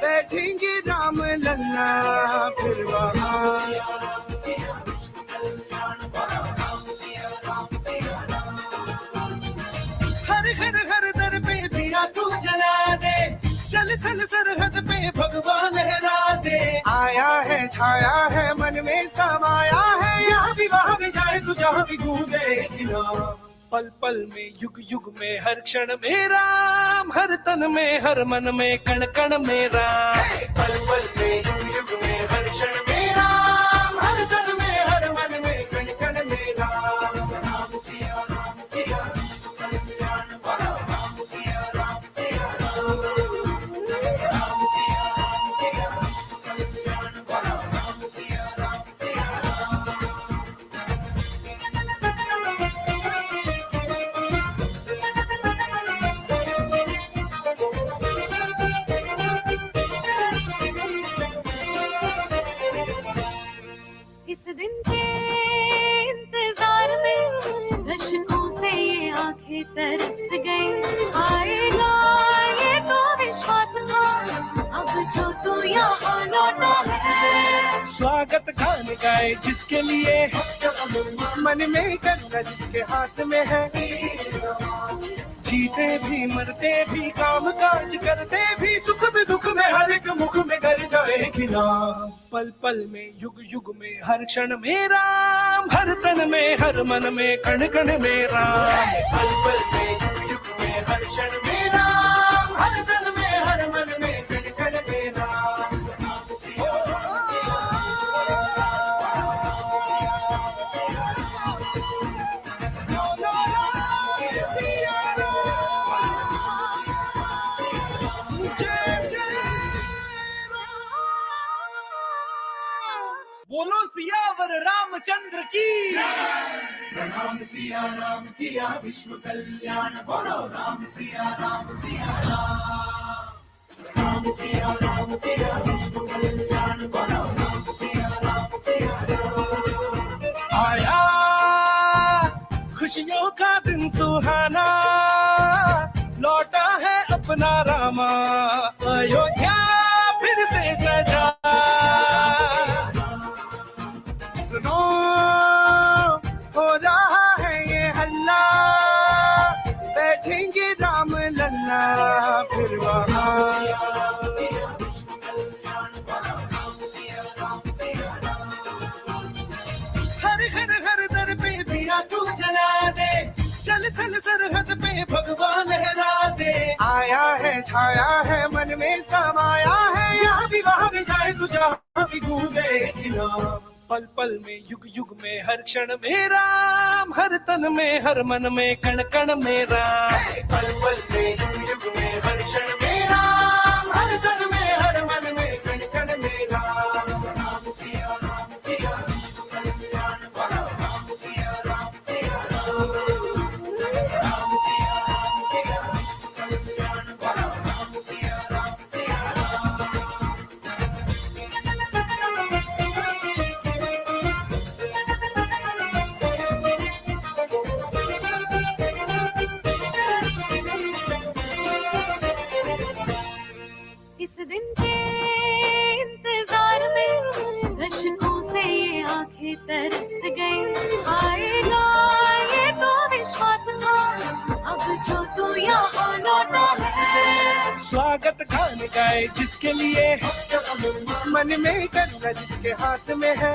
बैठेंगे राम लल्ला फिर वहाँ। हर घर हर दर पे दिया तू जला दे, चल थल सरहद पे भगवान लहरा दे। आया है छाया है मन में समाया है, यहाँ भी वहाँ भी जाए तू जहाँ भी घूमे खिला। पल पल में युग युग में हर क्षण में राम, हर तन में हर मन में कण कण में राम। पल पल में युग युग में हर क्षण में राम, हर तन में हर मन में कण कण में राम। राम सिया राम किया विश्व कल्याण, बोलो राम सिया राम सिया राम। राम सिया राम किया विश्व कल्याण, बोलो राम सिया राम सिया राम। इस दिन के इंतजार में दशकों से ये आंखें तरस गई। आएगा ये तो विश्वास था, अब जो तू यहाँ लौटा है। स्वागत गान गाए जिसके लिए, मन में गंगा जिसके हाथ में है। जीते भी मरते भी काम काज करते भी, सुख में दुख में हर एक मुख में कर जाएगी नाम। पल पल में युग युग में हर क्षण में राम, हर तन में हर मन में कण कण में राम। पल पल में युग युग में हर क्षण में राम, हर तन में हर मन में कण कण में राम। राम सिया राम किया बोलो सियावर रामचंद्र की। प्रणाम सिया राम किया विश्व कल्याण, बोलो राम सिया राम सिया राम। प्रणाम सिया राम किया विश्व कल्याण, बोलो राम सिया राम सिया राम। आया खुशियों का दिन सुहाना, लौटा है अपना रामा, अयोध्या फिर से सजा। सुनो हो रहा है ये हल्ला, बैठेंगे राम लल्ला फिर वहाँ। हर घर हर दर पे दिया तू जला दे, चल थल सरहद पे भगवान लहरा दे। आया है छाया है मन में समाया है, यहाँ भी वहाँ भी जाए तू जहाँ भी घूमे खिला। पल पल में युग युग में हर क्षण में राम, हर तन में हर मन में कण कण में राम। पल पल में युग युग में हर क्षण में राम, हर तन में हर मन में कण कण में राम। राम सिया राम किया विश्व कल्याण, बोलो राम सिया राम सिया राम। राम सिया राम किया विश्व कल्याण, बोलो राम सिया राम सिया राम। इस दिन के इंतजार में दशकों से ये आंखें तरस गई। आएगा ये तो विश्वास था, अब जो तू यहाँ लौटा है। स्वागत गान गाए जिसके लिए, मन में गंगा जिसके हाथ में है।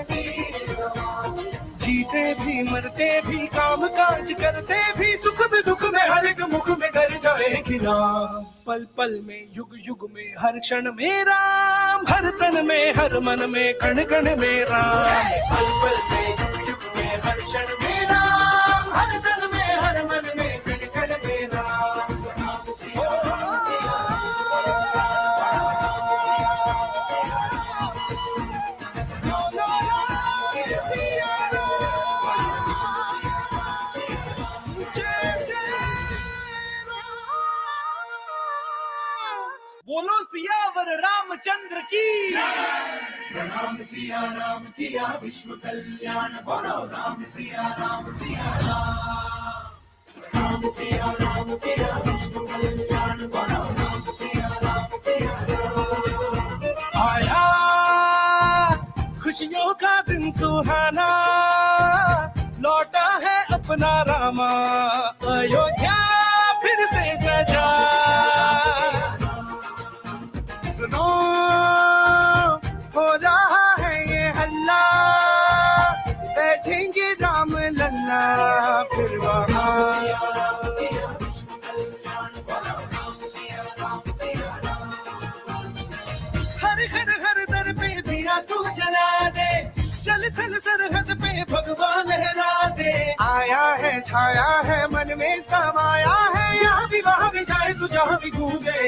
जीते भी मरते भी काम काज करते भी, सुख में दुख में हर एक मुख में कर जाएगी नाम। पल पल में युग युग में हर क्षण में राम, हर तन में हर मन में कण कण में राम। पल पल में युग युग में हर क्षण में राम, हर तन में हर मन में कण कण में राम। राम सिया राम किया बोलो सियावर रामचंद्र की। प्रणाम सिया राम किया विश्व कल्याण, बोलो राम सिया राम सिया राम। प्रणाम सिया राम किया विश्व कल्याण, बोलो राम सिया राम सिया राम। सुहाना, लौटा है अपना रामा, अयोध्या फिर से सजा। सुनो हो रहा है ये हल्ला, बैठेंगे राम लल्ला फिर वहाँ। हर दर पे दिया तू जला दे, चल थल सरहद पे भगवान लहरा दे। आया है छाया है मन में समाया है, यहाँ भी वहाँ भी जाए तू जहाँ भी घूमे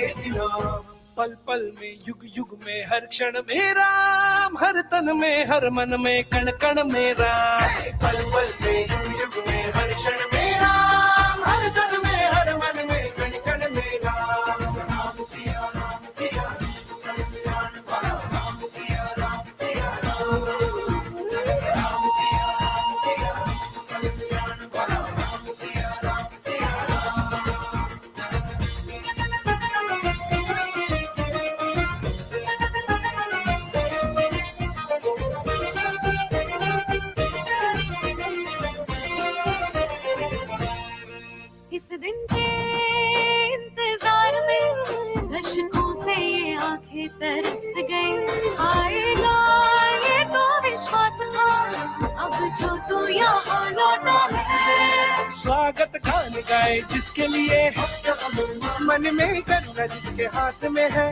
पल पल में युग युग में हर क्षण में राम, हर तन में हर मन में कण कण में राम। पल पल में युग युग में हर क्षण में राम, हर तन में हर मन में कण कण में राम। राम सिया राम सिया विष्णु कल्याण बड़ा, राम सिया राम सिया राम, राम सिया राम सिया विष्णु कल्याण बड़ा, राम सिया राम सिया राम। इस दिन के इंतजार में दशकों से ये आंखें तरस गई, आएगा ये तो विश्वास था, अब जो तू यहाँ लौटा है। स्वागत गान गाए जिसके लिए, मन में करुणा जिसके हाथ में है,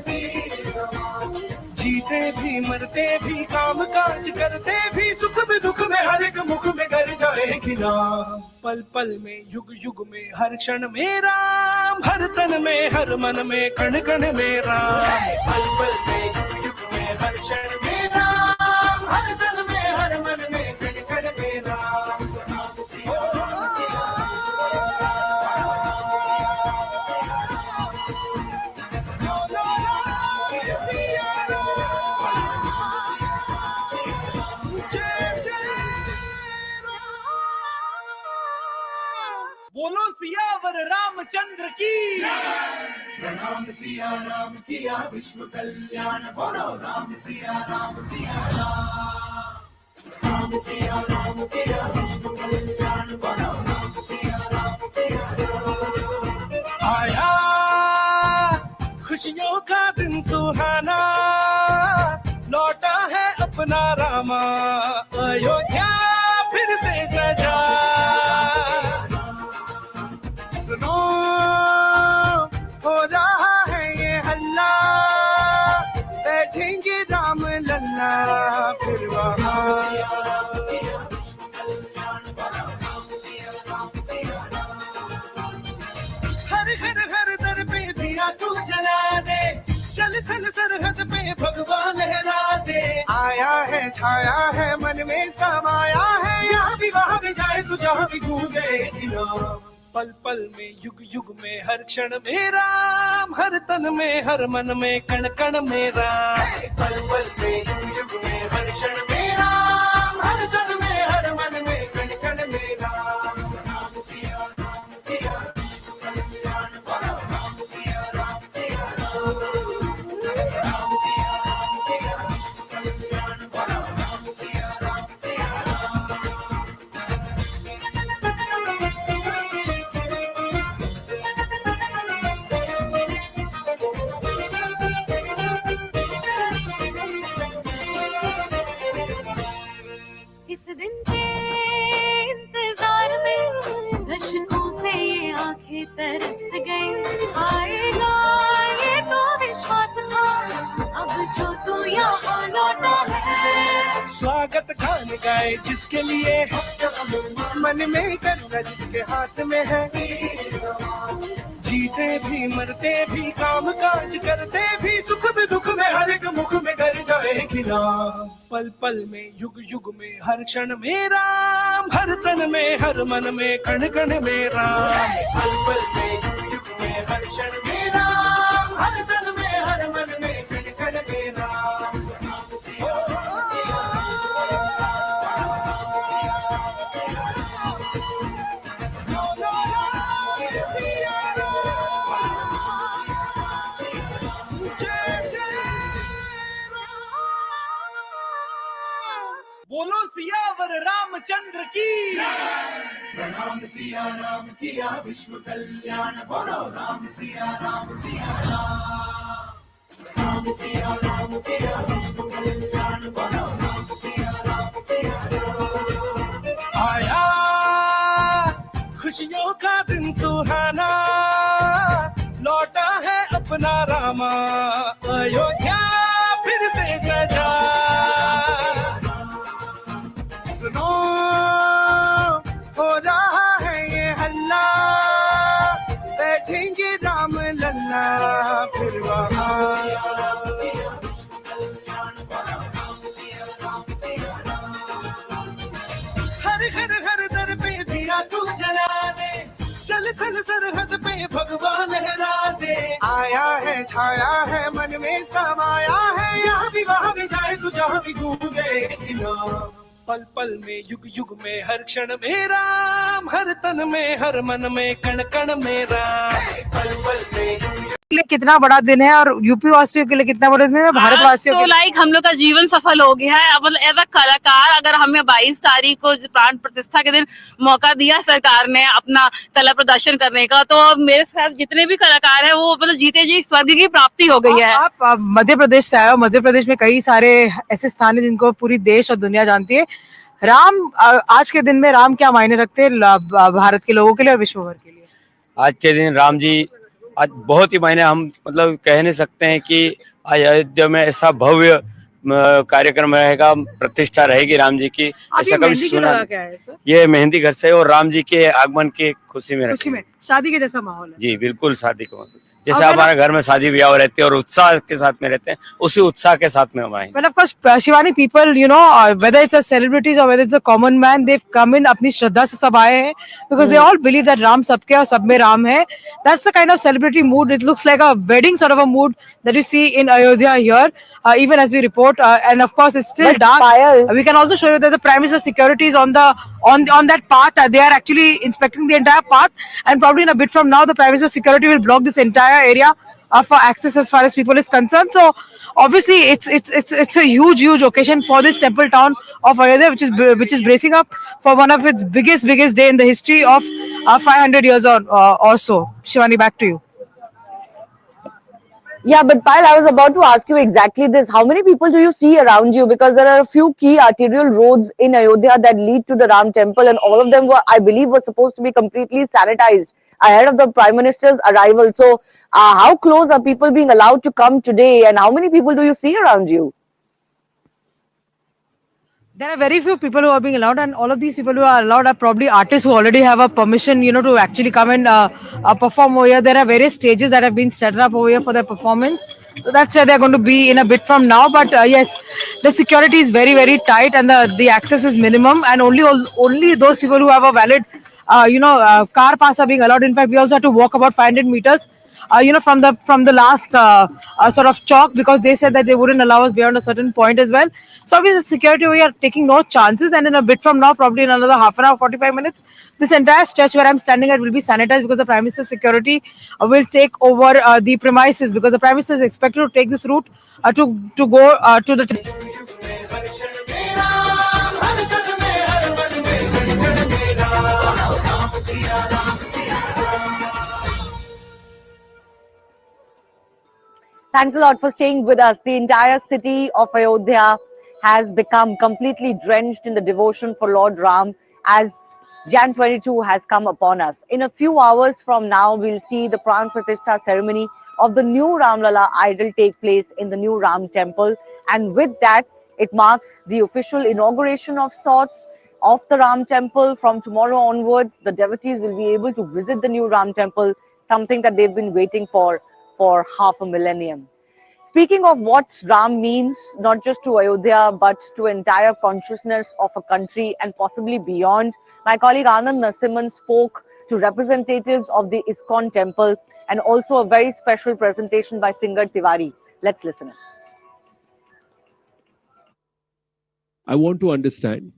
जीते भी मरते भी काम काज करते भी, सुख में दुख में हर एक मुख में घर जाएगी नाम। पल पल में युग युग में हर क्षण में राम, हर तन में हर मन में कण कण में राम। पल पल में युग युग में हर क्षण में राम, हर तन में हर मन में कण कण में राम। राम सिया राम सिया बोलो सियावर रामचंद्र की। प्रणाम सिया राम किया विश्व कल्याण, बोलो राम सिया राम राम। राम सिया राम किया विश्व कल्याण, बोलो राम सिया राम। आया खुशियों का दिन सुहाना, लौटा है अपना रामा, अयोध्या फिर से सजा। सुनो हो रहा है ये हल्ला, बैठेंगे राम लल्ला फिर वहाँ। हर दर पे दिया तू जला दे, चल थल सरहद पे भगवान लहरा दे। आया है छाया है मन में समाया है, यहाँ भी वहाँ भी जाए तू जहाँ भी घूमे पल पल में युग युग में हर क्षण में राम, हर तन में हर मन में कण कण में राम। पल पल में युग युग में हर क्षण में राम, हर तन में हर मन में कण कण में राम। राम सिया राम सिया विष्णु कल्याण बड़ा, राम सिया राम सिया राम, राम सिया राम सिया विष्णु कल्याण बड़ा, राम सिया राम सिया राम। इस दिन के इंतजार में दशकों से ये आंखें तरस गई, आएगा ये तो विश्वास था, अब जो तू यहाँ लौटा है। स्वागत गान गाए जिसके लिए, मन में करुणा जिसके हाथ में है, जीते भी मरते भी काम काज करते भी, सुख में दुख में हर एक मुख में घर जाएगी नाम। पल पल में युग युग में हर क्षण में राम, हर तन में हर मन में कण कण में राम। पल पल में युग युग में हर क्षण में राम, हर तन में हर मन में कण कण में राम। राम सिया राम सिया बोलो सिया रामचंद्र की प्रणाम सिया राम किया विश्व कल्याण बोलो राम सिया राम राम सिया राम किया विश्व कल्याण बोलो राम सिया राम आया खुशियों का दिन सुहाना लौटा है अपना रामा अयोध्या फिर से सजा सुनो हो रहा है ये हल्ला बैठेंगे राम लल्ला फिर वहाँ हर हर हर दर पे दिया तू जला दे चल थल सरहद पे भगवान लहरा दे आया है छाया है मन में समाया है यहाँ भी वहाँ भी जाए तू जहाँ भी घूमे पल पल में युग युग में हर क्षण में राम हर तन में हर मन में कण कण में राम पल पल में के लिए कितना बड़ा दिन है और यूपी वासियों के लिए कितना बड़ा दिन है भारतवासियों तो लाइक हम लोग का जीवन सफल हो गया है। अब एज अ कलाकार अगर हमें 22 तारीख को प्राण प्रतिष्ठा के दिन मौका दिया सरकार ने अपना कला प्रदर्शन करने का, तो मेरे साथ जितने भी कलाकार हैं वो मतलब जीते जी स्वर्ग की प्राप्ति हो गई है। आप मध्य प्रदेश से आए हो, मध्य प्रदेश में कई सारे ऐसे स्थान है जिनको पूरी देश और दुनिया जानती है। राम आज के दिन में राम क्या मायने रखते हैं भारत के लोगों के लिए और विश्व भर के लिए? आज के दिन राम जी आज बहुत ही मायने हम मतलब कह नहीं सकते हैं कि अयोध्या में ऐसा भव्य कार्यक्रम रहेगा, प्रतिष्ठा रहेगी राम जी की, ऐसा कभी सुना नहीं। ये मेहंदी घर से और राम जी के आगमन की खुशी में शादी के जैसा माहौल है। जी बिल्कुल शादी को जैसे हमारे घर में शादी ब्याह रहती है और उत्साह के साथ में रहते हैं, उसी उत्साह के साथ में हम आएंगे। But of course, Shivani, people, you know, whether it's a celebrities or whether it's a common man, they've come in अपनी श्रद्धा से सब आए हैं because they all believe that Ram सबके और सब में राम है. That's the kind of celebrity mood. It looks like a wedding sort of a mood that you see in Ayodhya here, even as we report. And of course, it's still dark. We can also show you that the Prime Minister security is on that path. They are actually inspecting the entire path, and probably in a bit from now, the Prime Minister security will block this entire area for access as far as people is concerned. So obviously it's a huge occasion for this temple town of Ayodhya, which is bracing up for one of its biggest day in the history of 500 years or so. Shivani, back to you. Yeah, but Payal, I was about to ask you exactly this. How many people do you see around you? Because there are a few key arterial roads in Ayodhya that lead to the Ram temple, and all of them were, I believe, were supposed to be completely sanitized ahead of the Prime Minister's arrival. So how close are people being allowed to come today, and how many people do you see around you? There are very few people who are being allowed, and all of these people who are allowed are probably artists who already have a permission, you know, to actually come and perform over here. There are various stages that have been set up over here for their performance. So that's where they're going to be in a bit from now. But yes, the security is very tight, and the access is minimum, and only those people who have a valid car pass are being allowed. In fact, we also have to walk about 500 meters from the last sort of chalk, because they said that they wouldn't allow us beyond a certain point as well. So obviously security, we are taking no chances, and in a bit from now, probably in another half an hour, 45 minutes, this entire stretch where I'm standing at will be sanitized, because the Prime Minister's security will take over the premises, because the Prime Minister is expected to take this route to go to the Thanks a lot for staying with us. The entire city of Ayodhya has become completely drenched in the devotion for Lord Ram as Jan 22 has come upon us. In a few hours from now, we'll see the Pran Pratishtha ceremony of the new Ramlala idol take place in the new Ram temple. And with that, it marks the official inauguration of sorts of the Ram temple. From tomorrow onwards, the devotees will be able to visit the new Ram temple, something that they've been waiting for half a millennium. Speaking of what Ram means, not just to Ayodhya, but to entire consciousness of a country and possibly beyond, my colleague Anand Narasimhan spoke to representatives of the ISKCON temple, and also a very special presentation by singer Tiwari. Let's listen in. I want to understand,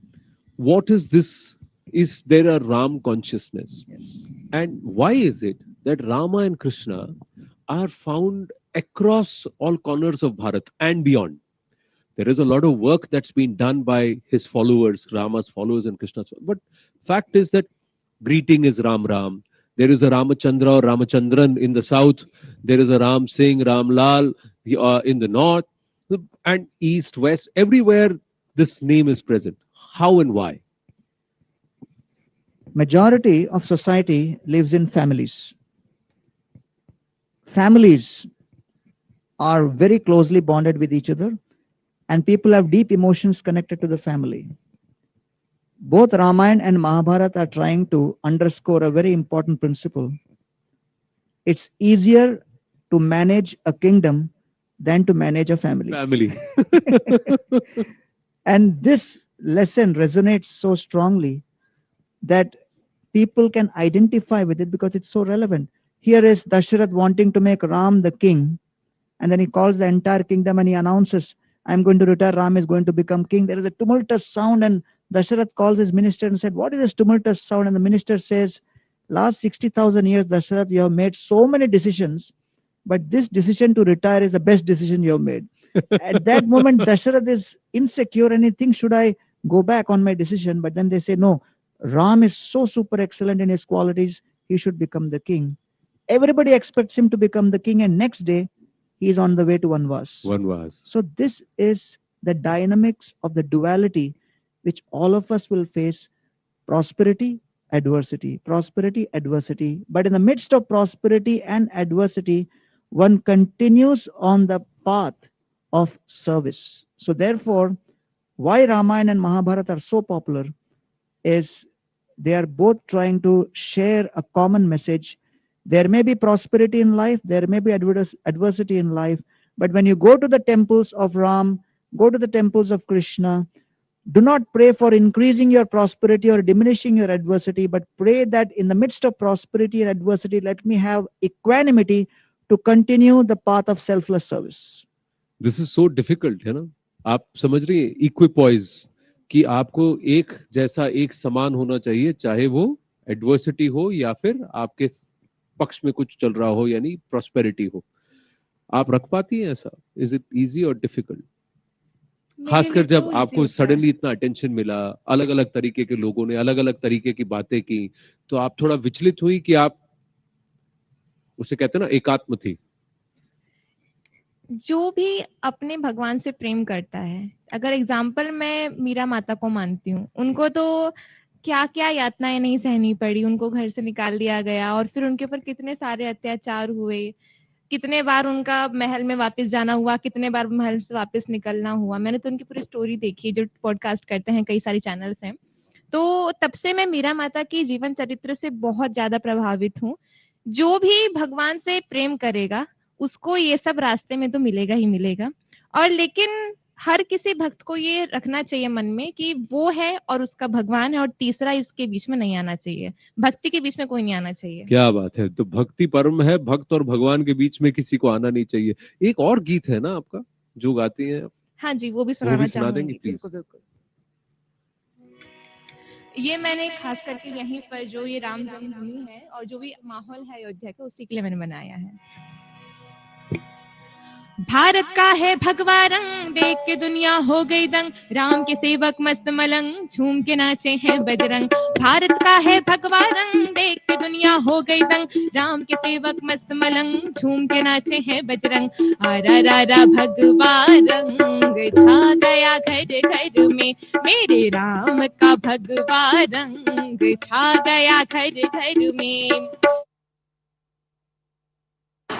what is this? Is there a Ram consciousness? Yes. And why is it that Rama and Krishna are found across all corners of Bharat and beyond? There is a lot of work that's been done by his followers, Rama's followers and Krishna's. But fact is that greeting is Ram Ram. There is a Ramachandra or Ramachandran in the south. There is a Ram Singh, Ram Lal in the north, and east, west. Everywhere this name is present. How and why? Majority of society lives in families. Families are very closely bonded with each other, and people have deep emotions connected to the family. Both Ramayana and Mahabharata are trying to underscore a very important principle. It's easier to manage a kingdom than to manage a family. Family. And this lesson resonates so strongly that people can identify with it because it's so relevant. Here is Dasharath wanting to make Ram the king, and then he calls the entire kingdom and he announces, I'm going to retire, Ram is going to become king. There is a tumultuous sound, and Dasharath calls his minister and said, what is this tumultuous sound? And the minister says, last 60,000 years, Dasharath, you have made so many decisions, but this decision to retire is the best decision you have made. At that moment, Dasharath is insecure and he thinks, should I go back on my decision? But then they say, no, Ram is so super excellent in his qualities, he should become the king. Everybody expects him to become the king, and next day, he is on the way to Vanvas. Vanvas. So this is the dynamics of the duality which all of us will face: prosperity, adversity, prosperity, adversity. But in the midst of prosperity and adversity, one continues on the path of service. So therefore, why Ramayana and Mahabharata are so popular is they are both trying to share a common message. There may be prosperity in life, there may be adversity in life, but when you go to the temples of Ram, go to the temples of Krishna, do not pray for increasing your prosperity or diminishing your adversity, but pray that in the midst of prosperity and adversity, let me have equanimity to continue the path of selfless service. This is so difficult, है ना? आप समझ रही हैं, equipoise कि आपको एक जैसा एक समान होना चाहिए, चाहे वो एडवर्सिटी हो या फिर आपके पक्ष में कुछ चल रहा हो, यानी प्रॉस्पेरिटी हो. आप रख पाती हैं ऐसा? इज इट इजी और डिफिकल्ट? खासकर जब आपको सडनली इतना अटेंशन मिला, अलग अलग तरीके के लोगों ने अलग अलग तरीके की बातें की, तो आप थोड़ा विचलित हुई कि आप, उसे कहते हैं ना, एकात्म थी? जो भी अपने भगवान से प्रेम करता है, अगर एग्जाम्पल मैं मीरा माता को मानती हूँ, उनको तो क्या क्या यातनाएं नहीं सहनी पड़ी, उनको घर से निकाल दिया गया और फिर उनके ऊपर कितने सारे अत्याचार हुए, कितने बार उनका महल में वापस जाना हुआ, कितने बार महल से वापस निकलना हुआ. मैंने तो उनकी पूरी स्टोरी देखी, जो पॉडकास्ट करते हैं कई सारी चैनल्स हैं. तो तब से मैं मीरा माता की जीवन चरित्र से बहुत ज्यादा प्रभावित हूँ. जो भी भगवान से प्रेम करेगा उसको ये सब रास्ते में तो मिलेगा ही मिलेगा, और लेकिन हर किसी भक्त को ये रखना चाहिए मन में कि वो है और उसका भगवान है, और तीसरा इसके बीच में नहीं आना चाहिए. भक्ति के बीच में कोई नहीं आना चाहिए. क्या बात है. तो भक्ति परम है, भक्त और भगवान के बीच में किसी को आना नहीं चाहिए. एक और गीत है ना आपका जो गाती हैं? हाँ जी, वो भी सुना देंगे प्लीज. बिल्कुल. ये मैंने खास करके यहीं पर जो ये राम जन्मभूमि है और जो भी माहौल है अयोध्या का, उसी के लिए मैंने बनाया है. भारत का है भगवा रंग, देख के दुनिया हो गई दंग, राम के सेवक मस्त मलंग, झूम के नाचे हैं बजरंग. भारत का है भगवा रंग, देख के दुनिया हो गई दंग, राम के सेवक मस्त मलंग, झूम के नाचे हैं बजरंग. आरा रारा भगवा रंग छा गया घर घर में, मेरे राम का भगवा रंग छा गया घर घर में.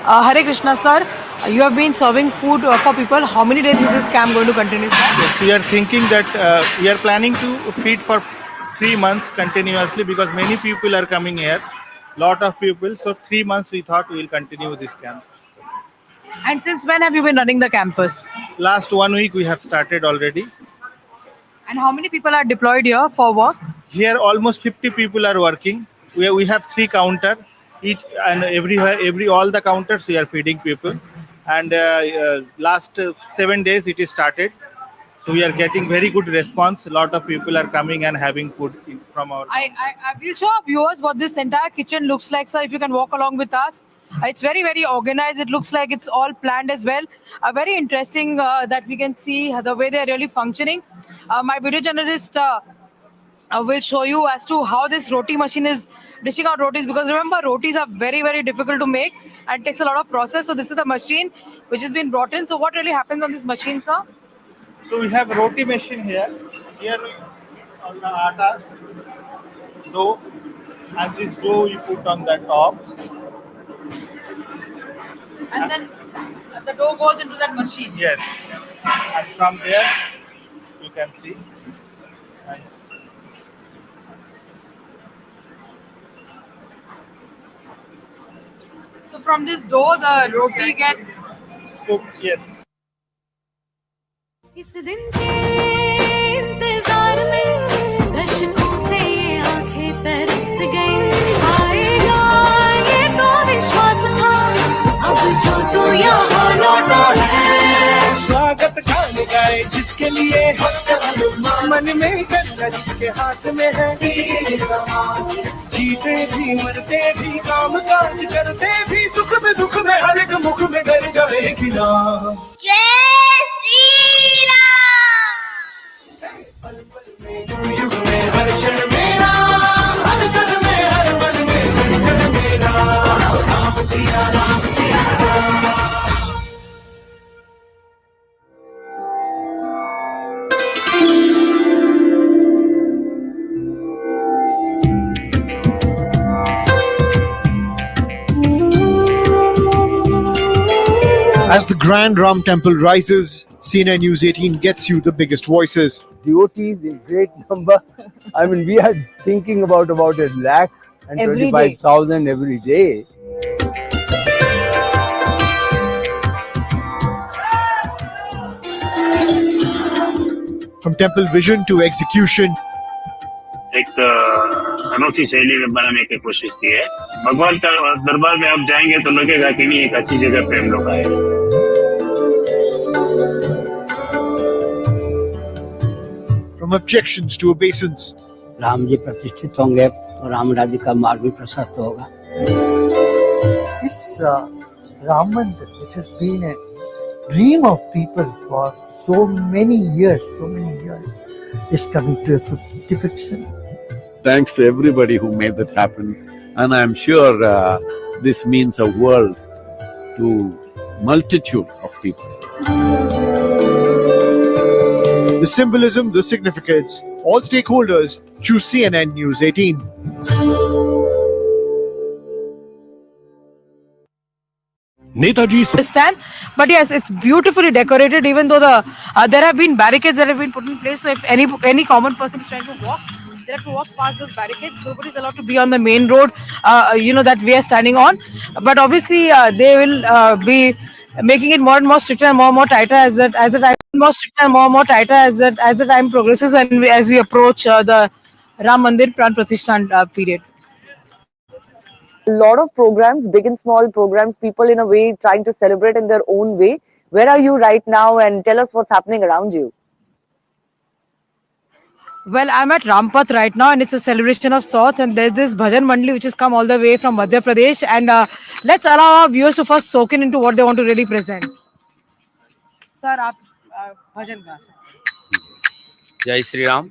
Hare Krishna sir, you have been serving food for people. How many days is this camp going to continue, sir? Yes, we are thinking that we are planning to feed for 3 months continuously because many people are coming here, lot of people. So 3 months we thought we will continue this camp. And since when have you been running the campus? Last 1 week we have started already. And how many people are deployed here for work? Here almost 50 people are working. We have 3 counters. Each and everywhere, all the counters we are feeding people, and last 7 days it is started. So we are getting very good response. A lot of people are coming and having food from our. I will show our viewers what this entire kitchen looks like, sir. If you can walk along with us, it's very, very organized. It looks like it's all planned as well. Very interesting that we can see the way they're really functioning. My video journalist will show you as to how this roti machine is dishing out rotis, because remember, rotis are very, very difficult to make and takes a lot of process. So this is the machine which has been brought in. So what really happens on this machine, sir? So we have roti machine here. Here we on the atas, dough, and this dough we put on the top. And then the dough goes into that machine. Yes, and from there you can see. Nice. So from this dough, the roti gets Cooked, yes. इस दिन के इंतजार में दशकों से ये आंखें तरस गई आएगा ये तो विश्वास था अब जो तू यहाँ लौटा है स्वागत गाने गाए जिसके लिए मन में गंगा जिसके हाथ में है जीते भी मरते भी काम काज करते भी सुख में दुख में हर एक मुख में डर जाएगी ना युग में हर क्षण मेरा हर पल में हर पल में धड़कन मेरा Ram Siya Ram. As the Grand Ram Temple rises, CNN News 18 gets you the biggest voices. Devotees in great number. I mean, we are thinking about 1,25,000 every day. From temple vision to execution, एक अनोखी शैली में बनाने की कोशिश की है। भगवान का दरबार में आप जाएंगे तो लगेगा कि नहीं एक अच्छी जगह पे हम लोग आए। from objections to obeisance. Ram ji प्रतिष्ठित होंगे तो राम राज्य का मार्ग भी प्रशस्त होगा। This Ram Mandir, which has been a dream of people for so many years, is coming to fruition. Thanks to everybody who made that happen, and I'm sure this means a world to multitude of people. The symbolism, the significance, all stakeholders choose CNN News 18. Netaji stand, but yes, it's beautifully decorated. Even though there have been barricades that have been put in place, so if any common person is trying to walk, they have to walk past those barricades. Nobody is allowed to be on the main road, that we are standing on. But obviously, they will be making it more and more stricter and more tighter as the time progresses and as we approach the Ram Mandir Pran Pratishtha period. A lot of programs, big and small programs, people in a way trying to celebrate in their own way. Where are you right now, and tell us what's happening around you? Well, I'm at Rampath right now, and it's a celebration of sorts. And there's this bhajan mandali which has come all the way from Madhya Pradesh. And let's allow our viewers to first soak in into what they want to really present. Sir, aap bhajan ga sakte. जय श्री राम।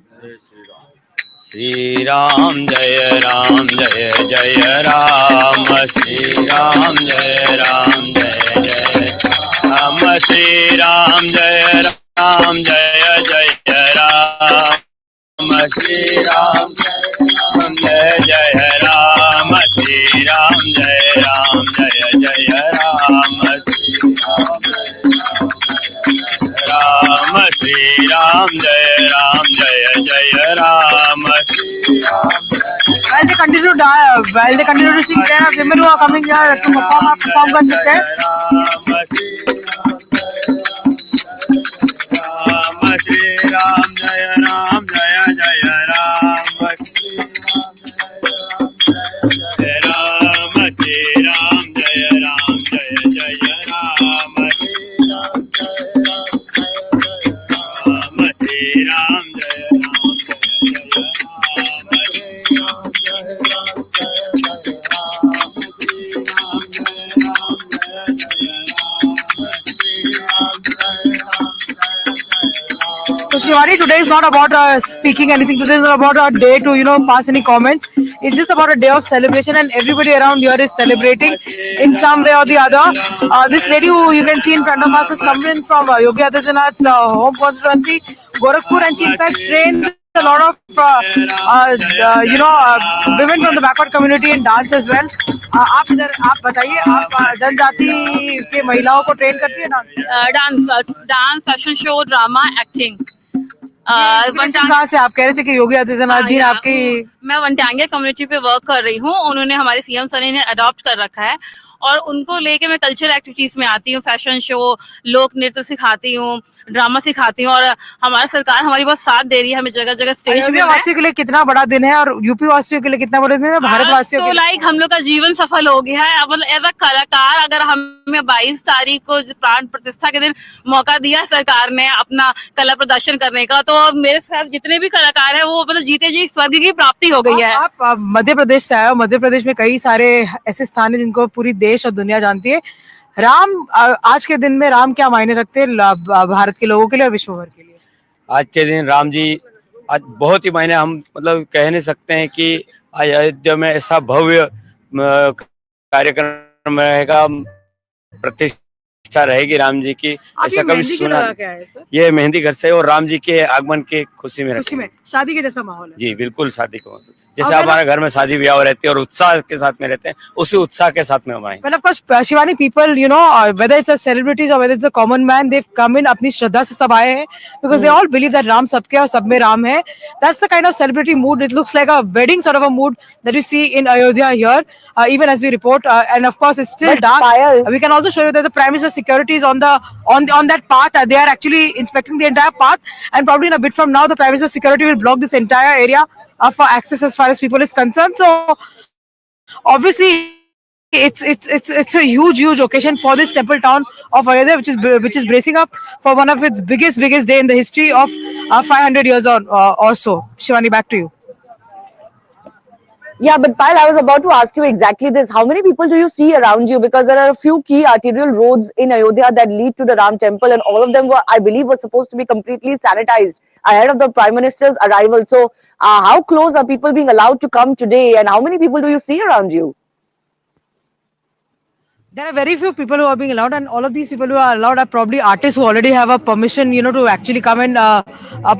श्री राम जय राम जय जय राम श्री राम जय राम जय जय राम श्री राम जय राम जय जय राम श्री राम जय जय राम श्री राम जय राम जय जय राम राम श्री राम जय राम जय जय Ram. While they continue to sing, there are women who are coming here to perform कर सकते हैं। राम श्री राम जय राम जय जय राम राम श्री राम जय राम जय जय Ram Ram Shivani, today is not about speaking anything. Today is not about a day to, pass any comments. It's just about a day of celebration, and everybody around here is celebrating in some way or the other. This lady who you can see in front of us is coming from Yogi Adityanath's home constituency, Gorakhpur, and she in fact trained a lot of women from the backward community in dance as well. आप बताइए, आप जनजाति के महिलाओं को train करती है dance fashion show drama acting कहाँ से? आप कह रहे थे कि योगी आदित्यनाथ जी ने आपकी मैं वनटांगिया कम्युनिटी पे वर्क कर रही हूँ। उन्होंने हमारे सीएम सर ने अडॉप्ट कर रखा है और उनको लेके मैं कल्चरल एक्टिविटीज में आती हूँ, फैशन शो, लोक नृत्य सिखाती हूँ, ड्रामा सिखाती हूँ और हमारी सरकार हमारी बहुत साथ दे रही है। हमें जगह जगह स्टेज पे वासियों के लिए कितना बड़ा दिन है और यूपी वासियों के लिए कितना बड़ा दिन है, भारत वासियों तो लाइक हम लोग का जीवन सफल हो गया है। मतलब एज अ कलाकार अगर हमें 22 तारीख को प्राण प्रतिष्ठा के दिन मौका दिया सरकार ने अपना कला प्रदर्शन करने का, तो मेरे साथ जितने भी कलाकार है वो मतलब जीते जी स्वर्ग की प्राप्ति हो गई है। आप मध्य प्रदेश से आए हो। मध्य प्रदेश में कई सारे ऐसे स्थान है जिनको पूरी देश और दुनिया जानती है। राम, आज के दिन में राम क्या मायने रखते हैं भारत के लोगों के लिए और विश्व भर के लिए? आज के दिन राम जी आज बहुत ही मायने, हम मतलब कह नहीं सकते हैं कि अयोध्या में ऐसा भव्य कार्यक्रम रहेगा, प्रतिष्ठा रहेगी राम जी की, ऐसा कभी सुना। ये मेहंदी घर से और राम जी के आगमन के खुशी में शादी के जैसा माहौल है। जी बिल्कुल, शादी को जैसे हमारे घर में शादी ब्याह रहती है और उत्साह के साथ में रहते हैं, उसी उत्साह के साथ में हम आएंगे। Well, of course, Shivani, people, whether it's a celebrities or whether it's a common man, they've come in, अपनी श्रद्धा से सब आए हैं, because they all believe that Ram सबके और सब में राम है. That's the kind of celebrity mood. It looks like a wedding sort of a mood that you see in Ayodhya here, even as we report. And of course, it's still dark. We can also show you that the Prime Minister security is on that path. They are actually inspecting the entire path, and probably in a bit from now, the Prime Minister security will block this entire area for access as far as people is concerned. So obviously it's a huge occasion for this temple town of Ayodhya, which is bracing up for one of its biggest day in the history of 500 years or so. Shivani, back to you. Yeah, but Payal, I was about to ask you exactly this. How many people do you see around you? Because there are a few key arterial roads in Ayodhya that lead to the Ram temple, and all of them were, I believe, were supposed to be completely sanitized ahead of the Prime Minister's arrival. So how close are people being allowed to come today, and how many people do you see around you? There are very few people who are being allowed, and all of these people who are allowed are probably artists who already have a permission, to actually come and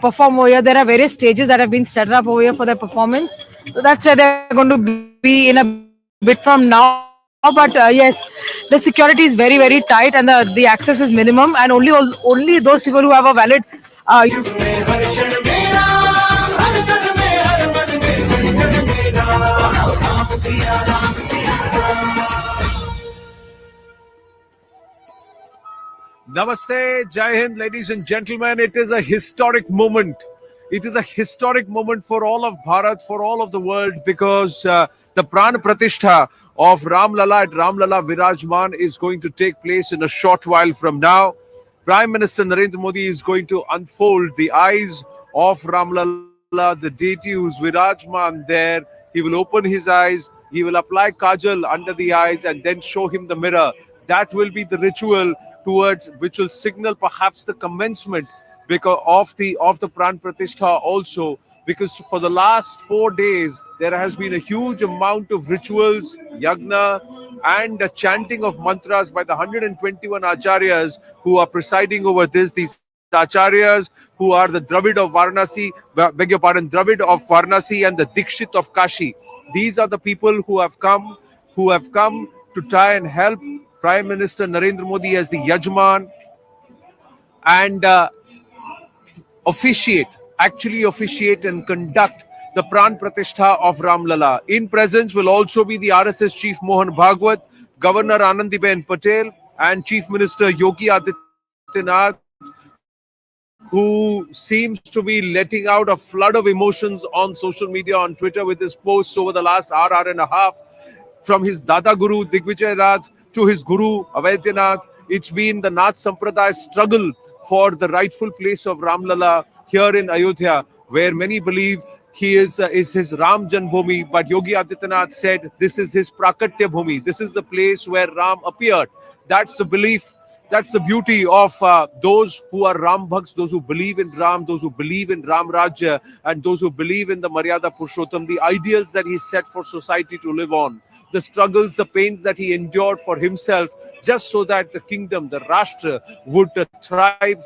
perform over here. There are various stages that have been set up over here for their performance. So that's where they're going to be in a bit from now. But yes, the security is very tight, and the access is minimum, and only those people who have a valid. Namaste, Jai Hind, ladies and gentlemen. It is a historic moment. It is a historic moment for all of Bharat, for all of the world, because the Pran Pratishtha of Ram Lala at Ram Lala Virajman is going to take place in a short while from now. Prime Minister Narendra Modi is going to unfold the eyes of Ram Lala, the deity who's Virajman there. He will open his eyes, he will apply kajal under the eyes and then show him the mirror. That will be the ritual towards which will signal perhaps the commencement because of the Pran Pratishtha also, because for the last 4 days there has been a huge amount of rituals, yagna and a chanting of mantras by the 121 acharyas who are presiding over this. These acharyas who are the Dravid of Varanasi, Dravid of Varanasi and the Dikshit of Kashi. These are the people who have come to try and help Prime Minister Narendra Modi as the Yajman and actually officiate and conduct the Pran Pratishtha of Ram Lala. In presence will also be the RSS Chief Mohan Bhagwat, Governor Anandiben Patel and Chief Minister Yogi Adityanath, who seems to be letting out a flood of emotions on social media, on Twitter, with his posts over the last hour and a half. From his Dada Guru Digvijay Nath to his Guru Ayodhya, it's been the Nath Sampraday's struggle for the rightful place of Ram Lala here in Ayodhya, where many believe he is his Ram Janbhumi, but Yogi Adityanath said this is his Prakatya Bhumi. This is the place where Ram appeared. That's the belief That's the beauty of those who are Ram Bhaks, those who believe in Ram, those who believe in Ram Rajya, and those who believe in the Maryada Purushottam, the ideals that he set for society to live on, the struggles, the pains that he endured for himself, just so that the kingdom, the Rashtra, would thrive,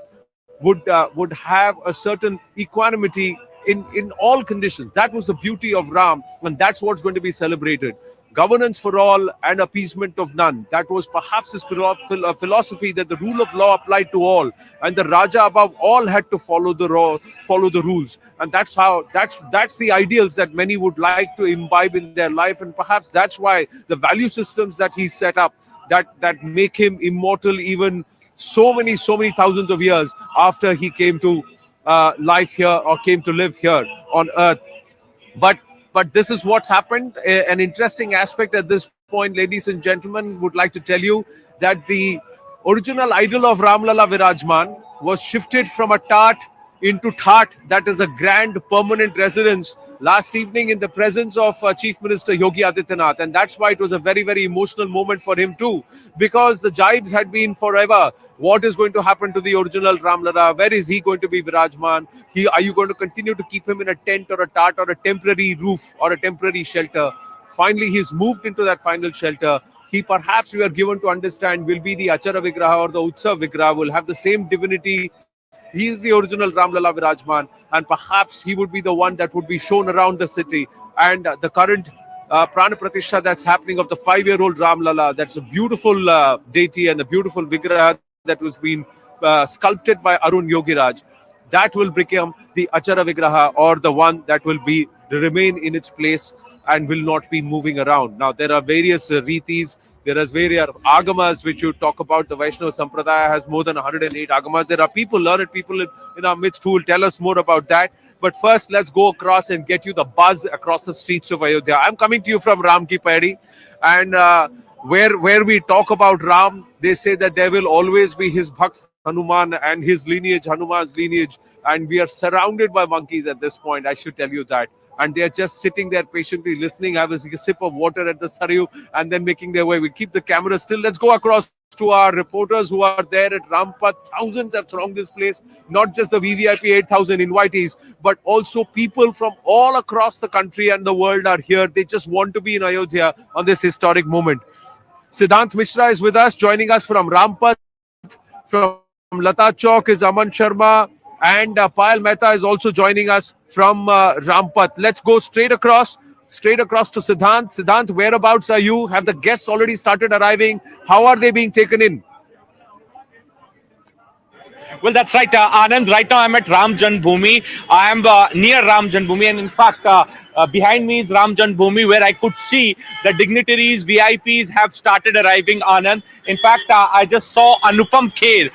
would have a certain equanimity in all conditions. That was the beauty of Ram, and that's what's going to be celebrated. Governance for all and appeasement of none. That was perhaps his philosophy, that the rule of law applied to all, and the Raja above all had to follow the rules. And that's the ideals that many would like to imbibe in their life, and perhaps that's why the value systems that he set up that make him immortal even so many thousands of years after he came to life here, or came to live here on earth. But this is what's happened. An interesting aspect at this point, ladies and gentlemen, would like to tell you that the original idol of Ramlala Virajman was shifted from a Tat into That, that is a grand permanent residence, last evening in the presence of Chief Minister Yogi Adityanath. And that's why it was a very, very emotional moment for him too, because the jibes had been forever. What is going to happen to the original Ramlala? Where is he going to be Virajman? Are you going to continue to keep him in a tent or a Tat or a temporary roof or a temporary shelter? Finally, he's moved into that final shelter. He, perhaps we are given to understand, will be the Achara Vigraha or the Utsav Vigraha, will have the same divinity. He is the original Ramlala Virajman, and perhaps he would be the one that would be shown around the city. And the current Pran Pratishtha that's happening of the 5-year-old Ramlala, that's a beautiful deity and a beautiful Vigraha that was being sculpted by Arun Yogiraj. That will become the Achara Vigraha, or the one that will remain in its place and will not be moving around. Now, there are various ritis. There are various agamas which you talk about. The Vaishnava Sampradaya has more than 108 agamas. There are learned people in our midst who will tell us more about that. But first, let's go across and get you the buzz across the streets of Ayodhya. I'm coming to you from Ram Ki Paidi, and where we talk about Ram, they say that there will always be his Bhakt Hanuman and his lineage, Hanuman's lineage. And we are surrounded by monkeys at this point, I should tell you that. And they are just sitting there patiently listening, have a sip of water at the Saryu, and then making their way. We keep the camera still. Let's go across to our reporters who are there at Rampat. Thousands have thronged this place. Not just the VVIP 8,000 invitees, but also people from all across the country and the world are here. They just want to be in Ayodhya on this historic moment. Siddhant Mishra is with us, joining us from Rampat. From Lata Chowk is Aman Sharma. And Payal Mehta is also joining us from Rampat. Let's go straight across to Siddhant. Siddhant, whereabouts are you? Have the guests already started arriving? How are they being taken in? Well, that's right, Anand. Right now I'm at Ram Janmabhoomi. I am near Ram Janmabhoomi, and in fact, behind me is Ram Janmabhoomi, where I could see the dignitaries, VIPs have started arriving, Anand. In fact, I just saw Anupam Kher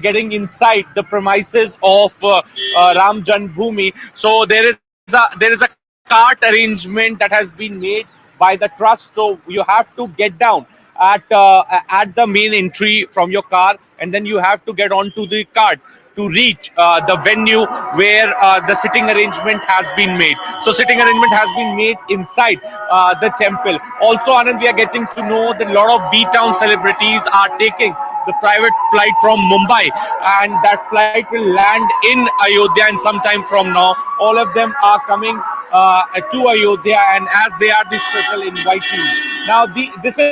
getting inside the premises of Ram Janmabhoomi. So there is a cart arrangement that has been made by the trust. So you have to get down at the main entry from your car, and then you have to get onto the cart to reach the venue where the sitting arrangement has been made. So sitting arrangement has been made inside the temple. Also, Anand, we are getting to know that a lot of B-Town celebrities are taking the private flight from Mumbai, and that flight will land in Ayodhya in some time from now. All of them are coming to Ayodhya, and as they are the special invitees. Now, this is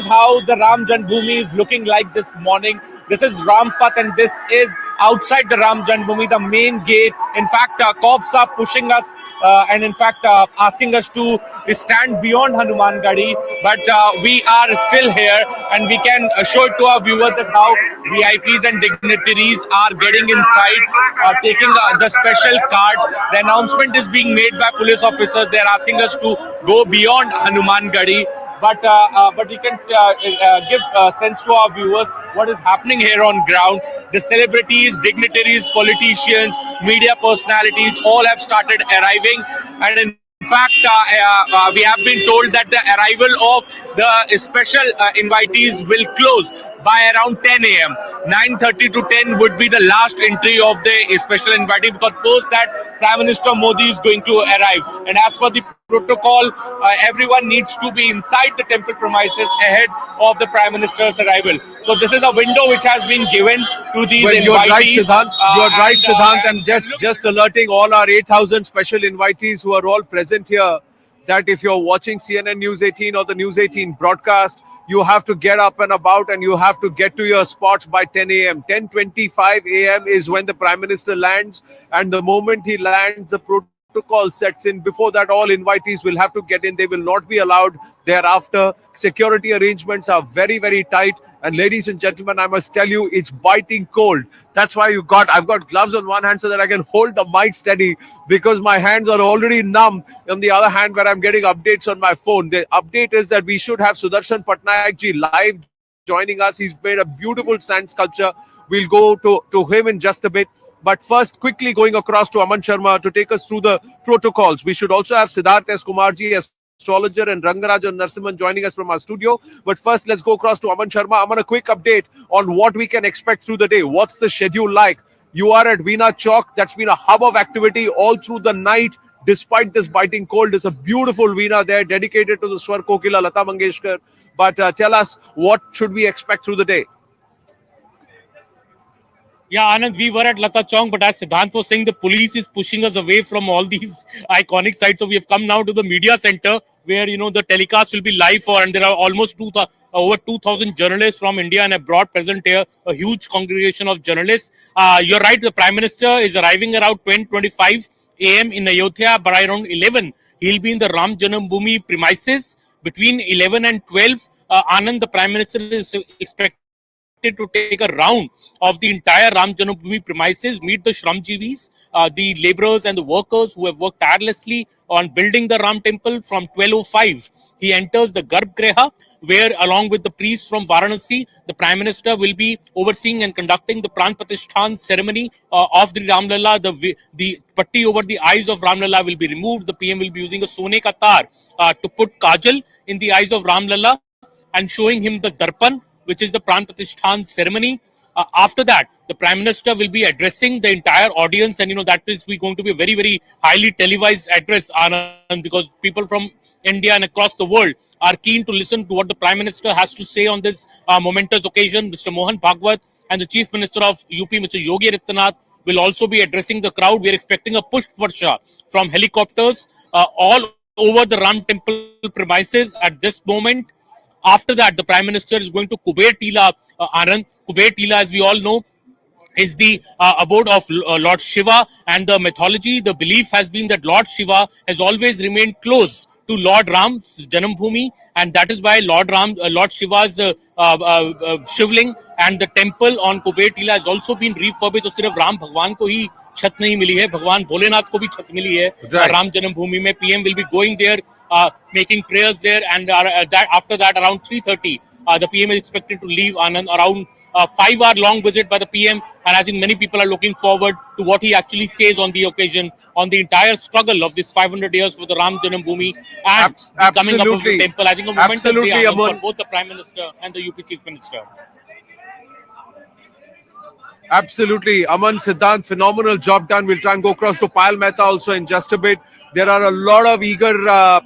how the Ram Janmabhoomi is looking like this morning. This is Rampat, and this is outside the Ram Janmabhoomi, the main gate. In fact, cops are pushing us and in fact asking us to stand beyond Hanuman Gadi, but we are still here, and we can show it to our viewers that how VIPs and dignitaries are getting inside, taking the special card. The announcement is being made by police officers. They are asking us to go beyond Hanuman Gadi. But we can give sense to our viewers what is happening here on ground. The celebrities, dignitaries, politicians, media personalities all have started arriving, and in fact, we have been told that the arrival of the special invitees will close by around 10 a.m. 9:30 to 10 would be the last entry of the special invitee, because post that Prime Minister Modi is going to arrive. And as per the protocol, everyone needs to be inside the temple premises ahead of the Prime Minister's arrival. So this is a window which has been given to these Well, invitees. you're right, Siddhant. You're right, Siddhant. And just alerting all our 8,000 special invitees who are all present here that if you're watching CNN News 18 or the News 18 broadcast, you have to get up and about and you have to get to your spots by 10 a.m. 10:25 a.m. is when the Prime Minister lands, and the moment he lands, the protocol sets in. Before that, all invitees will have to get in. They will not be allowed thereafter. Security arrangements are very, very tight. And ladies and gentlemen, I must tell you, it's biting cold. That's why I've got gloves on one hand so that I can hold the mic steady, because my hands are already numb. On the other hand, where I'm getting updates on my phone, the update is that we should have Sudarshan Patnaik ji live joining us. He's made a beautiful sand sculpture. We'll go to him in just a bit. But first, quickly going across to Aman Sharma to take us through the protocols. We should also have Siddharth S. Kumarji, astrologer, and Rangarajan Narsimhan joining us from our studio. But first, let's go across to Aman Sharma. Aman, a quick update on what we can expect through the day. What's the schedule like? You are at Veena Chowk. That's been a hub of activity all through the night. Despite this biting cold, there's a beautiful Veena there dedicated to the Swar Kokila, Lata Mangeshkar. But tell us, what should we expect through the day? Yeah, Anand, we were at Lata Chowk, but as Siddhant was saying, the police is pushing us away from all these iconic sites. So we have come now to the media center where, the telecast will be live and there are almost over 2,000 journalists from India and abroad present here, a huge congregation of journalists. You're right, the Prime Minister is arriving around 10:25 a.m. in Ayodhya. By around 11, he'll be in the Ram Janambhoomi premises. Between 11 and 12, Anand, the Prime Minister is expected to take a round of the entire Ram Janambhoomi premises, meet the Shramjeevis, the laborers and the workers who have worked tirelessly on building the Ram temple. From 12:05, he enters the Garbhagriha, where along with the priests from Varanasi, the Prime Minister will be overseeing and conducting the Pran Pratishtha ceremony of the Ram Lalla. The patti over the eyes of Ram Lalla will be removed. The PM will be using a Sone ka tar to put kajal in the eyes of Ram Lalla and showing him the darpan, which is the Pran Pratishtha ceremony. After that, the Prime Minister will be addressing the entire audience, and that is going to be a very, very highly televised address, Anand, because people from India and across the world are keen to listen to what the Prime Minister has to say on this momentous occasion. Mr. Mohan Bhagwat and the Chief Minister of UP, Mr. Yogi Adityanath, will also be addressing the crowd. We are expecting a push varsha from helicopters all over the Ram temple premises at this moment. After that, the Prime Minister is going to Kuber Tila, Anand. Kuber Tila, as we all know, is the abode of Lord Shiva, and the mythology, the belief has been that Lord Shiva has always remained close to Lord Ram's Janambhoomi, and that is why Lord Shiva's Shivling and the temple on Kuber Tila has also been refurbished. So सिर्फ राम भगवान को ही छत नहीं मिली है, भगवान भोलेनाथ को भी छत मिली है राम जन्मभूमि में. PM will be going there, making prayers there, and after that around 3:30 the PM is expected to leave. Anand, around 5-hour long visit by the PM, and I think many people are looking forward to what he actually says on the occasion, on the entire struggle of this 500 years for the Ram Janambhoomi and the coming up of the temple. I think a momentous day for both the Prime Minister and the UP Chief Minister. Absolutely. Aman, Siddhant, phenomenal job done. We'll try and go across to Payal Mehta also in just a bit. There are a lot of eager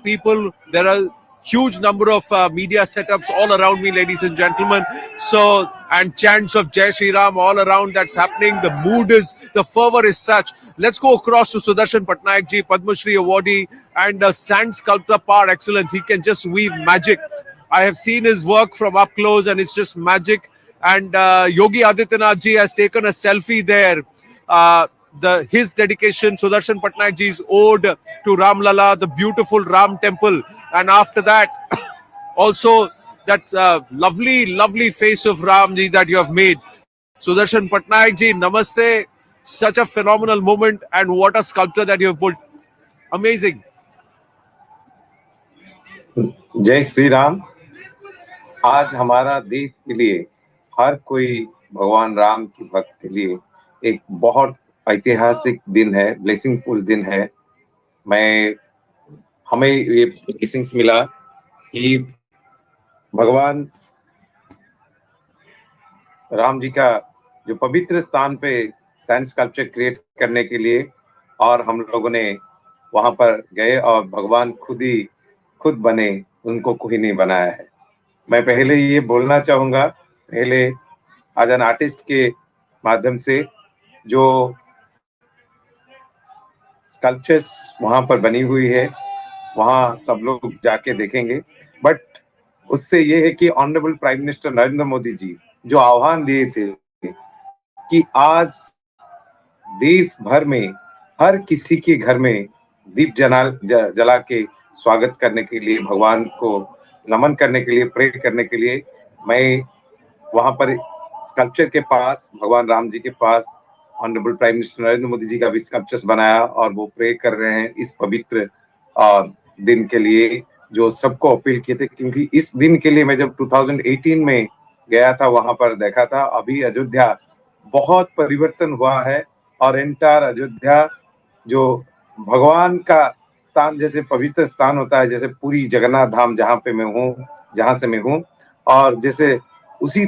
people. There are huge number of media setups all around me, ladies and gentlemen. So, and chants of Jai Shri Ram all around. That's happening. The mood is, the fervor is such. Let's go across to Sudarshan Patnaik ji, Padma Shri awardee and sand sculptor par excellence. He can just weave magic. I have seen his work from up close and it's just magic. And Yogi Adityanath ji has taken a selfie there. His dedication, Sudarshan Patnaik ji's ode to Ram Lalla, the beautiful Ram temple. And after that, also that lovely face of Ram ji that you have made. Sudarshan Patnaik ji, namaste. Such a phenomenal moment, and what a sculpture that you have put. Amazing. जय श्री राम. आज हमारा देश के लिए, हर कोई भगवान राम की भक्त के लिए एक बहुत ऐतिहासिक दिन है, ब्लेसिंगफुल दिन है. हमें ये ब्लेसिंग्स मिला कि भगवान राम जी का जो पवित्र स्थान पे साइंस स्कल्पचर क्रिएट करने के लिए, और हम लोगों ने वहां पर गए और भगवान खुद बने, उनको कोई नहीं बनाया है। मैं पहले ये बोलना चाहूंगा, पहले आज एन आर्टिस्ट के माध्यम से जो स्कल्पचर्स वहां पर बनी हुई है, वहां सब लोग जाके देखेंगे। बट उससे ये है कि honourable prime minister Narendra Modi ji जो आह्वान दिए थे कि आज देश भर में हर किसी के घर में दीप जला के स्वागत करने के लिए, भगवान को नमन करने के लिए, प्रे करने के लिए, मैं वहां पर स्कल्पचर के पास, भगवान राम जी के पास honourable prime minister Narendra Modi ji का भी स्कल्पचर्स बनाया और वो प्रे कर रहे हैं इस पवित्र दिन के लिए, जो सबको अपील किए थे। क्योंकि इस दिन के लिए मैं जब 2018 में गया था, वहां पर देखा था, अभी अयोध्या बहुत परिवर्तन हुआ है और एंटायर अयोध्या जो भगवान का स्थान, जैसे पवित्र स्थान होता है, जैसे पूरी जगन्नाथ धाम जहाँ पे मैं हूँ, जहाँ से मैं हूँ, और जैसे उसी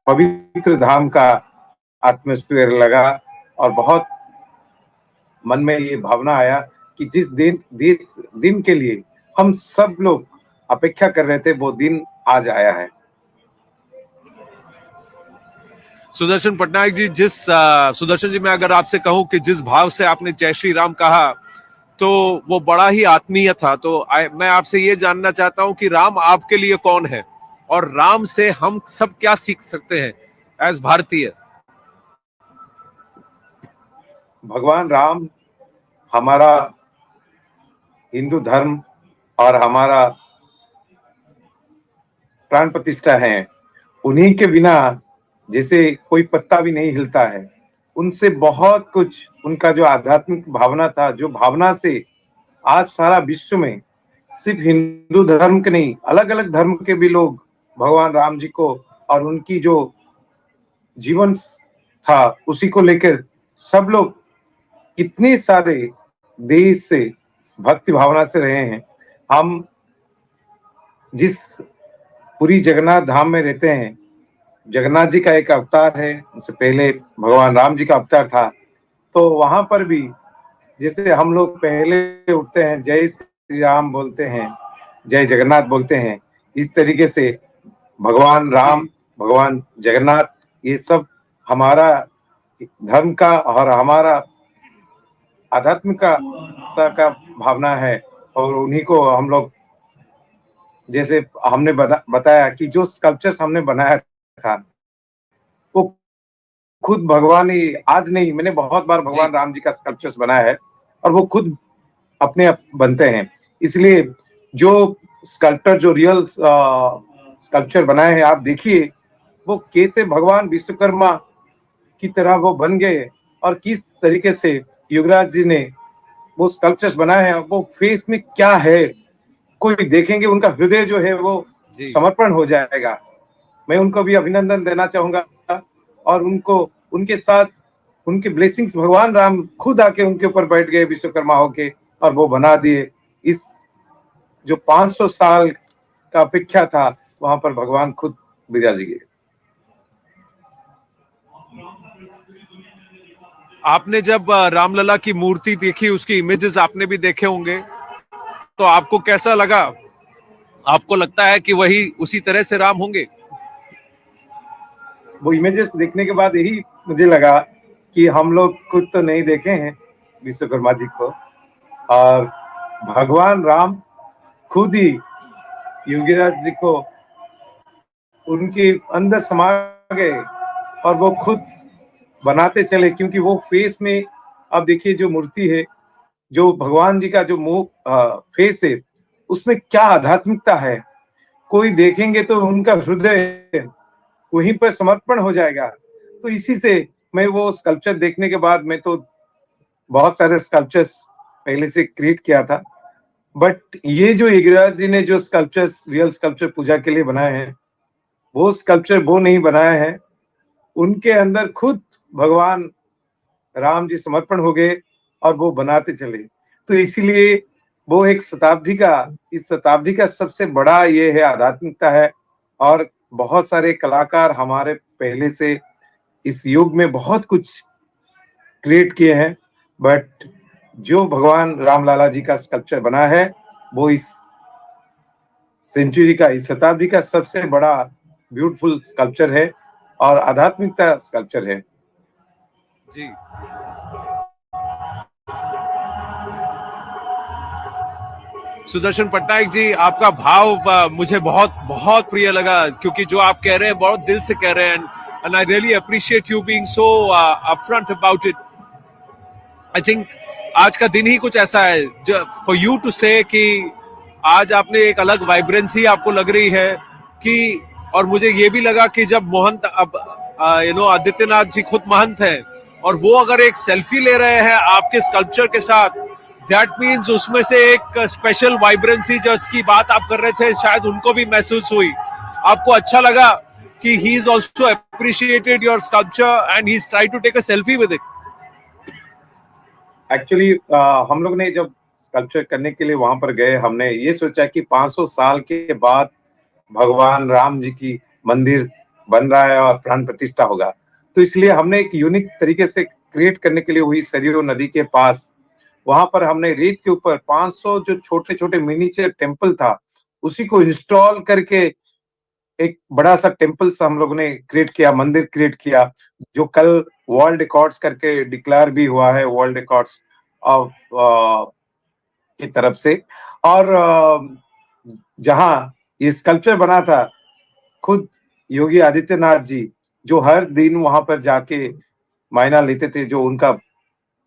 पवित्र धाम का एटमॉस्फेयर लगा और बहुत मन में ये भावना आया कि जिस दिन के लिए हम सब लोग अपेक्षा कर रहे थे, वो दिन आज आया है। सुदर्शन पटनायक जी, सुदर्शन जी, मैं अगर आपसे कहूं कि जिस भाव से आपने जय श्री राम कहा, तो वो बड़ा ही आत्मीय था। तो मैं आपसे ये जानना चाहता हूं कि राम आपके लिए कौन है और राम से हम सब क्या सीख सकते हैं एज भारतीय? भगवान राम हमारा हिंदू धर्म और हमारा प्राण प्रतिष्ठा है। उन्हीं के बिना जैसे कोई पत्ता भी नहीं हिलता है। उनसे बहुत कुछ, उनका जो आध्यात्मिक भावना था, जो भावना से आज सारा विश्व में सिर्फ हिंदू धर्म के नहीं, अलग अलग धर्म के भी लोग भगवान राम जी को और उनकी जो जीवन था उसी को लेकर सब लोग कितने सारे देश से भक्ति भावना से रहे हैं। हम जिस पूरी जगन्नाथ धाम में रहते हैं, जगन्नाथ जी का एक अवतार है, उससे पहले भगवान राम जी का अवतार था। तो वहां पर भी जैसे हम लोग पहले उठते हैं, जय श्री राम बोलते हैं, जय जगन्नाथ बोलते हैं, इस तरीके से भगवान राम, भगवान जगन्नाथ, ये सब हमारा धर्म का और हमारा आध्यात्मिकता का भावना है। और उन्हीं को हम लोग, जैसे हमने बताया कि जो स्कल्पचर्स हमने बनाया था वो खुद भगवान ही, आज नहीं, मैंने बहुत बार भगवान राम जी का स्कल्पचर्स बनाया है और वो खुद अपने आप बनते हैं। इसलिए जो स्कल्पचर, जो रियल स्कल्पचर बनाए हैं, आप देखिए वो कैसे भगवान विश्वकर्मा की तरह वो बन गए और किस तरीके से युवराज जी ने वो स्कल्पचर्स बनाए हैं। वो फेस में क्या है, कोई देखेंगे उनका हृदय जो है वो समर्पण हो जाएगा। मैं उनको भी अभिनंदन देना चाहूंगा और उनको, उनके साथ उनके ब्लेसिंग्स, भगवान राम खुद आके उनके ऊपर बैठ गए विश्वकर्मा होके और वो बना दिए। इस जो 500 साल का अपेक्षा था, वहां पर भगवान खुद विराज गए। आपने जब रामलला की मूर्ति देखी, उसकी इमेजेस आपने भी देखे होंगे, तो आपको कैसा लगा? आपको लगता है कि वही उसी तरह से राम होंगे? वो इमेजेस देखने के बाद यही मुझे लगा कि हम लोग खुद तो नहीं देखे हैं विश्वकर्मा जी को, और भगवान राम खुद ही योगीराज जी को उनके अंदर समा गए और वो खुद बनाते चले। क्योंकि वो फेस में, अब देखिए जो मूर्ति है, जो भगवान जी का जो मुंह फेस है, उसमें क्या आध्यात्मिकता है, कोई देखेंगे तो उनका हृदय वहीं पर समर्पण हो जाएगा। तो इसी से मैं वो स्कल्पचर देखने के बाद, मैं तो बहुत सारे स्कल्पचर्स पहले से क्रिएट किया था, बट ये जो योगीराज जी ने जो स्कल्पचर्स, रियल स्कल्पचर पूजा के लिए बनाए हैं, वो स्कल्पचर वो नहीं बनाए हैं, उनके अंदर खुद भगवान राम जी समर्पण हो गए और वो बनाते चले। तो इसीलिए वो एक शताब्दी का, इस शताब्दी का सबसे बड़ा ये है आध्यात्मिकता है। और बहुत सारे कलाकार हमारे पहले से इस युग में बहुत कुछ क्रिएट किए हैं, बट जो भगवान रामलाला जी का स्कल्पचर बना है वो इस सेंचुरी का, इस शताब्दी का सबसे बड़ा ब्यूटीफुल स्कल्पचर है और आध्यात्मिकता स्कल्पचर है। जी, सुदर्शन पटनायक जी, आपका भाव मुझे बहुत बहुत प्रिय लगा, क्योंकि जो आप कह रहे हैं बहुत दिल से कह रहे हैं, and I really appreciate you being so upfront about it. I think आज का दिन ही कुछ ऐसा है जो फॉर यू टू से कि आज आपने एक अलग वाइब्रेंसी आपको लग रही है कि, और मुझे ये भी लगा कि जब महंत अब आदित्यनाथ जी खुद महंत हैं और वो अगर एक सेल्फी ले रहे हैं आपके स्कल्पचर के साथ, दैट मीन्स उसमें से एक स्पेशल वाइब्रेंसी जिसकी बात आप कर रहे थे शायद उनको भी महसूस हुई। आपको अच्छा लगा कि he is also appreciated your sculpture and he is try to take a selfie with it. Actually हम लोग ने जब स्कल्पचर करने के लिए वहां पर गए, हमने ये सोचा कि 500 साल के बाद भगवान राम जी की मंदिर बन रहा है और प्राण प्रतिष्ठा होगा, तो इसलिए हमने एक यूनिक तरीके से क्रिएट करने के लिए हुई सरयू नदी के पास, वहां पर हमने रेत के ऊपर 500 जो छोटे छोटे मिनीचर टेम्पल था उसी को इंस्टॉल करके एक बड़ा सा टेम्पल सा हम लोगों ने क्रिएट किया, मंदिर क्रिएट किया, जो कल वर्ल्ड रिकॉर्ड्स करके डिक्लेयर भी हुआ है वर्ल्ड रिकॉर्ड्स ऑफ की तरफ से। और जहां ये स्कल्पचर बना था, खुद योगी आदित्यनाथ जी जो हर दिन वहां पर जाके मायना लेते थे, जो उनका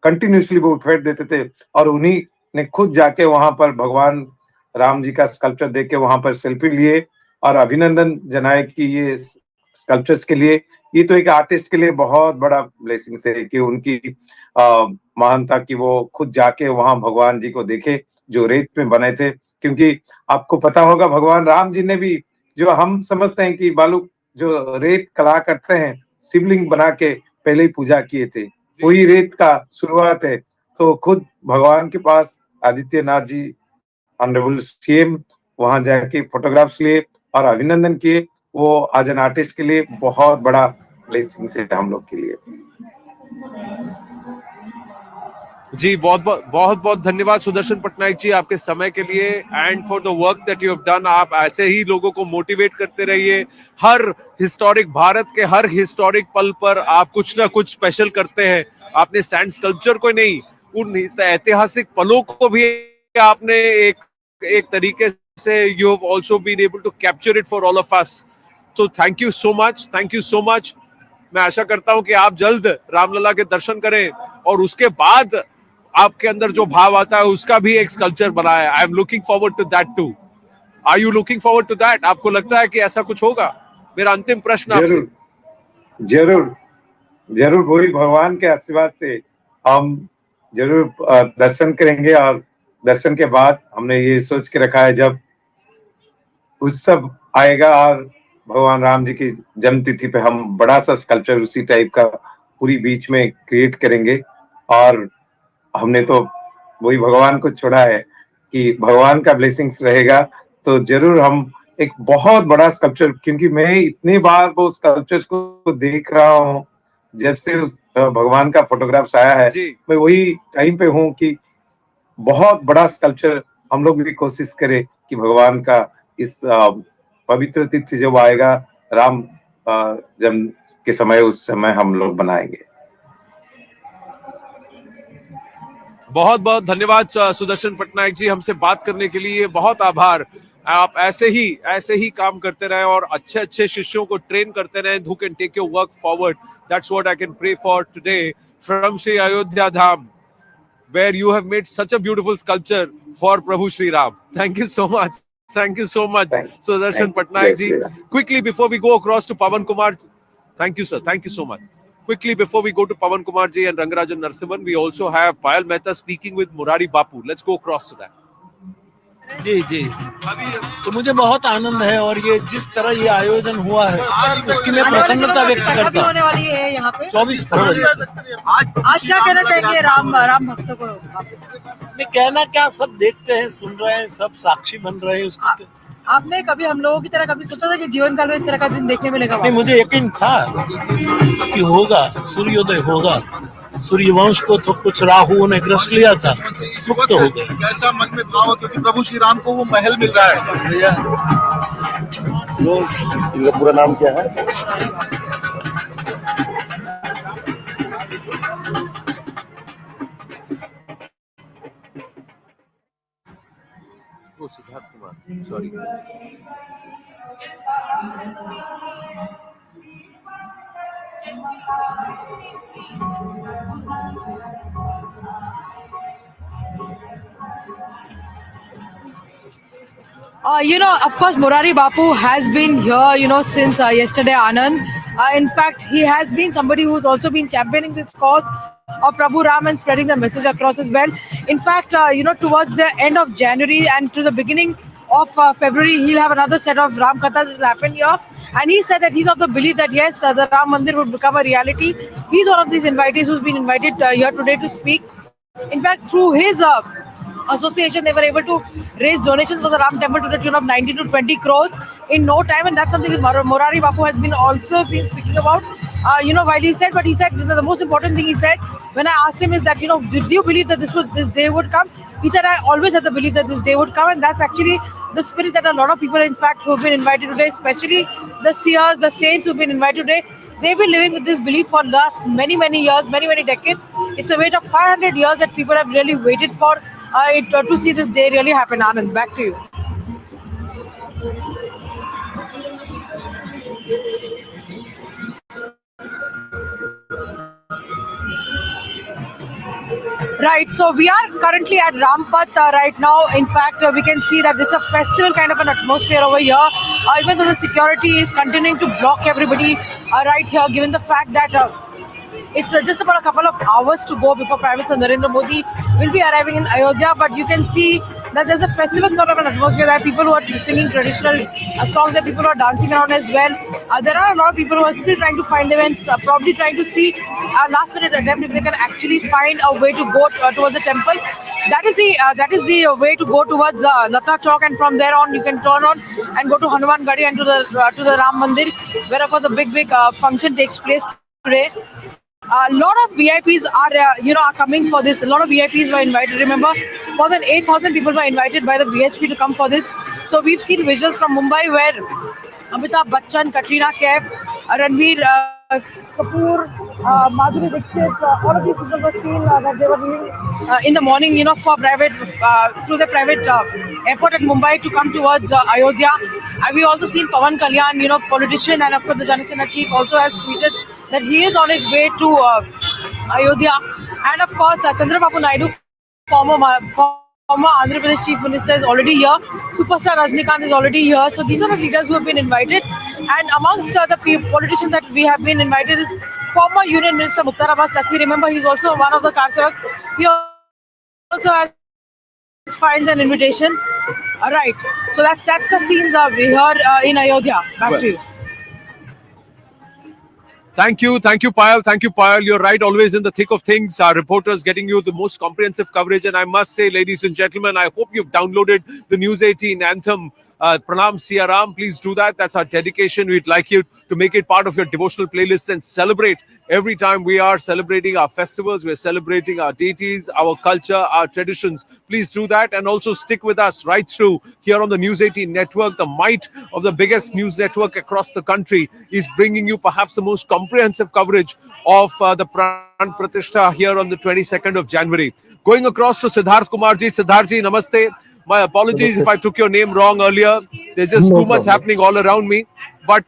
कंटिन्यूसली वो फेट देते थे, और उन्हीं ने खुद जाके वहां पर भगवान राम जी का स्कल्पचर देख के वहां पर सेल्फी लिए और अभिनंदन जनाए कि ये स्कल्पचर्स के लिए, ये तो एक आर्टिस्ट के लिए बहुत बड़ा ब्लेसिंग है कि उनकी महानता की वो खुद जाके वहां भगवान जी को देखे जो रेत में बने थे। क्योंकि आपको पता होगा भगवान राम जी ने भी, जो हम समझते हैं कि बालू जो रेत कला करते हैं, शिवलिंग बना के पहले ही पूजा किए थे, वही रेत का शुरुआत है। तो खुद भगवान के पास आदित्यनाथ जी ऑनरेबल सीएम वहां जाके फोटोग्राफ्स लिए और अभिनंदन किए। वो आज एन आर्टिस्ट के लिए बहुत बड़ा ब्लेसिंग है हम लोग के लिए। जी, बहुत बहुत धन्यवाद सुदर्शन पटनायक जी आपके समय के लिए and for the work that you have done. आप ऐसे ही लोगों को मोटिवेट करते रहिए। हर हिस्टोरिक, भारत के हर हिस्टोरिक पल पर आप कुछ ना कुछ स्पेशल करते हैं। आपने सैंड स्कल्पचर को नहीं, उन ऐतिहासिक पलों को भी आपने एक तरीके से you have also been able to capture it for all of us. तो thank you so much, thank you so much. मैं आशा करता हूं कि आप जल्द रामलला के दर्शन करें और उसके बाद आपके अंदर जो भाव आता है उसका भी एक स्कल्पचर बना है। I am looking forward to that too. Are you looking forward to that? आपको लगता है कि ऐसा कुछ होगा? मेरा अंतिम प्रश्न आपसे। जरूर जरूर वही भगवान के आशीर्वाद से हम जरूर दर्शन करेंगे। और दर्शन के बाद हमने ये सोच के रखा है, जब उत्सव आएगा और भगवान राम जी की जन्म तिथि पे हम बड़ा सा स्कल्पचर उसी टाइप का पूरी बीच में क्रिएट करेंगे। और हमने तो वही भगवान को छोड़ा है कि भगवान का ब्लेसिंग्स रहेगा तो जरूर हम एक बहुत बड़ा स्कल्पचर, क्योंकि मैं इतनी बार वो स्कल्पचर्स को देख रहा हूँ जब से उस भगवान का फोटोग्राफ्स आया है, मैं वही टाइम पे हूँ कि बहुत बड़ा स्कल्पचर हम लोग भी कोशिश करें कि भगवान का इस पवित्र तिथि जब आएगा राम जन्म के समय, उस समय हम लोग बनाएंगे। बहुत बहुत धन्यवाद सुदर्शन पटनायक जी, हमसे बात करने के लिए बहुत आभार। आप ऐसे ही काम करते रहे और अच्छे अच्छे शिष्यों को ट्रेन करते रहे, who can take your work forward. That's what I can pray for today from Shri Ayodhya Dham, where you have made such a beautiful sculpture for Prabhu Shri Ram. Thank you so much. Thank you so much, Sudarshan Patnaik ji. Quickly before we go across to Pawan Kumar, thank you sir, thank you so much. Quickly before we go to Pawan Kumar ji and Rangarajan Narasimhan, we also have Payal Mehta speaking with Murari Bapu. Let's go across to that. जी जी, तो मुझे बहुत आनंद है और ये जिस तरह ये आयोजन हुआ है उसकी मैं प्रसन्नता व्यक्त करता हूँ। होने वाली है यहाँ पे 24 फरवरी से। आज क्या कहना चाहिए राम भक्तों को? मैं कहना क्या, सब देखते हैं, सुन रहे हैं, सब साक्षी बन रहे हैं उसकी। आपने कभी हम लोगों की तरह कभी सोचा था कि जीवन काल में इस तरह का दिन देखने मिलेगा? नहीं, मुझे यकीन था कि होगा, सूर्योदय होगा। सूर्यवंश को तो कुछ राहु ने ग्रस लिया था, मुक्त हो गए। कैसा मन में भाव है, क्योंकि प्रभु श्री राम को वो महल मिल रहा है। इनका पूरा नाम क्या है? Siddharth Kumar, sorry. Of course, Morari Bapu has been here, since yesterday, Anand. In fact, he has been somebody who's also been championing this cause of Prabhu Ram and spreading the message across as well. In fact, towards the end of January and to the beginning of February, he'll have another set of Ram Kathas that will happen here. And he said that he's of the belief that yes, the Ram Mandir would become a reality. He's one of these invitees who's been invited here today to speak. In fact, through his association, they were able to raise donations for the Ram temple to the tune of 19 to 20 crores in no time, and that's something that Morari Bapu has been also been speaking about. While he said the most important thing he said when I asked him is that did you believe that this day would come? He said I always had the belief that this day would come, and that's actually the spirit that a lot of people, in fact, who have been invited today, especially the seers, the saints who've been invited today. They've been living with this belief for last many years, many decades. It's a wait of 500 years that people have really waited for to see this day really happen. Anand, back to you. Right, so we are currently at Rampath right now. In fact, we can see that this is a festival kind of an atmosphere over here. Even though the security is continuing to block everybody right here, given the fact that it's just about a couple of hours to go before Prime Minister Narendra Modi will be arriving in Ayodhya. But you can see that there's a festival sort of an atmosphere. There are people who are singing traditional songs. There are people who are dancing around as well. There are a lot of people who are still trying to find events, probably trying to see a last-minute attempt if they can actually find a way to go towards the temple. That is the way to go towards Lata Chowk, and from there on you can turn on and go to Hanuman Gadi and to the Ram Mandir, where of course a big function takes place today. A lot of VIPs are coming for this. A lot of VIPs were invited. Remember, more than 8,000 people were invited by the BHP to come for this. So we've seen visuals from Mumbai where Amitabh Bachchan, Katrina Kaif, Ranveer Kapoor, Madhuri Dixit, all of these people were seen that they were leaving in the morning, for private through the private airport at Mumbai to come towards Ayodhya. And we also seen Pawan Kalyan, politician, and of course the Janasena chief also has tweeted that he is on his way to Ayodhya. And of course, Chandrababu Naidu, former Andhra Pradesh Chief Minister, is already here. Superstar Rajnikant is already here. So these are the leaders who have been invited. And amongst the politicians that we have been invited is former Union Minister Mukhtar Abbas Naqvi. Remember, he's also one of the Karsevaks. He also has finds an invitation. All right. So that's the scenes here in Ayodhya. Back to you. Thank you, Payal. You're right, always in the thick of things. Our reporters getting you the most comprehensive coverage. And I must say, ladies and gentlemen, I hope you've downloaded the News 18 anthem, Pranam Siaram. Please do that. That's our dedication. We'd like you to make it part of your devotional playlist and celebrate. Every time we are celebrating our festivals, we're celebrating our deities, our culture, our traditions. Please do that, and also stick with us right through here on the News 18 network. The might of the biggest news network across the country is bringing you perhaps the most comprehensive coverage of the Pran Pratishtha here on the 22nd of January. Going across to Siddharth Kumarji. Siddharthji, namaste. My apologies if I took your name wrong earlier. There's just too much happening all around me. But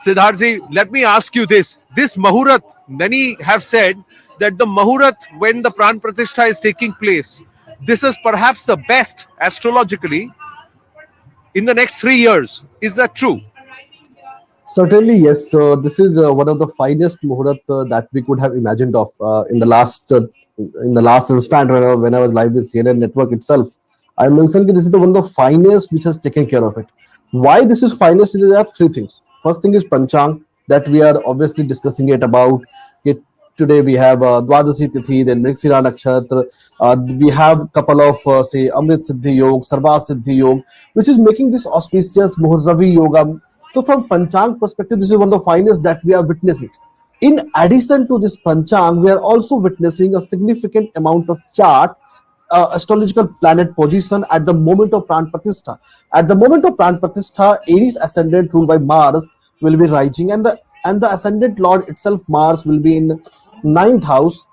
Siddharthji, let me ask you this. This Mahurat, many have said that the Mahurat, when the Pran Pratishtha is taking place, this is perhaps the best astrologically in the next 3 years. Is that true? Certainly, yes. This is one of the finest Muhurat that we could have imagined of in the last instant when I was live with CNN network itself. I mentioned that this is one of the finest which has taken care of it. Why this is finest? There are three things. First thing is Panchang, that we are obviously discussing it about it today we have Dwadasi Tithi, then Mriksira Nakshatra. We have couple of say Amrit Siddhi Yog, Sarva Siddhi Yog, which is making this auspicious Muhurravi Yoga. So from Panchang perspective, this is one of the finest that we are witnessing. In addition to this Panchang, we are also witnessing a significant amount of chart, astrological planet position at the moment of Pran Pratishtha. At the moment of Pran Pratishtha, Aries ascendant ruled by Mars will be rising, and the ascendant lord itself, Mars, will be in ninth house,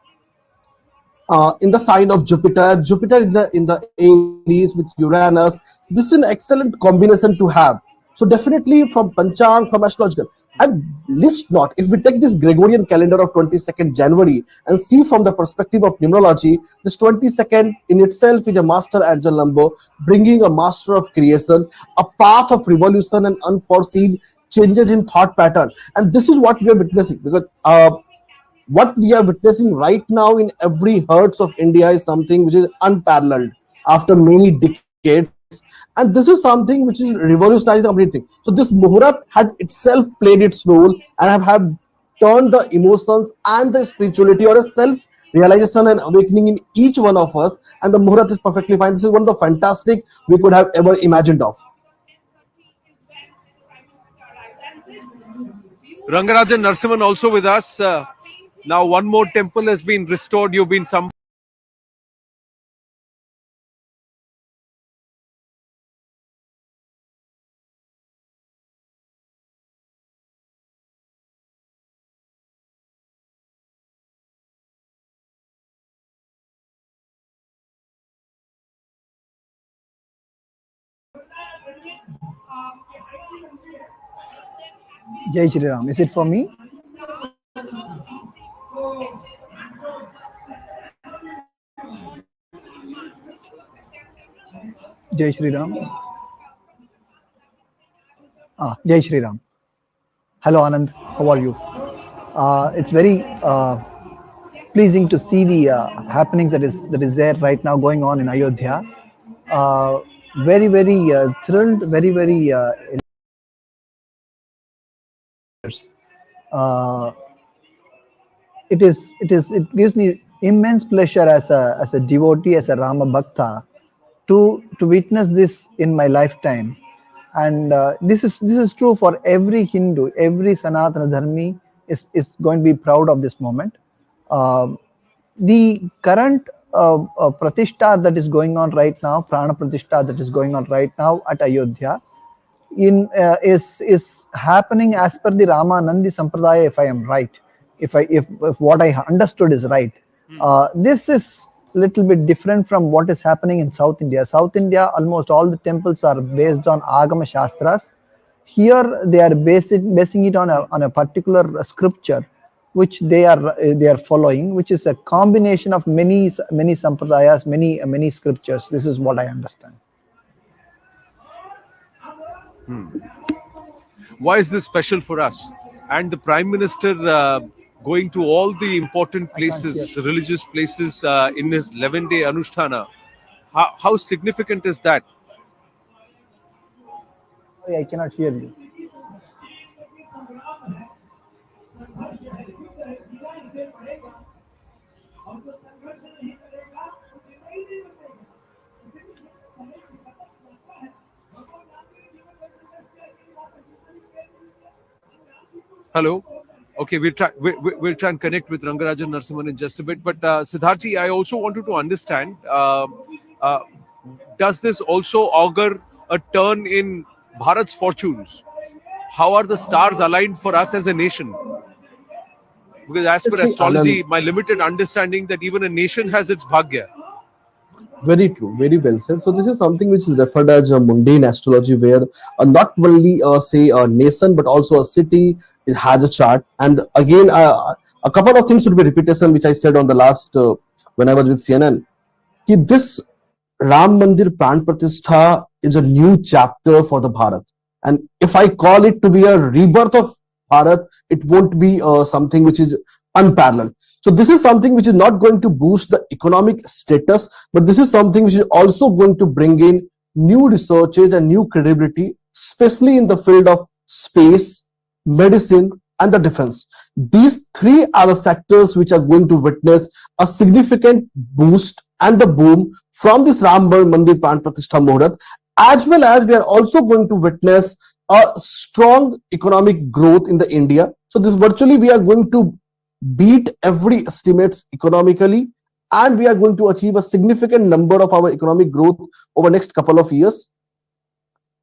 in the sign of Jupiter. Jupiter in the Aries with Uranus. This is an excellent combination to have. So definitely from Panchang, from astrological. And list not, if we take this Gregorian calendar of 22nd January and see from the perspective of numerology, this 22nd in itself is a master angel number, bringing a master of creation, a path of revolution and unforeseen changes in thought pattern. And this is what we are witnessing, because what we are witnessing right now in every hertz of India is something which is unparalleled after many decades. And this is something which is revolutionizing everything. So this Muhurat has itself played its role and have turned the emotions and the spirituality or a self-realization and awakening in each one of us. And the Muhurat is perfectly fine. This is one of the fantastic we could have ever imagined of. Rangarajan Narasimhan also with us. Now one more temple has been restored. You've been some. Jai Shri Ram. Is it for me? Jai Shri Ram. Jai Shri Ram. Hello Anand, how are you? It's very pleasing to see the happenings that is there right now going on in Ayodhya. Very thrilled, very it gives me immense pleasure as a devotee, as a Rama Bhakta, to witness this in my lifetime. And this is true for every Hindu. Every Sanatana Dharmi is going to be proud of this moment. The current Pratishtha that is going on right now, Prana Pratishtha that is going on right now at Ayodhya, is happening as per the Ramanandi Sampradaya, if I am right, if what I understood is right. This is little bit different from what is happening in South India. South India, almost all the temples are based on Agama Shastras. Here they are basing it on a particular scripture which they are following, which is a combination of many sampradayas, many scriptures. This is what I understand. Why is this special for us? And the Prime Minister going to all the important places, religious places in his 11-day Anushtana. How significant is that? Sorry, I cannot hear you. Hello? Okay, we'll try and connect with Rangarajan Narasimhan in just a bit. But Siddharthi, I also wanted to understand, does this also augur a turn in Bharat's fortunes? How are the stars aligned for us as a nation? Because as per astrology, my limited understanding that even a nation has its bhagya. Very true, very well said. So this is something which is referred as a mundane astrology, where not only say a nation but also a city has a chart. And again, a couple of things would be repetition, which I said on the last when I was with CNN. This Ram Mandir Pran Pratishtha is a new chapter for the Bharat, and if I call it to be a rebirth of Bharat, it won't be something which is unparalleled. So this is something which is not going to boost the economic status, but this is something which is also going to bring in new researches and new credibility, especially in the field of space, medicine, and the defense. These three are the sectors which are going to witness a significant boost and the boom from this Ram Mandir Pran Pratishtha Muhurat, as well as we are also going to witness a strong economic growth in the India. So this virtually we are going to beat every estimates economically, and we are going to achieve a significant number of our economic growth over next couple of years.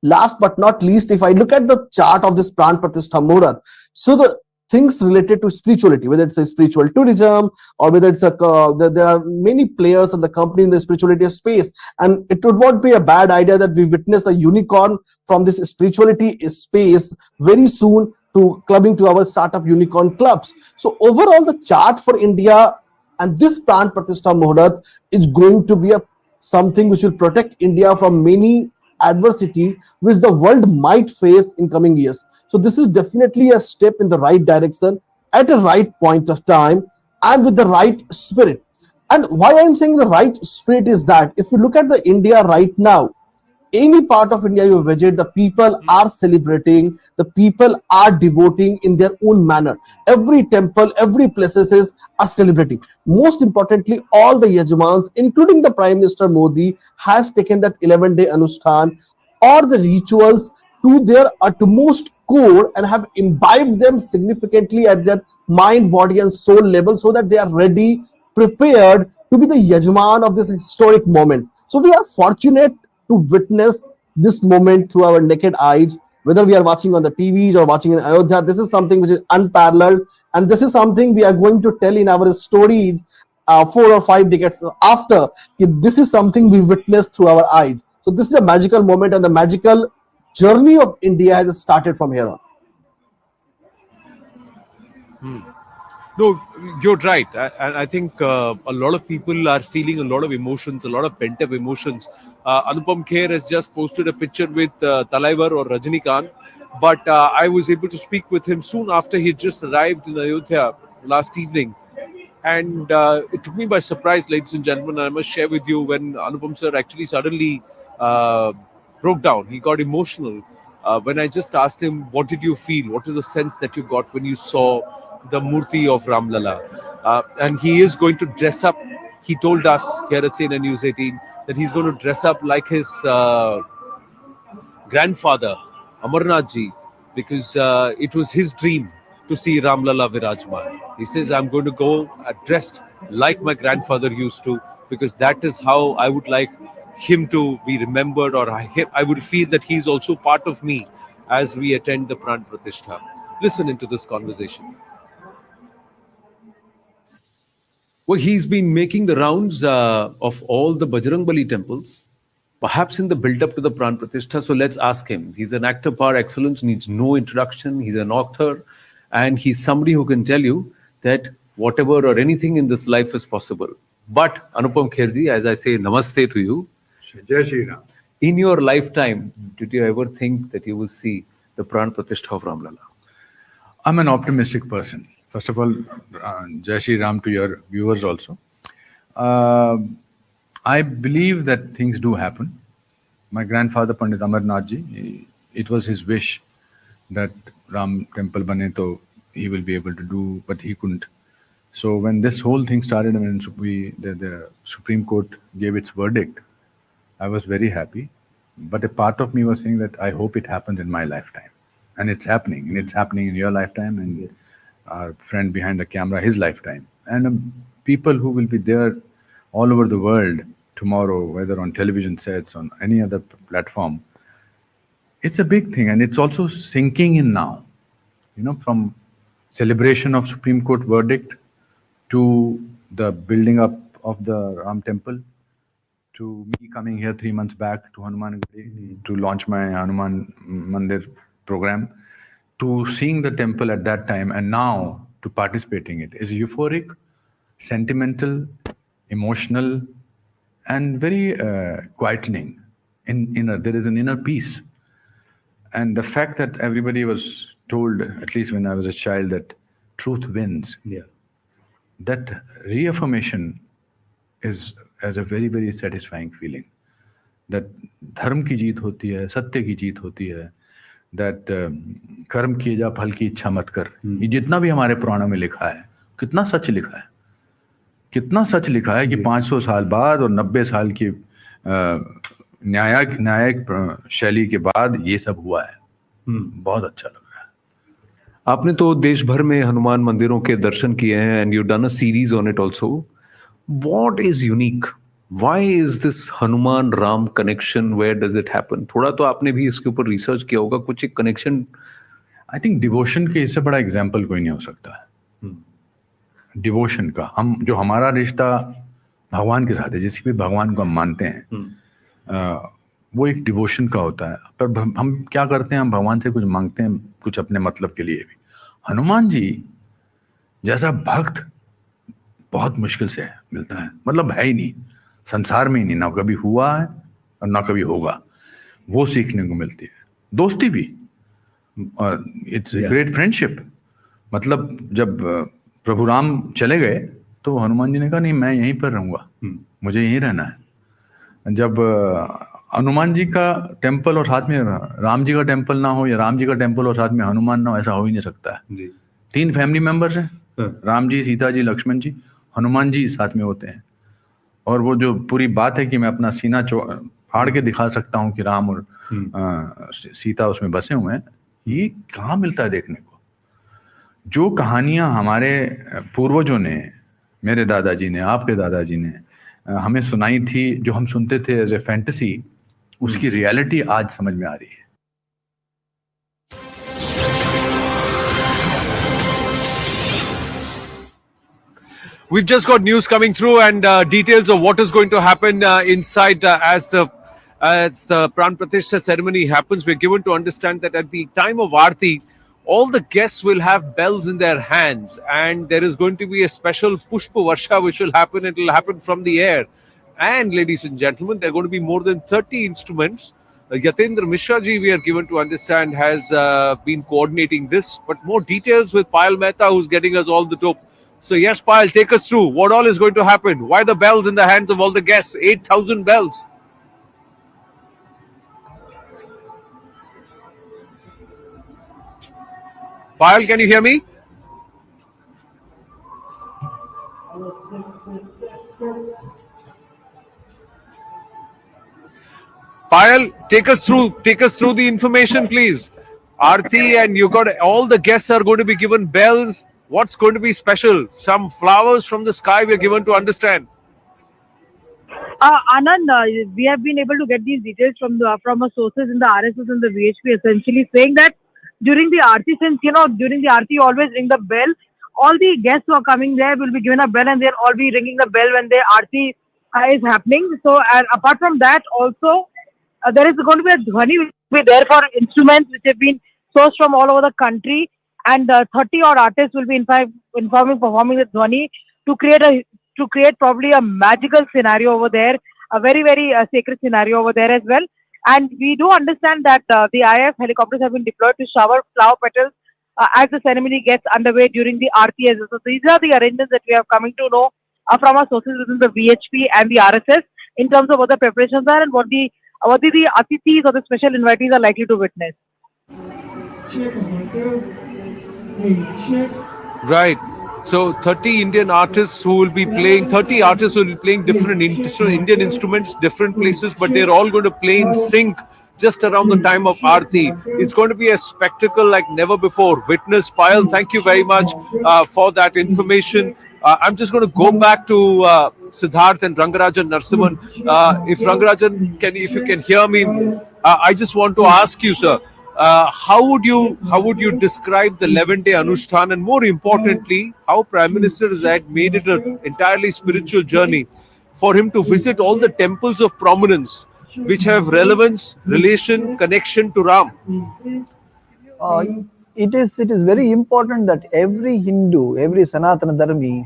Last but not least, if I look at the chart of this Pran Pratishtha Muhurat, so the things related to spirituality, whether it's a spiritual tourism or whether it's there are many players in the company in the spirituality space, and it would not be a bad idea that we witness a unicorn from this spirituality space very soon to clubbing to our startup unicorn clubs. So overall, the chart for India and this Pran Pratishtha Muhurat is going to be something which will protect India from many adversity which the world might face in coming years. So this is definitely a step in the right direction at a right point of time and with the right spirit. And why I'm saying the right spirit is that if you look at the India right now, any part of India you visit, the people are celebrating, the people are devoting in their own manner. Every temple, every places is a celebrating. Most importantly, all the Yajmans, including the Prime Minister Modi, has taken that 11-day Anushthan or the rituals to their utmost core and have imbibed them significantly at their mind, body and soul level so that they are ready, prepared to be the Yajman of this historic moment. So we are fortunate to witness this moment through our naked eyes, whether we are watching on the TVs or watching in Ayodhya. This is something which is unparalleled, and this is something we are going to tell in our stories 4 or 5 decades after. This is something we witnessed through our eyes. So this is a magical moment, and the magical journey of India has started from here on. No, you're right. And I think a lot of people are feeling a lot of emotions, a lot of pent-up emotions. Anupam Kher has just posted a picture with Talaivar or Rajinikanth, but I was able to speak with him soon after he just arrived in Ayodhya last evening. And it took me by surprise, ladies and gentlemen. I must share with you when Anupam sir actually suddenly broke down. He got emotional. When I just asked him, what did you feel? What is the sense that you got when you saw the Murti of Ramlala? And he is going to dress up. He told us here at CNN News 18 that he's going to dress up like his grandfather, Amarnath ji, because it was his dream to see Ramlala Virajman. He says, I'm going to go dressed like my grandfather used to, because that is how I would like him to be remembered, or I would feel that he's also part of me as we attend the Pran Pratishtha. Listen into this conversation. Well, he's been making the rounds of all the Bajrangbali temples, perhaps in the build-up to the Pran Pratishtha. So let's ask him. He's an actor par excellence, needs no introduction. He's an author, and he's somebody who can tell you that whatever or anything in this life is possible. But Anupam Kherji, as I say, namaste to you. Jai Shri Ram. In your lifetime, did you ever think that you will see the Pran Pratishtha of Ramlala? I'm an optimistic person. First of all, Jai Shri Ram to your viewers also. I believe that things do happen. My grandfather, Pandit Amarnath ji, it was his wish that Ram temple bane to he will be able to do, but he couldn't. So when this whole thing started, when the Supreme Court gave its verdict, I was very happy. But a part of me was saying that I hope it happens in my lifetime. And it's happening. And it's happening in your lifetime and our friend behind the camera, his lifetime. And people who will be there all over the world tomorrow, whether on television sets, on any other platform, it's a big thing. And it's also sinking in now. You know, from celebration of Supreme Court verdict to the building up of the Ram temple, to me coming here 3 months back to Hanuman to launch my Hanuman Mandir program, to seeing the temple at that time and now to participating in it is euphoric, sentimental, emotional, and very quietening. There is an inner peace. And the fact that everybody was told, at least when I was a child, that truth wins, that reaffirmation is as a very, very satisfying feeling. That dharm ki jeet hoti hai, satya ki jeet hoti hai. that कर्म किए जा फल की इच्छा मत कर, ये जितना भी हमारे पुराणों में लिखा है, कितना सच लिखा है, कितना सच लिखा है कि 500 साल बाद और 90 साल की न्यायिक शैली के बाद ये सब हुआ है। बहुत अच्छा लग रहा है। आपने तो देश भर में हनुमान मंदिरों के दर्शन किए हैं and you done a series on it also. What is unique? Why is this Hanuman Ram connection? Where does it happen? थोड़ा तो आपने भी इसके ऊपर रिसर्च किया होगा, कुछ एक कनेक्शन। आई थिंक डिवोशन के इससे बड़ा एग्जाम्पल कोई नहीं हो सकता है। डिवोशन का जो हमारा रिश्ता भगवान के साथ है, जिस भी भगवान को हम मानते हैं, वो एक डिवोशन का होता है। पर हम क्या करते हैं, हम भगवान से कुछ मांगते हैं, कुछ अपने मतलब के लिए भी। हनुमान जी जैसा भक्त बहुत मुश्किल से मिलता है, मतलब है ही नहीं, संसार में ही नहीं, ना कभी हुआ है और ना कभी होगा। वो सीखने को मिलती है। दोस्ती भी, इट्स ग्रेट फ्रेंडशिप। मतलब जब प्रभु राम चले गए तो हनुमान जी ने कहा नहीं, मैं यहीं पर रहूंगा, मुझे यहीं रहना है। जब हनुमान जी का टेम्पल और साथ में राम जी का टेम्पल ना हो, या राम जी का टेम्पल और साथ में हनुमान ना हो, ऐसा हो ही नहीं सकता है। 3 फैमिली मेंबर्स हैं, राम जी, सीता जी, लक्ष्मण जी, हनुमान जी साथ में होते हैं। और वो जो पूरी बात है कि मैं अपना सीना फाड़ के दिखा सकता हूँ कि राम और सीता उसमें बसे हुए हैं, ये कहाँ मिलता है देखने को। जो कहानियां हमारे पूर्वजों ने, मेरे दादाजी ने, आपके दादाजी ने हमें सुनाई थी, जो हम सुनते थे एज ए फैंटेसी, उसकी रियलिटी आज समझ में आ रही है। We've just got news coming through and details of what is going to happen inside as the Pran Pratishtha ceremony happens. We're given to understand that at the time of Aarti, all the guests will have bells in their hands, and there is going to be a special Pushpa Varsha which will happen. It will happen from the air. And ladies and gentlemen, there are going to be more than 30 instruments. Yatendra Mishra ji, we are given to understand, has been coordinating this. But more details with Payal Mehta, who's getting us all the dope. So yes, Payal, take us through what all is going to happen. Why the bells in the hands of all the guests? 8,000 bells. Payal, can you hear me? Payal, take us through the information, please. Aarti, and you got all the guests are going to be given bells. What's going to be special? Some flowers from the sky, we are given to understand. Anand, we have been able to get these details from our sources in the RSS and the VHP, essentially saying that during the Aarti, since during the Aarti you always ring the bell, all the guests who are coming there will be given a bell, and they'll all be ringing the bell when the Aarti is happening. So, and apart from that, also there is going to be a dhwani which will be there for instruments which have been sourced from all over the country, and 30 odd artists will be performing the dhwani to create probably a magical scenario over there, a very, very sacred scenario over there as well. And we do understand that the IF helicopters have been deployed to shower flower petals as the ceremony gets underway during the Aarti as well. So these are the arrangements that we are coming to know from our sources within the VHP and the RSS in terms of what the preparations are and what the Atithis or the special invitees are likely to witness. Right. So 30 Indian artists who will be playing, 30 artists will be playing different Indian instruments, different places, but they're all going to play in sync just around the time of Aarti. It's going to be a spectacle like never before. Witness, Payal, thank you very much for that information. I'm just going to go back to Siddharth and Rangarajan Narasimhan. If Rangarajan, if you can hear me, I just want to ask you, sir, how would you describe the 11-day Anushthan, and more importantly, how Prime Minister has made it an entirely spiritual journey for him to visit all the temples of prominence which have relevance, relation, connection to Ram? It is very important that every Hindu, every Sanatana Dharmi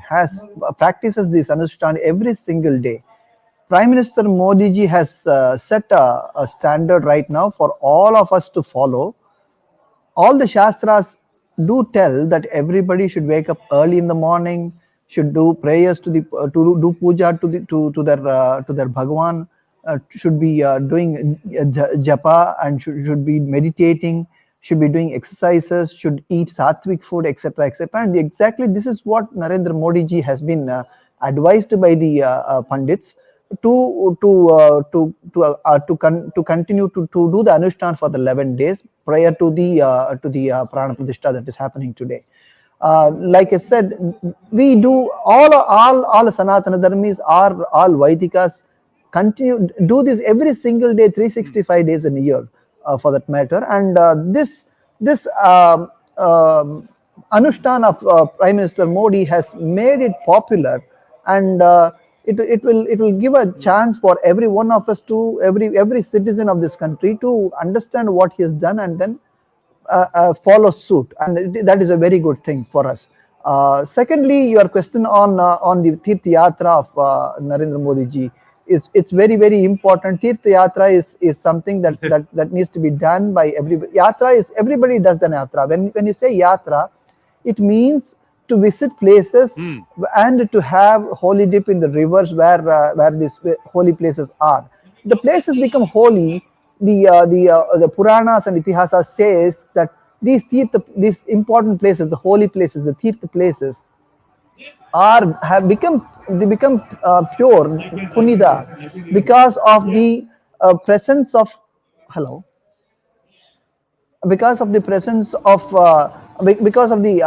practices this Anushthan every single day. Prime Minister Modi ji has set a standard right now for all of us to follow. All the Shastras do tell that everybody should wake up early in the morning, should do prayers to do puja to their Bhagwan, should be doing japa and should be meditating, should be doing exercises, should eat sattvic food, etc., etc. And exactly this is what Narendra Modi ji has been advised by the pundits to continue to do the Anushthan for the 11 days prior to the Pran Pratishtha that is happening today. Like I said, we do all Sanatana Dharmis, all Vaidikas continue do this every single day, 365 days in a year, for that matter. And this Anushthan of Prime Minister Modi has made it popular, and it will give a chance for every one of us to every citizen of this country to understand what he has done and then follow suit, and that is a very good thing for us. Secondly, your question on the Tirth Yatra of Narendra Modi ji it's very important. Tirth Yatra is something that needs to be done by everybody. Yatra is everybody does the yatra. When you say yatra, it means to visit places and to have holy dip in the rivers where these holy places are. The places become holy. The Puranas and Itihasa says that these important places, the holy places, the Tirth places, have become pure punida because of the presence of because of the presence of because of the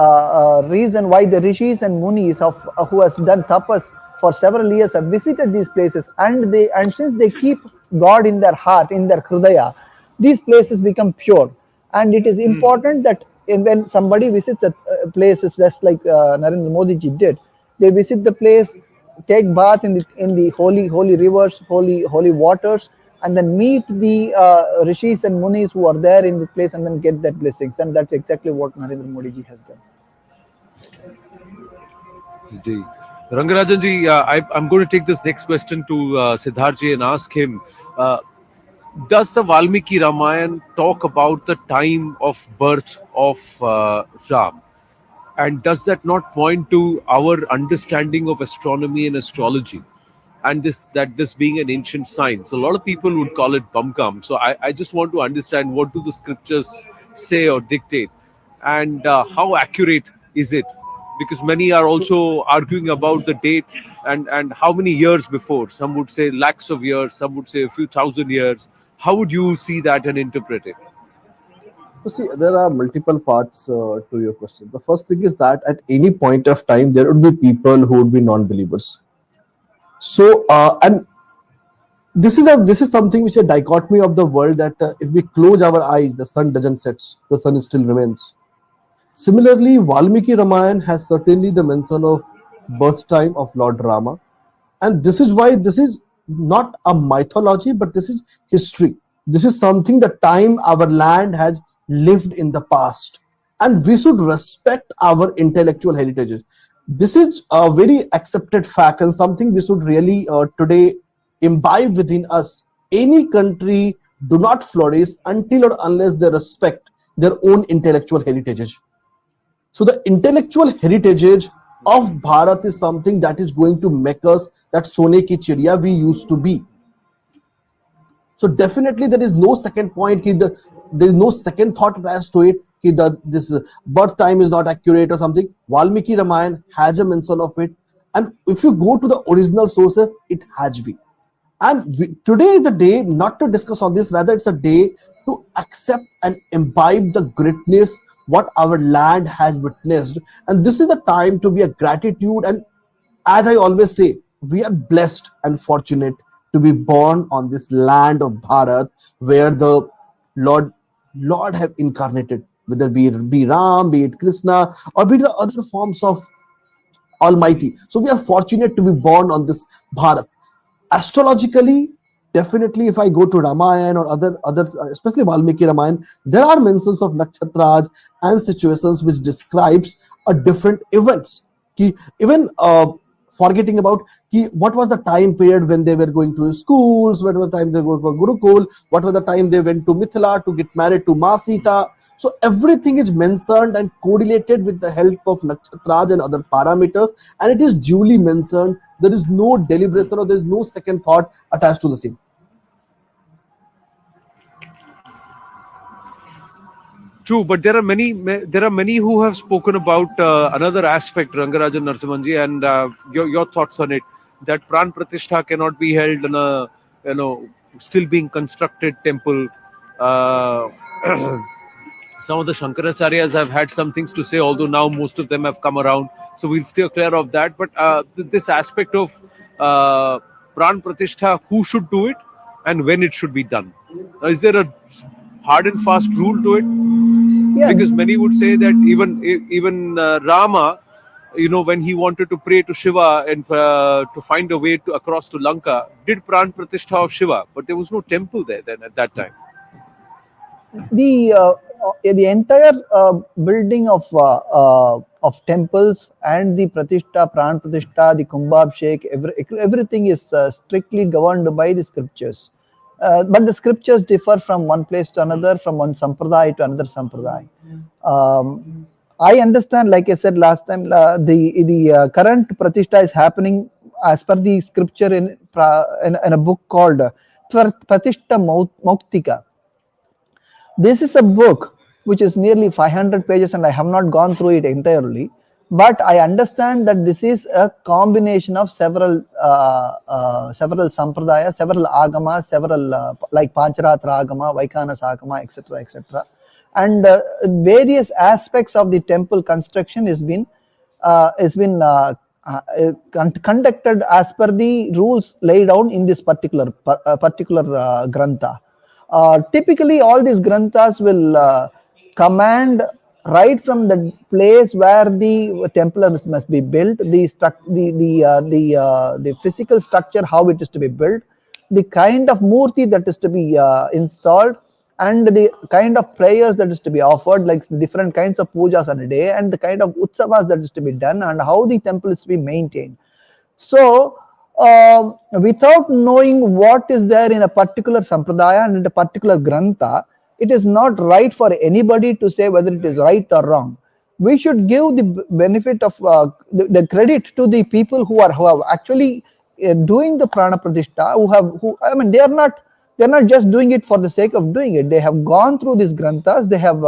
reason why the rishis and munis of who has done tapas for several years have visited these places, and since they keep God in their heart, in their hridaya, these places become pure. And it is important that when somebody visits a place, just like Narendra Modi ji did, they visit the place, take bath in the holy rivers, holy waters, and then meet the rishis and munis who are there in the place, and then get that blessings. And that's exactly what Narendra Modi ji has done. Indeed. Rangarajan ji, I'm going to take this next question to Siddharth ji and ask him, does the Valmiki Ramayana talk about the time of birth of Ram? And does that not point to our understanding of astronomy and astrology? And this being an ancient science, a lot of people would call it bumkam. So I just want to understand, what do the scriptures say or dictate, and how accurate is it? Because many are also arguing about the date and how many years before. Some would say lakhs of years, some would say a few thousand years. How would you see that and interpret it? So see, there are multiple parts to your question. The first thing is that at any point of time, there would be people who would be non-believers. So, and this is something which is a dichotomy of the world, that if we close our eyes, the sun doesn't set, the sun still remains. Similarly, Valmiki Ramayana has certainly the mention of birth time of Lord Rama, and this is why this is not a mythology, but this is history. This is something, the time our land has lived in the past, and we should respect our intellectual heritages. This is a very accepted fact, and something we should really today imbibe within us. Any country do not flourish until or unless they respect their own intellectual heritages. So the intellectual heritage of Bharat is something that is going to make us that Sone ki Chidiya we used to be. So definitely there is no second point, there is no second thought as to it, this birth time is not accurate or something. Valmiki Ramayana has a mention of it, and if you go to the original sources, it has been. And today is a day not to discuss on this, rather it's a day to accept and imbibe the greatness what our land has witnessed. And this is the time to be a gratitude. And as I always say, we are blessed and fortunate to be born on this land of Bharat, where the Lord have incarnated, whether it be Ram, be it Krishna, or be it the other forms of Almighty. So we are fortunate to be born on this Bharat. Astrologically, definitely, if I go to Ramayana or other, especially Valmiki Ramayana, there are mentions of nakshatras and situations which describes a different events. Even forgetting about what was the time period when they were going to schools, what was the time they were for Gurukul, what was the time they went to Mithila to get married to Ma Sita. So everything is mentioned and correlated with the help of nakshatras and other parameters, and it is duly mentioned. There is no deliberation or there is no second thought attached to the same. True, but there are many who have spoken about another aspect, Rangarajan Narasimhanji, and your thoughts on it. That Pran Pratishtha cannot be held in a still being constructed temple. Uh, some of the Shankaracharyas have had some things to say, although now most of them have come around. So we'll stay clear of that. But this aspect of Pran Pratishtha, who should do it and when it should be done? Is there a hard and fast rule to it? Yeah. Because many would say that even Rama, when he wanted to pray to Shiva and to find a way across to Lanka, did Pran Pratishtha of Shiva, but there was no temple there then at that time. The entire building of temples and the Pratishtha, Pran Pratishtha, the Kumbhabhishek, everything is strictly governed by the scriptures. But the scriptures differ from one place to another, from one sampradaya to another sampradaya. I understand, like I said last time, the current Pratishtha is happening as per the scripture in a book called Pratishtha Mauktika. This is a book which is nearly 500 pages, and I have not gone through it entirely. But I understand that this is a combination of several sampradayas, several agamas, several like Pancharatra Agama, Vaikanas Agama, etc., etc. And various aspects of the temple construction has been conducted as per the rules laid down in this particular grantha. Typically, all these granthas will command right from the place where the temple must be built, the physical structure, how it is to be built, the kind of murti that is to be installed, and the kind of prayers that is to be offered, like different kinds of pujas on a day, and the kind of utsavas that is to be done, and how the temple is to be maintained. So, without knowing what is there in a particular sampradaya and in a particular grantha, it is not right for anybody to say whether it is right or wrong. We should give the benefit of the credit to the people who have actually doing the Prana Pratishtha, they are not just doing it for the sake of doing it. They have gone through these granthas, they have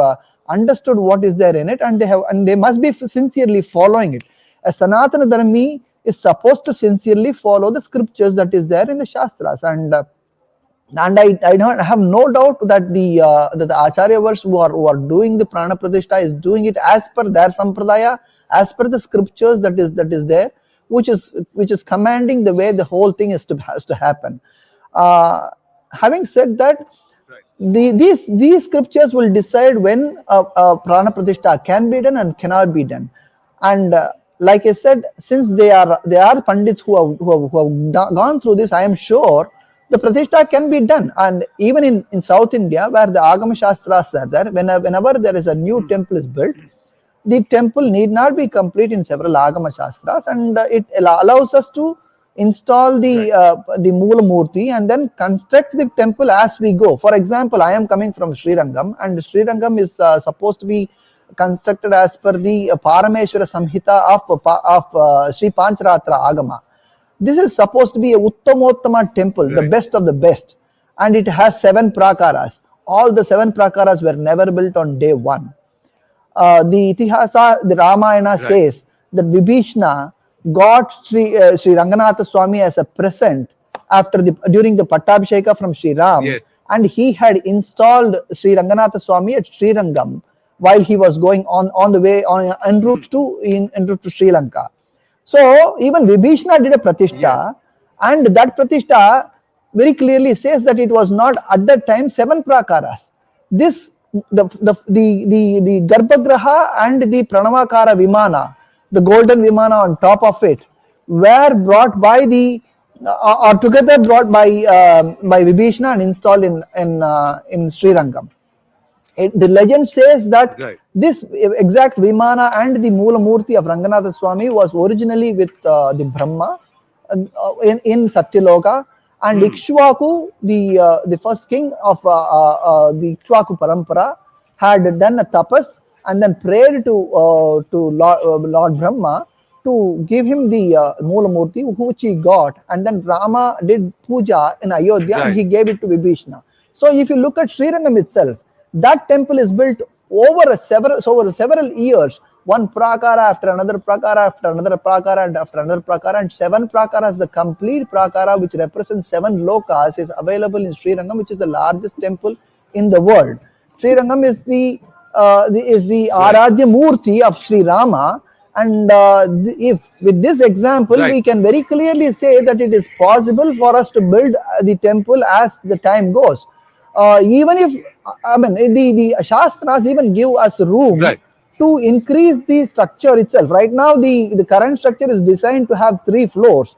understood what is there in it, and they must be sincerely following it. A Sanatana Dharmi is supposed to sincerely follow the scriptures that is there in the Shastras, and I don't have no doubt that the Acharyavars who are doing the Prana Pratishtha is doing it as per their sampradaya, as per the scriptures that is there, which is commanding the way the whole thing has to happen. Having said that, these scriptures will decide when a Prana Pratishtha can be done and cannot be done. And like I said, since they are Pandits who have gone through this, I am sure the Pratishtha can be done. And even in South India, where the Agama Shastras are there, whenever there is a new temple is built, the temple need not be complete in several Agama Shastras, and it allows us to install the Moola Murti and then construct the temple as we go. For example, I am coming from Srirangam, and Srirangam is supposed to be constructed as per the Parameshwara Samhita of Sri Pancharatra Agama. This is supposed to be a Uttamottama temple, the best of the best, and it has 7 prakaras. All the 7 prakaras were never built on day 1. The Itihasa, the Ramayana says that Vibhishna got Sri Ranganatha Swami as a present during the Pattabhisheka from Sri Ram, and he had installed Sri Ranganatha Swami at Srirangam while he was going on the way en route to Sri Lanka. So even Vibhishna did a Pratishtha, and that Pratishtha very clearly says that it was not at that time 7 prakaras. This the Garbhagraha and the Pranavakara Vimana, the golden Vimana on top of it, were brought by together brought by Vibhishna and installed in Srirangam. The legend says that this exact Vimana and the Moola Murti of Ranganatha Swami was originally with the Brahma in Satyaloka, and Ikshvaku, the first king of the Ikshvaku Parampara, had done a tapas and then prayed to Lord Brahma to give him the Moola Murti, which he got, and then Rama did puja in Ayodhya and he gave it to Vibhishna. So if you look at Srirangam itself, that temple is built over several years, one prakara after another prakara after another prakara and after another prakara, and 7 prakaras, the complete prakara which represents 7 lokas, is available in Sri Rangam, which is the largest temple in the world. Sri Rangam is the Aradhya Murti of Sri Rama, and if with this example we can very clearly say that it is possible for us to build the temple as the time goes. Even if the Shastras even give us room to increase the structure itself. Right now, the current structure is designed to have 3 floors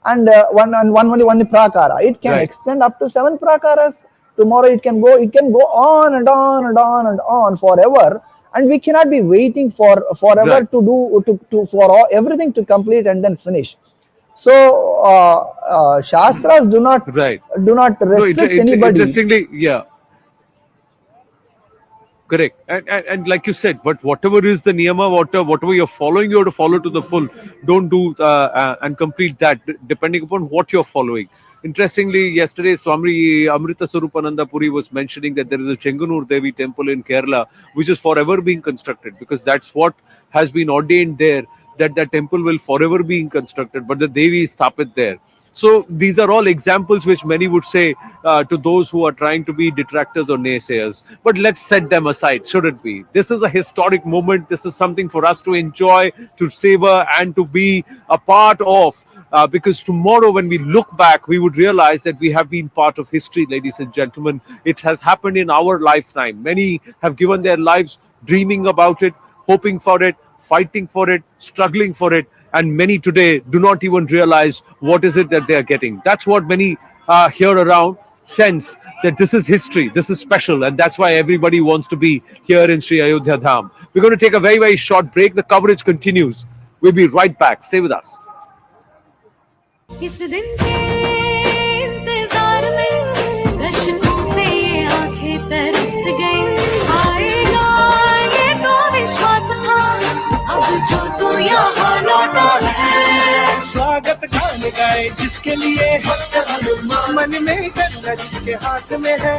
and one prakara. It can extend up to 7 prakaras. Tomorrow it can go on and on and on and on forever, and we cannot be waiting for forever for everything to complete and then finish. So Shastras do not restrict anybody. Interestingly, yeah. Correct. And like you said, but whatever is the niyama, whatever you're following, you have to follow to the full. Don't do and complete that depending upon what you're following. Interestingly, yesterday Swami Amrita Swarupananda Puri was mentioning that there is a Chenganur Devi temple in Kerala which is forever being constructed, because that's what has been ordained there, that temple will forever be constructed, but the Devi is stapit there. So these are all examples which many would say to those who are trying to be detractors or naysayers. But let's set them aside, shouldn't we? This is a historic moment. This is something for us to enjoy, to savor, and to be a part of. Because tomorrow when we look back, we would realize that we have been part of history, ladies and gentlemen. It has happened in our lifetime. Many have given their lives dreaming about it, hoping for it, fighting for it, struggling for it. And many today do not even realize what is it that they are getting. That's what many here around sense, that this is history, this is special, and that's why everybody wants to be here in Sri Ayodhya Dham. We're going to take a very, very short break. The coverage continues. We'll be right back. Stay with us. इस दिन के इंतजार में दशकों से ये आंखें तरस गई, आएगा ये तो विश्वास था, अब जो तो यहाँ लौटा है। स्वागत गान गाए जिसके लिए मन में गंगा जिसके हाथ में है,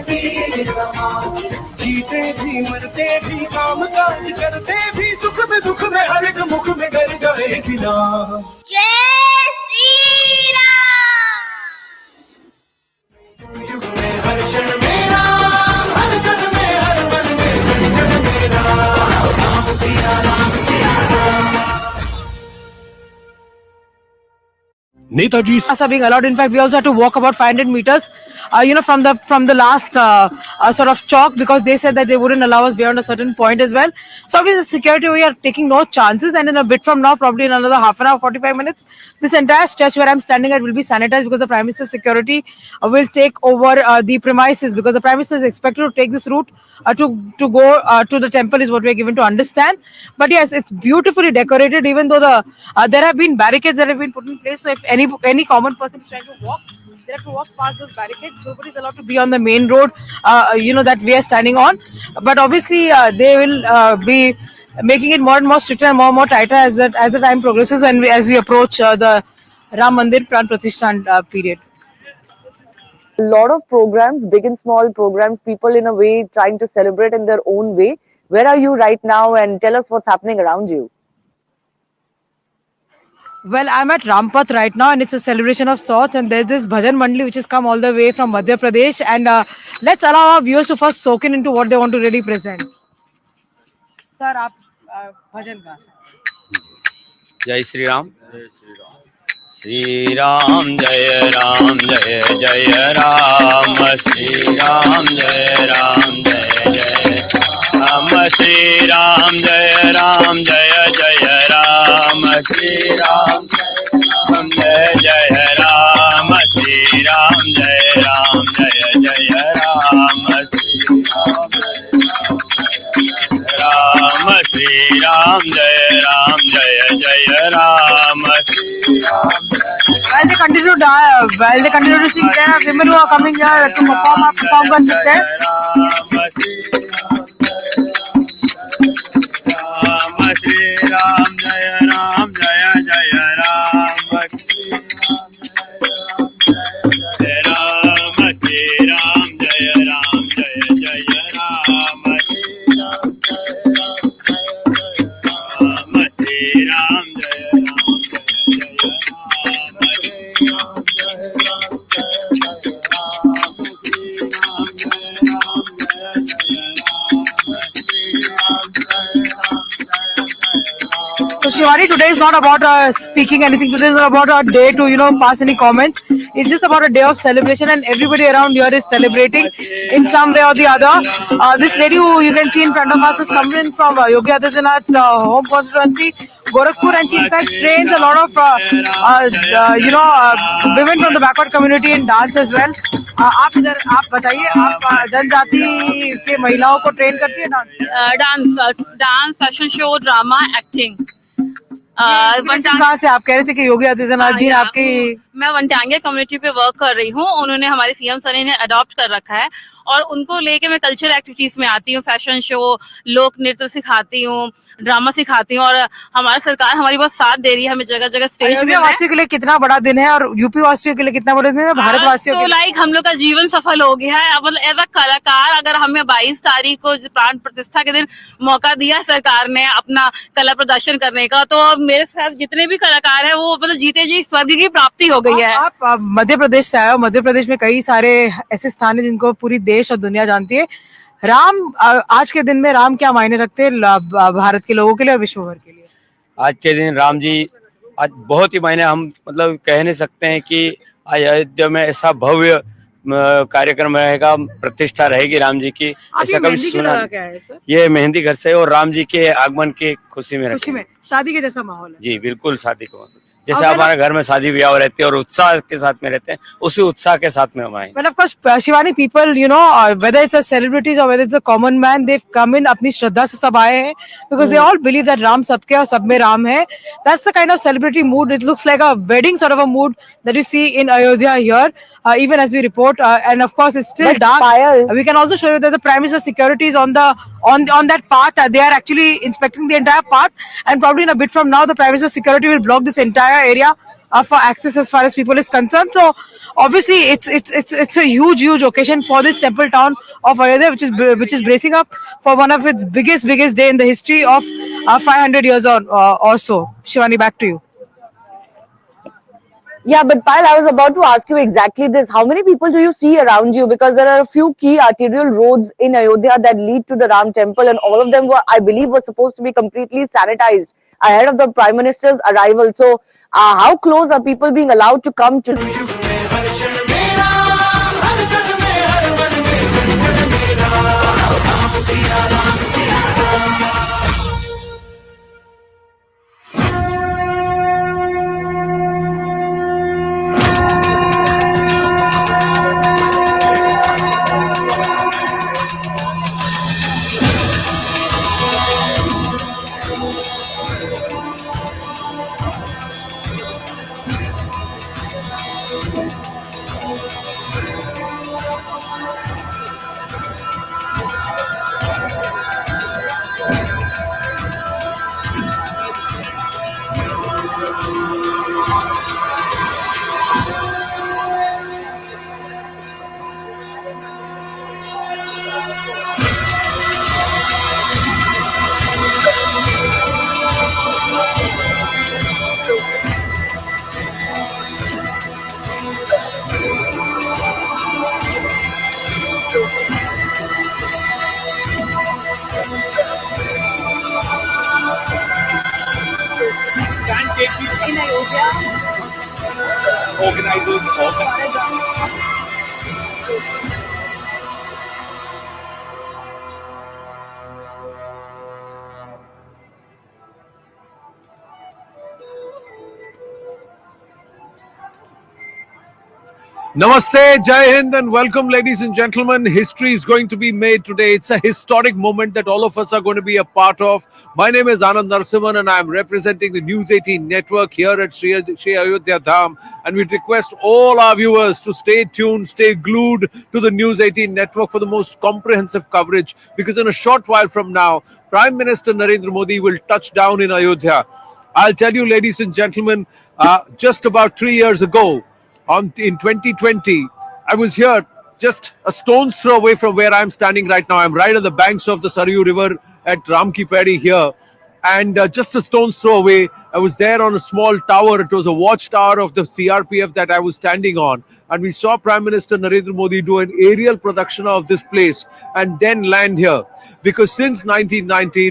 जीते भी मरते भी काम काज करते भी, सुख में दुख में हर एक मुख में गर जाएगी नाम। युग में हर क्षण मेरा, हर कदम में हर पल में हर क्षण मेरा, Ram Siya Ram Siya Ram. Netaji are being allowed. In fact, we also had to walk about 500 meters, from the last sort of chalk, because they said that they wouldn't allow us beyond a certain point as well. So obviously, security, we are taking no chances. And in a bit from now, probably in another half an hour, 45 minutes, this entire stretch where I'm standing at will be sanitized, because the Prime Minister's security will take over the premises, because the Prime Minister is expected to take this route to go to the temple, is what we're given to understand. But yes, it's beautifully decorated, even though there have been barricades that have been put in place. So if any common person is trying to walk, they have to walk past those barricades. Nobody is allowed to be on the main road, that we are standing on. But obviously, they will be making it more and more stricter and more and more tighter as the time progresses, and as we approach the Ram Mandir Pran Pratishtha period. A lot of programs, big and small programs, people in a way trying to celebrate in their own way. Where are you right now, and tell us what's happening around you? Well, I'm at Rampath right now, and it's a celebration of sorts, and there's this Bhajan Mandali which has come all the way from Madhya Pradesh, and let's allow our viewers to first soak in into what they want to really present. Sir, aap bhajan ga sakte. Jai Sri Ram. Sri Ram Jai Ram Jai Jai Ram, Sri Ram Jai Ram Jai Jai Ram, Sri Ram Jai Ram Jai Jai Ram, Sri Ram Jai Jai Ram, Sri Ram Jai Ram Jai Jai Ram, Sri Ram Jai Ram Jai Jai Ram. While they continue to sing, there are women who are coming here to perform कर सकते हैं. Ram Sri Ram Jaya Ram Jaya Jaya Ram Ram Sri Ram Jaya Ram Jaya Jaya Ram Shivani, today is not about speaking anything. Today is not about a day to, pass any comments. It's just about a day of celebration, and everybody around here is celebrating in some way or the other. This lady who you can see in front of us is coming in from Yogi Adityanath's home constituency, Gorakhpur, and she in fact trains a lot of, women from the backward community in dance as well. आप बताइए, आप जनजाति के महिलाओं को train करती है dance, fashion show, drama, acting. कहाँ से आप कह रहे थे कि योगी आदित्यनाथ जी ने आपकी? मैं वनटांगिया कम्युनिटी पे वर्क कर रही हूँ। उन्होंने हमारे सीएम सर ने अडॉप्ट कर रखा है और उनको लेके मैं कल्चरल एक्टिविटीज में आती हूँ, फैशन शो, लोक नृत्य सिखाती हूँ, ड्रामा सिखाती हूँ और हमारा सरकार हमारी बहुत साथ दे रही है। हमें जगह जगह स्टेज पे वासियों के लिए कितना बड़ा दिन है और यूपी वासियों के लिए कितना बड़ा दिन है, भारत वासियों के लिए? लाइक हम लोग का जीवन सफल हो गया है। मतलब एज अ कलाकार अगर हमें 22 तारीख को प्राण प्रतिष्ठा के दिन मौका दिया सरकार ने अपना कला प्रदर्शन करने का, तो मेरे साथ जितने भी कलाकार है वो मतलब जीते जी स्वर्ग की प्राप्ति हो गई है। आप मध्य प्रदेश से आए हो। मध्य प्रदेश में कई सारे ऐसे स्थान है जिनको पूरी देश और दुनिया जानती है। राम, आज के दिन में राम क्या मायने रखते हैं भारत के लोगों के लिए और विश्व भर के लिए? आज के दिन राम जी आज बहुत ही मायने, हम मतलब कह नहीं सकते हैं कि अयोध्या में ऐसा भव्य कार्यक्रम रहेगा, प्रतिष्ठा रहेगी राम जी की, ऐसा कभी सुना? ये मेहंदी घर से और राम जी के आगमन की खुशी में शादी के जैसा माहौल है। जी बिल्कुल, शादी को जैसे हमारे घर में शादी ब्याह रहती है और उत्साह के साथ में रहते हैं, उसी उत्साह के साथ में हम आए। But of course, Shivani, people, whether it's a celebrities or whether it's a common man, they've come in, अपनी श्रद्धा से सब आए हैं, because they all believe that Ram सबके और सब में राम है. That's the kind of celebrity mood. It looks like a wedding sort of a mood that you see in Ayodhya here, even as we report. And of course, it's still dark. We can also show you that the Prime Minister's security is on that path. They are actually inspecting the entire path, and probably in a bit from now, the Prime Minister's security will block this entire area for access as far as people is concerned. So obviously it's a huge occasion for this temple town of Ayodhya, which is bracing up for one of its biggest day in the history of 500 years or so. Shivani, back to you. Yeah, but Payal, I was about to ask you exactly this. How many people do you see around you? Because there are a few key arterial roads in Ayodhya that lead to the Ram temple, and all of them were, I believe, were supposed to be completely sanitized ahead of the Prime Minister's arrival. So how close are people being allowed to come to? In Ayodhya, Namaste, Jai Hind, and welcome, ladies and gentlemen. History is going to be made today. It's a historic moment that all of us are going to be a part of. My name is Anand Narasimhan, and I'm representing the News 18 network here at Sri Ayodhya Dham. And we request all our viewers to stay tuned, stay glued to the News 18 network for the most comprehensive coverage, because in a short while from now, Prime Minister Narendra Modi will touch down in Ayodhya. I'll tell you, ladies and gentlemen, just about 3 years ago, in 2020, I was here just a stone's throw away from where I'm standing right now. I'm right on the banks of the Saryu River at Ramkipedi here. And just a stone's throw away, I was there on a small tower. It was a watchtower of the CRPF that I was standing on. And we saw Prime Minister Narendra Modi do an aerial production of this place and then land here. Because since 1990,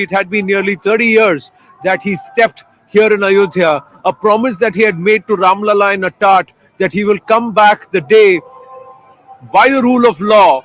it had been nearly 30 years that he stepped here in Ayodhya, a promise that he had made to Ram Lalla in a tart, that he will come back the day by the rule of law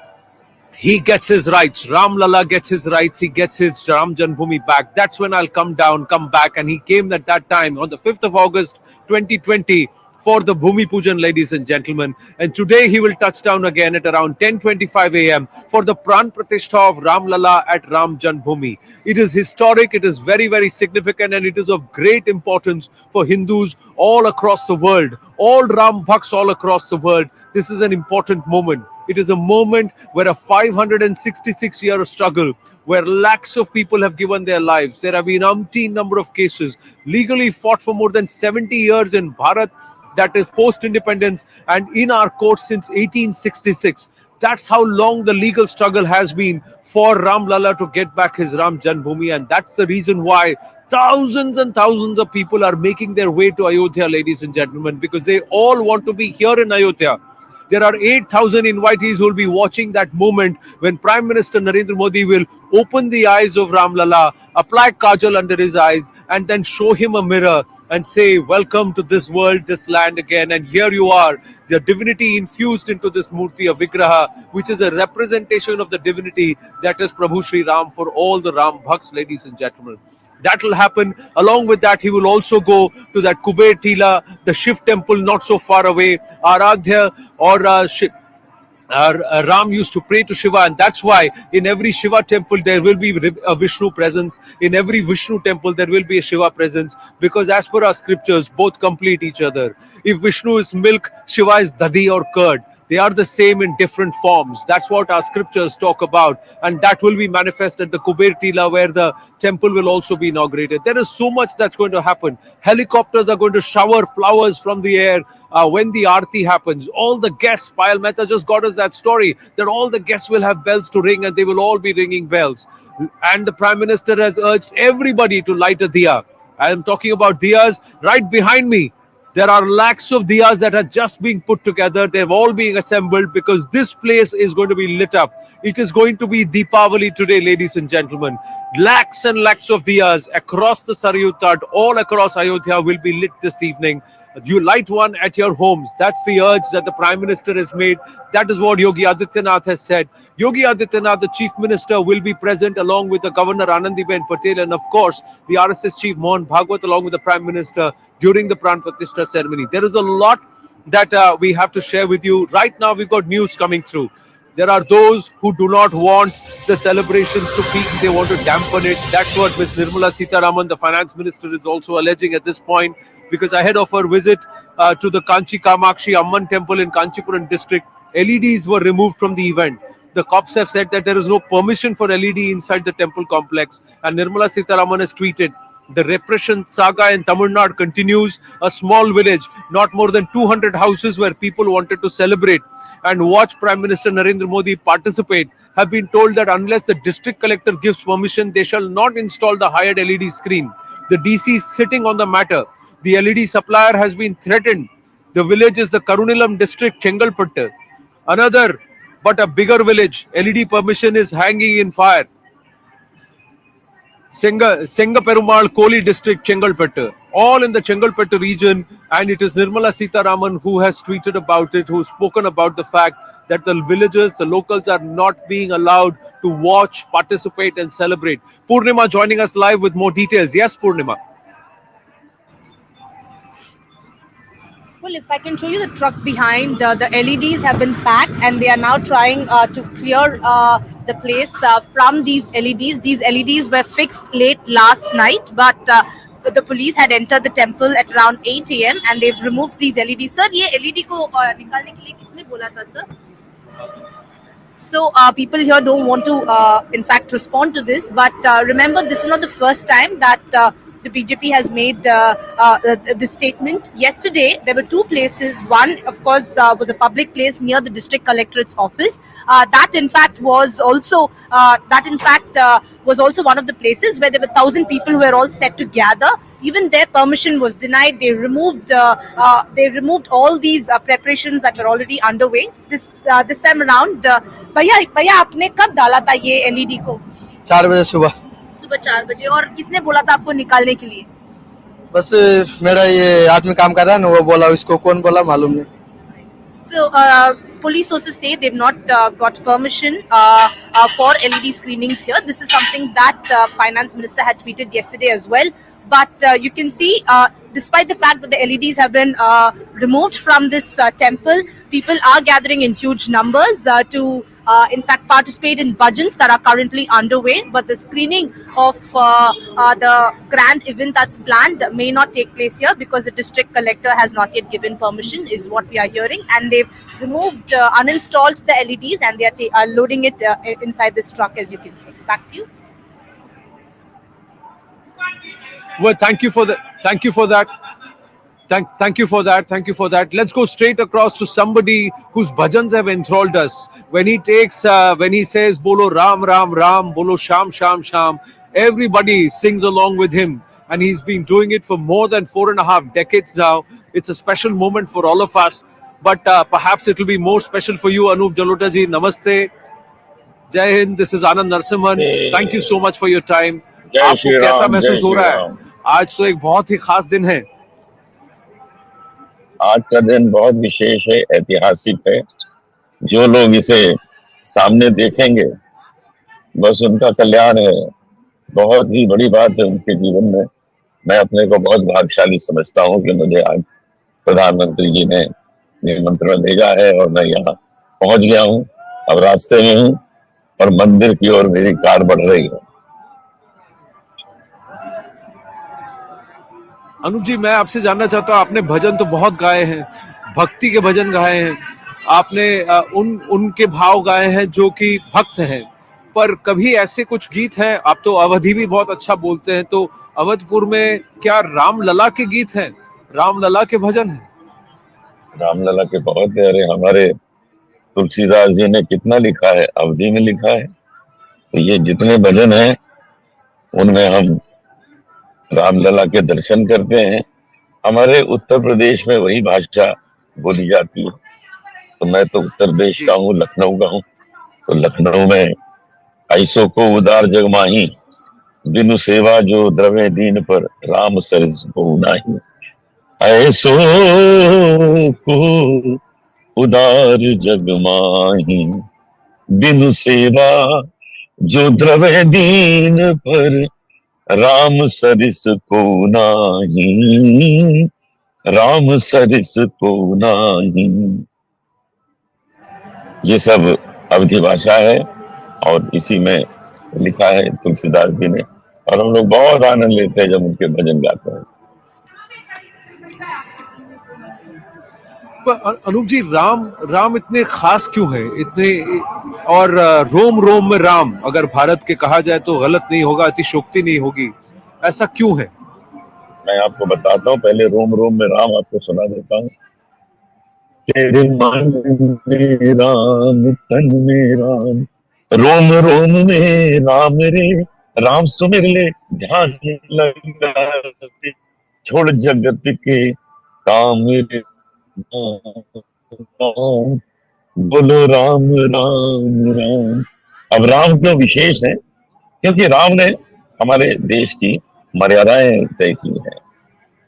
he gets his rights. Ram Lalla gets his rights. He gets his Ram Janmabhoomi back. That's when I'll come back. And he came at that time on the 5th of August 2020 for the Bhumi Pujan, ladies and gentlemen. And today he will touch down again at around 10:25 a.m. for the Pran Pratishtha of Ram Lalla at Ram Janmabhoomi. It is historic. It is very, very significant, and it is of great importance for Hindus all across the world, all Ram Bhaks all across the world. This is an important moment. It is a moment where a 566-year struggle, where lakhs of people have given their lives. There have been umpteen number of cases legally fought for more than 70 years in Bharat, that is post-independence, and in our courts since 1866. That's how long the legal struggle has been for Ram Lalla to get back his Ram Janmabhoomi, and that's the reason why thousands and thousands of people are making their way to Ayodhya, ladies and gentlemen, because they all want to be here in Ayodhya. There are 8,000 invitees who will be watching that moment when Prime Minister Narendra Modi will open the eyes of Ram Lalla, apply kajal under his eyes, and then show him a mirror and say, welcome to this world, this land again. And here you are, the divinity infused into this murti of Vigraha, which is a representation of the divinity that is Prabhu Sri Ram for all the Ram Bhaks, ladies and gentlemen. That will happen. Along with that, he will also go to that Kuber Tila, the Shiv temple not so far away, Ayodhya, or Ram used to pray to Shiva, and that's why in every Shiva temple there will be a Vishnu presence. In every Vishnu temple there will be a Shiva presence, because as per our scriptures, both complete each other. If Vishnu is milk, Shiva is dadi or curd. They are the same in different forms. That's what our scriptures talk about. And that will be manifest at the Kuber Tila, where the temple will also be inaugurated. There is so much that's going to happen. Helicopters are going to shower flowers from the air when the Aarti happens. All the guests, Payal Mehta just got us that story, that all the guests will have bells to ring, and they will all be ringing bells. And the Prime Minister has urged everybody to light a diya. I am talking about diyas right behind me. There are lakhs of diyas that are just being put together. They've all being assembled because this place is going to be lit up. It is going to be Deepavali today, ladies and gentlemen. Lakhs and lakhs of diyas across the Saryu Tat, all across Ayodhya, will be lit this evening. You light one at your homes. That's the urge that the Prime Minister has made. That is what Yogi Adityanath has said. Yogi Adityanath, the Chief Minister, will be present along with the Governor Anandiben Patel and, of course, the RSS Chief Mohan Bhagwat along with the Prime Minister during the Pran Pratishtha ceremony. There is a lot that we have to share with you. Right now, we've got news coming through. There are those who do not want the celebrations to peak. They want to dampen it. That's what Ms. Nirmala Sitharaman, the Finance Minister, is also alleging at this point, because ahead of her visit to the Kanchi Kamakshi Amman temple in Kanchipuram district, LEDs were removed from the event. The cops have said that there is no permission for LED inside the temple complex. And Nirmala Sitharaman has tweeted, the repression saga in Tamil Nadu continues. A small village, not more than 200 houses where people wanted to celebrate and watch Prime Minister Narendra Modi participate, have been told that unless the district collector gives permission, they shall not install the hired LED screen. The DC is sitting on the matter. The LED supplier has been threatened. The village is the Karunilam district, Chengalpattu. Another, but a bigger village, LED permission is hanging in fire. Senga Perumal, Koli district, Chengalpattu. All in the Chengalpattu region, and it is Nirmala Sitharaman who has tweeted about it, who's spoken about the fact that the villagers, the locals are not being allowed to watch, participate and celebrate. Purnima joining us live with more details. Yes, Purnima. Well, if I can show you the truck behind, the LEDs have been packed and they are now trying to clear the place from these LEDs. These LEDs were fixed late last night, but the police had entered the temple at around 8 a.m. and they've removed these LEDs. Sir, ये LED को निकालने के लिए किसने बोला था, sir? So people here don't want to, in fact, respond to this. But remember, this is not the first time that the BJP has made this statement. Yesterday, there were two places. One, of course, was a public place near the district collectorate's office. That, in fact, was also one of the places where there were 1,000 people who were all set to gather. Even their permission was denied. They removed all these preparations that were already underway. This time around, भैया आपने कब डाला था ये LED को? 4 बजे सुबह सुबह 4 बजे, और किसने बोला था आपको निकालने के लिए? बस मेरा ये आदमी काम कर रहा है ना, वो बोला, उसको कौन बोला मालूम नहीं। So, police sources say they've not got permission for LED screenings here. This is something that Finance Minister had tweeted yesterday as well. But you can see, despite the fact that the LEDs have been removed from this temple, people are gathering in huge numbers to, in fact, participate in bhajans that are currently underway. But the screening of the grand event that's planned may not take place here because the district collector has not yet given permission, is what we are hearing. And they've removed, uninstalled the LEDs, and they are loading it inside this truck, as you can see. Back to you. Well, thank you for that. Thank you for that. Thank you for that. Thank you for that. Let's go straight across to somebody whose bhajans have enthralled us. When he takes, when he says, "Bolo Ram, Ram, Ram," "Bolo Sham, Sham, Sham," everybody sings along with him, and he's been doing it for more than 4.5 decades now. It's a special moment for all of us, but perhaps it will be more special for you, Anup Jalota ji. Namaste. Jai Hind. This is Anand Narsimhan. Thank you so much for your time. आपको कैसा महसूस हो रहा है? आज तो एक बहुत ही खास दिन है। आज का दिन बहुत विशेष है, ऐतिहासिक है। जो लोग इसे सामने देखेंगे बस उनका कल्याण है। बहुत ही बड़ी बात है उनके जीवन में। मैं अपने को बहुत भाग्यशाली समझता हूँ कि मुझे आज प्रधानमंत्री जी ने निमंत्रण भेजा है और मैं यहाँ पहुंच गया हूँ। अब रास्ते में हूँ और मंदिर की ओर मेरी कार बढ़ रही है। अनुप जी, मैं आपसे जानना चाहता हूँ, आपने भजन तो बहुत गाए हैं, भक्ति के भजन गाए हैं, आपने उनके भाव गाए हैं जो कि भक्त हैं, पर कभी ऐसे कुछ गीत हैं, आप तो अवधी भी बहुत अच्छा बोलते हैं, तो अवधपुर में क्या रामलला के गीत हैं, रामलला के भजन हैं? रामलला के बहुत है। अरे हमारे तुलसीदास जी ने कितना लिखा है, अवधी में लिखा है। तो ये जितने भजन हैं उनमें हम रामलला के दर्शन करते हैं। हमारे उत्तर प्रदेश में वही भाषा बोली जाती है। तो मैं तो उत्तर प्रदेश का हूँ, लखनऊ का हूँ। तो लखनऊ में ऐसो को उदार जग माही, बिनु सेवा जो द्रवे दीन पर, राम सरस को नाही। ऐसो को उदार जग माही, बिनु सेवा जो द्रवे दीन पर, राम सरिस को नाही, राम सरिस को नाही। ये सब अवधी भाषा है और इसी में लिखा है तुलसीदास जी ने, और हम लोग बहुत आनंद लेते हैं जब उनके भजन गाते हैं। पर अनूप जी, राम इतने खास क्यों है, इतने, और रोम रोम में राम, अगर भारत के कहा जाए तो गलत नहीं होगा, अतिशोक्ति नहीं होगी, ऐसा क्यों है? मैं आपको बताता हूँ, पहले रोम रोम में राम आपको सुना देता हूँ। तेरे मन में राम, तन में राम, रोम रोम में राम रे, राम सुमिर ले ध्यान लगा, छोड़ जगत के काम रे, बोलो राम राम राम। अब राम क्यों विशेष है? क्योंकि राम ने हमारे देश की मर्यादाएं तय की है।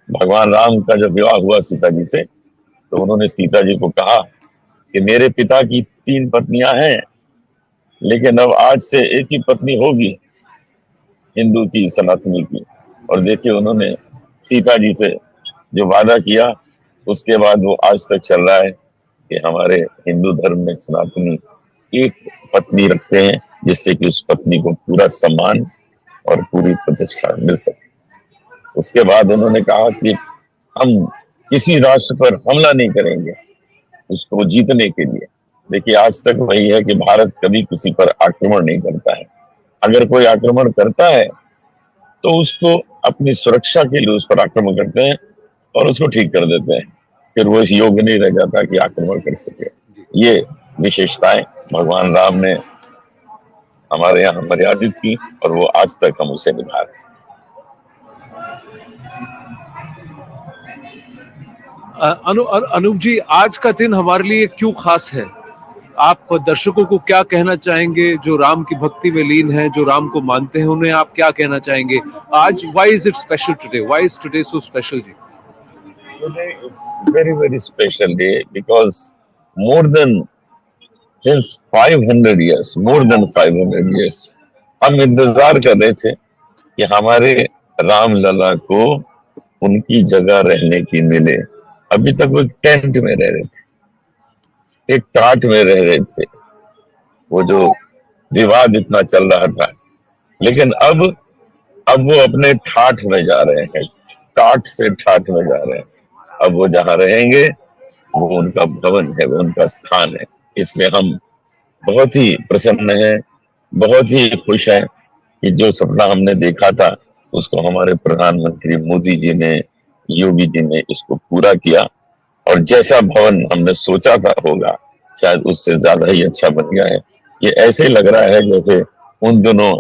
भगवान राम का जब विवाह हुआ सीता जी से, तो उन्होंने सीता जी को कहा कि मेरे पिता की 3 पत्नियां हैं, लेकिन अब आज से एक ही पत्नी होगी, हिंदू की, सनातनी की। और देखिए उन्होंने सीता जी से जो वादा किया, उसके बाद वो आज तक चल रहा है कि हमारे हिंदू धर्म में सनातनी एक पत्नी रखते हैं, जिससे कि उस पत्नी को पूरा सम्मान और पूरी प्रतिष्ठा मिल सके। उसके बाद उन्होंने कहा कि हम किसी राष्ट्र पर हमला नहीं करेंगे उसको जीतने के लिए। देखिए आज तक वही है कि भारत कभी किसी पर आक्रमण नहीं करता है। अगर कोई आक्रमण करता है तो उसको अपनी सुरक्षा के लिए उस पर आक्रमण करते हैं और उसको ठीक कर देते हैं, फिर वो इस योग्य नहीं रह जाता कि आक्रमण कर सके। ये विशेषताएं भगवान राम ने हमारे यहाँ मर्यादित की और वो आज तक हम उसे निभा रहे हैं। अनूप जी, आज का दिन हमारे लिए क्यों खास है? आप दर्शकों को क्या कहना चाहेंगे जो राम की भक्ति में लीन है, जो राम को मानते हैं, उन्हें आप क्या कहना चाहेंगे आज? Why is it special today? Why is today so special ji? Today it's very special day because more than since 500 years, more than 500 years, हम इंतजार कर रहे थे कि हमारे राम लला को उनकी जगह रहने की मिले। अभी तक वो टेंट में रह रहे थे, एक टाट में रह रहे थे, वो जो विवाद इतना चल रहा था। लेकिन अब वो अपने ठाठ में जा रहे हैं, टाट से ठाठ में जा रहे हैं। अब वो जहाँ रहेंगे वो उनका भवन है, वो उनका स्थान है। इसलिए हम बहुत ही प्रसन्न हैं, बहुत ही खुश हैं कि जो सपना हमने देखा था उसको हमारे प्रधानमंत्री मोदी जी ने, योगी जी ने इसको पूरा किया। और जैसा भवन हमने सोचा था होगा, शायद उससे ज्यादा ही अच्छा बन गया है। ये ऐसे लग रहा है जैसे उन दिनों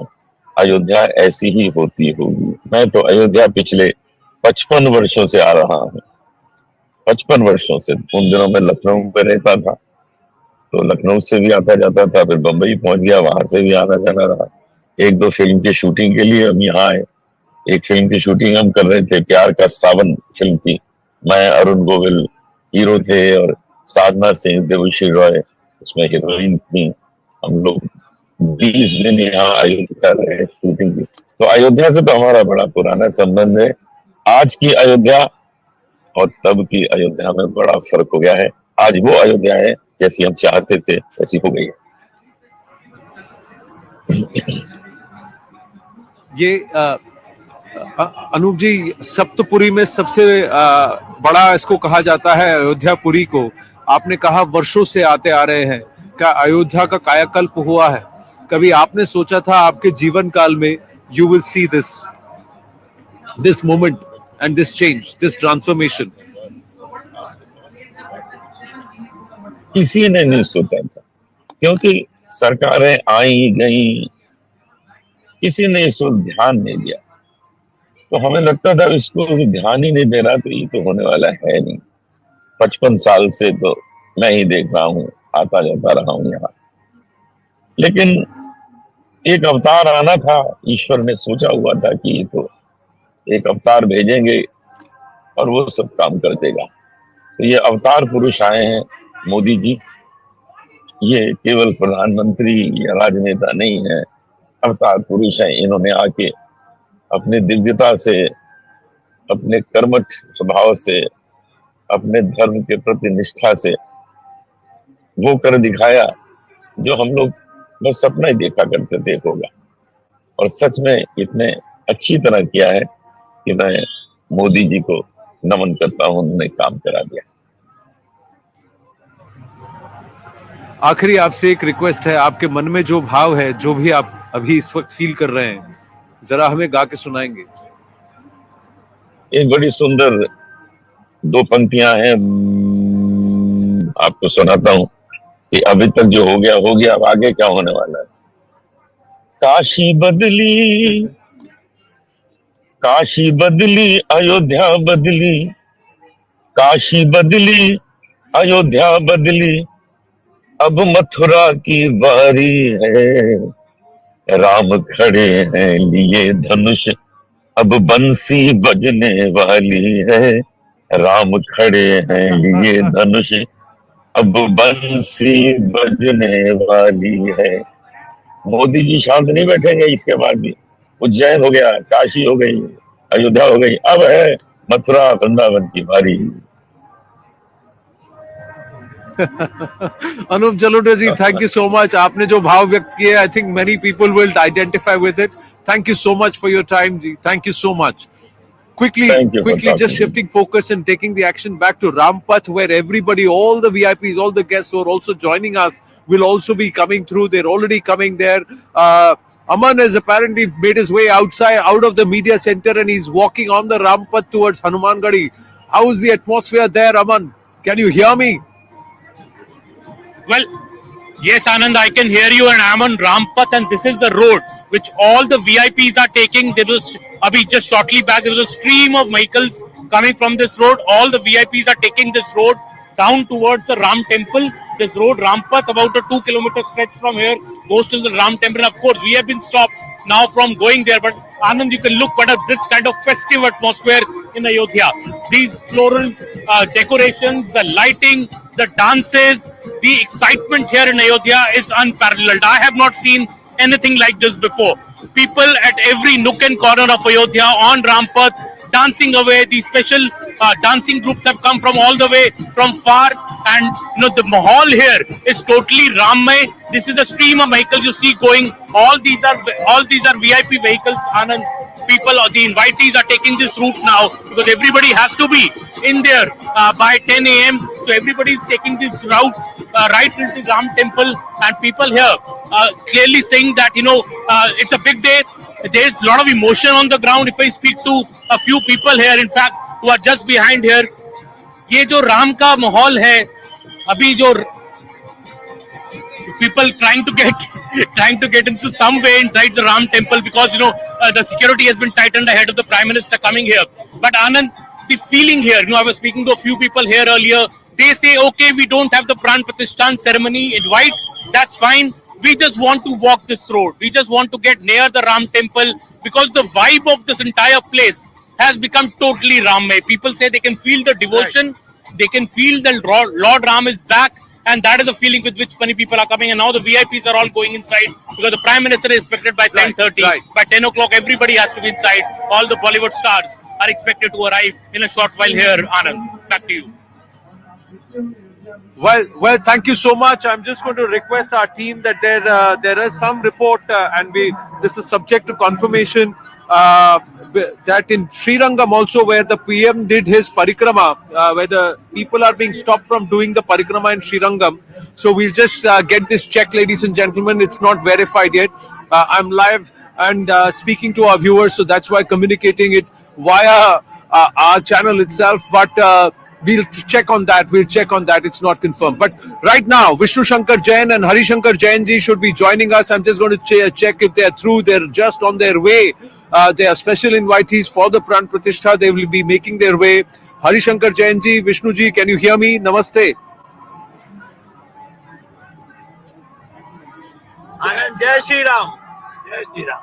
अयोध्या ऐसी ही होती होगी। मैं तो अयोध्या पिछले 55 वर्षों से आ रहा हूँ, 55 वर्षों से। उन दिनों में लखनऊ में रहता था, तो लखनऊ से भी आता जाता था, फिर बंबई पहुंच गया, वहां से भी आना जाना रहा। एक दो फिल्म की शूटिंग के लिए हम यहाँ आए। एक फिल्म की शूटिंग हम कर रहे थे, प्यार का सावन फिल्म थी। मैं, अरुण गोविल हीरो थे और साधना सिंह, देवश्री रॉय उसमें हीरोइन थी। हम लोग 20 दिन यहाँ अयोध्या रहे शूटिंग की। तो अयोध्या से तो हमारा बड़ा पुराना संबंध है। आज की अयोध्या और तब की अयोध्या में बड़ा फर्क हो गया है। आज वो अयोध्या है जैसी हम चाहते थे वैसी हो गई है। ये अनूप जी, सप्तपुरी में सबसे बड़ा इसको कहा जाता है अयोध्यापुरी को। आपने कहा वर्षों से आते आ रहे हैं, क्या अयोध्या का कायाकल्प हुआ है? कभी आपने सोचा था आपके जीवन काल में you will see this moment and this change, this transformation? किसी ने नहीं सोचा था, क्योंकि सरकारें आई गई, किसी ने इसको ध्यान नहीं दिया। तो हमें लगता था इसको ध्यान ही नहीं दे रहा, तो ये तो होने वाला है नहीं। 55 साल से तो मैं ही देख रहा हूँ, आता जाता रहा हूँ यहाँ। लेकिन एक अवतार आना था, ईश्वर ने सोचा हुआ था कि ये तो एक अवतार भेजेंगे और वो सब काम कर देगा। तो ये अवतार पुरुष आए हैं मोदी जी। ये केवल प्रधानमंत्री या राजनेता नहीं है, अवतार पुरुष हैं। इन्होंने आके अपने दिव्यता से, अपने कर्मठ स्वभाव से, अपने धर्म के प्रति निष्ठा से वो कर दिखाया जो हम लोग बस सपना ही देखा करते थे होगा। और सच में इतने अच्छी तरह किया है कि मैं मोदी जी को नमन करता हूं, उन्होंने काम करा दिया। आखिरी आपसे एक रिक्वेस्ट है, आपके मन में जो भाव है, जो भी आप अभी इस वक्त फील कर रहे हैं, जरा हमें गा के सुनाएंगे? एक बड़ी सुंदर 2 पंक्तियां हैं, आपको सुनाता हूं कि अभी तक जो हो गया, अब आगे क्या होने वाला है। काशी बदली अयोध्या बदली, काशी बदली अयोध्या बदली, अब मथुरा की बारी है। राम खड़े हैं लिए धनुष, अब बंसी बजने वाली है। राम खड़े हैं लिए धनुष, अब बंसी बजने वाली है। मोदी जी शांत नहीं बैठेंगे इसके बाद भी। उज्जैन हो गया, काशी हो गई, अयोध्या हो गई, अब है मथुरा वृंदावन की बारी। Anup Jalota ji, thank you so much. आपने जो भाव व्यक्त किए, I think many people will identify with it. Thank you so much for your time ji. Thank you so much. Quickly, just shifting focus and taking the action back to Rampath, where everybody, all the VIPs, all the guests who are also joining us will also be coming through. They're already coming there. Aman has apparently made his way out of the media center, and he's walking on the Rampath towards Hanumangadi. How is the atmosphere there, Aman? Can you hear me? Well, yes, Anand, I can hear you, and I'm on Rampath, and this is the road which all the VIPs are taking. There was, just shortly back, there was a stream of vehicles coming from this road. All the VIPs are taking this road down towards the Ram temple. This road Rampath, about a 2-kilometer stretch from here, goes to the Ram temple. Of course, we have been stopped now from going there, but Anand, you can look at this kind of festive atmosphere in Ayodhya. These floral decorations, the lighting, the dances, the excitement here in Ayodhya is unparalleled. I have not seen anything like this before. People at every nook and corner of Ayodhya on Rampath dancing away. These special dancing groups have come from all the way from far, and the mahal here is totally Rammay. This is the stream of vehicles you see going. All these are VIP vehicles, Anand. People, the invitees are taking this route now because everybody has to be in there by 10 a.m. So everybody is taking this route right into the Ram temple, and people here clearly saying that it's a big day. There's a lot of emotion on the ground. If I speak to a few people here, in fact, who are just behind here, ये जो राम का माहौल है, अभी जो people trying to get into some way inside the Ram temple, because the security has been tightened ahead of the Prime Minister coming here. But Anand, the feeling here, I was speaking to a few people here earlier. They say, okay, we don't have the Pran Pratishtha ceremony in white. That's fine. We just want to walk this road. We just want to get near the Ram temple, because the vibe of this entire place has become totally Rammay. People say they can feel the devotion. Right. They can feel the Lord Ram is back. And that is the feeling with which many people are coming. And now the VIPs are all going inside, because the Prime Minister is expected by 10:30. Right. By 10 o'clock, everybody has to be inside. All the Bollywood stars are expected to arrive in a short while here. Anand, back to you. Well, thank you so much. I'm just going to request our team that there is some report, and this is subject to confirmation, that in Srirangam also, where the PM did his parikrama, where the people are being stopped from doing the parikrama in Srirangam. So we'll just get this check, ladies and gentlemen. It's not verified yet. I'm live and speaking to our viewers, so that's why communicating it via our channel itself. But we'll check on that. It's not confirmed. But right now, Vishnu Shankar Jain and Hari Shankar Jain ji should be joining us. I'm just going to check if they're through. They're just on their way. They are special invitees for the Pran Pratishtha. They will be making their way. Hari Shankar Jain ji, Vishnu ji, can you hear me? Namaste. Anand, Jai Shri Ram. Jai Shri Ram.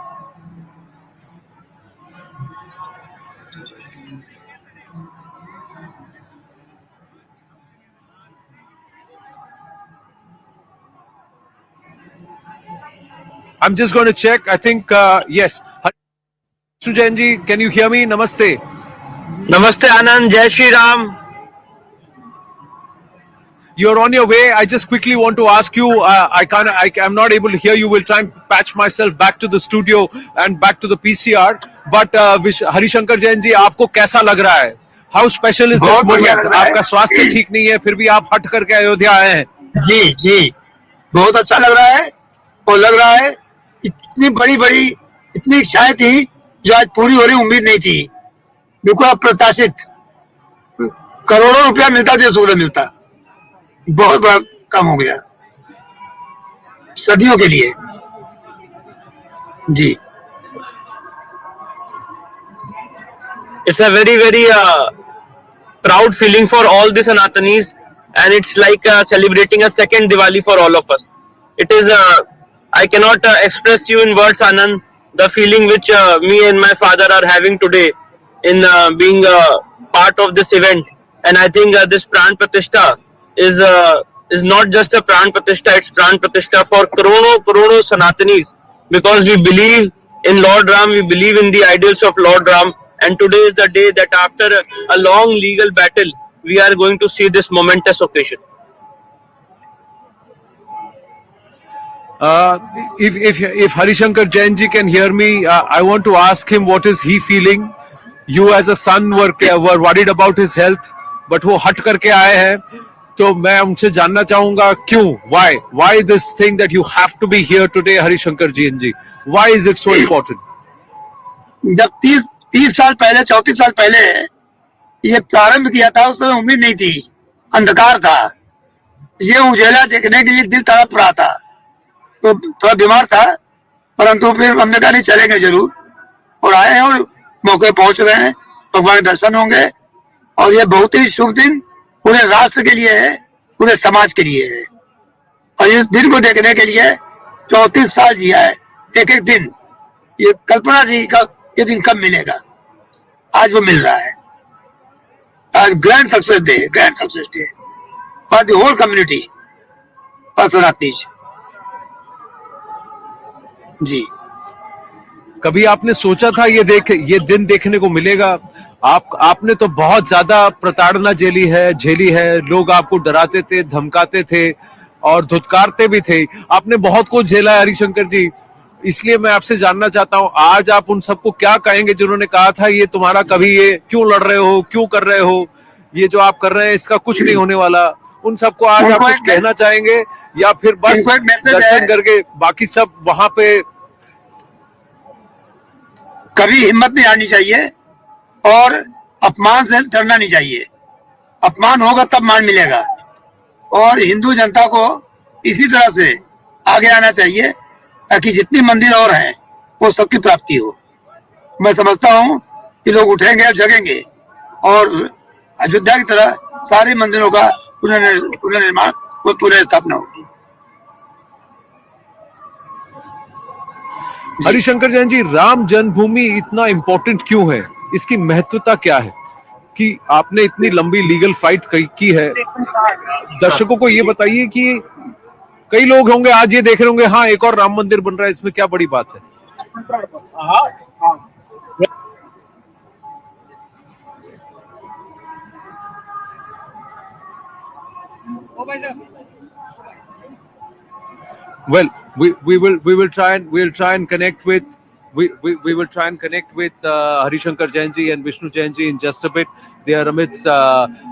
I'm just going to check. I think, yes. Vishnu Jain ji, can you hear me? Namaste. Namaste Anand, Jai Shri Ram. You're on your way. I just quickly want to ask you, I'm not able to hear you. Will try and patch myself back to the studio and back to the PCR. But Hari Shankar Jain ji, आपको कैसा लग रहा है? How special is this moment? आपका स्वास्थ्य ठीक नहीं है, फिर भी आप हट करके अयोध्या आए हैं. जी, बहुत अच्छा लग रहा है. और लग रहा है इतनी बड़ी इतनी इच्छाएं थी जो आज पूरी हो रही, उम्मीद नहीं थी. बिल्कुल अप्रत्याशित. करोड़ों रुपया मिलता जो सूर्य मिलता, बहुत बड़ा कम हो गया सदियों के लिए. जी. It's a very proud feeling for all the Sanatanis, and it's like celebrating a second Diwali for all of us. It is I cannot express you in words, Anand, the feeling which me and my father are having today in being part of this event. And I think this Pran Pratishtha is not just a Pran Pratishtha, it's Pran Pratishtha for crore Sanatanis, because we believe in Lord Ram, we believe in the ideals of Lord Ram, and today is the day that after a long legal battle, we are going to see this momentous occasion. If Hari Shankar Jain ji can hear me, I want to ask him what is he feeling. You as a son were worried about his health, but वो हट करके आए हैं, तो मैं उनसे जानना चाहूंगा क्यों, why this thing that you have to be here today, Hari Shankar Jain ji? Why is it so important? जब 30 साल पहले 34 साल पहले ये प्रारंभ किया था, उसमें उम्मीद नहीं थी, अंधकार था, ये उजेला देखने के लिए दिल तड़प रहा था. तो थोड़ा बीमार था, परंतु फिर हमने कहा नहीं, चलेंगे जरूर, और आए हैं और मौके पहुंच गए हैं. भगवान के दर्शन होंगे, और ये बहुत ही शुभ दिन पूरे राष्ट्र के लिए है, पूरे समाज के लिए है. और इस दिन को देखने के लिए 34 साल जिया है, एक एक दिन। ये कल्पना थी कब ये दिन कब मिलेगा, आज वो मिल रहा है। आज grand success day for the whole community for सोनात तीज। जी, कभी आपने सोचा था ये दिन देखने को मिलेगा? आपने तो बहुत ज्यादा प्रताड़ना झेली है। लोग आपको डराते थे, धमकाते थे और धुतकारते भी थे। आपने बहुत कुछ झेला है हरिशंकर जी। इसलिए मैं आपसे जानना चाहता हूं, आज आप उन सबको क्या कहेंगे जिन्होंने कहा था ये तुम्हारा कभी ये क्यों लड़ रहे हो, क्यों कर रहे हो, ये जो आप कर रहे हैं इसका कुछ नहीं होने वाला। उन सबको आज आप कुछ कहना चाहेंगे या फिर बस दर्शन करके बाकी सब वहां पे? कभी हिम्मत नहीं आनी चाहिए और अपमान से डरना नहीं चाहिए। अपमान होगा तब मान मिलेगा और हिंदू जनता को इसी तरह से आगे आना चाहिए ताकि जितनी मंदिर और हैं वो सबकी प्राप्ति हो। मैं समझता हूँ कि लोग उठेंगे और जगेंगे और अयोध्या की तरह सारे मंदिरों का पुनर्निर्माण और पुनर्स्थापना होगी। हरिशंकर जैन जी, राम जन्मभूमि इतना इम्पोर्टेंट क्यों है? इसकी महत्वता क्या है कि आपने इतनी लंबी लीगल फाइट की है? दर्शकों को ये बताइए कि कई लोग होंगे आज ये देख रहे होंगे, हाँ एक और राम मंदिर बन रहा है, इसमें क्या बड़ी बात है? Well, we will try and connect with Harishankar Jain ji and Vishnu Jain ji in just a bit. They are amidst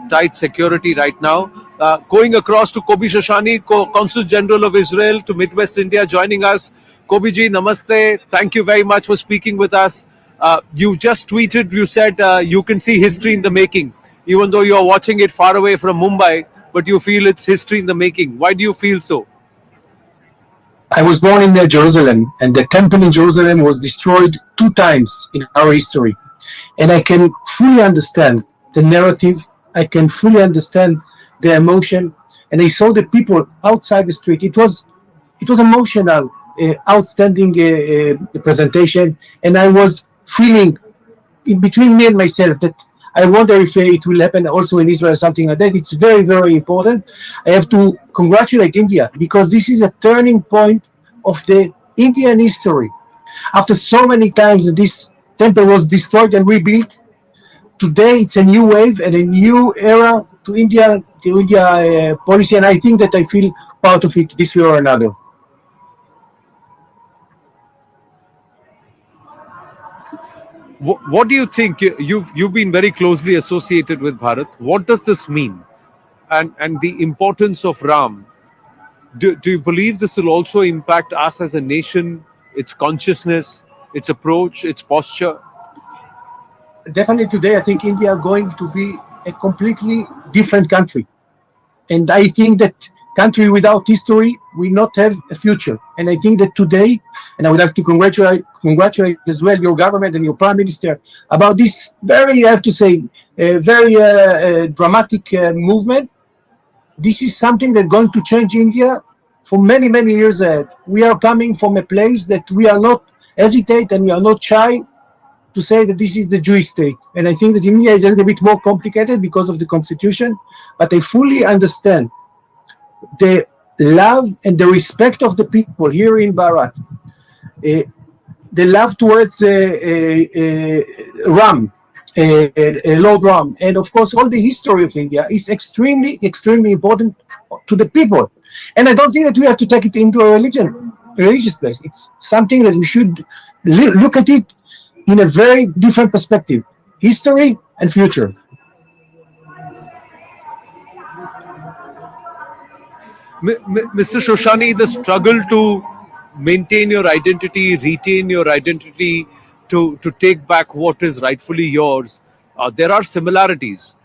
tight security right now. Going across to Kobi Shoshani, Consul General of Israel to Midwest India, joining us. Kobi ji, namaste. Thank you very much for speaking with us. You just tweeted. You said you can see history in the making, even though you are watching it far away from Mumbai. But you feel it's history in the making. Why do you feel so? I was born in Jerusalem, and the temple in Jerusalem was destroyed 2 times in our history. And I can fully understand the narrative, I can fully understand the emotion, and I saw the people outside the street. It was emotional, outstanding presentation, and I was feeling in between me and myself that I wonder if it will happen also in Israel, something like that. It's very, very important. I have to congratulate India because this is a turning point of the Indian history. After so many times this temple was destroyed and rebuilt, today it's a new wave and a new era to India policy, and I think that I feel part of it this way or another. What do you think? You've been very closely associated with Bharat. What does this mean? And the importance of Ram. Do you believe this will also impact us as a nation, its consciousness, its approach, its posture? Definitely today, I think India is going to be a completely different country. And I think that country without history will not have a future. And I think that today, and I would like to congratulate as well your government and your Prime Minister about this very, I have to say, very dramatic movement. This is something that's going to change India for many, many years ahead. We are coming from a place that we are not hesitate and we are not shy to say that this is the Jewish state. And I think that India is a little bit more complicated because of the constitution, but I fully understand the love and the respect of the people here in Bharat, the love towards Ram, Lord Ram, and of course all the history of India is extremely, extremely important to the people. And I don't think that we have to take it into a religious place. It's something that we should look at it in a very different perspective, history and future. Mr. Shoshani, the struggle to maintain your identity, retain your identity, to take back what is rightfully yours, there are similarities.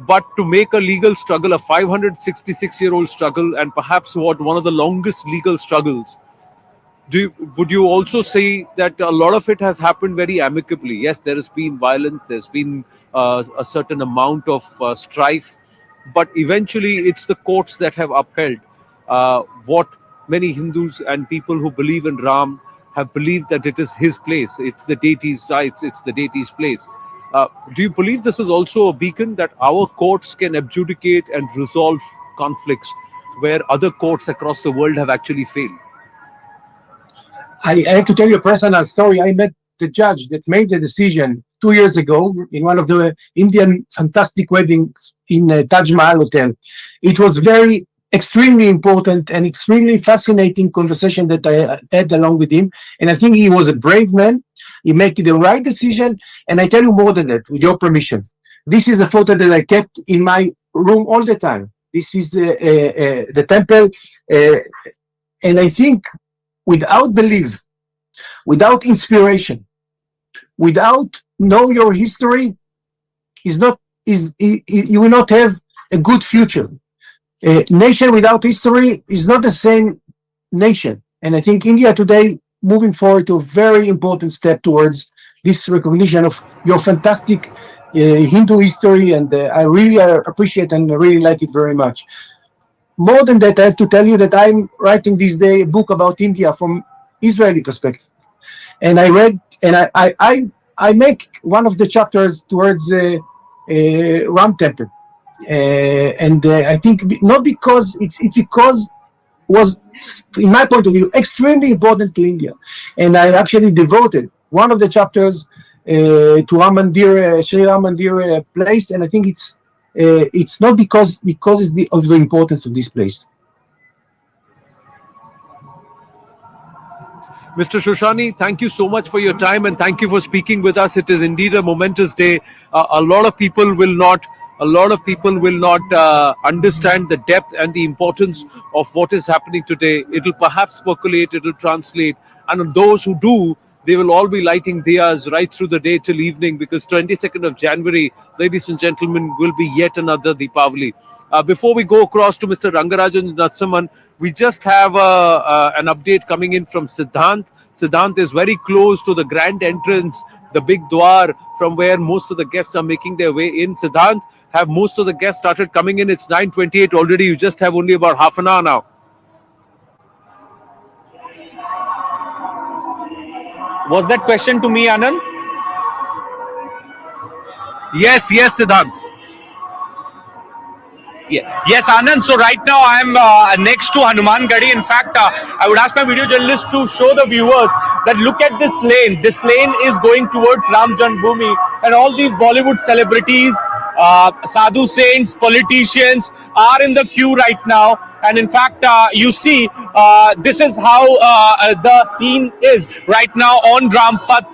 But to make a legal struggle, a 566-year-old struggle, and perhaps one of the longest legal struggles, would you also say that a lot of it has happened very amicably? Yes, there has been violence, there's been a certain amount of strife, but eventually it's the courts that have upheld. what many Hindus and people who believe in Ram have believed, that it is his place, it's the deity's rights, it's the deity's place. Do you believe this is also a beacon that our courts can adjudicate and resolve conflicts where other courts across the world have actually failed? I have to tell you a personal story. I met the judge that made the decision 2 years ago in one of the Indian fantastic weddings in Taj Mahal Hotel. It was very extremely important and extremely fascinating conversation that I had along with him. And I think he was a brave man. He made the right decision. And I tell you more than that, with your permission. This is a photo that I kept in my room all the time. This is the temple. And I think without belief, without inspiration, without know your history, you will not have a good future. A nation without history is not the same nation. And I think India today moving forward to a very important step towards this recognition of your fantastic Hindu history. And I really appreciate and really like it very much. More than that, I have to tell you that I'm writing this day a book about India from Israeli perspective. And I read, and I make one of the chapters towards Ram Temple. And I think not because it's because was, in my point of view, extremely important to India. And I actually devoted one of the chapters to Ram Mandir, Sri Ram Mandir place. And I think it's not because it's of the importance of this place. Mr. Shoshani, thank you so much for your time and thank you for speaking with us. It is indeed a momentous day. A lot of people will not understand the depth and the importance of what is happening today. It will perhaps percolate, it will translate, and those who do, they will all be lighting diyas right through the day till evening, because 22nd of January, ladies and gentlemen, will be yet another Deepavali. Before we go across to Mr. Rangarajan Natsaman, we just have an update coming in from Siddhant. Siddhant is very close to the grand entrance, the big dwar from where most of the guests are making their way in. Siddhant, have most of the guests started coming in? It's 9:28 already. You just have only about half an hour now. Was that question to me, Anand? Yes, Siddhant. Yeah. Yes, Anand. So right now I'm next to Hanuman Gadi. In fact, I would ask my video journalist to show the viewers that look at this lane. This lane is going towards Ram Janmabhoomi, and all these Bollywood celebrities, sadhu saints, politicians are in the queue right now. And in fact, you see, this is how the scene is right now on Rampath.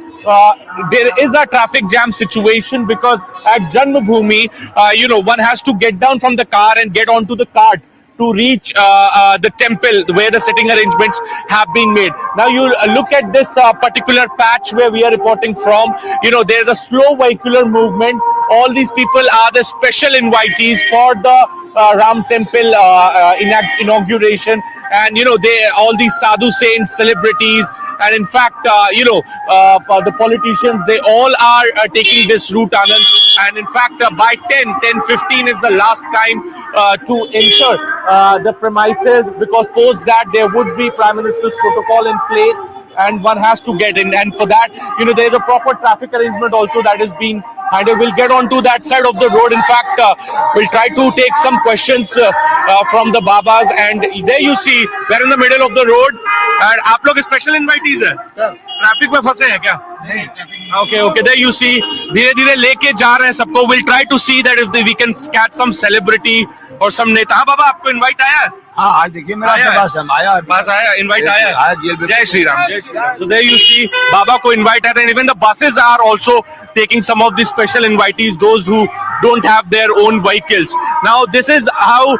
There is a traffic jam situation because at Janmabhoomi, one has to get down from the car and get onto the cart to reach the temple where the sitting arrangements have been made. Now you look at this particular patch where we are reporting from. There's a slow vehicular movement. All these people are the special invitees for the Ram Temple inauguration, and all these sadhu saints, celebrities, and in fact the politicians, they all are taking this route, Anand. And in fact by 10:15 is the last time to enter the premises, because post that there would be Prime Minister's protocol in place and one has to get in, and for that there's a proper traffic arrangement also that is being handled. We'll get onto that side of the road. In fact we'll try to take some questions from the Babas, and there you see we're in the middle of the road and आप लोग special invitees हैं sir, traffic में फंसे हैं क्या? Okay, there you see धीरे-धीरे लेके जा रहे हैं सबको. We'll try to see that if we can catch some celebrity or some नेता. हाँ बाबा, आपको invite आया है? हाँ, आज देखिए मेरा पास आया, invite आया. जय Shri Ram. So there you see बाबा को invite आया, and even the buses are also taking some of the special invitees, those who don't have their own vehicles. Now this is how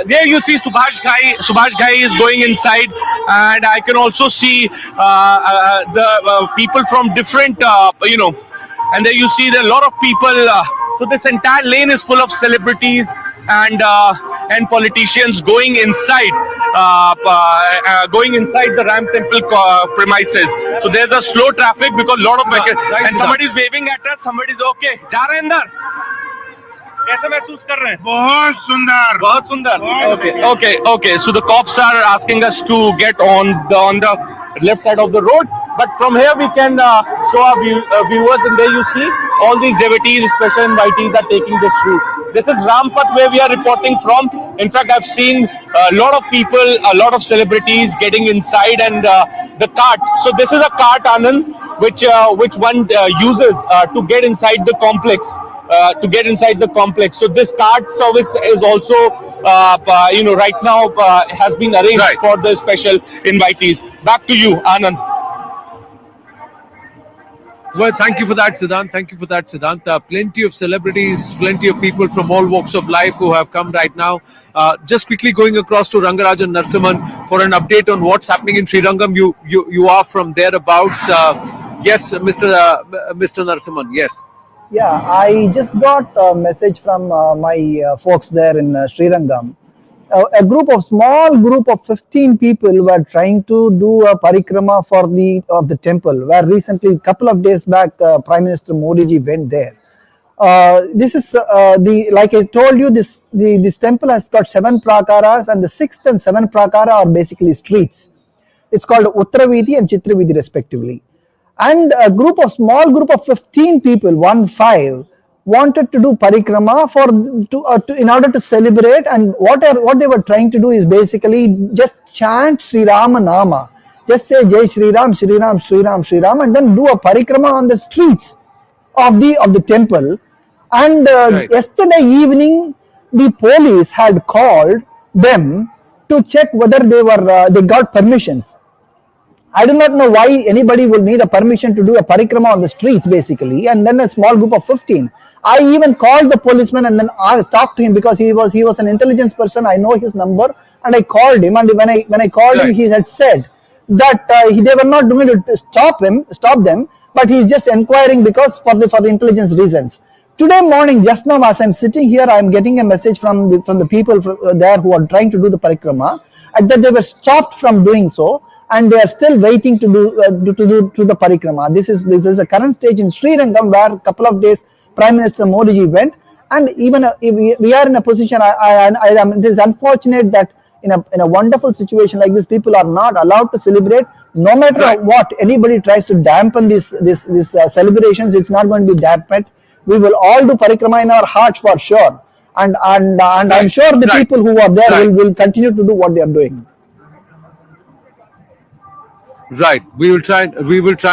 there you see Subhash Ghai is going inside, and I can also see the people from different and there you see there are a lot of people. So this entire lane is full of celebrities and politicians going inside the Ram Temple premises. So there's a slow traffic because a lot of and somebody's waving at us. Somebody's okay. जा रहे हैं अंदर. कैसे महसूस कर रहे हैं? बहुत सुंदर, बहुत सुंदर. Okay. So the cops are asking us to get on the left side of the road, but from here we can show our viewers, and there you see all these devotees, special invitees are taking this route. This is Rampath where we are reporting from. In fact, I've seen a lot of people, a lot of celebrities getting inside, and the cart. So this is a cart, Anand, which one uses to get inside the complex. So this cart service is also, right now has been arranged for the special invitees. Back to you, Anand. Well, thank you for that, Siddhant. Plenty of celebrities, plenty of people from all walks of life who have come right now. Just quickly going across to Rangarajan Narsimhan for an update on what's happening in Srirangam. You are from thereabouts. Yes, Mr. Narsimhan. Yes. Yeah, I just got a message from my folks there in Srirangam. A small group of 15 people were trying to do a parikrama of the temple, where recently, couple of days back, Prime Minister Modi ji went there. This is like I told you, this temple has got 7 prakaras, and the 6th and 7th prakara are basically streets. It's called Uttaravidhi and Chitravidhi respectively. And small group of 15 people, 15, wanted to do parikrama in order to celebrate, and what they were trying to do is basically just chant Sri Rama Nama. Just say Jai Sri Ram, Sri Ram, Sri Ram, Sri Ram, and then do a parikrama on the streets of the temple. And yesterday evening, the police had called them to check whether they got permissions. I do not know why anybody will need a permission to do a parikrama on the streets, basically, and then a small group of 15. I even called the policeman, and then I talked to him because he was an intelligence person. I know his number, and I called him. And when I called him, he had said that they were not going to stop them, but he's just inquiring because for the intelligence reasons. Today morning, just now, as I'm sitting here, I'm getting a message from the people there who are trying to do the parikrama, and that they were stopped from doing so, and they are still waiting to do the parikrama. This is a current stage in Srirangam, where a couple of days Prime Minister Modi ji went, and even we are in a position. It is unfortunate that in a wonderful situation like this, people are not allowed to celebrate. No matter what anybody tries to dampen these celebrations, it's not going to be dampened. We will all do parikrama in our hearts for sure, and I'm sure the people who are there will continue to do what they are doing. Right. We will try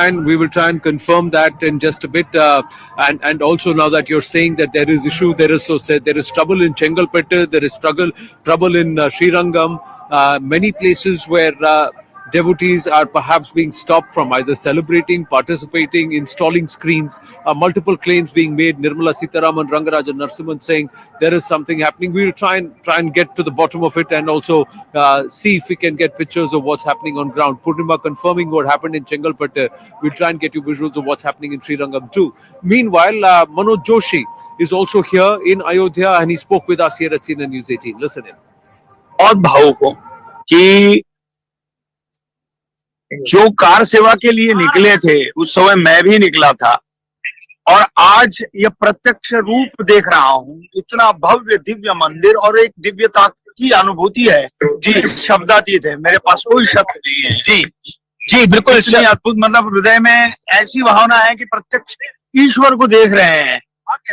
and confirm that in just a bit. And also, now that you're saying that there is issue, there is trouble in Chengalpattu, there is trouble in Srirangam, many places where devotees are perhaps being stopped from either celebrating, participating, installing screens. Multiple claims being made. Nirmala Sitharaman, Rangarajan Narsimhan saying there is something happening. We will try and get to the bottom of it, and also see if we can get pictures of what's happening on ground. Purnima confirming what happened in Chengalpattu. We'll try and get you visuals of what's happening in Srirangam too. Meanwhile, Manoj Joshi is also here in Ayodhya, and he spoke with us here at CNN News 18. Listen in. बहुत भावुक हूं कि जो car सेवा के लिए निकले थे उस समय मैं भी निकला था, और आज ये प्रत्यक्ष रूप देख रहा हूं। इतना भव्य दिव्य मंदिर और एक दिव्यता की अनुभूति है जी, शब्दातीत है, मेरे पास कोई शब्द नहीं है। जी बिल्कुल, इतनी अद्भुत, मतलब हृदय में ऐसी भावना है कि प्रत्यक्ष ईश्वर को देख रहे हैं।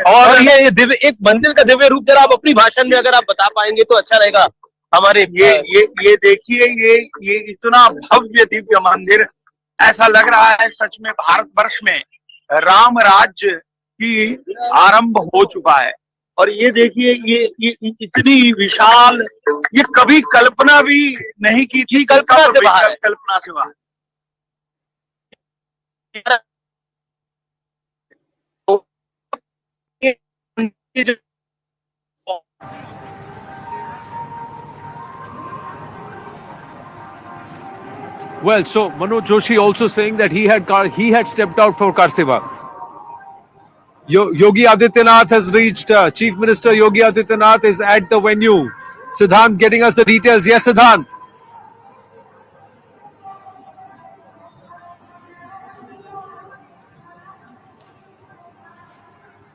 और ये दिव्य, एक मंदिर का दिव्य रूप जरा आप अपनी भाषण में अगर आप बता पाएंगे तो अच्छा रहेगा। हमारे ये देखिए, ये इतना भव्य दिव्य मंदिर, ऐसा लग रहा है सच में भारतवर्ष में राम राज्य की आरंभ हो चुका है। और ये देखिए, ये इतनी विशाल, ये कभी कल्पना भी नहीं की थी, कल्पना से बाहर। Well, so Manoj Joshi also saying that he had stepped out for Kar Seva. Yogi Adityanath has reached. Chief Minister Yogi Adityanath is at the venue. Siddhant getting us the details. Yes, Siddhant.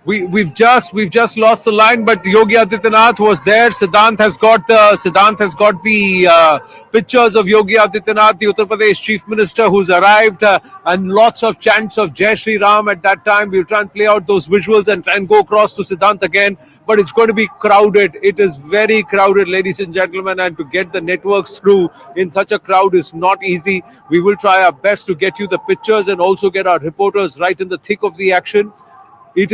We've just lost the line, but Yogi Adityanath was there. Siddhant has got the pictures of Yogi Adityanath, the Uttar Pradesh Chief Minister, who's arrived, and lots of chants of Jai Shri Ram at that time. We'll try and play out those visuals and try and go across to Siddhant again, but it's going to be crowded. It is very crowded, ladies and gentlemen, and to get the networks through in such a crowd is not easy. We will try our best to get you the pictures and also get our reporters right in the thick of the action. It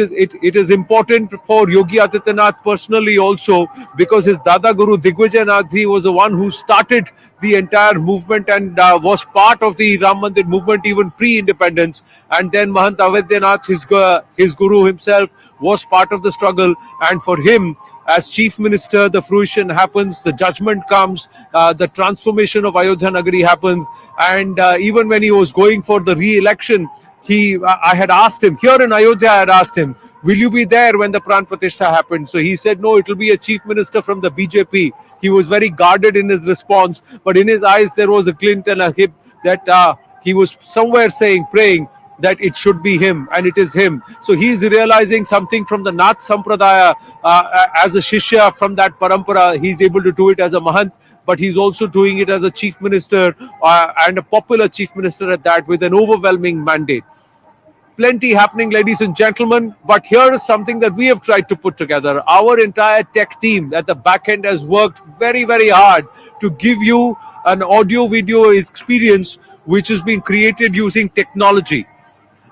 is important for Yogi Adityanath personally also, because his Dada Guru Digvijayanath Ji was the one who started the entire movement and was part of the Ram Mandir movement even pre-independence. And then Mahant Ayodhya, his guru himself, was part of the struggle. And for him, as Chief Minister, the fruition happens, the judgment comes, the transformation of Ayodhya Nagari happens. And even when he was going for the re-election, I had asked him, here in Ayodhya, I had asked him, will you be there when the Pran Pratishtha happened? So he said, no, it will be a chief minister from the BJP. He was very guarded in his response, but in his eyes, there was a glint and a hip that he was somewhere saying, praying that it should be him, and it is him. So he's realizing something from the Nath Sampradaya as a Shishya from that parampara. He's able to do it as a Mahant, but he's also doing it as a chief minister and a popular chief minister at that, with an overwhelming mandate. Plenty happening, ladies and gentlemen, but here is something that we have tried to put together. Our entire tech team at the back end has worked very, very hard to give you an audio-video experience which has been created using technology.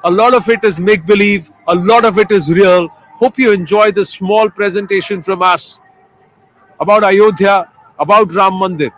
A lot of it is make-believe, a lot of it is real. Hope you enjoy this small presentation from us about Ayodhya, about Ram Mandir.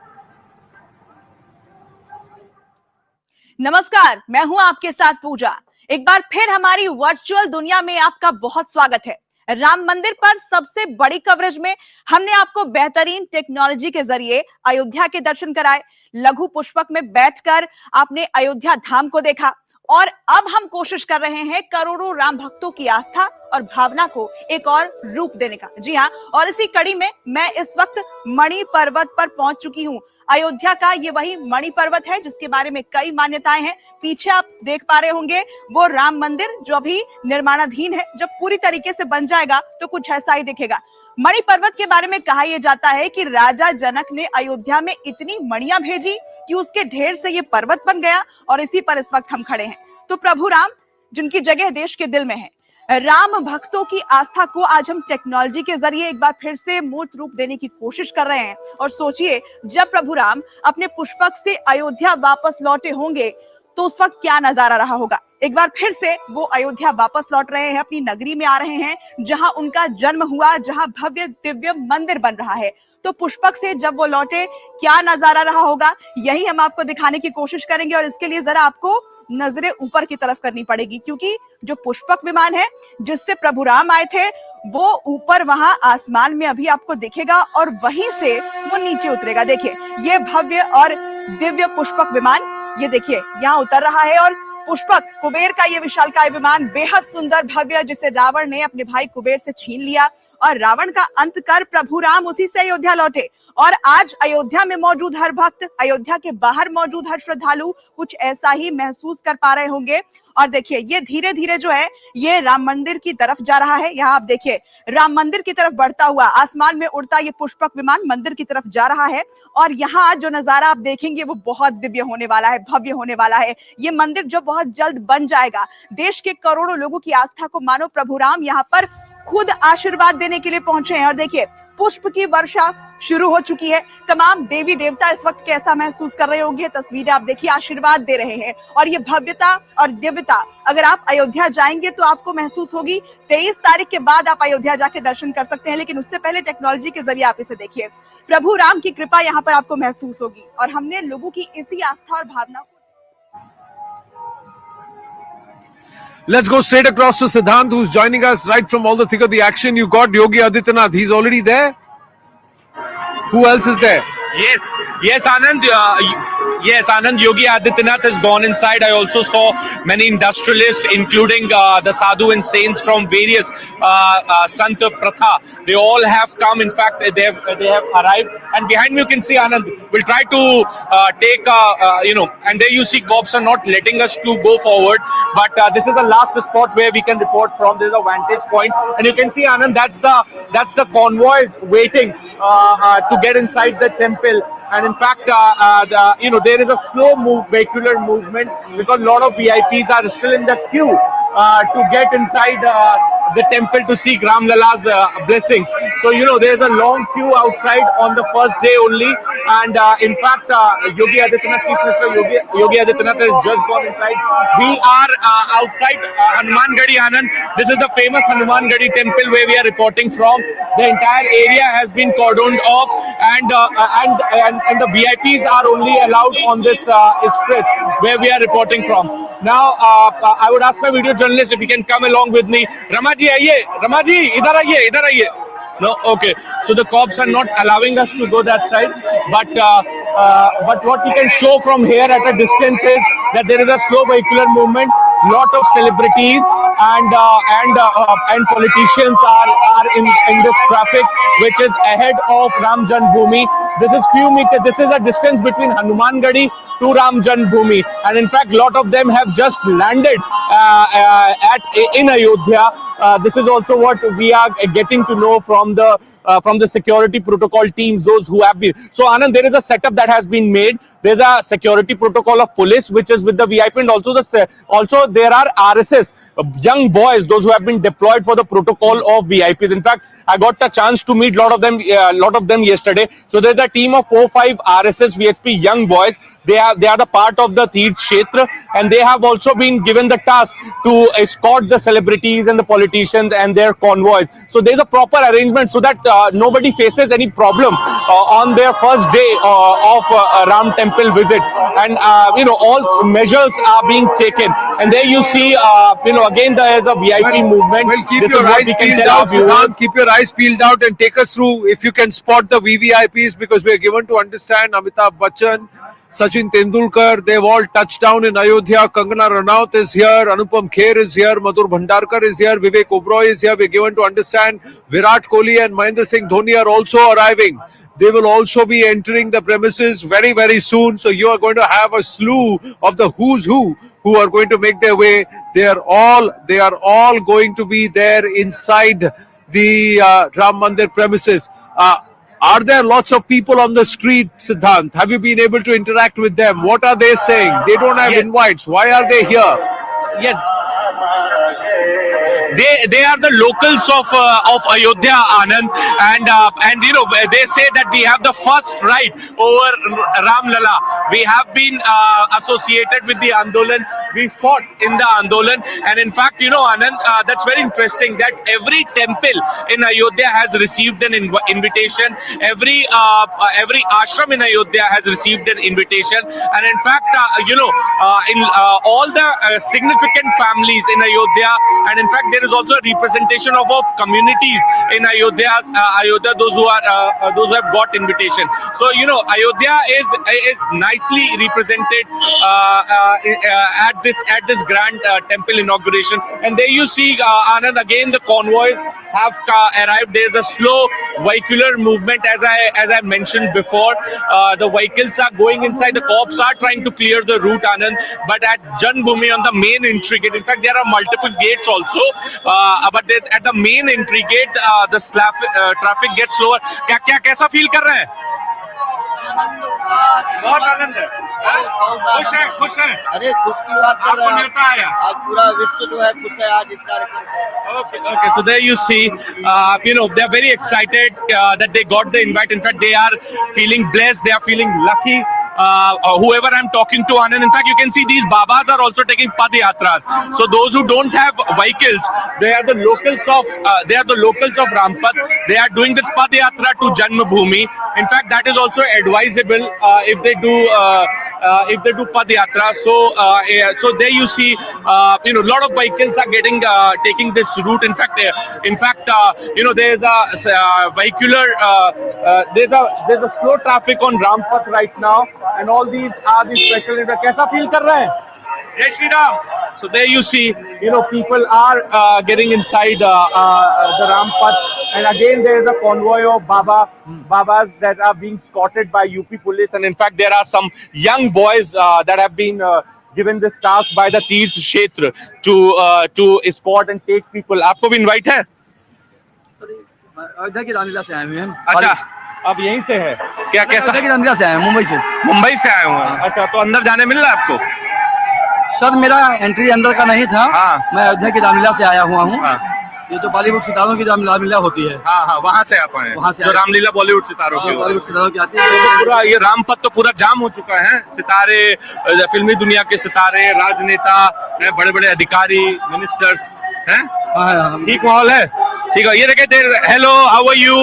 नमस्कार, मैं हूं आपके साथ पूजा। एक बार फिर हमारी virtual दुनिया में आपका बहुत स्वागत है। राम मंदिर पर सबसे बड़ी कवरेज में हमने आपको बेहतरीन टेक्नोलॉजी के जरिए अयोध्या के दर्शन कराए। लघु पुष्पक में बैठकर आपने अयोध्या धाम को देखा, और अब हम कोशिश कर रहे हैं करोड़ों राम भक्तों की आस्था और भावना को एक और रूप देने का। जी हाँ, और इसी कड़ी में मैं इस वक्त मणि पर्वत पर पहुंच चुकी हूँ। अयोध्या का ये वही मणि पर्वत है जिसके बारे में कई मान्यताएं हैं। पीछे आप देख पा रहे होंगे वो राम मंदिर जो अभी निर्माणाधीन है। जब पूरी तरीके से बन जाएगा तो कुछ ऐसा ही दिखेगा। मणि पर्वत के बारे में कहा यह जाता है कि राजा जनक ने अयोध्या में इतनी मणियां भेजी कि उसके ढेर से ये पर्वत बन गया, और इसी पर इस वक्त हम खड़े हैं। तो प्रभु राम, जिनकी जगह देश के दिल में है, राम भक्तों की आस्था को आज हम टेक्नोलॉजी के जरिए एक बार फिर से मूर्त रूप देने की कोशिश कर रहे हैं। और सोचिए, जब प्रभु राम अपने पुष्पक से अयोध्या वापस लौटे होंगे तो उस वक्त क्या नजारा रहा होगा। एक बार फिर से वो अयोध्या वापस लौट रहे हैं, अपनी नगरी में आ रहे हैं जहां उनका जन्म हुआ, जहां भव्य दिव्य मंदिर बन रहा है। तो पुष्पक से जब वो लौटे क्या नजारा रहा होगा, यही हम आपको दिखाने की कोशिश करेंगे। और इसके लिए जरा आपको नजरें ऊपर की तरफ करनी पड़ेगी, क्योंकि जो पुष्पक विमान है जिससे प्रभु राम आए थे वो ऊपर वहां आसमान में अभी आपको दिखेगा, और वहीं से वो नीचे उतरेगा। देखिए, ये भव्य और दिव्य पुष्पक विमान, ये देखिए यहाँ उतर रहा है। और पुष्पक कुबेर का ये विशालकाय विमान बेहद सुंदर भव्य, जिसे रावण ने अपने भाई कुबेर से छीन लिया, और रावण का अंत कर प्रभु राम उसी से अयोध्या लौटे। और आज अयोध्या में मौजूद हर भक्त, अयोध्या के बाहर मौजूद हर श्रद्धालु कुछ ऐसा ही महसूस कर पा रहे होंगे। और देखिए, ये धीरे धीरे जो है ये राम मंदिर की तरफ जा रहा है। यहाँ आप देखिए, राम मंदिर की तरफ बढ़ता हुआ, आसमान में उड़ता ये पुष्पक विमान मंदिर की तरफ जा रहा है। और यहाँ जो नजारा आप देखेंगे वो बहुत दिव्य होने वाला है, भव्य होने वाला है। ये मंदिर जो बहुत जल्द बन जाएगा, देश के करोड़ों लोगों की आस्था को मानो प्रभु राम यहाँ पर खुद आशीर्वाद देने के लिए पहुंचे हैं। और देखिए, पुष्प की वर्षा शुरू हो चुकी है। तमाम देवी देवता इस वक्त कैसा महसूस कर रहे होंगे, तस्वीरें आप देखिए, आशीर्वाद दे रहे हैं। और ये भव्यता और दिव्यता अगर आप अयोध्या जाएंगे तो आपको महसूस होगी। 23 तारीख के बाद आप अयोध्या जाके दर्शन कर सकते हैं, लेकिन उससे पहले टेक्नोलॉजी के जरिए आप इसे देखिए। प्रभु राम की कृपा यहाँ पर आपको महसूस होगी, और हमने लोगों की इसी आस्था और भावना। Let's go straight across to Siddhant, who's joining us right from all the thick of the action. You got Yogi Adityanath. He's already there. Who else is there? Yes, Anand. Yes, Anand, Yogi Adityanath has gone inside. I also saw many industrialists, including the sadhu and saints from various Sant Pratha. They all have come. In fact, they have arrived. And behind me, you can see Anand. We'll try to take, and there you see cops are not letting us to go forward. But this is the last spot where we can report from. There's a vantage point, and you can see Anand. That's the convoys waiting to get inside the temple. And in fact, there is a slow vehicular movement because a lot of VIPs are still in the queue to get inside the temple to see Ram Lala's blessings. So, there's a long queue outside on the first day only. And in fact, Yogi Adityanath, Chief Minister Yogi Adityanath has just gone inside. We are outside Hanuman Gadi, Anand. This is the famous Hanuman Gadi temple where we are reporting from. The entire area has been cordoned off, and the VIPs are only allowed on this stretch where we are reporting from. Now, I would ask my video journalist if he can come along with me. Ramaji, aiye. Ramaji, idhar aiye. No, okay. So the cops are not allowing us to go that side, but what we can show from here at a distance is that there is a slow vehicular movement. Lot of celebrities and politicians are in this traffic, which is ahead of Ram Janmabhoomi. This is few meters. This is a distance between Hanuman Gadi to Ram Janmabhoomi, and in fact, lot of them have just landed in Ayodhya. This is also what we are getting to know from the security protocol teams, those who have been. So, Anand, there is a setup that has been made. There's a security protocol of police, which is with the VIP, and also there are RSS, young boys, those who have been deployed for the protocol of VIPs. In fact, I got a chance to meet a lot of them yesterday. So there's a team of 4-5 RSS VIP young boys. They are the part of the Teerth Kshetra, and they have also been given the task to escort the celebrities and the politicians and their convoys. So there's a proper arrangement so that nobody faces any problem on their first day of Ram Temple visit. And all measures are being taken. And there you see, again there is a VIP movement. Well, keep this your is what eyes we can peeled tell our out, viewers. Siddhant. Keep your eyes peeled out and take us through, if you can spot the VVIPs, because we are given to understand Amitabh Bachchan, Sachin Tendulkar, they've all touched down in Ayodhya. Kangana Ranaut is here, Anupam Kher is here, Madhur Bhandarkar is here, Vivek Oberoi is here. We're given to understand Virat Kohli and Mahendra Singh Dhoni are also arriving. They will also be entering the premises very, very soon. So you are going to have a slew of the who's who are going to make their way. They are all going to be there inside the Ram Mandir premises. Are there lots of people on the street, Siddhant? Have you been able to interact with them? What are they saying? They don't have invites. Why are they here? Yes. They are the locals of Ayodhya, Anand, and they say that we have the first right over Ram Lala. We have been associated with the Andolan. We fought in the Andolan, and in fact, Anand, that's very interesting that every temple in Ayodhya has received an invitation. Every ashram in Ayodhya has received an invitation, and in fact, in all the significant families in Ayodhya, and in fact, there is also a representation of communities in Ayodhya. Those who have got invitation. So Ayodhya is nicely represented at this grand temple inauguration. And there you see, Anand, again the convoys have arrived. There's a slow vehicular movement, as I mentioned before. The vehicles are going inside. The cops are trying to clear the route, Anand. But at Janmabhoomi, on the main entry gate, in fact, there are multiple gates also. But at the main entry gate, the traffic gets slower. कैसा feel कर रहे हैं? बहुत आनंद है। खुश है। अरे खुश की बात कर रहे हैं। आज पूरा विश्व जो है खुश है आज इस कार्यक्रम से। Okay. So there you see, they are very excited that they got the invite. In fact, they are feeling blessed. They are feeling lucky. Whoever I'm talking to, Anand, in fact, you can see these Babas are also taking Pad Yatras. So those who don't have vehicles, they are the locals of Rampad. They are doing this Pad Yatra to Janmabhoomi. In fact, that is also advisable if they do if they do Pad Yatra. So there you see, a lot of vehicles are getting taking this route. In fact, there's a vehicular, there's a slow traffic on Rampath right now, and all these are the special. कैसा feel कर रहे हैं? Jai Shri Ram. So there you see, people are getting inside the Rampath, and again there is a convoy of Babas that are being escorted by UP police, and in fact there are some young boys that have been given this task by the Tirth Kshetra to escort and take people. आपको भी invite है? अयोध्या की रामलीला से आए हुए हैं। अच्छा, अब यहीं से है क्या? कैसा? अयोध्या की रामलीला से आए हैं, मुंबई से आए हुए हैं। अच्छा, तो अंदर जाने मिल रहा है आपको? सर मेरा एंट्री अंदर का नहीं था। मैं अयोध्या की रामलीला से आया हुआ हूँ। ये जो बॉलीवुड सितारों की रामलीला होती है, वहाँ से आप आए? वहाँ से जो रामलीला बॉलीवुड सितारों की आती है। पूरा ये रामपथ तो पूरा जाम हो चुका है। सितारे, फिल्मी दुनिया के सितारे, राजनेता, बड़े बड़े अधिकारी, मिनिस्टर्स हैं। ठीक माहौल है? ठीक है। ये देखे, हेलो, हाउ आर यू?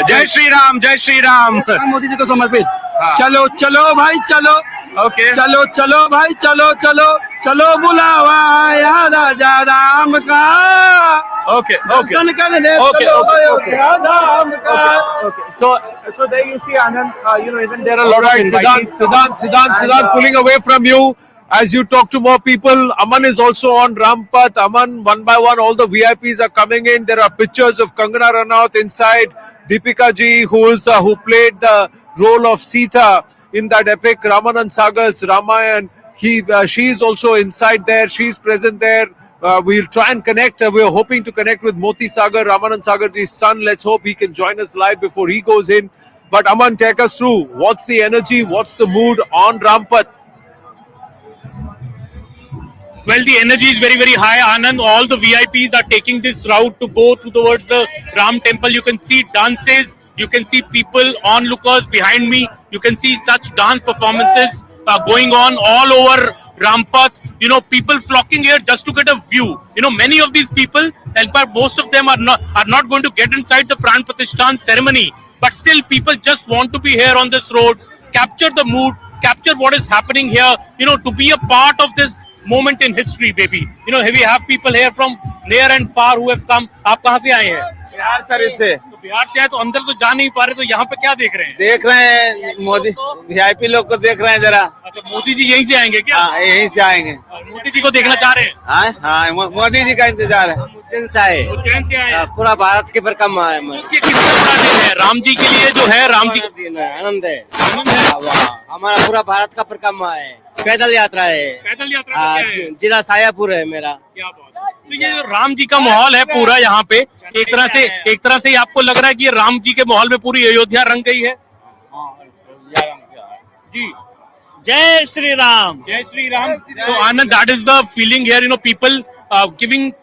जय श्री राम, जय श्री राम। मोदी जी को समर्पित। चलो चलो भाई चलो, ओके, चलो चलो भाई चलो चलो चलो, बुलावा आया राजा राम का। ओके, दर्शन करने ओके, चलो ओके, अयोध्या धाम का। So there you see, Anand, even there are a lot of invited. Siddhant, pulling away from you as you talk to more people. Aman is also on Rampath. Aman, one by one, all the VIPs are coming in. There are pictures of Kangana Ranaut inside. Deepika ji, who played the role of Sita in that epic Ramanand Sagar's Ramayan. She is also inside there. She's present there. We'll try and connect. We're hoping to connect with Moti Sagar, Ramanand Sagar's son. Let's hope he can join us live before he goes in. But Aman, take us through. What's the energy? What's the mood on Rampath? Well, the energy is very, very high, Anand. All the VIPs are taking this route to go towards the Ram temple. You can see dances. You can see people, onlookers behind me. You can see such dance performances going on all over Rampath. People flocking here just to get a view. Many of these people, in fact, most of them are not going to get inside the Pran Pratishtha ceremony. But still, people just want to be here on this road, capture the mood, capture what is happening here, to be a part of this moment in history, baby. We have people here from near and far who have come. आप कहाँ से आए हैं? Bihar sir से। तो बिहार से आए तो अंदर तो जा नहीं पा रहे, तो यहाँ पे क्या देख रहे हैं? देख रहे हैं मोदी वीआईपी लोग को देख रहे हैं जरा। अच्छा, मोदी जी यहीं से आएंगे क्या? हाँ, यहीं से आएंगे। मोदी जी को देखना चाह रहे हैं? हाँ, मोदी जी का इंतजार है। उज्जैन से आए। उज्जैन से आए। पूरा भारत के परिक्रमा है। कितना बड़ा दिन है राम जी के लिए, जो है राम जी दिन है, आनंद है। हमारा पूरा भारत का परिक्रमा है, पैदल यात्रा है। पैदल यात्रा जिला सायापुर है मेरा। क्या बात है। तो ये जो राम जी का माहौल है पूरा यहाँ पे, एक तरह से आपको लग रहा है कि ये राम जी के माहौल में पूरी अयोध्या रंग गई है? जी, जय श्री राम, जय श्री राम। तो Anand, that is the feeling here. People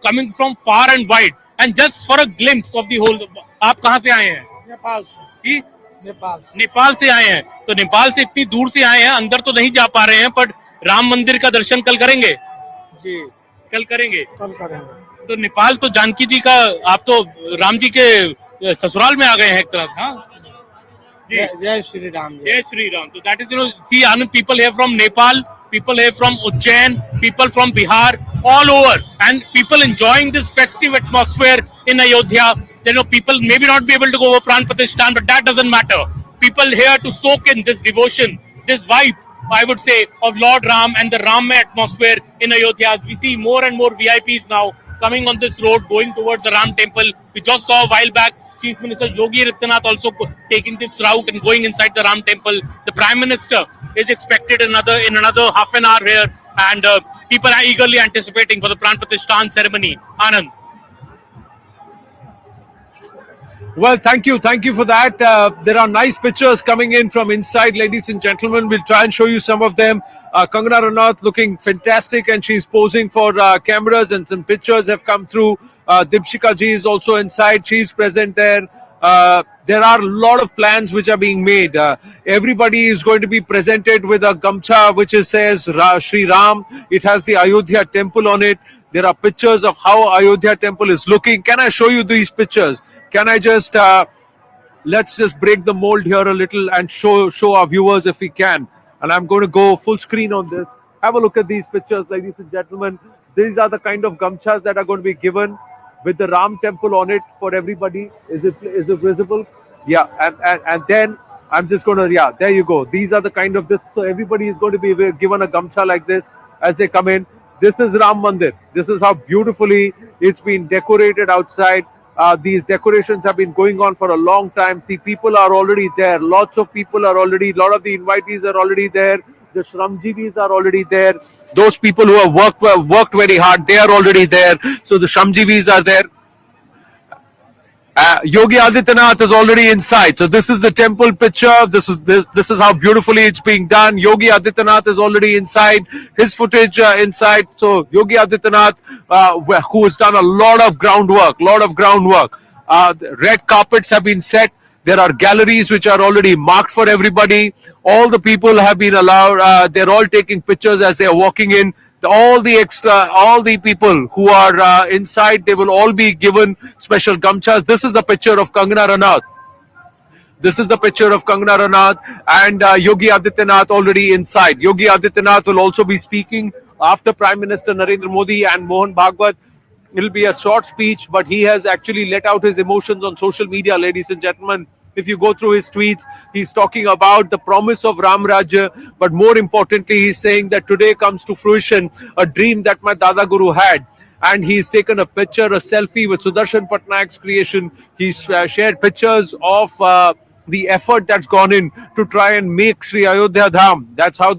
coming from far and wide, and just for a glimpse of the whole. आप कहाँ से आए हैं? नेपाल से। नेपाल से आए हैं। तो नेपाल से इतनी दूर से आए हैं, अंदर तो नहीं जा पा रहे हैं, पर राम मंदिर का दर्शन कल करेंगे? जी, कल करेंगे। करेंगे। तो नेपाल तो जानकी जी का, आप तो राम जी के ससुराल में आ गए हैं एक तरफ। हाँ, जय श्री राम, जय श्री राम। तो that is, see Anand, people here from Nepal, people here from Ujjain, people from Bihar, all over, and people enjoying this festive atmosphere in Ayodhya. People maybe not be able to go over Pran Pratishtha, but that doesn't matter. People here to soak in this devotion, this vibe, I would say, of Lord Ram and the Rammay atmosphere in Ayodhya. We see more and more VIPs now coming on this road, going towards the Ram temple. We just saw a while back Chief Minister Yogi Adityanath also taking this route and going inside the Ram temple. The Prime Minister is expected in another half an hour here, and people are eagerly anticipating for the Pran Pratishtha ceremony. Anand. Well, thank you for that. There are nice pictures coming in from inside, ladies and gentlemen. We'll try and show you some of them. Kangana Ranaut looking fantastic, and she's posing for cameras, and some pictures have come through. Deepika ji is also inside. She's present there. There are a lot of plans which are being made. Everybody is going to be presented with a gamcha which says Shri Ram. It has the Ayodhya temple on it. There are pictures of how Ayodhya temple is looking. Can I show you these pictures? Can I just let's just break the mold here a little and show our viewers if we can. And I'm going to go full screen on this. Have a look at these pictures, ladies and gentlemen. These are the kind of gamchas that are going to be given with the Ram temple on it for everybody. Is it visible? Yeah, and then I'm just going to, yeah, there you go. These are the kind of this. So everybody is going to be given a gamcha like this as they come in. This is Ram Mandir. This is how beautifully it's been decorated outside. These decorations have been going on for a long time. See, people are already there. Lots of people are already, lot of the invitees are already there. The Shramjivis are already there. Those people who have worked very hard, they are already there. So the Shramjivis are there. Yogi Adityanath is already inside. So this is the temple picture. This is how beautifully it's being done. Yogi Adityanath is already inside. His footage inside. So Yogi Adityanath, who has done a lot of groundwork. The red carpets have been set. There are galleries which are already marked for everybody. All the people have been allowed. They're all taking pictures as they are walking in. All the people who are inside, they will all be given special gamchas. This is the picture of Kangana Ranaut. And Yogi Adityanath already inside. Yogi Adityanath will also be speaking after Prime Minister Narendra Modi and Mohan Bhagwat. It'll be a short speech, but he has actually let out his emotions on social media, ladies and gentlemen. If you go through his tweets, he's talking about the promise of Ram Rajya, but more importantly, he's saying that today comes to fruition a dream that my Dada Guru had. And he's taken a picture, a selfie with Sudarshan Patnaik's creation. He's shared pictures of the effort that's gone in to try and make Sri Ayodhya Dham. That's how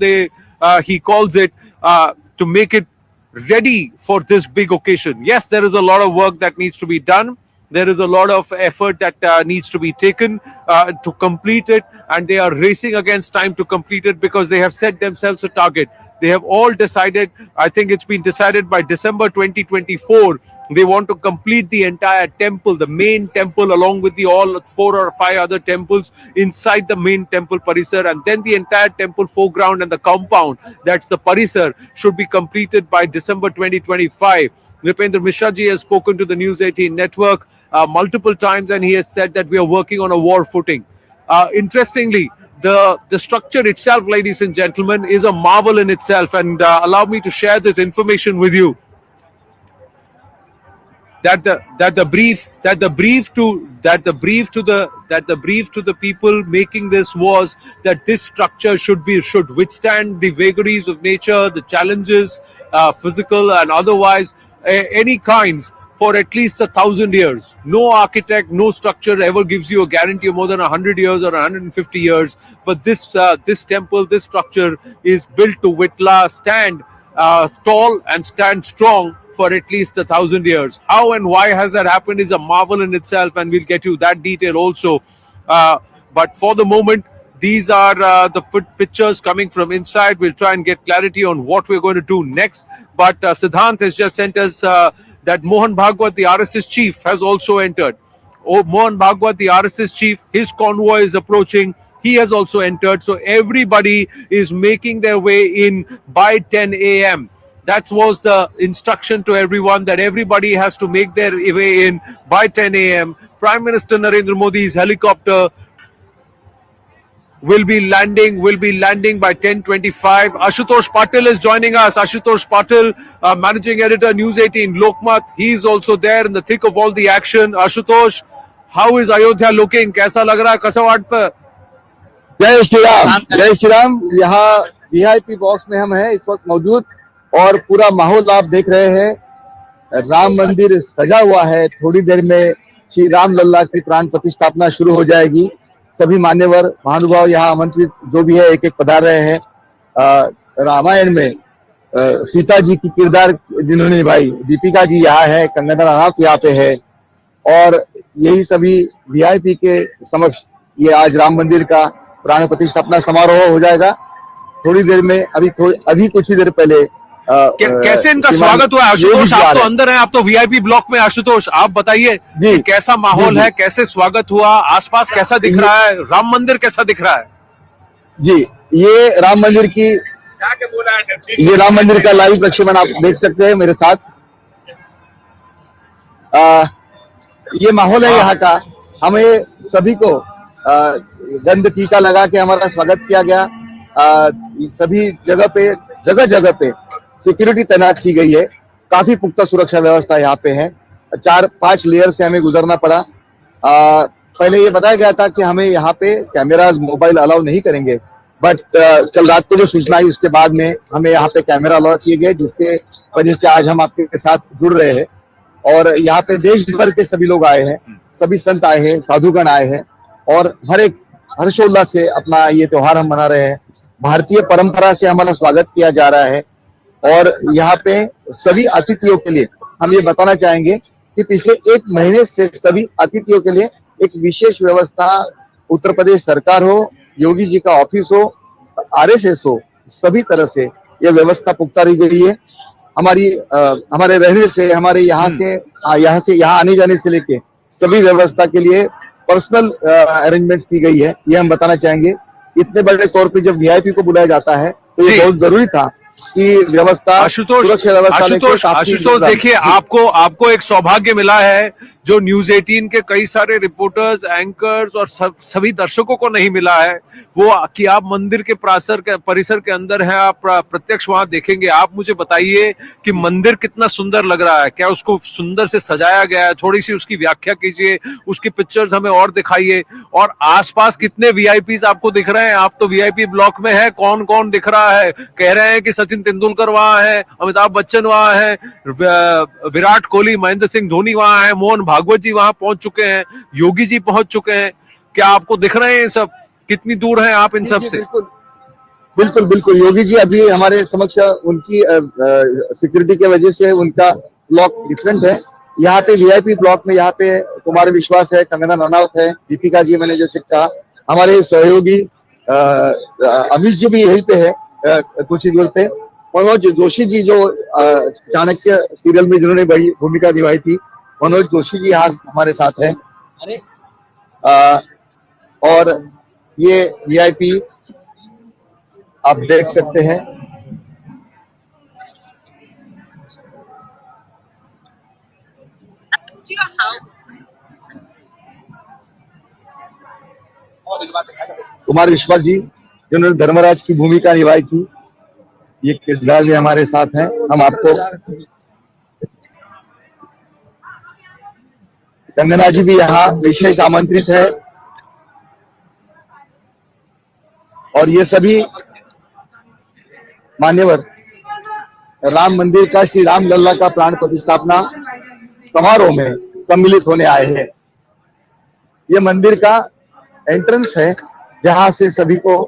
he calls it, to make it ready for this big occasion. Yes, there is a lot of work that needs to be done. There is a lot of effort that needs to be taken to complete it, and they are racing against time to complete it because they have set themselves a target. They have all decided, I think it's been decided by December 2024, they want to complete the entire temple, the main temple, along with the all 4 or 5 other temples inside the main temple Parisar, and then the entire temple foreground and the compound, that's the Parisar, should be completed by December 2025. Nripendra Mishra ji has spoken to the News 18 network multiple times, and he has said that we are working on a war footing. Interestingly, the structure itself, ladies and gentlemen, is a marvel in itself, and allow me to share this information with you. That the brief to the people making this was that this structure should withstand the vagaries of nature, the challenges, physical and otherwise, any kinds, for at least 1,000 years. No architect, no structure ever gives you a guarantee of more than 100 years or 150 years. But this temple, this structure is built to stand tall and stand strong for at least 1,000 years. How and why has that happened is a marvel in itself, and we'll get you that detail also. But for the moment, these are the pictures coming from inside. We'll try and get clarity on what we're going to do next. But Siddhant has just sent us that Mohan Bhagwat, the RSS chief, has also entered. Mohan Bhagwat, the RSS chief, his convoy is approaching. He has also entered. So everybody is making their way in by 10 a.m. That was the instruction to everyone, that everybody has to make their way in by 10 a.m. Prime Minister Narendra Modi's helicopter will be landing by 10:25. Ashutosh Patil is joining us. Ashutosh Patil, managing editor, News 18 Lokmat. He is also there in the thick of all the action. Ashutosh, how is Ayodhya looking? कैसा लग रहा है कसवाट पर? जय श्री राम। यहाँ VIP box में हम हैं इस वक्त मौजूद, और पूरा माहौल आप देख रहे हैं। राम मंदिर सजा हुआ है। थोड़ी देर में श्री राम लल्ला की प्राण प्रतिष्ठापना शुरू हो जाएगी। सभी मान्यवर महानुभाव यहाँ आमंत्रित जो भी है एक एक पधार रहे हैं। रामायण में सीता जी की किरदार जिन्होंने निभाई, दीपिका जी यहाँ है, कंगना रनौत यहाँ पे है, और यही सभी VIP के समक्ष ये आज राम मंदिर का प्राण प्रतिष्ठापना समारोह हो जाएगा। थोड़ी देर में अभी कुछ ही देर पहले कैसे इनका स्वागत हुआ? आशुतोष, आप तो अंदर हैं, आप तो VIP ब्लॉक में। आशुतोष, आप बताइए कैसा माहौल है, कैसे स्वागत हुआ, आसपास कैसा दिख रहा है, राम मंदिर कैसा दिख रहा है? जी, ये राम मंदिर का लाइव प्रक्षेपण आप देख सकते हैं मेरे साथ। ये माहौल है यहाँ का। हमें सभी को गंध टीका लगा के हमारा स्वागत किया गया। सभी जगह जगह पे सिक्योरिटी तैनात की गई है। काफी पुख्ता सुरक्षा व्यवस्था यहाँ पे है। 4-5 लेयर से हमें गुजरना पड़ा। पहले ये बताया गया था कि हमें यहाँ पे कैमराज मोबाइल अलाउ नहीं करेंगे, बट कल रात को जो सूचना आई उसके बाद में हमें यहाँ पे कैमरा अलाउ किए गए, जिसके वजह से आज हम आपके साथ जुड़ रहे हैं। और यहाँ पे देश भर के सभी लोग आए हैं, सभी संत आए हैं, साधुगण आए हैं और हर एक हर्षोल्लास से अपना ये त्योहार हम मना रहे हैं। भारतीय परंपरा से हमारा स्वागत किया जा रहा है और यहाँ पे सभी अतिथियों के लिए हम ये बताना चाहेंगे कि पिछले 1 महीने से सभी अतिथियों के लिए एक विशेष व्यवस्था उत्तर प्रदेश सरकार हो, योगी जी का ऑफिस हो, आरएसएस हो, सभी तरह से यह व्यवस्था पुख्ता रही गई है। हमारे रहने से, हमारे यहाँ आने जाने से लेके सभी व्यवस्था के लिए पर्सनल अरेंजमेंट्स की गई है। ये हम बताना चाहेंगे। इतने बड़े तौर पे जब वीआईपी को बुलाया जाता है तो ये बहुत जरूरी था कि व्यवस्था, सुरक्षा व्यवस्था। आशुतोष देखिए, आपको एक सौभाग्य मिला है जो न्यूज 18 के कई सारे रिपोर्टर्स, एंकर्स और सभी दर्शकों को नहीं मिला है, वो कि आप मंदिर के परिसर के अंदर हैं, आप प्रत्यक्ष वहां देखेंगे। आप मुझे बताइए कि मंदिर कितना सुंदर लग रहा है, क्या उसको सुंदर से सजाया गया है? थोड़ी सी उसकी व्याख्या कीजिए, उसकी पिक्चर्स हमें और दिखाइए। और आसपास कितने वीआईपीज आपको दिख रहे हैं? आप तो वीआईपी ब्लॉक में है, कौन कौन दिख रहा है? कह रहे हैं कि सचिन तेंदुलकर वहां है, अमिताभ बच्चन वहां है, विराट कोहली, महेंद्र सिंह धोनी वहां है, मोहन भागवत जी वहां पहुंच चुके हैं, योगी जी पहुंच चुके हैं। क्या आपको दिख रहे हैं सब? कितनी दूर हैं आप इन सब से? बिल्कुल योगी जी अभी हमारे समक्ष, उनकी सिक्योरिटी की वजह से उनका ब्लॉक डिफरेंट है। यहाँ पे वीआईपी ब्लॉक में यहाँ पे कुमार विश्वास है, कंगना रनौत है, दीपिका जी, मैंने जैसे कहा, हमारे सहयोगी अमित जी भी यहीं पे है कुछ ही दूर पे। मनोज जोशी जी जो चाणक्य सीरियल में जिन्होंने बड़ी भूमिका निभाई थी, मनोज जोशी जी आज हमारे साथ हैं। और ये वीआईपी आप देख सकते हैं। कुमार विश्वास जी जिन्होंने धर्मराज की भूमिका निभाई थी, ये किरदार भी हमारे साथ हैं। हम आपको कंगना जी भी यहाँ विशेष आमंत्रित है और ये सभी मान्यवर राम मंदिर का, श्री राम लल्ला का प्राण प्रतिष्ठापना समारोह में सम्मिलित होने आए हैं। ये मंदिर का एंट्रेंस है जहां से सभी को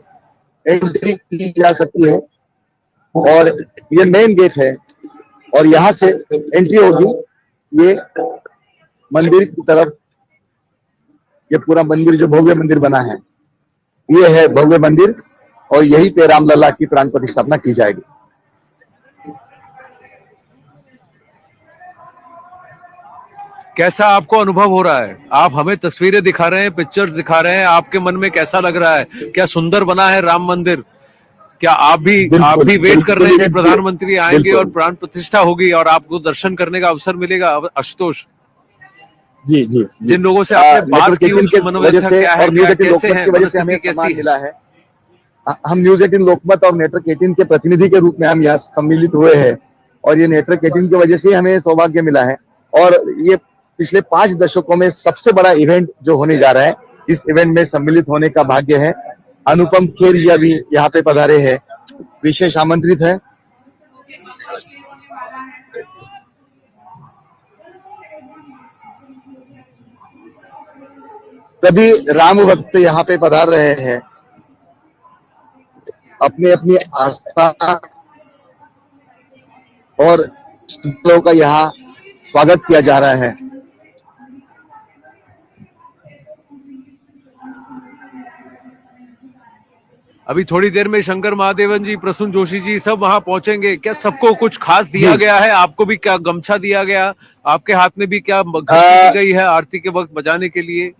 एंट्री की जा सकती है और ये मेन गेट है और यहाँ से एंट्री होगी ये मंदिर की तरफ। ये पूरा मंदिर जो भव्य मंदिर बना है, ये है भव्य मंदिर और यहीं पे रामलला की प्राण प्रतिष्ठापना की जाएगी। कैसा आपको अनुभव हो रहा है? आप हमें तस्वीरें दिखा रहे हैं, पिक्चर्स दिखा रहे हैं, आपके मन में कैसा लग रहा है? क्या सुंदर बना है राम मंदिर? क्या आप भी वेट कर रहे हैं कि प्रधानमंत्री आएंगे और प्राण प्रतिष्ठा होगी और आपको दर्शन करने का अवसर मिलेगा? आशुतोष जी, जिन लोगों से आपने बात की उनकी मनोव्यथा क्या है, कैसे है, हमें सम्मान मिला है। हम न्यूज 18 लोकमत और नेटवर्क 18 के प्रतिनिधि के रूप में हम यहाँ सम्मिलित हुए हैं और ये नेटवर्क 18 की वजह से हमें सौभाग्य मिला है और ये पिछले 5 दशकों में सबसे बड़ा इवेंट जो होने जा रहा है, इस इवेंट में सम्मिलित होने का भाग्य है। अनुपम खेर जी अभी यहाँ पे पधारे हैं, विशेष आमंत्रित है। सभी राम भक्त यहाँ पे पधार रहे हैं, अपनी अपनी आस्था और लोगों का यहाँ स्वागत किया जा रहा है। अभी थोड़ी देर में शंकर महादेवन जी, प्रसून जोशी जी सब वहां पहुंचेंगे। क्या सबको कुछ खास दिया गया है? आपको भी क्या गमछा दिया गया? आपके हाथ में भी क्या घंटी दी गई है आरती के वक्त बजाने के लिए?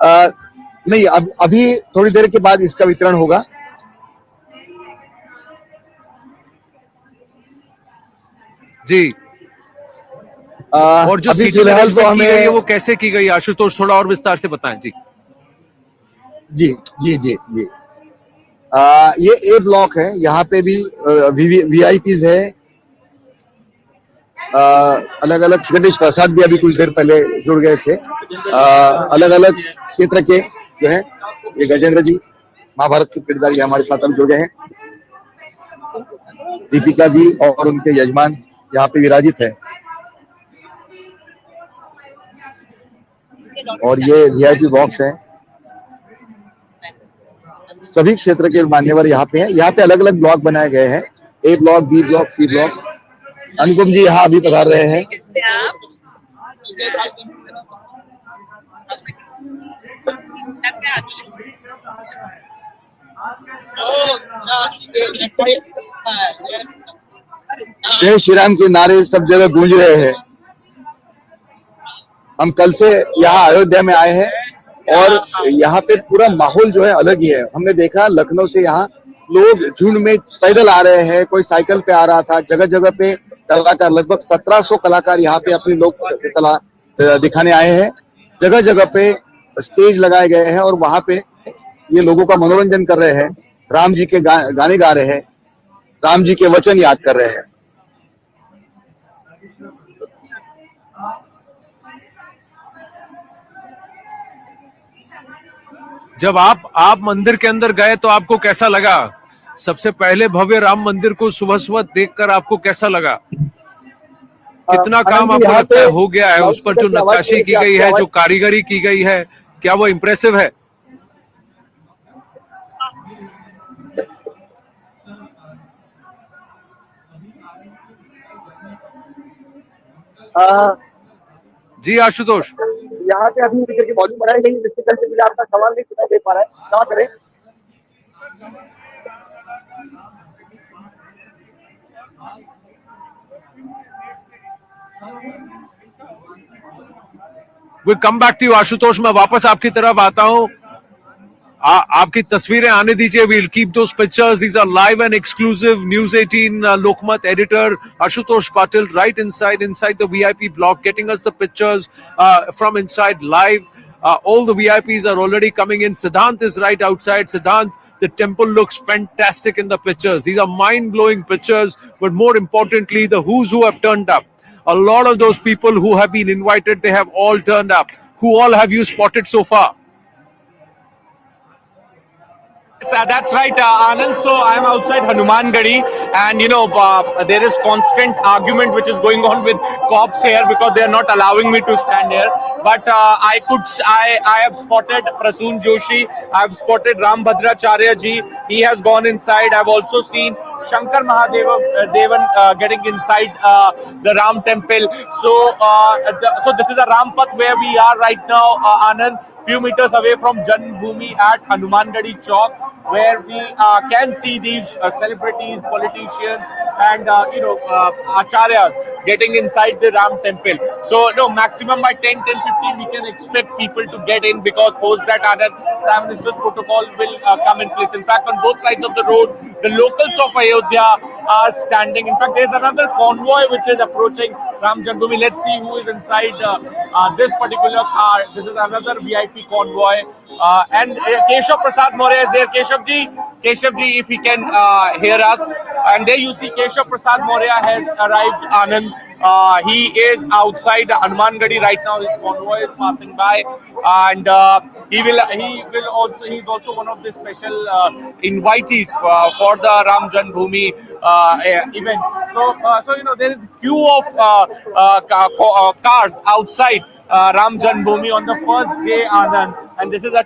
नहीं, अभी थोड़ी देर के बाद इसका वितरण होगा। जी। और जो सीटी अरेंजमेंट की गई है वो कैसे की गई? आशुतोष थोड़ा और विस्तार से बताएं। जी। ये ए ब्लॉक है, यहाँ पे भी वीआईपीज है, अलग अलग गणेश प्रसाद भी अभी कुछ देर पहले जुड़ गए थे, अलग अलग क्षेत्र के जो है ये गजेंद्र जी महाभारत के किरदार ये हमारे साथ हम जुड़ गए हैं, दीपिका जी और उनके यजमान यहाँ पे विराजित है, और ये वीआईपी बॉक्स है, सभी क्षेत्र के मान्यवर यहाँ पे हैं। यहाँ पे अलग अलग ब्लॉक बनाए गए हैं, A block, B block, C block. Anupam ji यहाँ अभी पधार रहे हैं। जय श्री राम के नारे सब जगह गूंज रहे हैं। हम कल से यहाँ अयोध्या में आए हैं और यहाँ पे पूरा माहौल जो है अलग ही है। हमने देखा लखनऊ से यहाँ लोग झुंड में पैदल आ रहे हैं, कोई साइकिल पे आ रहा था, जगह जगह पे कलाकार, लगभग 1700 कलाकार यहाँ पे अपनी लोक कला दिखाने आए हैं। जगह जगह पे स्टेज लगाए गए हैं और वहां पे ये लोगों का मनोरंजन कर रहे हैं, राम जी के गाने गा रहे हैं, राम जी के वचन याद कर रहे हैं। जब आप मंदिर के अंदर गए तो आपको कैसा लगा? सबसे पहले भव्य राम मंदिर को सुबह सुबह देखकर आपको कैसा लगा? कितना काम आपको लगता है हो गया है? उस पर जो नक्काशी की गई है, जो कारीगरी की गई है, क्या वो इम्प्रेसिव है? जी आशुतोष, यहाँ पे अभी की वॉल्यूम बढ़ाई गई, जिससे कल से मुझे आपका सवाल नहीं सुनाई दे पा रहा है, क्या करें? We'll come back to you Ashutosh. मैं वापस आपकी तरफ आता हूँ, आपकी तस्वीरें आने दीजिए। We'll keep those pictures. These are live and exclusive. News 18 Lokmat editor Ashutosh Patil right inside the VIP block, getting us the pictures from inside live. All the VIPs are already coming in. Siddhant is right outside. Siddhant, the temple looks fantastic in the pictures. These are mind-blowing pictures, but more importantly, the who's who have turned up. A lot of those people who have been invited, they have all turned up. Who all have you spotted so far? That's right, Anand. So I'm outside Hanuman Gadi, and there is constant argument which is going on with cops here because they are not allowing me to stand here. But I have spotted Prasoon Joshi. I've spotted Ram Bhadracharya ji. He has gone inside. I've also seen Shankar Mahadevan getting inside the Ram temple. So this is a Ram Path where we are right now, Anand. Few meters away from Janmbhoomi at Hanumangadi Chowk, where we can see these celebrities, politicians, and acharyas getting inside the Ram temple. So maximum by 10:15 we can expect people to get in, because post that Prime Minister's protocol will come in place. In fact, on both sides of the road, the locals of Ayodhya are standing. In fact, there's another convoy which is approaching Ram Janmbhoomi. Let's see who is inside this particular car. This is another VIP convoy. And Keshav Prasad Maurya is there. Keshav ji, if he can hear us. And there you see Keshav Prasad Maurya has arrived, Anand. He is outside Hanuman Gadi right now. His convoy is passing by, and he's also one of the special invitees for the Ram Janmbhoomi event. So there is a queue of cars outside Ram Janmbhoomi on the first day, Anand. And this is on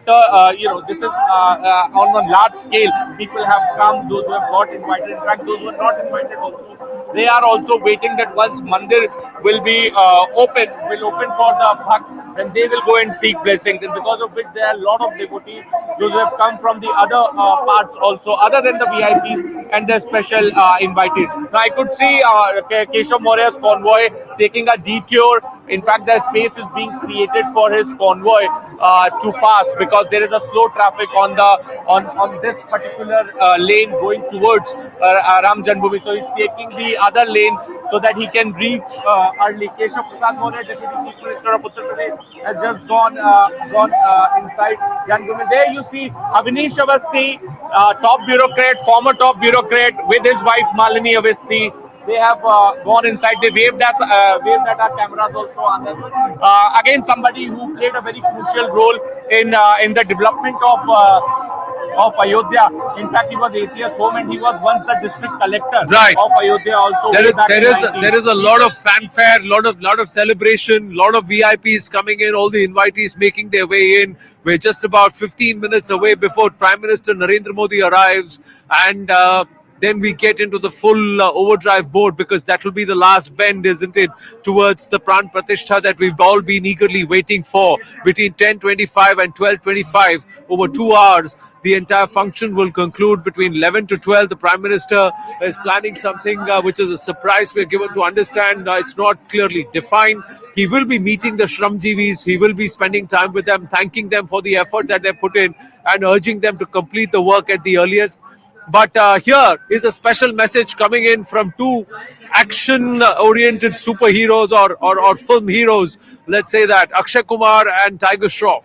a large scale. People have come, those who have got invited. In fact, those who are not invited also, they are also waiting that once Mandir will be open for the Bhakt, then they will go and seek blessings. And because of which there are a lot of devotees, those who have come from the other parts also, other than the VIPs and the special invitees. Now I could see Keshav Maurya's convoy taking a detour. In fact, the space is being created for his convoy to pass, because there is a slow traffic on this particular lane going towards Ram Janmbhoomi. So he's taking the the other lane so that he can reach early. Keshav Prasad Maurya, Deputy Chief Minister of Uttar Pradesh, has just gone inside. There you see Avnish Awasthi, top bureaucrat, former top bureaucrat, with his wife Malini Awasthi. They have gone inside. They waved at our cameras also. Again, somebody who played a very crucial role in the development of Ayodhya. In fact, he was ACS home and he was once the district collector of Ayodhya also. There is a lot of fanfare, lot of celebration, lot of VIPs coming in, all the invitees making their way in. We're just about 15 minutes away before Prime Minister Narendra Modi arrives, and then we get into the full overdrive mode, because that will be the last bend, isn't it, towards the Pran Pratishtha that we've all been eagerly waiting for. Between 10:25 and 12:25, over 2 hours, the entire function will conclude. Between 11 to 12, the Prime Minister is planning something which is a surprise. We're given to understand it's not clearly defined. He will be meeting the Shramjeevis. He will be spending time with them, thanking them for the effort that they put in and urging them to complete the work at the earliest. But here is a special message coming in from two action-oriented superheroes or film heroes, let's say that, Akshay Kumar and Tiger Shroff.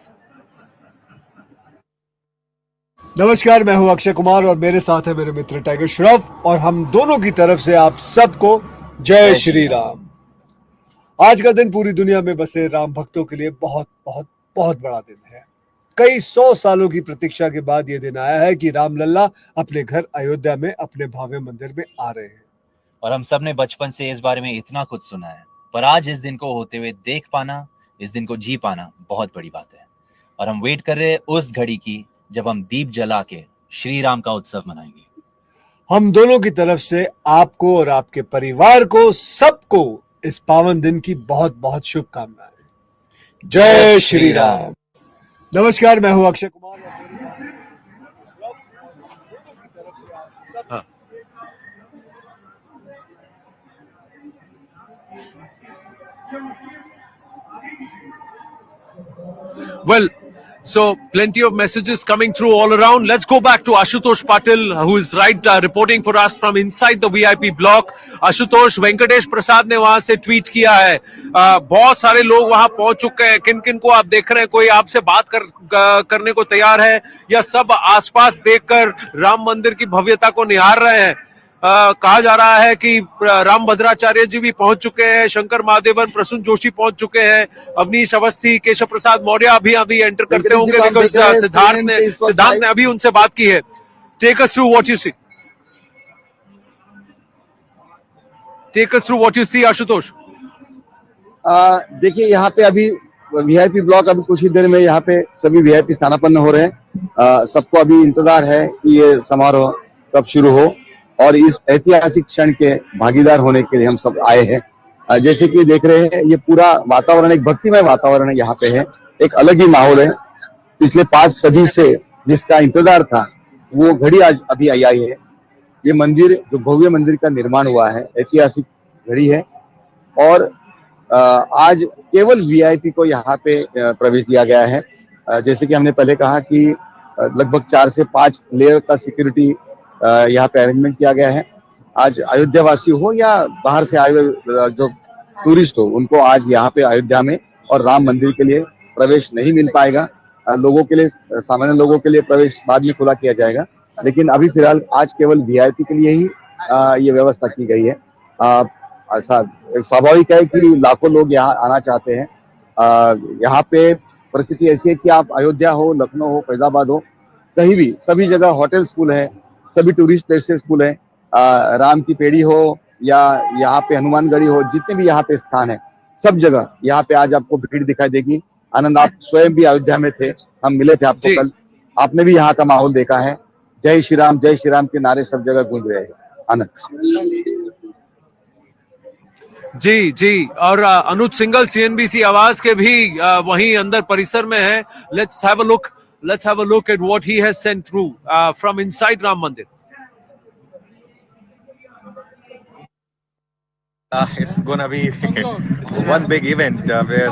नमस्कार, मैं हूं अक्षय कुमार और मेरे साथ है मेरे मित्र tiger Shroff, और हम दोनों की तरफ से आप सबको जय श्री राम। आज का दिन पूरी दुनिया में बसे राम भक्तों के लिए बहुत बहुत बहुत बड़ा दिन है। कई 100 सालों की प्रतीक्षा के बाद ये दिन आया है कि रामलल्ला अपने घर अयोध्या में अपने भव्य मंदिर में आ रहे हैं। और हम सब ने बचपन से इस बारे में इतना कुछ सुना है, पर आज इस दिन को होते हुए देख पाना, इस दिन को जी पाना बहुत बड़ी बात है। और हम वेट कर रहे हैं उस घड़ी की जब हम दीप जला के श्री राम का उत्सव मनाएंगे। हम दोनों की तरफ से आपको और आपके परिवार को, सबको इस पावन दिन की बहुत बहुत शुभकामनाएं। जय श्री राम। नमस्कार, मैं हूं अक्षय कुमार और मेरे साथ की तरफ से आप सब। Well, so plenty of messages coming through all around. Let's go back to Ashutosh Patil, who is reporting for us from inside the VIP block. Ashutosh, Venkatesh प्रसाद ने वहां से ट्वीट किया है, बहुत सारे लोग वहां पहुंच चुके हैं। किन किन को आप देख रहे हैं? कोई आपसे बात करने को तैयार है, या सब आसपास देखकर राम मंदिर की भव्यता को निहार रहे हैं? कहा जा रहा है कि राम भद्राचार्य जी भी पहुंच चुके हैं, शंकर महादेवन, प्रसून जोशी पहुंच चुके हैं, अवनीश अवस्थी, केशव प्रसाद मौर्य अभी एंटर करते होंगे, बिकॉज सिद्धांत ने अभी उनसे बात की है। Take us through what you see, take us through what you see Ashutosh. देखिए, यहाँ पे अभी वीआईपी ब्लॉक अभी कुछ ही देर में यहाँ पे सभी वीआईपी स्थानापन्न हो रहे हैं। सबको अभी इंतजार है कि ये समारोह कब शुरू हो, और इस ऐतिहासिक क्षण के भागीदार होने के लिए हम सब आए हैं। जैसे कि देख रहे हैं, ये पूरा वातावरण एक भक्तिमय वातावरण है यहाँ पे है, एक अलग ही माहौल है। पिछले 5 सदी से जिसका इंतजार था वो घड़ी आज अभी आई है। ये मंदिर, जो भव्य मंदिर का निर्माण हुआ है, ऐतिहासिक घड़ी है, और आज केवल वीआईपी को यहाँ पे प्रवेश दिया गया है। जैसे कि हमने पहले कहा कि लगभग 4 से 5 लेयर का सिक्योरिटी यहाँ पे अरेंजमेंट किया गया है। आज अयोध्या वासी हो या बाहर से आए हुए जो टूरिस्ट हो, उनको आज यहाँ पे अयोध्या में और राम मंदिर के लिए प्रवेश नहीं मिल पाएगा। लोगों के लिए, सामान्य लोगों के लिए प्रवेश बाद में खुला किया जाएगा, लेकिन अभी फिलहाल आज केवल वीआईपी के लिए ही ये व्यवस्था की गई है। ऐसा स्वाभाविक है कि लाखों लोग यहाँ आना चाहते हैं। यहाँ पे परिस्थिति ऐसी है कि आप अयोध्या हो, लखनऊ हो, फैजाबाद हो, कहीं भी सभी जगह होटल फुल है, सभी टूरिस्ट प्लेसेस फुल है। राम की पेड़ी हो या यहाँ पे हनुमानगढ़ी हो, जितने भी यहाँ पे स्थान है, सब जगह यहाँ पे आज आपको भीड़ दिखाई देगी। आनंद, आप स्वयं भी अयोध्या में थे, हम मिले थे आपको कल, आपने भी यहाँ का माहौल देखा है। जय श्री राम के नारे सब जगह गूंज रहे हैं। आनंद जी, और अनुज सिंगल सीएनबीसी आवाज के भी वहीं अंदर परिसर में है। Let's have a look at what he has sent through from inside Ram Mandir. It's gonna be one big event where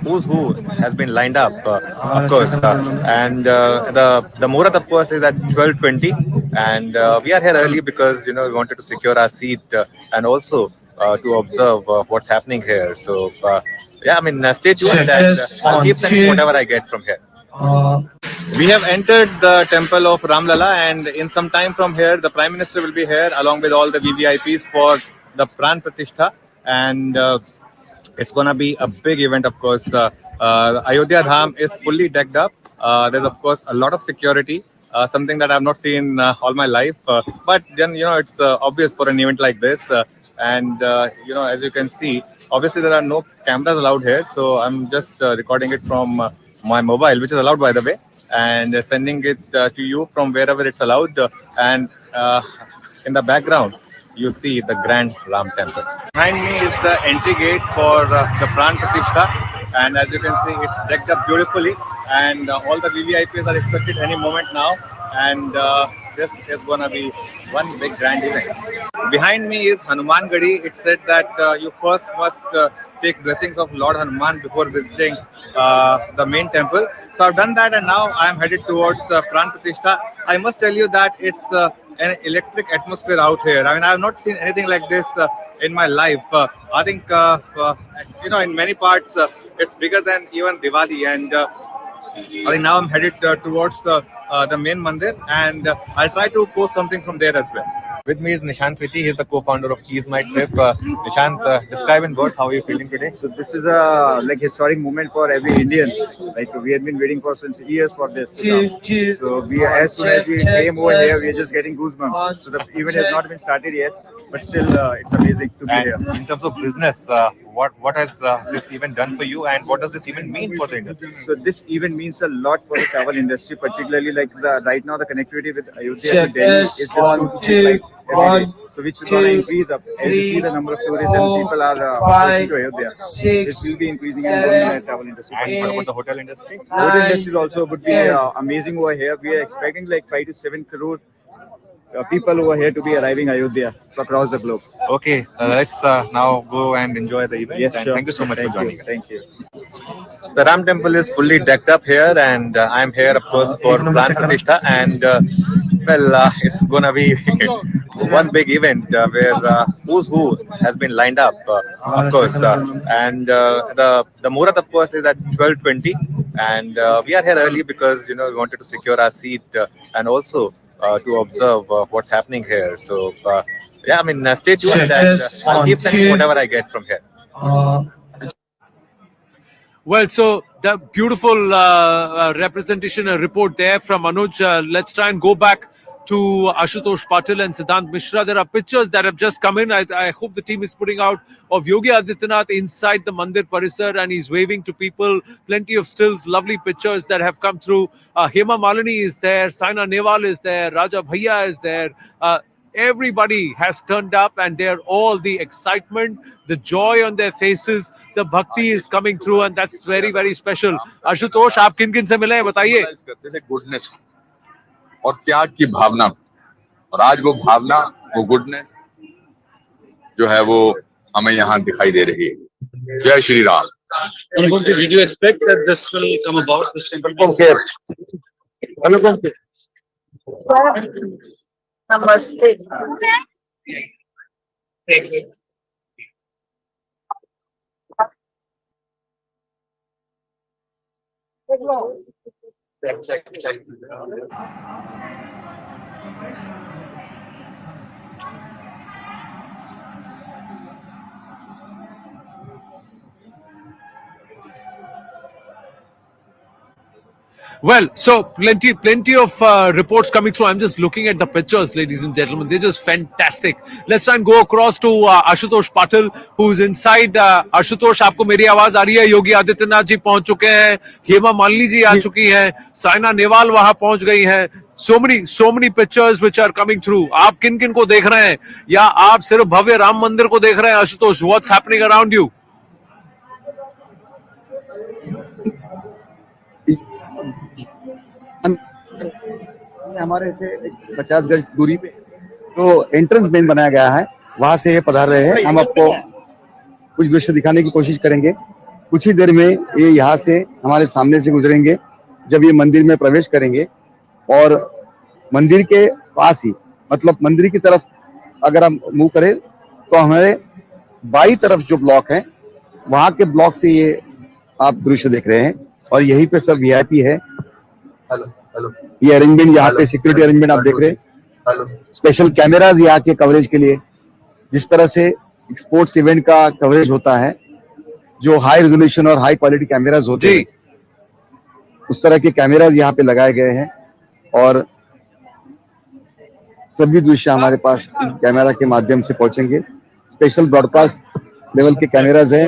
who's who has been lined up, of course, and the Muhurat, of course, is at 12:20. and we are here early because we wanted to secure our seat and also to observe what's happening here. So yeah, I mean, stay tuned and I'll keep sending whatever I get from here. We have entered the temple of Ramlala, and in some time from here, the Prime Minister will be here along with all the VVIPs for the Pran Pratishtha, and it's going to be a big event, of course. Ayodhya Dham is fully decked up. There's, of course, a lot of security, something that I've not seen all my life. But then, it's obvious for an event like this. And, as you can see, obviously there are no cameras allowed here. So I'm just recording it from my mobile, which is allowed, by the way, and sending it to you from wherever it's allowed. And in the background, you see the Grand Ram Temple. Behind me is the entry gate for the Pran Pratishtha, and as you can see, it's decked up beautifully, and all the VVIPs are expected any moment now, and this is gonna be one big grand event. Behind me is Hanuman Gadi. It's said that you first must take blessings of Lord Hanuman before visiting the main temple. So I've done that, and now I'm headed towards Pran Pratishtha. I must tell you that it's an electric atmosphere out here. I mean, I have not seen anything like this in my life. I think, in many parts, it's bigger than even Diwali. And I think now I'm headed towards the main Mandir, and I'll try to post something from there as well. With me is Nishant Priti. He's the co-founder of Ease My Trip. Nishant, describe in words how are you feeling today? So this is a historic moment for every Indian. Like we have been waiting for since years for this. So as soon as we came over here, we are just getting goosebumps. So the event has not been started yet, but still it's amazing to be here. In terms of business, what has this event done for you, and what does this event mean for the industry? So this event means a lot for the travel industry, particularly like right now the connectivity with Ayodhya to Delhi is just 2 to 3 flights every day. So which is going to increase up as you see the number of tourists and people are approaching to Ayodhya. This will be increasing and growing the travel industry. And what about the hotel industry? Hotel industry also would be amazing over here. We are expecting like 5 to 7 crore people over here to be arriving Ayodhya across the globe. Okay, let's now go and enjoy the event. Yes, sure. Thank you so much for joining us. Thank you. The Ram Temple is fully decked up here, and I'm here, of course, for Pran Pratishtha, and it's gonna be one big event where who's who has been lined up, of course, and the Muhurat, of course, is at 12:20, and we are here early because we wanted to secure our seat and also to observe what's happening here. So yeah, I mean, stay tuned and I'll keep sending whatever I get from here. Well, so the beautiful representation report there from Anuj. Let's try and go back to Ashutosh Patil and Siddhant Mishra. There are pictures that have just come in. I hope the team is putting out of Yogi Adityanath inside the Mandir Parisar, and he's waving to people. Plenty of stills, lovely pictures that have come through. Hema Malini is there, Saina Nehwal is there, Raja Bhaiya is there. Everybody has turned up, and they're all the excitement, the joy on their faces, the bhakti is coming through, and that's very, very special. Ashutosh, आप किन-किन से मिले हैं बताइए? Goodness और त्याग की भावना, और आज वो भावना, वो गुडनेस जो है वो हमें यहाँ दिखाई दे रही है. जय Shri Ram. Did you expect that this will come about, this temple? Number 6. Thank you. Check. Well, so plenty of reports coming through. I'm just looking at the pictures, ladies and gentlemen. They're just fantastic. Let's try and go across to Ashutosh Patil, who's inside. Ashutosh, आपको मेरी आवाज आ रही है? योगी आदित्यनाथ जी पहुंच चुके हैं, हेमा मालिनी जी आ चुकी हैं, साइना नेहवाल वहां पहुंच गई हैं. So many pictures which are coming through. आप किन-किन को देख रहे हैं, या आप सिर्फ भव्य राम मंदिर को देख रहे हैं? Ashutosh, what's happening around you? हमारे से 50 गज दूरी पे तो एंट्रेंस मेन बनाया गया है, वहां से ये पधार रहे हैं. हम आपको कुछ दृश्य दिखाने की कोशिश करेंगे. कुछ ही देर में ये यहाँ से हमारे सामने से गुजरेंगे जब ये मंदिर में प्रवेश करेंगे, और मंदिर के पास ही, मतलब मंदिर की तरफ अगर हम मूव करें तो हमारे बाई तरफ जो ब्लॉक है वहां के ब्लॉक से ये आप दृश्य देख रहे हैं और यहीं पे सब वीआईपी है। हेलो हेलो, ये अरेंजमेंट यहाँ पे सिक्योरिटी अरेंजमेंट आप देख रहे हैं। हेलो, स्पेशल कैमराज यहाँ के कवरेज के लिए, जिस तरह से स्पोर्ट्स इवेंट का कवरेज होता है, जो हाई रेजोल्यूशन और हाई क्वालिटी कैमराज होते हैं, उस तरह के कैमराज यहाँ पे लगाए गए हैं और सभी दृश्य हमारे पास कैमरा के माध्यम से पहुंचेंगे। स्पेशल ब्रॉडकास्ट लेवल के कैमराज हैं।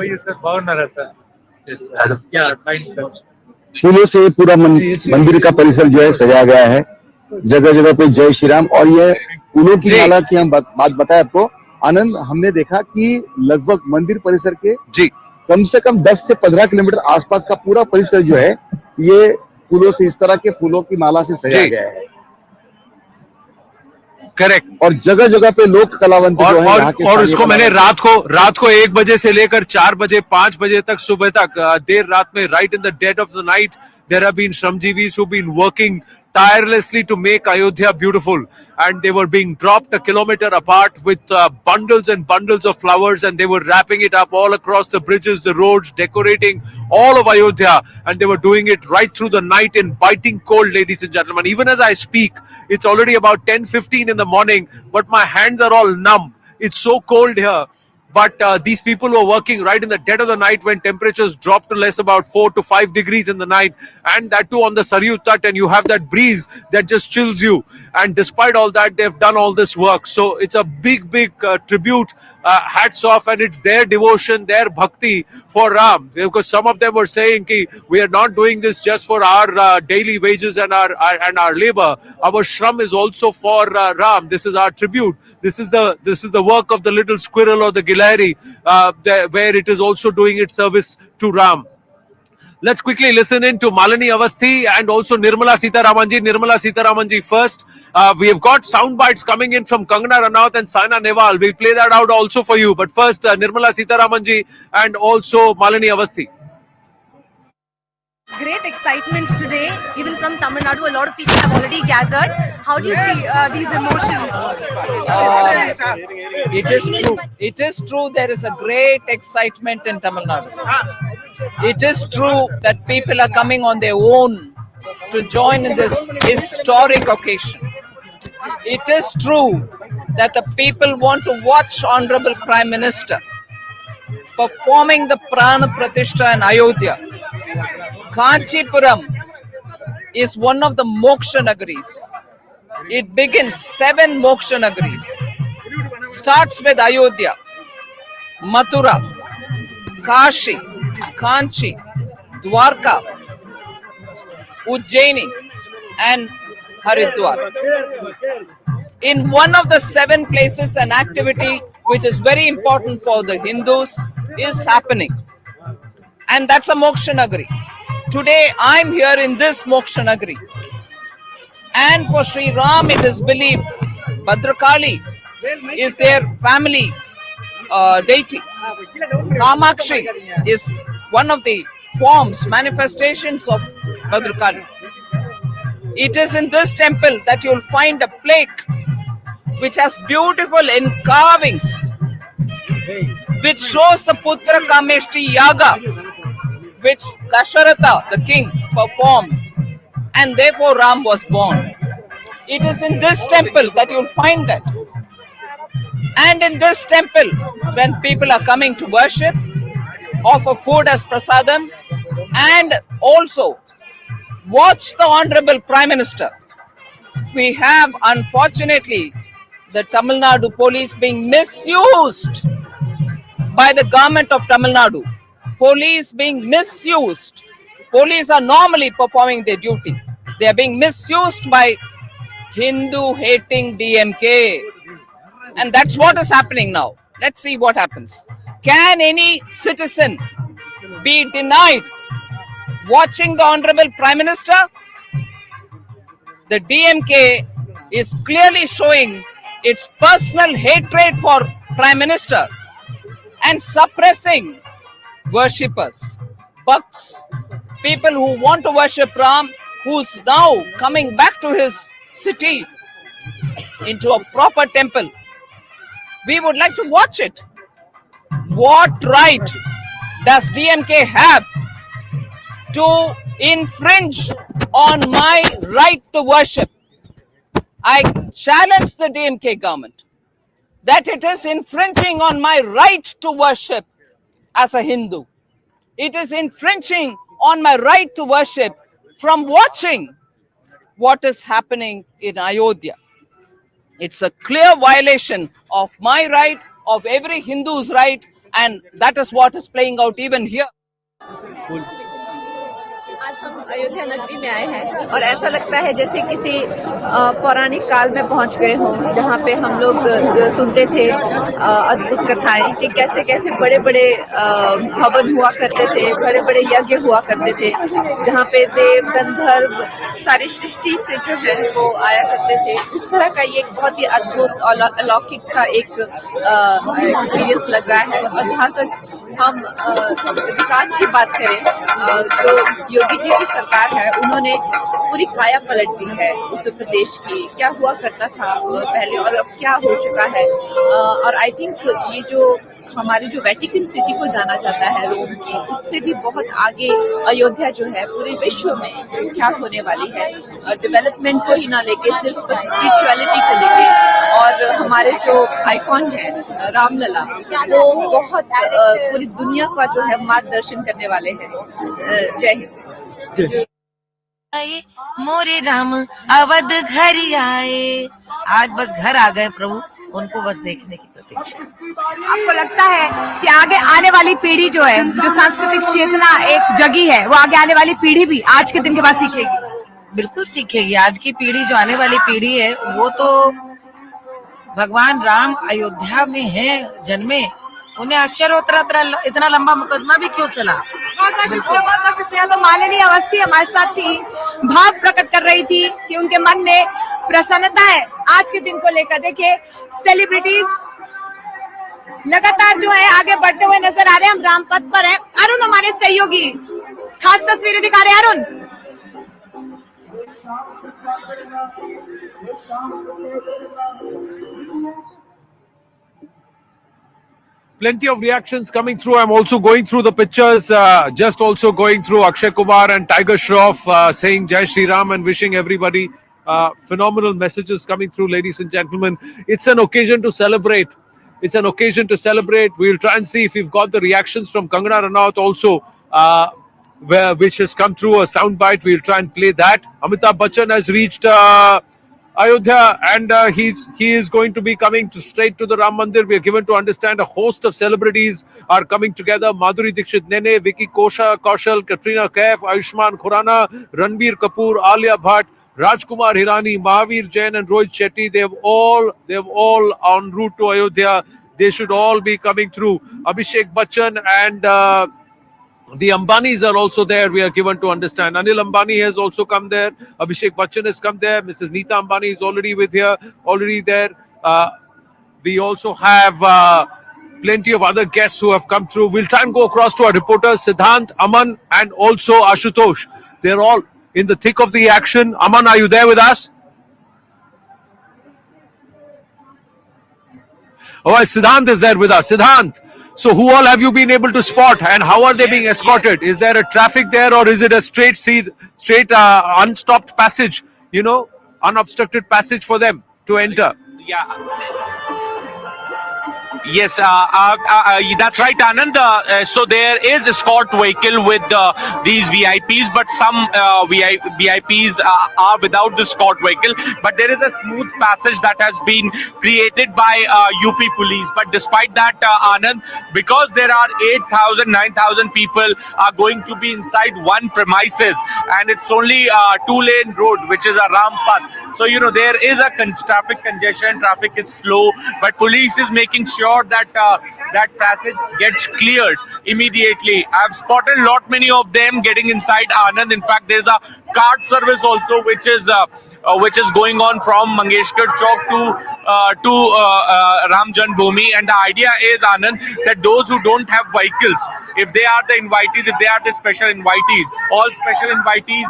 फूलों से पूरा मंदिर का परिसर जो है सजाया गया है, जगह जगह पे जय श्री राम। और ये फूलों की माला की हम बात बताए आपको आनंद, हमने देखा कि लगभग मंदिर परिसर के कम से कम 10 से 15 किलोमीटर आसपास का पूरा परिसर जो है ये फूलों से, इस तरह के फूलों की माला से सजाया गया है। करेक्ट। और जगह जगह पे लोक कलावंत जो है यहाँ के, और उसको मैंने रात को 1 बजे से लेकर 4 बजे 5 बजे तक, सुबह तक, देर रात में, right in the dead of the night, there have been Shramjeevis who've been working tirelessly to make Ayodhya beautiful, and they were being dropped a kilometer apart with bundles and bundles of flowers, and they were wrapping it up all across the bridges, the roads, decorating all of Ayodhya, and they were doing it right through the night in biting cold, ladies and gentlemen. Even as I speak, it's already about 10:15 in the morning, but my hands are all numb. It's so cold here. But these people were working right in the dead of the night when temperatures dropped to less about 4 to 5 degrees in the night, and that too on the Saryu Tat, and you have that breeze that just chills you. And despite all that, they've done all this work. So it's a big tribute. Hats off, and it's their devotion, their bhakti for Ram. Because some of them were saying, "Ki we are not doing this just for our daily wages and our labor. Our shram is also for Ram. This is our tribute. This is the work of the little squirrel or the gilari, where it is also doing its service to Ram." Let's quickly listen in to Malini Avasthi and also Nirmala Sitharamanji. Nirmala Sitharamanji first. We have got sound bites coming in from Kangana Ranaut and Saina Nehwal. We'll play that out also for you. But first, Nirmala Sitharamanji and also Malini Avasthi. Great excitement today, even from Tamil Nadu. A lot of people have already gathered. How do you see these emotions? It is true. It is true there is a great excitement in Tamil Nadu. It is true that people are coming on their own to join in this historic occasion. It is true that the people want to watch Honorable Prime Minister performing the Pran Pratishtha in Ayodhya. Kanchipuram is one of the Moksha Nagaris. It begins 7 Moksha Nagaris. Starts with Ayodhya, Mathura, Kashi, Kanchi, Dwarka, Ujjaini and Haridwar. In one of the 7 places, an activity which is very important for the Hindus is happening. And that's a Moksha Nagari. Today I'm here in this Moksha Nagari. And for Sri Ram, it is believed Bhadrakali is their family deity. Kamakshi is one of the forms, manifestations of Bhadrakali. It is in this temple that you'll find a plaque which has beautiful carvings, which shows the Putra Kameshti Yaga, which Dasharatha, the king, performed, and therefore Ram was born. It is in this temple that you'll find that. And in this temple, when people are coming to worship, offer food as prasadam, and also watch the Honorable Prime Minister. We have, unfortunately, the Tamil Nadu police being misused by the government of Tamil Nadu. Police being misused. Police are normally performing their duty. They are being misused by Hindu-hating DMK. And that's what is happening now. Let's see what happens. Can any citizen be denied watching the Honorable Prime Minister? The DMK is clearly showing its personal hatred for Prime Minister and suppressing worshippers, bhakts, people who want to worship Ram, who's now coming back to his city into a proper temple. We would like to watch it. What right does DMK have to infringe on my right to worship? I challenge the DMK government that it is infringing on my right to worship as a Hindu. It is infringing on my right to worship from watching what is happening in Ayodhya. It's a clear violation of my right, of every Hindu's right, and that is what is playing out even here. आज हम अयोध्या नगरी में आए हैं और ऐसा लगता है जैसे किसी पौराणिक काल में पहुंच गए हों, जहां पे हम लोग सुनते थे अद्भुत कथाएं कि कैसे कैसे बड़े बड़े भवन हुआ करते थे, बड़े बड़े यज्ञ हुआ करते थे, जहां पे देव गंधर्व सारी सृष्टि से जो है वो आया करते थे। इस तरह का ये एक बहुत ही अद्भुत और अलौकिक सा एक एक्सपीरियंस लग रहा है। और जहाँ तक हम विकास की बात करें, जो योगी जी की सरकार है उन्होंने पूरी काया पलट दी है उत्तर प्रदेश की। क्या हुआ करता था पहले और अब क्या हो चुका है। और आई थिंक ये जो हमारी जो वेटिकन सिटी को जाना जाता है रोम की, उससे भी बहुत आगे अयोध्या जो है पूरे विश्व में विख्यात होने वाली है। डेवलपमेंट को ही ना लेके सिर्फ स्पिरिचुअलिटी को लेके, और हमारे जो आइकॉन है रामलला वो बहुत पूरी दुनिया का जो है मार्गदर्शन करने वाले हैं। जय हिंद। मोरे राम अवध घर आए, आज बस घर आ गए प्रभु, उनको बस देखने की प्रतीक्षा। आपको लगता है कि आगे आने वाली पीढ़ी जो है, जो सांस्कृतिक चेतना एक जगी है, वो आगे आने वाली पीढ़ी भी आज के दिन के बाद सीखेगी? बिल्कुल सीखेगी। आज की पीढ़ी, जो आने वाली पीढ़ी है, वो तो भगवान राम अयोध्या में है जन्मे, उन्हें आश्चर्य होता रहा इतना लंबा मुकदमा भी क्यों चला। बहुत शुक्रिया। तो मालिनी अवस्थी हमारे साथ थी, भाव प्रकट कर रही थी कि उनके मन में प्रसन्नता है आज के दिन को लेकर। देखिए सेलिब्रिटीज लगातार जो है आगे बढ़ते हुए नजर आ रहे हैं। हम रामपथ पर हैं। अरुण हमारे सहयोगी खास तस्वीरें दिखा रहे हैं। Arun, Plenty of reactions coming through. I'm also going through the pictures, just also going through Akshay Kumar and Tiger Shroff saying Jai Shri Ram and wishing everybody phenomenal messages coming through, ladies and gentlemen. It's an occasion to celebrate. It's an occasion to celebrate. We'll try and see if we've got the reactions from Kangana Ranaut also, which has come through a soundbite. We'll try and play that. Amitabh Bachchan has reached Ayodhya, and he is going to be coming straight to the Ram Mandir. We are given to understand a host of celebrities are coming together. Madhuri Dixit, Nene, Vicky Kaushal, Katrina Kaif, Ayushmann Khurrana, Ranbir Kapoor, Alia Bhatt, Rajkumar Hirani, Mahavir Jain, and Rohit Shetty. They've all en route to Ayodhya. They should all be coming through. Abhishek Bachchan and the Ambanis are also there, we are given to understand. Anil Ambani has also come there. Abhishek Bachchan has come there. Mrs. Neeta Ambani is already there. We also have plenty of other guests who have come through. We'll try and go across to our reporters, Siddhant, Aman, and also Ashutosh. They're all in the thick of the action. Aman, are you there with us? All right, Siddhant is there with us. Siddhant, so who all have you been able to spot, and how are they being escorted? Is there a traffic there, or is it a straight unstopped passage, unobstructed passage for them to enter? Yes, that's right, Anand. So there is escort vehicle with these VIPs, but some VIPs are without the escort vehicle. But there is a smooth passage that has been created by UP police. But despite that, Anand, because there are 8,000, 9,000 people are going to be inside one premises, and it's only a 2-lane road, which is a Rampath. So, there is a traffic congestion, traffic is slow, but police is making sure that that passage gets cleared immediately. I've spotted many of them getting inside, Anand. In fact, there's a cart service also, which is going on from Mangeshkar Chowk to Ram Janmabhoomi. And the idea is, Anand, that those who don't have vehicles, if they are the invitees, if they are the special invitees, all special invitees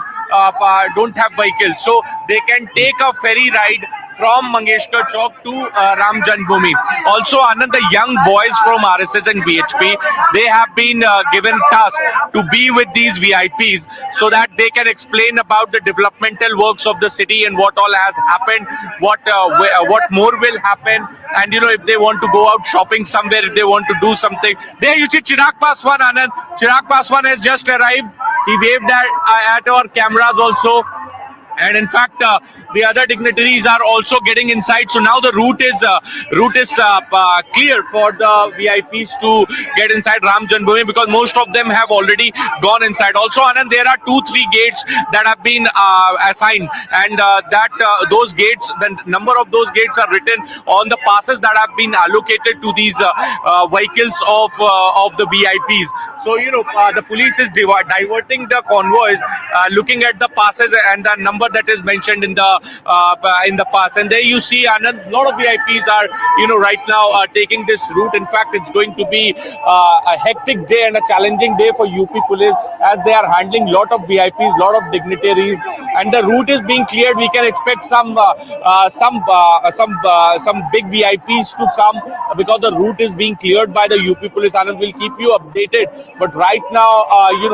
don't have vehicles, so they can take a ferry ride from Mangeshkar Chowk to Ram Janmabhoomi. Also, Anand, the young boys from RSS and BHP, they have been given task to be with these VIPs so that they can explain about the developmental works of the city and what all has happened, what more will happen, and if they want to go out shopping somewhere, if they want to do something. There you see Chirag Paswan, Anand. Chirag Paswan has just arrived. He waved at our cameras also. And in fact, the other dignitaries are also getting inside. So now the route is clear for the VIPs to get inside Ram Janmabhoomi, because most of them have already gone inside. Also, Anand, there are 2-3 gates that have been assigned, and those gates, the number of those gates are written on the passes that have been allocated to these vehicles of the VIPs. So the police is diverting the convoys, looking at the passes and the number that is mentioned in the pass. And there you see, Anand, a lot of VIPs are right now taking this route. In fact, it's going to be a hectic day and a challenging day for UP police, as they are handling lot of VIPs, lot of dignitaries, and the route is being cleared. We can expect some big VIPs to come, because the route is being cleared by the UP police. Anand will keep you updated, but right now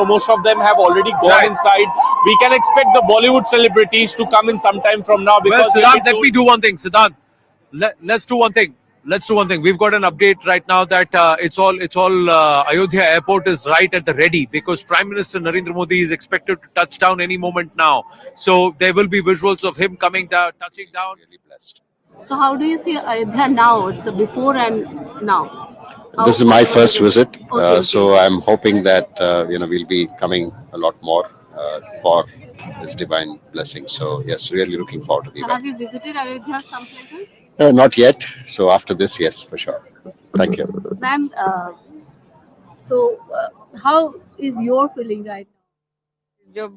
most of them have already gone inside. We can expect the Bollywood celebrities to come in sometime from now, because Siddhant, let me do one thing. Siddhant, let's do one thing. We've got an update right now that it's all Ayodhya airport is right at the ready, because Prime Minister Narendra Modi is expected to touch down any moment now. So there will be visuals of him coming down, touching down. Really blessed. So how do you see Ayodhya now? It's a before and now. This is my first visit, so I'm hoping that we'll be coming a lot more for His divine blessing. So yes, really looking forward to the event. Have you visited Ayodhya some places? Not yet. So after this, yes, for sure. Thank you. Ma'am, how is your feeling right now?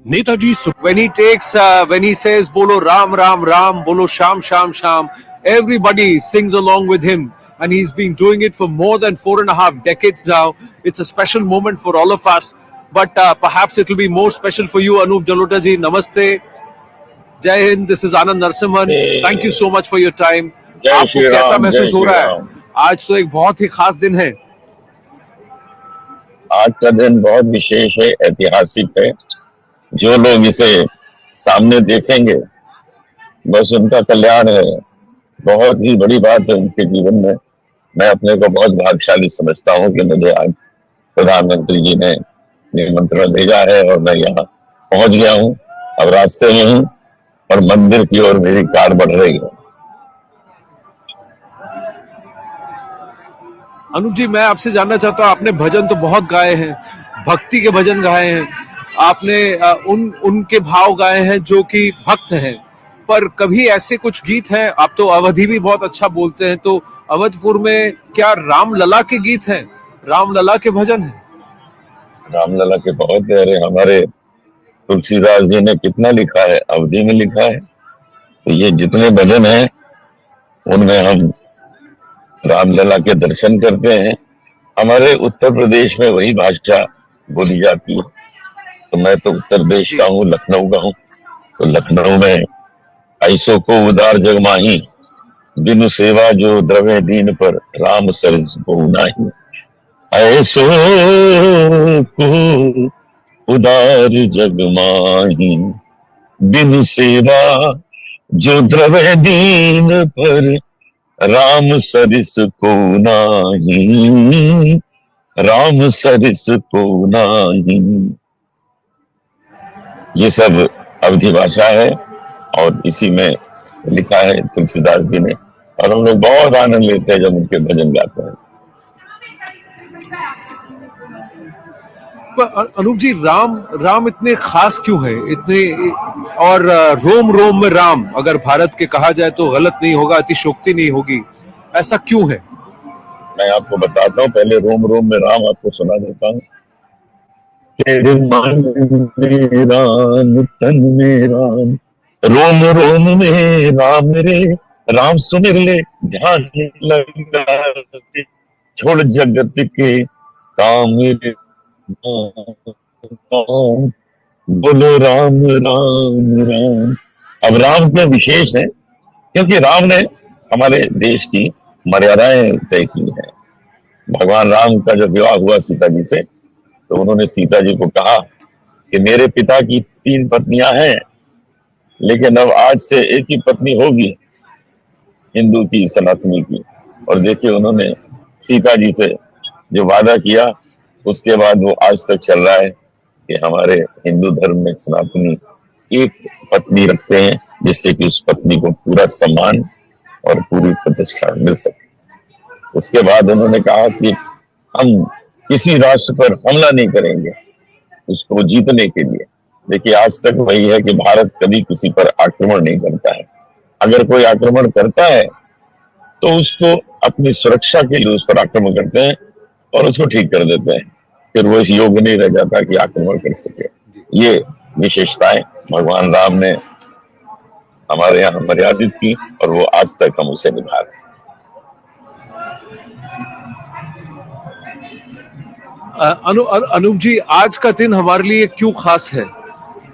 Netaji, when he says Bolo Ram Ram Ram, Bolo Sham Sham Sham, everybody sings along with him, and he's been doing it for more than 4.5 decades now. It's a special moment for all of us, but perhaps it will be more special for you, Anup Jalota ji. Namaste, Jai Hind. This is Anand Narsimhan. Thank you so much for your time. आपको कैसा महसूस हो रहा है? आज तो एक बहुत ही खास दिन है. आज का दिन बहुत विशेष है, ऐतिहासिक है. जो लोग इसे सामने देखेंगे, बस उनका कल्याण है. बहुत ही बड़ी बात है उनके जीवन में. मैं अपने को बहुत भाग्यशाली समझता हूँ कि मुझे आज प्रधानमंत्री जी ने निमंत्रण भेजा है और मैं यहाँ पहुंच गया हूँ. अब रास्ते में हूँ और मंदिर की ओर मेरी कार बढ़ रही है. अनुप जी, मैं आपसे जानना चाहता हूँ, आपने भजन तो बहुत गाए हैं, भक्ति के भजन गाए हैं, आपने उनके भाव गाए हैं जो कि भक्त हैं, पर कभी ऐसे कुछ गीत हैं, आप तो अवधी भी बहुत अच्छा बोलते हैं, तो अवधपुर में क्या रामलला के गीत हैं, रामलला के भजन हैं? रामलला के बहुत है. हमारे तुलसीदास जी ने कितना लिखा है, अवधी में लिखा है. तो ये जितने भजन हैं उनमें हम रामलला के दर्शन करते हैं. हमारे उत्तर प्रदेश में वही भाषा बोली जाती है. तो मैं तो उत्तर प्रदेश का हूँ, लखनऊ का हूँ. तो लखनऊ में ऐसो को उदार जग माही, बिनु सेवा जो द्रवे दीन पर राम सरस बहु नाही. ऐसो को उदार जग माही, बिनु सेवा जो द्रवे दीन पर राम सरिस को नाही, राम सरिस को नाही. ये सब अवधी भाषा है और इसी में लिखा है तुलसीदास जी ने, और हम लोग बहुत आनंद लेते हैं जब उनके भजन गाते हैं. अनूप जी, राम इतने खास क्यों है, इतने, और रोम रोम में राम अगर भारत के कहा जाए तो गलत नहीं होगा, अतिशोक्ति नहीं होगी, ऐसा क्यों है? मैं आपको बताता हूँ. पहले रोम रोम में राम आपको सुना देता हूँ. तेरे मन में राम, तन में राम, रोम रोम में राम रे, राम सुमिर ले ध्यान लगा, छोड़ जगत के काम रे, बोलो राम राम राम। अब राम क्यों विशेष है? क्योंकि राम ने हमारे देश की मर्यादाएं तय की है। भगवान राम का जब विवाह हुआ सीता जी से, तो उन्होंने सीता जी को कहा कि मेरे पिता की 3 पत्नियां हैं, लेकिन अब आज से एक ही पत्नी होगी, हिंदू की, सनातनी की। और देखिए उन्होंने सीता जी से जो वादा किया, उसके बाद वो आज तक चल रहा है कि हमारे हिंदू धर्म में सनातनी एक पत्नी रखते हैं, जिससे कि उस पत्नी को पूरा सम्मान और पूरी प्रतिष्ठा मिल सके। उसके बाद उन्होंने कहा कि हम किसी राष्ट्र पर हमला नहीं करेंगे उसको जीतने के लिए। देखिए आज तक वही है कि भारत कभी किसी पर आक्रमण नहीं करता है। अगर कोई आक्रमण करता है तो उसको अपनी सुरक्षा के लिए उस पर आक्रमण करते हैं और उसको ठीक कर देते हैं, फिर वो इस योग्य नहीं रह जाता कि आक्रमण कर सके। ये विशेषताएं भगवान राम ने हमारे यहाँ मर्यादित की और वो आज तक हम उसे निभा रहे हैं। अनूप जी, आज का दिन हमारे लिए क्यों खास है?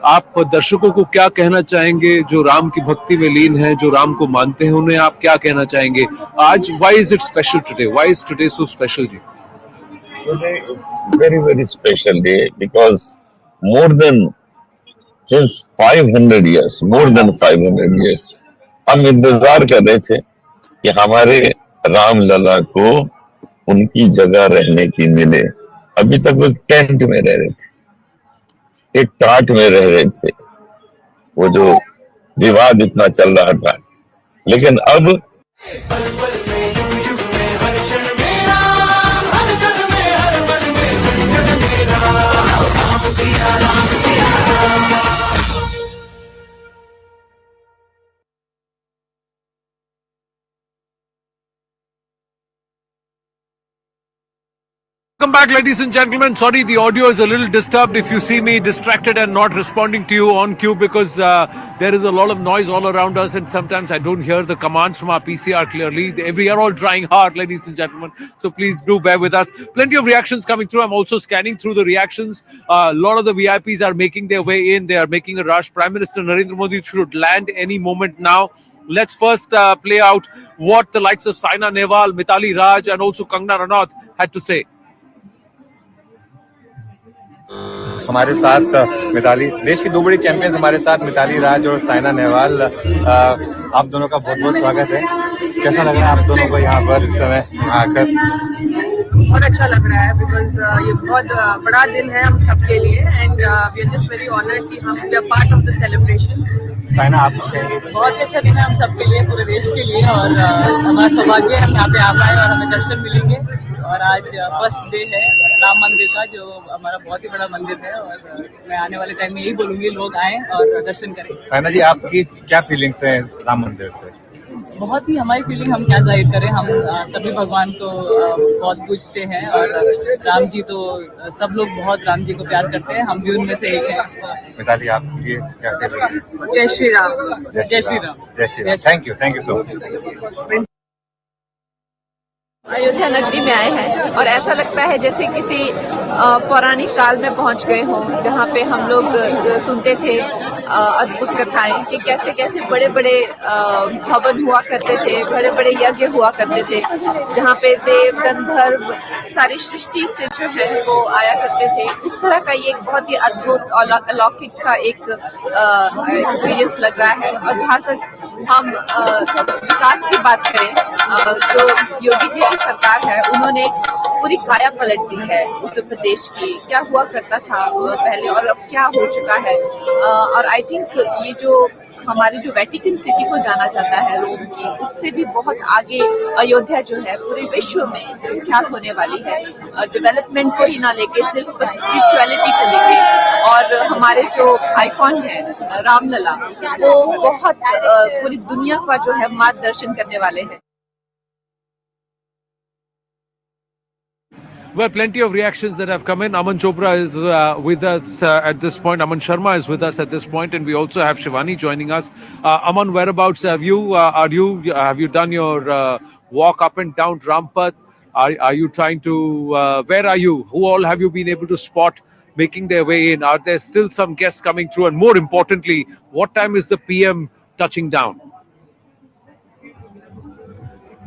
आप दर्शकों को क्या कहना चाहेंगे जो राम की भक्ति में लीन है, जो राम को मानते हैं, उन्हें आप क्या कहना चाहेंगे आज? Why is it special today? Why is today so special, ji? Today it's very very special day because more than since 500 years, more than 500 years, हम इंतजार कर रहे थे कि हमारे राम लला को उनकी जगह रहने की मिले। अभी तक वो टेंट में रह रहे थे, एक टाट में रह रहे थे, वो जो विवाद इतना चल रहा था, लेकिन अब Welcome back, ladies and gentlemen. Sorry, the audio is a little disturbed if you see me distracted and not responding to you on cue, because there is a lot of noise all around us and sometimes I don't hear the commands from our PCR clearly. We are all trying hard, ladies and gentlemen, so please do bear with us. Plenty of reactions coming through. I'm also scanning through the reactions. A lot of the VIPs are making their way in. They are making a rush. Prime Minister Narendra Modi should land any moment now. Let's first play out what the likes of Saina Nehwal, Mithali Raj and also Kangana Ranaut had to say. हमारे साथ मिताली, देश की 2 बड़ी champions हमारे साथ मिताली राज और साइना नेहवाल। आप दोनों का बहुत बहुत स्वागत है। कैसा लग रहा है आप दोनों को यहाँ पर इस समय आकर? बहुत अच्छा लग रहा है बिकॉज ये बहुत बड़ा दिन है हम सबके लिए and we are just very honoured कि हम we are part of the celebration. Saina, आप कहेंगे? बहुत ही अच्छा दिन है हम सबके लिए, पूरे देश के लिए, और हमारा सौभाग्य है हम यहाँ पे आ पाए और हमें दर्शन मिलेंगे। और आज फर्स्ट डे है राम मंदिर का, जो हमारा बहुत ही बड़ा मंदिर है, और मैं आने वाले टाइम में यही बोलूंगी लोग आएं और दर्शन करें। साइना जी, आपकी क्या फीलिंग्स हैं राम मंदिर से? बहुत ही हमारी फीलिंग हम क्या जाहिर करें, हम सभी भगवान को बहुत पूजते हैं और राम जी तो सब लोग बहुत राम जी को प्यार करते हैं, हम भी उनमें से एक हैं। मिताली, आप ये क्या कह रही हैं? जय श्री राम। जय श्री राम। जय Shri Ram. Thank you so much. Ayodhya नगरी में आए हैं और ऐसा लगता है जैसे किसी पौराणिक काल में पहुंच गए हों, जहां पे हम लोग सुनते थे अद्भुत कथाएं कि कैसे कैसे बड़े बड़े भवन हुआ करते थे, बड़े बड़े यज्ञ हुआ करते थे, जहां पे देव गंधर्व सारी सृष्टि से जो है वो आया करते थे। उस तरह का ये एक बहुत ही अद्भुत और अलौकिक सा एक एक्सपीरियंस लग रहा है। और जहाँ तक हम विकास की बात करें, जो योगी जी की सरकार है, उन्होंने पूरी काया पलट दी है उत्तर प्रदेश की। क्या हुआ करता था पहले और अब क्या हो चुका है। और आई थिंक ये जो हमारी जो वेटिकन सिटी को जाना जाता है रोम की, उससे भी बहुत आगे अयोध्या जो है पूरे विश्व में विख्यात होने वाली है। डेवलपमेंट को ही ना लेके सिर्फ स्पिरिचुअलिटी को लेके, और हमारे जो आइकॉन है रामलला, वो बहुत पूरी दुनिया का जो है मार्गदर्शन करने वाले हैं। Well, plenty of reactions that have come in. Aman Chopra is with us at this point. Aman Sharma is with us at this point, and we also have Shivani joining us. Aman, whereabouts have you? Have you done your walk up and down Rampath? Are you trying to? Where are you? Who all have you been able to spot making their way in? Are there still some guests coming through? And more importantly, what time is the PM touching down?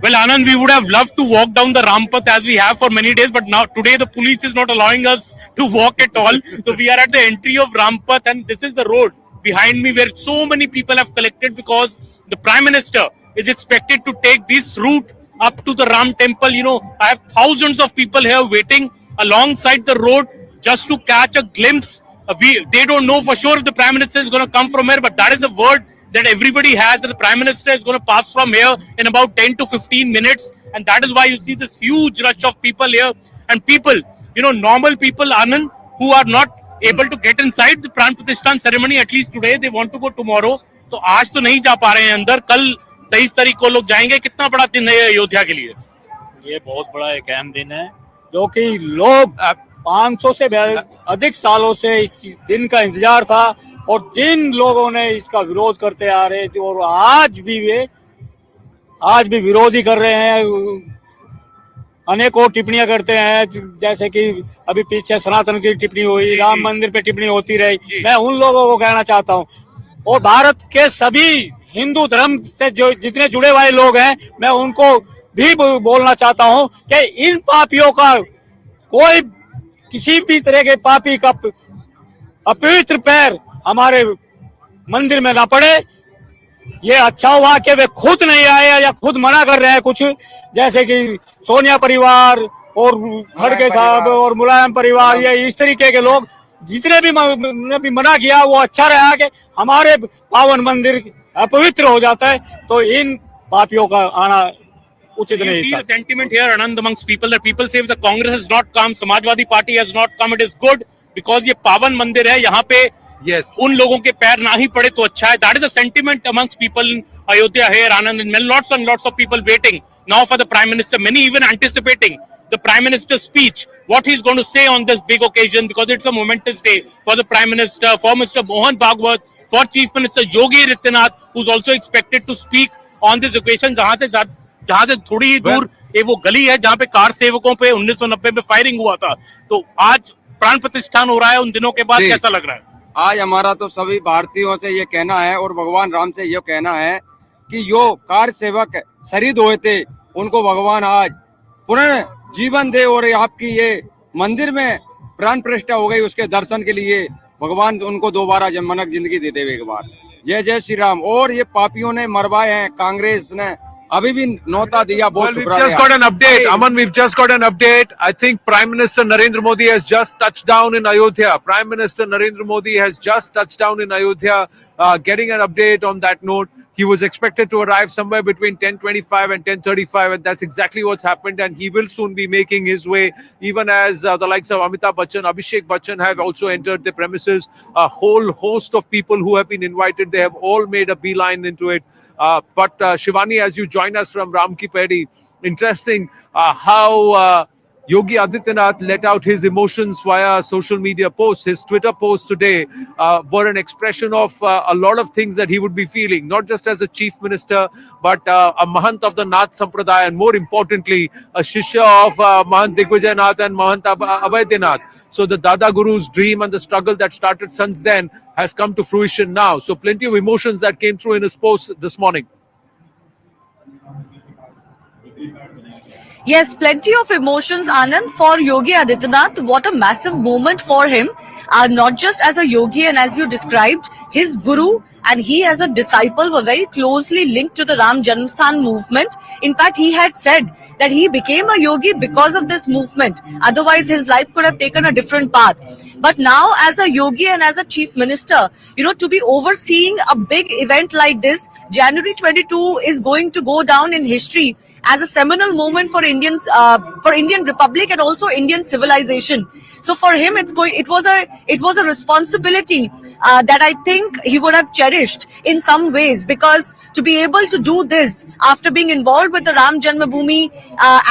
Well, Anand, we would have loved to walk down the Rampath as we have for many days, but now today the police is not allowing us to walk at all. So we are at the entry of Rampath, and this is the road behind me where so many people have collected because the Prime Minister is expected to take this route up to the Ram Temple. You know, I have thousands of people here waiting alongside the road just to catch a glimpse. They don't know for sure if the Prime Minister is going to come from here, but that is the word that everybody has, that the Prime Minister is going to pass from here in about 10 to 15 minutes. And that is why you see this huge rush of people here. And people, you know, normal people, Anand, who are not able to get inside the Pran Pratishtha ceremony, at least today, they want to go tomorrow. तो आज तो नहीं जा पा रहे हैं अंदर, कल 23 तारीख को लोग जाएंगे. कितना बड़ा दिन है अयोध्या के लिए? ये बहुत बड़ा एक अहम दिन है, जो कि लोग 500 से अधिक सालों से इस दिन का इंतजार था, और जिन लोगों ने इसका विरोध करते आ रहे थे और आज भी विरोध ही कर रहे हैं, अनेकों टिप्पणियां करते हैं, जैसे कि अभी पीछे सनातन की टिप्पणी हुई, राम मंदिर पे टिप्पणी होती रही. मैं उन लोगों को कहना चाहता हूं, और भारत के सभी हिंदू धर्म से जो जितने जुड़े हुए लोग हैं, मैं उनको भी बोलना चाहता हूं कि इन पापियों का कोई किसी भी तरह के पापी का अपवित्र पैर हमारे मंदिर में ना पड़े. ये अच्छा हुआ कि वे खुद नहीं आए या खुद मना कर रहे हैं कुछ, जैसे कि सोनिया परिवार और खड़गे साहब और मुलायम परिवार, ये इस तरीके के लोग जितने भी मना किया, वो अच्छा रहा कि हमारे पावन मंदिर अपवित्र हो जाता है. तो इन पापियों का आना उचित नहीं था. Sentiment here, Anand, amongst people, that people say if the Congress has not come, Samajwadi Party has not come, it is good because ये पावन मंदिर है, यहाँ पे उन लोगों के पैर ना ही पड़े तो अच्छा है. That is the sentiment amongst people in Ayodhya here, Anand, and lots and lots of people waiting now for the Prime Minister, many even anticipating the Prime Minister's speech, what he's going to say on this big occasion, because it's a momentous day for the Prime Minister, for Mr. Mohan Bhagwat, for Chief Minister Yogi Adityanath, who's also expected to speak on this occasion. जहां से थोड़ी ही दूर एक वो गली है जहां पे कार सेवकों पे 1990 में फायरिंग हुआ था, तो आज प्राण प्रतिष्ठान हो रहा है. उन दिनों के बाद कैसा लग रहा है? आज हमारा तो सभी भारतीयों से ये कहना है और भगवान राम से ये कहना है कि जो कार सेवक शहीद हुए थे, उनको भगवान आज पुनः जीवन दे, और आपकी ये मंदिर में प्राण प्रतिष्ठा हो गई, उसके दर्शन के लिए भगवान उनको दोबारा मनक जिंदगी दे दे एक बार. जय जय श्री राम. और ये पापियों ने मरवाए हैं, कांग्रेस ने अभी भी नौता दिया. Well, we've just got an update. Aman, we've just got an update. I think Prime Minister Narendra Modi has just touched down in Ayodhya. Prime Minister Narendra Modi has just touched down in Ayodhya. Getting an update on that note. He was expected to arrive somewhere between 10:25 and 10:35, and that's exactly what's happened. And he will soon be making his way, even as the likes of Amitabh Bachchan, Abhishek Bachchan have also entered the premises. A whole host of people who have been invited, they have all made a beeline into it. But Shivani, as you join us from Ram Ki Pedi, interesting how Yogi Adityanath let out his emotions via social media posts. His Twitter post today were an expression of a lot of things that he would be feeling, not just as a chief minister, but a Mahant of the Nath Sampradaya, and more importantly, a Shishya of Mahant Digvijay Nath and Mahant Ayodhya. So the Dada Guru's dream and the struggle that started since then has come to fruition now. So plenty of emotions that came through in his post this morning. Yes, plenty of emotions, Anand, for Yogi Adityanath. What a massive moment for him. Not just as a yogi, and as you described, his guru and he as a disciple were very closely linked to the Ram Janmasthan movement. In fact, he had said that he became a yogi because of this movement. Otherwise, his life could have taken a different path. But now, as a yogi and as a chief minister, you know, to be overseeing a big event like this, January 22 is going to go down in history as a seminal moment for Indian Republic and also Indian civilization. So for him, it was a responsibility that I think he would have cherished in some ways, because to be able to do this after being involved with the Ram Janmabhoomi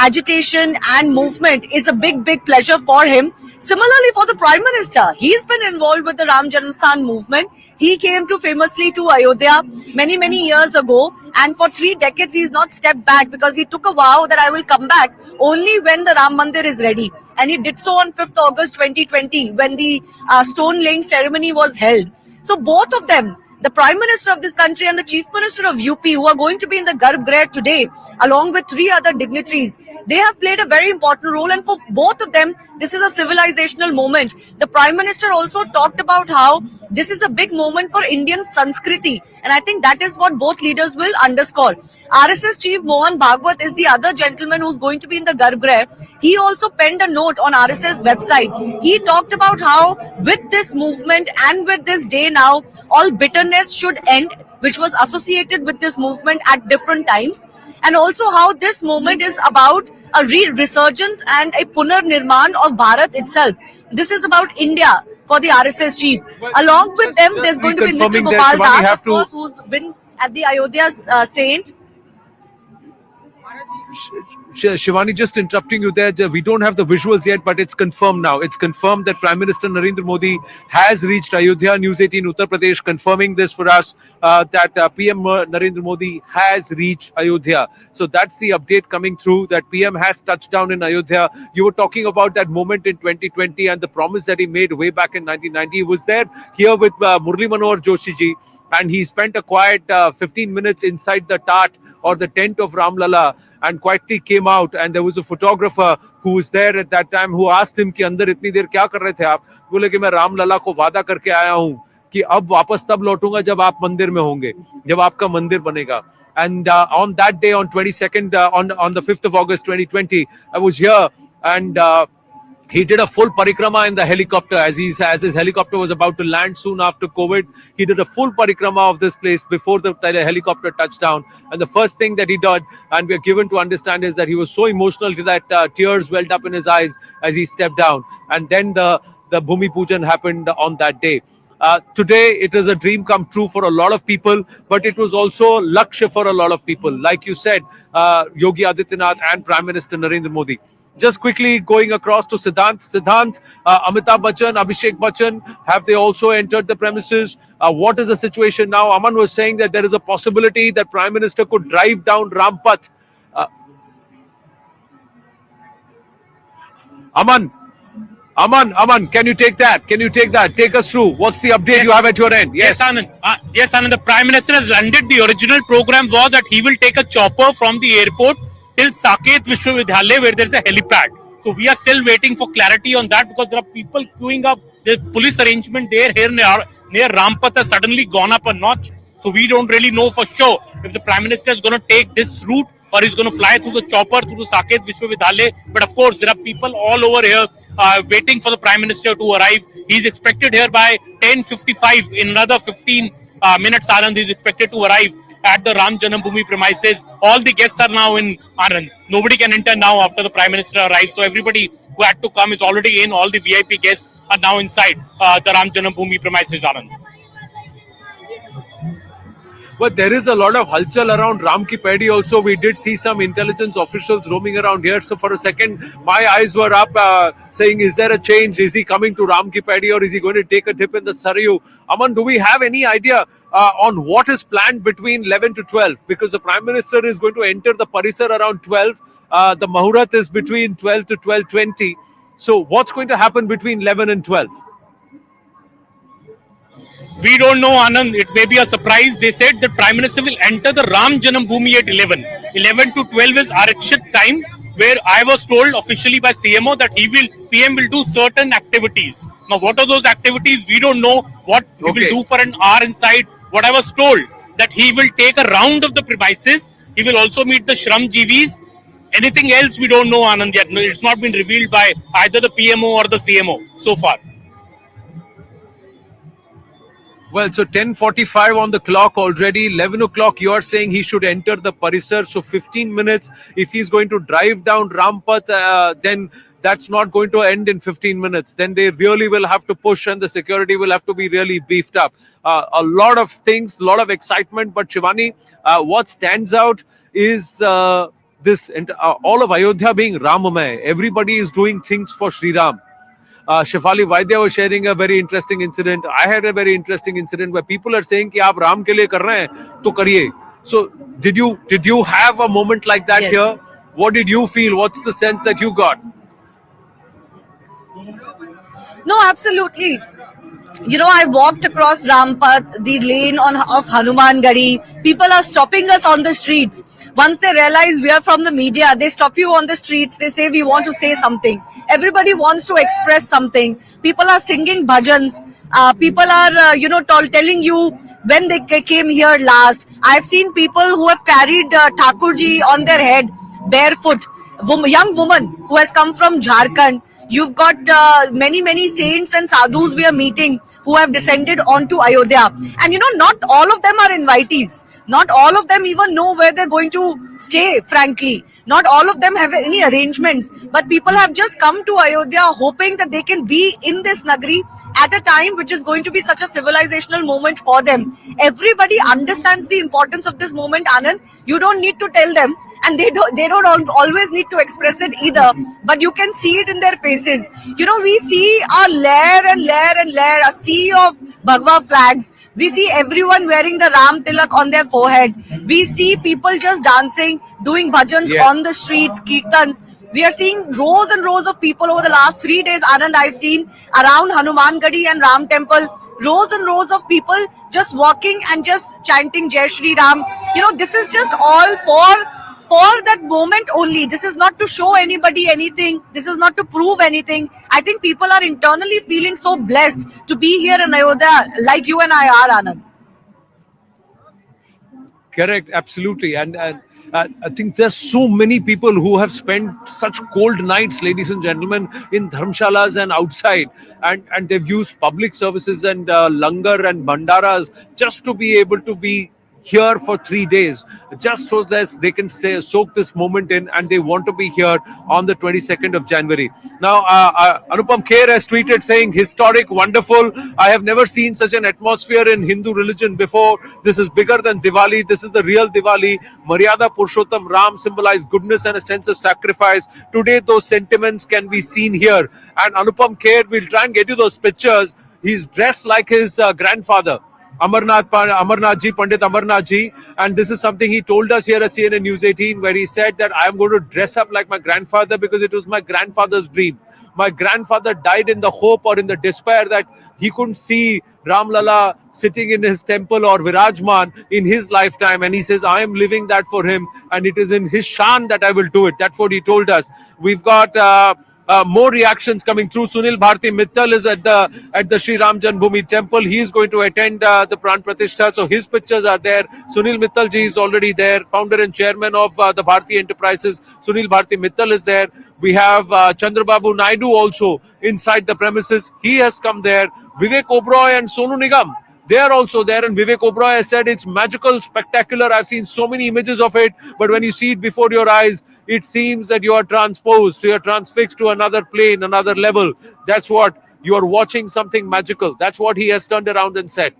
agitation and movement is a big pleasure for him. Similarly, for the Prime Minister, he's been involved with the Ram Janmasthan movement. He came famously to Ayodhya many years ago, and for 3 decades he's not stepped back, because he took a vow that I will come back only when the Ram Mandir is ready. And he did so on 5th August 2020 when the stone laying ceremony was held. So both of them, the Prime Minister of this country and the Chief Minister of UP, who are going to be in the Garbh Greh today, along with 3 other dignitaries, they have played a very important role, and for both of them, this is a civilizational moment. The Prime Minister also talked about how this is a big moment for Indian Sanskriti, and I think that is what both leaders will underscore. RSS Chief Mohan Bhagwat is the other gentleman who's going to be in the Garbh Greh. He also penned a note on RSS website. He talked about how with this movement and with this day now, all bitterness should end, which was associated with this movement at different times, and also how this moment is about a resurgence and a Punarnirman of Bharat itself. This is about India for the RSS chief. Along with them, there's going to be Nitya Gopal Das, of course, who's been at the Ayodhya Saint. Shivani, just interrupting you there. We don't have the visuals yet, but it's confirmed now. It's confirmed that Prime Minister Narendra Modi has reached Ayodhya. News 18 Uttar Pradesh confirming this for us, that PM Narendra Modi has reached Ayodhya. So that's the update coming through, that PM has touched down in Ayodhya. You were talking about that moment in 2020 and the promise that he made way back in 1990. He was there here with Murli Manohar Joshi ji, and he spent a quiet 15 minutes inside the tat or the tent of Ram Lala, and quietly came out, and there was a photographer who was there at that time who asked him कि अंदर इतनी देर क्या कर रहे थे आप? बोले कि मैं राम लला को वादा करके आया हूँ कि अब वापस तब लौटूंगा जब आप मंदिर में होंगे, जब आपका मंदिर बनेगा. And on that day, on 22nd, on the 5th of August 2020, I was here, and he did a full parikrama in the helicopter as his helicopter was about to land soon after COVID. He did a full parikrama of this place before the helicopter touched down. And the first thing that he did, and we are given to understand, is that he was so emotional that tears welled up in his eyes as he stepped down. And then the Bhumi Pujan happened on that day. Today, it is a dream come true for a lot of people, but it was also Lakshya for a lot of people. Like you said, Yogi Adityanath and Prime Minister Narendra Modi. Just quickly going across to Siddhant. Siddhant, Amitabh Bachchan, Abhishek Bachchan, have they also entered the premises? What is the situation now? Aman was saying that there is a possibility that Prime Minister could drive down Rampath. Aman, can you take that? Take us through. What's the update you have at your end? Yes, Anand. Yes, Anand. The Prime Minister has landed. The original program was that he will take a chopper from the airport till Saket Vishwavidyalaya, where there is a helipad. So we are still waiting for clarity on that, because there are people queuing up. The police arrangement there here near Rampath has suddenly gone up a notch. So we don't really know for sure if the Prime Minister is going to take this route or he's going to fly through the chopper through the Saket Vishwavidyalaya. But of course, there are people all over here waiting for the Prime Minister to arrive. He's expected here by 10:55. In another 15 minutes, Anand is expected to arrive at the Ram Janmabhoomi premises. All the guests are now in Anand. Nobody can enter now after the Prime Minister arrives. So everybody who had to come is already in. All the VIP guests are now inside the Ram Janmabhoomi premises, Anand. But there is a lot of halchal around Ram Ki Paidi also. We did see some intelligence officials roaming around here. So for a second, my eyes were up saying, is there a change? Is he coming to Ram Ki Paidi, or is he going to take a dip in the Sarayu? Aman, do we have any idea on what is planned between 11 to 12? Because the Prime Minister is going to enter the Parisar around 12. The Mahurat is between 12 to 12:20. So what's going to happen between 11 and 12? We don't know, Anand. It may be a surprise. They said the Prime Minister will enter the Ram Janmabhoomi at 11. 11 to 12 is Arakshit time, where I was told officially by CMO that PM will do certain activities. Now, what are those activities? We don't know what he will do for an hour inside. What I was told, that he will take a round of the premises. He will also meet the Shramjeevis. Anything else, we don't know, Anand, yet. No, it's not been revealed by either the PMO or the CMO so far. Well, so 10:45 on the clock already. 11 o'clock, you are saying he should enter the Parisar. So 15 minutes. If he's going to drive down Rampath, then that's not going to end in 15 minutes. Then they really will have to push and the security will have to be really beefed up. A lot of things, a lot of excitement. But Shivani, what stands out is this all of Ayodhya being Ramamay. Everybody is doing things for Sri Ram. Shefali Vaidya was sharing a very interesting incident. I had a very interesting incident where people are saying कि आप राम के लिए कर रहे हैं तो करिए. So did you have a moment like that here? What did you feel? What's the sense that you got? No, absolutely. You know, I walked across Rampath, the lane of Hanuman Gadi. People are stopping us on the streets. Once they realize we are from the media, they stop you on the streets. They say, we want to say something. Everybody wants to express something. People are singing bhajans. People are, telling you when they came here last. I've seen people who have carried Thakurji on their head, barefoot. Young woman who has come from Jharkhand. You've got many saints and sadhus we are meeting who have descended onto Ayodhya. And not all of them are invitees. Not all of them even know where they're going to stay, frankly. Not all of them have any arrangements. But people have just come to Ayodhya hoping that they can be in this Nagari at a time which is going to be such a civilizational moment for them. Everybody understands the importance of this moment, Anand. You don't need to tell them. And they don't always need to express it either, but you can see it in their faces. We see a layer and layer and layer, a sea of Bhagwa flags. We see everyone wearing the Ram Tilak on their forehead. We see people just dancing, doing bhajans on the streets, kirtans. We are seeing rows and rows of people over the last 3 days, Anand. I've seen around Hanuman Gadi and Ram Temple, rows and rows of people just walking and just chanting Jai Shri Ram. This is just all for that moment only. This is not to show anybody anything. This is not to prove anything. I think people are internally feeling so blessed to be here in Ayodhya, like you and I are, Anand. Correct, absolutely. And I think there's so many people who have spent such cold nights, ladies and gentlemen, in dharmshalas and outside, and they've used public services and langar and bhandaras just to be able to be here for 3 days, just so that they can soak this moment in, and they want to be here on the 22nd of January. Now, Anupam Kher has tweeted saying, historic, wonderful. I have never seen such an atmosphere in Hindu religion before. This is bigger than Diwali. This is the real Diwali. Maryada Purushottam Ram symbolized goodness and a sense of sacrifice. Today, those sentiments can be seen here. And Anupam Kher, we'll try and get you those pictures. He's dressed like his grandfather, Amarnath ji, Pandit Amarnath ji, and this is something he told us here at CNN News 18, where he said that I am going to dress up like my grandfather because it was my grandfather's dream. My grandfather died in the hope or in the despair that he couldn't see Ram Lala sitting in his temple or Virajman in his lifetime, and he says I am living that for him, and it is in his shan that I will do it. That's what he told us. We've got more reactions coming through. Sunil Bharti Mittal is at the Sri Ram Janmabhoomi temple. He is going to attend the Pran Pratishtha, so his pictures are there. Sunil Mittal ji is already there, founder and chairman of the Bharti Enterprises. Sunil Bharti Mittal is there. We have Chandrababu Naidu also inside the premises. He has come there. Vivek Oberoi and Sonu Nigam, they are also there, and Vivek Oberoi has said it's magical, spectacular. I've seen so many images of it, but when you see it before your eyes, it seems that you are transposed, you are transfixed to another plane, another level. That's what you are watching, something magical. That's what he has turned around and said.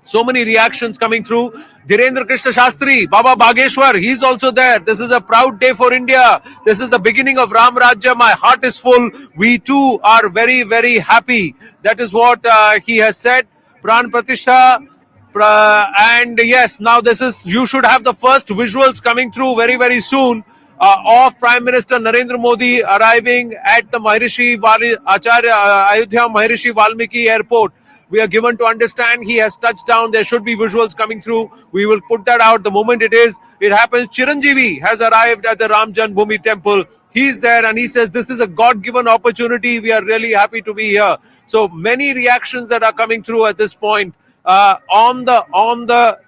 So many reactions coming through. Dhirendra Krishna Shastri, Baba Bageshwar, he's also there. This is a proud day for India. This is the beginning of Ram Rajya. My heart is full. We too are very, very happy. That is what he has said. Pran Pratishtha. And yes, now this is, you should have the first visuals coming through very, very soon of Prime Minister Narendra Modi arriving at the Ayodhya Maharishi Valmiki Airport. We are given to understand he has touched down. There should be visuals coming through. We will put that out the moment it happens. Chiranjeevi has arrived at the Ram Janmabhoomi temple. He's there and he says this is a God-given opportunity. We are really happy to be here. So many reactions that are coming through at this point on the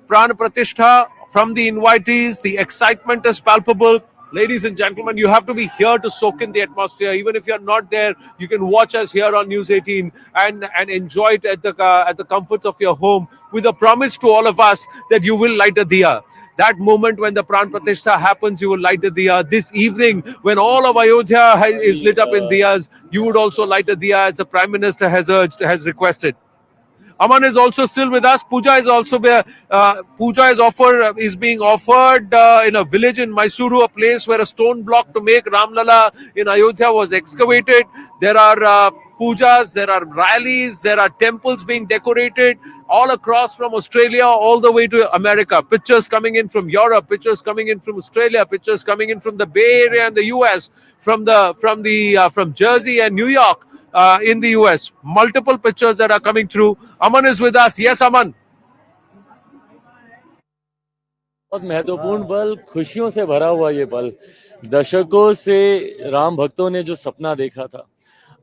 Pran Pratishtha from the invitees. The excitement is palpable. Ladies and gentlemen, you have to be here to soak in the atmosphere. Even if you're not there, you can watch us here on News 18 and enjoy it at the comforts of your home, with a promise to all of us that you will light a diya. That moment when the Pran Pratishtha happens, you will light the diya. This evening, when all of Ayodhya is lit up in diyas, you would also light a diya, as the Prime Minister has requested. Aman is also still with us. Puja is being offered in a village in Mysuru, a place where a stone block to make Ramlala in Ayodhya was excavated. There are pujas, there are rallies, there are temples being decorated all across, from Australia all the way to America. Pictures coming in from Europe, pictures coming in from Australia, pictures coming in from the Bay Area and the US, from Jersey and New York. In the US, multiple pictures that are coming through. Aman is with us. Yes, Aman. बहुत महत्वपूर्ण पल, खुशियों से भरा हुआ ये पल, दशकों से राम भक्तों ने जो सपना देखा था,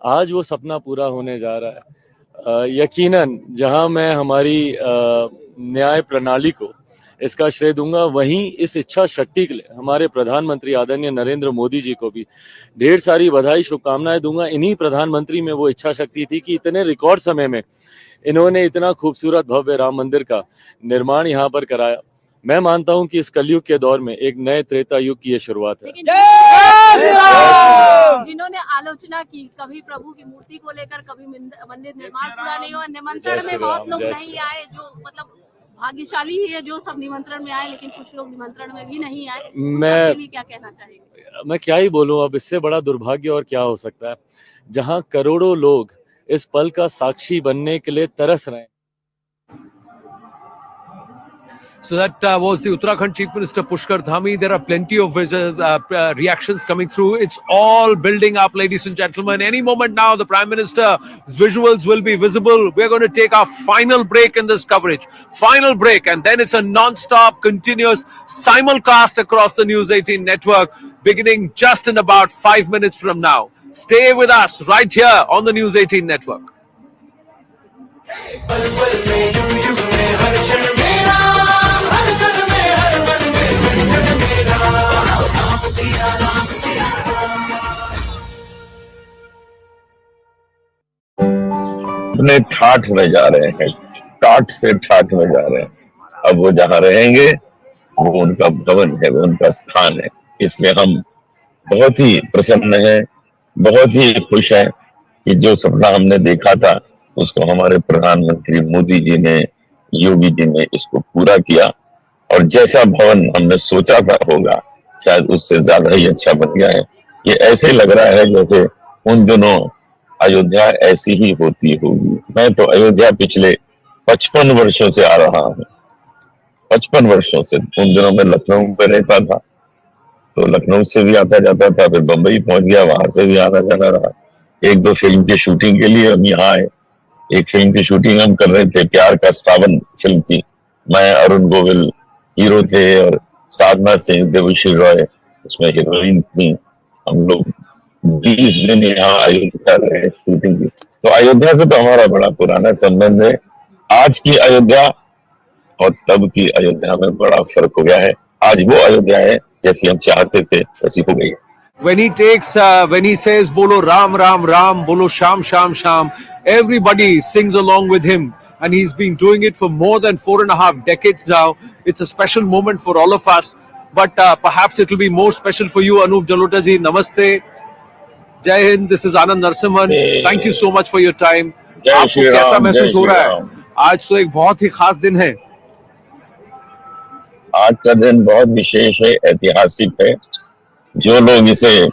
आज वो सपना पूरा होने जा रहा है। यकीनन जहां मैं हमारी न्याय प्रणाली को इसका श्रेय दूंगा, वहीं इस इच्छा शक्ति के लिए हमारे प्रधानमंत्री आदरणीय नरेंद्र मोदी जी को भी ढेर सारी बधाई, शुभकामनाएं दूंगा। इन्हीं प्रधानमंत्री में वो इच्छा शक्ति थी कि इतने रिकॉर्ड समय में इन्होंने इतना खूबसूरत भव्य राम मंदिर का निर्माण यहाँ पर कराया। मैं मानता हूं कि इस कलयुग के दौर में एक नए त्रेता युग की ये शुरुआत है। जिन्होंने आलोचना की कभी प्रभु की मूर्ति को लेकर, कभी मंदिर निर्माण पूरा नहीं हुआ, निमंत्रण में बहुत लोग नहीं आए, जो मतलब भाग्यशाली ही है जो सब निमंत्रण में आए, लेकिन कुछ लोग निमंत्रण में भी नहीं आए। मैं क्या कहना चाहेंगे? मैं क्या ही बोलूं, अब इससे बड़ा दुर्भाग्य और क्या हो सकता है, जहां करोड़ों लोग इस पल का साक्षी बनने के लिए तरस रहे हैं। So that was the Uttarakhand Chief Minister Pushkar Dhami. There are plenty of reactions coming through. It's all building up, ladies and gentlemen. Any moment now, the Prime Minister's visuals will be visible. We're going to take our final break in this coverage. Final break, and then it's a non-stop, continuous simulcast across the News 18 network, beginning just in about 5 minutes from now. Stay with us right here on the News 18 network. अपने ठाठ में जा रहे हैं, टाट से ठाठ में जा रहे हैं। अब वो जहाँ रहेंगे वो उनका भवन है, वो उनका स्थान है। इसलिए हम बहुत ही प्रसन्न हैं, बहुत ही खुश हैं कि जो सपना हमने देखा था उसको हमारे प्रधानमंत्री मोदी जी ने, योगी जी ने इसको पूरा किया, और जैसा भवन हमने सोचा था होगा शायद उससे ज्यादा ही अच्छा बन गया है। ये ऐसे लग रहा है जैसे उन दिनों अयोध्या ऐसी ही होती होगी। मैं तो अयोध्या पिछले 55 वर्षों से आ रहा हूँ, 55 वर्षों से। उन दिनों में लखनऊ में रहता था, तो लखनऊ से भी आता जाता था, फिर बंबई पहुंच गया, वहां से भी आना जाना रहा। एक दो फिल्म की शूटिंग के लिए हम यहाँ आए। एक फिल्म की शूटिंग हम कर रहे थे, प्यार का सावन फिल्म थी। मैं, अरुण गोविल हीरो थे और साधना सिंह, देवश्री रॉय उसमें हीरोइन थी। हम लोग 20 दिन यहाँ अयोध्या रहे शूटिंग की। तो अयोध्या से तो हमारा बड़ा पुराना संबंध है। आज की अयोध्या और तब की अयोध्या में बड़ा फर्क हो गया है। आज वो अयोध्या है जैसी हम चाहते थे वैसी हो गई है। When he says Bolo Ram Ram Ram, Bolo Sham Sham Sham, everybody sings along with him, and he's been doing it for more than 4.5 decades now. It's a special moment for all of us, but perhaps it will be more special for you, Anup Jalota ji. Namaste, Jai Hind. This is Anand Narsimhan. Thank you so much for your time. आपको कैसा महसूस हो रहा है? आज तो एक बहुत ही खास दिन है। आज का दिन बहुत विशेष है, ऐतिहासिक है। जो लोग इसे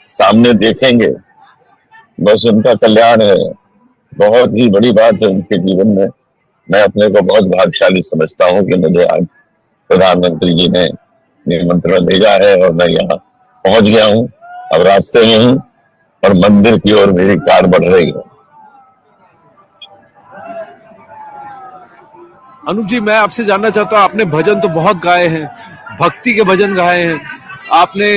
सामने देखेंगे बस उनका कल्याण है। बहुत ही बड़ी बात है उनके जीवन में। मैं अपने को बहुत भाग्यशाली समझता हूँ कि मुझे आज प्रधानमंत्री जी ने निमंत्रण भेजा है और मैं यहाँ पहुंच गया हूँ। अब रास्ते में हूँ और मंदिर की ओर मेरी कार बढ़ रही है। अनुप जी, मैं आपसे जानना चाहता हूँ, आपने भजन तो बहुत गाए हैं, भक्ति के भजन गाए हैं, आपने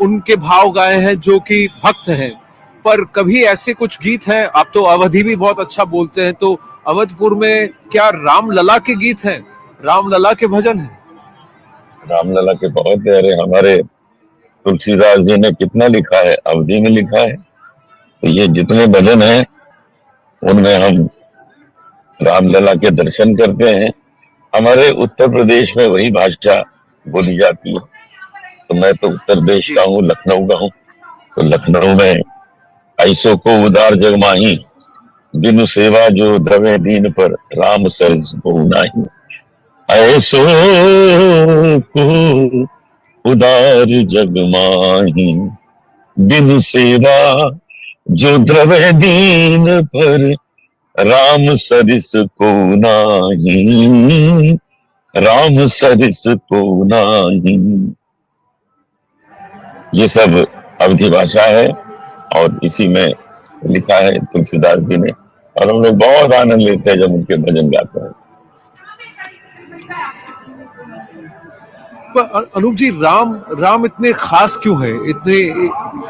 उनके भाव गाए हैं जो कि भक्त हैं, पर कभी ऐसे कुछ गीत हैं, आप तो अवधी भी बहुत अच्छा बोलते हैं, तो अवधपुर में क्या रामलला के गीत हैं, रामलला के भजन हैं? रामलला के बहुत प्यारे हमारे तुलसीदास जी ने कितना लिखा है, अवधि में लिखा है। तो ये जितने भजन हैं उनमें हम रामलला के दर्शन करते हैं। हमारे उत्तर प्रदेश में वही भाषा बोली जाती है। तो मैं तो उत्तर प्रदेश का हूँ, लखनऊ का हूँ। तो लखनऊ में ऐसो को उदार जग माही, बिनु सेवा जो द्रवे दीन पर राम सरस को नाही। ऐसो को उदार जग माही, बिनु सेवा जो द्रवे दीन पर राम सरिस को नाही, राम सरिस को नाही। ये सब अवधि भाषा है और इसी में लिखा है तुलसीदास जी ने, और हम लोग बहुत आनंद लेते हैं जब उनके भजन गाते हैं। अनूप जी, राम इतने खास क्यों है, इतने,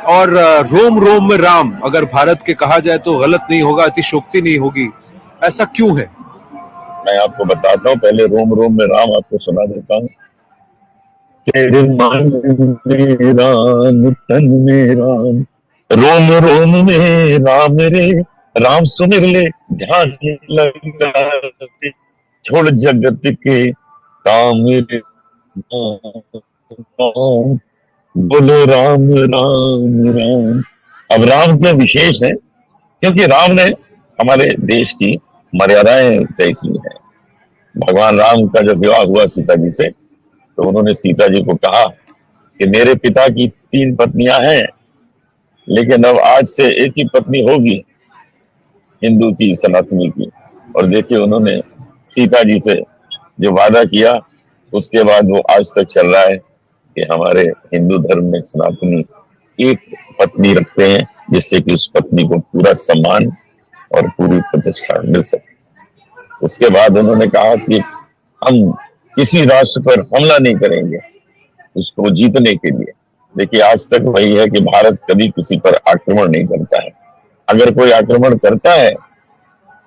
और रोम रोम में राम अगर भारत के कहा जाए तो गलत नहीं होगा, अतिशोक्ति नहीं होगी, ऐसा क्यों है? मैं आपको बताता हूँ, पहले रोम रोम में राम आपको सुना देता हूँ। तेरे मन में राम, तन में राम, रोम रोम में राम रे, राम सुमिर ले ध्यान लगा, छोड़ जगत के काम रे, बोलो राम राम राम। अब राम क्यों विशेष है? क्योंकि राम ने हमारे देश की मर्यादाएं तय की है। भगवान राम का जब विवाह हुआ सीता जी से, तो उन्होंने सीता जी को कहा कि मेरे पिता की 3 पत्नियां हैं, लेकिन अब आज से एक ही पत्नी होगी, हिंदू की, सनातनी की। और देखिए उन्होंने सीता जी से जो वादा किया, उसके बाद वो आज तक चल रहा है कि हमारे हिंदू धर्म में सनातनी एक पत्नी रखते हैं, जिससे कि उस पत्नी को पूरा सम्मान और पूरी प्रतिष्ठा मिल सके। उसके बाद उन्होंने कहा कि हम किसी राष्ट्र पर हमला नहीं करेंगे उसको जीतने के लिए। देखिए आज तक वही है कि भारत कभी किसी पर आक्रमण नहीं करता है। अगर कोई आक्रमण करता है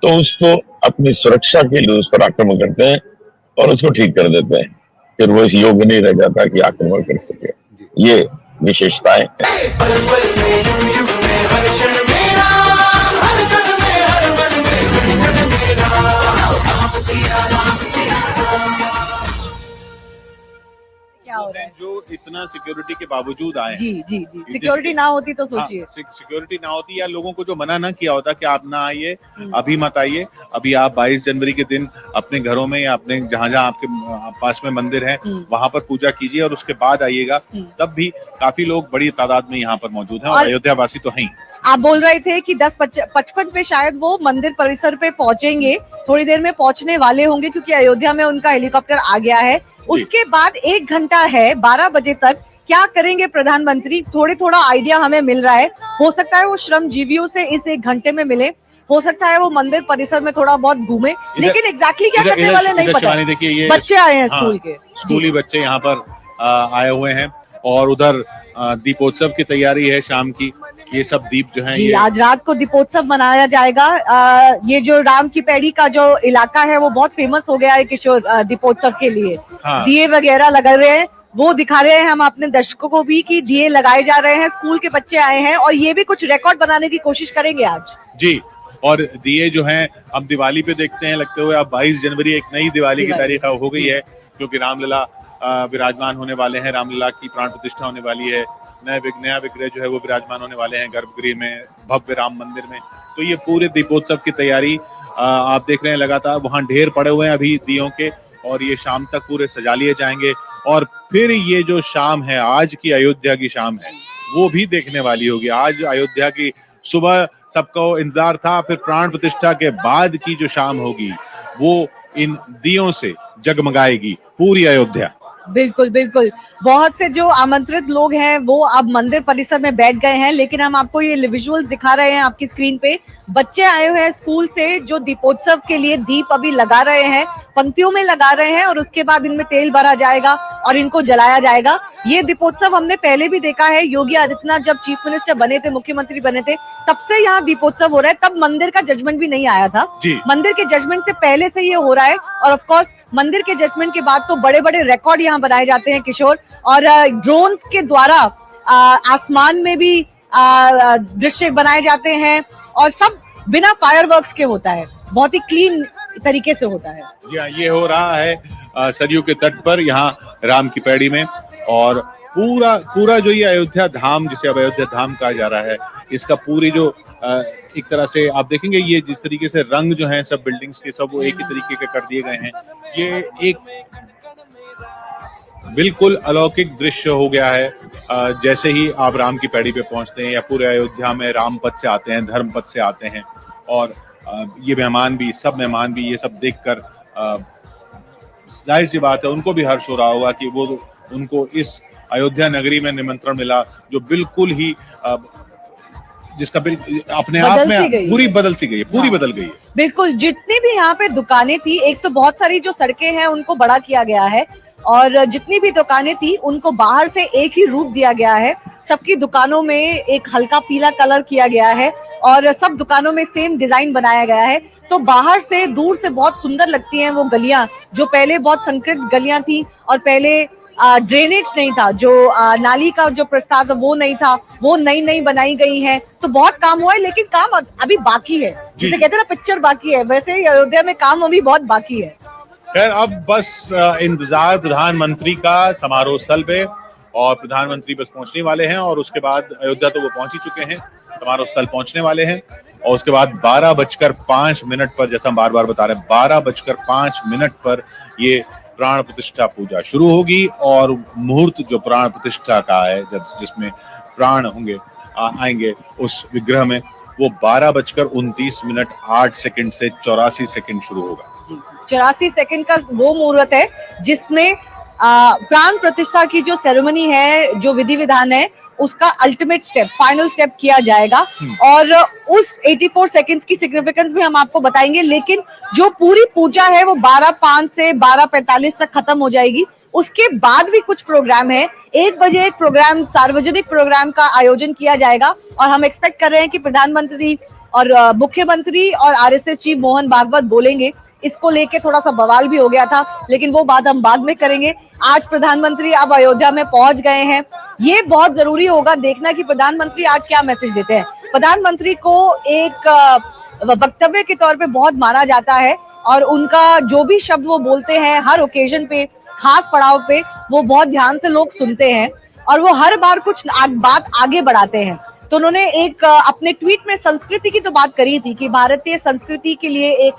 तो उसको अपनी सुरक्षा के लिए उस पर आक्रमण करते हैं और उसको ठीक कर देते हैं, फिर वो इस योग्य नहीं रह जाता कि आक्रमण कर सके। ये विशेषताएं जो इतना सिक्योरिटी के बावजूद आए, जी जी जी, सिक्योरिटी ना होती तो सोचिए। सिक्योरिटी ना होती या लोगों को जो मना ना किया होता कि आप ना आइए, अभी मत आइए, अभी आप 22 जनवरी के दिन अपने घरों में या अपने जहाँ जहाँ आपके पास में मंदिर है वहां पर पूजा कीजिए और उसके बाद आइएगा। तब भी काफी लोग बड़ी तादाद में यहाँ पर मौजूद हैं और अयोध्या वासी तो हैं। आप बोल रहे थे कि 10:55 पे शायद वो मंदिर परिसर पे पहुंचेंगे, थोड़ी देर में पहुंचने वाले होंगे क्योंकि अयोध्या में उनका हेलीकॉप्टर आ गया है। उसके बाद 1 घंटा है, 12 बजे तक क्या करेंगे प्रधानमंत्री, थोड़ा आइडिया हमें मिल रहा है। हो सकता है वो श्रमजीवियों से इस 1 घंटे में मिले, हो सकता है वो मंदिर परिसर में थोड़ा बहुत घूमे, लेकिन एग्जैक्टली क्या करने वाले नहीं पता। देखिए ये बच्चे आए हैं स्कूल के, स्कूली बच्चे यहाँ पर आए हुए हैं और उधर दीपोत्सव की तैयारी है शाम की। ये सब दीप जो है जी, आज रात को दीपोत्सव मनाया जाएगा। ये जो राम की पैड़ी का जो इलाका है वो बहुत फेमस हो गया है किशोर दीपोत्सव के लिए। दिए वगैरह लगा रहे हैं, वो दिखा रहे हैं हम अपने दर्शकों को भी कि दिए लगाए जा रहे हैं। स्कूल के बच्चे आए हैं और ये भी कुछ रिकॉर्ड बनाने की कोशिश करेंगे आज। जी, और दिए जो हैं अब दिवाली पे देखते हैं लगते हुए। अब 22 जनवरी एक नई दिवाली की तारीख हो गई है, क्योंकि रामलला विराजमान होने वाले हैं। रामलला की प्राण प्रतिष्ठा होने वाली है। नया विग्रह जो है वो विराजमान होने वाले हैं गर्भगृह में, भव्य राम मंदिर में। तो ये पूरे दीपोत्सव की तैयारी आप देख रहे हैं लगातार। वहाँ ढेर पड़े हुए हैं अभी दियों के और ये शाम तक पूरे सजा लिए जाएंगे। और फिर ये जो शाम है, आज की अयोध्या की शाम है, वो भी देखने वाली होगी। आज अयोध्या की सुबह सबको इंतजार था, फिर प्राण प्रतिष्ठा के बाद की जो शाम होगी वो इन दियों से जगमगाएगी पूरी अयोध्या। बिल्कुल बिल्कुल, बहुत से जो आमंत्रित लोग हैं वो अब मंदिर परिसर में बैठ गए हैं, लेकिन हम आपको ये विजुअल्स दिखा रहे हैं आपकी स्क्रीन पे। बच्चे आए हुए हैं स्कूल से जो दीपोत्सव के लिए दीप अभी लगा रहे हैं, पंक्तियों में लगा रहे हैं और उसके बाद इनमें तेल भरा जाएगा और इनको जलाया जाएगा। ये दीपोत्सव हमने पहले भी देखा है, योगी आदित्यनाथ जब चीफ मिनिस्टर बने थे, मुख्यमंत्री बने थे, तब से यहाँ दीपोत्सव हो रहा है। तब मंदिर का जजमेंट भी नहीं आया था, मंदिर के जजमेंट से पहले से ये हो रहा है। और ऑफकोर्स मंदिर के जजमेंट के बाद तो बड़े बड़े रिकॉर्ड यहाँ बनाए जाते हैं किशोर, और ड्रोन्स के द्वारा आसमान में भी दृश्य बनाए जाते हैं और सब बिना फायरवर्क्स के होता है, बहुत ही क्लीन तरीके से होता है। जी हाँ, ये हो रहा है सरयू के तट पर, यहाँ राम की पैड़ी में। और पूरा जो ये अयोध्या धाम, जिसे अब अयोध्या धाम कहा जा रहा है, इसका पूरी जो एक तरह से आप देखेंगे, ये जिस तरीके से रंग जो है सब बिल्डिंग्स के सब वो एक ही तरीके के कर दिए गए हैं। ये एक बिल्कुल अलौकिक दृश्य हो गया है। जैसे ही आप राम की पैड़ी पे पहुंचते हैं या पूरे अयोध्या में राम पथ से आते हैं, धर्म पथ से आते हैं, और ये मेहमान भी, सब मेहमान भी ये सब देखकर जाहिर सी बात है उनको भी हर्ष हो रहा होगा कि वो उनको इस अयोध्या नगरी में निमंत्रण मिला, जो बिल्कुल ही जिसका अपने आप में पूरी बदल सी गई है, पूरी बदल गई है। बिल्कुल, जितनी भी यहाँ पे दुकानें थी, एक तो बहुत सारी जो सड़कें हैं उनको बड़ा किया गया है, और जितनी भी दुकानें थी उनको बाहर से एक ही रूप दिया गया है। सबकी दुकानों में एक हल्का पीला कलर किया गया है और सब दुकानों में सेम डिजाइन बनाया गया है। तो बाहर से दूर से बहुत सुंदर लगती हैं वो गलियां, जो पहले बहुत संकीर्ण गलियां थी और पहले ड्रेनेज नहीं था, जो नाली का जो प्रस्ताव था वो नहीं था, वो नई बनाई गई है। तो बहुत काम हुआ है, लेकिन काम अभी बाकी है, जिसे कहते हैं ना पिक्चर बाकी है, वैसे ही अयोध्या में काम अभी बहुत बाकी है। खैर, अब बस इंतजार प्रधानमंत्री का समारोह स्थल पे, और प्रधानमंत्री बस पहुंचने वाले हैं, और उसके बाद अयोध्या तो वो पहुंच ही चुके हैं, समारोह स्थल पहुंचने वाले हैं, और उसके बाद 12:05 पर, जैसा हम बार बार बता रहे हैं, 12:05 पर ये प्राण प्रतिष्ठा पूजा शुरू होगी। और मुहूर्त जो प्राण प्रतिष्ठा का है, जिसमें प्राण होंगे आएंगे उस विग्रह में, वो 12:29 8 सेकंड से 84 सेकंड शुरू होगा। 84 सेकंड का वो मुहूर्त है जिसमें प्राण प्रतिष्ठा की जो सेरेमनी है, जो विधि विधान है, उसका अल्टीमेट स्टेप, फाइनल स्टेप किया जाएगा। और उस 84 सेकंड्स की सिग्निफिकेंस भी हम आपको बताएंगे, लेकिन जो पूरी पूजा है वो 12:05 से 12:45 तक खत्म हो जाएगी। उसके बाद भी कुछ प्रोग्राम है, 1 बजे एक प्रोग्राम, सार्वजनिक प्रोग्राम का आयोजन किया जाएगा, और हम एक्सपेक्ट कर रहे हैं कि प्रधानमंत्री और मुख्यमंत्री और आरएसएस चीफ मोहन भागवत बोलेंगे। इसको लेके थोड़ा सा बवाल भी हो गया था, लेकिन वो बात हम बाद में करेंगे। आज प्रधानमंत्री अब अयोध्या में पहुंच गए हैं। ये बहुत जरूरी होगा देखना कि प्रधानमंत्री आज क्या मैसेज देते हैं। प्रधानमंत्री को एक वक्तव्य के तौर पे बहुत माना जाता है, और उनका जो भी शब्द वो बोलते हैं हर ओकेजन पे, खास पड़ाव पे, वो बहुत ध्यान से लोग सुनते हैं, और वो हर बार कुछ बात आगे बढ़ाते हैं। तो उन्होंने एक अपने ट्वीट में संस्कृति की तो बात करी थी कि भारतीय संस्कृति के लिए एक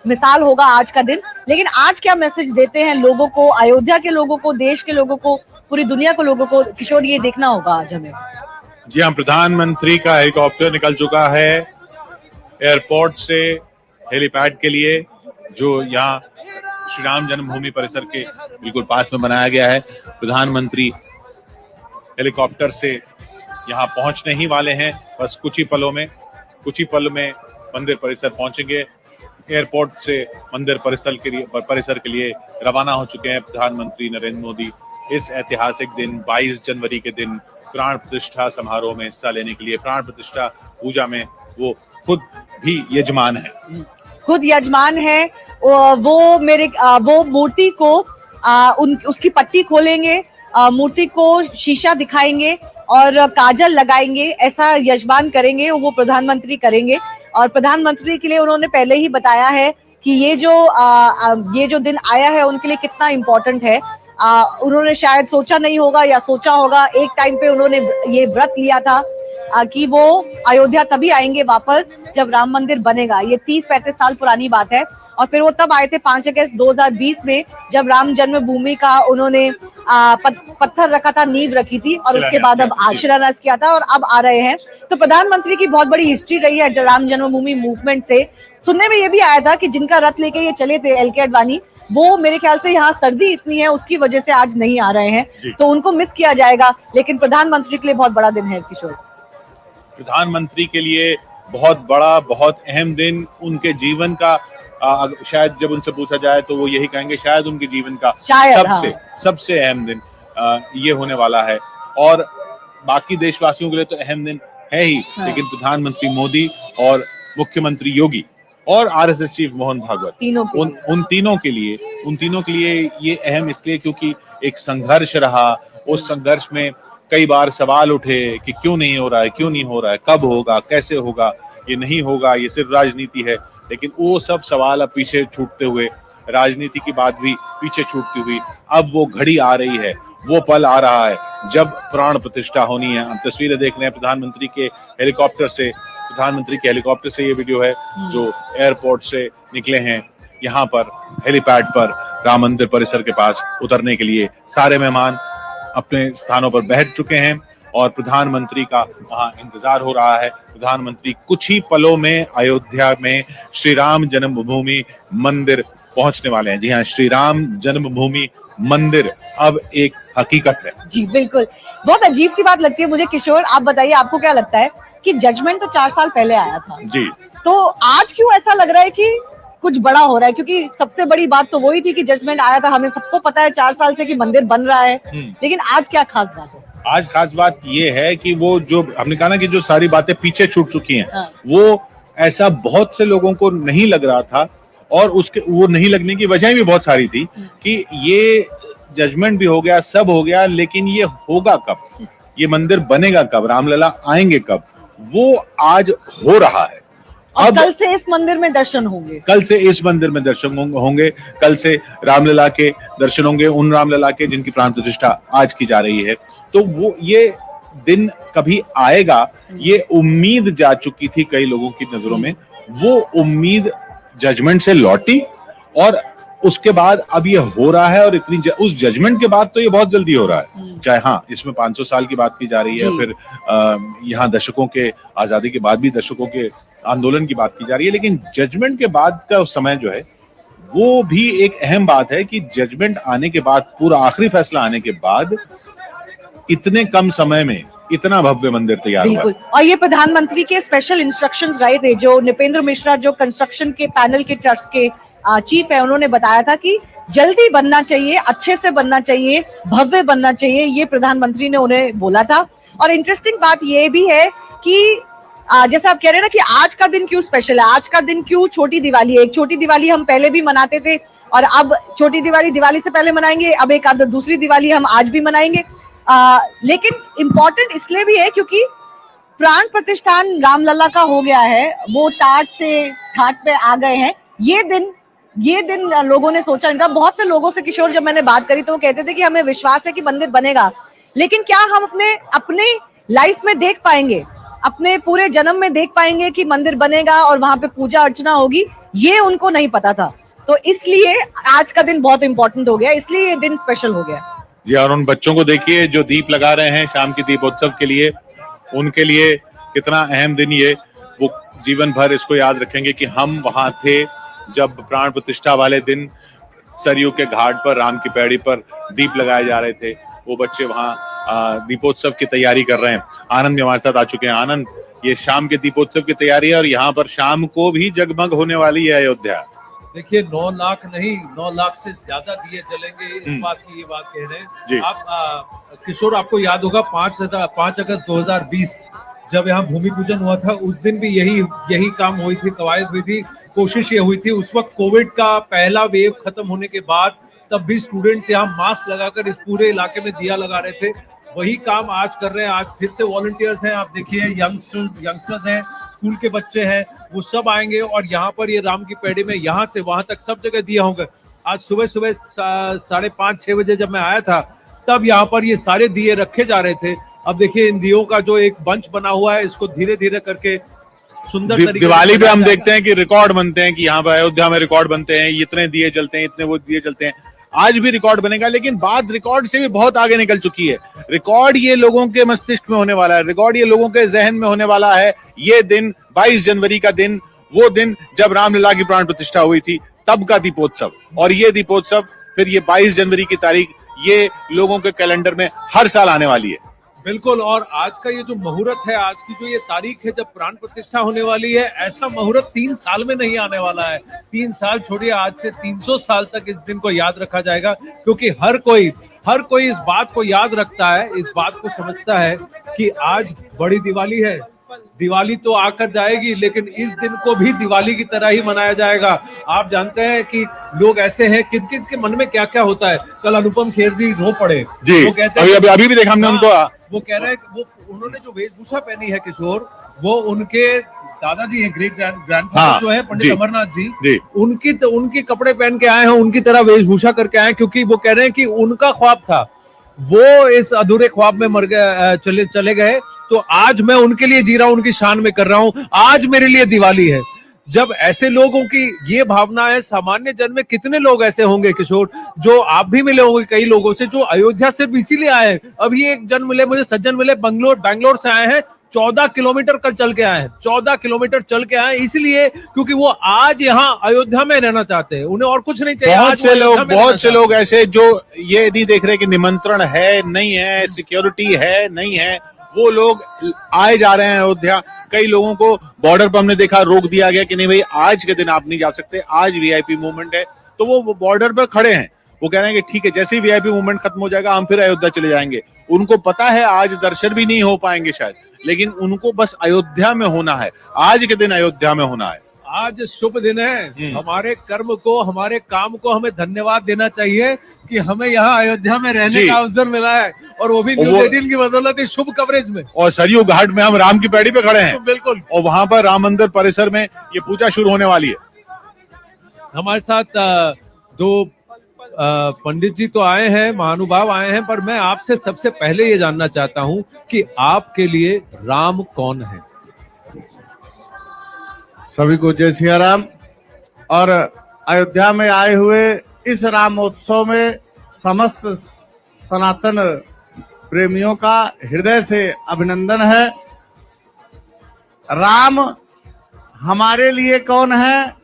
मिसाल होगा आज का दिन, लेकिन आज क्या मैसेज देते हैं लोगों को, अयोध्या के लोगों को, देश के लोगों को, पूरी दुनिया के लोगों को, किशोर, ये देखना होगा आज हमें। जी हाँ, प्रधानमंत्री का हेलीकॉप्टर निकल चुका है एयरपोर्ट से हेलीपैड के लिए, जो यहाँ श्री राम जन्मभूमि परिसर के बिल्कुल पास में बनाया गया है। प्रधानमंत्री हेलीकॉप्टर से यहाँ पहुंचने ही वाले हैं, बस कुछ ही पल में मंदिर परिसर पहुंचेंगे। एयरपोर्ट से मंदिर परिसर के लिए रवाना हो चुके हैं प्रधानमंत्री नरेंद्र मोदी। इस ऐतिहासिक दिन 22 जनवरी के दिन प्राण प्रतिष्ठा समारोह में हिस्सा लेने के लिए, प्राण प्रतिष्ठा पूजा में वो खुद भी यजमान है। वो मूर्ति को उसकी पट्टी खोलेंगे, मूर्ति को शीशा दिखाएंगे और काजल लगाएंगे, ऐसा यजमान करेंगे, वो प्रधानमंत्री करेंगे। और प्रधानमंत्री के लिए उन्होंने पहले ही बताया है कि ये जो दिन आया है उनके लिए कितना इम्पोर्टेंट है। उन्होंने शायद सोचा नहीं होगा या सोचा होगा, एक टाइम पे उन्होंने ये व्रत लिया था कि वो अयोध्या तभी आएंगे वापस जब राम मंदिर बनेगा। ये 30-35 साल पुरानी बात है, और फिर वो तब आए थे 5 अगस्त 2020 में, जब राम जन्मभूमि का उन्होंने पत्थर रखा था, नींव रखी थी, और उसके बाद अब शिलान्यास किया था, और अब आ रहे हैं। तो प्रधानमंत्री की बहुत बड़ी हिस्ट्री रही है राम जन्मभूमि मूवमेंट से। सुनने में ये भी आया था कि जिनका रथ लेके ये चले थे एल के अडवाणी, वो मेरे ख्याल से यहाँ सर्दी इतनी है उसकी वजह से आज नहीं आ रहे हैं, तो उनको मिस किया जाएगा। लेकिन प्रधानमंत्री के लिए बहुत बड़ा दिन है किशोर। प्रधानमंत्री के लिए बहुत बड़ा, बहुत अहम दिन, उनके जीवन का शायद जब उनसे पूछा जाए तो वो यही कहेंगे, शायद उनके जीवन का सबसे अहम दिन ये होने वाला है। और बाकी देशवासियों के लिए तो अहम दिन है ही, लेकिन प्रधानमंत्री मोदी और मुख्यमंत्री योगी और आरएसएस चीफ मोहन भागवत, उन तीनों के लिए ये अहम इसलिए क्योंकि एक संघर्ष रहा, उस संघर्ष में कई बार सवाल उठे कि क्यों नहीं हो रहा है, क्यों नहीं हो रहा है, कब होगा, कैसे होगा, ये नहीं होगा, ये सिर्फ राजनीति है। लेकिन वो सब सवाल अब पीछे छूटते हुए, राजनीति की बात भी पीछे छूटती हुई, अब वो घड़ी आ रही है, वो पल आ रहा है जब प्राण प्रतिष्ठा होनी है। हम तस्वीरें देख रहे हैं प्रधानमंत्री के हेलीकॉप्टर से ये वीडियो है जो एयरपोर्ट से निकले हैं यहाँ पर हेलीपैड पर राम मंदिर परिसर के पास उतरने के लिए। सारे मेहमान अपने स्थानों पर बैठ चुके हैं और प्रधानमंत्री का वहां इंतजार हो रहा है। प्रधानमंत्री कुछ ही पलों में अयोध्या में श्री राम जन्मभूमि मंदिर पहुंचने वाले हैं। जी हाँ, श्री राम जन्मभूमि मंदिर अब एक हकीकत है। जी बिल्कुल, बहुत अजीब सी बात लगती है मुझे। किशोर, आप बताइए, आपको क्या लगता है कि जजमेंट तो 4 साल पहले आया था जी, तो आज क्यों ऐसा लग रहा है कि कुछ बड़ा हो रहा है? क्योंकि सबसे बड़ी बात तो वही थी कि जजमेंट आया था, हमें सबको पता है 4 साल से कि मंदिर बन रहा है, लेकिन आज क्या खास बात है? आज खास बात ये है कि वो जो हमने कहा ना कि जो सारी बातें पीछे छूट चुकी हैं, वो ऐसा बहुत से लोगों को नहीं लग रहा था और उसके वो नहीं लगने की वजह भी बहुत सारी थी कि ये जजमेंट भी हो गया, सब हो गया, लेकिन ये होगा कब, ये मंदिर बनेगा कब, रामलला आएंगे कब, वो आज हो रहा है। अब कल से इस मंदिर में दर्शन होंगे, कल से इस मंदिर में दर्शन होंगे, कल से रामलला के दर्शन होंगे, उन रामलला के जिनकी प्राण प्रतिष्ठा आज की जा रही है। तो वो ये दिन कभी आएगा, ये उम्मीद जा चुकी थी कई लोगों की नजरों में, वो उम्मीद जजमेंट से लौटी और उसके बाद अब ये हो रहा है। और उस जजमेंट के बाद तो ये बहुत जल्दी हो रहा है, चाहे हाँ इसमें 500 साल की बात की जा रही है, फिर यहाँ दशकों के आजादी के बाद भी दशकों के आंदोलन की बात की जा रही है, लेकिन जजमेंट के बाद का समय जो है वो भी एक अहम बात है कि जजमेंट आने के बाद, पूरा आखिरी फैसला आने के बाद इतने कम समय में इतना भव्य मंदिर तैयार हुआ। और ये प्रधानमंत्री के स्पेशल इंस्ट्रक्शंस रहे थे, जो निपेंद्र मिश्रा जो कंस्ट्रक्शन के पैनल के ट्रस्ट के चीफ है, उन्होंने बताया था कि जल्दी बनना चाहिए, अच्छे से बनना चाहिए, भव्य बनना चाहिए, ये प्रधानमंत्री ने उन्हें बोला था। और इंटरेस्टिंग बात ये भी है कि जैसा आप कह रहे हैं ना कि आज का दिन क्यों स्पेशल है, आज का दिन क्यों छोटी दिवाली है। एक छोटी दिवाली हम पहले भी मनाते थे और अब छोटी दिवाली से पहले मनाएंगे, अब एक दूसरी दिवाली हम आज भी मनाएंगे। लेकिन इम्पोर्टेंट इसलिए भी है क्योंकि प्राण प्रतिष्ठान रामलला का हो गया है, वो टाट से ठाट पे आ गए हैं। ये दिन लोगों ने सोचा, इनका बहुत से लोगों से किशोर जब मैंने बात करी तो वो कहते थे कि हमें विश्वास है कि मंदिर बनेगा, लेकिन क्या हम अपने लाइफ में देख पाएंगे, अपने पूरे जन्म में देख पाएंगे कि मंदिर बनेगा और वहां पे पूजा अर्चना होगी, ये उनको नहीं पता था। तो इसलिए आज का दिन बहुत इंपॉर्टेंट हो गया, इसलिए ये दिन स्पेशल हो गया। जी, और उन बच्चों को देखिए जो दीप लगा रहे हैं शाम की दीपोत्सव के लिए, उनके लिए कितना अहम दिन ये, वो जीवन भर इसको याद रखेंगे कि हम वहां थे जब प्राण प्रतिष्ठा वाले दिन सरयू के घाट पर राम की पैड़ी पर दीप लगाए जा रहे थे। वो बच्चे वहां दीपोत्सव की तैयारी कर रहे हैं। आनंद भी हमारे साथ आ चुके हैं। आनंद, ये शाम के दीपोत्सव की तैयारी है और यहाँ पर शाम को भी जगमग होने वाली है अयोध्या। देखिए 9 लाख नहीं, 9 लाख से ज्यादा दिए जलेंगे, इस बात की ये बात कह रहे हैं आप। किशोर, आपको याद होगा 5 अगस्त 2020 जब यहाँ भूमि पूजन हुआ था, उस दिन भी यही काम हुई थी, कवायद हुई थी, कोशिश ये हुई थी। उस वक्त कोविड का पहला वेव खत्म होने के बाद तब भी स्टूडेंट्स यहाँ मास्क लगाकर इस पूरे इलाके में दिया लगा रहे थे। वही काम आज कर रहे हैं। आज फिर से वॉलंटियर्स हैं, आप देखिए यंगस्टर्स हैं, स्कूल के बच्चे हैं, वो सब आएंगे और यहाँ पर ये राम की पैड़ी में यहाँ से वहां तक सब जगह दिया होंगे। आज सुबह 5:30-6 बजे जब मैं आया था तब यहाँ पर ये सारे दिए रखे जा रहे थे। अब देखिए इन दियों का जो एक बंच बना हुआ है, इसको धीरे धीरे करके सुंदर तरीके दिवाली पे हम देखते हैं कि रिकॉर्ड बनते हैं कि यहाँ पर अयोध्या में रिकॉर्ड बनते हैं, इतने दिए जलते हैं, इतने वो दिए जलते हैं। आज भी रिकॉर्ड बनेगा, लेकिन बात रिकॉर्ड से भी बहुत आगे निकल चुकी है। रिकॉर्ड ये लोगों के मस्तिष्क में होने वाला है, रिकॉर्ड ये लोगों के जहन में होने वाला है। ये दिन 22 जनवरी का दिन, वो दिन जब रामलला की प्राण प्रतिष्ठा हुई थी, तब का दीपोत्सव। और ये दीपोत्सव फिर ये 22 जनवरी की तारीख ये लोगों के कैलेंडर में हर साल आने वाली है। बिल्कुल। और आज का ये जो मुहूर्त है, आज की जो ये तारीख है जब प्राण प्रतिष्ठा होने वाली है, ऐसा मुहूर्त 3 साल में नहीं आने वाला है। 3 साल छोड़िए, आज से 300 साल तक इस दिन को याद रखा जाएगा, क्योंकि हर कोई इस बात को याद रखता है, इस बात को समझता है कि आज बड़ी दिवाली है, दिवाली तो आकर जाएगी, लेकिन इस दिन को भी दिवाली की तरह ही मनाया जाएगा। आप जानते हैं कि लोग ऐसे हैं, किन किन के मन में क्या क्या होता है। कल अनुपम खेर जी रो पड़े जी, वो कहते हैं अभी भी देखा हमने उनको। वो कह रहे हैं कि वो उन्होंने जो वेशभूषा पहनी है किशोर, वो उनके दादाजी हैं, ग्रेट ग्रैंडफादर जो है पंडित अमरनाथ जी, उनकी कपड़े पहन के आए हैं, उनकी तरह वेशभूषा करके आए हैं, क्योंकि वो कह रहे हैं कि उनका ख्वाब था, वो इस अधूरे ख्वाब में मर गए, चले गए, तो आज मैं उनके लिए जी रहा हूं, उनकी शान में कर रहा हूं, आज मेरे लिए दिवाली है। जब ऐसे लोगों की ये भावना है, सामान्य जन में कितने लोग ऐसे होंगे किशोर, जो आप भी मिले होंगे कई लोगों से, जो अयोध्या सिर्फ इसीलिए आए हैं। अभी एक जन मिले मुझे, सज्जन मिले, बैंगलोर से आए हैं, 14 किलोमीटर कल चल के आए हैं, 14 किलोमीटर चल के आए इसलिए क्योंकि वो आज यहाँ अयोध्या में रहना चाहते हैं, उन्हें और कुछ नहीं चाहिए। बहुत से लोग ऐसे जो ये नहीं देख रहे कि निमंत्रण है नहीं है, सिक्योरिटी है नहीं है, वो लोग आए जा रहे हैं अयोध्या। कई लोगों को बॉर्डर पर हमने देखा रोक दिया गया कि नहीं भाई आज के दिन आप नहीं जा सकते, आज वीआईपी मूवमेंट है, तो वो बॉर्डर पर खड़े हैं। वो कह रहे हैं कि ठीक है, जैसे ही वीआईपी मूवमेंट खत्म हो जाएगा हम फिर अयोध्या चले जाएंगे। उनको पता है आज दर्शन भी नहीं हो पाएंगे शायद, लेकिन उनको बस अयोध्या में होना है, आज के दिन अयोध्या में होना है। आज शुभ दिन है, हमारे कर्म को, हमारे काम को हमें धन्यवाद देना चाहिए कि हमें यहाँ अयोध्या में रहने का अवसर मिला है, और वो भी न्यूज़ 18 की बदौलत शुभ कवरेज में। और सरयू घाट में हम राम की पैड़ी पे खड़े हैं, बिल्कुल, और वहां पर राम मंदिर परिसर में ये पूजा शुरू होने वाली है। हमारे साथ दो पंडित जी तो आए हैं, महानुभाव आए हैं, पर मैं आपसे सबसे पहले ये जानना चाहता हूं कि आपके लिए राम कौन है? सभी को जय सिया राम। और अयोध्या में आए हुए इस रामोत्सव में समस्त सनातन प्रेमियों का हृदय से अभिनंदन है। राम हमारे लिए कौन है?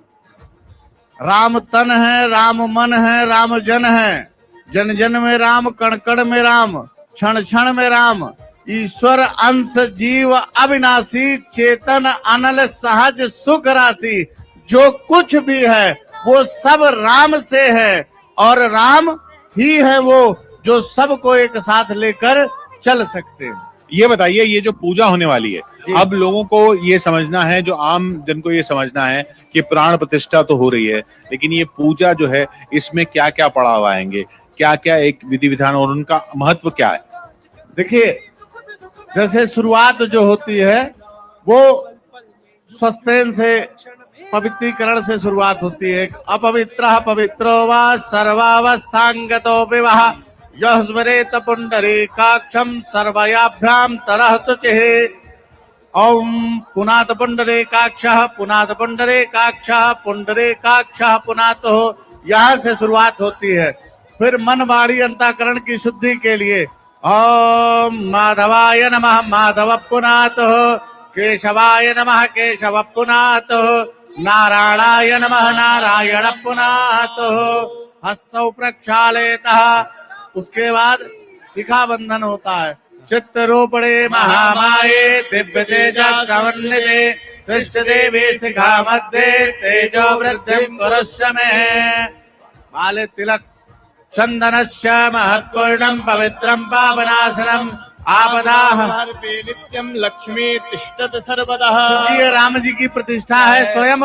राम तन है, राम मन है, राम जन है, जन जन में राम, कण कण में राम, क्षण क्षण में राम, ईश्वर अंश जीव अविनाशी, चेतन अनल सहज सुख राशि, जो कुछ भी है वो सब राम से है, और राम ही है वो जो सबको एक साथ लेकर चल सकते हैं। ये बताइए, ये जो पूजा होने वाली है, अब लोगों को ये समझना है, जो आम जन को ये समझना है कि प्राण प्रतिष्ठा तो हो रही है, लेकिन ये पूजा जो है इसमें क्या क्या पड़ाव आएंगे, क्या क्या एक विधि विधान और उनका महत्व क्या है? देखिए, जैसे शुरुआत जो होती है वो स्वस्तेन से, पवित्रीकरण से शुरुआत होती है। अपवित्रः पवित्रो वा सर्वावस्थांगतो विवाह यः स्मरेत पुंडरीकाक्षं सर्वयाभ्यां तरह तुचिः। ओम पुनात पुंडरीकाक्षः, पुनात पुंडरीकाक्षः, पुंडरीकाक्षः पुनातो, यहाँ से शुरुआत होती है। फिर मन वाणी अंतःकरण की शुद्धि के लिए ओम माधवाय नमः, माधव पुनातो, केशवाय नमः, केशव पुनातो, नारायणाय नमः, नारायण पुनातो, हस्तौ प्रक्षालयतः। उसके बाद शिखा बंधन होता है। चित्तरूपणे महामाये दिव्य तेज समन्विते कृष्ण देवी शिखा मध्ये तेजो वृद्धिं कुरुष्व मे। माले तिलक चंदनस्य महत्पूर्णं पवित्रं पावनासनम् आपदाः नित्यं लक्ष्मी तिष्ठत सर्वदा। ये राम जी की प्रतिष्ठा है, स्वयं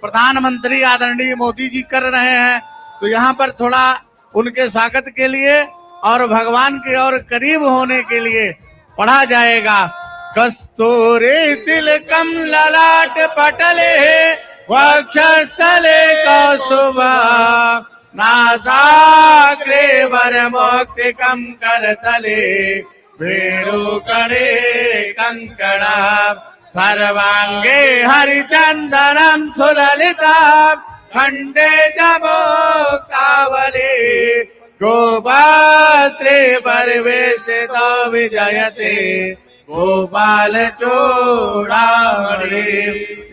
प्रधानमंत्री आदरणीय मोदी जी कर रहे हैं, तो यहाँ पर थोड़ा उनके स्वागत के लिए और भगवान के और करीब होने के लिए पढ़ा जाएगा। कस्तूरी तिलकम ललाट पटले वक्षस्थले कौस्तुभा नासाग्रे वरमौक्तिकं करतले वेणुकरे कंकणा सर्वांगे हरिचंदनं सुललिता खंडे जमोक्तावली गोपात्रे परिवेशितो विजयते गोपाल चूड़ामणि।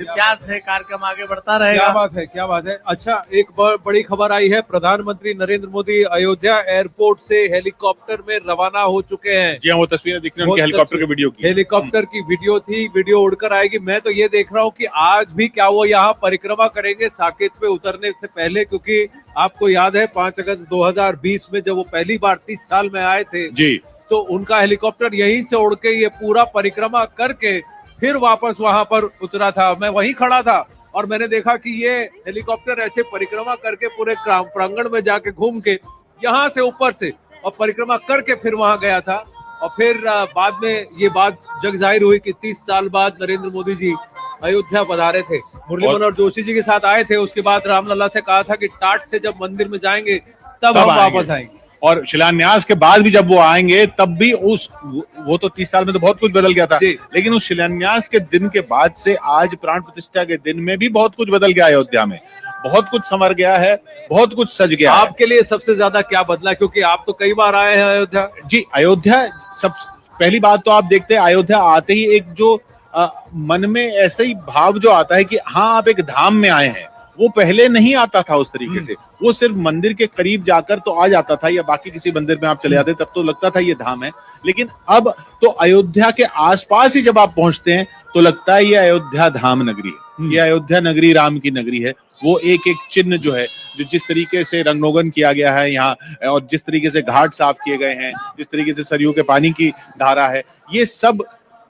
इत्यादि से कार्यक्रम आगे बढ़ता रहेगा। क्या बात है, क्या बात है। अच्छा, एक बड़ी खबर आई है, प्रधानमंत्री नरेंद्र मोदी अयोध्या एयरपोर्ट से हेलीकॉप्टर में रवाना हो चुके हैं। जी हाँ, वो तस्वीरें दिख रही हैं उनकी हेलीकॉप्टर की वीडियो की। हेलीकॉप्टर की वीडियो थी, वीडियो उड़कर आएगी। मैं तो ये देख रहा हूँ कि आज भी क्या वो यहाँ परिक्रमा करेंगे साकेत पे उतरने से पहले, क्योंकि आपको याद है 5 अगस्त 2020 में जब वो पहली बार 30 साल में आए थे जी, तो उनका हेलीकॉप्टर यहीं से उड़ के ये पूरा परिक्रमा करके फिर वापस वहां पर उतरा था। मैं वहीं खड़ा था और मैंने देखा कि ये हेलीकॉप्टर ऐसे परिक्रमा करके पूरे प्रांगण में जाके घूम के यहाँ से ऊपर से और परिक्रमा करके फिर वहां गया था। और फिर बाद में ये बात जग जाहिर हुई कि 30 साल बाद नरेंद्र मोदी जी अयोध्या पधारे थे, मुरली मनोहर जोशी जी के साथ आए थे। उसके बाद रामलला से कहा था कि टाट से जब मंदिर में जाएंगे तब हम वापस आएंगे। और शिलान्यास के बाद भी जब वो आएंगे तब भी वो तो 30 साल में तो बहुत कुछ बदल गया था, लेकिन उस शिलान्यास के दिन के बाद से आज प्राण प्रतिष्ठा के दिन में भी बहुत कुछ बदल गया अयोध्या में, बहुत कुछ संवर गया है, बहुत कुछ सज गया। आपके लिए सबसे ज्यादा क्या बदला, क्योंकि आप तो कई बार आए हैं अयोध्या? जी, अयोध्या सब पहली बात तो आप देखते हैं अयोध्या आते ही एक जो मन में ऐसा ही भाव जो आता है कि हाँ आप एक धाम में आए हैं, वो पहले नहीं आता था उस तरीके से। वो सिर्फ मंदिर के करीब जाकर तो आ जाता था, या बाकी किसी मंदिर में आप चले जाते तब तो लगता था ये धाम है, लेकिन अब तो अयोध्या के आसपास ही जब आप पहुंचते हैं तो लगता है ये अयोध्या धाम नगरी है, ये अयोध्या नगरी राम की नगरी है। वो एक एक चिन्ह जो है, जो जिस तरीके से रंगरोगन किया गया है यहाँ, और जिस तरीके से घाट साफ किए गए हैं, जिस तरीके से सरयू के पानी की धारा है, ये सब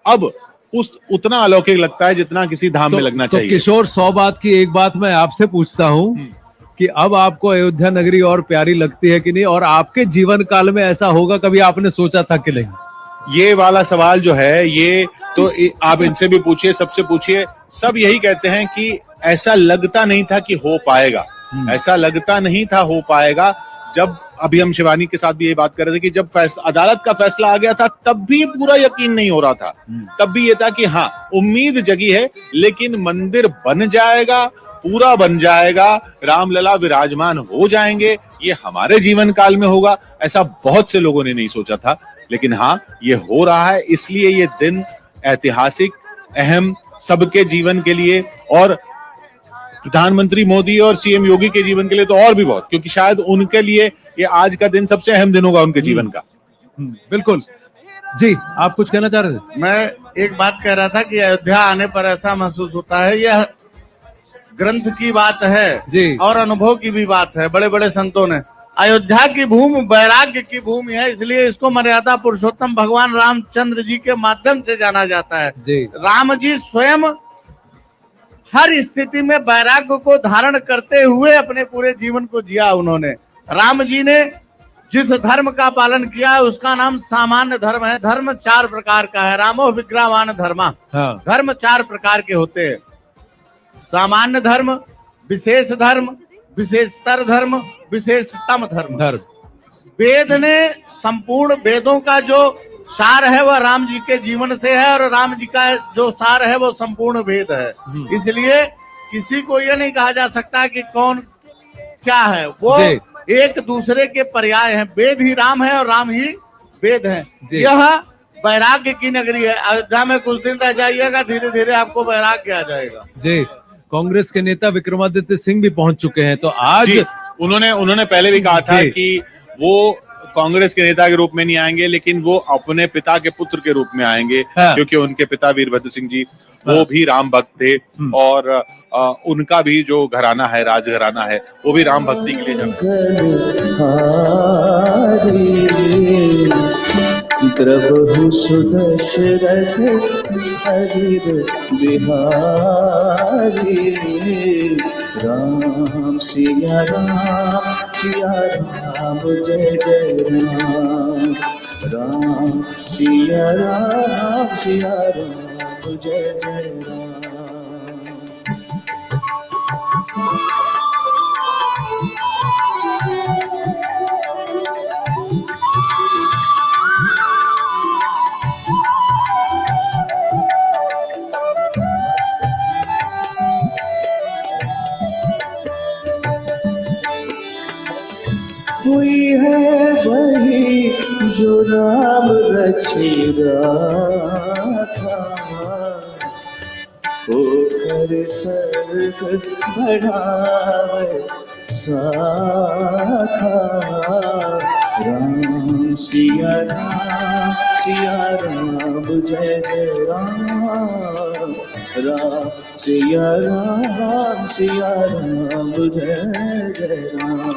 अब उतना अलौकिक लगता है जितना किसी धाम में लगना चाहिए। किशोर, 100 बात की एक बात मैं आपसे पूछता हूँ कि अब आपको अयोध्या नगरी और प्यारी लगती है कि नहीं, और आपके जीवन काल में ऐसा होगा कभी आपने सोचा था कि नहीं? ये वाला सवाल जो है ये तो आप इनसे भी पूछिए, सबसे पूछिए, सब यही कहते हैं कि ऐसा लगता नहीं था कि हो पाएगा, ऐसा लगता नहीं था हो पाएगा। जब अभी हम शिवानी के साथ भी ये बात कर रहे थे कि जब अदालत का फैसला आ गया था तब भी पूरा यकीन नहीं हो रहा था, तब भी ये था कि हाँ उम्मीद जगी है, लेकिन मंदिर बन जाएगा, पूरा बन जाएगा, रामलला विराजमान हो जाएंगे, ये हमारे जीवन काल में होगा, ऐसा बहुत से लोगों ने नहीं सोचा था। लेकिन हाँ ये हो रहा है, इसलिए ये दिन ऐतिहासिक, अहम सबके जीवन के लिए, और प्रधानमंत्री मोदी और सीएम योगी के जीवन के लिए तो और भी बहुत, क्योंकि शायद उनके लिए ये आज का दिन सबसे अहम दिन होगा उनके जीवन का। बिल्कुल जी, आप कुछ कहना चाह रहे थे? मैं एक बात कह रहा था कि अयोध्या आने पर ऐसा महसूस होता है, यह ग्रंथ की बात है जी, और अनुभव की भी बात है। बड़े बड़े संतों ने अयोध्या की भूमि वैराग्य की भूमि है, इसलिए इसको मर्यादा पुरुषोत्तम भगवान रामचंद्र जी के माध्यम से जाना जाता है जी। राम जी स्वयं हर स्थिति में वैराग्य को धारण करते हुए अपने पूरे जीवन को जिया उन्होंने। राम जी ने जिस धर्म का पालन किया है उसका नाम सामान्य धर्म है। धर्म 4 प्रकार का है, रामो विग्रहवान धर्मा। धर्म 4 प्रकार के होते हैं, सामान्य धर्म, विशेष धर्म, विशेषतर धर्म, विशेषतम धर्म। वेद ने संपूर्ण वेदों का जो सार है वह राम जी के जीवन से है, और राम जी का जो सार है वो संपूर्ण वेद है। इसलिए किसी को ये नहीं कहा जा सकता कि कौन क्या है, वो एक दूसरे के पर्याय हैं। वेद ही राम है और राम ही वेद है। यह वैराग्य की नगरी है। अयोध्या में कुछ दिन रह जाइएगा, धीरे धीरे आपको वैराग्य आ जाएगा जी। कांग्रेस के नेता विक्रमादित्य सिंह भी पहुंच चुके हैं, तो आज उन्होंने पहले भी कहा था कि वो कांग्रेस के नेता के रूप में नहीं आएंगे, लेकिन वो अपने पिता के पुत्र के रूप में आएंगे, क्योंकि उनके पिता वीरभद्र सिंह जी वो भी राम भक्त थे, और उनका भी जो घराना है, राजघराना है, वो भी राम भक्ति के लिए जाना। द्रवहु सुदशरथ हरिर बिहारी, राम सिया राम जय जय राम, राम सिया राम जय जय राम। हुई है वही जो राम रचेगा था, होकर स्वर्ग बढ़ावे साखा, राम सिया राम जय जय राम, राम सिया राम जय जय राम।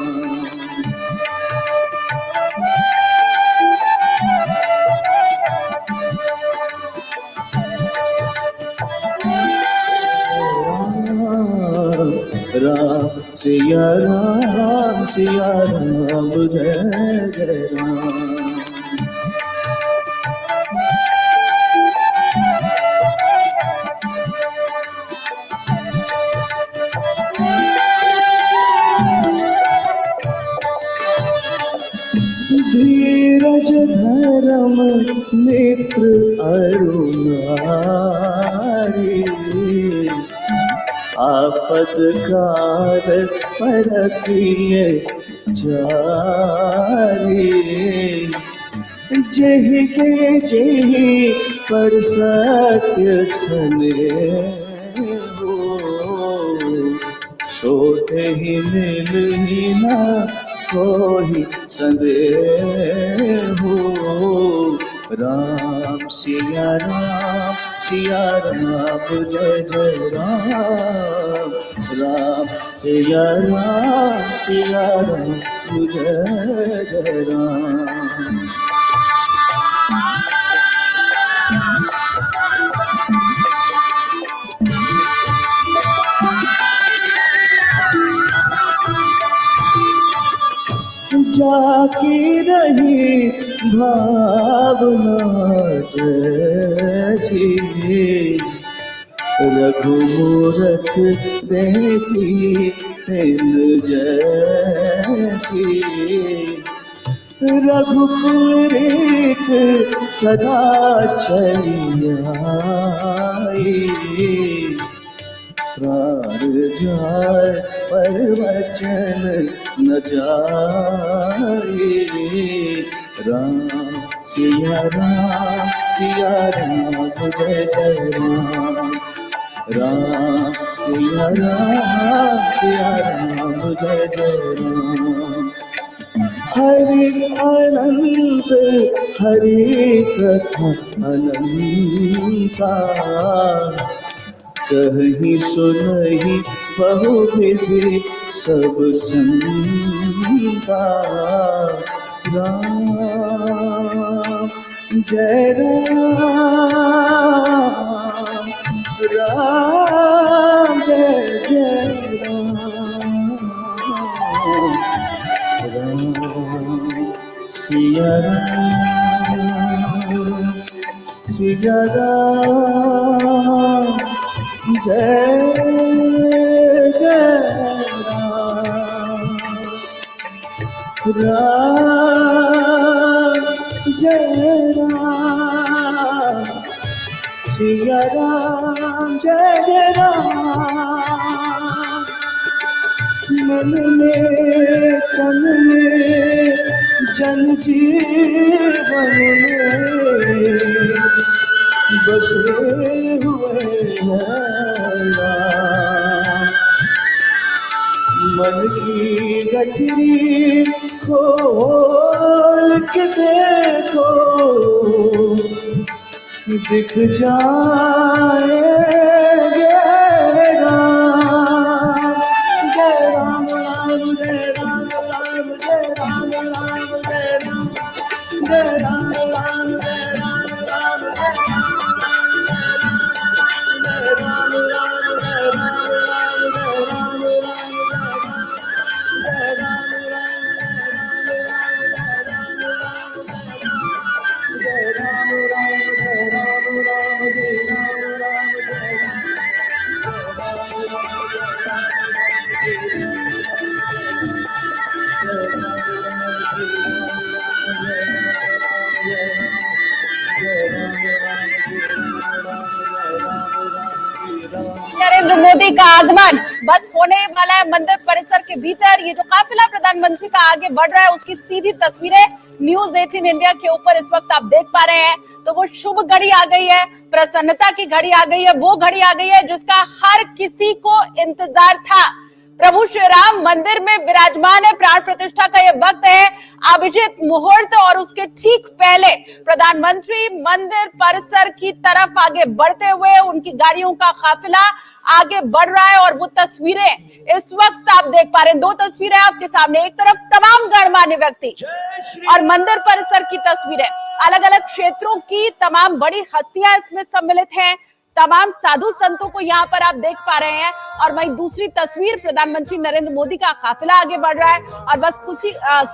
राम सिया राम जय जय राम। धीरज धर्म मित्र अरुणारी आपद काल परखिए जारी जहि के जहि पर सत्य स्नेह सोते ही मिलही ना कोई संदेह राम सिया राम जय जय राम। राम सिया राम जय जय राम। जाकी रही भावना जैसी रघुमूरत देखी तिल जैसी रघुपुरी सदा चली आई प्राण जाए पर वचन न जाए राम सिया राम जय जय राम। राम सिया राम जय जय राम। हरि अनंत हरि कथा अनंता कहीं सुनहि बहुविधि सब संता। राम जय राम जय जय राम। राम सिया राम जय जय राम। राम जय राम सिया राम जय जय राम। मन में तन में जन जीवन में बसे हुए मन की गठरी खोल के देखो दिख जाएंगे राम। जय राम राम जय राम राम जय राम राम जय राम जय राम राम जय राम राम जय राम नरेंद्र मोदी का आगमन बस होने वाला है मंदिर परिसर के भीतर। ये जो काफिला प्रधानमंत्री का आगे बढ़ रहा है उसकी सीधी तस्वीरें न्यूज 18 इंडिया के ऊपर इस वक्त आप देख पा रहे हैं। तो वो शुभ घड़ी आ गई है, प्रसन्नता की घड़ी आ गई है, वो घड़ी आ गई है जिसका हर किसी को इंतजार था। प्रभु श्री राम मंदिर में विराजमान है। प्राण प्रतिष्ठा का ये वक्त है, अभिजीत मुहूर्त, और उसके ठीक पहले प्रधानमंत्री मंदिर परिसर की तरफ आगे बढ़ते हुए उनकी गाड़ियों का काफिला आगे बढ़ रहा है। और वो तस्वीरें इस वक्त आप देख पा रहे हैं, दो तस्वीरें आपके सामने, एक तरफ तमाम गणमान्य व्यक्ति और मंदिर परिसर की तस्वीरें, अलग अलग क्षेत्रों की तमाम बड़ी हस्तियां इसमें सम्मिलित हैं। तमाम साधु संतों को यहाँ पर आप देख पा रहे हैं। और वहीं दूसरी तस्वीर, प्रधानमंत्री नरेंद्र मोदी का काफिला आगे बढ़ रहा है और बस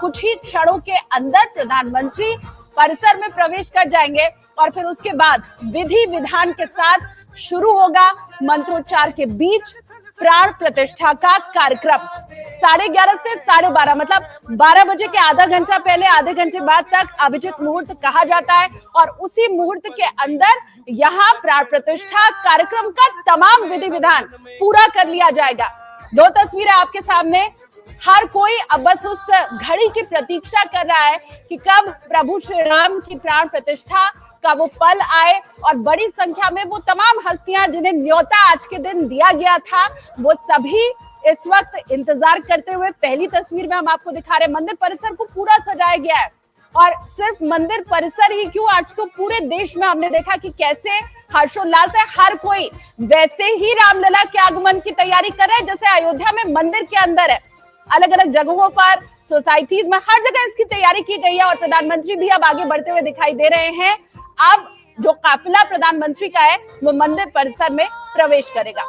कुछ ही क्षणों के अंदर प्रधानमंत्री परिसर में प्रवेश कर जाएंगे और फिर उसके बाद विधि विधान के साथ शुरू होगा मंत्रोच्चार के बीच प्राण प्रतिष्ठा का कार्यक्रम। 11:30 से 12:30 मतलब 12 बजे के आधा घंटा पहले, आधे घंटे बाद तक अभिजित मुहूर्त कहा जाता है और उसी मुहूर्त के अंदर यहाँ प्राण प्रतिष्ठा कार्यक्रम का तमाम विधि विधान पूरा कर लिया जाएगा। 2 तस्वीरें आपके सामने। हर कोई अब बस उस घड़ी की प्रतीक्षा कर रहा है कि कब प्रभु श्री राम की प्राण प्रतिष्ठा का वो पल आए और बड़ी संख्या में वो तमाम हस्तियां जिन्हें न्योता आज के दिन दिया गया था, वो सभी इस वक्त इंतजार करते हुए। पहली तस्वीर में हम आपको दिखा रहे हैं मंदिर परिसर को पूरा सजाया गया है और सिर्फ मंदिर परिसर ही क्यों, आज तो पूरे देश में हमने देखा कि कैसे हर्षोल्लास है। हर कोई वैसे ही रामलला के आगमन की तैयारी कर रहा है जैसे अयोध्या में मंदिर के अंदर है। अलग अलग जगहों पर, सोसाइटीज में, हर जगह इसकी तैयारी की गई है और प्रधानमंत्री भी अब आगे बढ़ते हुए दिखाई दे रहे हैं। अब जो काफिला प्रधानमंत्री का है वो मंदिर परिसर में प्रवेश करेगा।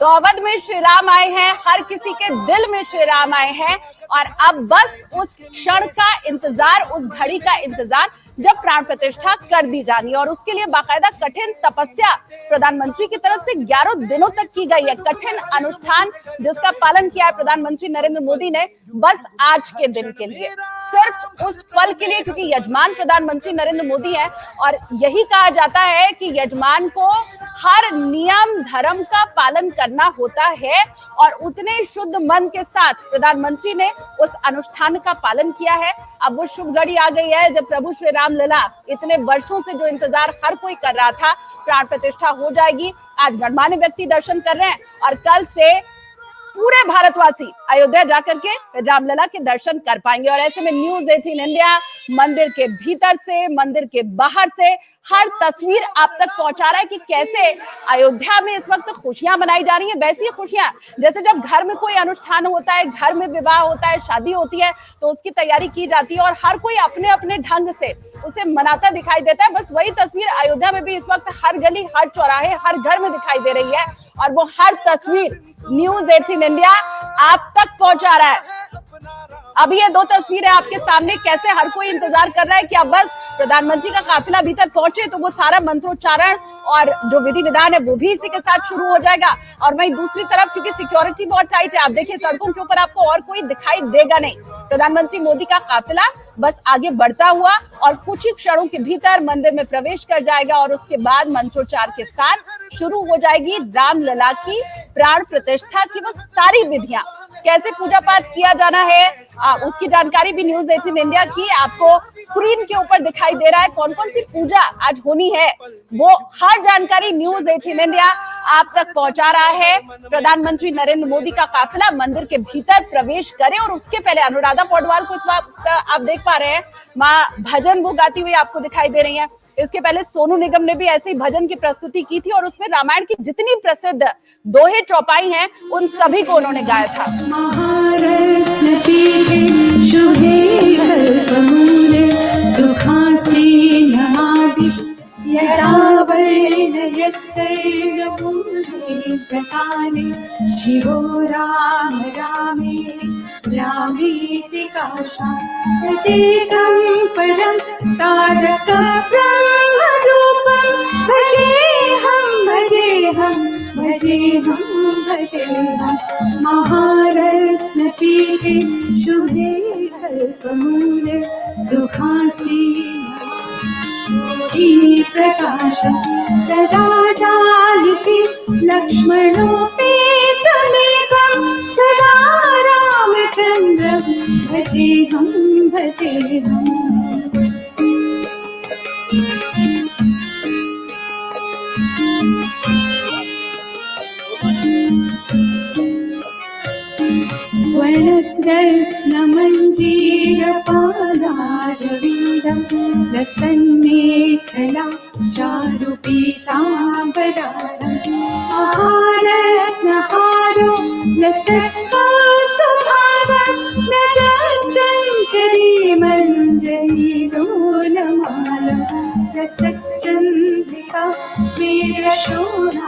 तो अवध में श्री राम आए हैं, हर किसी के दिल में श्री राम आए हैं और अब बस उस क्षण का इंतजार, उस घड़ी का इंतजार जब प्राण प्रतिष्ठा कर दी जानी है और उसके लिए बाकायदा कठिन तपस्या प्रधानमंत्री की तरफ से 11 दिनों तक की गई है। कठिन अनुष्ठान जिसका पालन किया है प्रधानमंत्री नरेंद्र मोदी ने बस आज के दिन के लिए, सिर्फ उस पल के लिए, क्योंकि यजमान प्रधानमंत्री नरेंद्र मोदी है और यही कहा जाता है कि यजमान को हर नियम धर्म का पालन करना होता है और उतने शुद्ध मन के साथ प्रधानमंत्री ने उस अनुष्ठान का पालन किया है। अब वो शुभ घड़ी आ गई है जब प्रभु श्री राम लला, इतने वर्षों से जो इंतजार हर कोई कर रहा था, प्राण प्रतिष्ठा हो जाएगी। आज गणमान्य व्यक्ति दर्शन कर रहे हैं और कल से पूरे भारतवासी अयोध्या जाकर के रामलला के दर्शन कर पाएंगे। और ऐसे में न्यूज़ 18 इंडिया मंदिर के भीतर से, मंदिर के बाहर से हर तस्वीर आप तक पहुंचा रहा है कि कैसे अयोध्या में इस वक्त खुशियां मनाई जा रही हैं। वैसी खुशियां जैसे जब घर में कोई अनुष्ठान होता है, घर में विवाह होता है, शादी होती है तो उसकी तैयारी की जाती है और हर कोई अपने अपने ढंग से उसे मनाता दिखाई देता है। बस वही तस्वीर अयोध्या में भी इस वक्त हर गली, हर चौराहे, हर घर में दिखाई दे रही है और वो हर तस्वीर न्यूज़ 18 इंडिया आप तक पहुंचा रहा है। अभी ये 2 तस्वीरें आपके सामने, कैसे हर कोई इंतजार कर रहा है कि अब बस प्रधानमंत्री का काफिला भीतर पहुंचे तो वो सारा मंत्रोच्चारण और जो विधि विधान है वो भी इसी के साथ शुरू हो जाएगा। और वहीं दूसरी तरफ क्योंकि सिक्योरिटी बहुत टाइट है, आप देखिए सड़कों के ऊपर आपको और कोई दिखाई देगा नहीं। प्रधानमंत्री मोदी का काफिला बस आगे बढ़ता हुआ और कुछ ही क्षणों के भीतर मंदिर में प्रवेश कर जाएगा और उसके बाद मंत्रोच्चार के साथ शुरू हो जाएगी रामलला की प्राण प्रतिष्ठा की वो सारी विधियां। कैसे पूजा पाठ किया जाना है उसकी जानकारी भी न्यूज़ 18 इंडिया की आपको स्क्रीन के ऊपर दिखाई दे रहा है। कौन कौन सी पूजा आज होनी है वो हर जानकारी न्यूज़ 18 इंडिया आप तक पहुंचा रहा है। प्रधानमंत्री नरेंद्र मोदी का काफिला मंदिर के भीतर प्रवेश करे और उसके पहले अनुराधा पौडवाल को इस वक्त आप देख पा रहे हैं, माँ भजन वो गाती हुई आपको दिखाई दे रही है। इसके पहले सोनू निगम ने भी ऐसे ही भजन की प्रस्तुति की थी और उसमें रामायण की जितनी प्रसिद्ध दोहे चौपाई हैं उन सभी को उन्होंने गाया था। शिवो राम रामे रामेति काशान्तिकं परं तारक ब्रह्मरूपं भजेऽहं भजेऽहं भजेऽहं भजेऽहं महारत्नपीठे शुभे कल्पमूले सुखासीने प्रकाशं सदा जालिके लक्ष्मणोपेतमेकं सदा रामचन्द्रं भजेऽहं भजेऽहम्। वनरत्नमञ्जीरपादारविन्दं लसन्मेखला चारुपीताम्बरारं महारत्नहारो लसत्कौस्तुभागं लसच्चञ्चरीमञ्जरीलोलमालं लसच्चन्द्रिका स्वीरशोणाधराः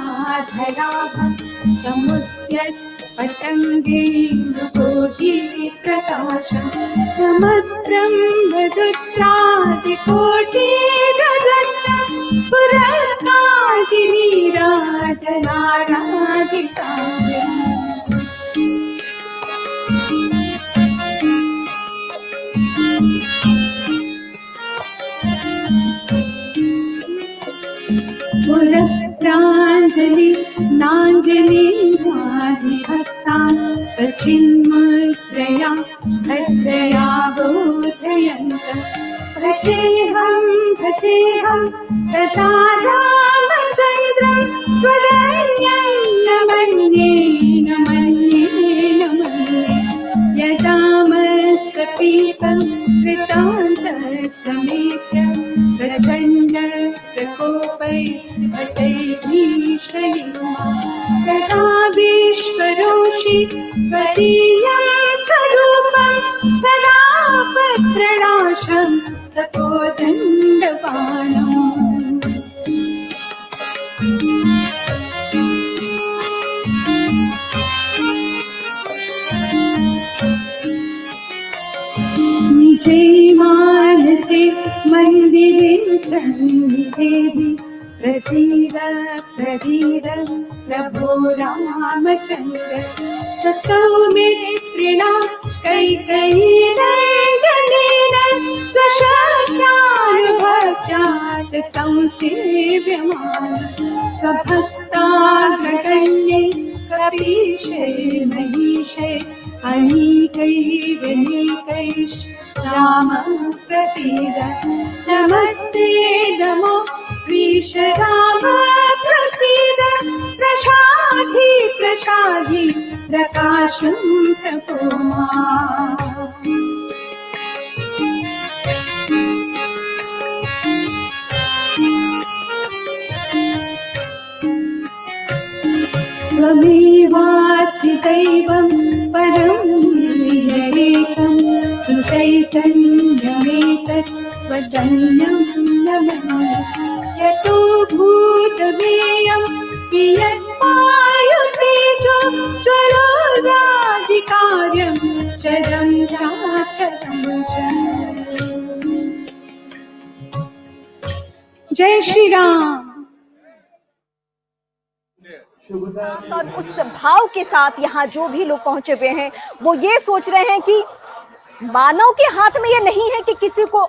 समुद्यत् पतङ्गेन्दुकोटिप्रकाशम् समद्ब्रह्मरुद्रादिकोटिरत्नम् स्फुरत्कान्तिनीराजनाराधिकाव्यम्। पुरप्राञ्जलि नाञ्जलिर्वादिभक्तान् सचिन्मुद्रया भद्रया बोधयन्तः भजेऽहं सदा रामचन्द्रं त्वदन्यं न मन्ये न मन्ये न मन्ये यदा मत्सपीतं कृतान्तः समेत्य प्रचण्ड प्रकोपैर्भटैर्भीषयिमा तदा विश्वरोषि त्वदीयं स्वरूपं सदा पत्रनाशं सकोदण्डपाणम्। निजे मानसे मन्दिरे सन्निधेहि प्रसीद प्रसीद प्रभो रामचन्द्र ससौमित्रिणा कैकेयीनन्दनेन स्वशक्त्यानुभक्त्या च संसेव्यमानः स्वभक्ताग्रगण्ये कपीशे महिषे अनेकैरनेकैश्च राम प्रसीद नमस्ते नमो श्रीश राम प्रसीद प्रसाधि प्रसाधि प्रकाशं प्रभो माम्। त्वमेवासि दैवं परं निरपेक्षं सुचैतन्यमेतत् त्वजन्यं न मन्ये यतो भूतमेयं कियत्पायुतेजो ज्वलोराधिकार्यं चरं चाचरं च। जय श्री राम। और उस भाव के साथ यहाँ जो भी लोग पहुंचे हुए हैं वो ये सोच रहे हैं कि मानव के हाथ में ये नहीं है कि किसी को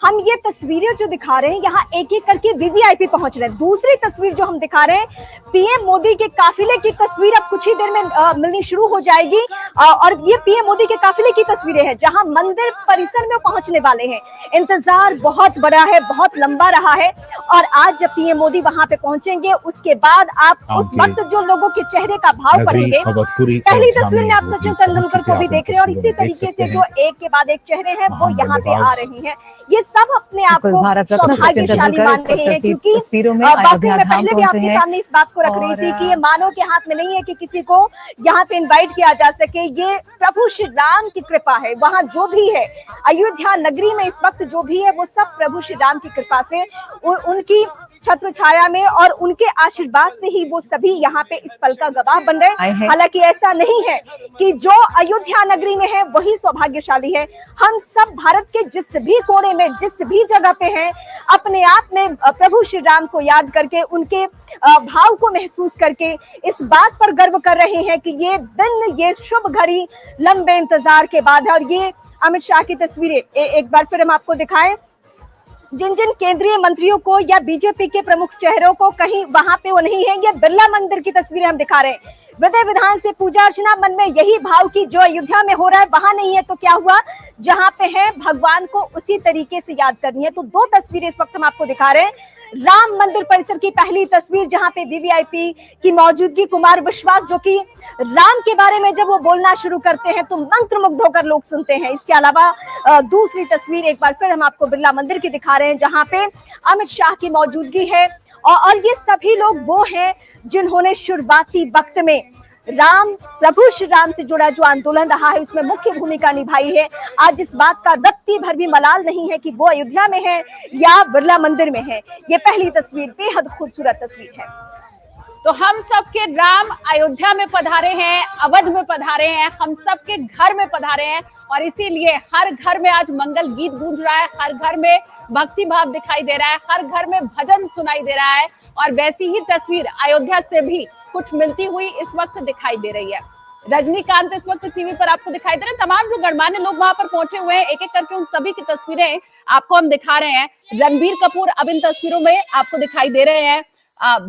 हम ये तस्वीरें जो दिखा रहे हैं यहाँ एक एक करके वीवीआईपी पहुंच रहे हैं। दूसरी तस्वीर जो हम दिखा रहे हैं पीएम मोदी के काफिले की तस्वीर अब कुछ ही देर में मिलनी शुरू हो जाएगी और ये पीएम मोदी के काफिले की तस्वीरें हैं जहां मंदिर परिसर में पहुंचने वाले हैं। इंतजार बहुत बड़ा है, बहुत लंबा रहा है और आज जब पीएम मोदी वहां पे पहुंचेंगे उसके बाद आप उस वक्त जो लोगों के चेहरे का भाव पढ़ेंगे। पहली तस्वीर में आप सचिन तेंदुलकर को भी देख रहे हैं और इसी तरीके से जो एक के बाद एक चेहरे हैं वो यहाँ पे आ रहे हैं। ये सब अपने आप को सौभाग्यशाली मान रहे हैं क्योंकि वाकई में पहले भी आपके सामने इस बात को रख रही थी कि ये मानव के हाथ में नहीं है कि किसी को यहाँ पे इनवाइट किया जा सके। ये प्रभु श्री राम की कृपा है। वहाँ जो भी है अयोध्या नगरी में इस वक्त जो भी है वो सब प्रभु श्री राम की कृपा से उनकी छत्र छाया में और उनके आशीर्वाद से ही वो सभी यहाँ पे इस पल का गवाह बन रहे हैं। हालांकि ऐसा नहीं है कि जो अयोध्या नगरी में है वही सौभाग्यशाली है। हम सब भारत के जिस भी कोने में जिस भी जगह पे हैं अपने आप में प्रभु श्री राम को याद करके उनके भाव को महसूस करके इस बात पर गर्व कर रहे हैं कि ये दिन ये शुभ घड़ी लंबे इंतजार के बाद है। और ये अमित शाह की तस्वीरें एक बार फिर हम आपको दिखाएं। जिन जिन केंद्रीय मंत्रियों को या बीजेपी के प्रमुख चेहरों को कहीं वहां पे वो नहीं है। ये बिरला मंदिर की तस्वीरें हम दिखा रहे हैं। विधि विधान से पूजा अर्चना मन में यही भाव की जो अयोध्या में हो रहा है वहां नहीं है तो क्या हुआ जहां पे है भगवान को उसी तरीके से याद करनी है। तो दो तस्वीरें इस वक्त हम आपको दिखा रहे हैं। राम मंदिर परिसर की पहली तस्वीर जहां पे वीवीआईपी की मौजूदगी कुमार विश्वास जो कि राम के बारे में जब वो बोलना शुरू करते हैं तो मंत्रमुग्ध होकर लोग सुनते हैं। इसके अलावा दूसरी तस्वीर एक बार फिर हम आपको बिरला मंदिर की दिखा रहे हैं जहां पे अमित शाह की मौजूदगी है और ये सभी लोग वो हैं जिन्होंने शुरुआती वक्त में राम, प्रभु श्री राम से जुड़ा जो आंदोलन रहा है उसमें मुख्य भूमिका निभाई है। आज इस बात का रत्ती भर भी मलाल नहीं है कि वो अयोध्या में है या बिरला मंदिर में है। ये पहली तस्वीर बेहद खूबसूरत तस्वीर है। तो हम सबके राम अयोध्या में पधारे हैं, अवध में पधारे हैं, हम सबके घर में पधारे हैं और इसीलिए हर घर में आज मंगल गीत गूंज रहा है, हर घर में भक्ति भाव दिखाई दे रहा है, हर घर में भजन सुनाई दे रहा है और वैसी ही तस्वीर अयोध्या से भी कुछ मिलती हुई इस वक्त दिखाई दे रही है। रजनीकांत इस वक्त टीवी पर आपको दिखाई दे रहे हैं। तमाम जो गणमान्य लोग वहां पर पहुंचे हुए हैं, एक एक करके उन सभी की तस्वीरें आपको हम दिखा रहे हैं। रणबीर कपूर अब इन तस्वीरों में आपको दिखाई दे रहे हैं।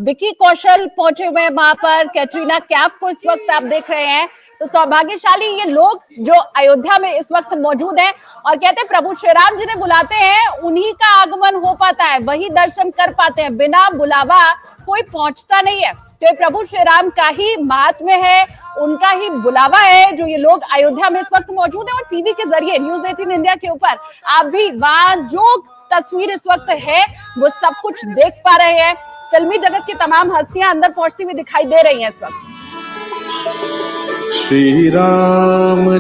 विकी कौशल पहुंचे हुए हैं वहां पर, कैटरीना कैफ को इस वक्त आप देख रहे हैं। तो सौभाग्यशाली ये लोग जो अयोध्या में इस वक्त मौजूद हैं और कहते हैं प्रभु श्री राम जिन्हें बुलाते हैं उन्हीं का आगमन हो पाता है, वही दर्शन कर पाते हैं, बिना बुलावा कोई पहुंचता नहीं है। तो ये प्रभु श्री राम का ही महात्म्य है, उनका ही बुलावा है जो ये लोग अयोध्या में इस वक्त मौजूद है। और टीवी के जरिए न्यूज़ 18 इंडिया के ऊपर आप भी वहां जो तस्वीर इस वक्त है वो सब कुछ देख पा रहे हैं। फिल्मी जगत की तमाम हस्तियां अंदर पहुंचती हुई दिखाई दे रही हैं इस वक्त। श्री राम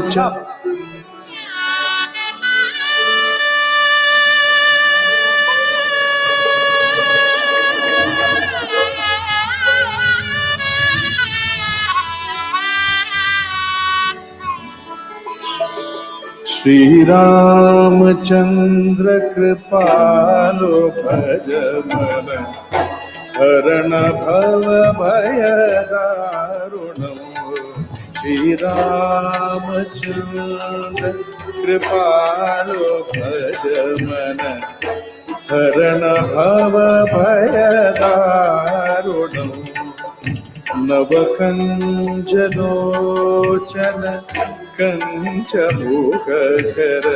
श्री रामचंद्र कृपालो भज मन हरण भव भय दारुणम्। श्री रामचंद्र कृपालो भज मन हरण भव भय दारुणम्। नवकंजलोचन कंच भूखर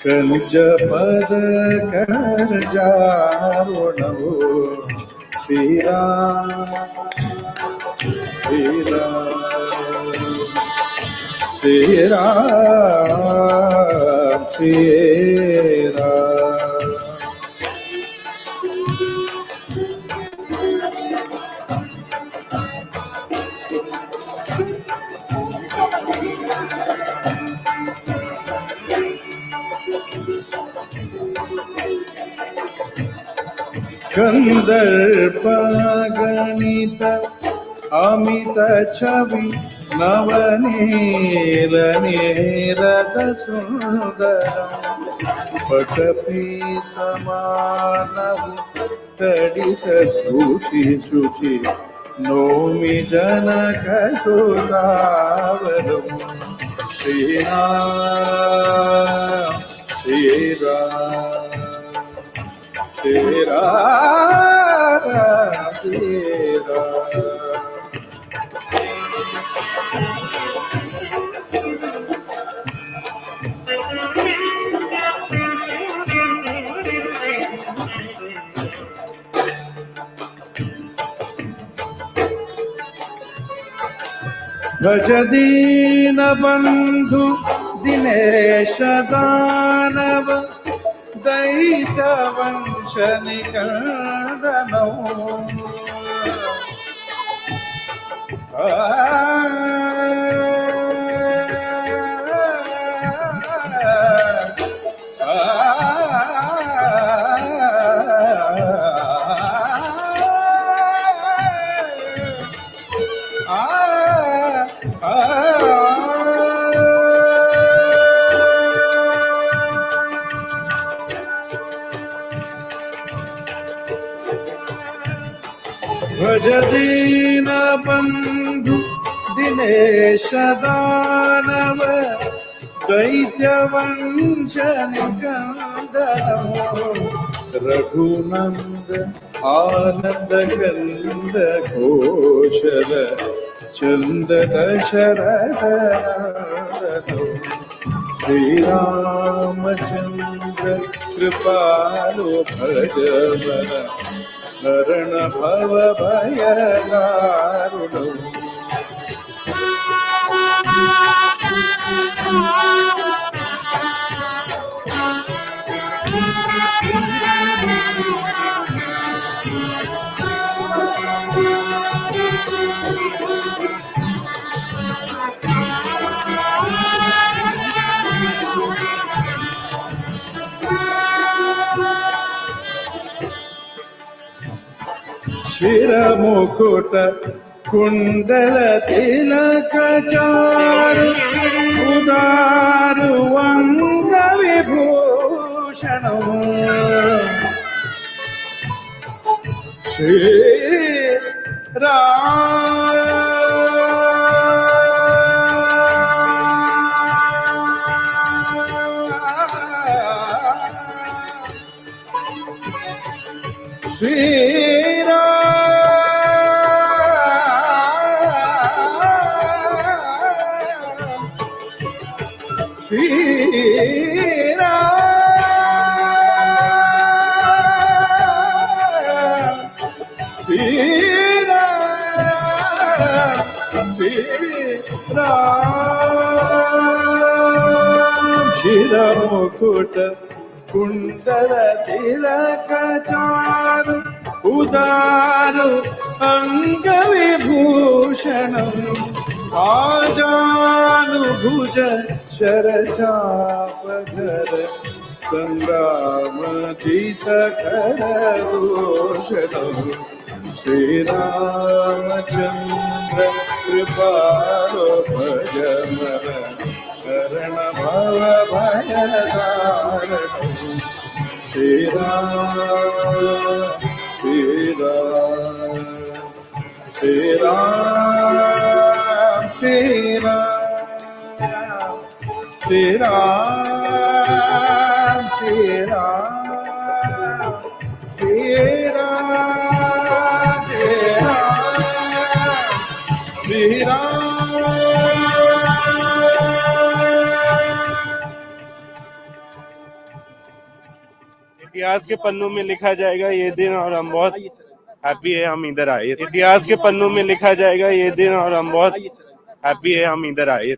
कंच पद कर जारुणो। श्री राम श्री राम श्री राम श्री राम। कंदर्प गणित अमित छवि नवनील नीरद सुंदर पटपीत मानव तडित शुचि शुचि नौमि जनक सुधावरम्। श्री राम श्री राम श्री राम श्री राम। भज दीन बंधु दिनेश दानव दैत वंश निकंदनो। भज दीन बंधु दिनेश दानव दैत्य वंश निकंदनो। रघुनंद आनंद कंद घोषल चंद दशरथ नंदनो। श्री रामचंद्र कृपालो भज मन हरण भव भय दारुणम्। शिरमुकुट कुंडल तिलक चारु उदारु अंग विभूषणम् श्री शिरमुकुट कुंडल तिलक चारु उदारु अंग विभूषणम् आजानुभुज शरचापधर संग्रामतीत करभूषणम् श्रीरामचंद्र कृपालो भजमन करण भव भयदारणम् श्रीराम श्रीराम श्रीराम श्रीराम श्रीराम श्रीराम श्रीराम इतिहास के पन्नों में लिखा जाएगा ये दिन और हम बहुत हैप्पी है हम इधर आए। इतिहास के पन्नों में लिखा जाएगा ये दिन और हम बहुत हैप्पी है हम इधर आए।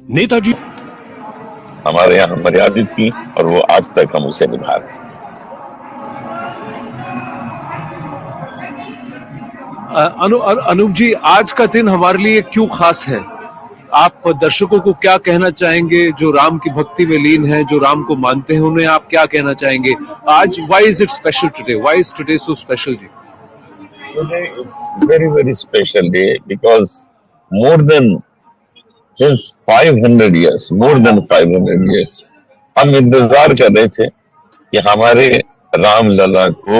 नेताजी हमारे यहाँ मर्यादित की और वो आज तक हम उसे निभा रहे हैं। अनूप जी, आज का दिन हमारे लिए क्यों खास है? आप दर्शकों को क्या कहना चाहेंगे जो राम की भक्ति में लीन है, जो राम को मानते हैं, उन्हें आप क्या कहना चाहेंगे आज? Why is it special today? Why is today so special, ji? Today it's very special day because more than since 500 years, more than 500 years, हम इंतजार कर रहे थे कि हमारे राम लला को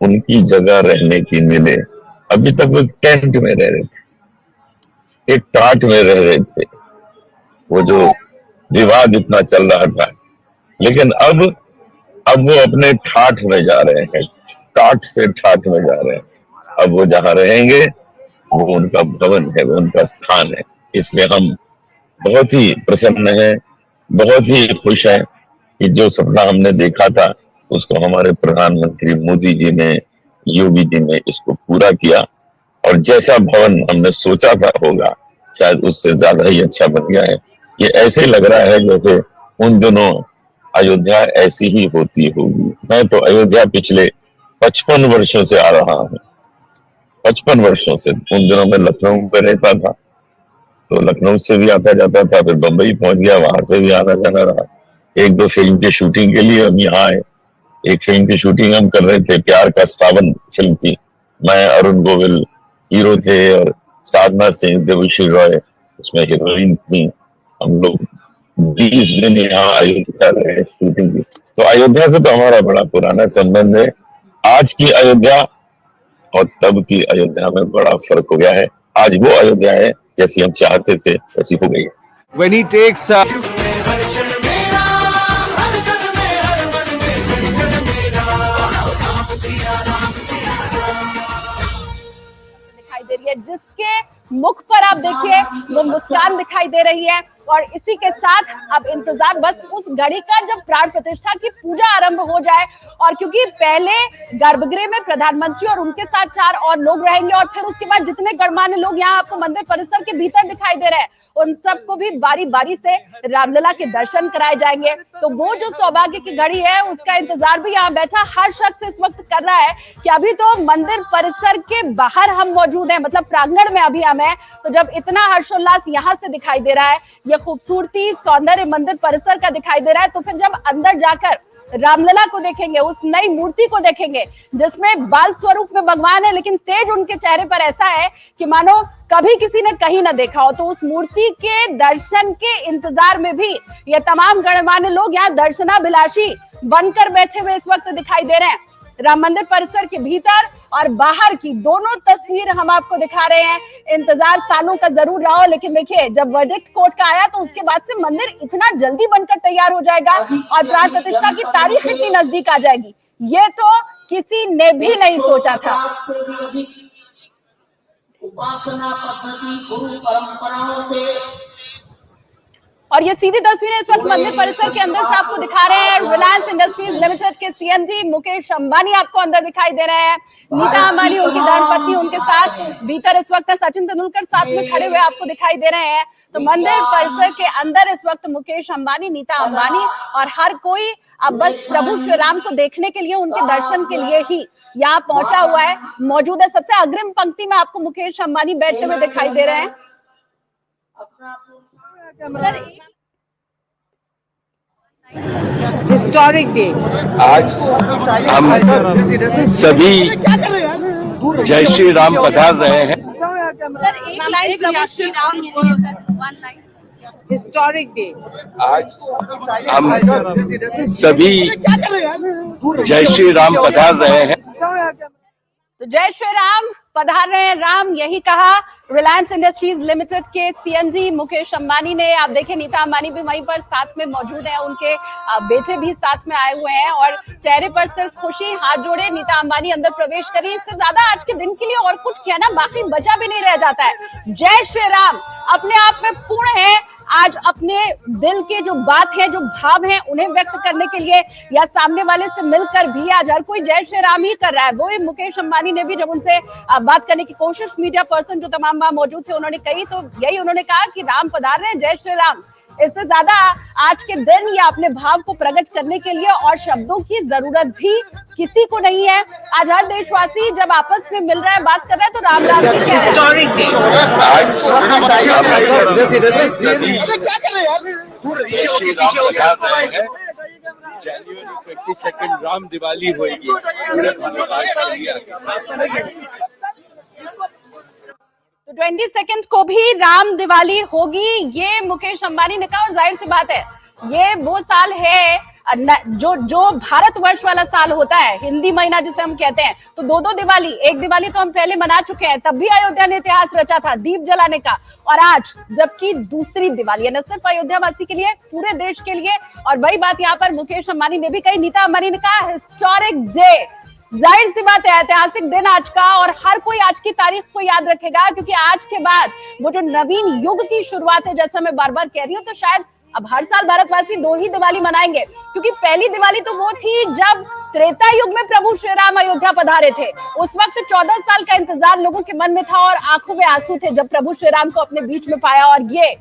उनकी जगह रहने की मिले। अभी तक वो टेंट में रह रहे थे, एक टाट में रह रहे थे, वो जो विवाद इतना चल रहा था, लेकिन अब वो अपने ठाठ में जा रहे हैं, टाट से ठाठ में जा रहे हैं। अब वो जहाँ रहेंगे वो उनका भवन है, वो उनका स्थान है। इसलिए हम बहुत ही प्रसन्न हैं, बहुत ही खुश हैं कि जो सपना हमने देखा था उसको हमारे प्रधानमंत्री मोदी जी ने, योगी जी ने इसको पूरा किया और जैसा भवन हमने सोचा था होगा शायद उससे ज्यादा ही अच्छा बन गया है। ये ऐसे लग रहा है जैसे उन दिनों अयोध्या ऐसी ही होती होगी। मैं तो अयोध्या पिछले 55 वर्षों से आ रहा हूँ, 55 वर्षों से। उन दिनों में लखनऊ में रहता था तो लखनऊ से भी आता जाता था, फिर बंबई पहुंच गया, वहां से भी आना जाना रहा। एक दो फिल्म की शूटिंग के लिए हम यहाँ आए। एक फिल्म की शूटिंग हम कर रहे थे, प्यार का सावन फिल्म थी। मैं, अरुण गोविल हीरो थे और साधना सिंह, देवश्री रॉय उसमें हीरोइन थी। हम लोग 20 दिन यहाँ अयोध्या रहे शूटिंग की। तो अयोध्या से तो हमारा बड़ा पुराना संबंध है। आज की अयोध्या और तब की अयोध्या में बड़ा फर्क हो गया है। आज वो अयोध्या है जैसी हम चाहते थे वैसी हो गई है। When he takes दिखाई दे रही है जिसके मुख पर आप देखिए वो मुस्कान दिखाई दे रही है। और इसी के साथ अब इंतजार बस उस घड़ी का जब प्राण प्रतिष्ठा की पूजा आरंभ हो जाए, और क्योंकि पहले गर्भगृह में प्रधानमंत्री और उनके साथ 4 और लोग रहेंगे, और फिर उसके बाद जितने गणमान्य लोग यहाँ आपको मंदिर परिसर के भीतर दिखाई दे रहे हैं, उन सबको भी बारी बारी से रामलला के दर्शन कराए जाएंगे। तो वो जो सौभाग्य की घड़ी है उसका इंतजार भी यहाँ बैठा हर शख्स इस वक्त कर रहा है कि अभी तो मंदिर परिसर के बाहर हम मौजूद हैं, मतलब प्रांगण में अभी हम हैं। तो जब इतना हर्षोल्लास यहाँ से दिखाई दे रहा है, ये खूबसूरती सौंदर्य मंदिर परिसर का दिखाई दे रहा है, तो फिर जब अंदर जाकर रामलला को देखेंगे, उस नई मूर्ति को देखेंगे जिसमें बाल स्वरूप में भगवान है, लेकिन तेज उनके चेहरे पर ऐसा है कि मानो कभी किसी ने कहीं ना देखा हो, तो उस मूर्ति के दर्शन के इंतजार में भी ये तमाम गणमान्य लोग यहाँ दर्शनाभिलाषी बनकर बैठे हुए इस वक्त दिखाई दे रहे हैं। राम मंदिर परिसर के भीतर और बाहर की दोनों तस्वीर हम आपको दिखा रहे हैं। इंतजार सालों का जरूर रहा हो, लेकिन देखिए जब वर्डिक्ट कोर्ट का आया तो उसके बाद से मंदिर इतना जल्दी बनकर तैयार हो जाएगा और प्राण प्रतिष्ठा की तारीख इतनी नजदीक आ जाएगी, ये तो किसी ने भी नहीं सोचा था। उपासना पद्धति गुरु परंपराओं से, और ये सीधी तस्वीरें इस वक्त मंदिर परिसर के अंदर से आपको दिखा रहे हैं। रिलायंस इंडस्ट्रीज लिमिटेड के सीएमडी मुकेश अंबानी आपको अंदर दिखाई दे रहे हैं। नीता अंबानी उनकी धर्मपत्नी उनके साथ भीतर इस वक्त सचिन तेंदुलकर साथ में खड़े हुए आपको दिखाई दे रहे हैं। तो मंदिर परिसर के अंदर इस वक्त मुकेश अंबानी, नीता अंबानी और हर कोई अब बस प्रभु श्री राम को देखने के लिए, उनके दर्शन के लिए ही यहाँ पहुंचा हुआ है, मौजूद है। सबसे अग्रिम पंक्ति में आपको मुकेश अंबानी बैठते हुए दिखाई दे रहे हैं। हिस्टोरिक डे, आज हम सभी जय श्री राम पधार रहे हैं। हिस्टोरिक डे, आज हम सभी जय श्री राम पधार रहे हैं। तो जय श्री राम पधार रहे हैं राम, यही कहा रिलायंस इंडस्ट्रीज लिमिटेड के सीएमडी मुकेश अंबानी ने। आप देखें नीता अंबानी भी वहीं पर साथ में मौजूद है, उनके बेटे भी साथ में आए हुए हैं और चेहरे पर सिर्फ खुशी, हाथ जोड़े नीता अंबानी अंदर प्रवेश करी। इससे ज्यादा आज के दिन के लिए और कुछ कहना बाकी बचा भी नहीं रह जाता है। जय श्री राम अपने आप में पूर्ण है। आज अपने दिल के जो बात है, जो भाव है, उन्हें व्यक्त करने के लिए या सामने वाले से मिलकर भी आज हर कोई जय श्री राम ही कर रहा है। वो मुकेश अंबानी ने भी जब उनसे बात करने की कोशिश, मीडिया पर्सन जो तमाम वहां मौजूद थे उन्होंने कही, तो यही उन्होंने कहा कि राम पधार रहे हैं, जय श्री राम। इससे ज्यादा आज के दिन या अपने भाव को प्रकट करने के लिए और शब्दों की जरूरत भी किसी को नहीं है। आज हर देशवासी जब आपस में मिल रहा है, बात कर रहा है, तो राम राम की हिस्टोरिक डे, आज जय श्री राम पधार रहे हैं। जनवरी 22 राम दिवाली होगी। तो 22 को भी राम दिवाली होगी, ये मुकेश अंबानी ने कहा। और जाहिर सी बात है, ये वो साल है जो भारतवर्ष वाला साल होता है, हिंदी महीना जिसे हम कहते हैं। तो दो दिवाली, एक दिवाली तो हम पहले मना चुके हैं, तब भी अयोध्या ने इतिहास रचा था दीप जलाने का, और आज जबकि दूसरी दिवाली है, न सिर्फ अयोध्या वासी के लिए, पूरे देश के लिए। और वही बात यहाँ पर मुकेश अंबानी ने भी कही, नीता अंबानी ने कहा हिस्टोरिक डे। जाहिर सी बात है, ऐतिहासिक दिन आज का, और हर कोई आज की तारीख को याद रखेगा, क्योंकि आज के बाद वो जो नवीन युग की शुरुआत है, जैसा मैं बार बार कह रही हूँ, तो शायद अब हर साल भारतवासी 2 ही दिवाली मनाएंगे, क्योंकि पहली दिवाली तो वो थी जब त्रेता युग में प्रभु श्री राम अयोध्या पधारे थे। उस वक्त 14 साल का इंतजार लोगों के मन में था और आंखों में आंसू थे जब प्रभु श्री राम को अपने बीच में पाया। और ये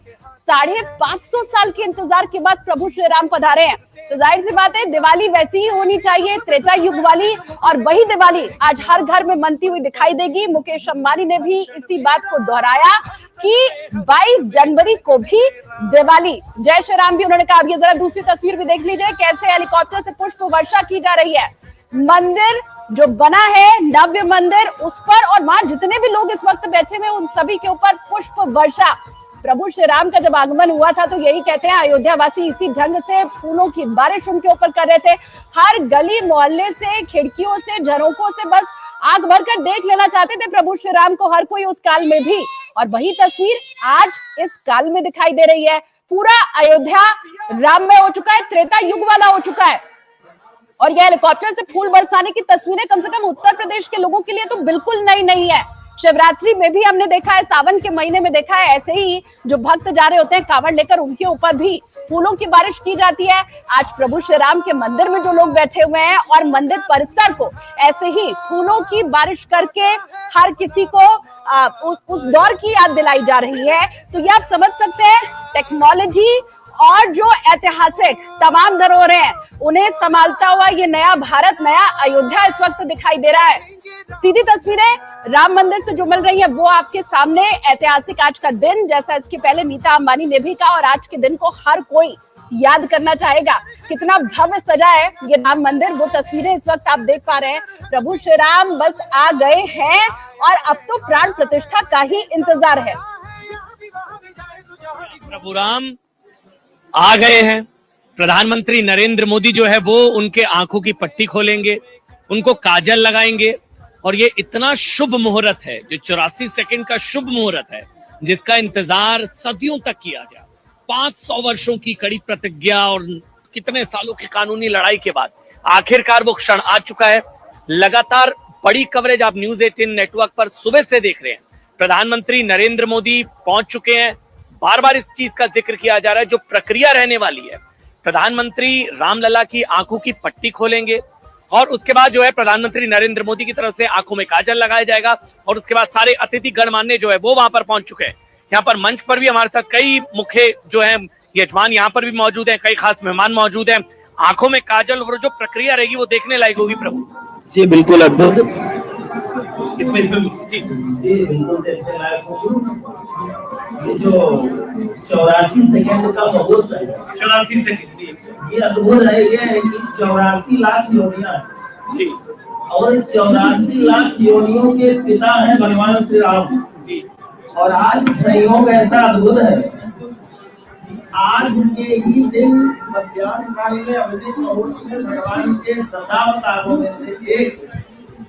550 साल के इंतजार के बाद प्रभु श्री राम पधारे हैं। तो जाहिर सी बात है, दिवाली वैसी ही होनी चाहिए, त्रेता युग वाली, और वही दिवाली आज हर घर में मनती हुई दिखाई देगी। मुकेश अंबानी ने भी इसी बात को दोहराया कि 22 जनवरी को भी दिवाली, जय श्री राम भी उन्होंने कहा। अब ये जरा दूसरी तस्वीर भी देख लीजिए, कैसे हेलीकॉप्टर से पुष्प वर्षा की जा रही है। मंदिर जो बना है, नव्य मंदिर, उस पर और वहां जितने भी लोग इस वक्त बैठे हुए, उन सभी के ऊपर पुष्प वर्षा। प्रभु श्री राम का जब आगमन हुआ था तो यही कहते हैं, अयोध्या वासी इसी ढंग से फूलों की बारिश उनके ऊपर कर रहे थे। हर गली मोहल्ले से, खिड़कियों से, झरोकों से बस आंख भरकर देख लेना चाहते थे प्रभु श्री राम को, हर कोई उस काल में भी। और वही तस्वीर आज इस काल में दिखाई दे रही है। पूरा अयोध्या राममय हो चुका है, त्रेता युग वाला हो चुका है। और यह हेलीकॉप्टर से फूल बरसाने की तस्वीरें कम से कम उत्तर प्रदेश के लोगों के लिए तो बिल्कुल नई नहीं है। शिवरात्रि में भी हमने देखा है, सावन के महीने में देखा है, ऐसे ही जो भक्त जा रहे होते हैं कांवड़ लेकर, उनके ऊपर भी फूलों की बारिश की जाती है। आज प्रभु श्री राम के मंदिर में जो लोग बैठे हुए हैं और मंदिर परिसर को ऐसे ही फूलों की बारिश करके हर किसी को उस दौर की याद दिलाई जा रही है। तो ये आप समझ सकते हैं, टेक्नोलॉजी और जो ऐतिहासिक तमाम धरोहरें हैं उन्हें संभालता हुआ ये नया भारत, नया अयोध्या इस वक्त दिखाई दे रहा है। सीधी तस्वीरें राम मंदिर से जो मिल रही है वो आपके सामने। ऐतिहासिक आज का दिन, जैसा इसके पहले नीता अंबानी ने भी कहा, और आज के दिन को हर कोई याद करना चाहेगा। कितना भव्य सजा है ये राम मंदिर, वो तस्वीरें इस वक्त आप देख पा रहे हैं। प्रभु श्री राम बस आ गए हैं और अब तो प्राण प्रतिष्ठा का ही इंतजार है। प्रभु राम आ गए हैं। प्रधानमंत्री नरेंद्र मोदी जो है वो उनके आंखों की पट्टी खोलेंगे, उनको काजल लगाएंगे, और ये इतना शुभ मुहूर्त है, जो 84 सेकंड का शुभ मुहूर्त है, जिसका इंतजार सदियों तक किया गया। 500 वर्षों की कड़ी प्रतिज्ञा और कितने सालों की कानूनी लड़ाई के बाद आखिरकार वो क्षण आ चुका है। लगातार बड़ी कवरेज आप न्यूज 18 नेटवर्क पर सुबह से देख रहे हैं। प्रधानमंत्री नरेंद्र मोदी पहुंच चुके हैं। बार बार इस चीज का जिक्र किया जा रहा है, जो प्रक्रिया रहने वाली है। प्रधानमंत्री रामलला की आंखों की पट्टी खोलेंगे और उसके बाद जो है प्रधानमंत्री नरेंद्र मोदी की तरफ से आंखों में काजल लगाया जाएगा, और उसके बाद सारे अतिथि गणमान्य जो है वो वहां पर पहुंच चुके हैं। यहाँ पर मंच पर भी हमारे साथ कई मुख्य जो है यजमान यहाँ पर भी मौजूद हैं, कई खास मेहमान मौजूद हैं। आंखों में काजल और जो प्रक्रिया रहेगी वो देखने लायक होगी। प्रभु जी बिल्कुल अद्भुत। इसमें जी ये जो 84 सेकंड का मुहूर्त है, 84 सेकंड, ये अद्भुत है। ये है कि 84 लाख योनियां जी, और 84 लाख योनियों के पिता है भगवान श्री राम जी। और आज संयोग ऐसा अद्भुत है, आज के ही दिन मध्याह्न काल में अवधि मुहूर्त में भगवान के दशावतारों में से एक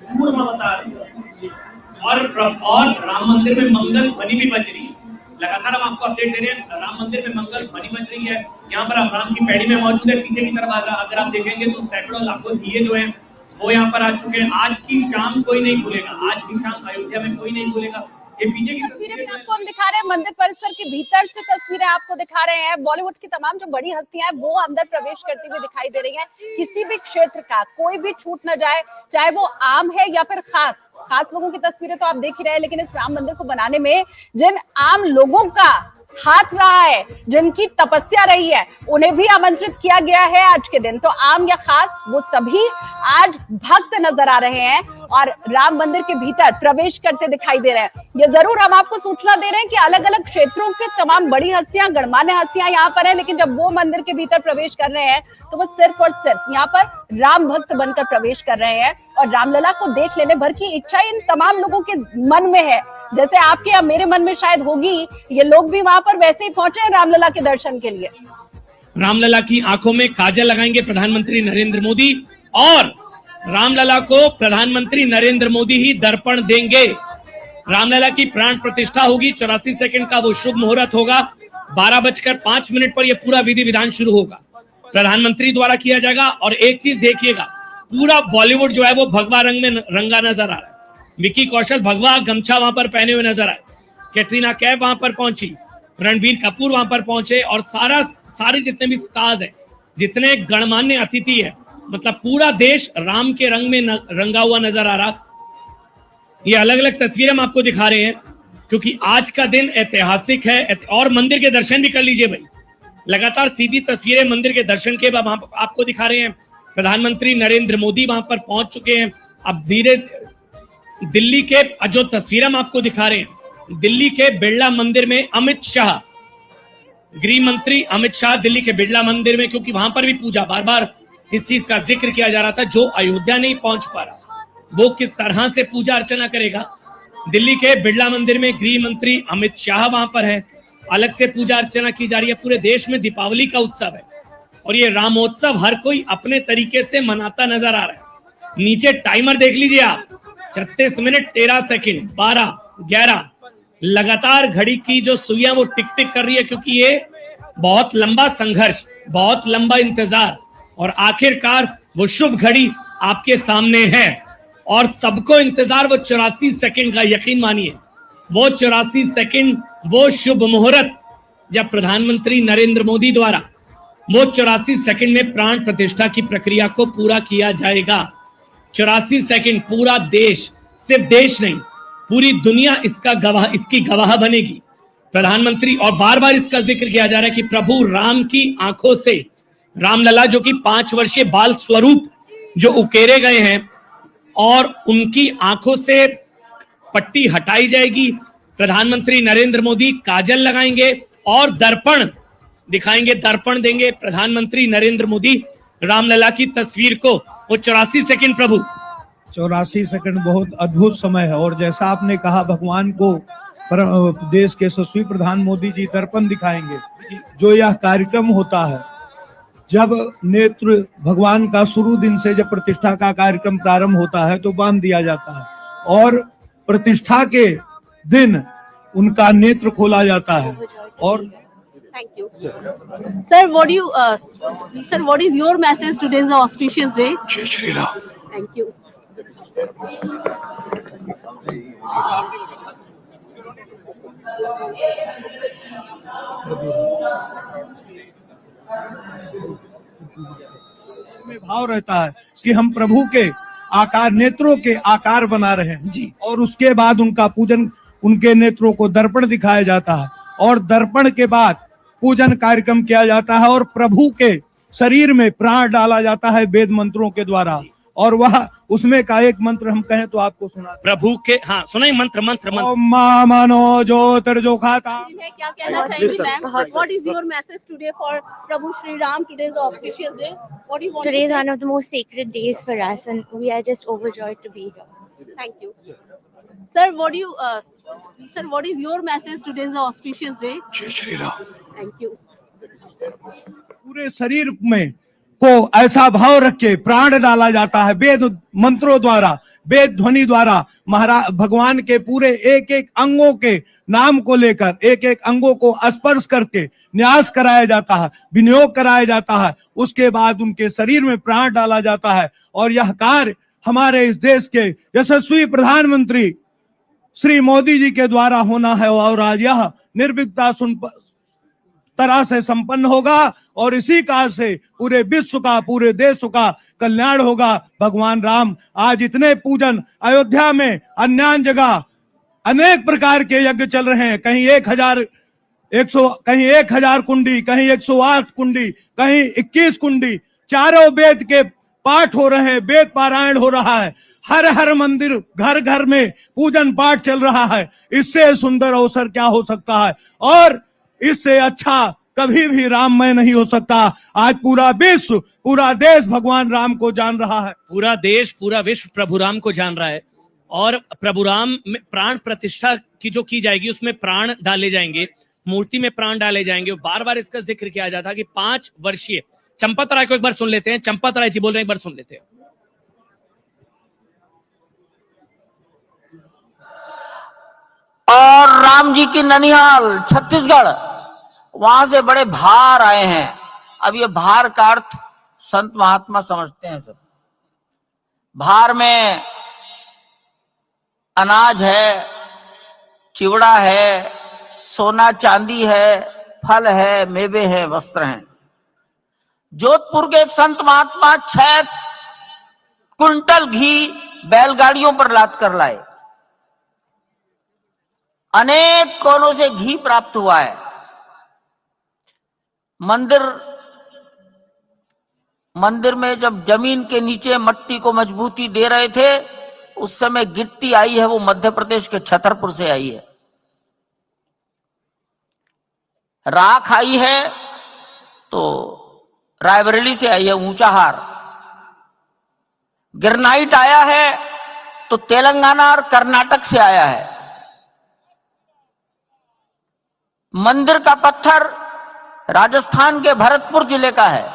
पूर्व अवतार और राम मंदिर में मंगल ध्वनि भी बज रही है। लगातार हम आपको अपडेट दे रहे हैं। राम मंदिर में मंगल ध्वनि बज रही है। यहाँ पर आप राम की पैड़ी में मौजूद है। पीछे की तरफ अगर आप देखेंगे तो सैकड़ों लाखों दिए जो है वो यहाँ पर आ चुके हैं। आज की शाम कोई नहीं भूलेगा, आज की शाम अयोध्या में कोई नहीं भूलेगा। ये पीछे की तस्वीरें भी आपको हम दिखा रहे हैं, मंदिर परिसर के भीतर से तस्वीरें आपको दिखा रहे हैं। बॉलीवुड की तमाम जो बड़ी हस्तियां हैं वो अंदर प्रवेश करती हुई दिखाई दे रही हैं। किसी भी क्षेत्र का कोई भी छूट न जाए, चाहे वो आम है या फिर खास लोगों की तस्वीरें तो आप देख ही रहे हैं। लेकिन इस राम मंदिर को बनाने में जिन आम लोगों का हाथ रहा है, जिनकी तपस्या रही है, उन्हें भी आमंत्रित किया गया है आज के दिन। तो आम या खास वो सभी आज भक्त नजर आ रहे हैं और राम मंदिर के भीतर प्रवेश करते दिखाई दे रहे हैं। ये जरूर हम आपको सूचना दे रहे हैं कि अलग अलग क्षेत्रों के तमाम बड़ी हस्तियां, गणमान्य हस्तियां यहाँ पर है, लेकिन जब वो मंदिर के भीतर प्रवेश कर रहे हैं तो वो सिर्फ और सिर्फ यहाँ पर राम भक्त बनकर प्रवेश कर रहे हैं और रामलला को देख लेने भर की इच्छा इन तमाम लोगों के मन में है। जैसे आपके या मेरे मन में शायद होगी, ये लोग भी वहां पर वैसे ही पहुंचे हैं रामलला के दर्शन के लिए। रामलला की आंखों में काजल लगाएंगे प्रधानमंत्री नरेंद्र मोदी, और रामलला को प्रधानमंत्री नरेंद्र मोदी ही दर्पण देंगे। रामलला की प्राण प्रतिष्ठा होगी। 84 सेकंड का वो शुभ मुहूर्त होगा। 12:05 पर यह पूरा विधि विधान शुरू होगा, प्रधानमंत्री द्वारा किया जाएगा। और एक चीज देखिएगा, पूरा बॉलीवुड जो है वो भगवा रंग में रंगा नजर आ रहा है। विकी कौशल भगवा गमछा वहां पर पहने हुए नजर आए, कैटरीना कैफ वहां पर पहुंची, रणबीर कपूर वहां पर पहुंचे, और सारे जितने भी स्टार्स हैं, जितने गणमान्य अतिथि है, मतलब पूरा देश राम के रंग में रंगा हुआ नजर आ रहा। ये अलग अलग तस्वीरें हम आपको दिखा रहे हैं क्योंकि आज का दिन ऐतिहासिक है। और मंदिर के दर्शन भी कर लीजिए भाई, लगातार सीधी तस्वीरें मंदिर के दर्शन के बाद आपको दिखा रहे हैं। प्रधानमंत्री नरेंद्र मोदी वहां पर पहुंच चुके हैं। अब धीरे दिल्ली के जो तस्वीरें हम आपको दिखा रहे हैं, दिल्ली के बिरला मंदिर में अमित शाह, गृह मंत्री अमित शाह दिल्ली के बिरला मंदिर में, क्योंकि वहां पर भी पूजा, बार बार इस चीज का जिक्र किया जा रहा था, जो अयोध्या नहीं पहुंच पा रहा वो किस तरह से पूजा अर्चना करेगा। दिल्ली के बिरला मंदिर में गृह मंत्री अमित शाह वहां पर है, अलग से पूजा अर्चना की जा रही है। पूरे देश में दीपावली का उत्सव है और ये रामोत्सव हर कोई अपने तरीके से मनाता नजर आ रहा है। नीचे टाइमर देख लीजिए आप, 36 मिनट 13 सेकंड, 12, 11, लगातार घड़ी की जो सुइयां वो टिक टिक कर रही है, क्योंकि ये बहुत लंबा संघर्ष, बहुत लंबा इंतजार, और आखिरकार वो शुभ घड़ी आपके सामने है। और सबको इंतजार वो 84 सेकंड का, यकीन मानिए वो 84 सेकंड, वो शुभ मुहूर्त जब प्रधानमंत्री नरेंद्र मोदी द्वारा वो 84 सेकंड में प्राण प्रतिष्ठा की प्रक्रिया को पूरा किया जाएगा। 84 सेकंड पूरा देश, सिर्फ देश नहीं पूरी दुनिया इसका गवाह, इसकी गवाह बनेगी। प्रधानमंत्री, और बार बार इसका जिक्र किया जा रहा है कि प्रभु राम की आंखों से रामलला जो कि 5 वर्षीय बाल स्वरूप जो उकेरे गए हैं और उनकी आंखों से पट्टी हटाई जाएगी। प्रधानमंत्री नरेंद्र मोदी काजल लगाएंगे और दर्पण दिखाएंगे, दर्पण देंगे प्रधानमंत्री नरेंद्र मोदी रामलला की तस्वीर को। वो 84 सेकंड प्रभु, 84 सेकंड बहुत अद्भुत समय है। और जैसा आपने कहा, भगवान को देश के यशस्वी प्रधान मोदी जी दर्पण दिखाएंगे। जो यह कार्यक्रम होता है, जब नेत्र भगवान का शुरू दिन से जब प्रतिष्ठा का कार्यक्रम प्रारंभ होता है तो बांध दिया जाता है और प्रतिष्ठा के दिन उनका नेत्र खोला जाता है। और Thank you. Sir, what is your message today's auspicious day? Jai Shri Ram. Thank you. में भाव रहता है कि हम प्रभु के आकार, नेत्रों के आकार बना रहे हैं जी। और उसके बाद उनका पूजन, उनके नेत्रों को दर्पण दिखाया जाता है और दर्पण के बाद पूजन कार्यक्रम किया जाता है और प्रभु के शरीर में प्राण डाला जाता है वेद मंत्रों के द्वारा। और वह उसमें का एक मंत्र हम कहें तो आपको सुना प्रभु के, हाँ सुनाई मंत्र मंत्र मंत्र। ओम मा मनो ज्योतिर्जो खाता। क्या कहना चाहेंगे ma'am? What is your message today for Prabhu Shri Ram, today's auspicious day? What do you want? Today is to say? one of the most sacred days for us, and we are just overjoyed to be here. Thank you. Sir, what is your message today's auspicious day? जय Shri Ram. Thank you. पूरे शरीर में को ऐसा भाव रख के प्राण डाला जाता है वेद मंत्रों द्वारा, वेद ध्वनि द्वारा। महाराज भगवान के पूरे एक एक अंगों के नाम को लेकर एक एक अंगों को स्पर्श करके न्यास कराया जाता है, विनियोग कराया जाता है। उसके बाद उनके शरीर में प्राण डाला जाता है और यह कार्य हमारे इस देश के यशस्वी प्रधानमंत्री श्री मोदी जी के द्वारा होना है और आज यह निर्विघ्नता तरह से संपन्न होगा और इसी काज से पूरे विश्व का, पूरे देश का कल्याण होगा। भगवान राम आज इतने पूजन अयोध्या में, अन्य जगह अनेक प्रकार के यज्ञ चल रहे हैं। कहीं 1000 कुंडी, कहीं 108 कुंडी, कहीं 21 कुंडी, चारों वेद के पाठ हो रहे हैं, वेद पारायण हो रहा है। हर मंदिर, घर घर में पूजन पाठ चल रहा है। इससे सुंदर अवसर क्या हो सकता है और इससे अच्छा कभी भी राममय नहीं हो सकता। आज पूरा विश्व, पूरा देश भगवान राम को जान रहा है। पूरा देश, पूरा विश्व प्रभु राम को जान रहा है और प्रभु राम में प्राण प्रतिष्ठा की जो की जाएगी उसमें प्राण डाले जाएंगे, मूर्ति में प्राण डाले जाएंगे। बार बार इसका जिक्र किया जाता है कि 5 वर्षीय चंपत राय को एक बार सुन लेते हैं। चंपत राय जी बोल रहे हैं, एक बार सुन लेते हैं। और राम जी की ननिहाल छत्तीसगढ़, वहां से बड़े भार आए हैं। अब ये भार का अर्थ संत महात्मा समझते हैं सब। भार में अनाज है, चिवड़ा है, सोना चांदी है, फल है, मेवे है, वस्त्र हैं। जोधपुर के एक संत महात्मा 6 कुंटल घी बैलगाड़ियों पर लाद कर लाए। अनेक कोनों से घी प्राप्त हुआ है। मंदिर में जब जमीन के नीचे मट्टी को मजबूती दे रहे थे उस समय गिट्टी आई है, वो मध्य प्रदेश के छतरपुर से आई है। राख आई है तो रायबरेली से आई है, ऊंचाहार। ग्रेनाइट आया है तो तेलंगाना और कर्नाटक से आया है। मंदिर का पत्थर राजस्थान के भरतपुर जिले का है।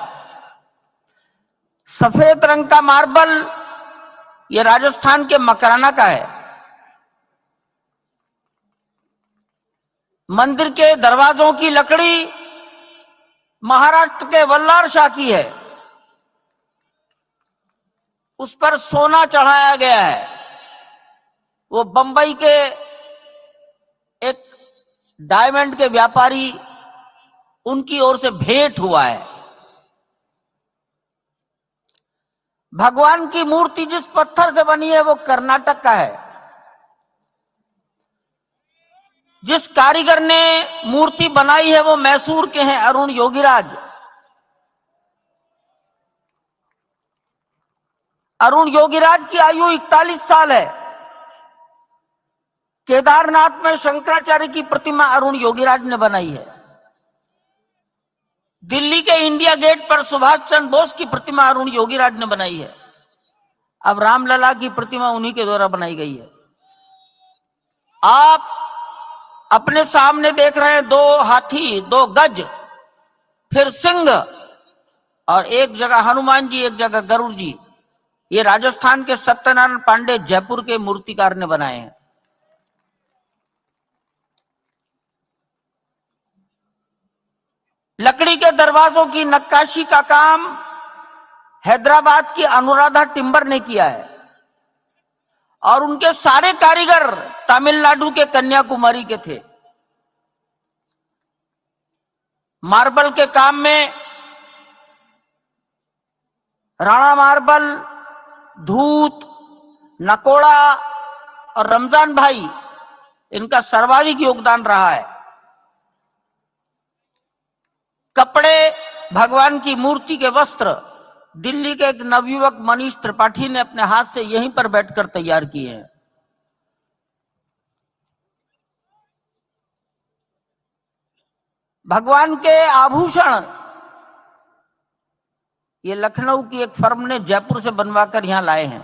सफेद रंग का मार्बल ये राजस्थान के मकराना का है। मंदिर के दरवाजों की लकड़ी महाराष्ट्र के वल्लार शाह की है। उस पर सोना चढ़ाया गया है। वो बंबई के एक डायमंड के व्यापारी, उनकी ओर से भेंट हुआ है। भगवान की मूर्ति जिस पत्थर से बनी है वो कर्नाटक का है। जिस कारीगर ने मूर्ति बनाई है वो मैसूर के हैं, अरुण योगीराज। अरुण योगीराज की आयु 41 साल है। केदारनाथ में शंकराचार्य की प्रतिमा अरुण योगीराज ने बनाई है। दिल्ली के इंडिया गेट पर सुभाष चंद्र बोस की प्रतिमा अरुण योगीराज ने बनाई है। अब रामलला की प्रतिमा उन्हीं के द्वारा बनाई गई है। आप अपने सामने देख रहे हैं 2 हाथी, 2 गज, फिर सिंह, और एक जगह हनुमान जी, एक जगह गरुड़ जी। ये राजस्थान के सत्यनारायण पांडे जयपुर के मूर्तिकार ने बनाए हैं। लकड़ी के दरवाजों की नक्काशी का काम हैदराबाद की अनुराधा टिम्बर ने किया है, और उनके सारे कारीगर तमिलनाडु के कन्याकुमारी के थे। मार्बल के काम में राणा मार्बल, धूत, नकोड़ा और रमजान भाई, इनका सर्वाधिक योगदान रहा है। कपड़े, भगवान की मूर्ति के वस्त्र दिल्ली के एक नवयुवक मनीष त्रिपाठी ने अपने हाथ से यहीं पर बैठकर तैयार किए हैं। भगवान के आभूषण ये लखनऊ की एक फर्म ने जयपुर से बनवाकर यहां लाए हैं।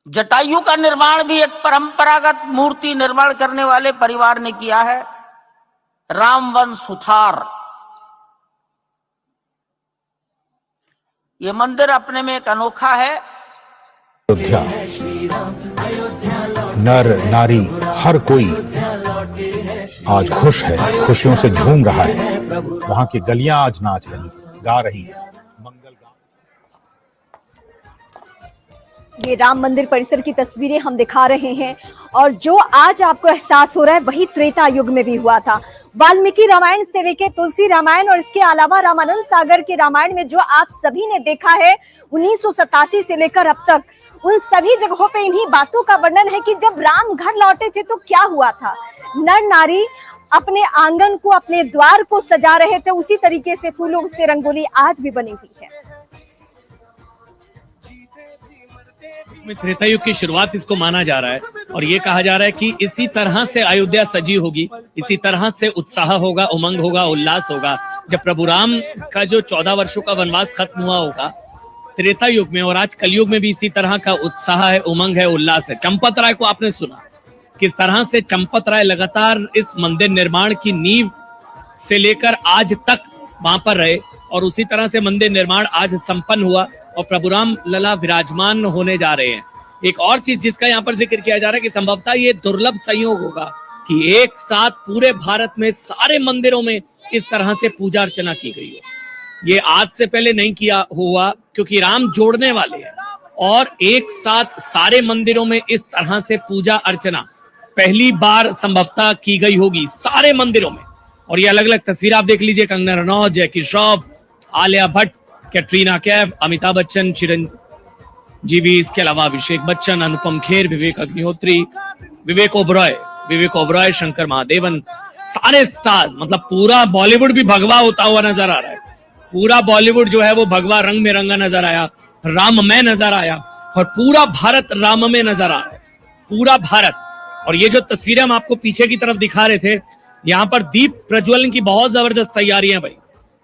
जटायु का निर्माण भी एक परंपरागत मूर्ति निर्माण करने वाले परिवार ने किया है, रामवंश सुथार। ये मंदिर अपने में एक अनोखा है। अयोध्या, नर नारी हर कोई आज खुश है, खुशियों से झूम रहा है। वहां की गलियां आज नाच रही, गा रही है। ये राम मंदिर परिसर की तस्वीरें हम दिखा रहे हैं, और जो आज आपको एहसास हो रहा है वही त्रेता युग में भी हुआ था। वाल्मीकि रामायण से लेकर तुलसी रामायण और इसके अलावा रामानंद सागर के रामायण में जो आप सभी ने देखा है 1987 से लेकर अब तक, उन सभी जगहों पे इन्हीं बातों का वर्णन है कि जब राम घर लौटे थे तो क्या हुआ था। नर नारी अपने आंगन को, अपने द्वार को सजा रहे थे, उसी तरीके से फूलों से रंगोली आज भी बनी हुई है। त्रेता युग की शुरुआत इसको माना जा रहा है, और ये कहा जा रहा है कि इसी तरह से अयोध्या सजी होगी, इसी तरह से उत्साह होगा, उमंग होगा, उल्लास होगा जब प्रभु राम का जो 14 वर्षों का वनवास खत्म हुआ होगा त्रेता युग में। और आज कलयुग में भी इसी तरह का उत्साह है, उमंग है, उल्लास है। चंपत राय को आपने सुना किस तरह से चंपत राय लगातार इस मंदिर निर्माण की नींव से लेकर आज तक वहां पर रहे, और उसी तरह से मंदिर निर्माण आज संपन्न हुआ और प्रभु राम लला विराजमान होने जा रहे हैं। एक और चीज जिसका यहाँ पर जिक्र किया जा रहा है कि संभवतः ये दुर्लभ संयोग होगा कि एक साथ पूरे भारत में सारे मंदिरों में इस तरह से पूजा अर्चना की गई हो। ये आज से पहले नहीं किया हुआ, क्योंकि राम जोड़ने वाले हैं, और एक साथ सारे मंदिरों में इस तरह से पूजा अर्चना पहली बार संभवतः की गई होगी सारे मंदिरों में। और ये अलग अलग तस्वीर आप देख लीजिए, कंगना रनौत, जैकी श्रॉफ, आलिया भट्ट, कैटरीना कैफ, अमिताभ बच्चन, चिरंजीवी, इसके अलावा अभिषेक बच्चन, अनुपम खेर, विवेक अग्निहोत्री, विवेक ओबरॉय, शंकर महादेवन, सारे स्टार्स। मतलब पूरा बॉलीवुड भी भगवा होता हुआ नजर आ रहा है। पूरा बॉलीवुड जो है वो भगवा रंग में रंगा नजर आया, राम में नजर आया, और पूरा भारत राम में नजर आ रहा है, पूरा भारत। और ये जो तस्वीरें हम आपको पीछे की तरफ दिखा रहे थे, यहाँ पर दीप प्रज्वलन की बहुत जबरदस्त तैयारियां भाई।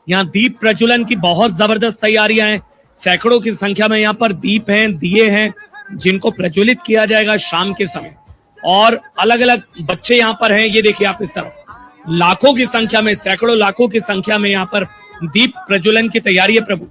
यहाँ दीप प्रज्वलन की बहुत जबरदस्त तैयारियां हैं। सैकड़ों की संख्या में यहाँ पर दीप हैं, दिए हैं, जिनको प्रज्वलित किया जाएगा शाम के समय। और अलग अलग बच्चे यहाँ पर हैं, ये देखिए आप इस तरफ लाखों की संख्या में, सैकड़ों लाखों की संख्या में यहाँ पर दीप प्रज्वलन की तैयारी है। प्रभु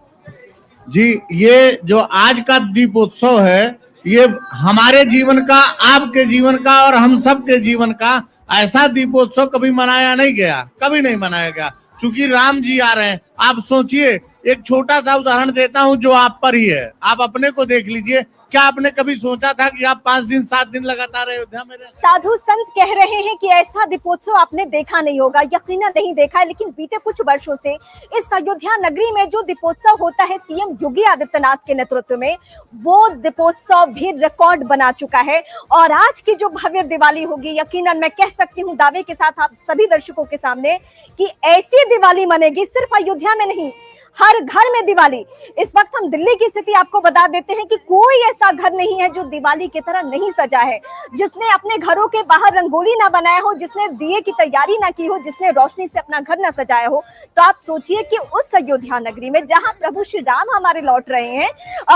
जी, ये जो आज का दीपोत्सव है, ये हमारे जीवन का, आपके जीवन का और हम सब के जीवन का ऐसा दीपोत्सव कभी मनाया नहीं गया, कभी नहीं मनाया गया, क्योंकि राम जी आ रहे हैं। आप सोचिए, एक छोटा सा उदाहरण देता हूं जो आप पर ही है, आप अपने को देख लीजिए। क्या आपने कभी सोचा था कि आप 5 दिन 7 दिन लगातार अयोध्या में रहें? साधु संत कह रहे हैं कि ऐसा दीपोत्सव आपने देखा नहीं होगा, यकीनन नहीं देखा है, लेकिन बीते कुछ वर्षों से इस अयोध्या नगरी में जो दीपोत्सव होता है सीएम योगी आदित्यनाथ के नेतृत्व में, वो दीपोत्सव भी रिकॉर्ड बना चुका है। और आज की जो भव्य दिवाली होगी, यकीनन मैं कह सकती हूँ दावे के साथ आप सभी दर्शकों के सामने कि ऐसी दिवाली मनेगी सिर्फ अयोध्या में नहीं, हर घर में दिवाली। इस वक्त हम दिल्ली की स्थिति आपको बता देते हैं कि कोई ऐसा घर नहीं है जो दिवाली की तरह नहीं सजा है, जिसने अपने घरों के बाहर रंगोली ना बनाया हो, जिसने दिए की तैयारी ना की हो, जिसने रोशनी से अपना घर ना सजाया हो। तो आप सोचिए कि उस अयोध्या नगरी में जहां प्रभु श्री राम हमारे लौट रहे हैं,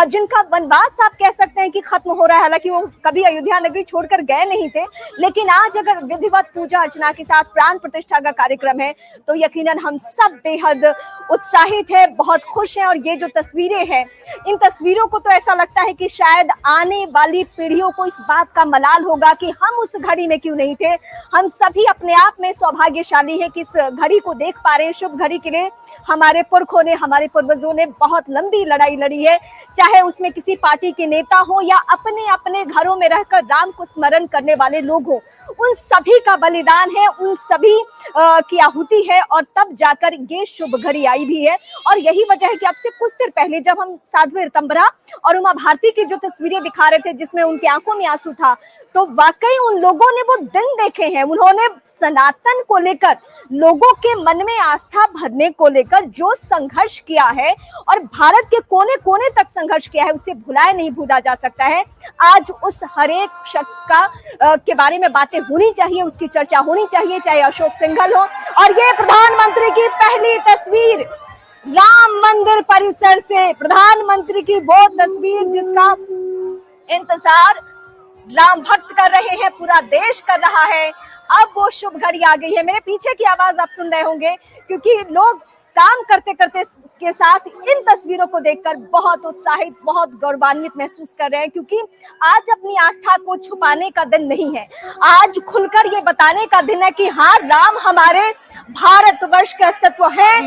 जिनका वनवास आप कह सकते हैं कि खत्म हो रहा है, हालांकि वो कभी अयोध्या नगरी छोड़कर गए नहीं थे, लेकिन आज अगर विधिवत पूजा अर्चना के साथ प्राण प्रतिष्ठा का कार्यक्रम है तो यकीनन हम सब बेहद उत्साहित है, बहुत खुश हैं। और ये जो तस्वीरें हैं, इन तस्वीरों को तो ऐसा लगता है कि शायद आने वाली पीढ़ियों को इस बात का मलाल होगा कि हम उस घड़ी में क्यों नहीं थे। हम सभी अपने आप में सौभाग्यशाली हैं कि इस घड़ी को देख पा रहे हैं। शुभ घड़ी के लिए हमारे पुरखों ने, हमारे पूर्वजों ने बहुत लंबी लड़ाई लड़ी है, चाहे उसमें किसी पार्टी के नेता हो या अपने अपने घरों में रहकर राम को स्मरण करने वाले लोग हो, उन सभी का बलिदान है, उन सभी की आहुति है, और तब जाकर ये शुभ घड़ी आई भी है। और यही वजह है कि अब से कुछ देर पहले जब हम साध्वी ऋतंभरा और उमा भारती की जो तस्वीरें दिखा रहे थे जिसमें उनकी आंखों में आंसू था, तो वाकई उन लोगों ने वो दिन देखे हैं। उन्होंने सनातन को लेकर, लोगों के मन में आस्था भरने को लेकर जो संघर्ष किया है और भारत के कोने कोने तक संघर्ष किया है, उसे भुलाए नहीं भूला जा सकता है। आज उस हर एक शख्स का के बारे में बातें होनी चाहिए, उसकी चर्चा होनी चाहिए, चाहे अशोक सिंघल हो। और ये प्रधानमंत्री की पहली तस्वीर राम मंदिर परिसर से, प्रधानमंत्री की वो तस्वीर जिसका इंतजार राम भक्त कर रहे हैं, पूरा देश कर रहा है। अब वो शुभ घड़ी आ गई है। मेरे पीछे की आवाज आप सुन रहे होंगे क्योंकि लोग काम करते करते के साथ इन तस्वीरों को देखकर बहुत उत्साहित, बहुत गौरवान्वित महसूस कर रहे हैं, क्योंकि आज अपनी आस्था को छुपाने का दिन नहीं है, आज खुलकर ये बताने का दिन है कि हाँ, राम हमारे भारतवर्ष के अस्तित्व है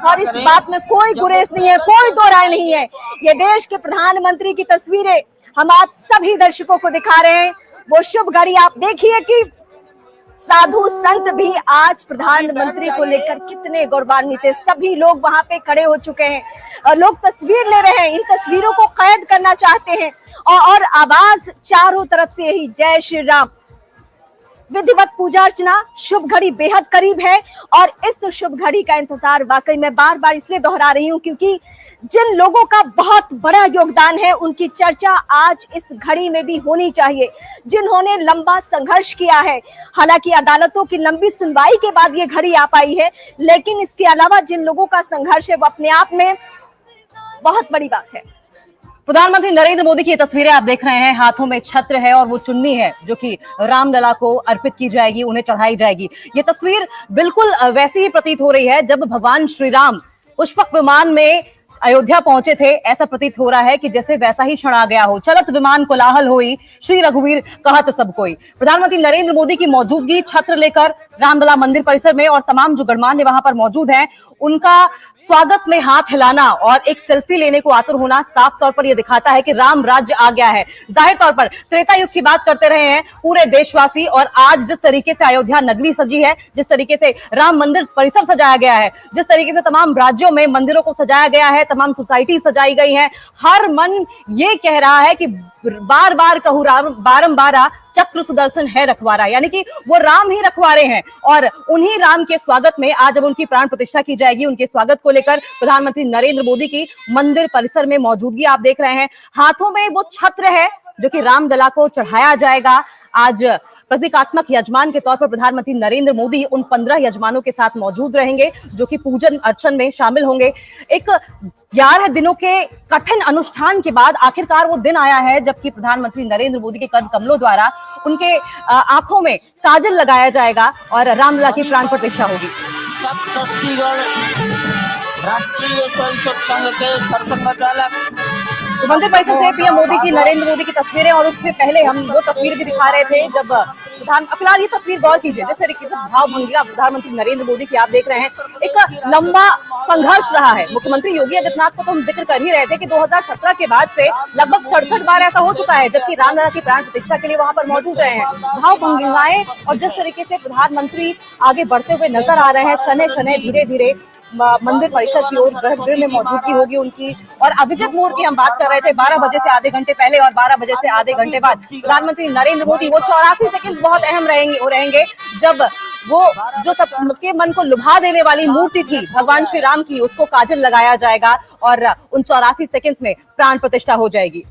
और इस बात में कोई गुरेज नहीं है, कोई दो राय नहीं है। ये देश के प्रधानमंत्री की तस्वीरें हम आप सभी दर्शकों को दिखा रहे हैं। वो शुभ घड़ी आप देखिए कि साधु संत भी आज प्रधानमंत्री को लेकर कितने गौरवान्वित है। सभी लोग वहां पे खड़े हो चुके हैं, लोग तस्वीर ले रहे हैं, इन तस्वीरों को कैद करना चाहते हैं और आवाज चारों तरफ से यही जय श्री राम। विधिवत पूजा अर्चना, शुभ घड़ी बेहद करीब है और इस शुभ घड़ी का इंतजार वाकई मैं बार बार इसलिए दोहरा रही हूँ क्योंकि जिन लोगों का बहुत बड़ा योगदान है उनकी चर्चा आज इस घड़ी में भी होनी चाहिए, जिन्होंने लंबा संघर्ष किया है। हालांकि अदालतों की लंबी सुनवाई के बाद ये घड़ी आ पाई है, लेकिन इसके अलावा जिन लोगों का संघर्ष है वो अपने आप में बहुत बड़ी बात है। प्रधानमंत्री नरेंद्र मोदी की ये तस्वीरें आप देख रहे हैं, हाथों में छत्र है और वो चुन्नी है जो कि रामलला को अर्पित की जाएगी, उन्हें चढ़ाई जाएगी। ये तस्वीर बिल्कुल वैसी ही प्रतीत हो रही है जब भगवान श्री राम पुष्पक विमान में अयोध्या पहुंचे थे। ऐसा प्रतीत हो रहा है कि जैसे वैसा ही क्षण आ गया हो। चलत विमान कोलाहल होई, श्री रघुवीर कहत सब कोई। प्रधानमंत्री नरेंद्र मोदी की मौजूदगी छत्र लेकर रामलला मंदिर परिसर में और तमाम जो गणमान्य वहां पर मौजूद हैं, उनका स्वागत में हाथ हिलाना और एक सेल्फी लेने को आतुर होना साफ तौर पर यह दिखाता है कि राम राज्य आ गया है। जाहिर तौर पर त्रेता युग की बात करते रहे हैं पूरे देशवासी, और आज जिस तरीके से अयोध्या नगरी सजी है, जिस तरीके से राम मंदिर परिसर सजाया गया है, जिस तरीके से तमाम राज्यों में मंदिरों को सजाया गया है, तमाम सोसाइटी सजाई गई है, हर मन ये कह रहा है कि बार बार कहूँ बारंबार चक्र सुदर्शन है रखवारा, यानी कि वो राम ही रखवारे हैं। और उन्हीं राम के स्वागत में आज जब उनकी प्राण प्रतिष्ठा की जाएगी, उनके स्वागत को लेकर प्रधानमंत्री नरेंद्र मोदी की मंदिर परिसर में मौजूदगी आप देख रहे हैं। हाथों में वो छत्र है जो कि रामलला को चढ़ाया जाएगा। आज प्रतीकात्मक यजमान के तौर पर प्रधानमंत्री नरेंद्र मोदी उन 15 यजमानों के साथ मौजूद रहेंगे जो कि पूजन अर्चन में शामिल होंगे। एक 11 दिनों के कठिन अनुष्ठान के बाद आखिरकार वो दिन आया है जबकि प्रधानमंत्री नरेंद्र मोदी के कर कमलों द्वारा उनके आंखों में काजल लगाया जाएगा और रामलला की प्राण प्रतिष्ठा होगी। राष्ट्रीय स्वयंसेवक संघ के सरसंघचालक तो मंदिर परिसर से पीएम मोदी की, नरेंद्र मोदी की तस्वीरें, और उससे पहले हम वो तस्वीर भी दिखा रहे थे जब फिलहाल ये तस्वीर गौर कीजिए, जिस तरीके से भावभंगिमा प्रधानमंत्री नरेंद्र मोदी की आप देख रहे हैं, एक लंबा संघर्ष रहा है। मुख्यमंत्री योगी आदित्यनाथ को तो हम जिक्र कर ही रहे थे कि 2017 के बाद से लगभग 67 बार ऐसा हो चुका है, जबकि रामलला की प्राण प्रतिष्ठा के लिए वहां पर मौजूद रहे हैं। भावभंगिमाएं और जिस तरीके से प्रधानमंत्री आगे बढ़ते हुए नजर आ रहे हैं, शनै शनै धीरे धीरे मंदिर परिसर की ओर गर्भगृह में मौजूदगी होगी उनकी। और अभिजीत मोड़ की हम बात कर रहे थे, 12 बजे से आधे घंटे पहले और 12 बजे से आधे घंटे बाद प्रधानमंत्री नरेंद्र मोदी, वो 84 सेकंड बहुत अहम रहेंगे जब वो जो सबके मन को लुभा देने वाली मूर्ति थी भगवान श्री राम की, उसको काजल लगाया जाएगा और उन 84 सेकंड्स में प्राण प्रतिष्ठा हो जाएगी।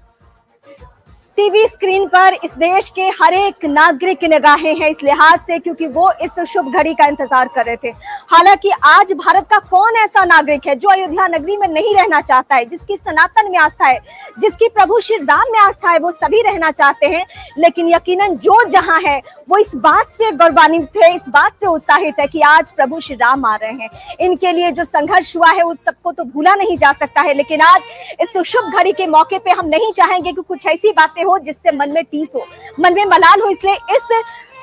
टीवी स्क्रीन पर इस देश के हर एक नागरिक की निगाहें हैं इस लिहाज से, क्योंकि वो इस शुभ घड़ी का इंतजार कर रहे थे। हालांकि आज भारत का कौन ऐसा नागरिक है जो अयोध्या नगरी में नहीं रहना चाहता है, जिसकी सनातन में आस्था है, जिसकी प्रभु श्री राम में आस्था है, वो सभी रहना चाहते हैं। लेकिन यकीनन जो जहां है वो इस बात से गौरवान्वित है, इस बात से उत्साहित है कि आज प्रभु श्री राम आ रहे हैं। इनके लिए जो संघर्ष हुआ है उस सबको तो भूला नहीं जा सकता है, लेकिन आज इस शुभ घड़ी के मौके पे हम नहीं चाहेंगे कि कुछ ऐसी बातें हो जिससे मन में टीस हो, मन में मलाल हो। इसलिए इस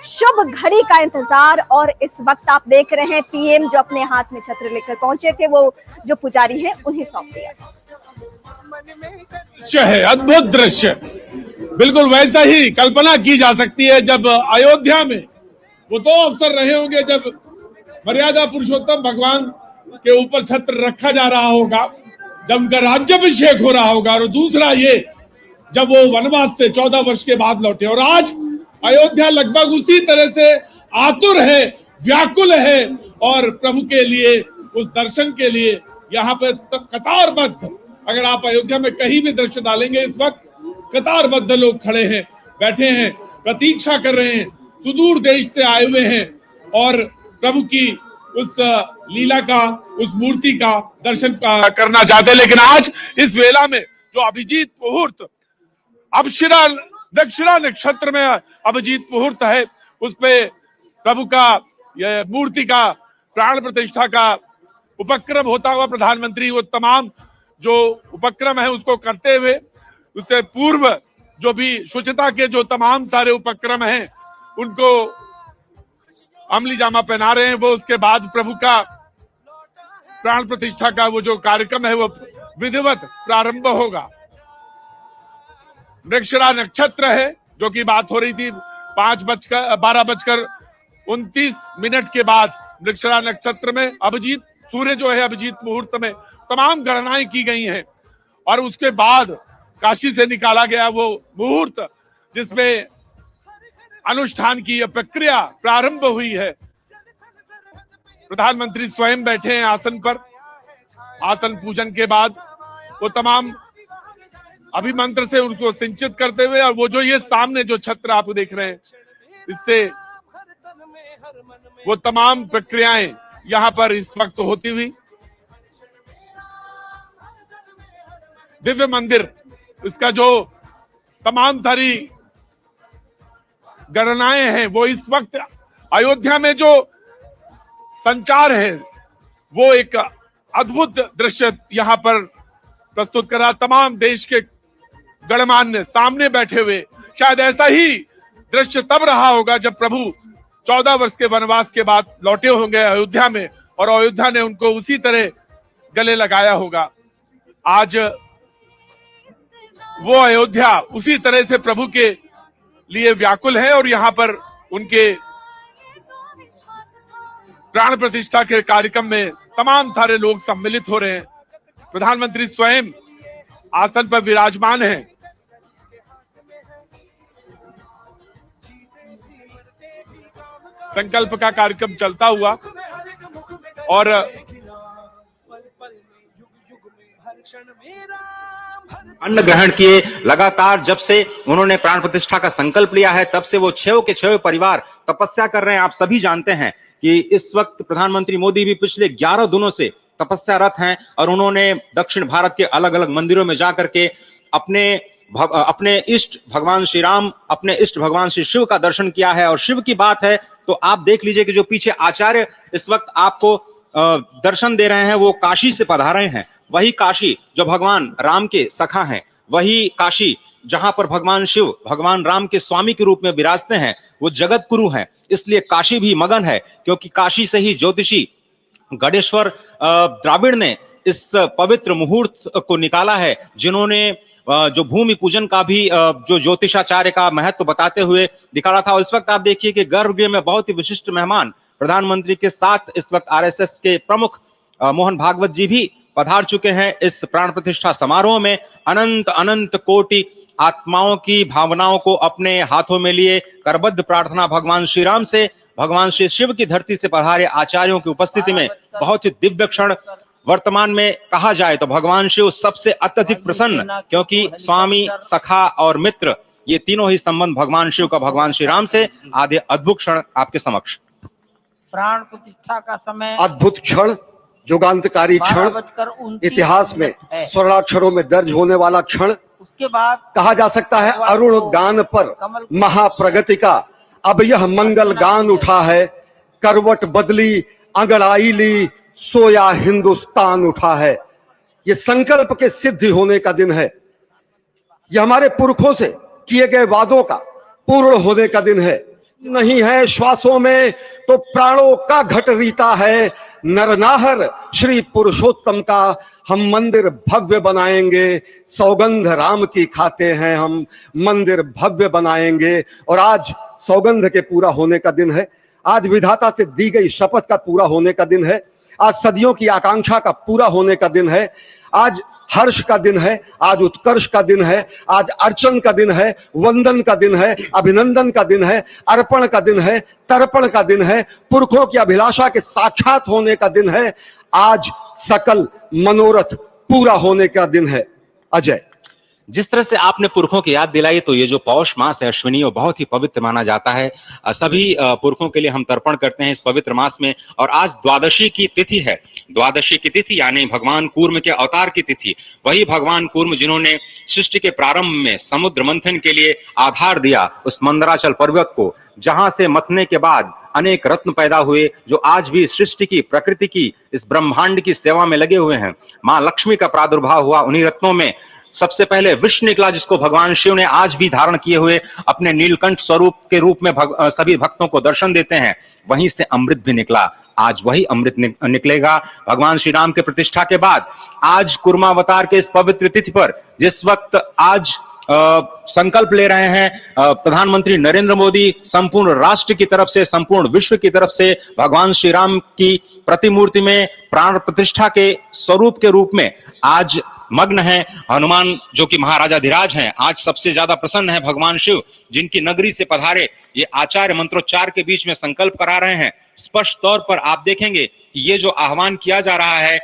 शुभ घड़ी का इंतजार, और इस वक्त आप देख रहे हैं पीएम जो अपने हाथ में छत्र लेकर पहुंचे थे, वो जो पुजारी हैं उन्हें सौंप दिया। है अद्भुत दृश्य, बिल्कुल वैसा ही कल्पना की जा सकती है जब अयोध्या में वो दो अवसर रहे होंगे जब मर्यादा पुरुषोत्तम भगवान के ऊपर छत्र रखा जा रहा होगा, जब उनका राज्याभिषेक हो रहा होगा, और दूसरा ये जब वो वनवास से 14 वर्ष के बाद लौटे। और आज अयोध्या लगभग उसी तरह से आतुर है, व्याकुल है, और प्रभु के लिए, उस दर्शन के लिए यहाँ पे कतारबद्ध, अगर आप अयोध्या में कहीं भी दृश्य डालेंगे इस वक्त कतारबद्ध लोग खड़े हैं, बैठे हैं, प्रतीक्षा कर रहे हैं, सुदूर देश से आए हुए हैं और प्रभु की उस लीला का, उस मूर्ति का दर्शन करना चाहते हैं। लेकिन आज इस वेला में जो अभिजीत मुहूर्त अक्षरा दक्षिणा नक्षत्र में अभिजीत मुहूर्त है, उस पे प्रभु का यह मूर्ति का प्राण प्रतिष्ठा का उपक्रम होता हुआ प्रधानमंत्री वो तमाम जो उपक्रम है उसको करते हुए, उससे पूर्व जो भी शुचिता के जो तमाम सारे उपक्रम हैं उनको अमली जामा पहना रहे हैं। वो उसके बाद प्रभु का प्राण प्रतिष्ठा का वो जो कार्यक्रम है वो विधिवत प्रारंभ होगा। मृगशिरा नक्षत्र है जो की बात हो रही थी, 12:29 के बाद मृगशिरा नक्षत्र में अभिजीत सूर्य जो है अभिजीत मुहूर्त में तमाम गणनाएं की गई हैं, और उसके बाद काशी से निकाला गया वो मुहूर्त जिसमें अनुष्ठान की यह प्रक्रिया प्रारंभ हुई है। प्रधानमंत्री स्वयं बैठे हैं आसन पर, आसन पूजन के बाद वो तमाम अभिमंत्र से उनको सिंचित करते हुए, और वो जो ये सामने जो छत्र आप देख रहे हैं इससे वो तमाम प्रक्रियाएं यहाँ पर इस वक्त होती हुई दिव्य मंदिर, इसका जो तमाम सारी गणनाएं हैं वो इस वक्त अयोध्या में जो संचार है वो एक अद्भुत दृश्य यहाँ पर प्रस्तुत करा। तमाम देश के गणमान्य सामने बैठे हुए, शायद ऐसा ही दृश्य तब रहा होगा जब प्रभु 14 वर्ष के वनवास के बाद लौटे होंगे अयोध्या में, और अयोध्या ने उनको उसी तरह गले लगाया होगा। आज वो अयोध्या उसी तरह से प्रभु के लिए व्याकुल है, और यहाँ पर उनके प्राण प्रतिष्ठा के कार्यक्रम में तमाम सारे लोग सम्मिलित हो रहे हैं। प्रधानमंत्री स्वयं आसन पर विराजमान हैं। संकल्प का कार्यक्रम चलता हुआ और अन्न ग्रहण किए। लगातार जब से उन्होंने प्राण प्रतिष्ठा का संकल्प लिया है तब से वो 6 के 6 परिवार तपस्या कर रहे हैं। आप सभी जानते हैं कि इस वक्त प्रधानमंत्री मोदी भी पिछले 11 दिनों से तपस्यारत हैं और उन्होंने दक्षिण भारत के अलग अलग मंदिरों में जाकर के अपने इष्ट भगवान श्री राम, अपने इष्ट भगवान श्री शिव का दर्शन किया है। और शिव की बात है तो आप देख लीजिए कि जो पीछे आचार्य इस वक्त आपको दर्शन दे रहे हैं वो काशी से पधारे हैं। वही काशी जो भगवान राम के सखा हैं, वही काशी जहां पर भगवान शिव भगवान राम के स्वामी के रूप में विराजते हैं, वो जगत गुरु हैं। इसलिए काशी भी मगन है, क्योंकि काशी से ही ज्योतिषी गणेश्वर द्राविड़ ने इस पवित्र मुहूर्त को निकाला है, जिन्होंने जो भूमि पूजन का भी जो ज्योतिषाचार्य का महत्व बताते हुए दिखाना था। और इस वक्त आप देखिए कि गर्भगृह में बहुत ही विशिष्ट मेहमान प्रधानमंत्री के साथ इस वक्त आरएसएस के प्रमुख मोहन भागवत जी भी पधार चुके हैं। इस प्राण प्रतिष्ठा समारोह में अनंत अनंत कोटि आत्माओं की भावनाओं को अपने हाथों में लिए करबद्ध प्रार्थना भगवान श्री राम से, भगवान श्री शिव की धरती से पधारे आचार्यों की उपस्थिति में बहुत ही दिव्य क्षण। वर्तमान में कहा जाए तो भगवान शिव सबसे अत्यधिक प्रसन्न, क्योंकि स्वामी, सखा और मित्र ये तीनों ही संबंध भगवान शिव का भगवान श्री राम से। आदि अद्भुत क्षण आपके समक्ष। प्राण प्रतिष्ठा का समय अद्भुत क्षण, युगांतकारी क्षण, इतिहास में स्वर्णाक्षरों में दर्ज होने वाला क्षण। उसके बाद कहा जा सकता है अरुण गान पर महाप्रगति का अब यह मंगल गान उठा है। करवट बदली, अंगड़ाई ली, सोया हिंदुस्तान उठा है। ये संकल्प के सिद्धि होने का दिन है। यह हमारे पुरखों से किए गए वादों का पूर्ण होने का दिन है। नहीं है श्वासों में तो प्राणों का घट रीता है। नरनाहर श्री पुरुषोत्तम का हम मंदिर भव्य बनाएंगे। सौगंध राम की खाते हैं हम, मंदिर भव्य बनाएंगे। और आज सौगंध के पूरा होने का दिन है। आज विधाता से दी गई शपथ का पूरा होने का दिन है। आज सदियों की आकांक्षा का पूरा होने का दिन है। आज हर्ष का दिन है, आज उत्कर्ष का दिन है, आज अर्चन का दिन है, वंदन का दिन है, अभिनंदन का दिन है, अर्पण का दिन है, तर्पण का दिन है, पुरखों की अभिलाषा के साक्षात होने का दिन है। आज सकल मनोरथ पूरा होने का दिन है। अजय, जिस तरह से आपने पुरखों की याद दिलाई, तो ये जो पौष मास है अश्विनी, वो बहुत ही पवित्र माना जाता है। सभी पुरखों के लिए हम तर्पण करते हैं इस पवित्र मास में। और आज द्वादशी की तिथि है। द्वादशी की तिथि यानी भगवान कूर्म के अवतार की तिथि। वही भगवान कूर्म जिन्होंने सृष्टि के प्रारंभ में समुद्र मंथन के लिए आधार दिया उस मंदराचल पर्वत को, जहां से मथने के बाद अनेक रत्न पैदा हुए, जो आज भी सृष्टि की, प्रकृति की, इस ब्रह्मांड की सेवा में लगे हुए हैं। मां लक्ष्मी का प्रादुर्भाव हुआ उन्हीं रत्नों में। सबसे पहले विष निकला, जिसको भगवान शिव ने आज भी धारण किए हुए अपने नीलकंठ स्वरूप के रूप में सभी भक्तों को दर्शन देते हैं। वहीं से अमृत भी निकला। आज वही अमृत निकलेगा भगवान श्री राम के प्रतिष्ठा के बाद। आज कुर्मावतार के इस पवित्र तिथि पर, जिस वक्त आज संकल्प ले रहे हैं प्रधानमंत्री नरेंद्र मोदी, संपूर्ण राष्ट्र की तरफ से, संपूर्ण विश्व की तरफ से भगवान श्री राम की प्रतिमूर्ति में प्राण प्रतिष्ठा के स्वरूप के रूप में आज मग्न है। हनुमान जो कि महाराजाधिराज हैं, आज सबसे ज्यादा प्रसन्न है भगवान शिव, जिनकी नगरी से पधारे ये आचार्य मंत्रोच्चार के बीच में संकल्प करा रहे हैं। स्पष्ट तौर पर आप देखेंगे कि ये जो आह्वान किया जा रहा है,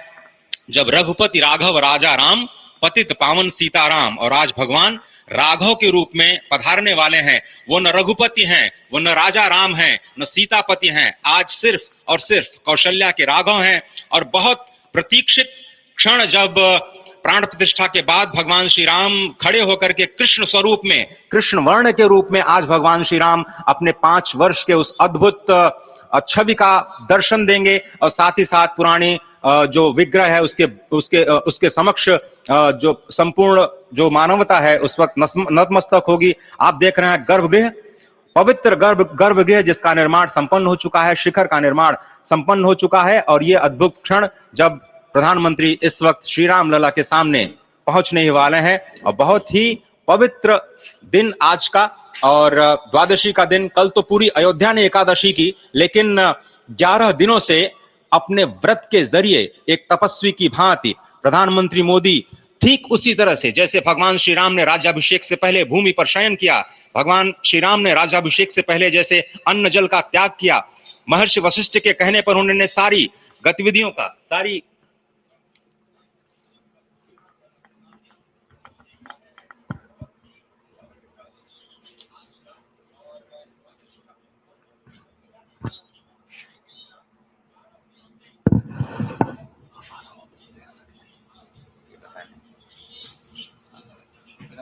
जब रघुपति राघव राजा राम, पतित पावन सीताराम, और आज भगवान राघव के रूप में पधारने वाले हैं। वो न रघुपति हैं, वो न राजा राम हैं, न सीतापति हैं। आज सिर्फ और सिर्फ कौशल्या के राघव हैं। और बहुत प्रतीक्षित क्षण, जब प्राण प्रतिष्ठा के बाद भगवान श्री राम खड़े होकर के कृष्ण स्वरूप में, कृष्ण वर्ण के रूप में आज भगवान श्री राम अपने 5 वर्ष के उस अद्भुत छवि का दर्शन देंगे। और साथ ही साथ पुरानी जो विग्रह है उसके समक्ष जो संपूर्ण जो मानवता है उस वक्त नतमस्तक होगी। आप देख रहे हैं गर्भगृह, पवित्र गर्भगृह जिसका निर्माण संपन्न हो चुका है, शिखर का निर्माण संपन्न हो चुका है। और ये अद्भुत क्षण जब प्रधानमंत्री इस वक्त श्री राम लला के सामने पहुंचने ही वाले हैं। और बहुत ही पवित्र दिन आज का, और द्वादशी का दिन। कल तो पूरी अयोध्या ने एकादशी की, लेकिन 11 दिनों से अपने व्रत के जरिए एक तपस्वी की भांति प्रधानमंत्री मोदी ठीक उसी तरह से, जैसे भगवान श्री राम ने राज्याभिषेक से पहले भूमि पर शयन किया, भगवान श्री राम ने राज्याभिषेक से पहले जैसे अन्न जल का त्याग किया, महर्षि वशिष्ठ के कहने पर उन्होंने सारी गतिविधियों का, सारी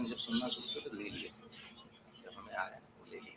जब सुनना शुरू तो ले लिए, जब हमें आया तो ले लिए।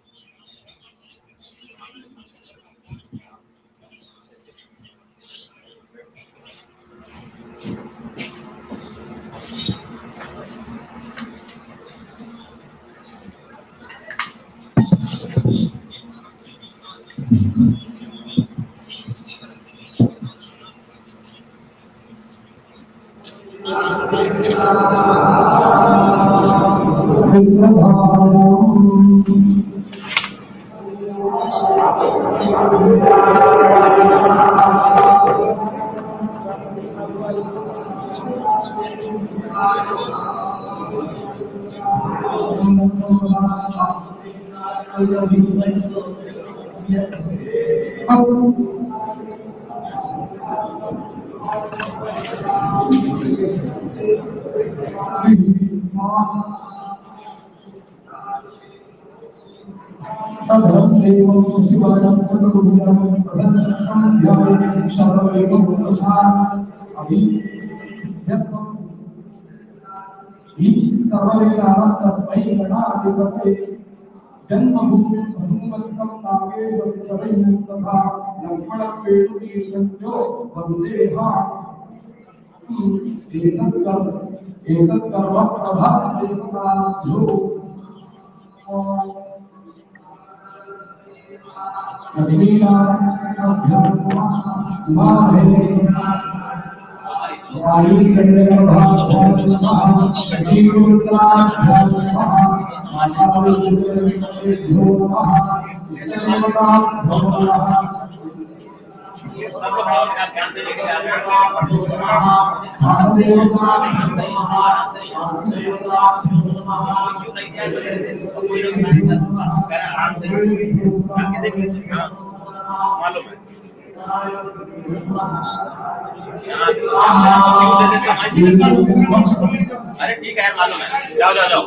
अरे ठीक है मालूम है, जाओ जाओ जाओ,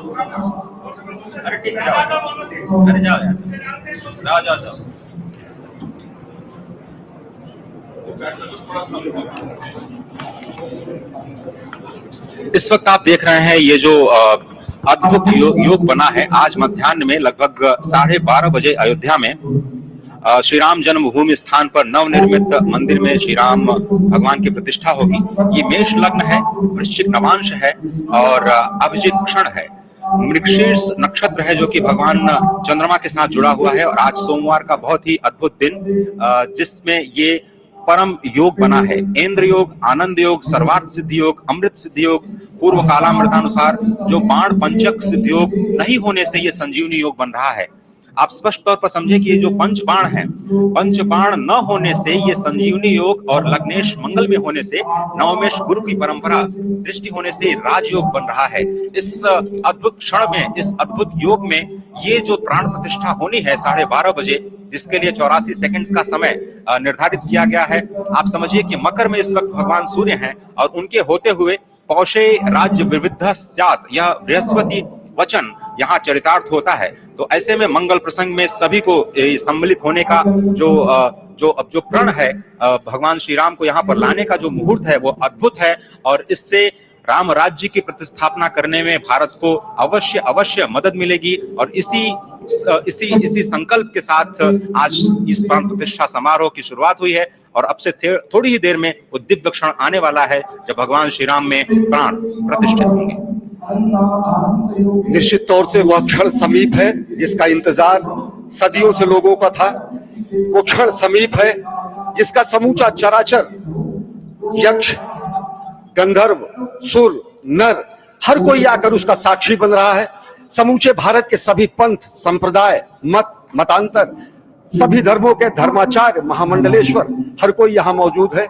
अरे ठीक है जाओ, अरे जाओ जाओ जाओ जाओ। इस वक्त आप देख रहे हैं ये जो अद्भुत योग बना है। आज मध्याह्न में लगभग 12:30 बजे अयोध्या में श्री राम जन्मभूमि स्थान पर नवनिर्मित मंदिर में श्री राम भगवान की प्रतिष्ठा होगी। ये मेष लग्न है, वृश्चिक नवांश है और अभिजित क्षण है। मृगशीर्ष नक्षत्र है जो कि भगवान चंद्रमा के साथ जुड़ा हुआ है। और आज सोमवार का बहुत ही अद्भुत दिन जिसमें ये परम योग बना है। इंद्र योग, आनंद योग, सर्वार्थ सिद्धि योग, अमृत सिद्धि योग, पूर्व कालामृतानुसार जो बाण पंचक सिद्धि योग नहीं होने से ये संजीवनी योग बन रहा है। आप स्पष्ट तौर पर समझे कि ये जो पंच बाण है, पंच बाण न होने से ये संजीवनी योग और लग्नेश मंगल में होने से नवमेश गुरु की परंपरा दृष्टि होने से राजयोग बन रहा है। इस अद्भुत क्षण में, इस अद्भुत योग में ये जो प्राण प्रतिष्ठा होनी है 12:30 बजे, जिसके लिए 84 सेकंड्स का समय निर्धारित किया गया है। आप समझिए कि मकर में इस वक्त भगवान सूर्य हैं और उनके होते हुए पौषे राज्य विविध स्यात्, यह बृहस्पति वचन यहाँ चरितार्थ होता है। तो ऐसे में मंगल प्रसंग में सभी को सम्मिलित होने का जो प्रण है, भगवान श्री राम को यहाँ पर लाने का जो मुहूर्त है वो अद्भुत है। और इससे राम राज्य की प्रतिस्थापना करने में भारत को अवश्य मदद मिलेगी। और इसी संकल्प के साथ आज इस प्राण प्रतिष्ठा समारोह की शुरुआत हुई है। और अब से थोड़ी ही देर में वो दिव्य क्षण आने वाला है जब भगवान श्री राम में प्राण प्रतिष्ठित होंगे। निश्चित तौर से वह क्षण समीप है जिसका इंतजार सदियों से लोगों का था। वो क्षण समीप है जिसका समूचा चराचर, यक्ष, गंधर्व, सुर, नर, हर कोई आकर उसका साक्षी बन रहा है। समूचे भारत के सभी पंथ, संप्रदाय, मतांतर, सभी धर्मों के धर्माचार्य, महामंडलेश्वर, हर कोई यहाँ मौजूद है।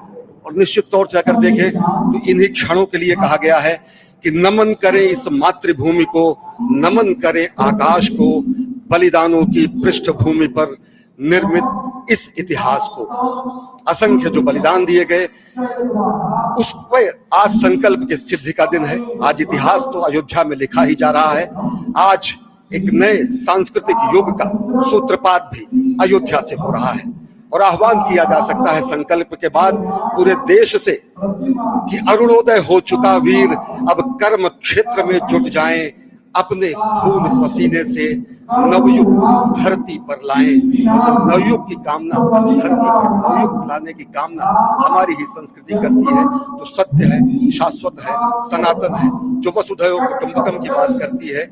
और निश्चित तौर से अगर देखें तो इन्हीं क्षणों के लिए कहा गया है कि नमन करें इस मातृभूमि को, नमन करें आकाश को, बलिदानों की पृष्ठभूमि पर निर्मित इस इतिहास को। असंख्य जो बलिदान दिए गए उस पर आज संकल्प की सिद्धि का दिन है। आज इतिहास तो अयोध्या में लिखा ही जा रहा है। आज एक नए सांस्कृतिक युग का सूत्रपात भी अयोध्या से हो रहा है। और आह्वान किया जा सकता है संकल्प के बाद पूरे देश से कि अरुणोदय हो चुका वीर, अब कर्म क्षेत्र में जुट जाएं, अपने खून पसीने से नवयुग धरती पर लाएं। नवयुग की कामना, धरती पर नवयुग लाने की कामना हमारी ही संस्कृति करती है। तो सत्य है, शाश्वत है, सनातन है, जो वसुधैव कुटुंबकम की बात करती है,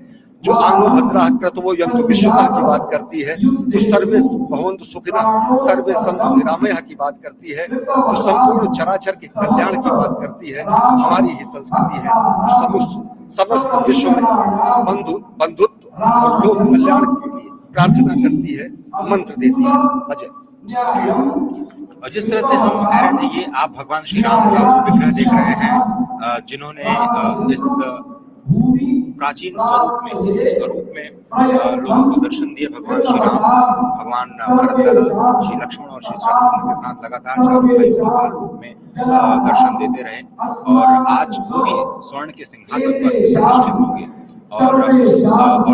जो आनो भद्रा क्रतवो यंतु विश्वता की बात करती है, जो सर्वे भवन्तु सुखिनः सर्वे सन्तु निरामयः की बात करती है, जो संपूर्ण चराचर के कल्याण की बात करती है, हमारी ही संस्कृति है। समस्त विश्व में बंधुत्व और लोक कल्याण के लिए प्रार्थना करती है, मंत्र देती है। अजय। और जिस तरह से हम कह रहे थे, ये आप भगवान श्री राम का विग्रह देख रहे हैं, जिन्होंने इस प्राचीन स्वरूप में, इसी स्वरूप में लोगों को दर्शन दिए। भगवान श्री राम, भगवान भरत, श्री लक्ष्मण और श्री शत्रुघ्न के साथ लगातार 4 भाई बाल रूप में दर्शन देते रहे, और आज वो भी स्वर्ण के सिंहासन पर प्रतिष्ठित होंगे। और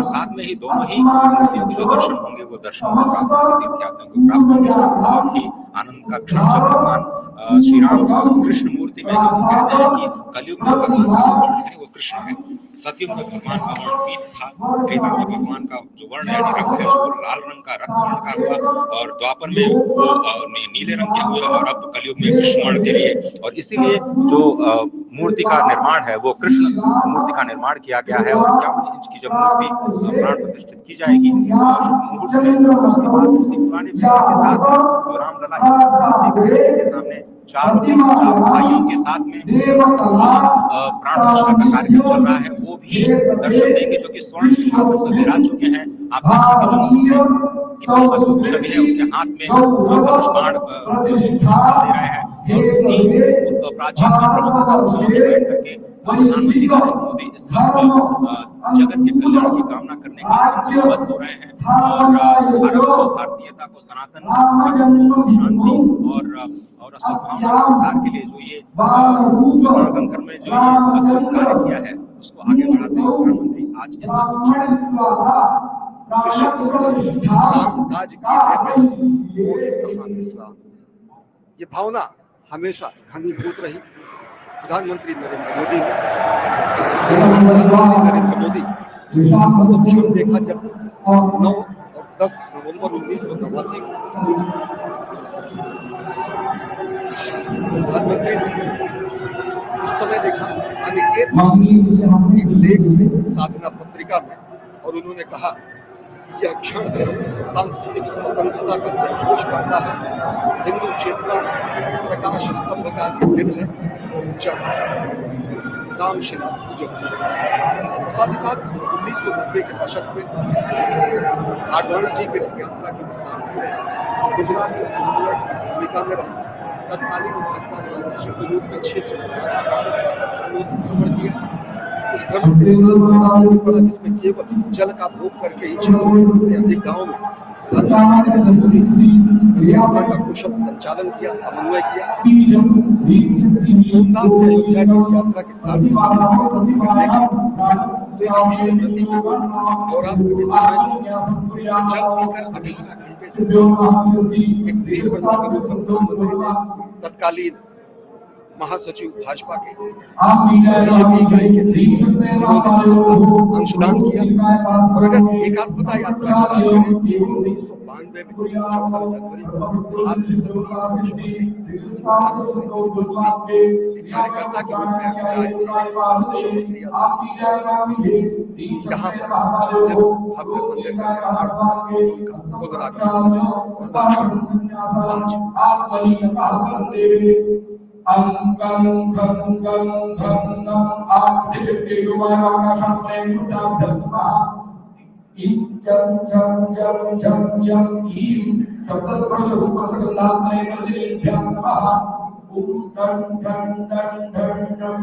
साथ में ही दोनों ही मूर्तियों के जो दर्शन होंगे, वो दर्शन में प्राप्त होंगे, तीर्थयात्रियों को प्राप्त होंगे। बहुत ही आनंद का क्षण जब भगवान श्री राम कृष्ण मूर्ति में, हम कहते हैं कि कलयुग में भगवान का जो वर्ण है वो कृष्ण है, सतयुग में भगवान का वर्ण पीत था, त्रेता में भगवान का जो वर्ण यानी रंग है वो लाल रंग का, रक्त वर्ण का हुआ, और द्वापर में वो नीले रंग के हुए, और अब कलयुग में कृष्ण वर्ण के लिए। और इसीलिए जो मूर्ति का निर्माण है वो कृष्ण मूर्ति का निर्माण किया गया है। और 51 इंच की जब मूर्ति प्राण प्रतिष्ठित की जाएगी मुहूर्त में, उसके बाद उसी पुराने विग्रह के साथ जो रामलला के सामने 4 भाइयों के साथ में प्राण प्रतिष्ठा का कार्यक्रम चल रहा है, वो भी दर्शन देंगे, जो कि स्वर्ण सिंहासन पर विराज चुके हैं। आप देख सकते हैं कितनी अद्भुत छवि है, उनके हाथ में धनुष बाण दे रहे हैं, और उन्हीं प्राचीन मंत्रों के साथ समन्वय करके प्रधानमंत्री नरेंद्र मोदी इस वक्त जगत के कल्याण की कामना करने के लिए संकल्पबद्ध हो रहे हैं, और भारत को, भारतीयता को, सनातन शांति और सद्भावना के प्रसार के लिए जो ये सनातन धर्म में जो ये कार्य किया है, उसको आगे बढ़ाते हुए प्रधानमंत्री आज इस ये भावना हमेशा घनीभूत रही। प्रधानमंत्री नरेंद्र मोदी क्षण देखा जब 9 और 10 नवंबर 1989 को प्रधानमंत्री ने उस समय देखा अनिकेत एक लेख में, साधना पत्रिका में, और उन्होंने कहा कि यह क्षण सांस्कृतिक स्वतंत्रता का जयघोष करता है, हिंदू चेतना में प्रकाश स्तंभ का दिन है, जब रामशिला पूजन हुए। साथ ही साथ 1990 के दशक में आडवाणी जी की रथ यात्रा की गुजरात के समन्वयक की भूमिका में रही। तत्कालीन भाजपा के रूप में 600 दिया। उस भ्रमण से पड़ा, जिसमें केवल जल का भोग करके ही 6 से अधिक गाँव में का कुशल संचालन किया, समन्वय किया। सोमनाथ से अयोध्या की यात्रा के साथ नवरात्र के समय जल पीकर 18 घंटे से एक वीर बंधु के रूप में प्रधानमंत्री ने तत्कालीन महासचिव भाजपा के बीजेपी इकाई के थे, उन्होंने अंशदान किया। और अगर एकात्मता यात्रा की बात करें, 1992 में 14 कार्यकर्ता के रूप में आए थे, जहाँ भव्य मंदिर का अंकं धं गं धं नं आदित्य युवानाशाप्रेम उदाभ्यस्मा इंचं चं जं जं यं ईं शब्दस्पर्श रूपसगंधात्मने प्रतिभ्यां नमः ओम टं टं टं टं टं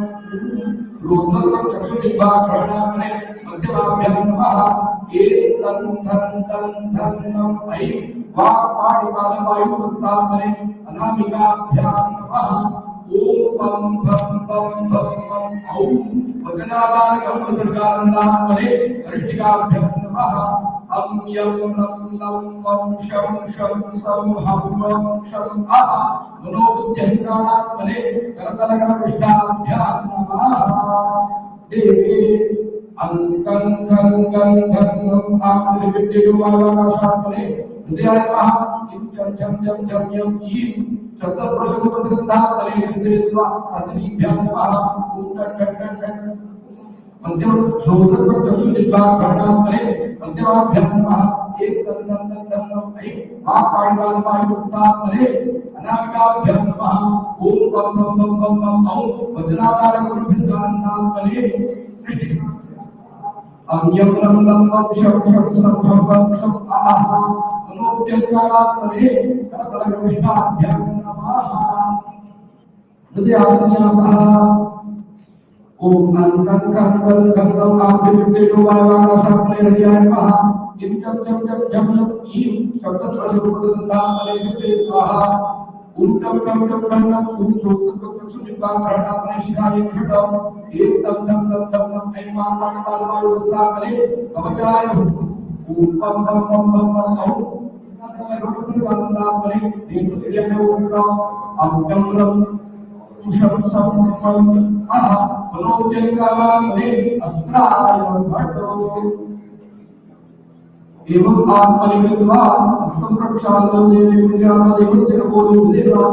रूपसर्वं चक्षुनिभाकरणात्मने मध्यमाभ्यां नमः एतं धं धं धं नं ऐं वाक्पाणिपादवायुस्तात्मने अनामिकाभ्यां नमः ओम पम पम पम पम ओम वचनादान गम सरकारंदात्मने अरिष्टिकाभ्यां नमः अम यम नं नं वं शं शं सं हं वं शं अह मनोबुद्ध्यंतात्मने करतलकरविष्टाभ्यां नमः देवे अंकं धं गं धं नं आदित्युवाकाशात्मने हृदयाय नमः इंचं चं जं जं यं ईं शब्दस्पर्शरूपसगंधात्मने श्रीस्वा अस्मिभ्यां नमः ओम टं टं टं मध्यम श्रोत्रं चक्षुनिभाकरणात्मने मध्यमाभ्यां नमः एकं नं नं नं ऐं वाक्पाणिपादवायुस्तात्मने अनामिकाभ्यां नमः ओम पम पम पम पम ओम वचनादानकरसिद्धान्तात्मने अम यम नं नं वं शं शं सं हं वं शं अह मनोत्यंकारात्मने करतलगविष्टाभ्यां नमः हृदयाग्न्यासः ओम अंतं कर्तल कर्तल काव्यते वायवान शास्त्रे हृदयान्मः इंचम चम चम जम ईम शब्द स्वरूपदंता मलेशते स्वाहा उत्तम तम तम तम तम सुचोत्तम सुनिपान करणापने शिखाये छट एक तम तम तम तम तम ऐमान मानवाल वायुस्ता करे अवचाय ओम पम पम पम पम पम ओम रूपदंता करे देवतेय ओम अवतम कुशल समम आह मनोत्यंकारात्मने अस्त्रायं भट्टो एवं आत्मनिमित्वा हस्तं प्रक्षाल्य देवी पूजाना देवस्य बोलो देवा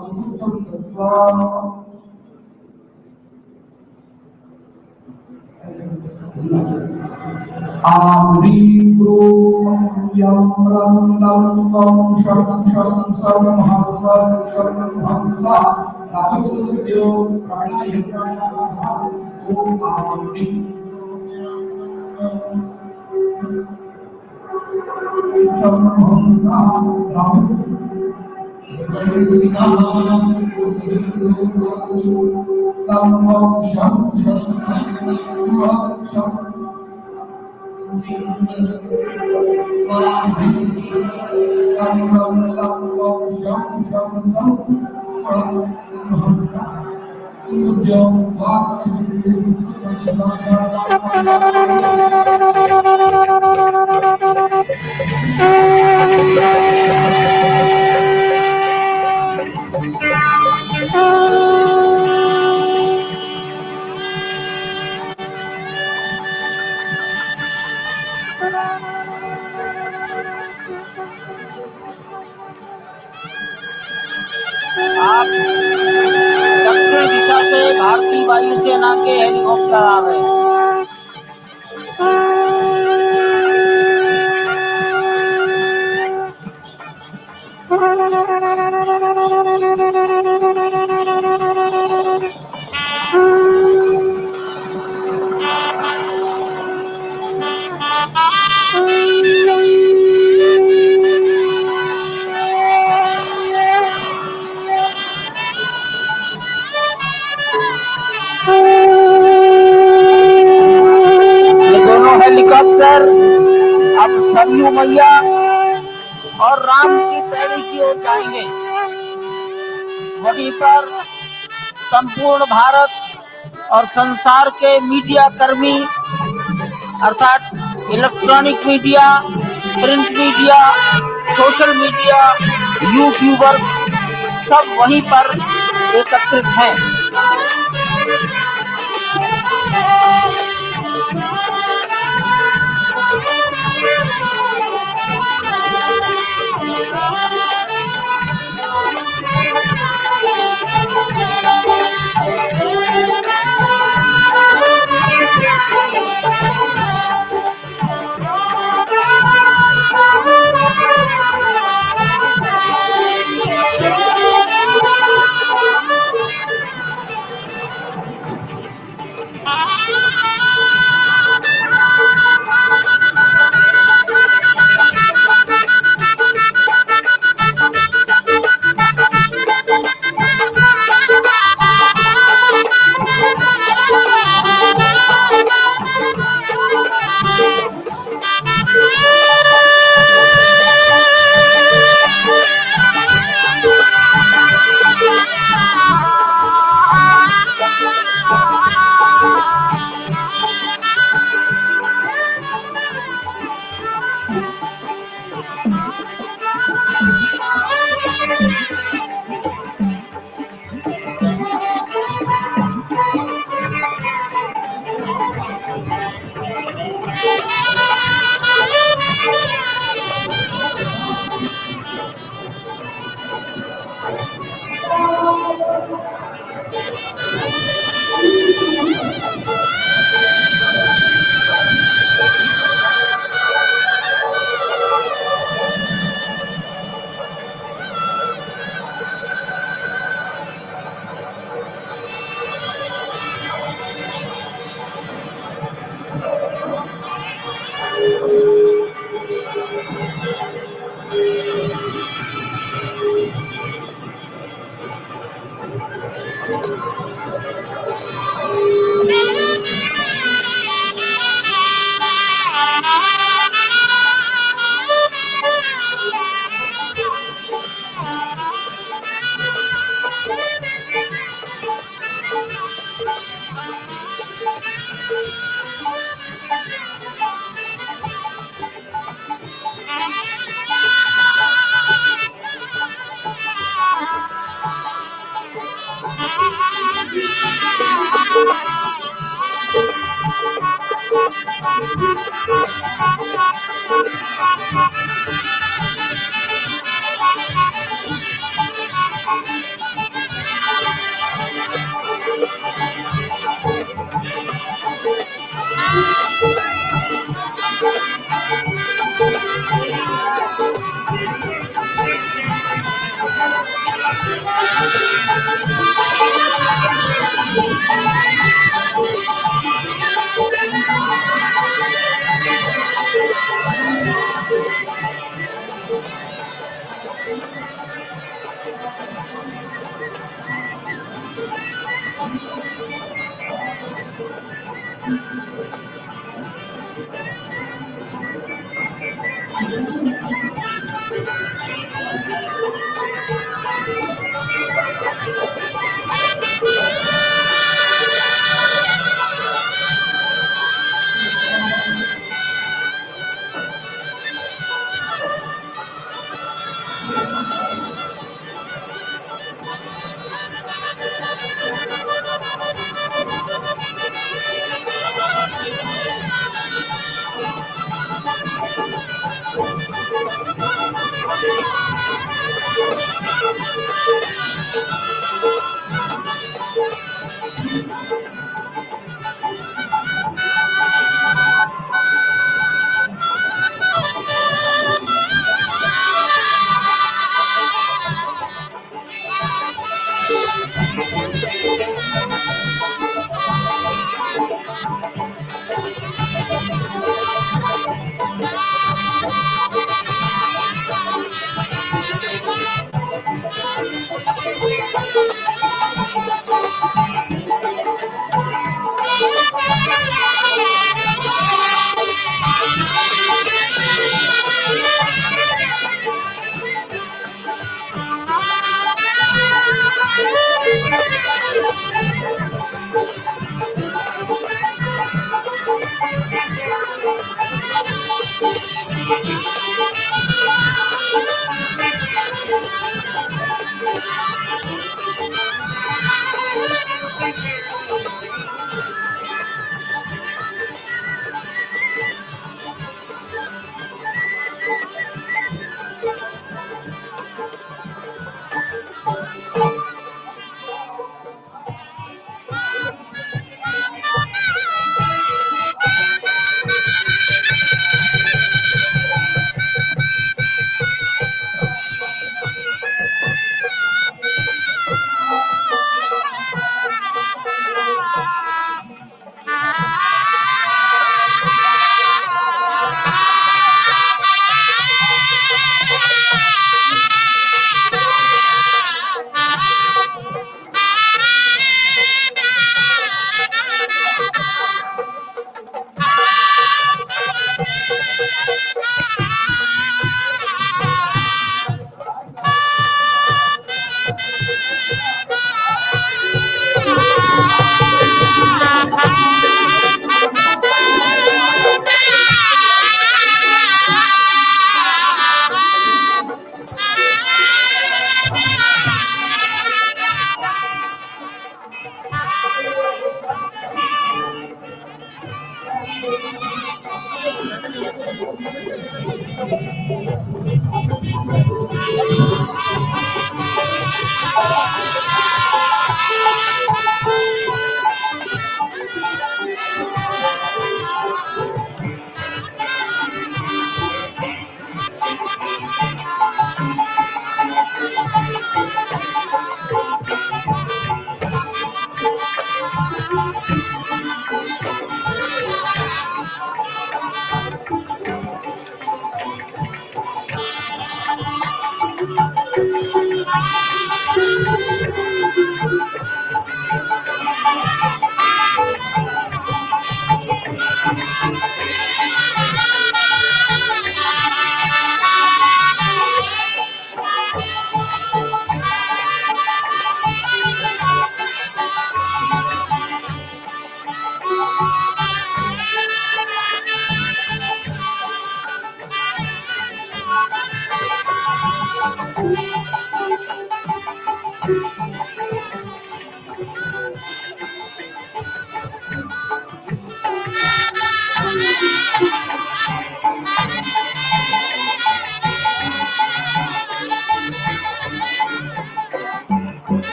अंकुशं तत्वा आम्री प्रो यं रं लं तं शं शं सं हं शं हंसा रामस्य प्राणायामः ओम आम्री आप दक्षिण दिशा से भारतीय वायुसेना के हेलीकॉप्टर आ रहे हैं। हेलीकॉप्टर अब सरयू मैया और राम की पैड़ी की ओर जाएंगे। वहीं पर संपूर्ण भारत और संसार के मीडिया कर्मी अर्थात electronic media, print media, social media, YouTubers सब वहीं पर एकत्रित हैं।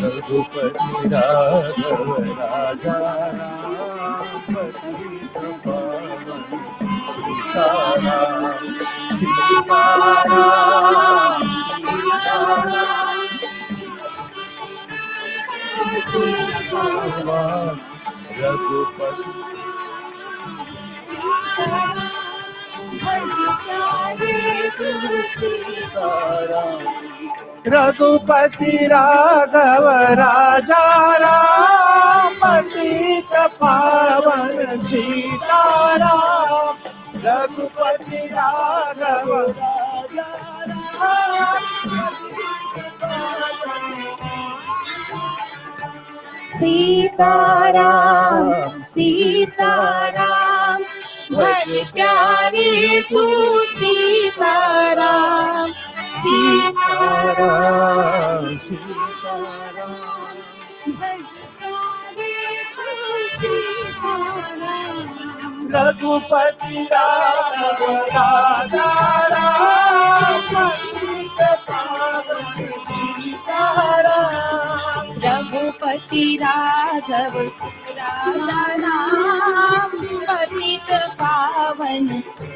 रघुपति राघव राजा राम पतित पावन सीताराम सीताराम सीताराम रघुपति रघुपति राघव राजा राम पतित पावन सीताराम रघुपति राघव राजा सीताराम सीताराम भज प्यारे तू सीताराम सीताराम सीताराम भज प्यारे तू सीताराम रघुपति राघव राजा राम पतित पावन सीताराम रघुपति राघव राजा राम पतित पावन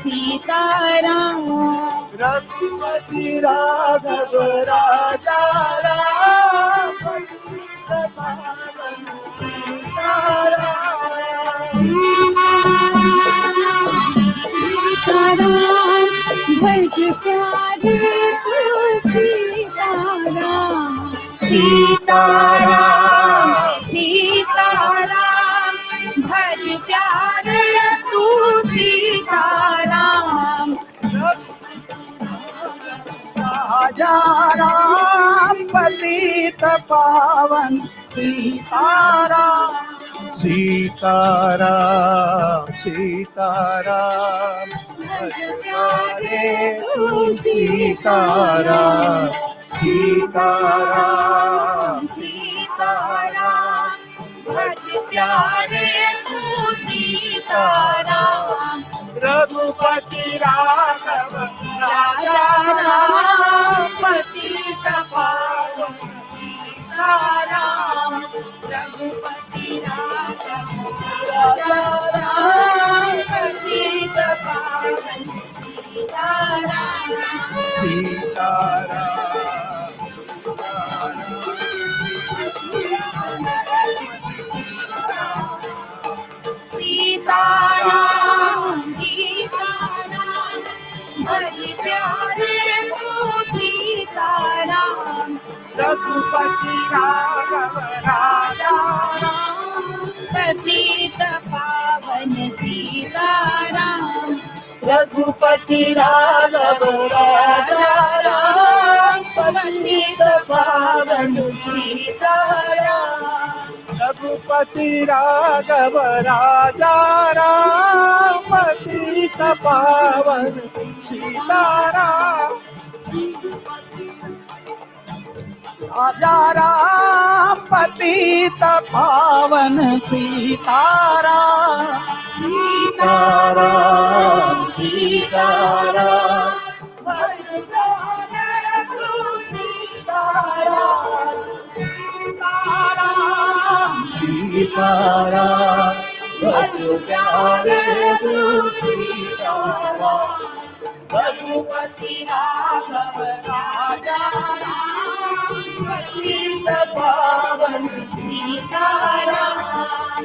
सीताराम रघुपति राघव राजा राम पतित पावन सीताराम भज प्यारे तू सीताराम सीताराम सीताराम भज प्यारे तू सीताराम राजा राम पतित पावन सीताराम सीताराम सीताराम भज प्यारे तू सीताराम सीताराम सीताराम भज प्यारे तू सीताराम रघुपति राघव राजा राम पतित पावन सीताराम रघुपति राघव राजा राम पतित पावन सीताराम सीताराम सीताराम भज प्यारे तू सीताराम रघुपति राघव राजा राम पतित पावन सीताराम रघुपति राघव राजा राम पतित पावन सीताराम रघुपति राघव राजा राम पतित पावन सीताराम राजा राम पतित पावन सीताराम सीताराम सीताराम सीताराम भज प्यारे तू सीताराम रघुपति राघव राजा राम पतित पावन सीताराम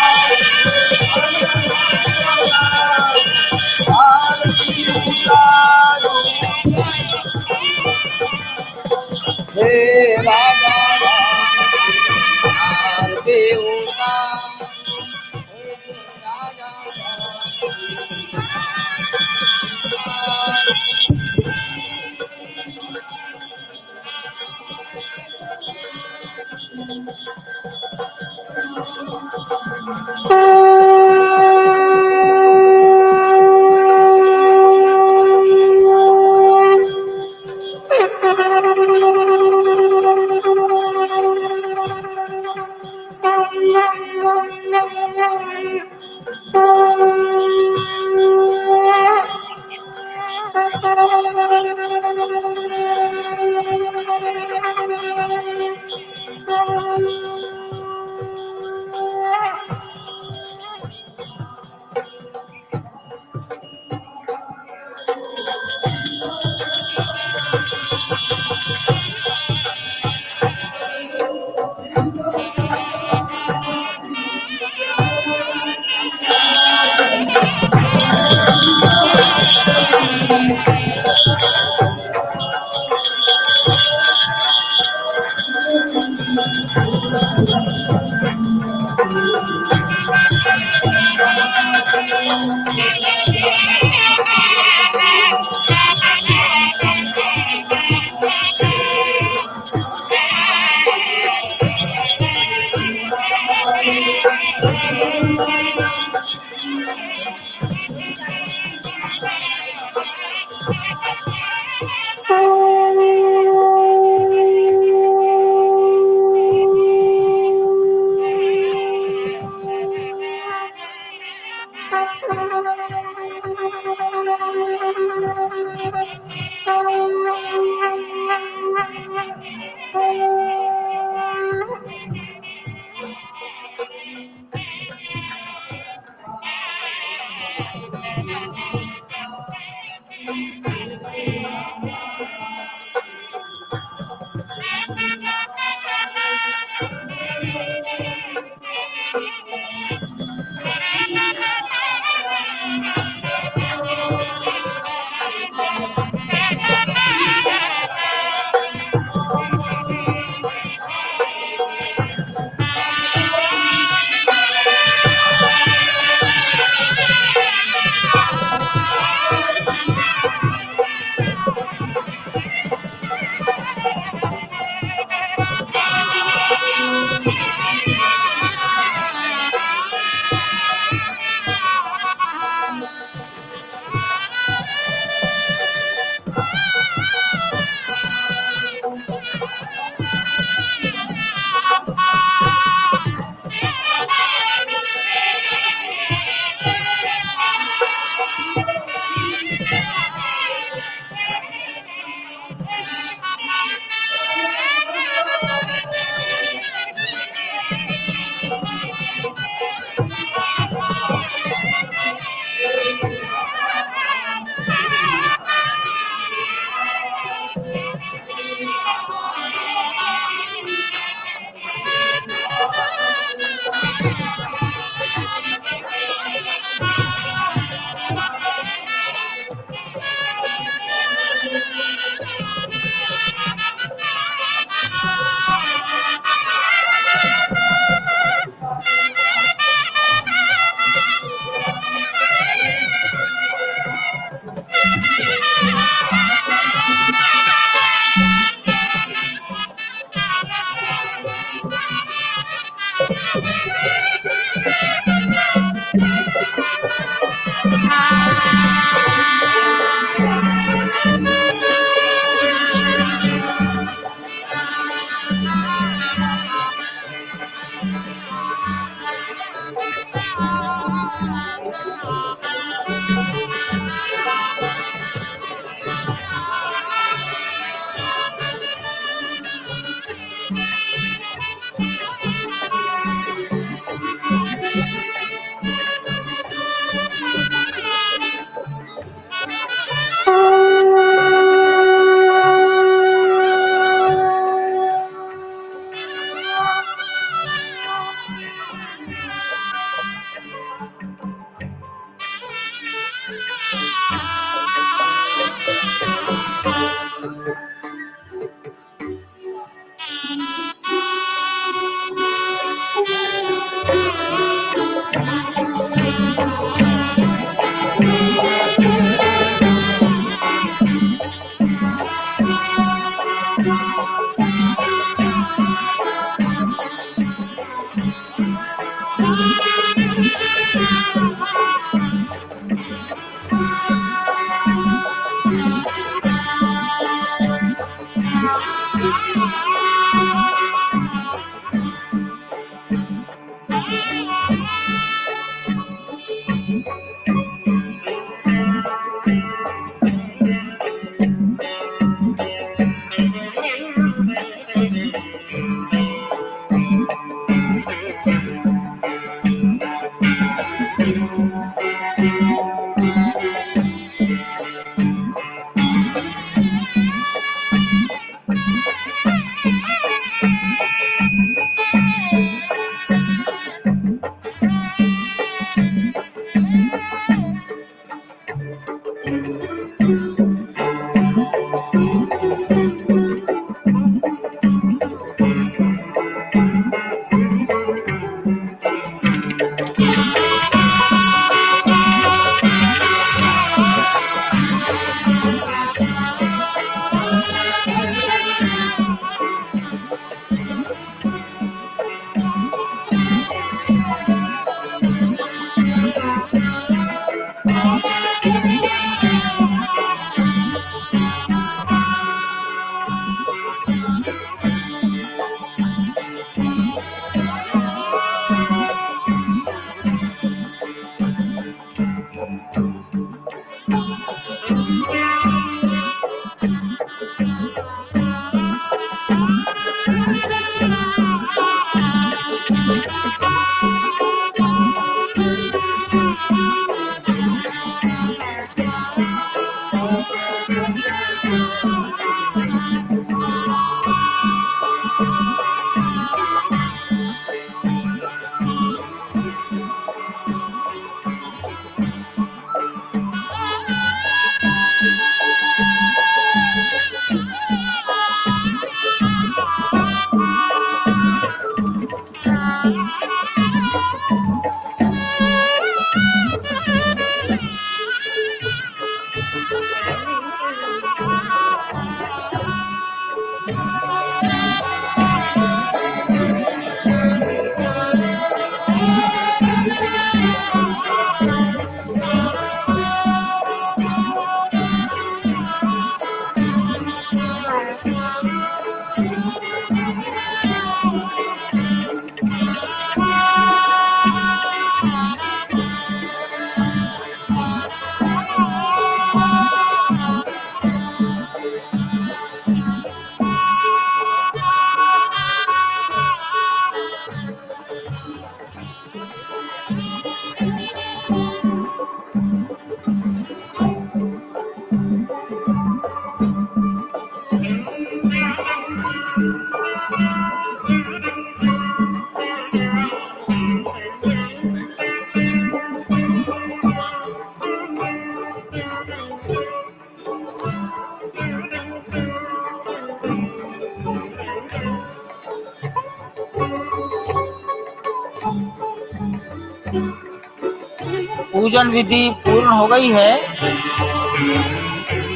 पूजन विधि पूर्ण हो गई है।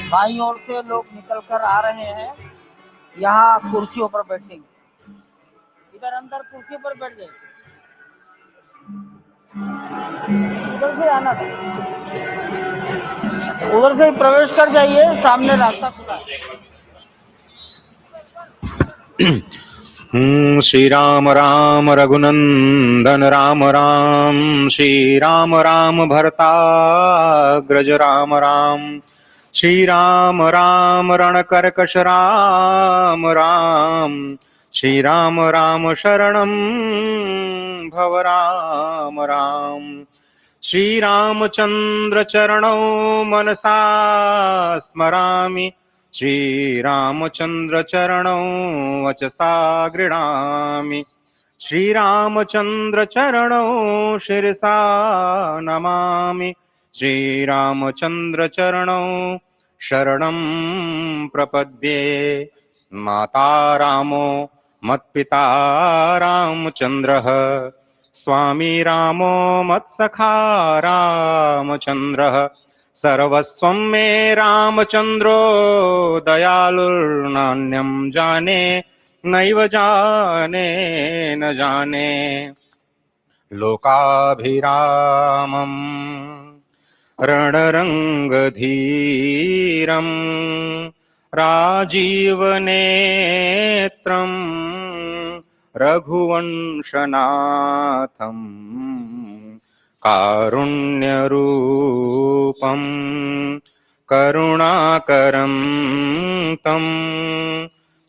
बाईं ओर से लोग निकल कर आ रहे हैं, यहाँ कुर्सियों पर बैठेंगे। इधर अंदर कुर्सी पर बैठ जाए, उधर से आना था, उधर से प्रवेश कर जाइए, सामने रास्ता खुला है। श्री राम राम रघुनंदन राम राम, श्री राम राम भरताग्रज राम राम, श्री राम राम रणकर्कश राम राम, श्री राम राम शरणं भव राम राम, श्री रामचंद्र चरणौ मनसा स्मरामि, श्री रामचंद्र चरणौ वचसा गृह्णामि, श्री रामचंद्र चरणौ शिरसा नमामि, श्री रामचंद्र चरणौ शरणं प्रपद्ये। माता रामो मत्पिता रामचंद्रः, स्वामी रामो मत्सखा रामचंद्रः, सर्वस्वं मे रामचंद्रो दयालुर्नान्यं जाने नैव जाने न जाने। लोकाभिरामम् रणरंगधीरं राजीवनेत्रं रघुवंशनाथं कारुण्यरूपं करुणाकरं तं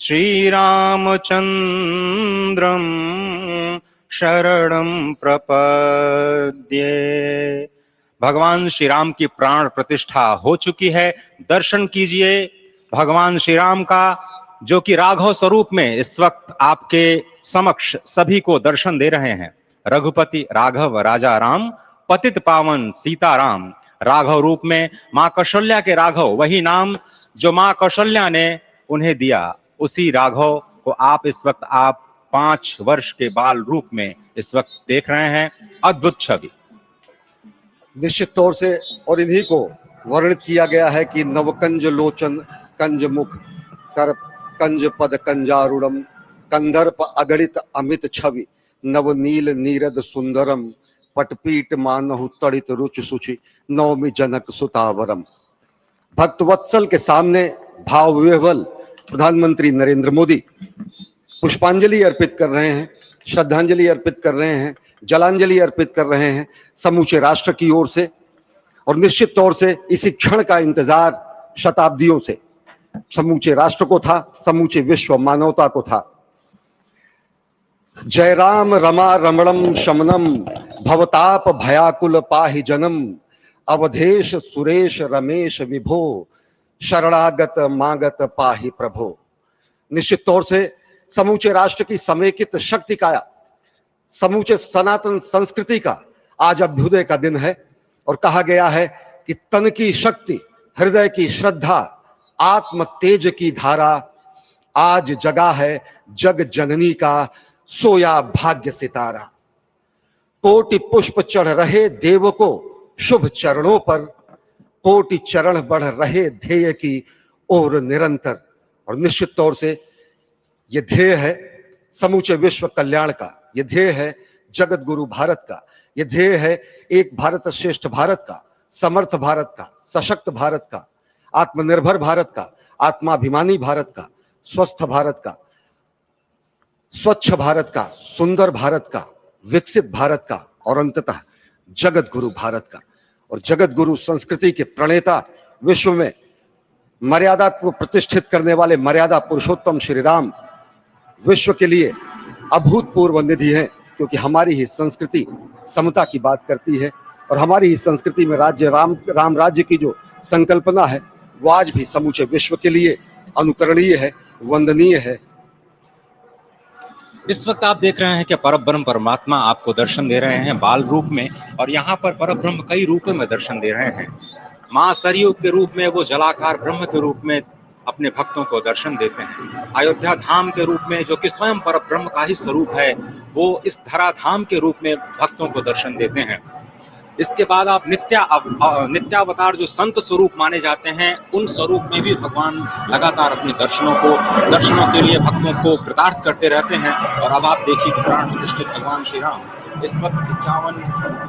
श्रीरामचन्द्रं शरणं प्रपद्ये। भगवान श्री राम की प्राण प्रतिष्ठा हो चुकी है। दर्शन कीजिए भगवान श्री राम का, जो कि राघव स्वरूप में इस वक्त आपके समक्ष सभी को दर्शन दे रहे हैं। रघुपति राघव राजा राम, पतित पावन सीता राम। राघव रूप में मां कौशल्या के राघव, वही नाम जो मां कौशल्या ने उन्हें दिया, उसी राघव को आप इस वक्त 5 वर्ष के बाल रूप में इस वक्त देख रहे हैं। अद्भुत छवि। निश्चित तौर से, और इन्हीं को वर्णित किया गया है कि नवकंज लोचन कंज मुख कर कंज पद कंजारूढ़म, कंदर्प अगणित अमित छवि नवनील नीरद सुंदरम, पटपीट मानहु तड़ित रुचि सुचि नवमी जनक सुतावरम। भक्तवत्सल के सामने भाव विह्वल प्रधानमंत्री नरेंद्र मोदी पुष्पांजलि अर्पित कर रहे हैं, श्रद्धांजलि अर्पित कर रहे हैं, जलांजलि अर्पित कर रहे हैं समूचे राष्ट्र की ओर से। और निश्चित तौर से इसी क्षण का इंतजार शताब्दियों से समूचे राष्ट्र को था, समूचे विश्व मानवता को था। जय राम रमा रमणम शमनम भवताप भयाकुल पाहि जनम अवधेश सुरेश रमेश विभो शरणागत मागत पाहि प्रभो। निश्चित तौर से समूचे राष्ट्र की समेकित शक्ति का, समूचे सनातन संस्कृति का आज अभ्युदय का दिन है और कहा गया है कि तन की शक्ति, हृदय की श्रद्धा, आत्म तेज की धारा आज जगा है जग जननी का सोया भाग्य सितारा। कोटि पुष्प चढ़ रहे देव को शुभ चरणों पर, कोटि चरण बढ़ रहे ध्येय की ओर निरंतर। और निश्चित तौर से यह ध्येय है समूचे विश्व कल्याण का, यह ध्येय है जगत गुरु भारत का, यह ध्येय है एक भारत श्रेष्ठ भारत का, समर्थ भारत का, सशक्त भारत का, आत्मनिर्भर भारत का, आत्माभिमानी भारत का, स्वस्थ भारत का, स्वच्छ भारत का, सुंदर भारत का, विकसित भारत का और अंततः जगत गुरु भारत का। और जगत गुरु संस्कृति के प्रणेता, विश्व में मर्यादा को प्रतिष्ठित करने वाले मर्यादा पुरुषोत्तम श्री राम विश्व के लिए अभूतपूर्व निधि है, क्योंकि हमारी ही संस्कृति समता की बात करती है और हमारी ही संस्कृति में राज्य राम राज्य की जो संकल्पना है वो आज भी समूचे विश्व के लिए अनुकरणीय है, वंदनीय है। इस वक्त आप देख रहे हैं कि परब्रह्म परमात्मा आपको दर्शन दे रहे हैं बाल रूप में, और यहाँ पर परब्रह्म कई रूपों में दर्शन दे रहे हैं। माँ सरयू के रूप में वो जलाकार ब्रह्म के रूप में अपने भक्तों को दर्शन देते हैं। अयोध्या धाम के रूप में जो कि स्वयं परब्रह्म का ही स्वरूप है, वो इस धरा धाम के रूप में भक्तों को दर्शन देते हैं। इसके बाद आप नित्यावतार जो संत स्वरूप माने जाते हैं, उन स्वरूप में भी भगवान लगातार अपने दर्शनों के लिए भक्तों को कृतार्थ करते रहते हैं। और अब आप देखिए कि प्राण प्रतिष्ठित भगवान श्री राम इस वक्त 51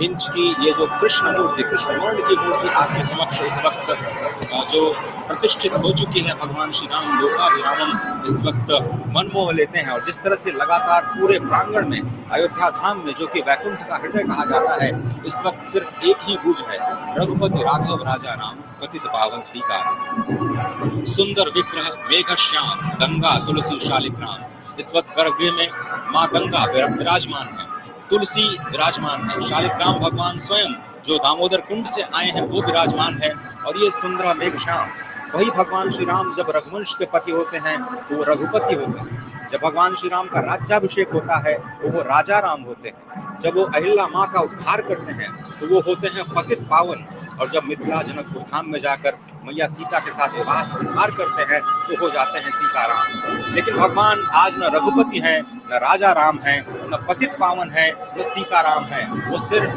इंच की ये जो कृष्ण मूर्ति, कृष्ण वर्ण की मूर्ति आपके समक्ष इस वक्त जो प्रतिष्ठित हो चुकी है, भगवान श्री राम लोकाभिरामम इस वक्त मनमोह लेते हैं। और जिस तरह से लगातार पूरे प्रांगण में, अयोध्या धाम में जो कि वैकुंठ का हृदय कहा जाता है, इस वक्त सिर्फ एक ही गूंज है, रघुपति राघव राजा राम पतित पावन सीता। सुंदर विग्रह मेघ श्याम गंगा तुलसी शालिग्राम। इस वक्त गर्भगृह में माँ गंगा विराजमान है, तुलसी विराजमान है, शालिग्राम भगवान स्वयं जो दामोदर कुंड से आए हैं वो विराजमान है। और ये सुंदर मेघ श्याम वही भगवान श्री राम जब रघुवंश के पति होते हैं तो वो रघुपति होते हैं। जब भगवान श्री राम का राज्याभिषेक होता है तो वो राजा राम होते हैं। जब वो अहिल्या माँ का उद्धार करते हैं तो वो होते हैं पतित पावन। और जब मिथिला जनकपुर धाम में जाकर मैया सीता के साथ विवाह संस्कार करते हैं तो हो जाते हैं सीताराम। लेकिन भगवान आज न रघुपति हैं, न राजा राम हैं, न पतित पावन है, न सीताराम है, वो सिर्फ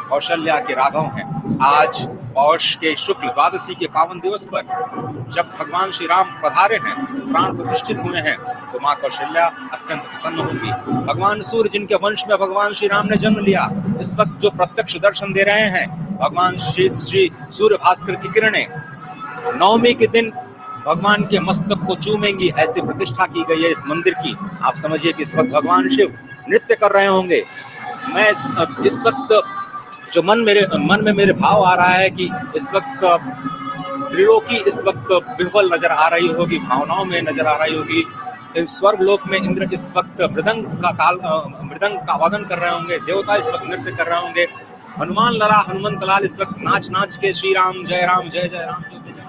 कौशल्या के राघव हैं। आज पौष के शुक्ल द्वादशी के पावन दिवस पर जब भगवान श्री राम पधारे हैं, प्राण प्रतिष्ठित हुए हैं, तो माँ कौशल्या अत्यंत प्रसन्न होगी। भगवान सूर्य जिनके वंश में भगवान श्री राम ने जन्म लिया, इस वक्त जो प्रत्यक्ष दर्शन दे रहे हैं, भगवान श्री सूर्य भास्कर की किरणें नवमी के दिन भगवान के मस्तक को चूमेंगी, ऐसी प्रतिष्ठा की गई है इस मंदिर की। आप समझिए कि इस वक्त भगवान शिव नृत्य कर रहे होंगे। मैं इस वक्त जो मन में मेरे भाव आ रहा है कि इस वक्त त्रिलोकी इस वक्त विह्वल नजर आ रही होगी, भावनाओं में नजर आ रही होगी। स्वर्ग लोक में इंद्र इस वक्त मृदंग का वादन कर रहे होंगे, देवता इस वक्त नृत्य कर रहे होंगे। हनुमान लला हनुमंत लाल इस वक्त नाच के श्री राम जय राम जय जय राम जय जय।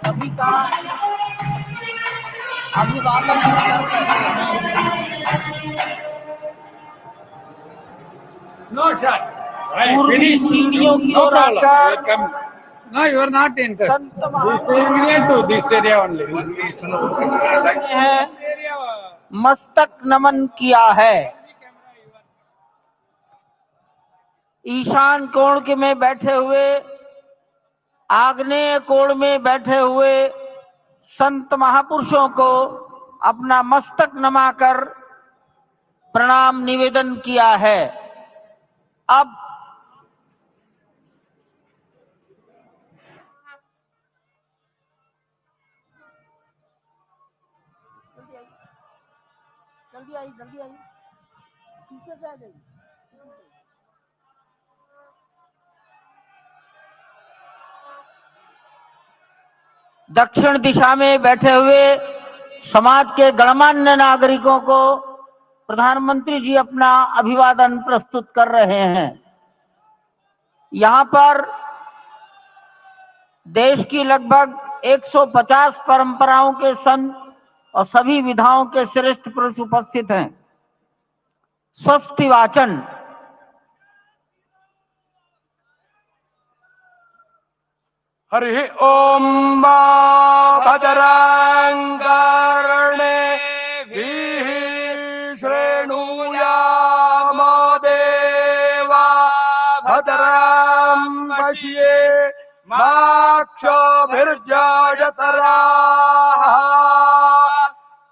सभी का अभिवादन कर रहे हैं। No shot. पूर्वी सीढ़ियों की ओर आकर No, you are not interested. This area to this area only. है मस्तक नमन किया है। ईशान कोण के में बैठे हुए, आग्नेय कोण में बैठे हुए संत महापुरुषों को अपना मस्तक नमाकर प्रणाम निवेदन किया है। अब जल्दी आई पीछे से आ गई। दक्षिण दिशा में बैठे हुए समाज के गणमान्य नागरिकों को प्रधानमंत्री जी अपना अभिवादन प्रस्तुत कर रहे हैं। यहाँ पर देश की लगभग 150 परंपराओं के संत और सभी विधाओं के श्रेष्ठ पुरुष उपस्थित हैं। स्वस्ति वाचन हरि ओम भद्रं कर्णेभिः शृणुयाम देवा भद्रं पश्येमाक्षभिर्यजत्राः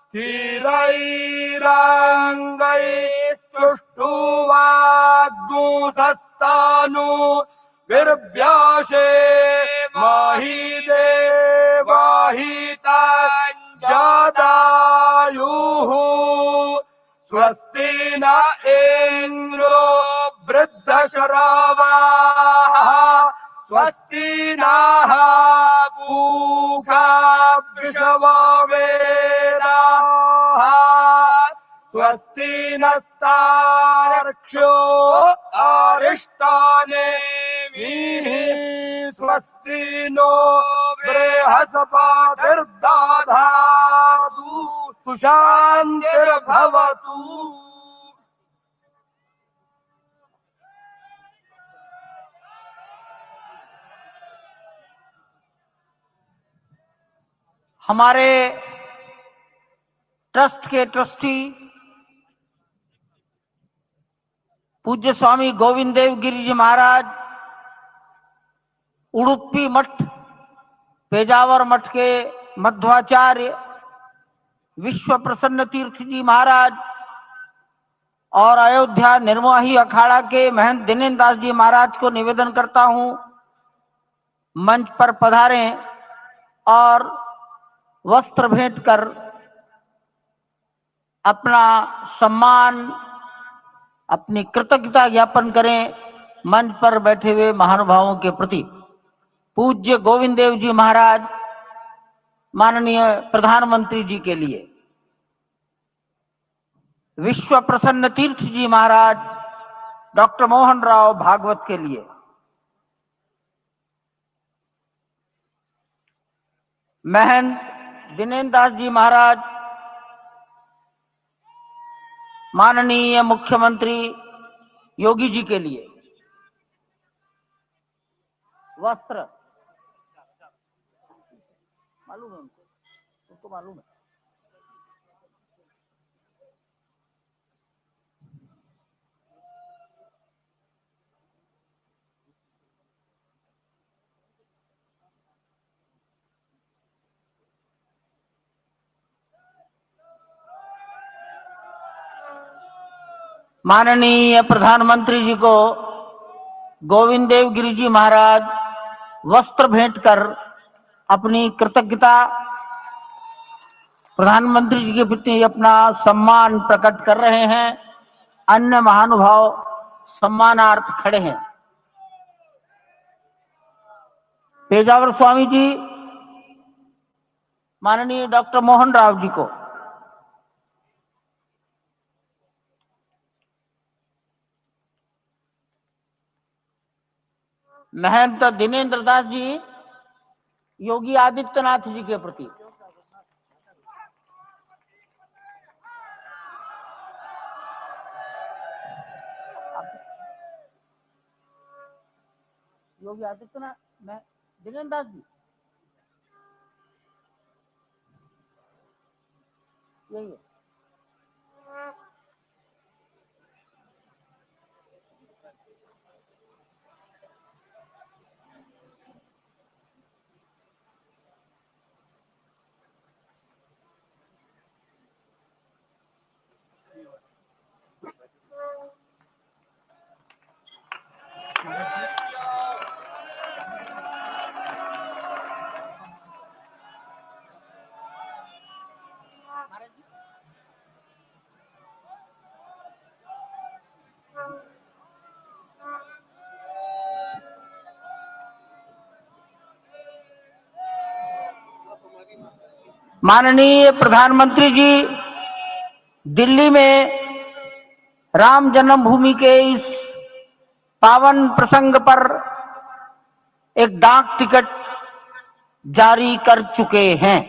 स्थिरैरङ्गैस्तुष्टुवाग्गुंसस्तनु विर्व्याशे महिदेवाहितं जदायुः स्वस्ति न इन्द्रो वृद्धश्रवाः स्वस्ति नः पूषा वृषभवेदाः स्वस्ति नस्तार्क्ष्यो अरिष्टाने स्वस्ति नो बृहस्पतिर्दधातु सुशान्तिर्भवतु। हमारे ट्रस्ट के ट्रस्टी पूज्य स्वामी गोविंद देव गिरी जी महाराज, उडुपी मठ, पेजावर मठ के मध्वाचार्य विश्व प्रसन्न तीर्थ जी महाराज और अयोध्या निर्मोही अखाड़ा के महंत दिनेन्द्र दास जी महाराज को निवेदन करता हूं, मंच पर पधारें और वस्त्र भेंट कर अपना सम्मान, अपनी कृतज्ञता ज्ञापन करें मंच पर बैठे हुए महानुभावों के प्रति। पूज्य गोविंद देव जी महाराज, माननीय प्रधानमंत्री जी के लिए, विश्व प्रसन्न तीर्थ जी महाराज डॉक्टर मोहन राव भागवत के लिए, महंत दिनेन्द्र दास जी महाराज, माननीय मुख्यमंत्री योगी जी के लिए वस्त्र, मालूम है उनको मालूम है। माननीय प्रधानमंत्री जी को गोविंद देव गिरी जी महाराज वस्त्र भेंट कर अपनी कृतज्ञता, प्रधानमंत्री जी के प्रति अपना सम्मान प्रकट कर रहे हैं। अन्य महानुभाव सम्मानार्थ खड़े हैं। पेजावर स्वामी जी माननीय डॉक्टर मोहन राव जी को, महंत दिनेन्द्र दास जी योगी आदित्यनाथ जी के प्रति, योगी आदित्यनाथ, मैं दिनेन्द्र दास जी, यही है। माननीय प्रधानमंत्री जी दिल्ली में राम जन्मभूमि के इस पावन प्रसंग पर एक डाक टिकट जारी कर चुके हैं।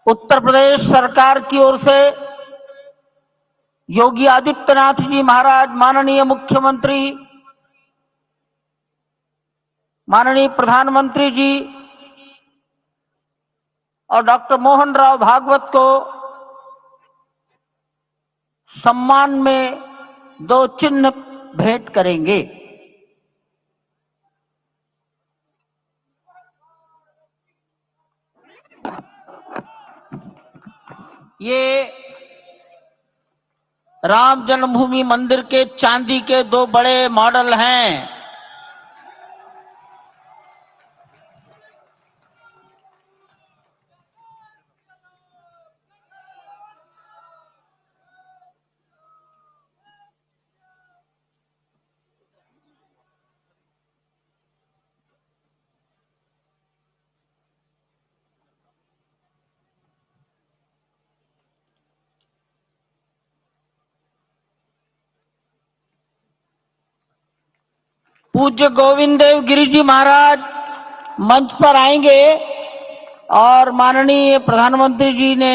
उत्तर प्रदेश सरकार की ओर से योगी आदित्यनाथ जी महाराज, माननीय मुख्यमंत्री, माननीय प्रधानमंत्री जी और डॉक्टर मोहन राव भागवत को सम्मान में 2 चिन्ह भेंट करेंगे। ये राम जन्मभूमि मंदिर के चांदी के 2 बड़े मॉडल हैं। पूज्य गोविंद देव गिरी जी महाराज मंच पर आएंगे और माननीय प्रधानमंत्री जी ने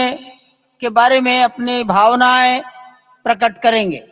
के बारे में अपनी भावनाएं प्रकट करेंगे।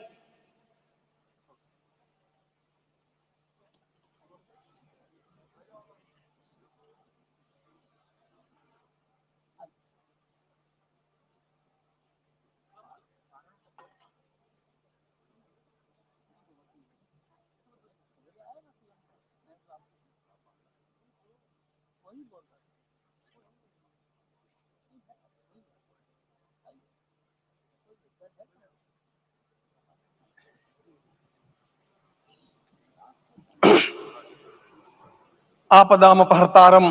आपदामपहर्तारम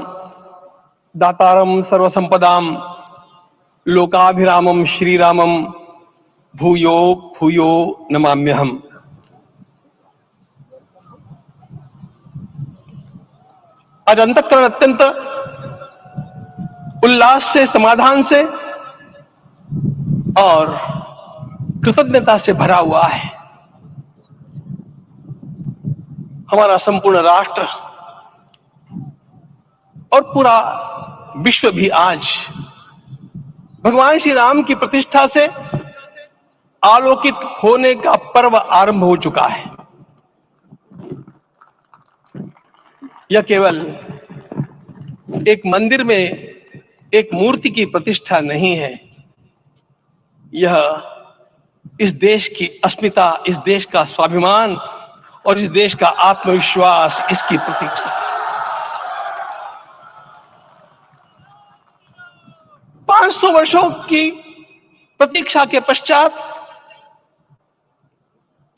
दातारम सर्वसंपदाम लोकाभिरामम श्रीरामम भूयो भूयो नमाम्यहम्। आज अंतःकरण अत्यंत उल्लास से, समाधान से और कृतज्ञता से भरा हुआ है। हमारा संपूर्ण राष्ट्र और पूरा विश्व भी आज भगवान श्री राम की प्रतिष्ठा से आलोकित होने का पर्व आरंभ हो चुका है। यह केवल एक मंदिर में एक मूर्ति की प्रतिष्ठा नहीं है, यह इस देश की अस्मिता, इस देश का स्वाभिमान और इस देश का आत्मविश्वास, इसकी प्रतीक्षा है। 500 वर्षों की प्रतीक्षा के पश्चात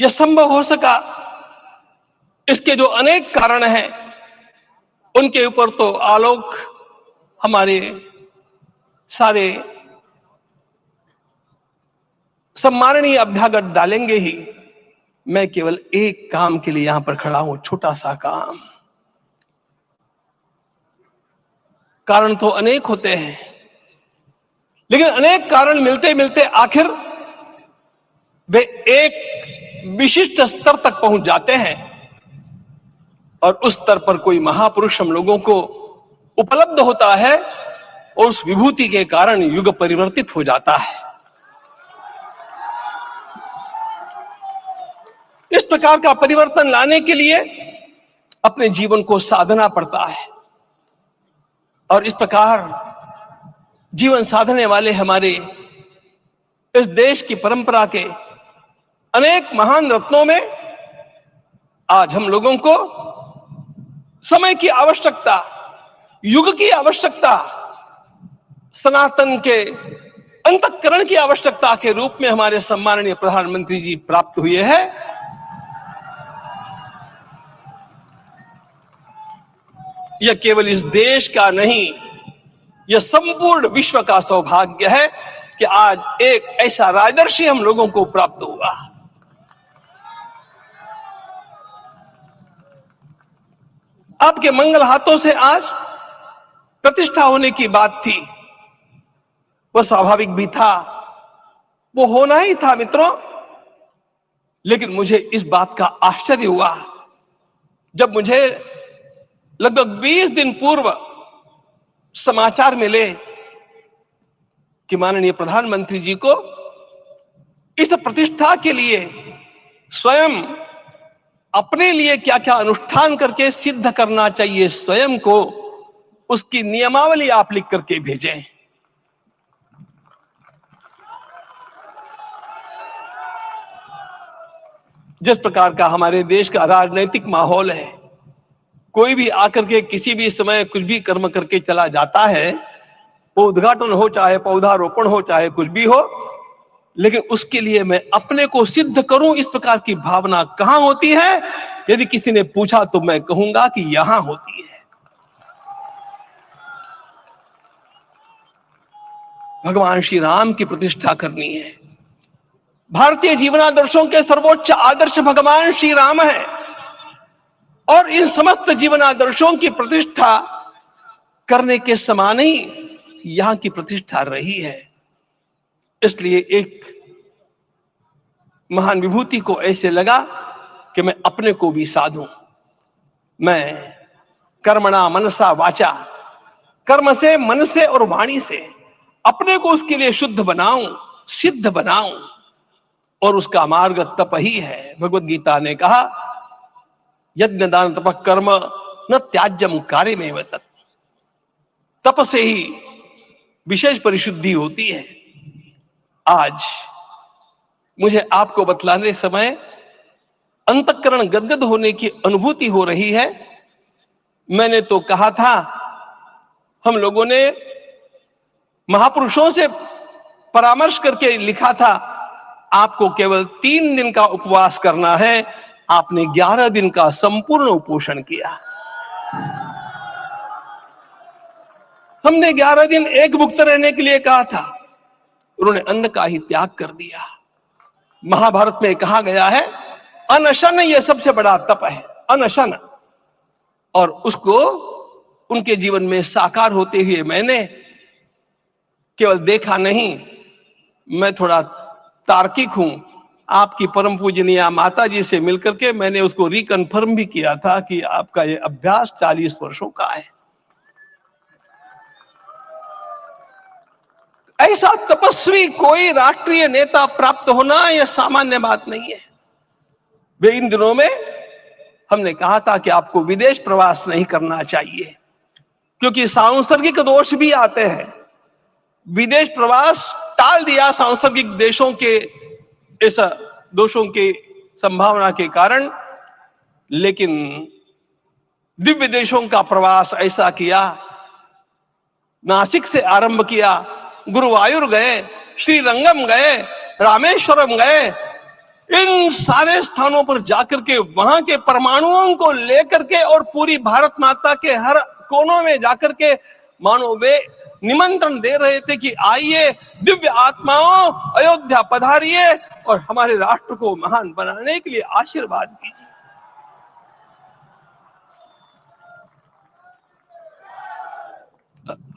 यह संभव हो सका। इसके जो अनेक कारण हैं, उनके ऊपर तो आलोक हमारे सारे सम्माननीय अभ्यागत डालेंगे ही। मैं केवल एक काम के लिए यहां पर खड़ा हूं, छोटा सा काम। कारण तो अनेक होते हैं, लेकिन अनेक कारण मिलते मिलते आखिर वे एक विशिष्ट स्तर तक पहुंच जाते हैं और उस स्तर पर कोई महापुरुष हम लोगों को उपलब्ध होता है और उस विभूति के कारण युग परिवर्तित हो जाता है। इस प्रकार का परिवर्तन लाने के लिए अपने जीवन को साधना पड़ता है और इस प्रकार जीवन साधने वाले हमारे इस देश की परंपरा के अनेक महान रत्नों में आज हम लोगों को समय की आवश्यकता, युग की आवश्यकता, सनातन के अंतःकरण की आवश्यकता के रूप में हमारे सम्माननीय प्रधानमंत्री जी प्राप्त हुए हैं। यह केवल इस देश का नहीं, यह संपूर्ण विश्व का सौभाग्य है कि आज एक ऐसा राजदर्शी हम लोगों को प्राप्त हुआ। आपके मंगल हाथों से आज प्रतिष्ठा होने की बात थी, वह स्वाभाविक भी था, वो होना ही था मित्रों। लेकिन मुझे इस बात का आश्चर्य हुआ जब मुझे लगभग 20 दिन पूर्व समाचार मिले कि माननीय प्रधानमंत्री जी को इस प्रतिष्ठा के लिए स्वयं अपने लिए क्या क्या अनुष्ठान करके सिद्ध करना चाहिए, स्वयं को उसकी नियमावली आप लिख करके भेजें। जिस प्रकार का हमारे देश का राजनीतिक माहौल है, कोई भी आकर के किसी भी समय कुछ भी कर्म करके चला जाता है, वो उद्घाटन हो चाहे पौधारोपण हो चाहे कुछ भी हो, लेकिन उसके लिए मैं अपने को सिद्ध करूं, इस प्रकार की भावना कहां होती है? यदि किसी ने पूछा तो मैं कहूंगा कि यहां होती है। भगवान श्री राम की प्रतिष्ठा करनी है। भारतीय जीवनादर्शों के सर्वोच्च आदर्श भगवान श्री राम है और इन समस्त जीवनादर्शों की प्रतिष्ठा करने के समान ही यहां की प्रतिष्ठा रही है। इसलिए एक महान विभूति को ऐसे लगा कि मैं अपने को भी साधूं। मैं कर्मणा मनसा वाचा, कर्म से, मन से और वाणी से अपने को उसके लिए शुद्ध बनाऊं, सिद्ध बनाऊं, और उसका मार्ग तप ही है। भगवत गीता ने कहा यज्ञ दान तप कर्म न त्याज्यम कार्य में तत्। तप से ही विशेष परिशुद्धि होती है। आज मुझे आपको बतलाने समय अंतःकरण गदगद होने की अनुभूति हो रही है। मैंने तो कहा था, हम लोगों ने महापुरुषों से परामर्श करके लिखा था, आपको केवल 3 दिन का उपवास करना है। आपने 11 दिन का संपूर्ण उपोषण किया। हमने 11 दिन एक मुक्त रहने के लिए कहा था, उन्होंने अन्न का ही त्याग कर दिया। महाभारत में कहा गया है अनशन ये सबसे बड़ा तप है, अनशन। और उसको उनके जीवन में साकार होते हुए मैंने केवल देखा नहीं, मैं थोड़ा तार्किक हूं। आपकी परम पूजनीय माता जी से मिलकर के मैंने उसको रिकन्फर्म भी किया था कि आपका ये अभ्यास 40 वर्षों का है। ऐसा तपस्वी कोई राष्ट्रीय नेता प्राप्त होना यह सामान्य बात नहीं है। वे इन दिनों में हमने कहा था कि आपको विदेश प्रवास नहीं करना चाहिए, क्योंकि सांसर्गिक दोष भी आते हैं। विदेश प्रवास टाल दिया सांसर्गिक देशों के इस दोषों की संभावना के कारण, लेकिन दिव्य देशों का प्रवास ऐसा किया। नासिक से आरंभ किया, गुरुवायूर गए, श्रीरंगम गए, रामेश्वरम गए। इन सारे स्थानों पर जाकर के वहां के परमाणुओं को लेकर के और पूरी भारत माता के हर कोनों में जाकर के मानो वे निमंत्रण दे रहे थे कि आइए दिव्य आत्माओं, अयोध्या पधारिए और हमारे राष्ट्र को महान बनाने के लिए आशीर्वाद दीजिए।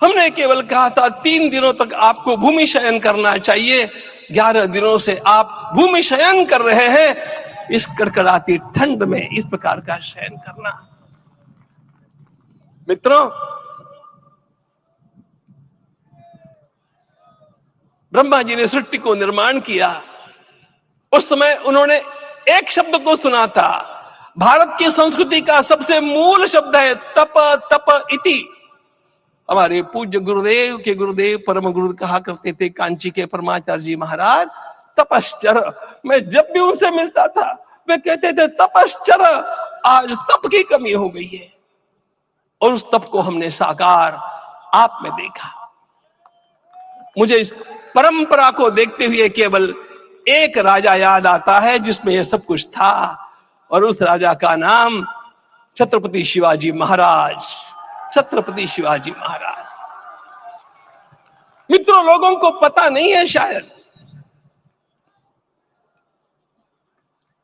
हमने केवल कहा था 3 दिनों तक आपको भूमि शयन करना चाहिए। 11 दिनों से आप भूमि शयन कर रहे हैं। इस कड़कड़ाती ठंड में इस प्रकार का शयन करना, मित्रों, ब्रह्मा जी ने सृष्टि को निर्माण किया। उस समय उन्होंने एक शब्द को सुना था। भारत की संस्कृति का सबसे मूल शब्द है तप, तप इति। हमारे पूज्य गुरुदेव के गुरुदेव परम गुरु कहा करते थे, कांची के परमाचार्य जी महाराज, तपश्चर। मैं जब भी उनसे मिलता था वे कहते थे तपश्चर। आज तप की कमी हो गई है और उस तप को हमने साकार आप में देखा। मुझे इस परंपरा को देखते हुए केवल एक राजा याद आता है जिसमें यह सब कुछ था, और उस राजा का नाम छत्रपति शिवाजी महाराज। छत्रपति शिवाजी महाराज। मित्रों, लोगों को पता नहीं है शायद,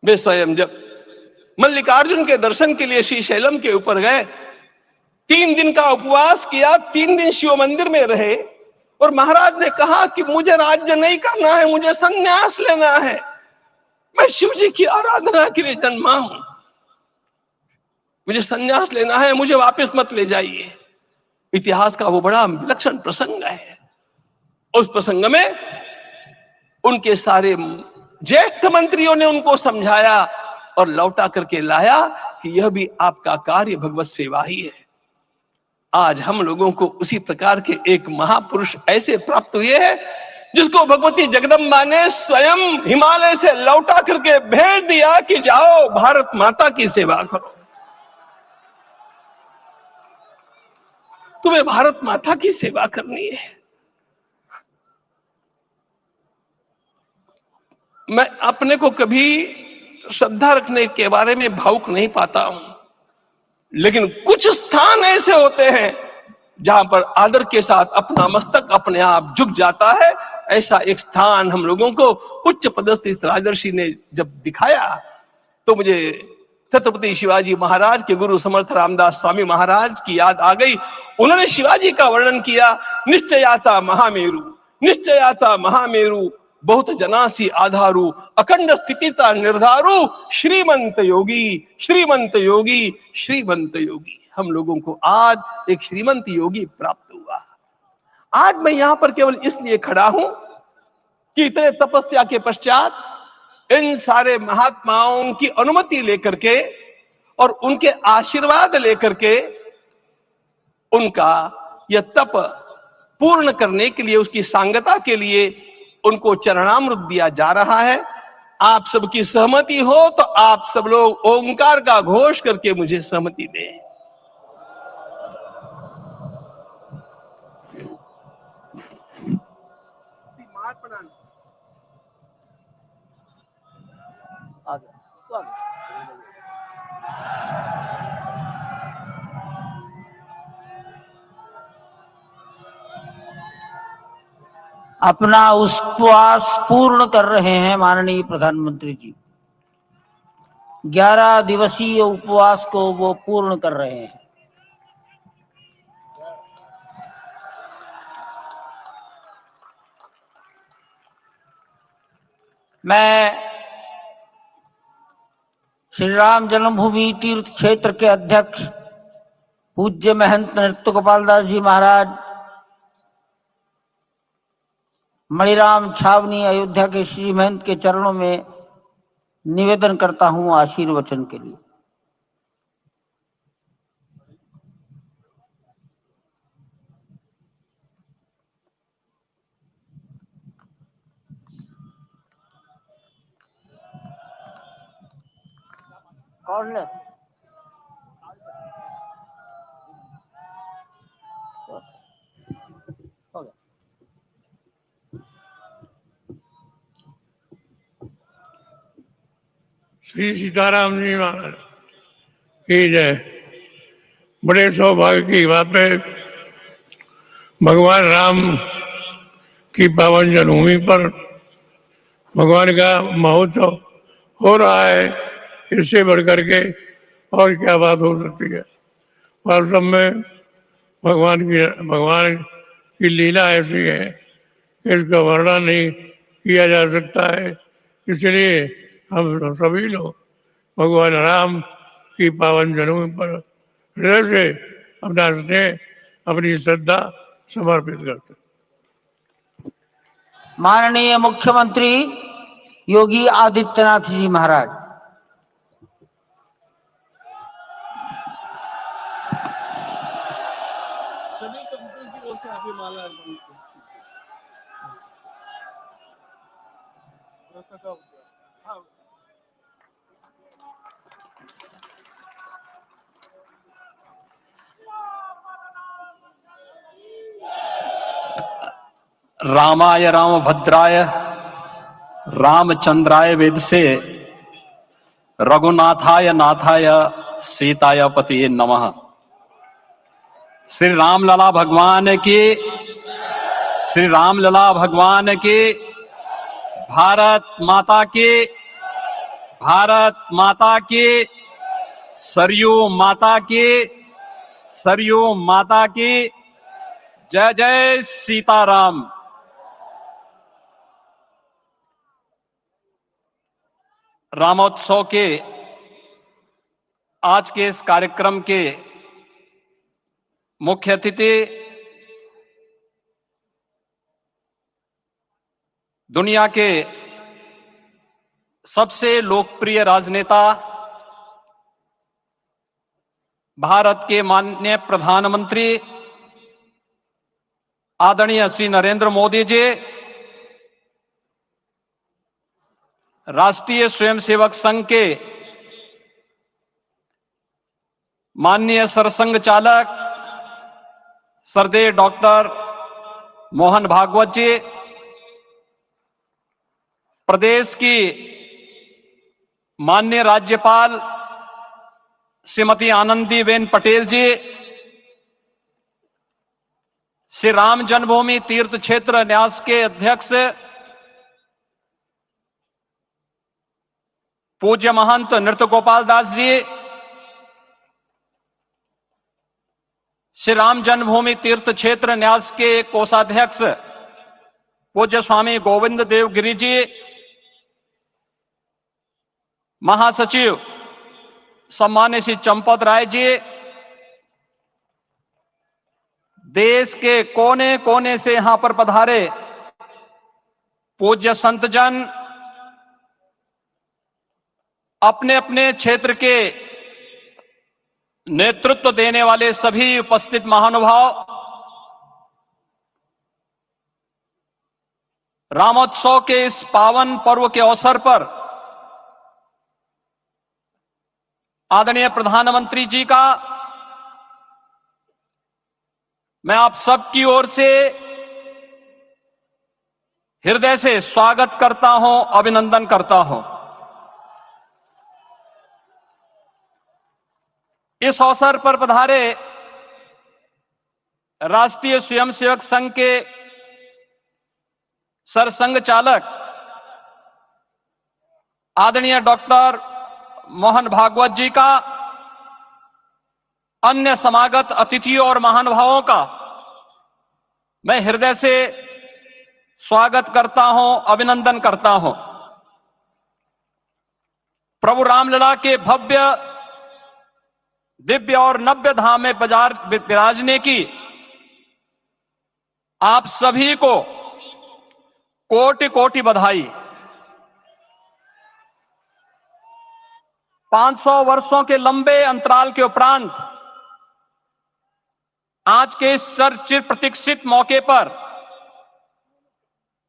वे स्वयं जब मल्लिकार्जुन के दर्शन के लिए श्रीशैलम के ऊपर गए, 3 दिन का उपवास किया, 3 दिन शिव मंदिर में रहे, और महाराज ने कहा कि मुझे राज्य नहीं करना है, मुझे संन्यास लेना है, मैं शिव जी की आराधना के लिए जन्मा हूं, मुझे संन्यास लेना है, मुझे वापस मत ले जाइए। इतिहास का वो बड़ा विलक्षण प्रसंग है। उस प्रसंग में उनके सारे ज्येष्ठ मंत्रियों ने उनको समझाया और लौटा करके लाया कि यह भी आपका कार्य भगवत सेवा ही है। आज हम लोगों को उसी प्रकार के एक महापुरुष ऐसे प्राप्त हुए हैं जिसको भगवती जगदम्बा ने स्वयं हिमालय से लौटा करके भेज दिया कि जाओ भारत माता की सेवा करो। तुम्हें भारत माता की सेवा करनी है। मैं अपने को कभी श्रद्धा रखने के बारे में भावुक नहीं पाता हूं, लेकिन कुछ स्थान ऐसे होते हैं जहां पर आदर के साथ अपना मस्तक अपने आप झुक जाता है। ऐसा एक स्थान हम लोगों को उच्च पदस्थ इस राजर्षि ने जब दिखाया तो मुझे छत्रपति शिवाजी महाराज के गुरु समर्थ रामदास स्वामी महाराज की याद आ गई। उन्होंने शिवाजी का वर्णन किया, निश्चयाचा महामेरु, निश्चयाचा महामेरु, बहुत जनासी आधारू अखंड स्थितिता निर्धारू श्रीमंत योगी श्रीमंत योगी श्रीमंत योगी। हम लोगों को आज एक श्रीमंत योगी प्राप्त हुआ। आज मैं यहां पर केवल इसलिए खड़ा हूं कि इतने तपस्या के पश्चात इन सारे महात्माओं की अनुमति लेकर के और उनके आशीर्वाद लेकर के उनका यह तप पूर्ण करने के लिए, उसकी सांगता के लिए उनको चरणामृत दिया जा रहा है। आप सबकी सहमति हो तो आप सब लोग ओंकार का घोष करके मुझे सहमति दें। अपना उपवास पूर्ण कर रहे हैं माननीय प्रधानमंत्री जी। 11 दिवसीय उपवास को वो पूर्ण कर रहे हैं। मैं श्री राम जन्मभूमि तीर्थ क्षेत्र के अध्यक्ष पूज्य महंत नृत्य गोपाल दास जी महाराज, मणिराम छावनी अयोध्या के श्री महंत के चरणों में निवेदन करता हूं आशीर्वचन के लिए। कॉर्डलेस हो गया। श्री सीताराम जी महाराज की जय। बड़े सौभाग्य की बात है, भगवान राम की पावन जन्मभूमि पर भगवान का महोत्सव हो रहा है। इससे बढ़कर के और क्या बात हो सकती है। वास्तव में भगवान की लीला ऐसी है, इसका वर्णन नहीं किया जा सकता है। इसलिए हम सभी लोग भगवान राम की पावन जन्मभूमि पर हृदय से अपना स्नेह, अपनी श्रद्धा समर्पित करते हैं। माननीय मुख्यमंत्री योगी आदित्यनाथ जी महाराज। रामाय रामभद्राय रामचंद्राय वेदसे रघुनाथाय नाथाय सीताय पतिये नमः। श्री रामलला भगवान की, श्री रामलला भगवान की, भारत माता की, भारत माता की, सरयू माता की, सरयू माता की जय जय सीताराम। रामोत्सव के आज के इस कार्यक्रम के मुख्य अतिथि दुनिया के सबसे लोकप्रिय राजनेता भारत के माननीय प्रधानमंत्री आदरणीय श्री नरेंद्र मोदी जी, राष्ट्रीय स्वयंसेवक संघ के माननीय सरसंघ चालक श्रद्धेय डॉक्टर मोहन भागवत जी, प्रदेश की माननीय राज्यपाल श्रीमती आनंदीबेन पटेल जी, श्री राम जन्मभूमि तीर्थ क्षेत्र न्यास के अध्यक्ष पूज्य महंत नृत्य गोपाल दास जी, श्री राम जन्मभूमि तीर्थ क्षेत्र न्यास के कोषाध्यक्ष पूज्य स्वामी गोविंद देव गिरी जी, महासचिव सम्मान्य श्री चंपत राय जी, देश के कोने कोने से यहां पर पधारे पूज्य संतजन, अपने अपने क्षेत्र के नेतृत्व देने वाले सभी उपस्थित महानुभाव, रामोत्सव के इस पावन पर्व के अवसर पर आदरणीय प्रधानमंत्री जी का मैं आप सबकी ओर से हृदय से स्वागत करता हूं, अभिनंदन करता हूं। इस अवसर पर पधारे राष्ट्रीय स्वयंसेवक संघ के सरसंघ चालक आदरणीय डॉक्टर मोहन भागवत जी का, अन्य समागत अतिथियों और महानुभावों का मैं हृदय से स्वागत करता हूं, अभिनंदन करता हूं। प्रभु रामलला के भव्य, दिव्य और नव्य धाम में विराजने की आप सभी को कोटि कोटि बधाई। 500 वर्षों के लंबे अंतराल के उपरांत आज के इस चर्चित प्रतीक्षित मौके पर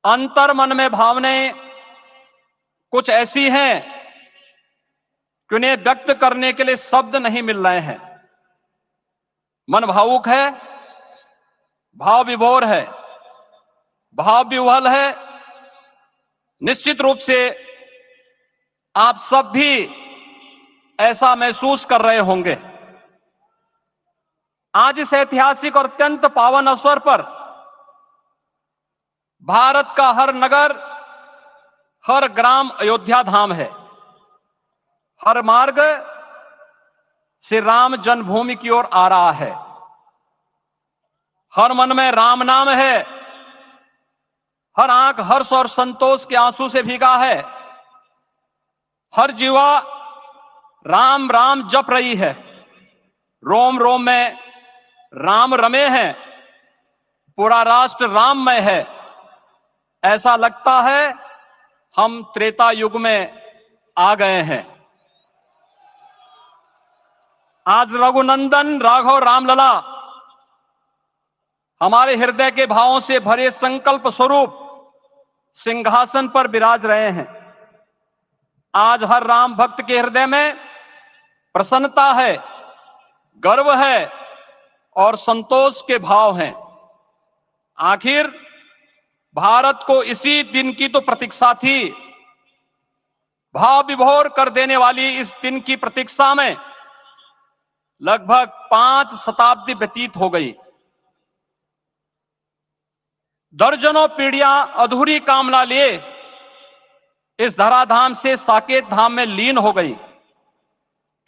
अंतर मन में भावनाएं कुछ ऐसी हैं कि उन्हें व्यक्त करने के लिए शब्द नहीं मिल रहे हैं। मन भावुक है, भाव विभोर है, भाव विह्वल है। निश्चित रूप से आप सब भी ऐसा महसूस कर रहे होंगे। आज इस ऐतिहासिक और अत्यंत पावन अवसर पर भारत का हर नगर, हर ग्राम अयोध्या धाम है। हर मार्ग श्री राम जन्मभूमि की ओर आ रहा है। हर मन में राम नाम है। हर आंख हर्ष और संतोष के आंसू से भीगा है। हर जीवा राम राम जप रही है। रोम रोम में राम रमे हैं। पूरा राष्ट्र राममय है। ऐसा लगता है हम त्रेता युग में आ गए हैं। आज रघुनंदन राघव रामलला हमारे हृदय के भावों से भरे संकल्प स्वरूप सिंहासन पर विराज रहे हैं। आज हर राम भक्त के हृदय में प्रसन्नता है, गर्व है और संतोष के भाव हैं। आखिर भारत को इसी दिन की तो प्रतीक्षा थी। भाव विभोर कर देने वाली इस दिन की प्रतीक्षा में लगभग 5 शताब्दी व्यतीत हो गई। दर्जनों पीढ़ियां अधूरी कामना लिए इस धराधाम से साकेत धाम में लीन हो गई,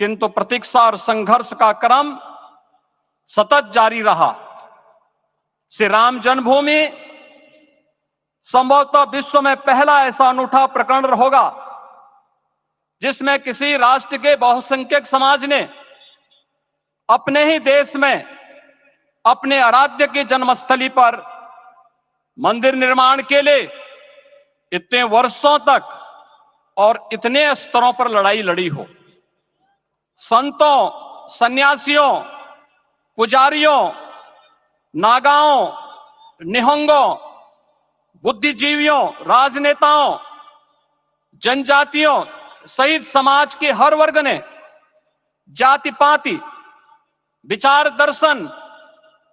किंतु प्रतीक्षा और संघर्ष का क्रम सतत जारी रहा। श्री राम जन्मभूमि संभवतः विश्व में पहला ऐसा अनूठा प्रकरण होगा जिसमें किसी राष्ट्र के बहुसंख्यक समाज ने अपने ही देश में अपने आराध्य की जन्मस्थली पर मंदिर निर्माण के लिए इतने वर्षों तक और इतने स्तरों पर लड़ाई लड़ी हो। संतों, सन्यासियों, पुजारियों, नागाओं, निहंगों, बुद्धिजीवियों, राजनेताओं, जनजातियों सहित समाज के हर वर्ग ने जाति पाति, विचार दर्शन,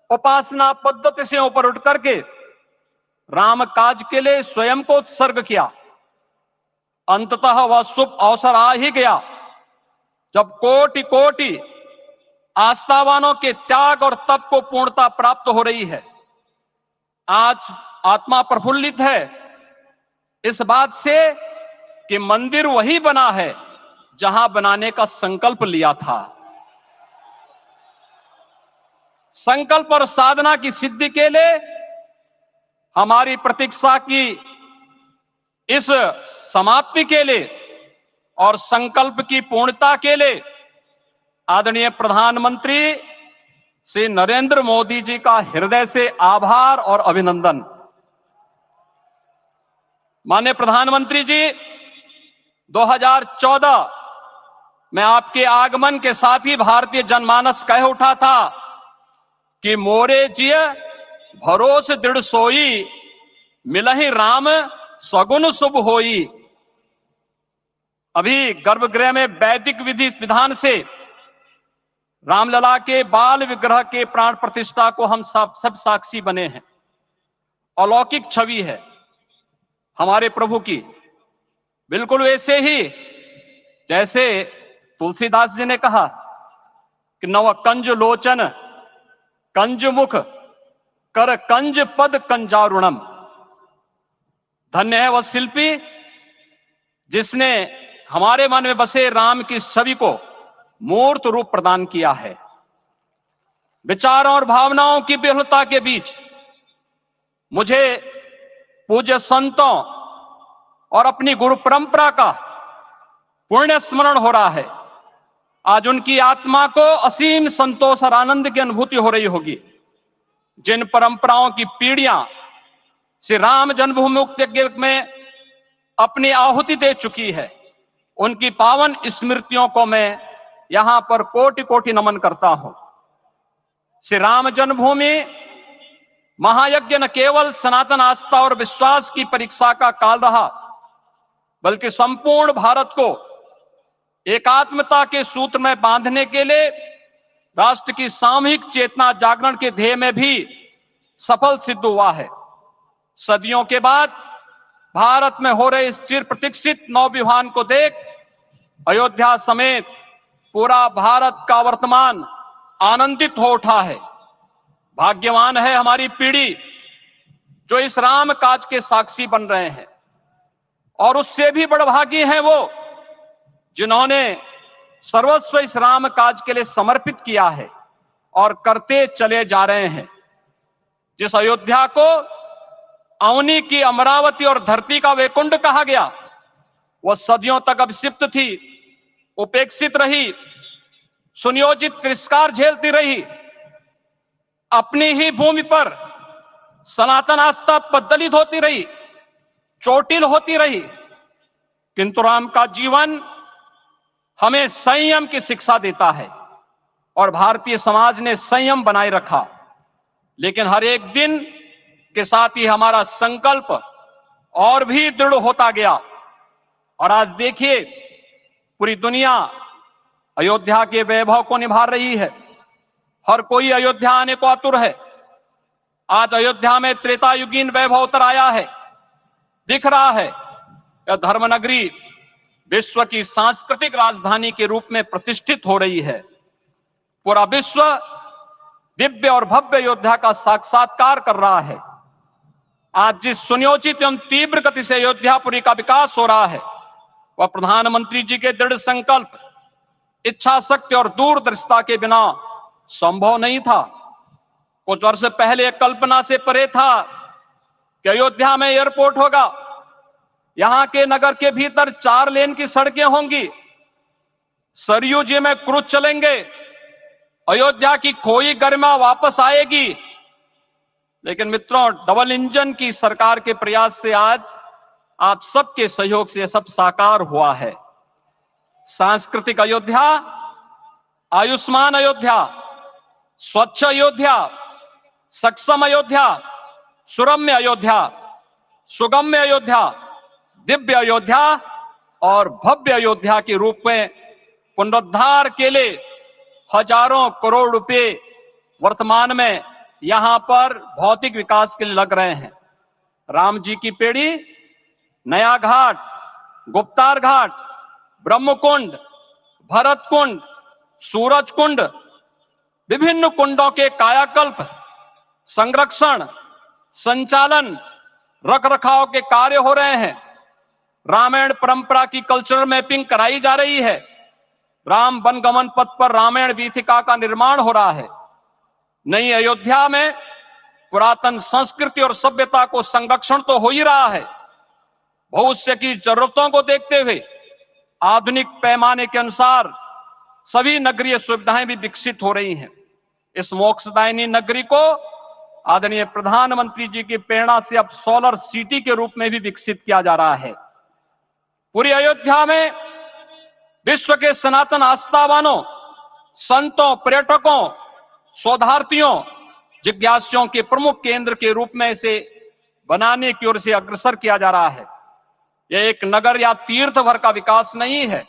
उपासना पद्धति से ऊपर उठ करके राम काज के लिए स्वयं को उत्सर्ग किया। अंततः वह शुभ अवसर आ ही गया जब कोटि कोटि आस्थावानों के त्याग और तप को पूर्णता प्राप्त हो रही है। आज आत्मा प्रफुल्लित है इस बात से कि मंदिर वही बना है जहां बनाने का संकल्प लिया था। संकल्प और साधना की सिद्धि के लिए हमारी प्रतीक्षा की इस समाप्ति के लिए और संकल्प की पूर्णता के लिए आदरणीय प्रधानमंत्री श्री नरेंद्र मोदी जी का हृदय से आभार और अभिनंदन। माननीय प्रधानमंत्री जी, 2014 में आपके आगमन के साथ ही भारतीय जनमानस कह उठा था कि मोरे जिय भरोस दृढ़ सोई, मिलहि राम सगुन शुभ होई। अभी गर्भगृह में वैदिक विधि विधान से रामलला के बाल विग्रह के प्राण प्रतिष्ठा को हम सब साक्षी बने हैं। अलौकिक छवि है हमारे प्रभु की, बिल्कुल वैसे ही जैसे तुलसीदास जी ने कहा कि नव कंज लोचन कंज मुख कर कंज पद कंजारुणम। धन्य है वह शिल्पी जिसने हमारे मन में बसे राम की छवि को मूर्त रूप प्रदान किया है। विचारों और भावनाओं की विहलता के बीच मुझे पूज्य संतों और अपनी गुरु परंपरा का पुण्य स्मरण हो रहा है। आज उनकी आत्मा को असीम संतोष और आनंद की अनुभूति हो रही होगी। जिन परंपराओं की पीढ़ियां श्री राम जन्मभूमि मुक्ति यज्ञ में अपनी आहुति दे चुकी है, उनकी पावन स्मृतियों को मैं यहां पर कोटि कोटि नमन करता हूं। श्री राम जन्मभूमि महायज्ञ न केवल सनातन आस्था और विश्वास की परीक्षा का काल रहा, बल्कि संपूर्ण भारत को एकात्मता के सूत्र में बांधने के लिए राष्ट्र की सामूहिक चेतना जागरण के ध्येय में भी सफल सिद्ध हुआ है। सदियों के बाद भारत में हो रहे इस चिर प्रतीक्षित नवविवाह को देख अयोध्या समेत पूरा भारत का वर्तमान आनंदित हो उठा है। भाग्यवान है हमारी पीढ़ी जो इस राम काज के साक्षी बन रहे हैं, और उससे भी बड़भागी हैं वो जिन्होंने सर्वस्व इस राम काज के लिए समर्पित किया है और करते चले जा रहे हैं। जिस अयोध्या को अवनी की अमरावती और धरती का वैकुंठ कहा गया, वह सदियों तक अभिषिप्त थी, उपेक्षित रही, सुनियोजित तिरस्कार झेलती रही। अपनी ही भूमि पर सनातन आस्था पद्दलित होती रही, चोटिल होती रही, किंतु राम का जीवन हमें संयम की शिक्षा देता है और भारतीय समाज ने संयम बनाए रखा। लेकिन हर एक दिन के साथ ही हमारा संकल्प और भी दृढ़ होता गया, और आज देखिए पूरी दुनिया अयोध्या के वैभव को निभा रही है। हर कोई अयोध्या आने को आतुर है। आज अयोध्या में त्रेतायुगीन वैभव उतर आया है। दिख रहा है यह धर्मनगरी विश्व की सांस्कृतिक राजधानी के रूप में प्रतिष्ठित हो रही है। पूरा विश्व दिव्य और भव्य अयोध्या का साक्षात्कार कर रहा है। आज जिस सुनियोजित एवं तीव्र गति से अयोध्यापुरी का विकास हो रहा है, वह प्रधानमंत्री जी के दृढ़ संकल्प, इच्छा शक्ति और दूरदर्शिता के बिना संभव नहीं था। कुछ वर्ष पहले कल्पना से परे था कि अयोध्या में एयरपोर्ट होगा, यहां के नगर के भीतर 4 लेन की सड़कें होंगी, सरयू जी में क्रूज चलेंगे, अयोध्या की खोई गरिमा वापस आएगी। लेकिन मित्रों, डबल इंजन की सरकार के प्रयास से आज आप सबके सहयोग से यह सब साकार हुआ है। सांस्कृतिक अयोध्या, आयुष्मान अयोध्या, स्वच्छ अयोध्या, सक्षम अयोध्या, सुरम्य अयोध्या, सुगम्य अयोध्या, दिव्य अयोध्या और भव्य अयोध्या के रूप में पुनरुद्धार के लिए हजारों करोड़ रुपए वर्तमान में यहां पर भौतिक विकास के लिए लग रहे हैं। राम जी की पेड़ी, नया घाट, गुप्तार घाट, ब्रह्मकुंड, भरत कुंड, सूरज कुंड, विभिन्न कुंडों के कायाकल्प, संरक्षण, संचालन, रखरखाव के कार्य हो रहे हैं। रामायण परंपरा की कल्चरल मैपिंग कराई जा रही है। राम वनगमन पथ पर रामायण वीथिका का निर्माण हो रहा है। नई अयोध्या में पुरातन संस्कृति और सभ्यता को संरक्षण तो हो ही रहा है, भविष्य की जरूरतों को देखते हुए आधुनिक पैमाने के अनुसार सभी नगरीय सुविधाएं भी विकसित हो रही हैं। इस मोक्षदायिनी नगरी को आदरणीय प्रधानमंत्री जी की प्रेरणा से अब सोलर सिटी के रूप में भी विकसित किया जा रहा है। पूरी अयोध्या में विश्व के सनातन आस्थावानों, संतों, पर्यटकों, शोधार्थियों, जिज्ञासुओं के प्रमुख केंद्र के रूप में इसे बनाने की ओर से अग्रसर किया जा रहा है। यह एक नगर या तीर्थ भर का विकास नहीं है,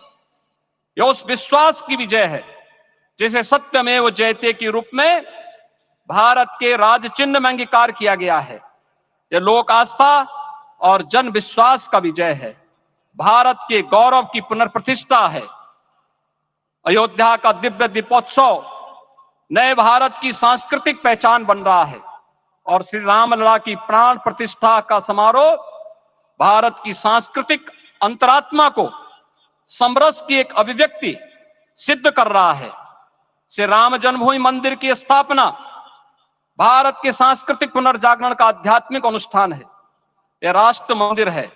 यह उस विश्वास की विजय है जिसे सत्यमेव जयते के रूप में भारत के राज चिन्ह में अंगीकार किया गया है। यह लोक आस्था और जन विश्वास का विजय है, भारत के गौरव की पुनर्प्रतिष्ठा है। अयोध्या का दिव्य दीपोत्सव नए भारत की सांस्कृतिक पहचान बन रहा है और श्री रामलला की प्राण प्रतिष्ठा का समारोह भारत की सांस्कृतिक अंतरात्मा को समरस की एक अभिव्यक्ति सिद्ध कर रहा है। श्री राम जन्मभूमि मंदिर की स्थापना भारत के सांस्कृतिक पुनर्जागरण का आध्यात्मिक अनुष्ठान है। यह राष्ट्र मंदिर है।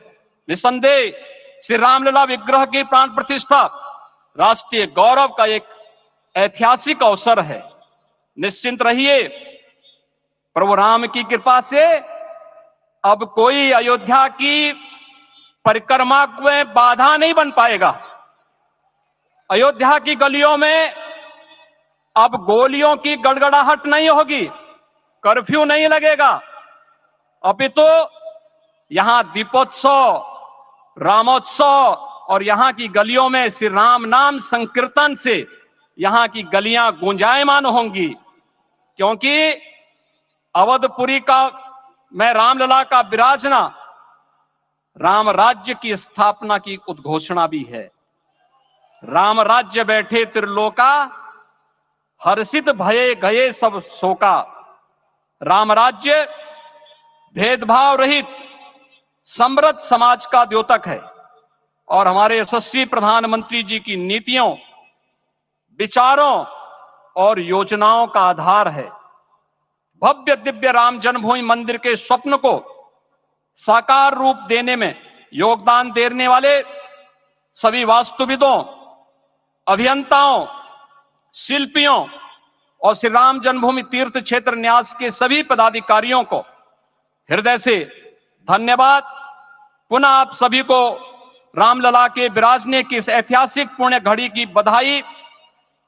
निसंदेह श्री रामलला विग्रह की प्राण प्रतिष्ठा राष्ट्रीय गौरव का एक ऐतिहासिक अवसर है। निश्चिंत रहिए, प्रभु राम की कृपा से अब कोई अयोध्या की परिक्रमा में बाधा नहीं बन पाएगा। अयोध्या की गलियों में अब गोलियों की गड़गड़ाहट नहीं होगी, कर्फ्यू नहीं लगेगा, अपितु यहां दीपोत्सव, रामोत्सव और यहां की गलियों में श्री राम नाम संकीर्तन से यहां की गलियां गुंजायमान होंगी, क्योंकि अवधपुरी का मैं रामलला का विराजना राम राज्य की स्थापना की उद्घोषणा भी है। राम राज्य बैठे त्रिलोका, हर्षित भये गए सब शोका। राम राज्य भेदभाव रहित समृद्ध समाज का द्योतक है और हमारे यशस्वी प्रधानमंत्री जी की नीतियों, विचारों और योजनाओं का आधार है। भव्य दिव्य राम जन्मभूमि मंदिर के स्वप्न को साकार रूप देने में योगदान देने वाले सभी वास्तुविदों, अभियंताओं, शिल्पियों और श्री राम जन्मभूमि तीर्थ क्षेत्र न्यास के सभी पदाधिकारियों को हृदय से धन्यवाद। पुनः आप सभी को रामलला के विराजने की इस ऐतिहासिक पुण्य घड़ी की बधाई।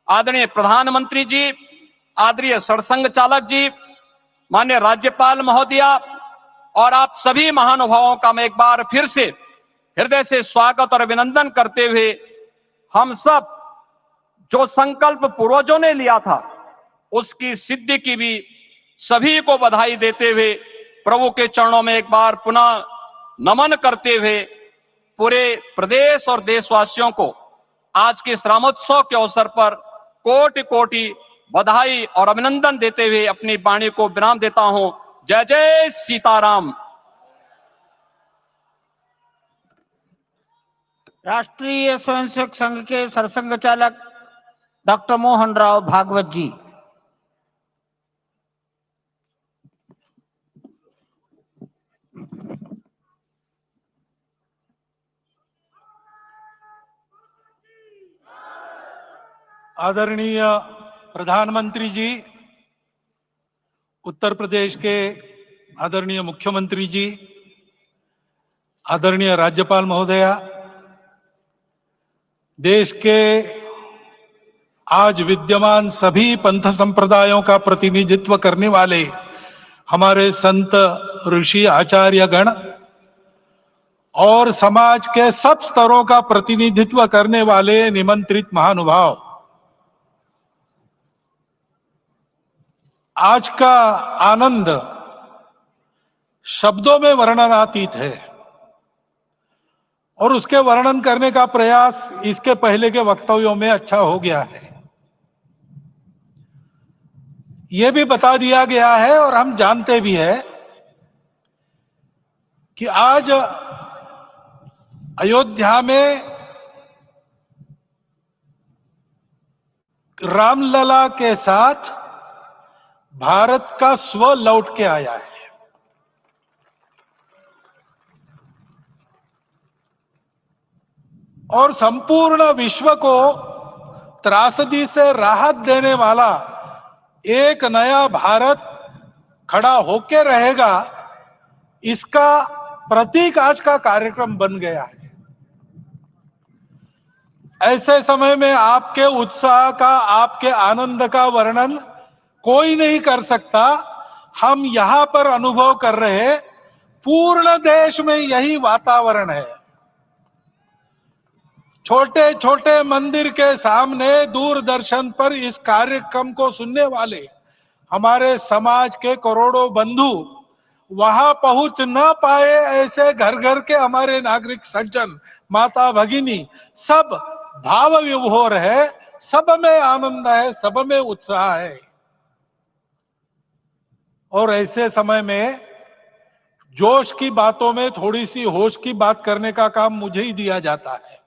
आदरणीय प्रधानमंत्री जी, आदरणीय सरसंघ चालक जी, माननीय राज्यपाल महोदया और आप सभी महानुभावों का मैं एक बार फिर से हृदय से स्वागत और अभिनंदन करते हुए हम सब जो संकल्प पूर्वजों ने लिया था उसकी सिद्धि की भी सभी को बधाई देते हुए प्रभु के चरणों में एक बार पुनः नमन करते हुए पूरे प्रदेश और देशवासियों को आज के इस रामोत्सव के अवसर पर कोटि कोटि बधाई और अभिनंदन देते हुए अपनी वाणी को विराम देता हूं। जय जय सीताराम। राष्ट्रीय स्वयंसेवक संघ के सरसंघ चालक डॉक्टर मोहन राव भागवत जी। आदरणीय प्रधानमंत्री जी, उत्तर प्रदेश के आदरणीय मुख्यमंत्री जी, आदरणीय राज्यपाल महोदया, देश के आज विद्यमान सभी पंथ संप्रदायों का प्रतिनिधित्व करने वाले हमारे संत, ऋषि, आचार्य गण और समाज के सब स्तरों का प्रतिनिधित्व करने वाले निमंत्रित महानुभाव, आज का आनंद शब्दों में वर्णनातीत है और उसके वर्णन करने का प्रयास इसके पहले के वक्तव्यों में अच्छा हो गया है। यह भी बता दिया गया है और हम जानते भी हैं कि आज अयोध्या में रामलला के साथ भारत का स्व लौट के आया है। और संपूर्ण विश्व को त्रासदी से राहत देने वाला एक नया भारत खड़ा होके रहेगा, इसका प्रतीक आज का कार्यक्रम बन गया है। ऐसे समय में आपके उत्साह का, आपके आनंद का वर्णन कोई नहीं कर सकता। हम यहां पर अनुभव कर रहे, पूर्ण देश में यही वातावरण है। छोटे छोटे मंदिर के सामने दूरदर्शन पर इस कार्यक्रम को सुनने वाले हमारे समाज के करोड़ों बंधु, वहां पहुंच ना पाए ऐसे घर घर के हमारे नागरिक सज्जन, माता भगिनी, सब भाव विभोर है, सब में आनंद है, सब में उत्साह है। और ऐसे समय में जोश की बातों में थोड़ी सी होश की बात करने का काम मुझे ही दिया जाता है।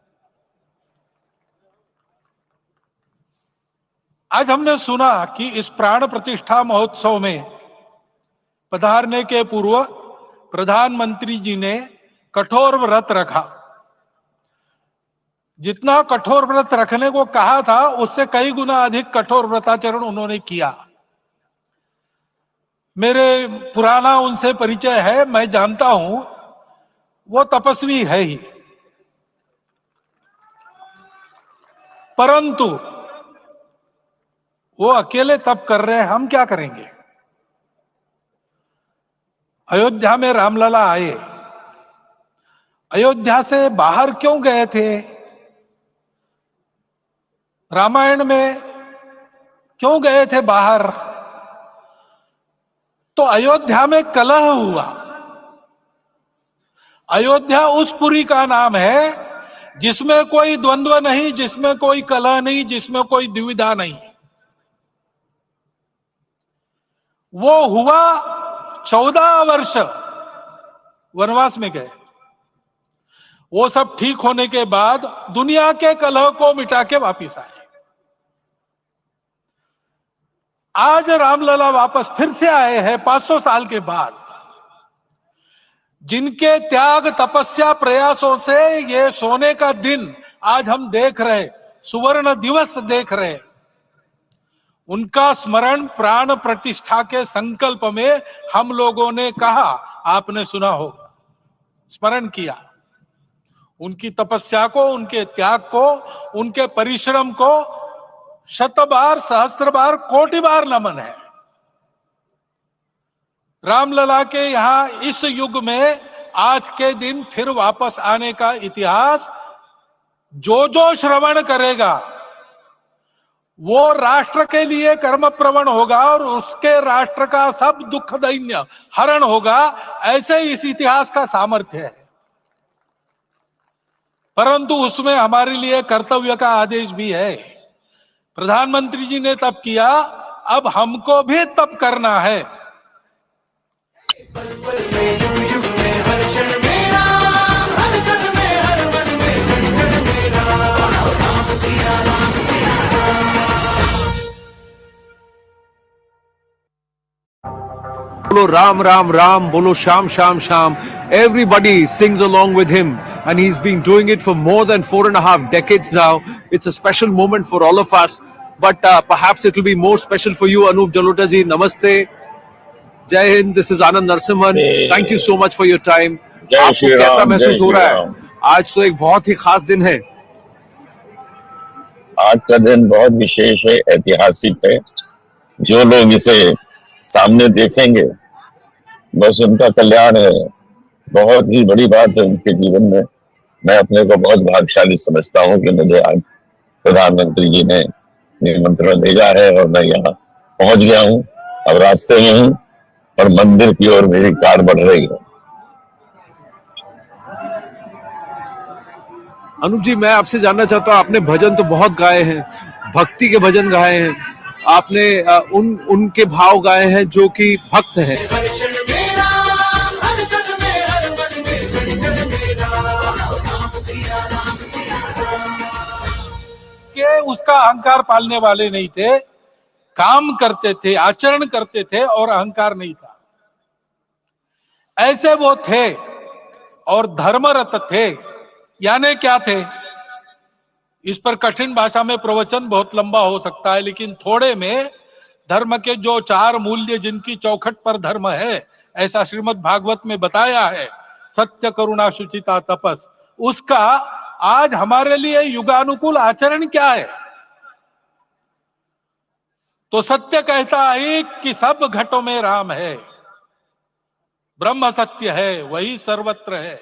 आज हमने सुना कि इस प्राण प्रतिष्ठा महोत्सव में पधारने के पूर्व प्रधानमंत्री जी ने कठोर व्रत रखा। जितना कठोर व्रत रखने को कहा था, उससे कई गुना अधिक कठोर व्रताचरण उन्होंने किया। मेरे पुराना उनसे परिचय है, मैं जानता हूं वो तपस्वी है ही, परंतु वो अकेले तप कर रहे हैं, हम क्या करेंगे। अयोध्या में रामलला आए, अयोध्या से बाहर क्यों गए थे? रामायण में क्यों गए थे बाहर? तो अयोध्या में कलह हुआ। अयोध्या उस पुरी का नाम है जिसमें कोई द्वंद्व नहीं, जिसमें कोई कलह नहीं, जिसमें कोई दुविधा नहीं। वो हुआ 14 वर्ष वनवास में गए। वो सब ठीक होने के बाद दुनिया के कलह को मिटा के वापिस आए। आज रामलला वापस फिर से आए हैं 500 साल के बाद। जिनके त्याग, तपस्या, प्रयासों से ये सोने का दिन आज हम देख रहे, सुवर्ण दिवस देख रहे, उनका स्मरण प्राण प्रतिष्ठा के संकल्प में हम लोगों ने कहा, आपने सुना होगा, स्मरण किया। उनकी तपस्या को, उनके त्याग को, उनके परिश्रम को शत बार, सहस्त्र बार, कोटि बार नमन है। रामलला के यहां इस युग में आज के दिन फिर वापस आने का इतिहास जो जो श्रवण करेगा वो राष्ट्र के लिए कर्म प्रवण होगा और उसके राष्ट्र का सब दुख दैन्य हरण होगा। ऐसे इस इतिहास का सामर्थ्य है। परंतु उसमें हमारे लिए कर्तव्य का आदेश भी है। प्रधानमंत्री जी ने तप किया, अब हमको भी तप करना है। Bolo Ram Ram Ram, Bolo Sham Sham Sham. Everybody sings along with him, and he's been doing it for more than 4.5 decades now. It's a special moment for all of us, but perhaps it will be more special for you, Anup Jalota ji. Namaste. Jai Hind. This is Anand Narsimhan. Thank you so much for your time. आपको कैसा महसूस हो रहा है? आज तो एक बहुत ही खास दिन है। आज का दिन बहुत विशेष है, ऐतिहासिक है। जो लोग इसे सामने देखेंगे बस उनका कल्याण है। बहुत ही बड़ी बात है उनके जीवन में। मैं अपने को बहुत भाग्यशाली समझता हूँ कि मुझे आज प्रधानमंत्री जी ने निमंत्रण भेजा है और मैं यहाँ पहुंच गया हूँ। अब रास्ते में हूँ और मंदिर की ओर मेरी कार बढ़ रही है। अनुप जी, मैं आपसे जानना चाहता हूँ, आपने भजन तो बहुत गाए हैं, भक्ति के भजन गाए हैं, आपने उनके भाव गाए हैं जो कि भक्त हैं। के उसका अहंकार पालने वाले नहीं थे। काम करते थे, आचरण करते थे और अहंकार नहीं था। ऐसे वो थे और धर्मरत थे। यानी क्या थे? इस पर कठिन भाषा में प्रवचन बहुत लंबा हो सकता है, लेकिन थोड़े में धर्म के जो 4 मूल्य जिनकी चौखट पर धर्म है, ऐसा श्रीमद् भागवत में बताया है, सत्य, करुणा, शुचिता, तपस, उसका आज हमारे लिए युगानुकूल आचरण क्या है? तो सत्य कहता है कि सब घटों में राम है, ब्रह्म सत्य है, वही सर्वत्र है।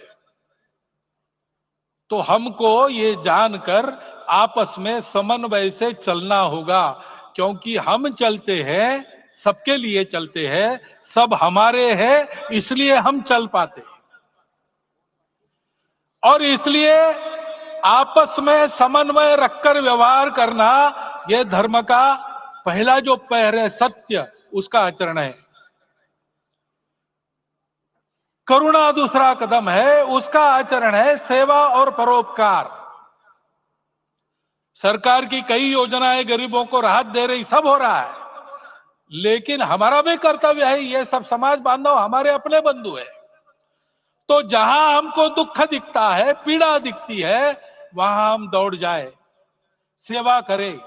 तो हमको ये जानकर आपस में समन्वय से चलना होगा, क्योंकि हम चलते हैं, सबके लिए चलते हैं, सब हमारे हैं, इसलिए हम चल पाते हैं। और इसलिए आपस में समन्वय रखकर व्यवहार करना, यह धर्म का पहला जो पैर है, सत्य, उसका आचरण है। करुणा दूसरा कदम है, उसका आचरण है सेवा और परोपकार। सरकार की कई योजनाएं गरीबों को राहत दे रही, सब हो रहा है, लेकिन हमारा भी कर्तव्य है, ये सब समाज बांधव हमारे अपने बंधु है। तो जहां हमको दुख दिखता है, पीड़ा दिखती है, वहां हम दौड़ जाए, सेवा करें,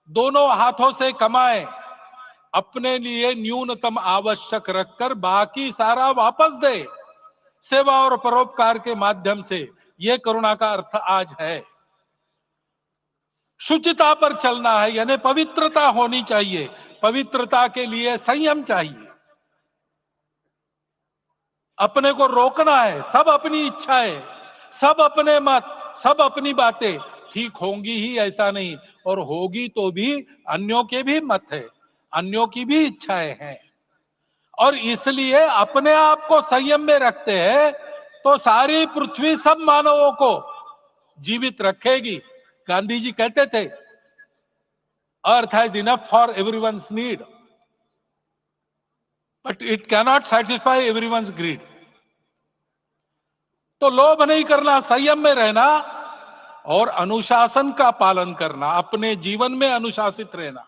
दोनों हाथों से कमाएं, अपने लिए न्यूनतम आवश्यक रखकर बाकी सारा वापस दे, सेवा और परोपकार के माध्यम से। यह करुणा का अर्थ आज है। शुचिता पर चलना है, यानी पवित्रता होनी चाहिए। पवित्रता के लिए संयम चाहिए, अपने को रोकना है। सब अपनी इच्छाएं, सब अपने मत, सब अपनी बातें ठीक होंगी ही ऐसा नहीं, और होगी तो भी अन्यों के भी मत है, अन्यों की भी इच्छाएं हैं। और इसलिए अपने आप को संयम में रखते हैं तो सारी पृथ्वी सब मानवों को जीवित रखेगी। गांधी जी कहते थे, earth has enough for everyone's need, but it cannot satisfy everyone's greed. तो लोभ नहीं करना, संयम में रहना और अनुशासन का पालन करना, अपने जीवन में अनुशासित रहना,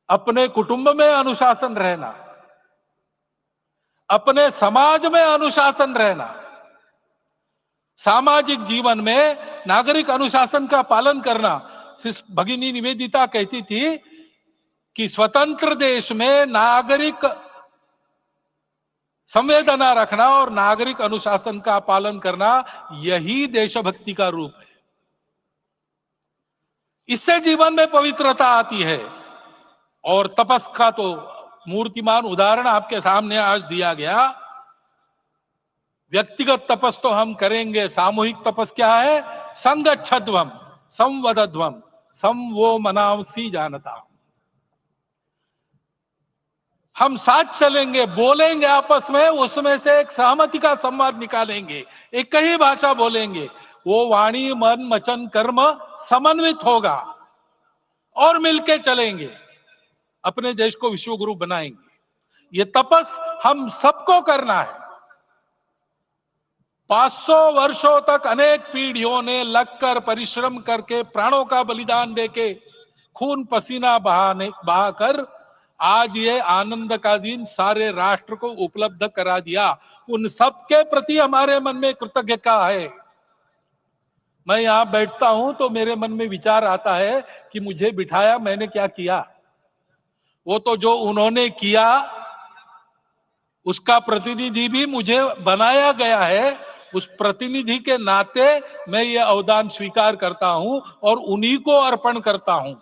अपने कुटुंब में अनुशासन रहना, अपने समाज में अनुशासन रहना। सामाजिक जीवन में नागरिक अनुशासन का पालन करना। भगिनी निवेदिता कहती थी कि स्वतंत्र देश में नागरिक संवेदना रखना और नागरिक अनुशासन का पालन करना, यही देशभक्ति का रूप है। इससे जीवन में पवित्रता आती है। और तपस का तो मूर्तिमान उदाहरण आपके सामने आज दिया गया। व्यक्तिगत तपस तो हम करेंगे, सामूहिक तपस क्या है? संगच्छध्वम संवदध्वम संवो मनांसी जानता। हम साथ चलेंगे, बोलेंगे आपस में, उसमें से एक सहमति का संवाद निकालेंगे, एक ही भाषा बोलेंगे, वो वाणी मन वचन कर्म समन्वित होगा और मिलके चलेंगे, अपने देश को विश्व गुरु बनाएंगे। ये तपस हम सबको करना है। 500 वर्षों तक अनेक पीढ़ियों ने लगकर परिश्रम करके, प्राणों का बलिदान देके, खून पसीना बहाकर आज ये आनंद का दिन सारे राष्ट्र को उपलब्ध करा दिया। उन सब के प्रति हमारे मन में कृतज्ञता है। मैं यहां बैठता हूं तो मेरे मन में विचार आता है कि मुझे बिठाया, मैंने क्या किया? वो तो जो उन्होंने किया उसका प्रतिनिधि भी मुझे बनाया गया है। उस प्रतिनिधि के नाते मैं ये अवदान स्वीकार करता हूं और उन्हीं को अर्पण करता हूं।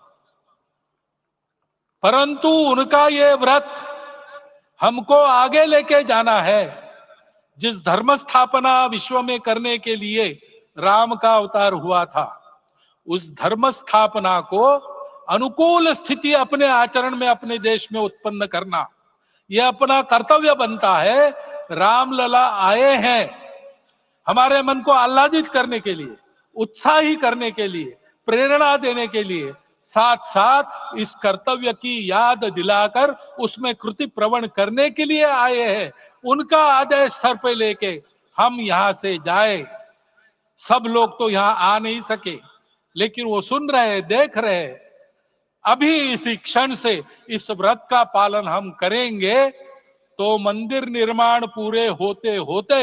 परंतु उनका ये व्रत हमको आगे लेके जाना है। जिस धर्म स्थापना विश्व में करने के लिए राम का अवतार हुआ था, उस धर्म स्थापना को अनुकूल स्थिति अपने आचरण में, अपने देश में उत्पन्न करना, यह अपना कर्तव्य बनता है। रामलला आए हैं हमारे मन को आह्लादित करने के लिए, उत्साही करने के लिए, प्रेरणा देने के लिए, साथ साथ इस कर्तव्य की याद दिलाकर उसमें कृति प्रवण करने के लिए आए हैं। उनका आदेश सर पे लेके हम यहां से जाए। सब लोग तो यहां आ नहीं सके, लेकिन वो सुन रहे, देख रहे। अभी इसी क्षण से इस व्रत का पालन हम करेंगे तो मंदिर निर्माण पूरे होते होते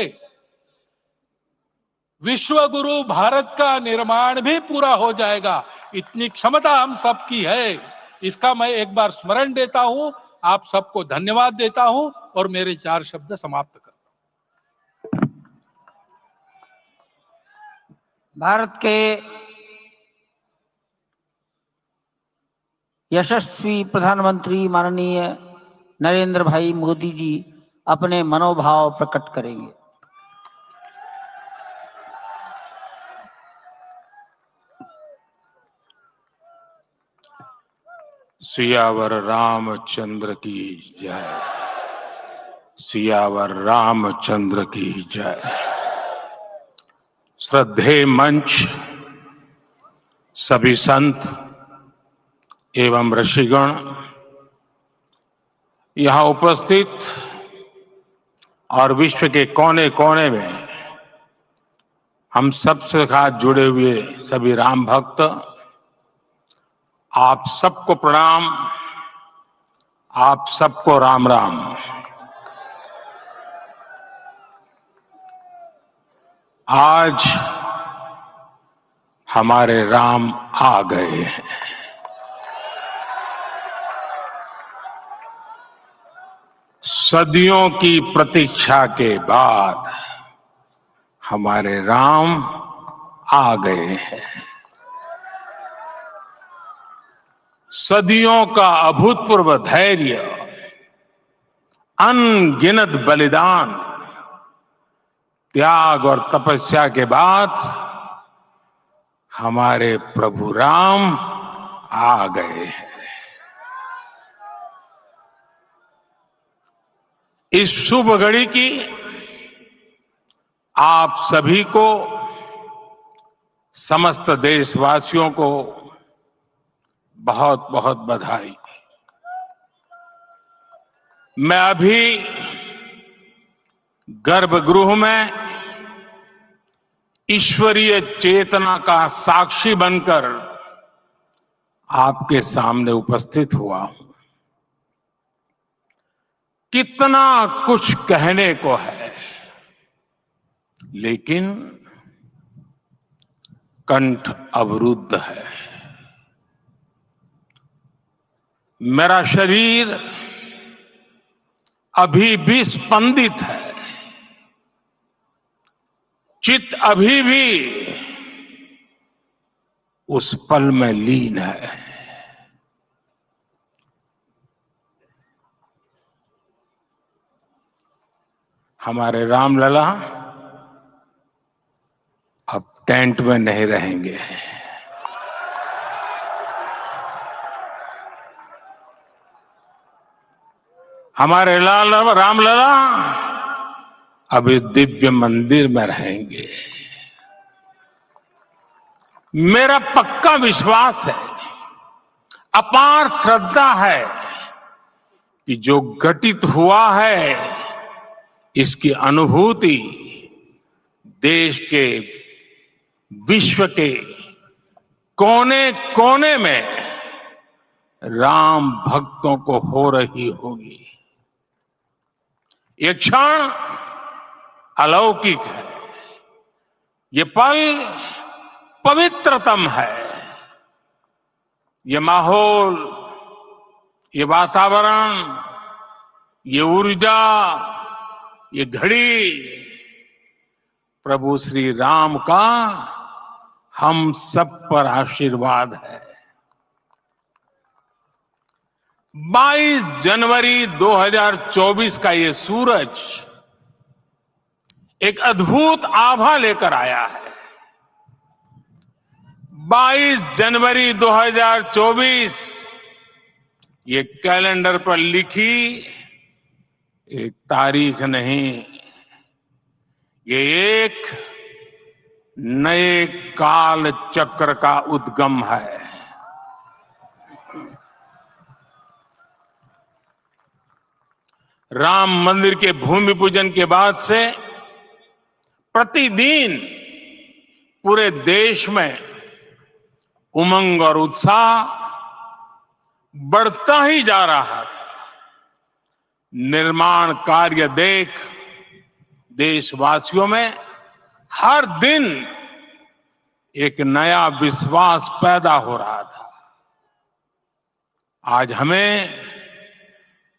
विश्व गुरु भारत का निर्माण भी पूरा हो जाएगा। इतनी क्षमता हम सबकी है। इसका मैं एक बार स्मरण देता हूं, आप सबको धन्यवाद देता हूं और मेरे 4 शब्द समाप्त करता हूं। भारत के यशस्वी प्रधानमंत्री माननीय नरेंद्र भाई मोदी जी अपने मनोभाव प्रकट करेंगे। सियावर रामचंद्र की जय। सियावर रामचंद्र की जय। श्रद्धेय मंच, सभी संत एवं ऋषिगण, यहाँ उपस्थित और विश्व के कोने कोने में हम सबसे साथ जुड़े हुए सभी राम भक्त, आप सबको प्रणाम, आप सबको राम राम। आज हमारे राम आ गए हैं। सदियों की प्रतीक्षा के बाद हमारे राम आ गए हैं। सदियों का अभूतपूर्व धैर्य, अनगिनत बलिदान, त्याग और तपस्या के बाद हमारे प्रभु राम आ गए हैं। इस शुभ घड़ी की आप सभी को, समस्त देशवासियों को बहुत बहुत बधाई। मैं अभी गर्भगृह में ईश्वरीय चेतना का साक्षी बनकर आपके सामने उपस्थित हुआ हूं। कितना कुछ कहने को है, लेकिन कंठ अवरुद्ध है। मेरा शरीर अभी भी स्पंदित है, चित्त अभी भी उस पल में लीन है। हमारे रामलला अब टेंट में नहीं रहेंगे। हमारे रामलला अब इस दिव्य मंदिर में रहेंगे। मेरा पक्का विश्वास है, अपार श्रद्धा है कि जो घटित हुआ है इसकी अनुभूति देश के, विश्व के कोने कोने में राम भक्तों को हो रही होगी। ये क्षण अलौकिक है, ये पल पवित्रतम है। ये माहौल, ये वातावरण, ये ऊर्जा, ये घड़ी प्रभु श्री राम का हम सब पर आशीर्वाद है। 22 जनवरी 2024 का ये सूरज एक अद्भुत आभा लेकर आया है। 22 जनवरी 2024 ये कैलेंडर पर लिखी एक तारीख नहीं, ये एक नए काल चक्र का उद्गम है। राम मंदिर के भूमि पूजन के बाद से प्रतिदिन पूरे देश में उमंग और उत्साह बढ़ता ही जा रहा था। निर्माण कार्य देख देशवासियों में हर दिन एक नया विश्वास पैदा हो रहा था। आज हमें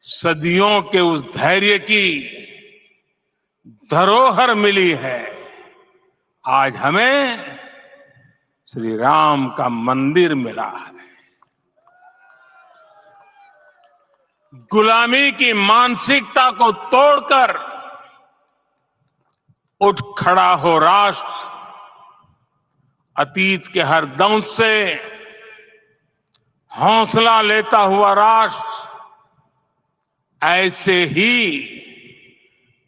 सदियों के उस धैर्य की धरोहर मिली है। आज हमें श्री राम का मंदिर मिला है। गुलामी की मानसिकता को तोड़कर उठ खड़ा हो राष्ट्र। अतीत के हर दंश से हौसला लेता हुआ राष्ट्र ऐसे ही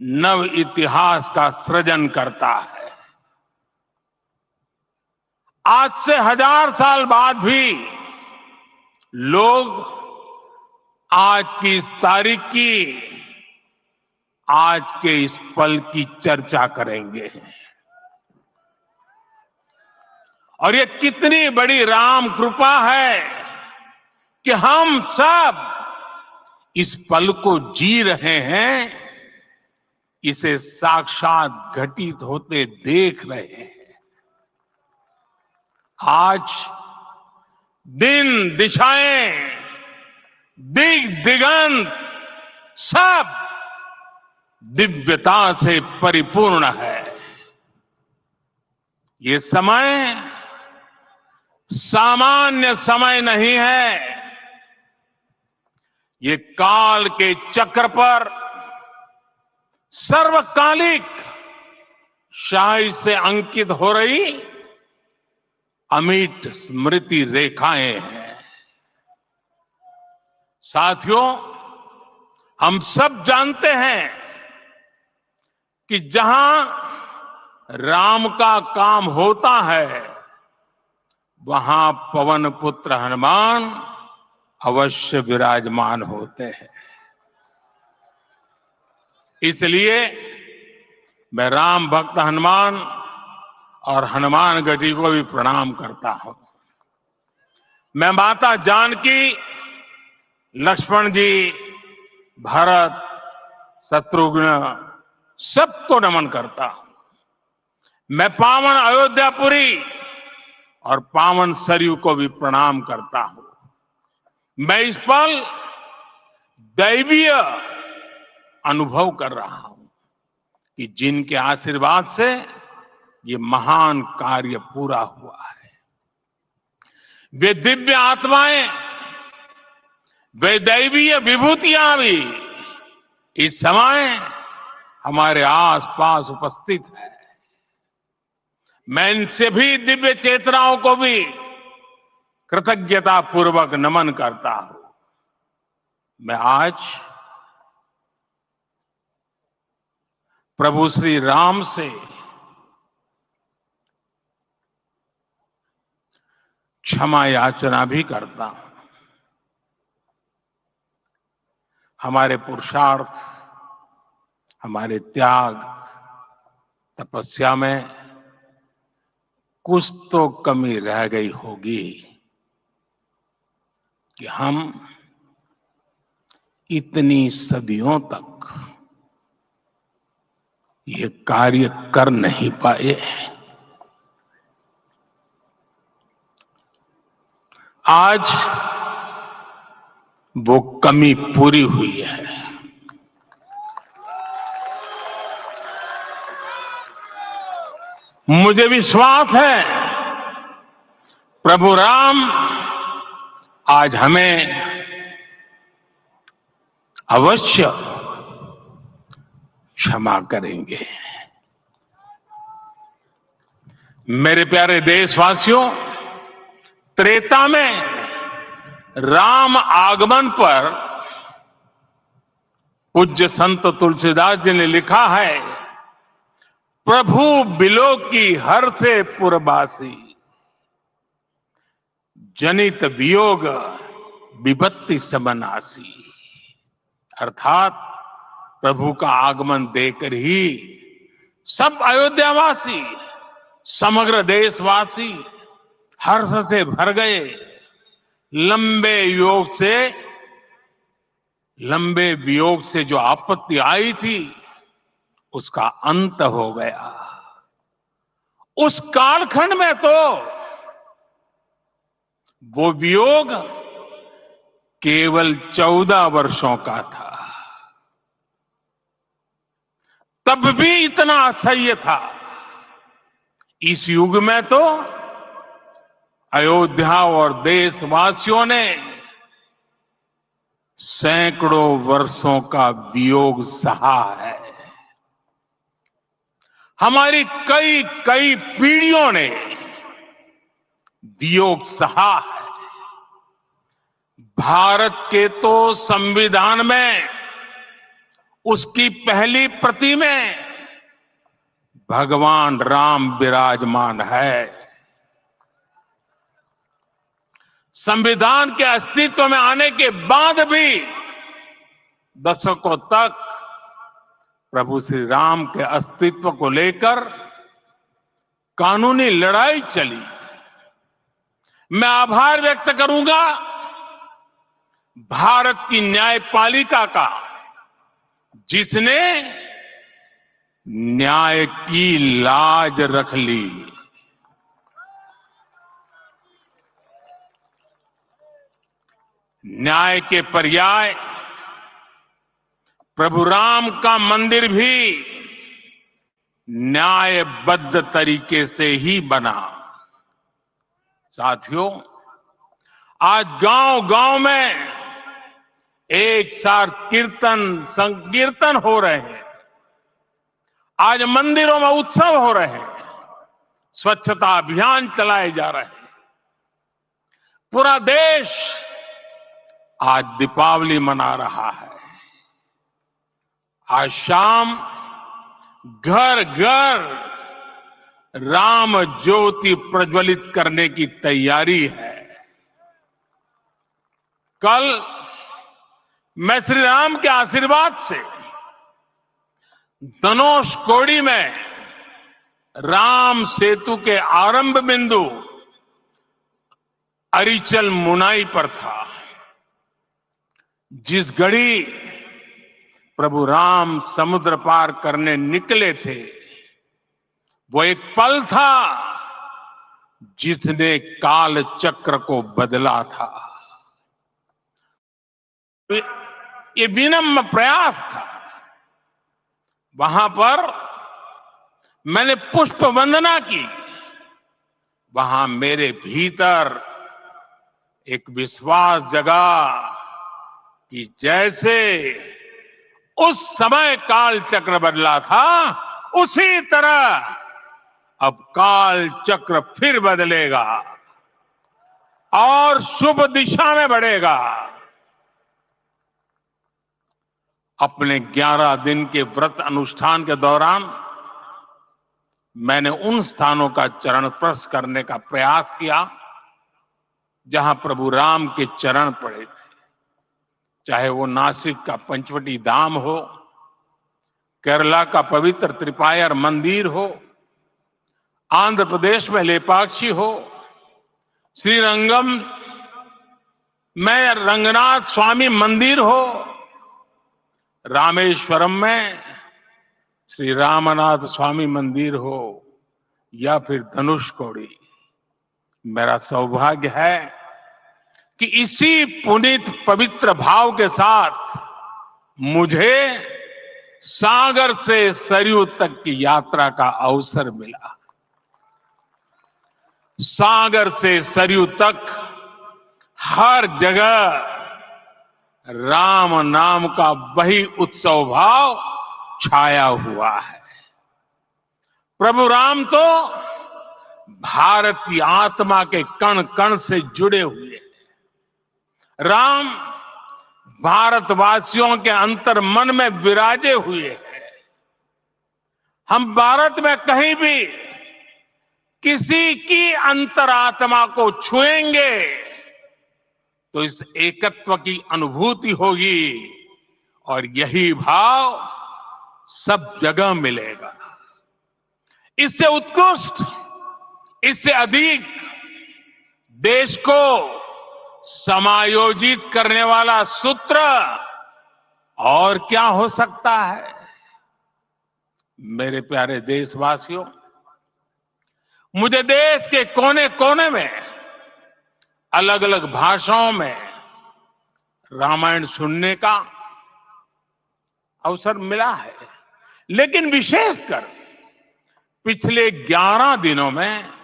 नव इतिहास का सृजन करता है। आज से 1000 साल बाद भी लोग आज की इस तारीख की, आज के इस पल की चर्चा करेंगे। और ये कितनी बड़ी राम कृपा है कि हम सब इस पल को जी रहे हैं, इसे साक्षात घटित होते देख रहे हैं। आज दिन दिशाएं, दिग दिगंत सब दिव्यता से परिपूर्ण है। ये समय सामान्य समय नहीं है। ये काल के चक्र पर सर्वकालिक शाही से अंकित हो रही अमिट स्मृति रेखाएं हैं। साथियों, हम सब जानते हैं कि जहां राम का काम होता है वहां पवन पुत्र हनुमान अवश्य विराजमान होते हैं। इसलिए मैं राम भक्त हनुमान और हनुमान गढ़ी को भी प्रणाम करता हूं। मैं माता जानकी, लक्ष्मण जी, भरत, शत्रुघ्न सबको नमन करता हूं। मैं पावन अयोध्यापुरी और पावन सरयू को भी प्रणाम करता हूं। मैं इस पल दैवीय अनुभव कर रहा हूं कि जिनके आशीर्वाद से ये महान कार्य पूरा हुआ है। वे दिव्य आत्माएं, वे दैवीय विभूतियां भी इस समय हमारे आसपास उपस्थित है। मैं इन सभी दिव्य चेतनाओं को भी कृतज्ञता पूर्वक नमन करता हूं। मैं आज प्रभु श्री राम से क्षमा याचना भी करता हूं। हमारे पुरुषार्थ, हमारे त्याग, तपस्या में कुछ तो कमी रह गई होगी कि हम इतनी सदियों तक ये कार्य कर नहीं पाए। आज वो कमी पूरी हुई है। मुझे विश्वास है प्रभु राम आज हमें अवश्य क्षमा करेंगे। मेरे प्यारे देशवासियों, त्रेता में राम आगमन पर पूज्य संत तुलसीदास जी ने लिखा है, प्रभु बिलो की हर से पुरबासी, जनित वियोग विपत्ति समनासी। अर्थात प्रभु का आगमन देकर ही सब अयोध्यावासी, समग्र देशवासी हर्ष से भर गए। लंबे वियोग से जो आपत्ति आई थी उसका अंत हो गया। उस कालखंड में तो वो वियोग केवल 14 वर्षों का था, तब भी इतना असह्य था। इस युग में तो अयोध्या और देशवासियों ने सैकड़ों वर्षों का वियोग सहा है। हमारी कई कई पीढ़ियों ने वियोग सहा है। भारत के तो संविधान में उसकी पहली प्रति में भगवान राम विराजमान है। संविधान के अस्तित्व में आने के बाद भी दशकों तक प्रभु श्री राम के अस्तित्व को लेकर कानूनी लड़ाई चली। मैं आभार व्यक्त करूंगा भारत की न्यायपालिका का, जिसने न्याय की लाज रख ली। न्याय के पर्याय प्रभु राम का मंदिर भी न्यायबद्ध तरीके से ही बना। साथियों, आज गांव-गांव में एक साथ कीर्तन संकीर्तन हो रहे हैं। आज मंदिरों में उत्सव हो रहे हैं, स्वच्छता अभियान चलाए जा रहे हैं। पूरा देश आज दीपावली मना रहा है। आज शाम घर घर राम ज्योति प्रज्वलित करने की तैयारी है। कल मैं श्री राम के आशीर्वाद से धनुषकोडी में राम सेतु के आरंभ बिंदु अरिचल मुनाई पर था। जिस घड़ी प्रभु राम समुद्र पार करने निकले थे, वो एक पल था जिसने काल चक्र को बदला था। ये विनम्र प्रयास था। वहां पर मैंने पुष्प वंदना की। वहां मेरे भीतर एक विश्वास जगा कि जैसे उस समय काल चक्र बदला था, उसी तरह अब काल चक्र फिर बदलेगा और शुभ दिशा में बढ़ेगा। अपने 11 दिन के व्रत अनुष्ठान के दौरान मैंने उन स्थानों का चरण स्पर्श करने का प्रयास किया जहां प्रभु राम के चरण पड़े थे। चाहे वो नासिक का पंचवटी धाम हो, केरला का पवित्र त्रिपायर मंदिर हो, आंध्र प्रदेश में लेपाक्षी हो, श्रीरंगम में रंगनाथ स्वामी मंदिर हो, रामेश्वरम में श्री रामनाथ स्वामी मंदिर हो, या फिर धनुषकोडी। मेरा सौभाग्य है कि इसी पुनीत पवित्र भाव के साथ मुझे सागर से सरयू तक की यात्रा का अवसर मिला। सागर से सरयू तक हर जगह राम नाम का वही उत्सव भाव छाया हुआ है। प्रभु राम तो भारत की आत्मा के कण कण से जुड़े हुए हैं। राम भारतवासियों के अंतर मन में विराजे हुए हैं। हम भारत में कहीं भी किसी की अंतरात्मा को छुएंगे तो इस एकत्व की अनुभूति होगी और यही भाव सब जगह मिलेगा। इससे उत्कृष्ट, इससे अधिक देश को समायोजित करने वाला सूत्र और क्या हो सकता है। मेरे प्यारे देशवासियों, मुझे देश के कोने कोने में अलग अलग भाषाओं में रामायण सुनने का अवसर मिला है, लेकिन विशेषकर पिछले 11 दिनों में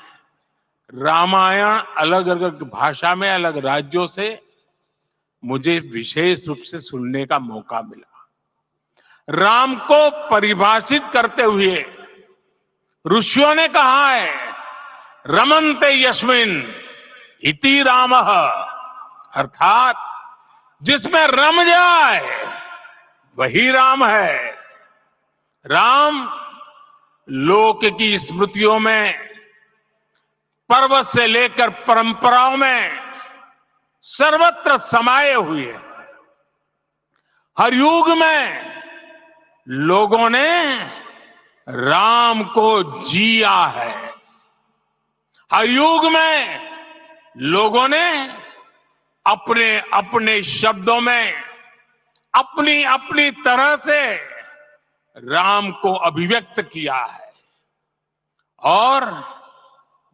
रामायण अलग अलग भाषा में अलग राज्यों से मुझे विशेष रूप से सुनने का मौका मिला। राम को परिभाषित करते हुए ऋषियों ने कहा है, रमन्ते यस्मिन् इति रामः, अर्थात जिसमें रम जाए वही राम है। राम लोक की स्मृतियों में, पर्वत से लेकर परंपराओं में सर्वत्र समाये हुए हैं। हर युग में लोगों ने राम को जिया है। हर युग में लोगों ने अपने अपने शब्दों में अपनी अपनी तरह से राम को अभिव्यक्त किया है, और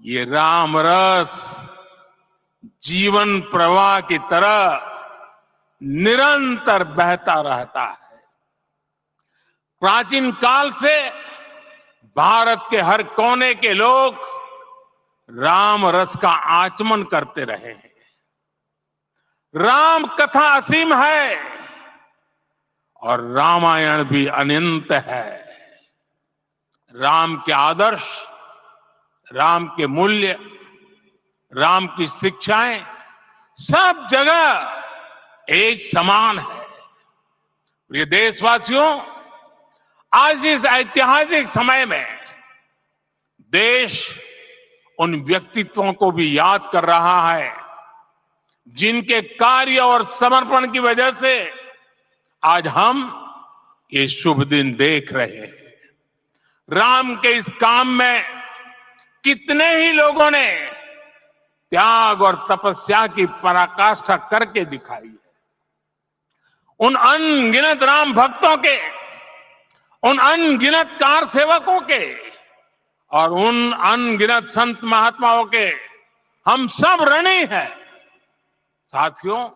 ये राम रस जीवन प्रवाह की तरह निरंतर बहता रहता है। प्राचीन काल से भारत के हर कोने के लोग राम रस का आचमन करते रहे हैं। राम कथा असीम है और रामायण भी अनंत है। राम के आदर्श, राम के मूल्य, राम की शिक्षाएं सब जगह एक समान है। प्रिय देशवासियों, आज इस ऐतिहासिक समय में देश उन व्यक्तित्वों को भी याद कर रहा है जिनके कार्य और समर्पण की वजह से आज हम ये शुभ दिन देख रहे हैं। राम के इस काम में कितने ही लोगों ने त्याग और तपस्या की पराकाष्ठा करके दिखाई है। उन अनगिनत राम भक्तों के, उन अनगिनत कार सेवकों के और उन अनगिनत संत महात्माओं के हम सब ऋणी हैं। साथियों,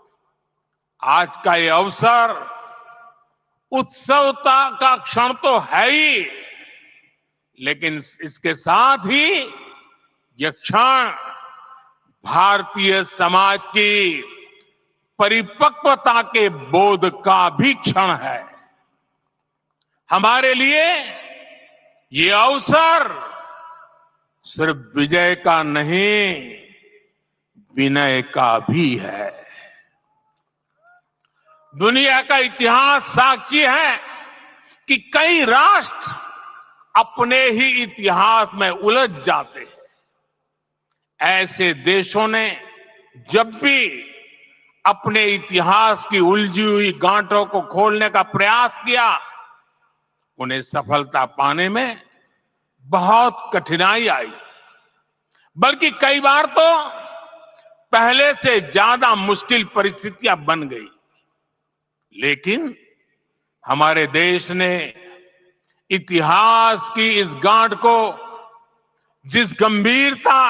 आज का ये अवसर उत्सवता का क्षण तो है ही, लेकिन इसके साथ ही यह क्षण भारतीय समाज की परिपक्वता के बोध का भी क्षण है। हमारे लिए ये अवसर सिर्फ विजय का नहीं, विनय का भी है। दुनिया का इतिहास साक्षी है कि कई राष्ट्र अपने ही इतिहास में उलझ जाते हैं। ऐसे देशों ने जब भी अपने इतिहास की उलझी हुई गांठों को खोलने का प्रयास किया, उन्हें सफलता पाने में बहुत कठिनाई आई, बल्कि कई बार तो पहले से ज्यादा मुश्किल परिस्थितियां बन गई। लेकिन हमारे देश ने इतिहास की इस गांठ को जिस गंभीरता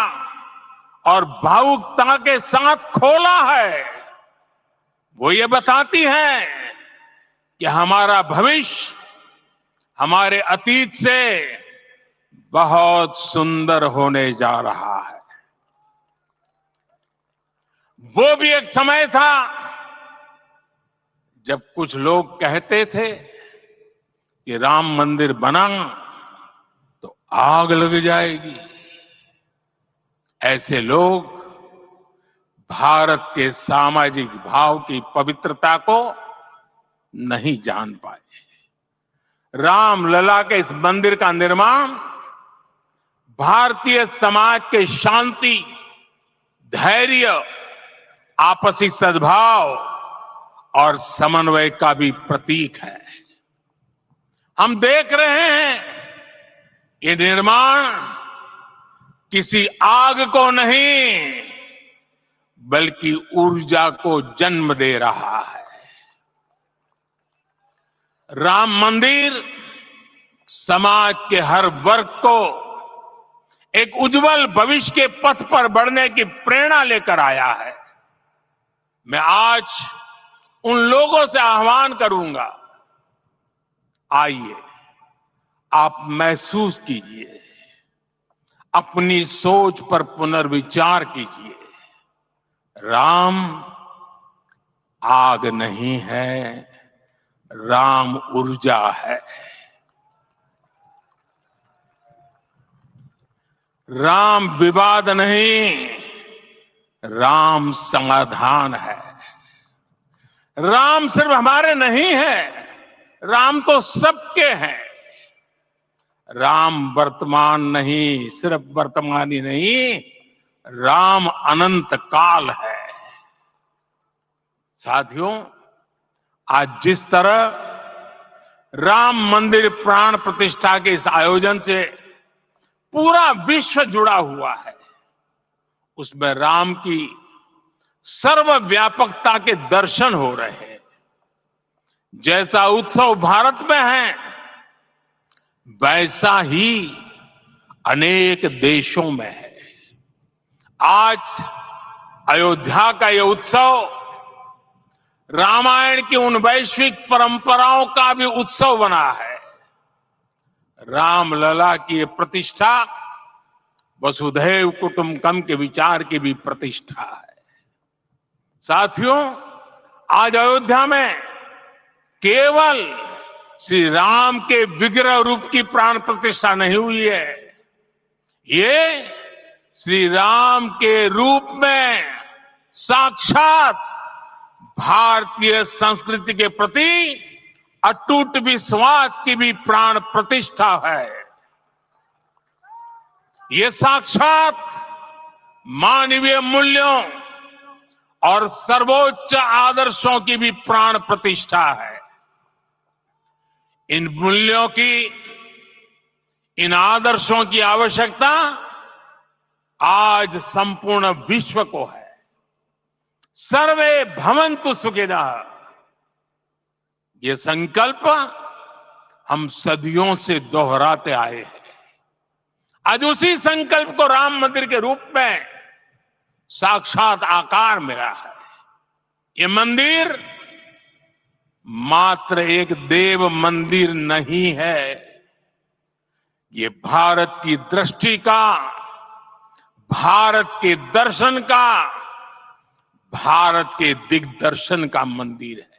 और भावुकता के साथ खोला है, वो ये बताती है कि हमारा भविष्य हमारे अतीत से बहुत सुंदर होने जा रहा है। वो भी एक समय था जब कुछ लोग कहते थे कि राम मंदिर बना तो आग लग जाएगी। ऐसे लोग भारत के सामाजिक भाव की पवित्रता को नहीं जान पाए। रामलला के इस मंदिर का निर्माण भारतीय समाज के शांति, धैर्य, आपसी सद्भाव और समन्वय का भी प्रतीक है। हम देख रहे हैं ये निर्माण किसी आग को नहीं बल्कि ऊर्जा को जन्म दे रहा है। राम मंदिर समाज के हर वर्ग को एक उज्जवल भविष्य के पथ पर बढ़ने की प्रेरणा लेकर आया है। मैं आज उन लोगों से आह्वान करूंगा, आइए आप महसूस कीजिए, अपनी सोच पर पुनर्विचार कीजिए। राम आग नहीं है, राम ऊर्जा है। राम विवाद नहीं, राम समाधान है। राम सिर्फ हमारे नहीं है, राम तो सबके हैं। राम वर्तमान नहीं, सिर्फ वर्तमान ही नहीं, राम अनंत काल है। साथियों, आज जिस तरह राम मंदिर प्राण प्रतिष्ठा के इस आयोजन से पूरा विश्व जुड़ा हुआ है, उसमें राम की सर्वव्यापकता के दर्शन हो रहे हैं। जैसा उत्सव भारत में है, वैसा ही अनेक देशों में है। आज अयोध्या का यह उत्सव रामायण की उन वैश्विक परंपराओं का भी उत्सव बना है। रामलला की ये प्रतिष्ठा वसुधैव कुटुंबकम के विचार की भी प्रतिष्ठा है। साथियों, आज अयोध्या में केवल श्री राम के विग्रह रूप की प्राण प्रतिष्ठा नहीं हुई है, ये श्री राम के रूप में साक्षात भारतीय संस्कृति के प्रति अटूट विश्वास की भी प्राण प्रतिष्ठा है। ये साक्षात मानवीय मूल्यों और सर्वोच्च आदर्शों की भी प्राण प्रतिष्ठा है। इन मूल्यों की, इन आदर्शों की आवश्यकता आज संपूर्ण विश्व को है। सर्वे भवन्तु सुखिनः, ये संकल्प हम सदियों से दोहराते आए हैं। आज उसी संकल्प को राम मंदिर के रूप में साक्षात आकार मिला है। ये मंदिर मात्र एक देव मंदिर नहीं है, ये भारत की दृष्टि का, भारत के दर्शन का, भारत के दिग्दर्शन का मंदिर है।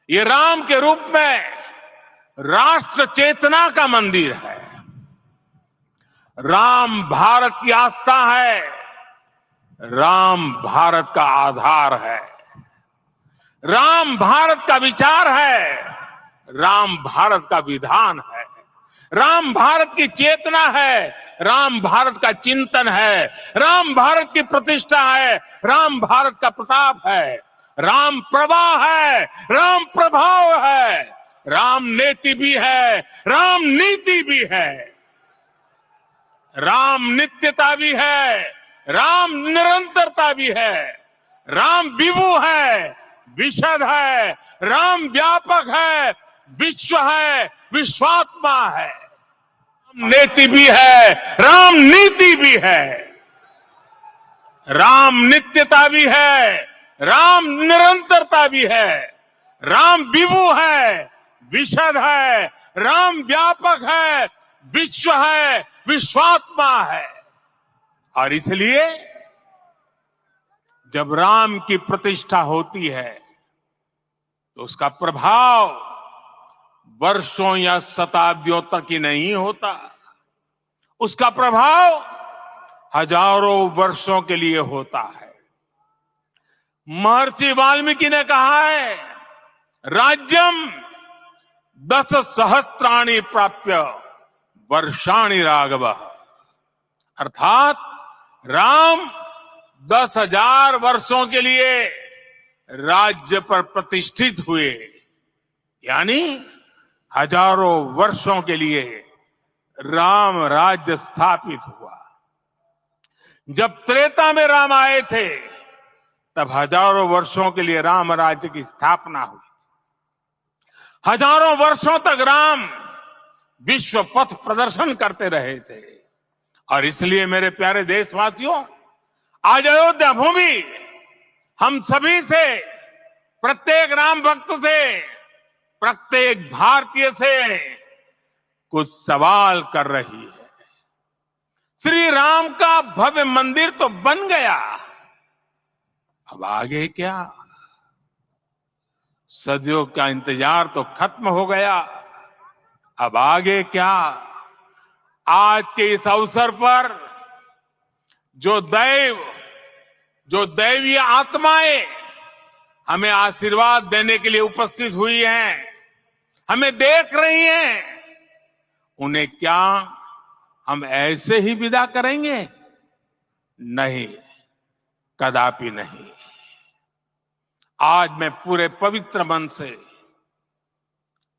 ये राम के रूप में राष्ट्र चेतना का मंदिर है। राम भारत की आस्था है, राम भारत का आधार है, राम भारत का विचार है, राम भारत का विधान है, राम भारत की चेतना है, राम भारत का चिंतन है, राम भारत की प्रतिष्ठा है, राम भारत का प्रताप है, राम प्रवाह है, राम प्रभाव है, राम नेति भी है, राम नीति भी है, राम नित्यता भी है, राम निरंतरता भी है, राम विभु है, विशद है, राम व्यापक है, विश्व है, विश्वात्मा है। राम नेति भी है, राम नीति भी है, राम नित्यता भी है, राम निरंतरता भी है, राम विभु है, विशद है, राम व्यापक है, विश्व है, विश्वात्मा है। और इसलिए जब राम की प्रतिष्ठा होती है तो उसका प्रभाव वर्षों या शताब्दियों तक ही नहीं होता, उसका प्रभाव हजारों वर्षों के लिए होता है। महर्षि वाल्मीकि ने कहा है, राज्यम 10 सहस्त्राणि प्राप्य वर्षाणि राघव, अर्थात राम 10,000 वर्षों के लिए राज्य पर प्रतिष्ठित हुए, यानी हजारों वर्षों के लिए राम राज्य स्थापित हुआ। जब त्रेता में राम आए थे तब हजारों वर्षों के लिए राम राज्य की स्थापना हुई। हजारों वर्षों तक राम विश्व पथ प्रदर्शन करते रहे थे। और इसलिए मेरे प्यारे देशवासियों, आज अयोध्या भूमि हम सभी से, प्रत्येक राम भक्त से, प्रत्येक भारतीय से कुछ सवाल कर रही है। श्री राम का भव्य मंदिर तो बन गया, अब आगे क्या? सदियों का इंतजार तो खत्म हो गया, अब आगे क्या? आज के इस अवसर पर जो दैवीय आत्माएं हमें आशीर्वाद देने के लिए उपस्थित हुई हैं, हमें देख रही हैं, उन्हें क्या हम ऐसे ही विदा करेंगे? नहीं, कदापि नहीं। आज मैं पूरे पवित्र मन से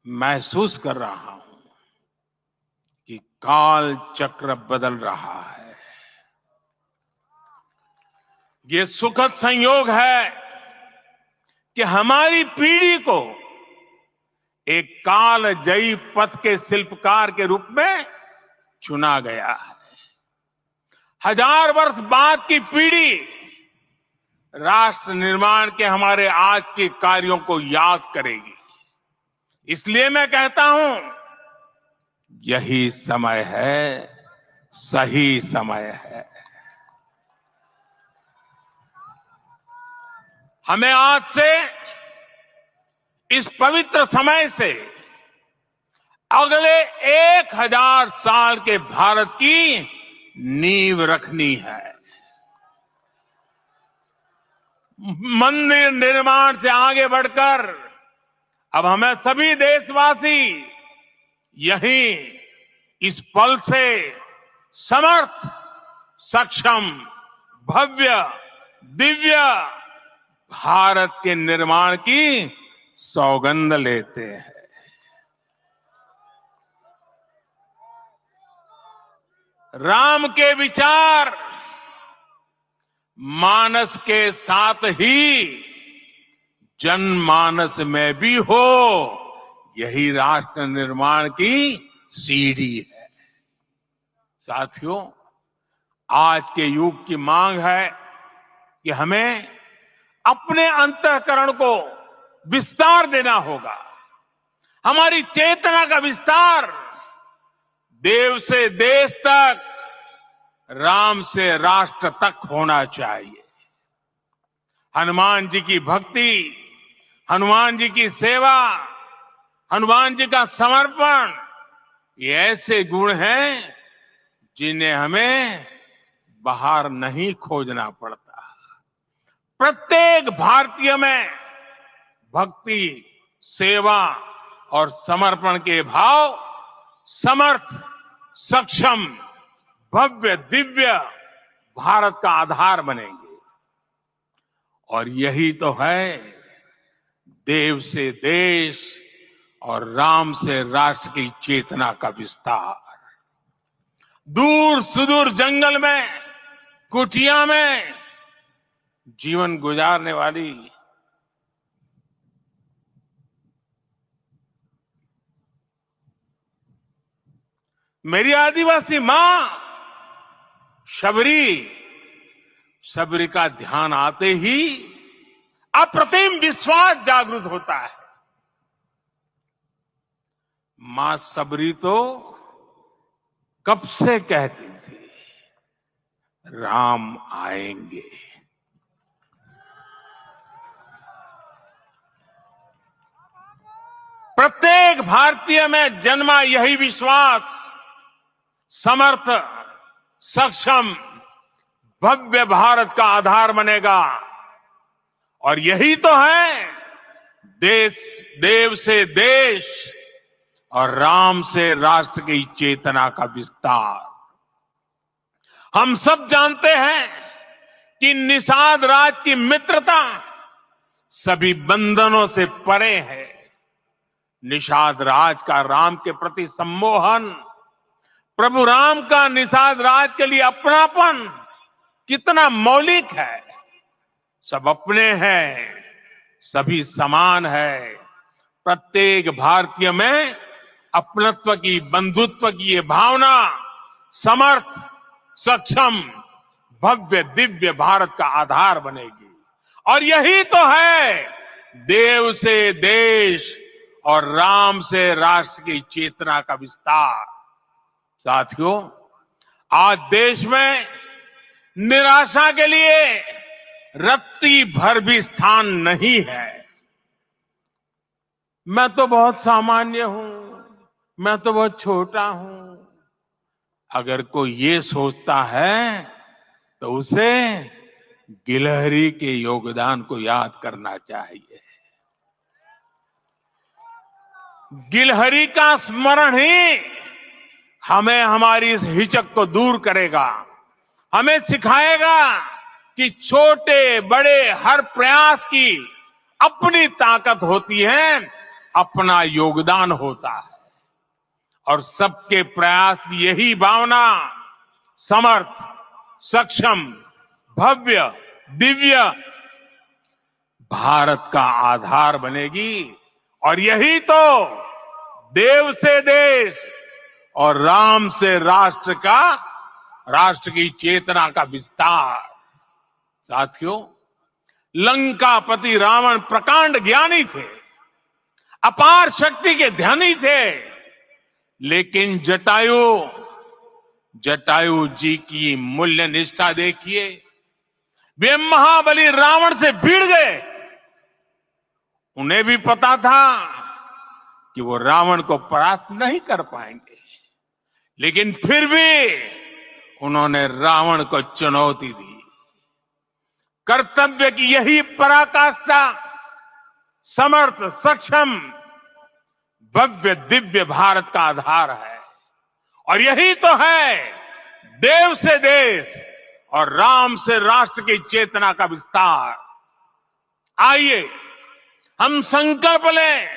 महसूस कर रहा हूं कि काल चक्र बदल रहा है। ये सुखद संयोग है कि हमारी पीढ़ी को एक कालजयी पथ के शिल्पकार के रूप में चुना गया है। 1000 वर्ष बाद की पीढ़ी राष्ट्र निर्माण के हमारे आज के कार्यों को याद करेगी। इसलिए मैं कहता हूं, यही समय है, सही समय है। हमें आज से, इस पवित्र समय से अगले 1000 साल के भारत की नींव रखनी है। मंदिर निर्माण से आगे बढ़कर अब हमें सभी देशवासी यहीं इस पल से समर्थ, सक्षम, भव्य, दिव्य भारत के निर्माण की सौगंध लेते हैं। राम के विचार मानस के साथ ही जनमानस में भी हो, यही राष्ट्र निर्माण की सीढ़ी है। साथियों, आज के युग की मांग है कि हमें अपने अंतःकरण को विस्तार देना होगा। हमारी चेतना का विस्तार देव से देश तक, राम से राष्ट्र तक होना चाहिए। हनुमान जी की भक्ति, हनुमान जी की सेवा, हनुमान जी का समर्पण, ये ऐसे गुण हैं जिन्हें हमें बाहर नहीं खोजना पड़ता। प्रत्येक भारतीय में भक्ति, सेवा और समर्पण के भाव समर्थ, सक्षम, भव्य, दिव्य भारत का आधार बनेंगे। और यही तो है देव से देश और राम से राष्ट्र की चेतना का विस्तार। दूर सुदूर जंगल में, कुटिया में जीवन गुजारने वाली मेरी आदिवासी मां शबरी का ध्यान आते ही अप्रतिम विश्वास जागृत होता है। मां शबरी तो कब से कहती थी, राम आएंगे। प्रत्येक भारतीय में जन्मा यही विश्वास समर्थ, सक्षम, भव्य भारत का आधार बनेगा। और यही तो है देव से देश और राम से राष्ट्र की चेतना का विस्तार। हम सब जानते हैं कि निषाद राज की मित्रता सभी बंधनों से परे है। निषाद राज का राम के प्रति सम्मोहन, प्रभु राम का निषाद राज के लिए अपनापन कितना मौलिक है। सब अपने हैं, सभी समान है। प्रत्येक भारतीय में अपनत्व की, बंधुत्व की ये भावना समर्थ, सक्षम, भव्य, दिव्य भारत का आधार बनेगी। और यही तो है देव से देश और राम से राष्ट्र की चेतना का विस्तार। साथियों, आज देश में निराशा के लिए रत्ती भर भी स्थान नहीं है। मैं तो बहुत सामान्य हूं, मैं तो बहुत छोटा हूं। अगर कोई ये सोचता है तो उसे गिलहरी के योगदान को याद करना चाहिए। गिलहरी का स्मरण ही हमें हमारी इस हिचक को दूर करेगा, हमें सिखाएगा कि छोटे बड़े हर प्रयास की अपनी ताकत होती है, अपना योगदान होता है। और सबके प्रयास की यही भावना समर्थ, सक्षम, भव्य, दिव्य भारत का आधार बनेगी। और यही तो देव से देश और राम से राष्ट्र की चेतना का विस्तार। साथियों, लंकापति रावण प्रकांड ज्ञानी थे, अपार शक्ति के धनी थे, लेकिन जटायु जी की मूल्य निष्ठा देखिए। वे महाबली रावण से भिड़ गए। उन्हें भी पता था कि वो रावण को परास्त नहीं कर पाएंगे, लेकिन फिर भी उन्होंने रावण को चुनौती दी। कर्तव्य की यही पराकाष्ठा समर्थ, सक्षम, भव्य, दिव्य भारत का आधार है। और यही तो है देव से देश और राम से राष्ट्र की चेतना का विस्तार। आइए हम संकल्प लें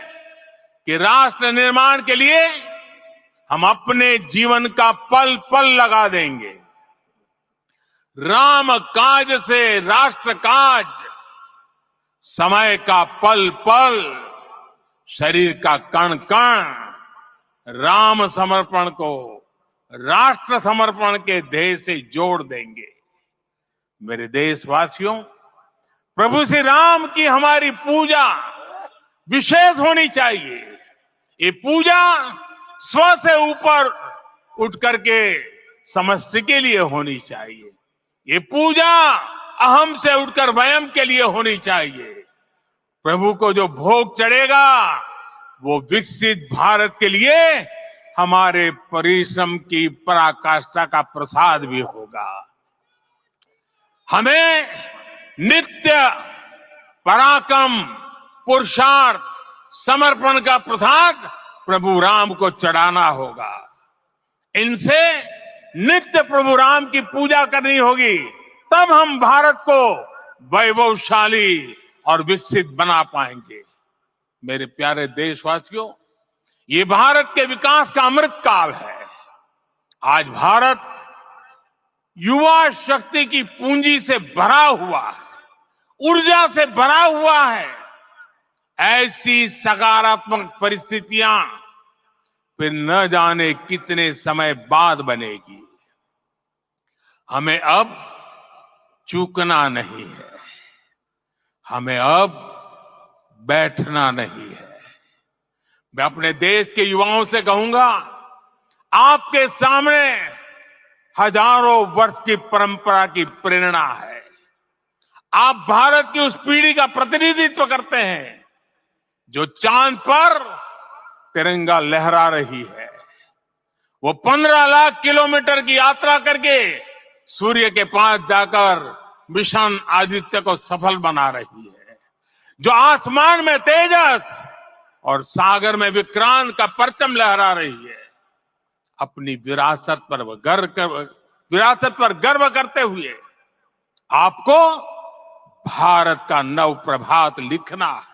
कि राष्ट्र निर्माण के लिए हम अपने जीवन का पल पल लगा देंगे। राम काज से राष्ट्र काज, समय का पल पल, शरीर का कण कण राम समर्पण को राष्ट्र समर्पण के ध्येय से जोड़ देंगे। मेरे देशवासियों, प्रभु श्री राम की हमारी पूजा विशेष होनी चाहिए। ये पूजा स्व से ऊपर उठ करके समष्टि के लिए होनी चाहिए। ये पूजा अहम से उठकर वयम के लिए होनी चाहिए। प्रभु को जो भोग चढ़ेगा वो विकसित भारत के लिए हमारे परिश्रम की पराकाष्ठा का प्रसाद भी होगा। हमें नित्य पराक्रम, पुरुषार्थ, समर्पण का प्रसाद प्रभु राम को चढ़ाना होगा। इनसे नित्य प्रभु राम की पूजा करनी होगी, तब हम भारत को वैभवशाली और विकसित बना पाएंगे। मेरे प्यारे देशवासियों, ये भारत के विकास का अमृत काल है। आज भारत युवा शक्ति की पूंजी से भरा हुआ है, ऊर्जा से भरा हुआ है। ऐसी सकारात्मक परिस्थितियां फिर न जाने कितने समय बाद बनेगी। हमें अब चूकना नहीं है, हमें अब बैठना नहीं है। मैं अपने देश के युवाओं से कहूंगा, आपके सामने हजारों वर्ष की परंपरा की प्रेरणा है। आप भारत की उस पीढ़ी का प्रतिनिधित्व करते हैं जो चांद पर तिरंगा लहरा रही है। वो 15 लाख किलोमीटर की यात्रा करके सूर्य के पास जाकर मिशन आदित्य को सफल बना रही है। जो आसमान में तेजस और सागर में विक्रांत का परचम लहरा रही है। अपनी विरासत पर गर्व करते हुए आपको भारत का नव प्रभात लिखना है।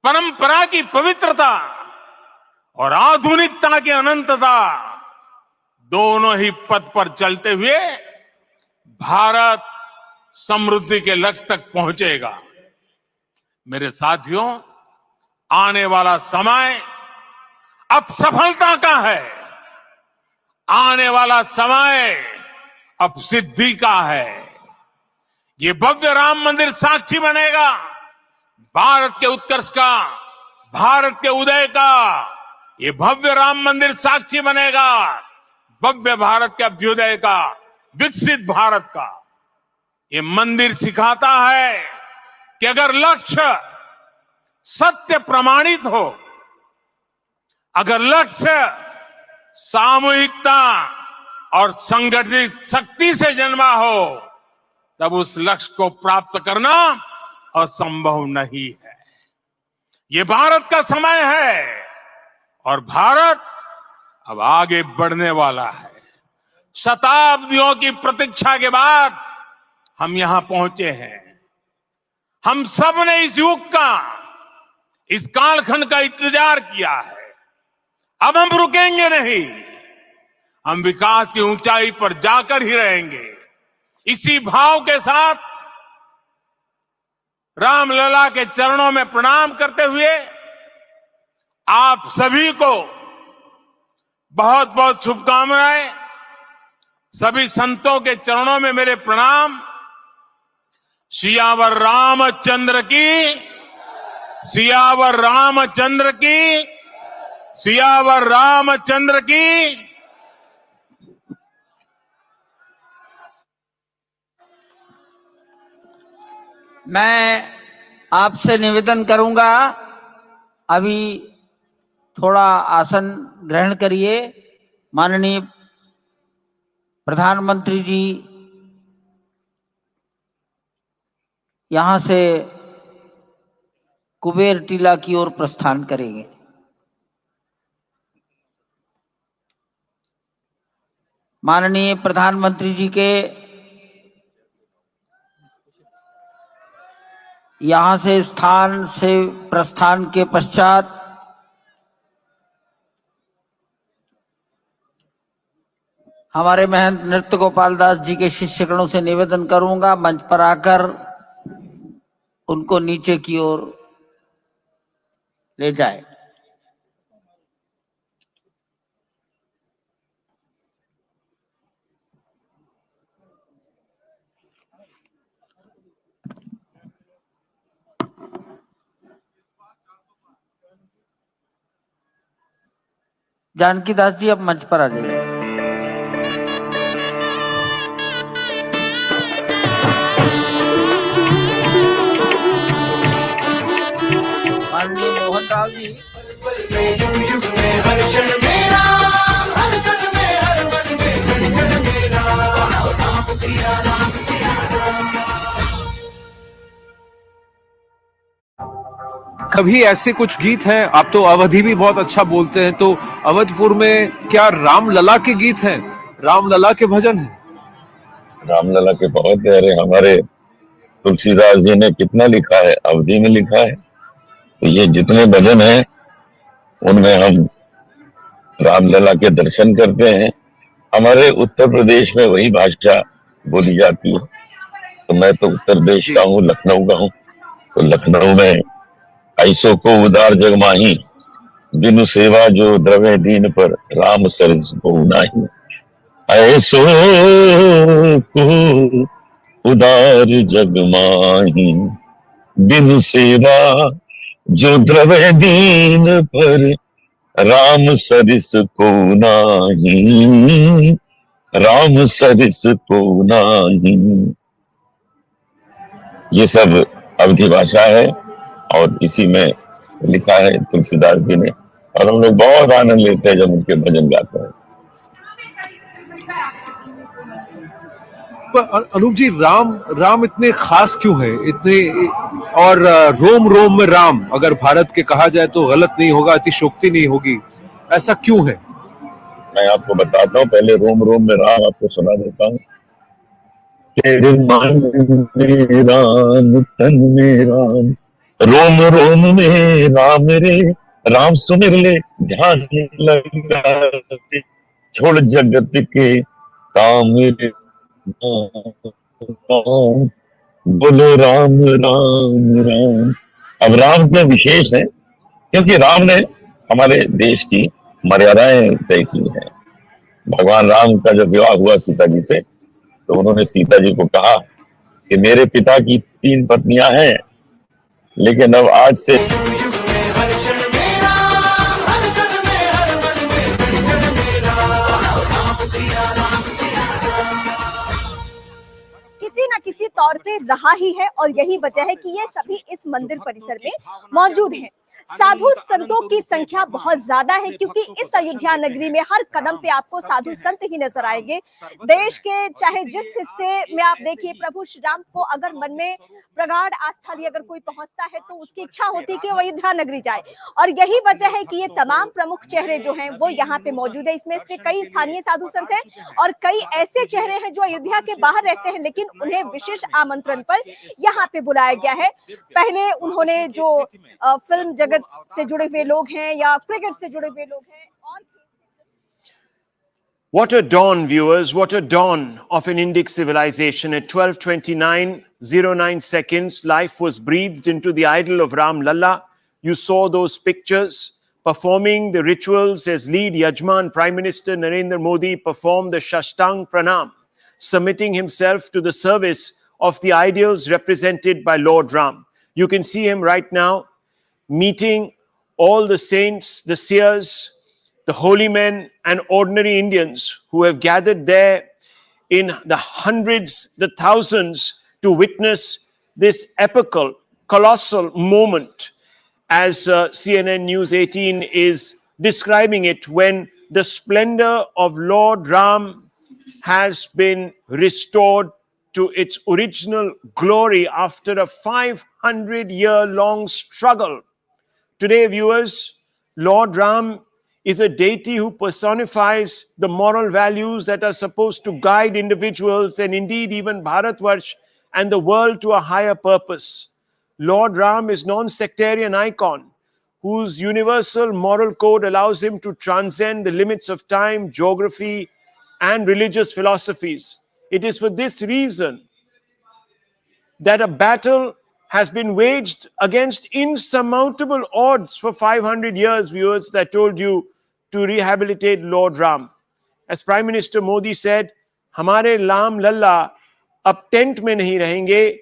परंपरा की पवित्रता और आधुनिकता की अनंतता, दोनों ही पथ पर चलते हुए भारत समृद्धि के लक्ष्य तक पहुंचेगा। मेरे साथियों, आने वाला समय अब सफलता का है, आने वाला समय अब सिद्धि का है। ये भव्य राम मंदिर साक्षी बनेगा भारत के उत्कर्ष का, भारत के उदय का। ये भव्य राम मंदिर साक्षी बनेगा भव्य भारत के अभ्युदय का, विकसित भारत का। ये मंदिर सिखाता है कि अगर लक्ष्य सत्य प्रमाणित हो, अगर लक्ष्य सामूहिकता और संगठित शक्ति से जन्मा हो, तब उस लक्ष्य को प्राप्त करना असंभव नहीं है। ये भारत का समय है और भारत अब आगे बढ़ने वाला है। शताब्दियों की प्रतीक्षा के बाद हम यहां पहुंचे हैं। हम सब ने इस युग का, इस कालखंड का इंतजार किया है। अब हम रुकेंगे नहीं, हम विकास की ऊंचाई पर जाकर ही रहेंगे। इसी भाव के साथ रामलला के चरणों में प्रणाम करते हुए आप सभी को बहुत बहुत शुभकामनाएं। सभी संतों के चरणों में मेरे प्रणाम। सियावर रामचंद्र की, सियावर रामचंद्र की, सियावर रामचंद्र की। मैं आपसे निवेदन करूंगा, अभी थोड़ा आसन ग्रहण करिए। माननीय प्रधानमंत्री जी यहां से कुबेर टीला की ओर प्रस्थान करेंगे। माननीय प्रधानमंत्री जी के यहां से स्थान से प्रस्थान के पश्चात हमारे महंत नृत्य गोपाल दास जी के शिष्यगणों से निवेदन करूंगा, मंच पर आकर उनको नीचे की ओर ले जाए। जानकी दास जी अब मंच पर आ जाइए। माननीय मोहन राव जी, कभी ऐसे कुछ गीत हैं, आप तो अवधी भी बहुत अच्छा बोलते हैं, तो अवधपुर में क्या रामलला के गीत हैं, रामलला के भजन हैं? रामलला के बहुत गहरे, हमारे तुलसीदास जी ने कितना लिखा है, अवधी में लिखा है। तो ये जितने भजन हैं उनमें हम रामलला के दर्शन करते हैं। हमारे उत्तर प्रदेश में वही भाषा बोली जाती है। तो मैं तो उत्तर प्रदेश का हूँ, लखनऊ का हूँ। तो लखनऊ में ऐसो को उदार जग माही, बिनु सेवा जो द्रवे दीन पर, राम सरस को नाही। ऐसो को उदार जग माही, बिनु सेवा जो द्रवे दीन पर, राम सरिस को नाही, राम सरिस को नाही। ये सब अवधी भाषा है और इसी में लिखा है तुलसीदास जी ने, और हम लोग बहुत आनंद लेते हैं जब उनके भजन गाते हैं। अनूप जी, राम इतने खास क्यों है, इतने, और रोम रोम में राम अगर भारत के कहा जाए तो गलत नहीं होगा, अतिशोक्ति नहीं होगी, ऐसा क्यों है? मैं आपको बताता हूँ, पहले रोम रोम में राम आपको सुना देता हूँ। तेरे मन में राम, तन में राम, रोम रोम में राम रे, राम सुमिर ले ध्यान लगा, छोड़ जगत के काम रे, बोलो राम राम राम। अब राम क्यों विशेष है? क्योंकि राम ने हमारे देश की मर्यादाएं तय की है। भगवान राम का जब विवाह हुआ सीता जी से, तो उन्होंने सीता जी को कहा कि मेरे पिता की 3 पत्नियां हैं, लेकिन अब आज से किसी न किसी तौर पे रहा ही है और यही वजह है कि ये सभी इस मंदिर परिसर में मौजूद हैं। साधु संतों की संख्या बहुत ज्यादा है क्योंकि इस अयोध्या नगरी में हर कदम पे आपको साधु संत ही नजर आएंगे। देश के चाहे जिस हिस्से में आप देखिए, प्रभु श्री राम को अगर मन में प्रगाढ़ आस्था लिए अगर कोई पहुंचता है तो उसकी इच्छा होती है कि वो अयोध्या नगरी जाए, और यही वजह है कि ये तमाम प्रमुख चेहरे जो हैं वो यहाँ पे मौजूद है। इसमें से कई स्थानीय साधु संत हैं और कई ऐसे चेहरे हैं जो अयोध्या के बाहर रहते हैं, लेकिन उन्हें विशेष आमंत्रण पर यहाँ पे बुलाया गया है। पहले उन्होंने जो फिल्म जगत से जुड़े हुए लोग हैं या क्रिकेट से जुड़े हुए लोग हैं और What a dawn, viewers. What a dawn of an Indic civilization. At 12:29:09 seconds, life was breathed into the idol of Ram Lalla. You saw those pictures performing the rituals as lead Yajman, Prime Minister Narendra Modi performed the Shashtang Pranam, submitting himself to the service of the ideals represented by Lord Ram. You can see him right now meeting all the saints, the seers, the holy men and ordinary Indians who have gathered there in the hundreds, the thousands to witness this epical, colossal moment, as CNN News 18 is describing it, when the splendor of Lord Ram has been restored to its original glory after a 500-year-long struggle. Today, viewers, Lord Ram is a deity who personifies the moral values that are supposed to guide individuals and indeed even Bharatvarsh and the world to a higher purpose. Lord Ram is non-sectarian icon whose universal moral code allows him to transcend the limits of time, geography, and religious philosophies. It is for this reason that a battle has been waged against insurmountable odds for 500 years, viewers, that told you to rehabilitate Lord Ram. As Prime Minister Modi said, "Hamare Ram Lalla ab tent mein nahi rahenge,"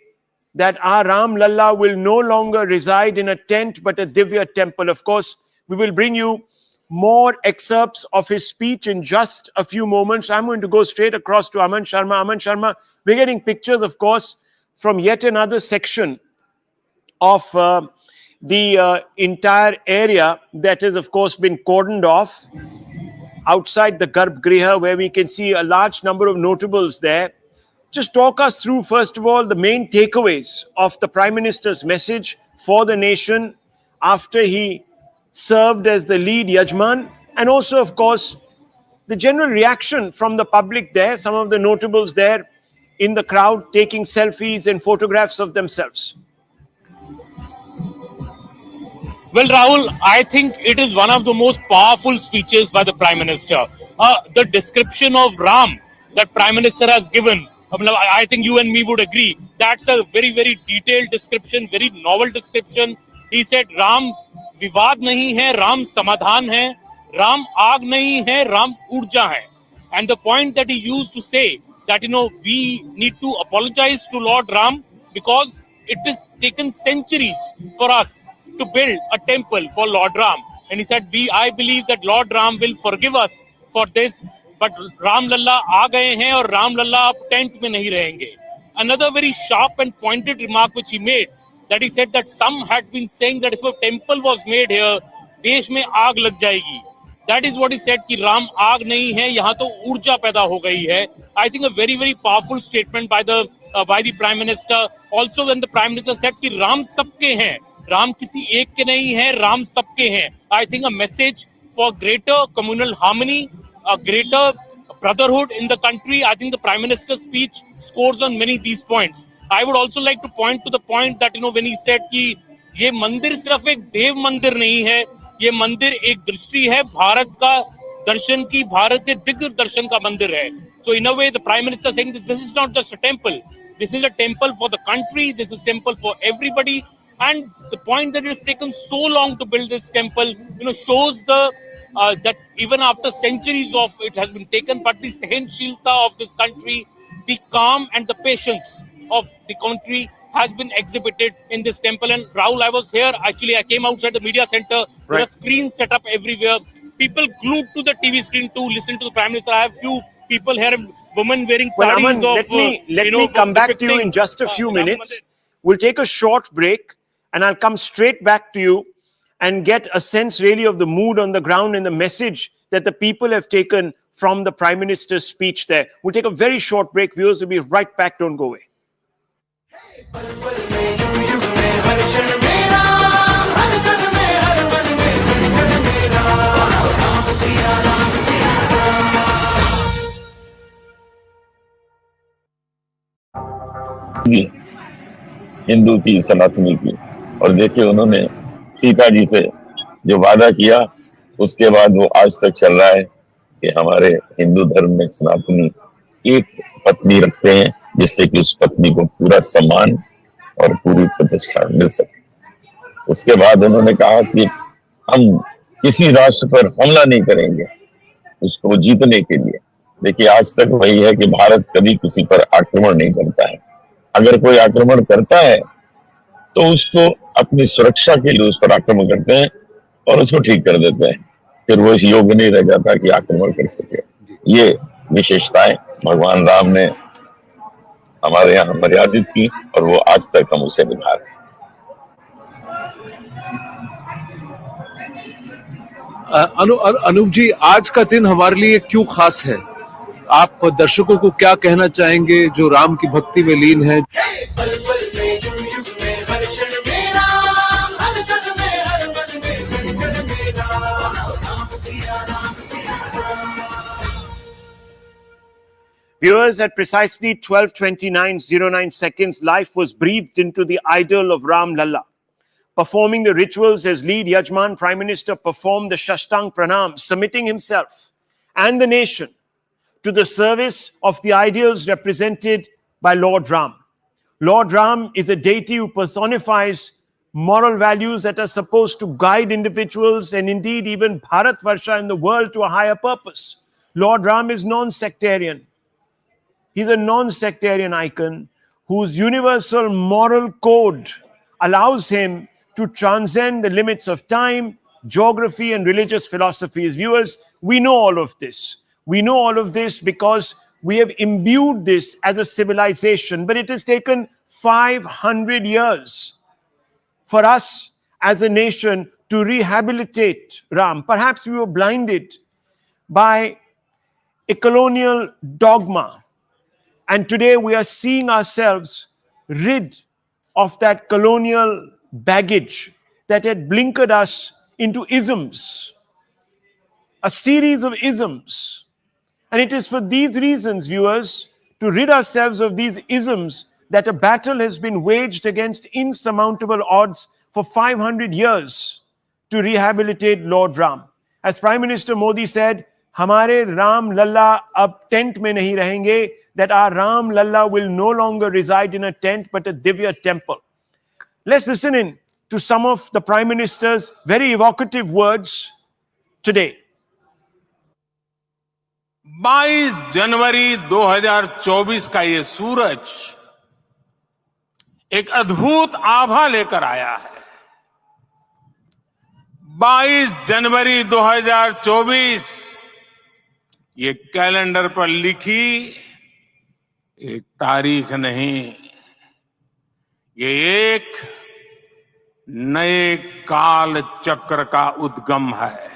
that our Ram Lalla will no longer reside in a tent but a Divya temple. Of course, we will bring you more excerpts of his speech in just a few moments. I'm going to go straight across to Aman Sharma. Aman Sharma, we're getting pictures, of course, from yet another section of the entire area that has, of course, been cordoned off outside the Garbh Griha, where we can see a large number of notables there. Just talk us through, first of all, the main takeaways of the Prime Minister's message for the nation after he served as the lead Yajman, and also, of course, the general reaction from the public there, some of the notables there in the crowd taking selfies and photographs of themselves. Well, Rahul, I think it is one of the most powerful speeches by the Prime Minister. The description of Ram that Prime Minister has given, I think you and me would agree, that's a very, very detailed description, very novel description. He said, Ram विवाद नहीं है, Ram समाधान है, Ram आग नहीं है, Ram ऊर्जा है. And the point that he used to say that, we need to apologize to Lord Ram because it has taken centuries for us to build a temple for Lord Ram. And he said, I believe that Lord Ram will forgive us for this, but Ram Lalla aa gaye hain aur Ram Lalla ab tent mein nahi rahenge. Another very sharp and pointed remark which he made, that he said that some had been saying that if a temple was made here, desh mein aag lag jayegi. That is what he said, ki Ram aag nahi hai, yahan to urja paida ho gayi hai. I think a very, very powerful statement by the Prime Minister. Also, when the Prime Minister said ki Ram sabke hain, Ram kisi ek ke nahi hai, Ram sabke hain. I think a message for greater communal harmony, a greater brotherhood in the country. I think the Prime Minister's speech scores on many of these points. I would also like to point to the point that, when he said कि ये मंदिर सिर्फ एक देव मंदिर नहीं है, ये मंदिर एक दृष्टि है भारत का दर्शन की, भारत के दिग्ग दर्शन का मंदिर है. So in a way, the Prime Minister saying that this is not just a temple. This is a temple for the country. This is temple for everybody. And the point that it has taken so long to build this temple, shows the that even after centuries of it has been taken, but the Sahenshilta of this country, the calm and the patience of the country has been exhibited in this temple. And Rahul, I was here. Actually, I came outside the media center. There are screens set up everywhere. People glued to the TV screen to listen to the Prime Minister. I have few people here, women wearing Well, saris Aman, of, let me come back to you in just a few minutes. We'll take a short break and I'll come straight back to you and get a sense really of the mood on the ground and the message that the people have taken from the Prime Minister's speech there. We'll take a very short break. Viewers will be right back. Don't go away. Hindu की, सनातनी की। और देखिए उन्होंने सीता जी से जो वादा किया, उसके बाद वो आज तक चल रहा है कि हमारे हिंदू धर्म में सनातनी एक पत्नी रखते हैं, जिससे कि उस पत्नी को पूरा सम्मान और पूरी प्रतिष्ठा मिल सके। उसके बाद उन्होंने कहा कि हम किसी राष्ट्र पर हमला नहीं करेंगे उसको जीतने के लिए। देखिए आज तक वही है कि भारत कभी किसी पर आक्रमण नहीं करता है। अगर कोई आक्रमण करता है तो उसको अपनी सुरक्षा के लिए उस पर आक्रमण करते हैं और उसको ठीक कर देते हैं, फिर वो इस योग्य नहीं रह जाता कि आक्रमण कर सके। ये विशेषताएं भगवान राम ने हमारे यहाँ मर्यादित की और वो आज तक हम उसे निभा रहे हैं। अनूप जी, आज का दिन हमारे लिए क्यों खास है? आप दर्शकों को क्या कहना चाहेंगे जो राम की भक्ति में लीन है? Viewers, at precisely 12:29:09 seconds, life was breathed into the idol of Ram Lalla. Performing the rituals as lead Yajman, Prime Minister performed the Shashtang Pranam, submitting himself and the nation to the service of the ideals represented by Lord Ram. Lord Ram is a deity who personifies moral values that are supposed to guide individuals and indeed even Bharatvarsha and the world to a higher purpose. Lord Ram is non-sectarian. He's a non-sectarian icon whose universal moral code allows him to transcend the limits of time, geography, and religious philosophies. Viewers, we know all of this. We know all of this because we have imbued this as a civilization, but it has taken 500 years for us as a nation to rehabilitate Ram. Perhaps we were blinded by a colonial dogma. And today we are seeing ourselves rid of that colonial baggage that had blinkered us into isms, a series of isms. And it is for these reasons, viewers, to rid ourselves of these isms that a battle has been waged against insurmountable odds for 500 years to rehabilitate Lord Ram. As Prime Minister Modi said, "Hamare Ram Lalla ab tent mein nahi rahenge," that our Ram Lalla will no longer reside in a tent but a Divya temple. Let's listen in to some of the Prime Minister's very evocative words today. 22 जनवरी 2024 का ये सूरज एक अद्भुत आभा लेकर आया है। 22 जनवरी 2024 ये calendar पर लिखी एक तारीख नहीं, ये एक नए काल चक्र का उद्गम है।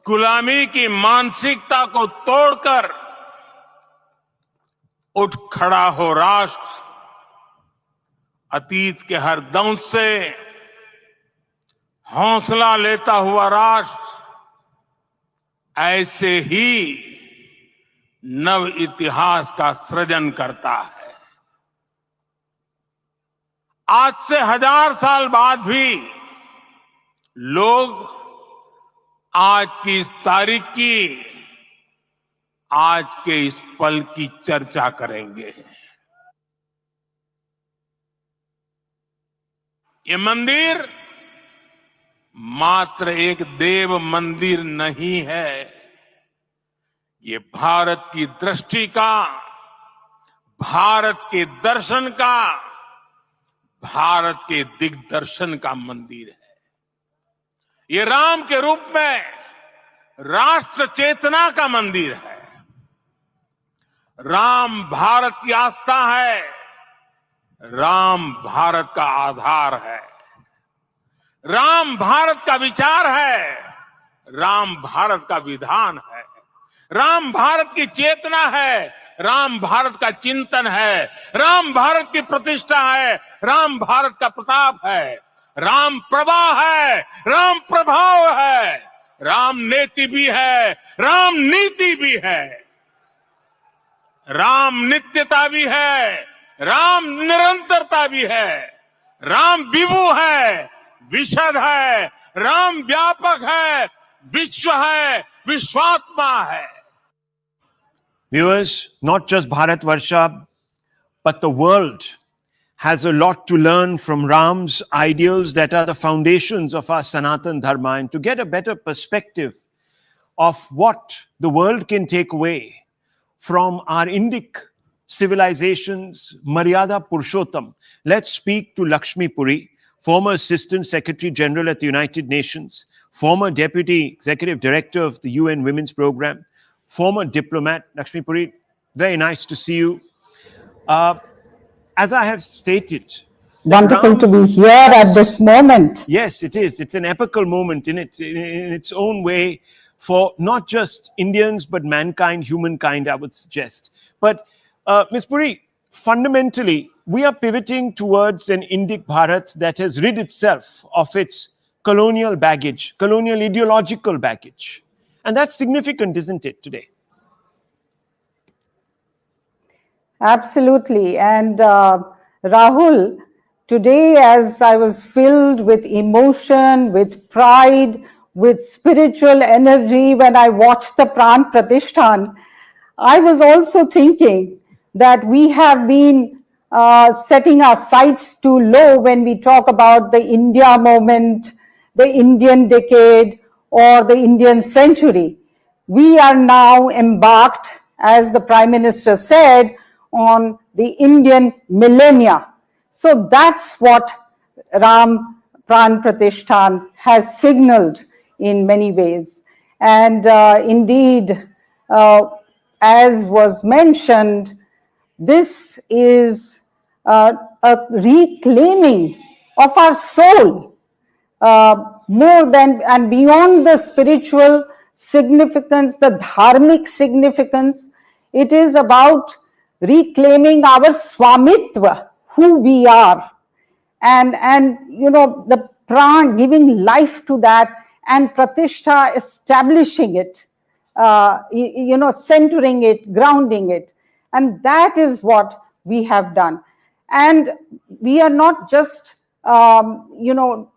गुलामी की मानसिकता को तोड़कर उठ खड़ा हो राष्ट्र, अतीत के हर दंश से हौसला लेता हुआ राष्ट्र ऐसे ही नव इतिहास का सृजन करता है। आज से 1000 साल बाद भी लोग आज की इस तारीख की आज के इस पल की चर्चा करेंगे। ये मंदिर मात्र एक देव मंदिर नहीं है, ये भारत की दृष्टि का, भारत के दर्शन का, भारत के दिग्दर्शन का मंदिर है। ये राम के रूप में राष्ट्र चेतना का मंदिर है। राम भारत की आस्था है, राम भारत का आधार है, राम भारत का विचार है, राम भारत का विधान है, राम भारत की चेतना है, राम भारत का चिंतन है, राम भारत की प्रतिष्ठा है, राम भारत का प्रताप है, राम प्रवाह है, राम प्रभाव है, राम नेति भी है, राम नीति भी है, राम नित्यता भी है, राम निरंतरता भी है, राम विभु है, विशद है, राम व्यापक है, विश्व है, विश्वात्मा है। Viewers, not just Bharatvarsha, but the world has a lot to learn from Ram's ideals that are the foundations of our Sanatan Dharma, and to get a better perspective of what the world can take away from our Indic civilization's Maryada Purushottam, let's speak to Lakshmi Puri, former Assistant Secretary General at the United Nations, former Deputy Executive Director of the UN Women's Program, former diplomat. Lakshmi Puri, very nice to see you. As I have stated, wonderful to be here at this moment. Yes, it is. It's an epical moment in its own way for not just Indians, but mankind, humankind, I would suggest. But Ms. Puri, fundamentally, we are pivoting towards an Indic Bharat that has rid itself of its colonial baggage, colonial ideological baggage. And that's significant, isn't it, today? Absolutely. And Rahul, today as I was filled with emotion, with pride, with spiritual energy when I watched the Pran Pratishtha, I was also thinking that we have been setting our sights too low when we talk about the India moment, the Indian decade, or the Indian century. We are now embarked, as the Prime Minister said, on the Indian millennia. So that's what Ram Pran Pratishtha has signaled in many ways. And indeed, as was mentioned, this is a reclaiming of our soul, more than and beyond the spiritual significance, the dharmic significance. It is about reclaiming our swamitva, who we are, and you know, the pran, giving life to that, and pratishtha, establishing it, you know, centering it, grounding it. And that is what we have done. And we are not just, you know,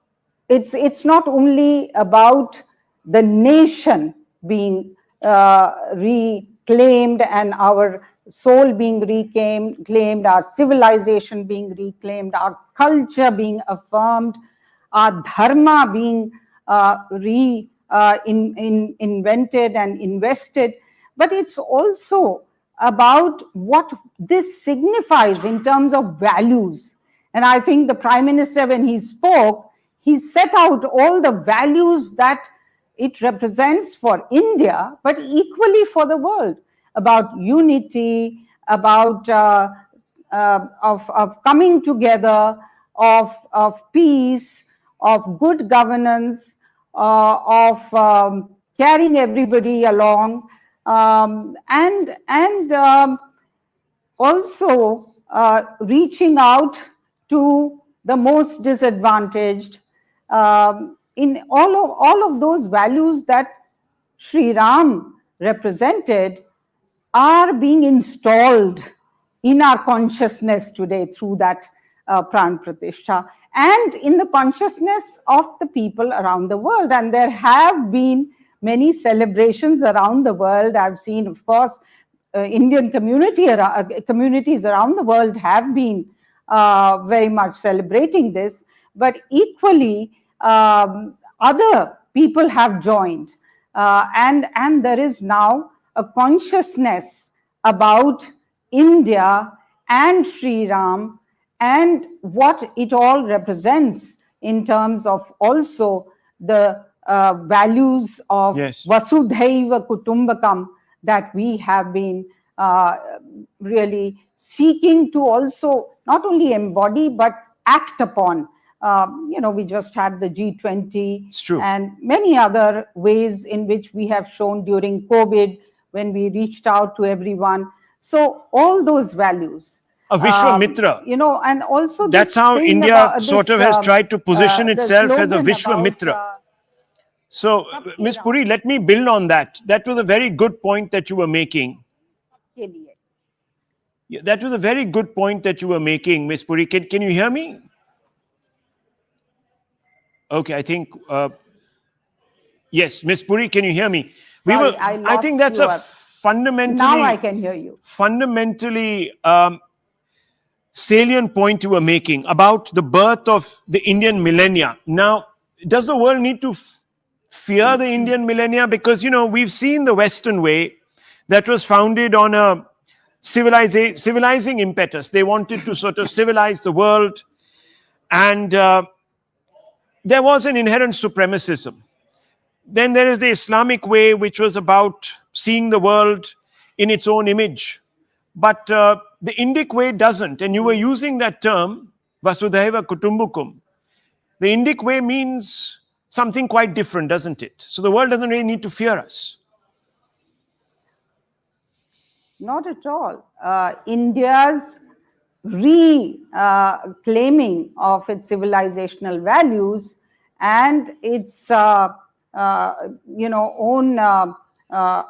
it's not only about the nation being reclaimed and our soul being reclaimed, our civilization being reclaimed, our culture being affirmed, our dharma being invented and invested, but it's also about what this signifies in terms of values. And I think the Prime Minister, when he spoke, he set out all the values that it represents for India, but equally for the world, about unity, about of coming together, of peace, of good governance, of carrying everybody along, and also reaching out to the most disadvantaged, in all of those values that Sri Ram represented are being installed in our consciousness today through that Pran Pratishtha, and in the consciousness of the people around the world. And there have been many celebrations around the world. I've seen, of course, Indian communities around the world have been very much celebrating this, but equally other people have joined, and there is now a consciousness about India and Sri Ram and what it all represents in terms of also the values of Vasudhaiva Kutumbakam that we have been really seeking to also not only embody but act upon. We just had the G20 and many other ways in which we have shown during COVID when we reached out to everyone. So all those values. A Vishwamitra. And also that's how India sort of has tried to position itself as a Vishwamitra. So, Ms. Puri, let me build on that. That was a very good point that you were making. That was a very good point that you were making, Ms. Puri. Can you hear me? Okay, I think, yes, Ms. Puri, can you hear me? Sorry, I think that's a fundamentally... Now I can hear you. Fundamentally salient point you were making about the birth of the Indian millennia. Now, does the world need to fear the Indian millennia? Because, we've seen the Western way that was founded on a civilizing impetus. They wanted to sort of civilize the world, and there was an inherent supremacism. Then there is the Islamic way, which was about seeing the world in its own image. But the Indic way doesn't. And you were using that term, Vasudhaiva Kutumbakam. The Indic way means something quite different, doesn't it? So the world doesn't really need to fear us. Not at all. India's reclaiming of its civilizational values and its own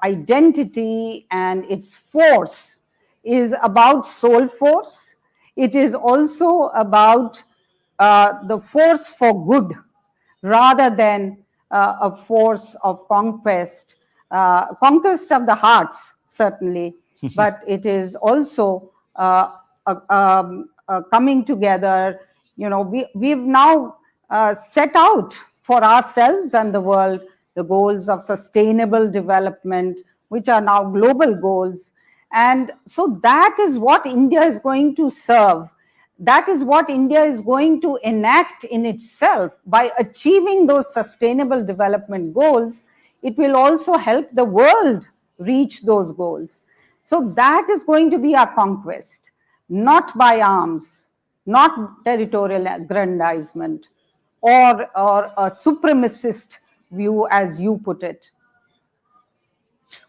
identity and its force is about soul force. It is also about the force for good rather than a force of conquest of the hearts, certainly, but it is also coming together. We've now set out for ourselves and the world the goals of sustainable development, which are now global goals. And so that is what India is going to serve. That is what India is going to enact in itself. By achieving those sustainable development goals, it will also help the world reach those goals. So that is going to be our conquest, not by arms, not territorial aggrandizement, or a supremacist view, as you put it.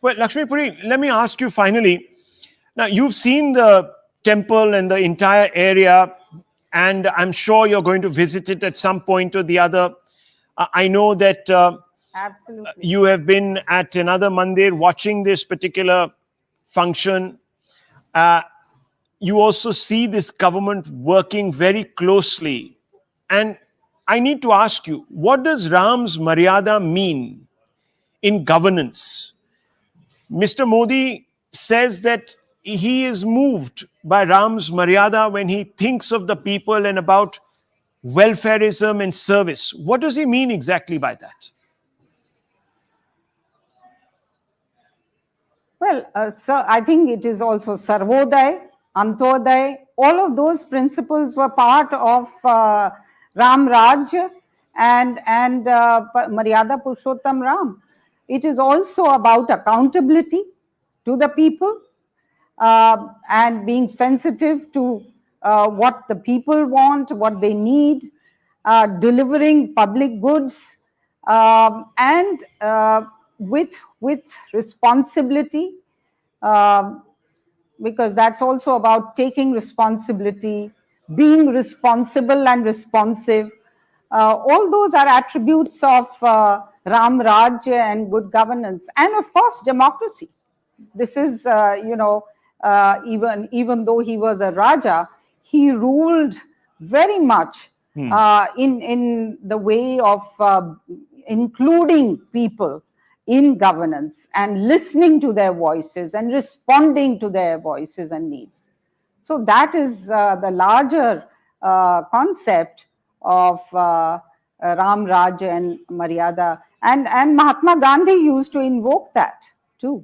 Well, Lakshmi Puri, let me ask you finally. Now, you've seen the temple and the entire area, and I'm sure you're going to visit it at some point or the other. I know that Absolutely. You have been at another mandir watching this particular function. You also see this government working very closely. And I need to ask you, what does Ram's Maryada mean in governance? Mr. Modi says that he is moved by Ram's Maryada when he thinks of the people and about welfareism and service. What does he mean exactly by that? Well, so I think it is also Sarvodaya, Antodaya. All of those principles were part of Ram Raj and Maryada Purushottam Ram. It is also about accountability to the people and being sensitive to what the people want, what they need, delivering public goods, and with responsibility, because that's also about taking responsibility, being responsible and responsive. All those are attributes of Ram Raj and good governance, and of course democracy. This is, even though he was a Raja, he ruled very much in the way of including people in governance and listening to their voices and responding to their voices and needs. So that is the larger concept of Ram Raj and Maryada. And Mahatma Gandhi used to invoke that too.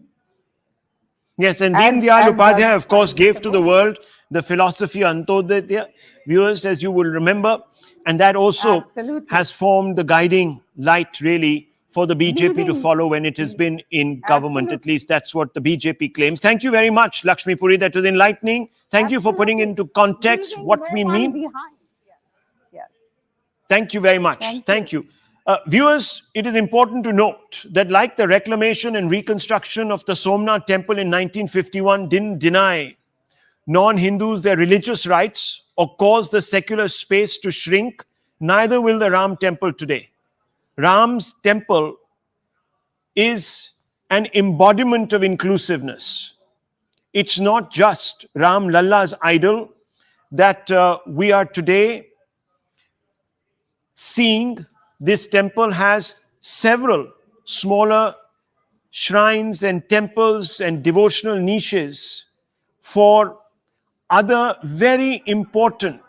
Yes, and Deen Dayal Upadhyay, of course, gave to the world the philosophy Antodaya, viewers, as you will remember, and that also has formed the guiding light, really, for the BJP to follow when it has been in government. At least that's what the BJP claims. Thank you very much, Lakshmi Puri. That was enlightening. Thank you for putting into context what we mean. Thank you very much. Thank you. Viewers, it is important to note that like the reclamation and reconstruction of the Somnath temple in 1951 didn't deny non-Hindus their religious rights or cause the secular space to shrink, neither will the Ram temple today. Ram's temple is an embodiment of inclusiveness. It's not just Ram Lalla's idol that we are today seeing. This temple has several smaller shrines and temples and devotional niches for other very important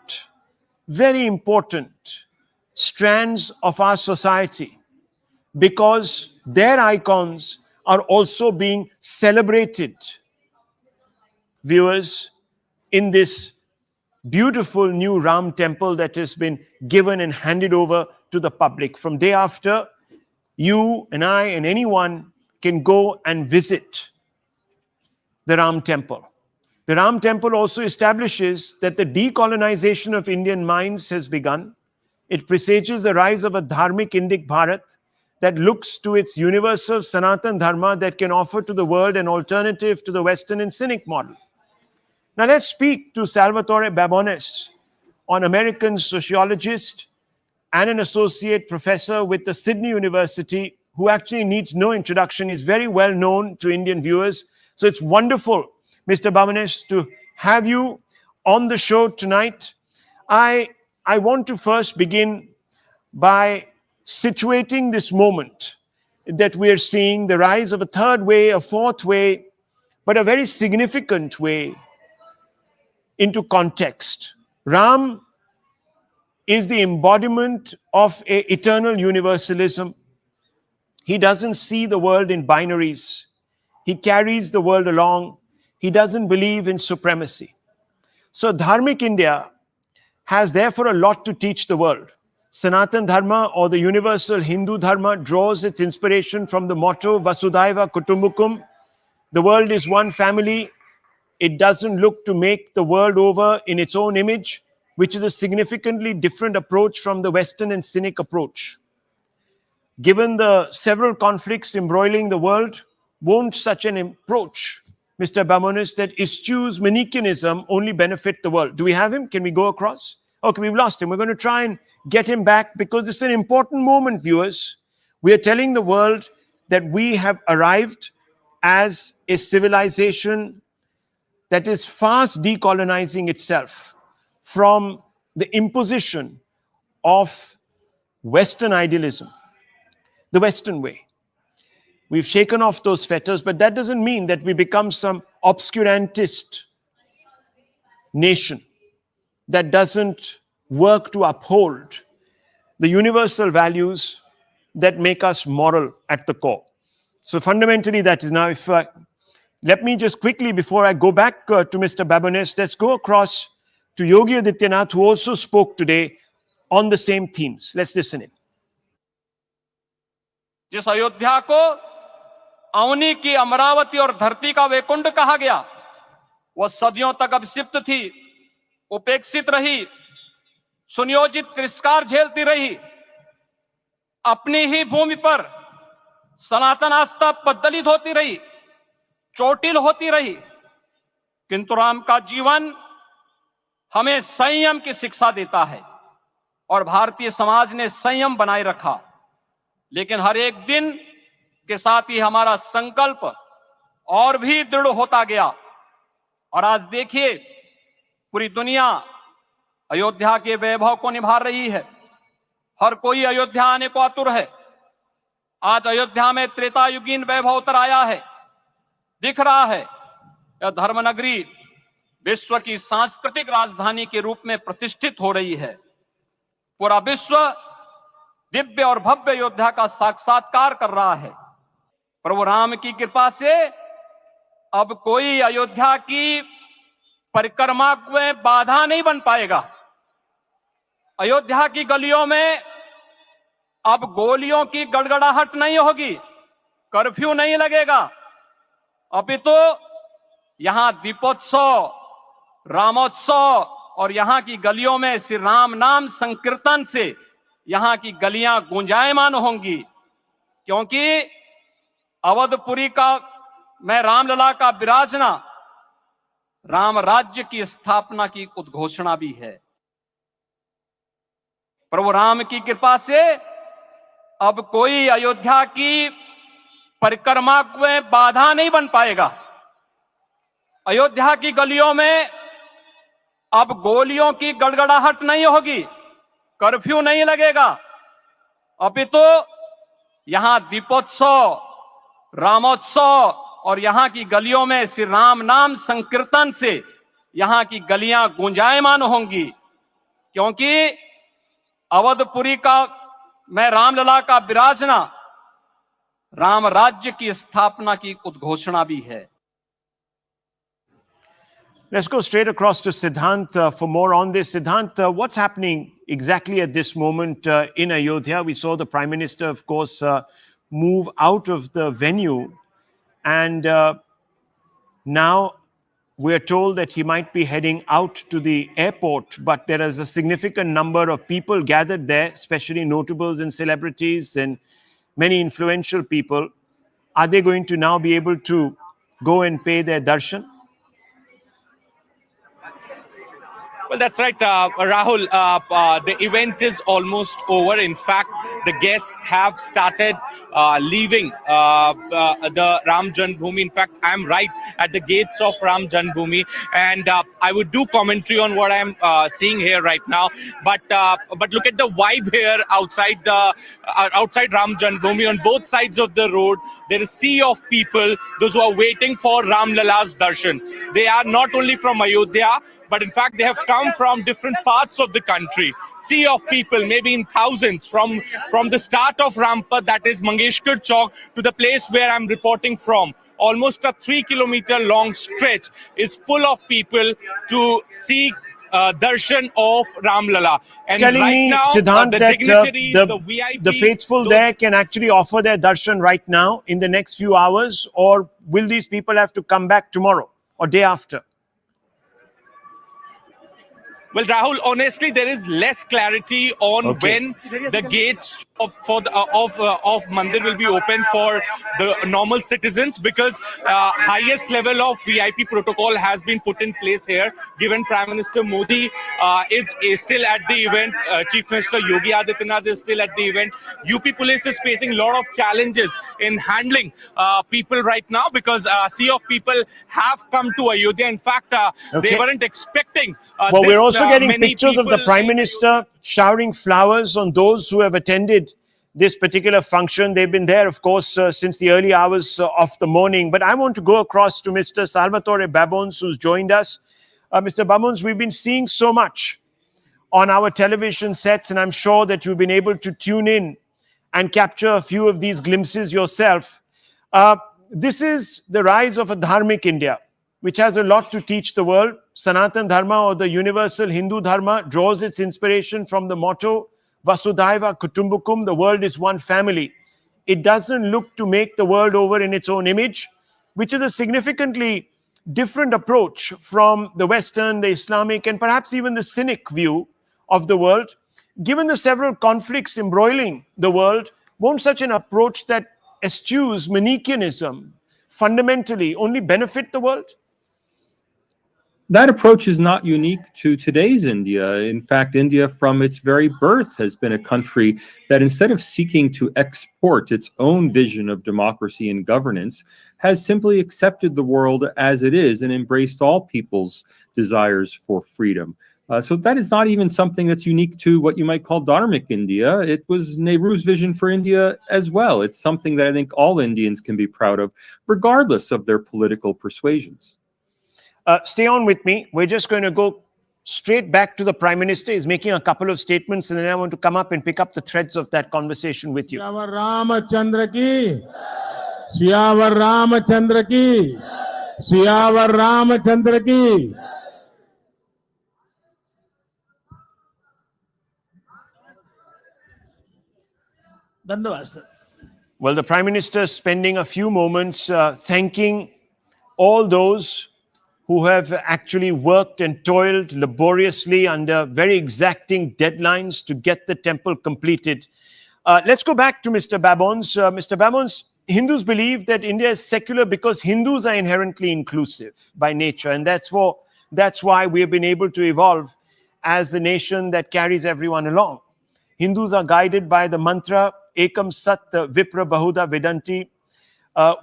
strands of our society, because their icons are also being celebrated, viewers, in this beautiful new Ram temple that has been given and handed over to the public. From day after, you and I and anyone can go and visit the Ram temple. The Ram temple also establishes that the decolonization of Indian minds has begun. It presages the rise of a dharmic Indic Bharat that looks to its universal Sanatan Dharma that can offer to the world an alternative to the Western and cynic model. Now let's speak to Salvatore Babones, an American sociologist and an associate professor with the Sydney University, who actually needs no introduction. He's very well known to Indian viewers. So it's wonderful, Mr. Babones, to have you on the show tonight. I want to first begin by situating this moment that we are seeing, the rise of a third way, a fourth way, but a very significant way, into context. Ram is the embodiment of an eternal universalism. He doesn't see the world in binaries. He carries the world along. He doesn't believe in supremacy. So Dharmic India has therefore a lot to teach the world. Sanatan Dharma, or the universal Hindu Dharma, draws its inspiration from the motto Vasudhaiva Kutumbukum. The world is one family. It doesn't look to make the world over in its own image, which is a significantly different approach from the Western and cynic approach. Given the several conflicts embroiling the world, won't such an approach, Mr. Babones, that eschews Manichaeism only benefit the world? Do we have him? Can we go across? Okay, we've lost him. We're going to try and get him back, because it's an important moment, viewers. We are telling the world that we have arrived as a civilization that is fast decolonizing itself from the imposition of Western idealism, the Western way. We've shaken off those fetters, but that doesn't mean that we become some obscurantist nation that doesn't work to uphold the universal values that make us moral at the core. So fundamentally, that is. Now, let me just quickly, before I go back to Mr. Babones, let's go across to Yogi Adityanath, who also spoke today on the same themes. Let's listen in. जिस अयोध्या को अवनी की अमरावती और धरती का वैकुंठ कहा गया, वह सदियों तक अभिषिप्त थी, उपेक्षित रही, सुनियोजित तिरस्कार झेलती रही। अपनी ही भूमि पर सनातन आस्था पद्दलित होती रही, चोटिल होती रही, किंतु राम का जीवन हमें संयम की शिक्षा देता है और भारतीय समाज ने संयम बनाए रखा। लेकिन हर एक दिन के साथ ही हमारा संकल्प और भी दृढ़ होता गया और आज देखिए पूरी दुनिया अयोध्या के वैभव को निभा रही है। हर कोई अयोध्या आने को आतुर है। आज अयोध्या में त्रेतायुगीन वैभव उतर आया है। दिख रहा है यह धर्मनगरी विश्व की सांस्कृतिक राजधानी के रूप में प्रतिष्ठित हो रही है। पूरा विश्व दिव्य और भव्य अयोध्या का साक्षात्कार कर रहा है। प्रभु राम की कृपा से अब कोई अयोध्या की परिक्रमा में बाधा नहीं बन पाएगा। अयोध्या की गलियों में अब गोलियों की गड़गड़ाहट नहीं होगी, कर्फ्यू नहीं लगेगा। अपितु यहां दीपोत्सव, रामोत्सव और यहां की गलियों में श्री राम नाम संकीर्तन से यहां की गलियां गुंजायमान होंगी, क्योंकि अवधपुरी का मैं रामलला का विराजना राम राज्य की स्थापना की उद्घोषणा भी है। प्रभु राम की कृपा से अब कोई अयोध्या की परिक्रमा में बाधा नहीं बन पाएगा। अयोध्या की गलियों में अब गोलियों की गड़गड़ाहट नहीं होगी, कर्फ्यू नहीं लगेगा। अपितु यहां दीपोत्सव, रामोत्सव और यहां की गलियों में श्री राम नाम संकीर्तन से यहां की गलियां गुंजायमान होंगी, क्योंकि अवधपुरी का मैं रामलला का विराजना राम राज्य की स्थापना की उद्घोषणा भी है। Let's go straight across to Siddhant for more on this. Siddhant, what's happening exactly at this moment in Ayodhya? We saw the Prime Minister, of course, move out of the venue, and now we're told that he might be heading out to the airport, but there is a significant number of people gathered there, especially notables and celebrities and many influential people. Are they going to now be able to go and pay their darshan? Well, that's right, Rahul. The event is almost over. In fact, the guests have started leaving the Ram Janmabhoomi. In fact, I'm right at the gates of Ram Janmabhoomi, and I would do commentary on what I'm seeing here right now. But look at the vibe here outside outside Ram Janmabhoomi. On both sides of the road, there is a sea of people, those who are waiting for Ram Lala's darshan. They are not only from Ayodhya, but in fact, they have come from different parts of the country. Sea of people, maybe in thousands, from the start of Rampat, that is Mangeshkar Chowk, to the place where I'm reporting from. Almost a 3-kilometer long stretch is full of people to seek darshan of Ram Lala. And Telling right me, now, Siddhant, the that dignitaries, the VIP, the faithful there can actually offer their darshan right now in the next few hours, or will these people have to come back tomorrow or day after? Well, Rahul, honestly, there is less clarity on when the gates of Mandir will be open for the normal citizens, because highest level of VIP protocol has been put in place here. Given Prime Minister Modi is still at the event, Chief Minister Yogi Adityanath is still at the event. UP Police is facing a lot of challenges in handling people right now, because a sea of people have come to Ayodhya. In fact, they weren't expecting Well, we're also getting pictures of the Prime Minister showering flowers on those who have attended this particular function. They've been there, of course, since the early hours of the morning. But I want to go across to Mr. Salvatore Babbons, who's joined us. Mr. Babbons, we've been seeing so much on our television sets, and I'm sure that you've been able to tune in and capture a few of these glimpses yourself. This is the rise of a dharmic India, which has a lot to teach the world. Sanatan Dharma, or the universal Hindu Dharma, draws its inspiration from the motto, Vasudhaiva Kutumbukum, the world is one family. It doesn't look to make the world over in its own image, which is a significantly different approach from the Western, the Islamic, and perhaps even the cynic view of the world. Given the several conflicts embroiling the world, won't such an approach that eschews Manichaeism fundamentally only benefit the world? That approach is not unique to today's India. In fact, India from its very birth has been a country that, instead of seeking to export its own vision of democracy and governance, has simply accepted the world as it is and embraced all people's desires for freedom. So that is not even something that's unique to what you might call Dharmic India. It was Nehru's vision for India as well. It's something that I think all Indians can be proud of, regardless of their political persuasions. Stay on with me. We're just going to go straight back to the Prime Minister. He's making a couple of statements, and then I want to come up and pick up the threads of that conversation with you. Siyavar Ramchandra की, सियावर रामचंद्र की, सियावर रामचंद्र की। धन्यवाद sir. Well, the Prime Minister is spending a few moments thanking all those who have actually worked and toiled laboriously under very exacting deadlines to get the temple completed. Let's go back to Mr. Babons. Mr. Babons, Hindus believe that India is secular because Hindus are inherently inclusive by nature, and that's why we have been able to evolve as the nation that carries everyone along. Hindus are guided by the mantra Ekam Sat Vipra Bahuda Vedanti,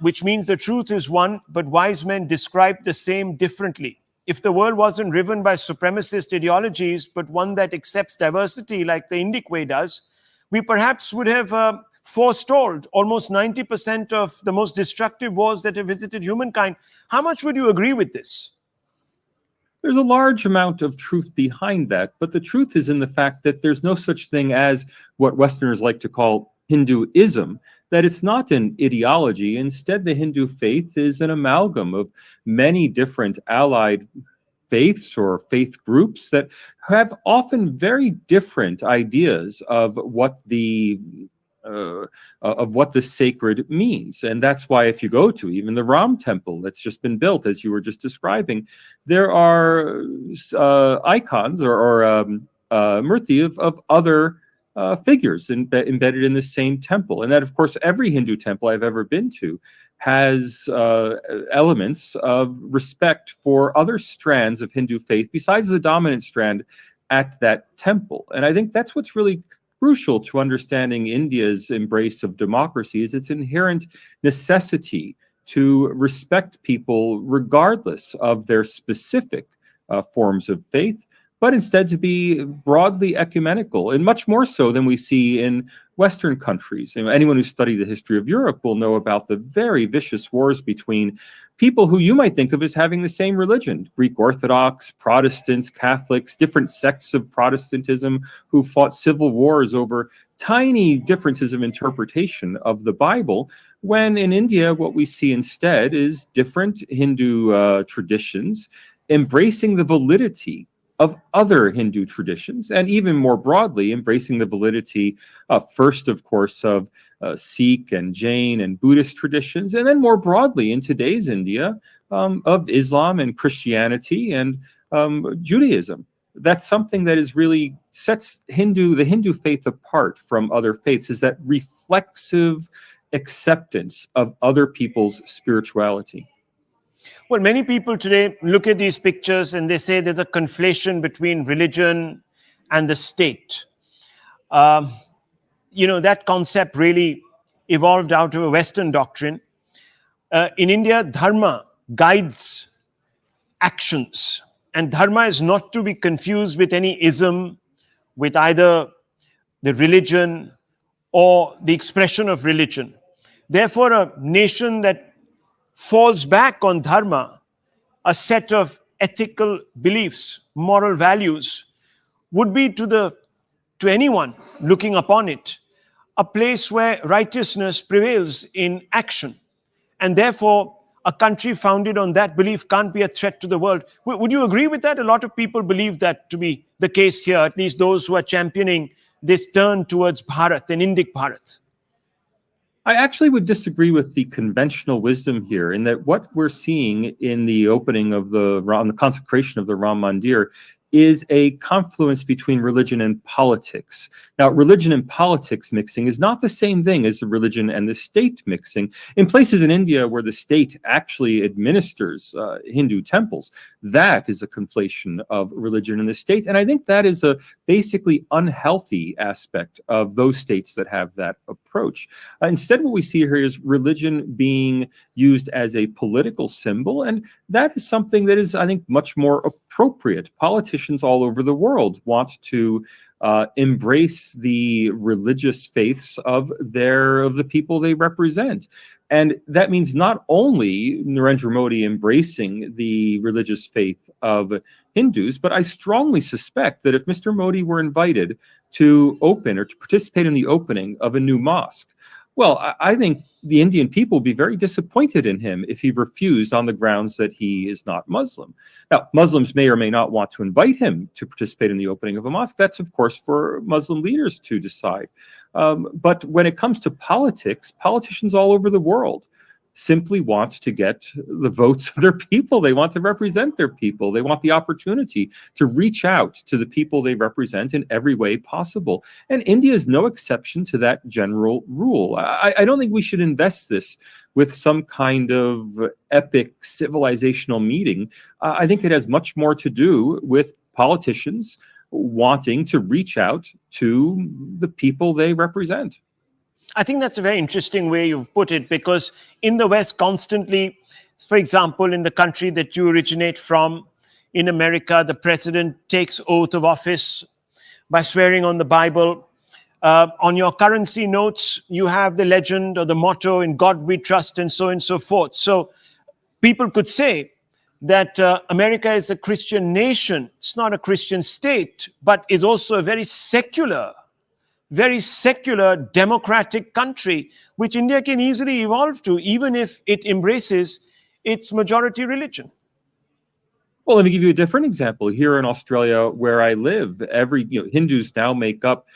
which means the truth is one, but wise men describe the same differently. If the world wasn't driven by supremacist ideologies, but one that accepts diversity like the Indic way does, we perhaps would have forestalled almost 90% of the most destructive wars that have visited humankind. How much would you agree with this? There's a large amount of truth behind that, but the truth is in the fact that there's no such thing as what Westerners like to call Hinduism, that it's not an ideology. Instead, the Hindu faith is an amalgam of many different allied faiths or faith groups that have often very different ideas of what the sacred means. And that's why if you go to even the Ram temple that's just been built, as you were just describing, there are icons or murti of other figures embedded in the same temple. And that, of course, every Hindu temple I've ever been to has elements of respect for other strands of Hindu faith besides the dominant strand at that temple. And I think that's what's really crucial to understanding India's embrace of democracy, is its inherent necessity to respect people regardless of their specific forms of faith, but instead to be broadly ecumenical, and much more so than we see in Western countries. Anyone who's studied the history of Europe will know about the very vicious wars between people who you might think of as having the same religion: Greek Orthodox, Protestants, Catholics, different sects of Protestantism who fought civil wars over tiny differences of interpretation of the Bible, when in India what we see instead is different Hindu traditions embracing the validity of other Hindu traditions, and even more broadly, embracing the validity, first, of course, of Sikh and Jain and Buddhist traditions, and then more broadly in today's India, of Islam and Christianity and Judaism. That's something that is really sets the Hindu faith apart from other faiths, is that reflexive acceptance of other people's spirituality. Well, many people today look at these pictures and they say there's a conflation between religion and the state. That concept really evolved out of a Western doctrine. In India, dharma guides actions, and dharma is not to be confused with any ism, with either the religion or the expression of religion. Therefore, a nation that falls back on dharma, a set of ethical beliefs, moral values, would be to anyone looking upon it a place where righteousness prevails in action. And therefore, a country founded on that belief can't be a threat to the world. Would you agree with that? A lot of people believe that to be the case here, at least those who are championing this turn towards Bharat, an Indic Bharat. I actually would disagree with the conventional wisdom here, in that what we're seeing in the opening of the consecration of the Ram Mandir is a confluence between religion and politics. Now, religion and politics mixing is not the same thing as the religion and the state mixing. In places in India where the state actually administers Hindu temples, that is a conflation of religion and the state. And I think that is a basically unhealthy aspect of those states that have that approach. Instead, what we see here is religion being used as a political symbol. And that is something that is, I think, much more appropriate appropriate. Politicians all over the world want to embrace the religious faiths of the people they represent. And that means not only Narendra Modi embracing the religious faith of Hindus, but I strongly suspect that if Mr. Modi were invited to open or to participate in the opening of a new mosque, well, I think the Indian people would be very disappointed in him if he refused on the grounds that he is not Muslim. Now, Muslims may or may not want to invite him to participate in the opening of a mosque. That's, of course, for Muslim leaders to decide. But when it comes to politics, politicians all over the world simply want to get the votes of their people. They want to represent their people. They want the opportunity to reach out to the people they represent in every way possible. And India is no exception to that general rule. I don't think we should invest this with some kind of epic civilizational meeting. I think it has much more to do with politicians wanting to reach out to the people they represent. I think that's a very interesting way you've put it, because in the West constantly, for example, in the country that you originate from, in America, the president takes oath of office by swearing on the Bible. On your currency notes, you have the legend or the motto, "In God we trust," and so on and so forth. So people could say that America is a Christian nation. It's not a Christian state, but is also a very secular democratic country, which India can easily evolve to, even if it embraces its majority religion. Well, let me give you a different example. Here in Australia, where I live, Hindus now make up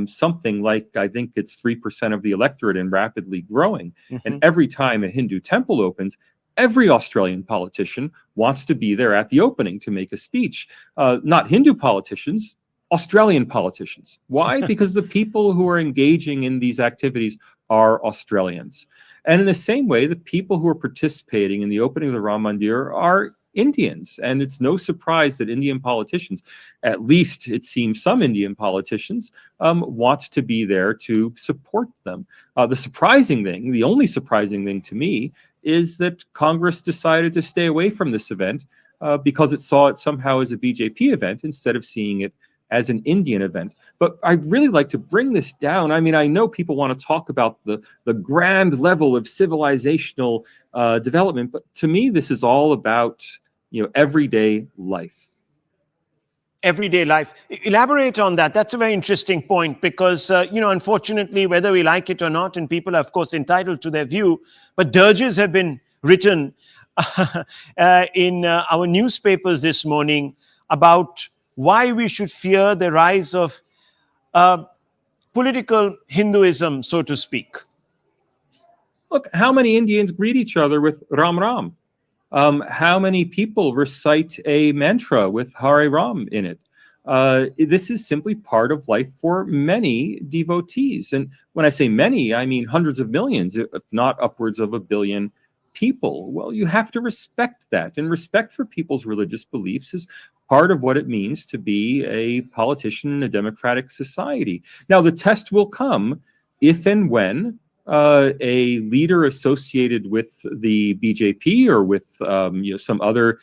something like, I think it's 3% of the electorate and rapidly growing. And every time a Hindu temple opens, every Australian politician wants to be there at the opening to make a speech. Not Hindu politicians, Australian politicians. Why? Because the people who are engaging in these activities are Australians. And in the same way, the people who are participating in the opening of the Ram Mandir are Indians. And it's no surprise that Indian politicians, at least it seems some Indian politicians, want to be there to support them. The only surprising thing to me, is that Congress decided to stay away from this event because it saw it somehow as a BJP event instead of seeing it as an Indian event. But I'd really like to bring this down. I mean, I know people want to talk about the grand level of civilizational development, but to me, this is all about, everyday life. Everyday life. Elaborate on that. That's a very interesting point, because, unfortunately, whether we like it or not, and people are, of course, entitled to their view, but dirges have been written in our newspapers this morning about why we should fear the rise of political Hinduism, so to speak. Look, how many Indians greet each other with Ram Ram? How many people recite a mantra with Hare Ram in it? This is simply part of life for many devotees. And when I say many, I mean hundreds of millions, if not upwards of 1 billion people. Well, you have to respect that. And respect for people's religious beliefs is part of what it means to be a politician in a democratic society. Now, the test will come if and when a leader associated with the BJP or with some other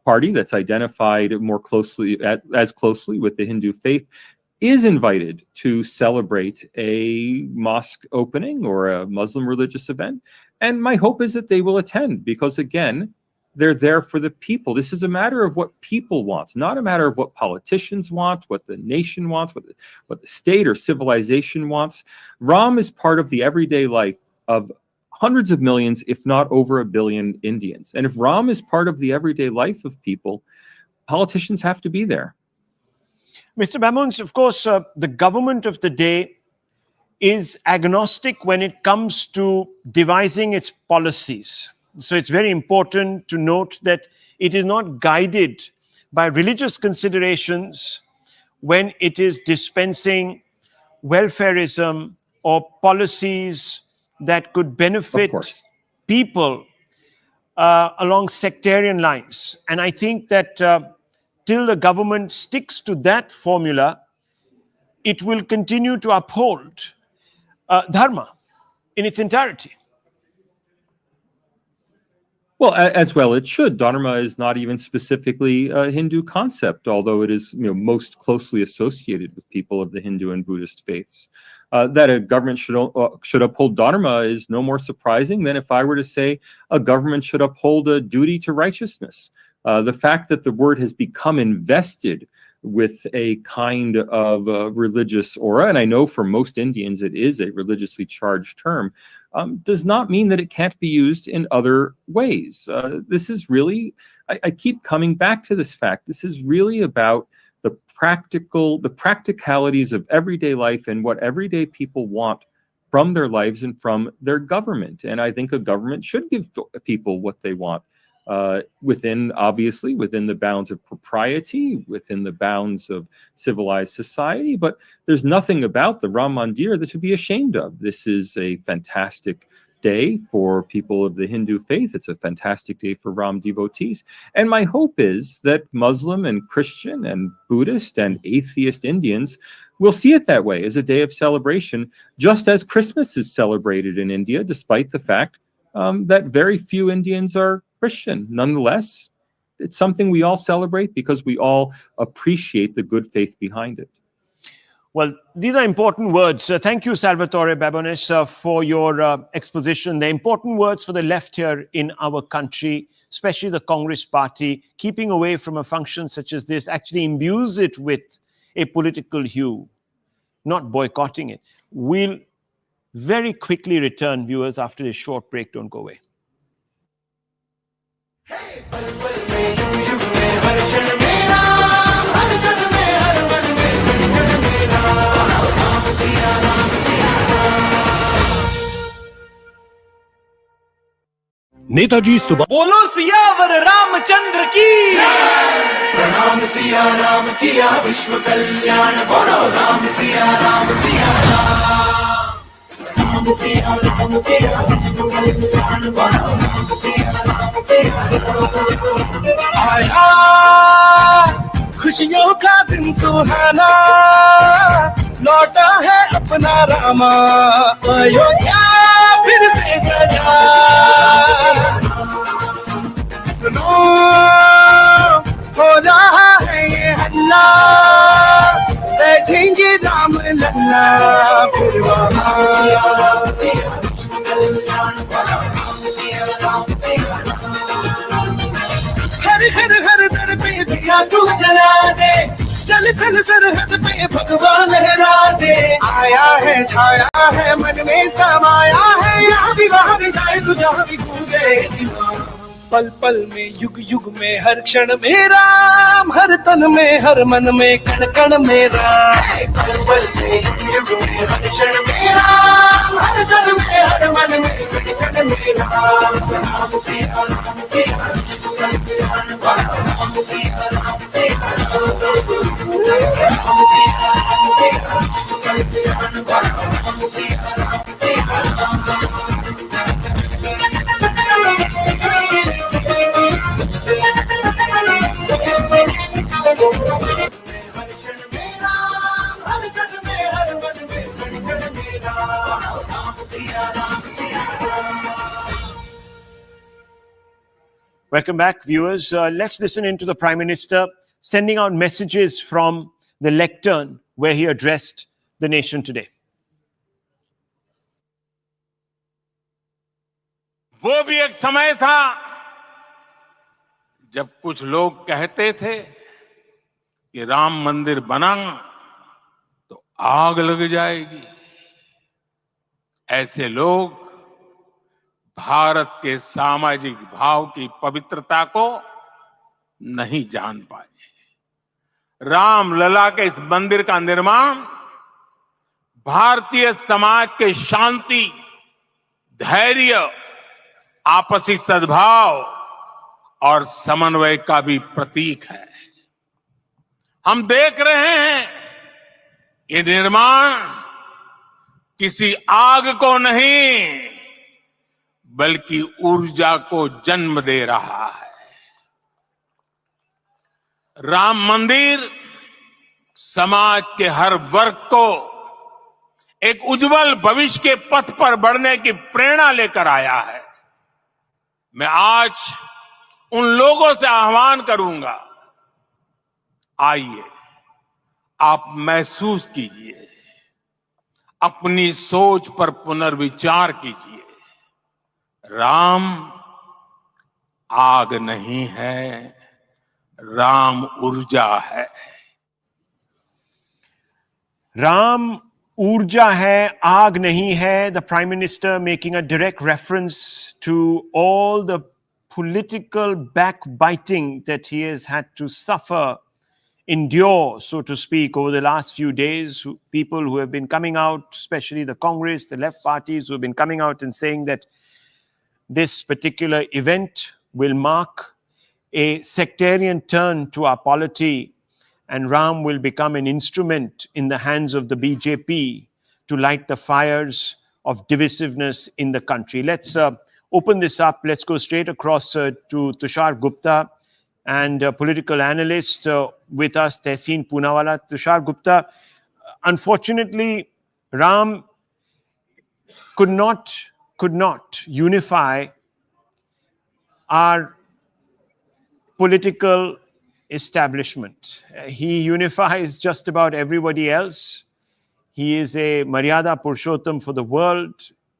party that's identified more closely as closely with the Hindu faith is invited to celebrate a mosque opening or a Muslim religious event. And my hope is that they will attend, because again, they're there for the people. This is a matter of what people want, not a matter of what politicians want, what the nation wants, what the state or civilization wants. Ram is part of the everyday life of hundreds of millions, if not over 1 billion Indians. And if Ram is part of the everyday life of people, politicians have to be there. Mr. Bamunds, of course, the government of the day is agnostic when it comes to devising its policies. So it's very important to note that it is not guided by religious considerations when it is dispensing welfareism or policies that could benefit people along sectarian lines. And I think that till the government sticks to that formula, it will continue to uphold dharma in its entirety. Well, as well it should. Dharma is not even specifically a Hindu concept, although it is most closely associated with people of the Hindu and Buddhist faiths. That a government should uphold Dharma is no more surprising than if I were to say a government should uphold a duty to righteousness. The fact that the word has become invested with a kind of religious aura, and I know for most Indians it is a religiously charged term, does not mean that it can't be used in other ways. This is really, I keep coming back to this fact, this is really about the practicalities of everyday life and what everyday people want from their lives and from their government. And I think a government should give people what they want. Obviously within the bounds of propriety, within the bounds of civilized society, but there's nothing about the Ram Mandir that should be ashamed of. This is a fantastic day for people of the Hindu faith. It's a fantastic day for Ram devotees. And my hope is that Muslim and Christian and Buddhist and atheist Indians will see it that way, as a day of celebration, just as Christmas is celebrated in India, despite the fact that very few Indians are Christian. Nonetheless, it's something we all celebrate because we all appreciate the good faith behind it. Well, these are important words. Thank you, Salvatore Babones, for your exposition. They're important words for the left here in our country, especially the Congress party. Keeping away from a function such as this actually imbues it with a political hue, not boycotting it. We'll very quickly return, viewers, after this short break. Don't go away. Netaji Subhash बोलो सियावर रामचंद्र की प्रणाम सिया राम किया विश्व कल्याण बोलो राम सिया राम सिया राम किया विश्व कल्याण बोलो राम सिया आया खुशियों का दिन सुहाना लौटा है अपना रामा अयोध्या फिर से सजा सुनो हो रहा है ये हल्ला बैठेंगे राम लल्ला फिर वहाँ हर हर हर दर पे दिया तू जला दे चल थल सरहद पे भगवान लहरा दे आया है छाया है मन में समाया है यहाँ भी वहाँ भी जाए तू जहाँ भी गूंजे पल पल में युग युग में हर क्षण में राम हर तन में हर मन में कण कण में राम पल पल में युग युग में हर क्षण में राम हर तन में हर मन में कण कण में राम राम सिया राम किया विश्व कल्याण राम सिया राम सिया राम सिया राम किया विश्व कल्याण Ram Siya Ram Siya Welcome back, viewers. Let's listen into the Prime Minister sending out messages from the lectern where he addressed the nation today. वो भी एक समय था जब कुछ लोग कहते थे कि राम मंदिर बना तो आग लग जाएगी। ऐसे लोग भारत के सामाजिक भाव की पवित्रता को नहीं जान पाए। रामलला के इस मंदिर का निर्माण भारतीय समाज के शांति, धैर्य, आपसी सद्भाव और समन्वय का भी प्रतीक है। हम देख रहे हैं ये निर्माण किसी आग को नहीं बल्कि ऊर्जा को जन्म दे रहा है। राम मंदिर समाज के हर वर्ग को एक उज्जवल भविष्य के पथ पर बढ़ने की प्रेरणा लेकर आया है। मैं आज उन लोगों से आह्वान करूंगा, आइए आप महसूस कीजिए, अपनी सोच पर पुनर्विचार कीजिए। राम आग नहीं है, राम ऊर्जा है। Ram Urja hai, aag nahi hai. The Prime Minister making a direct reference to all the political backbiting that he has had to suffer, endure, so to speak, over the last few days. People who have been coming out, especially the Congress, the left parties, who have been coming out and saying that this particular event will mark a sectarian turn to our polity, and Ram will become an instrument in the hands of the BJP to light the fires of divisiveness in the country. Let's open this up. Let's go straight across to Tushar Gupta, and political analyst with us, Tehseen Poonawala. Tushar Gupta, unfortunately, Ram could not unify our political establishment. He unifies just about everybody else. He is a Maryada Purushottam for the world.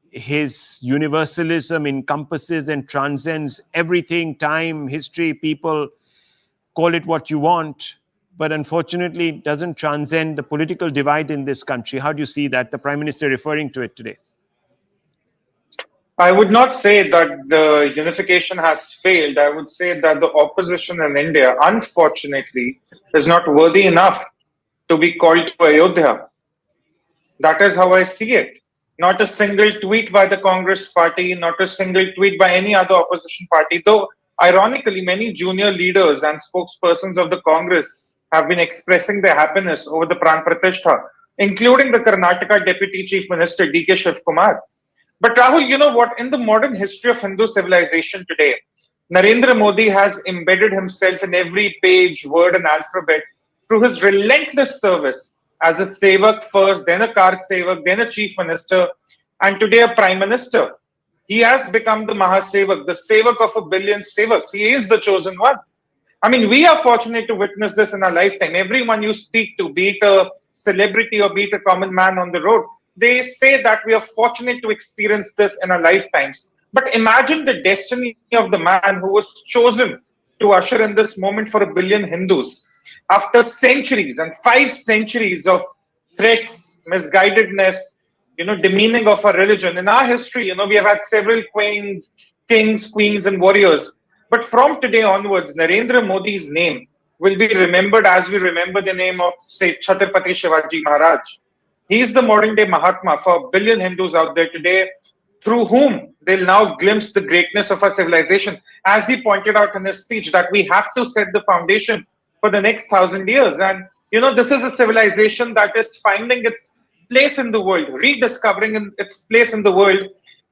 His universalism encompasses and transcends everything, time, history, people. Call it what you want, but unfortunately doesn't transcend the political divide in this country. How do you see that? The Prime Minister referring to it today. I would not say that the unification has failed. I would say that the opposition in India, unfortunately, is not worthy enough to be called to Ayodhya. That is how I see it. Not a single tweet by the Congress party, not a single tweet by any other opposition party, though ironically, many junior leaders and spokespersons of the Congress have been expressing their happiness over the Pran Pratishtha, including the Karnataka Deputy Chief Minister D.K. Shivkumar. But Rahul, you know what? In the modern history of Hindu civilization today, Narendra Modi has embedded himself in every page, word, and alphabet through his relentless service as a sevak first, then a kar sevak, then a chief minister, and today a prime minister. He has become the Mahasevak, the sevak of a billion sevaks. He is the chosen one. I mean, we are fortunate to witness this in our lifetime. Everyone you speak to, be it a celebrity or be it a common man on the road, they say that we are fortunate to experience this in our lifetimes. But imagine the destiny of the man who was chosen to usher in this moment for a billion Hindus. After centuries and 5 centuries of threats, misguidedness, demeaning of our religion. In our history, we have had several queens, kings, queens, and warriors. But from today onwards, Narendra Modi's name will be remembered as we remember the name of, say, Chhatrapati Shivaji Maharaj. He is the modern day Mahatma for a billion Hindus out there today, through whom they'll now glimpse the greatness of our civilization. As he pointed out in his speech, that we have to set the foundation for the next 1,000 years. And, this is a civilization that is finding its place in the world, rediscovering its place in the world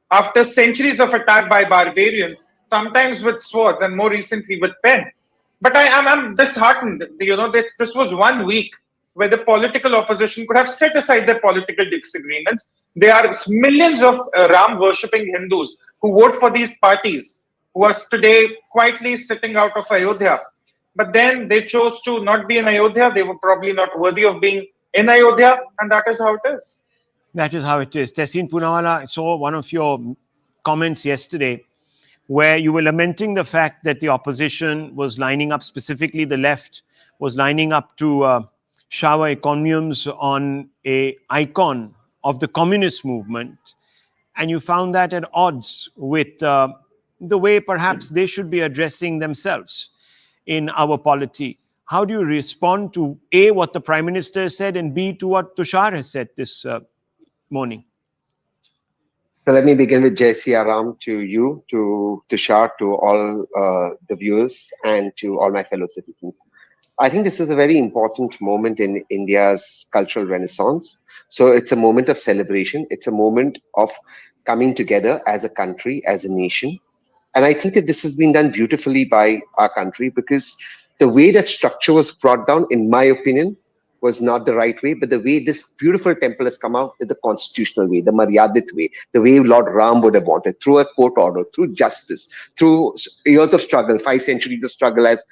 after centuries of attack by barbarians, sometimes with swords and more recently with pen. But I'm disheartened. This was 1 week where the political opposition could have set aside their political disagreements. There are millions of Ram worshipping Hindus who vote for these parties, who are today quietly sitting out of Ayodhya. But then they chose to not be in Ayodhya. They were probably not worthy of being in Ayodhya, and that is how it is. That is how it is. Tehseen Poonawala, I saw one of your comments yesterday where you were lamenting the fact that the opposition was lining up, specifically the left, was lining up to shower encomiums on an icon of the communist movement. And you found that at odds with the way perhaps they should be addressing themselves in our polity. How do you respond to A, what the Prime Minister said, and B, to what Tushar has said this morning? So let me begin with Jai Siya Ram to you, to Tushar, to all the viewers, and to all my fellow citizens. I think this is a very important moment in India's cultural renaissance. So it's a moment of celebration. It's a moment of coming together as a country, as a nation. And I think that this has been done beautifully by our country, because the way that structure was brought down, in my opinion, was not the right way, but the way this beautiful temple has come out is the constitutional way, the Maryadit way, the way Lord Ram would have wanted, through a court order, through justice, through years of struggle, 5 centuries of struggle, as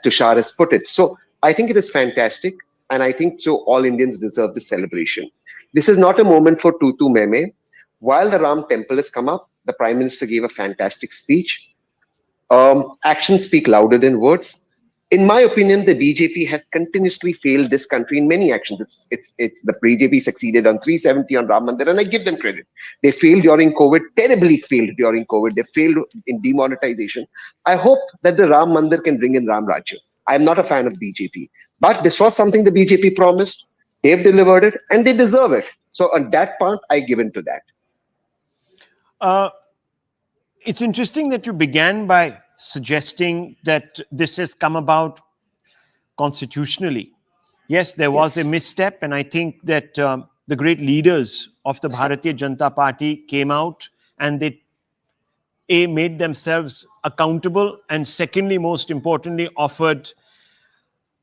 Tushar has put it. So I think it is fantastic, and I think so all Indians deserve this celebration. This is not a moment for tutu meme. While the Ram temple has come up, the Prime Minister gave a fantastic speech. Actions speak louder than words. In my opinion, the BJP has continuously failed this country in many actions. It's the BJP succeeded on 370 on Ram Mandir, and I give them credit. They failed during COVID, terribly failed during COVID. They failed in demonetization. I hope that the Ram Mandir can bring in Ram Rajya. I'm not a fan of BJP, but this was something the BJP promised. They've delivered it, and they deserve it. So on that part, I give in to that. It's interesting that you began by suggesting that this has come about constitutionally. Yes, there was a misstep, and I think that the great leaders of the Bharatiya Janata Party came out and they made themselves accountable, and secondly, most importantly, offered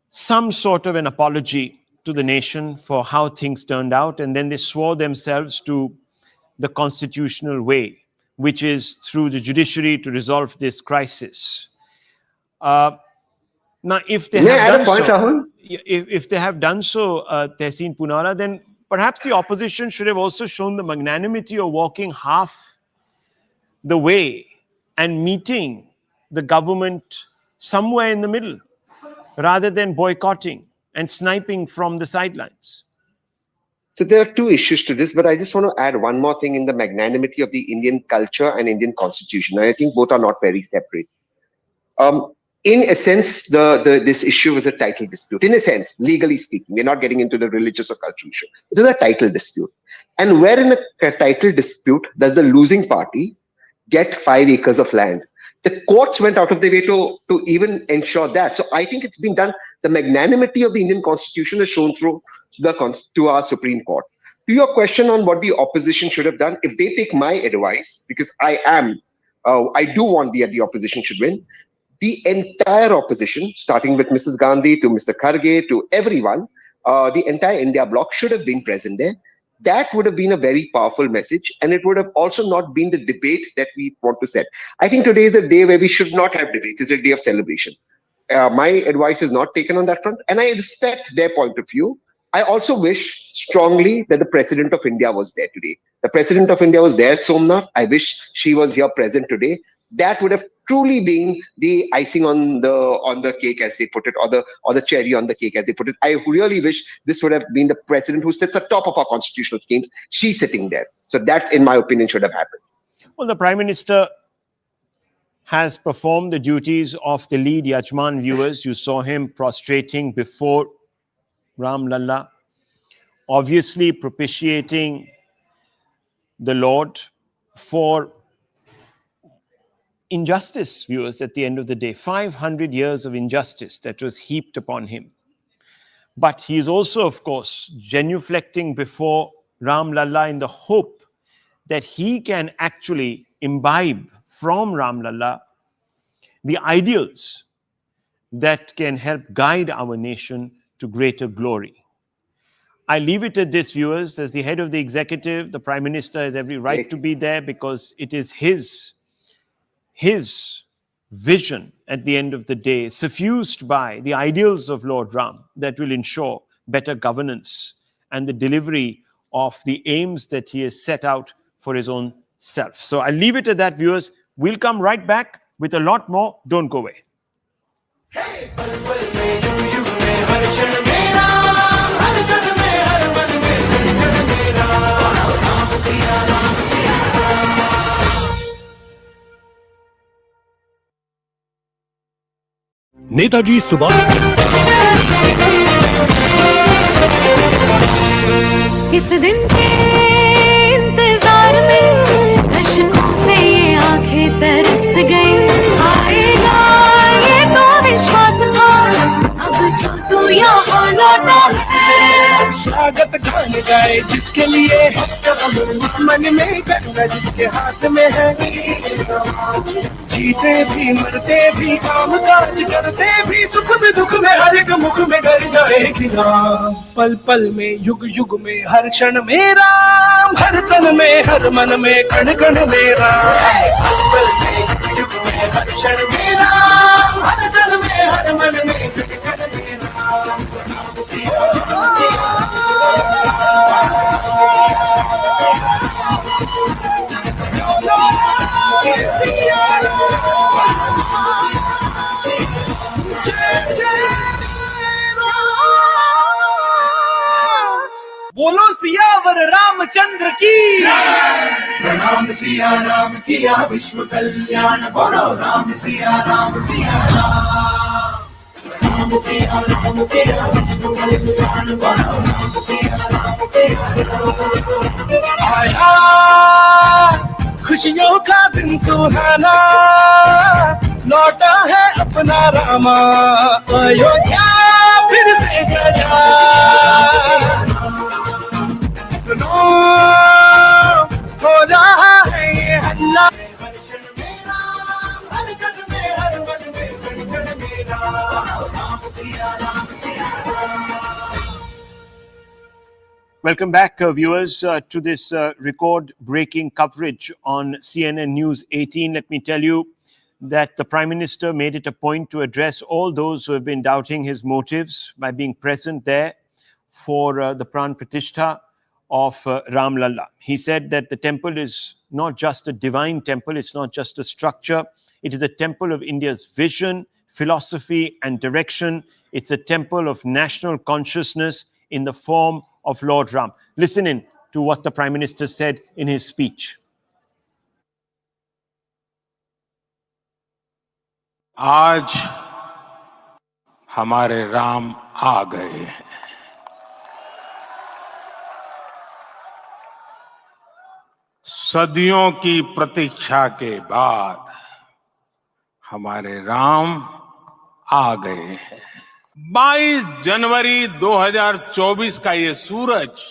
some sort of an apology to the nation for how things turned out, and then they swore themselves to the constitutional way, which is through the judiciary to resolve this crisis. Now, if they have done so, Tehseen Poonawalla, then perhaps the opposition should have also shown the magnanimity of walking half the way and meeting the government somewhere in the middle, rather than boycotting and sniping from the sidelines. So there are two issues to this, but I just want to add one more thing in the magnanimity of the Indian culture and Indian constitution. And I think both are not very separate. In a sense, this issue is a title dispute. In a sense, legally speaking, we're not getting into the religious or cultural issue. It is a title dispute. And where in a title dispute does the losing party get 5 acres of land? The courts went out of their way to even ensure that. So I think it's been done. The magnanimity of the Indian constitution is shown through to our Supreme Court. To your question on what the opposition should have done, if they take my advice, because I do want the opposition should win, the entire opposition, starting with Mrs. Gandhi to Mr. Kharge to everyone, the entire India bloc should have been present there. That would have been a very powerful message, and it would have also not been the debate that we want to set. I think today is a day where we should not have debates. It's a day of celebration. My advice is not taken on that front, and I respect their point of view. I also wish strongly that the President of India was there today. The President of India was there at Somnath. I wish she was here present today. That would have truly been the icing on the cake, as they put it, or the cherry on the cake, as they put it. I really wish this would have been the president who sits atop of our constitutional schemes. She's sitting there. So that, in my opinion, should have happened. Well, the Prime Minister has performed the duties of the lead Yajman, viewers. You saw him prostrating before Ram Lalla, obviously propitiating the Lord for injustice, viewers, at the end of the day. 500 years of injustice that was heaped upon him. But he is also, of course, genuflecting before Ram Lalla in the hope that he can actually imbibe from Ram Lalla the ideals that can help guide our nation to greater glory. I leave it at this, viewers. As the head of the executive, the Prime Minister has every right to be there, because it is his vision at the end of the day, suffused by the ideals of Lord Ram, that will ensure better governance and the delivery of the aims that he has set out for his own self. So I'll leave it at that, viewers. We'll come right back with a lot more. Don't go away. Netaji Subhash इस दिन के इंतजार में दशकों से ये आंखें तरस गई। आएगा ये तो विश्वास था, अब जो तू यहाँ लौटा है। स्वागत गान गाए जिसके लिए मन में गंगा जिसके हाथ में है। जीते भी मरते भी काम काज करते भी सुख में दुख में हर एक मुख में घर जाएगी राम पल पल में युग युग में हर क्षण में राम हर तन में हर मन में कण कण में राम पल पल में युग युग में हर क्षण में राम हर तन में हर मन में कण कण में राम सिया राम बोलो सियावर रामचंद्र की प्रणाम सिया राम किया विश्व कल्याण बोलो राम सिया राम प्रणाम सिया राम किया विश्व कल्याण बोलो राम सिया आया खुशियों का दिन सुहाना लौटा है अपना रामा अयोध्या फिर से सजा सुनो हो रहा है ये हल्ला हर क्षण में राम हर कदम में हर मन में कण कण में Ram Siya Ram Welcome back, viewers, to this record-breaking coverage on CNN News 18. Let me tell you that the Prime Minister made it a point to address all those who have been doubting his motives by being present there for the Pran Pratishtha of Ram Lalla. He said that the temple is not just a divine temple, it's not just a structure, it is a temple of India's vision, philosophy and direction. It's a temple of national consciousness in the form of Lord Ram. Listen in to what the Prime Minister said in his speech. आज हमारे राम आ गए हैं। सदियों की प्रतीक्षा के बाद हमारे राम आ गए हैं। 22 जनवरी 2024 का ये सूरज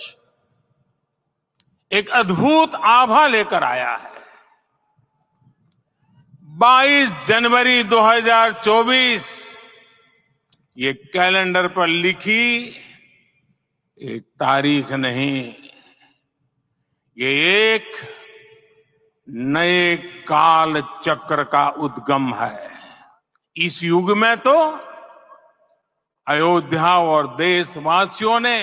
एक अद्भुत आभा लेकर आया है। 22 जनवरी 2024 ये कैलेंडर पर लिखी एक तारीख नहीं, ये एक नए काल चक्र का उद्गम है। इस युग में तो अयोध्या और देशवासियों ने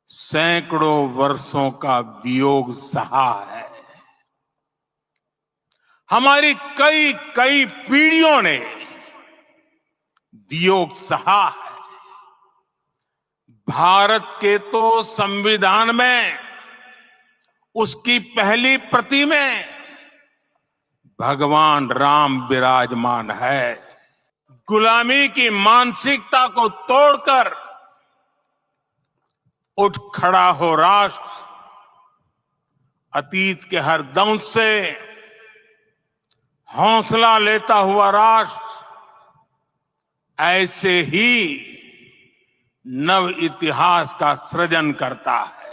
सैकड़ों वर्षों का वियोग सहा है। हमारी कई कई पीढ़ियों ने वियोग सहा है। भारत के तो संविधान में उसकी पहली प्रति में भगवान राम विराजमान है। गुलामी की मानसिकता को तोड़कर उठ खड़ा हो राष्ट्र। अतीत के हर दंश से हौसला लेता हुआ राष्ट्र ऐसे ही नव इतिहास का सृजन करता है।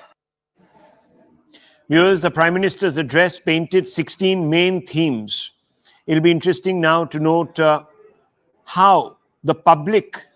Viewers, the Prime Minister's address painted 16 main themes. It'll be interesting now to note how the public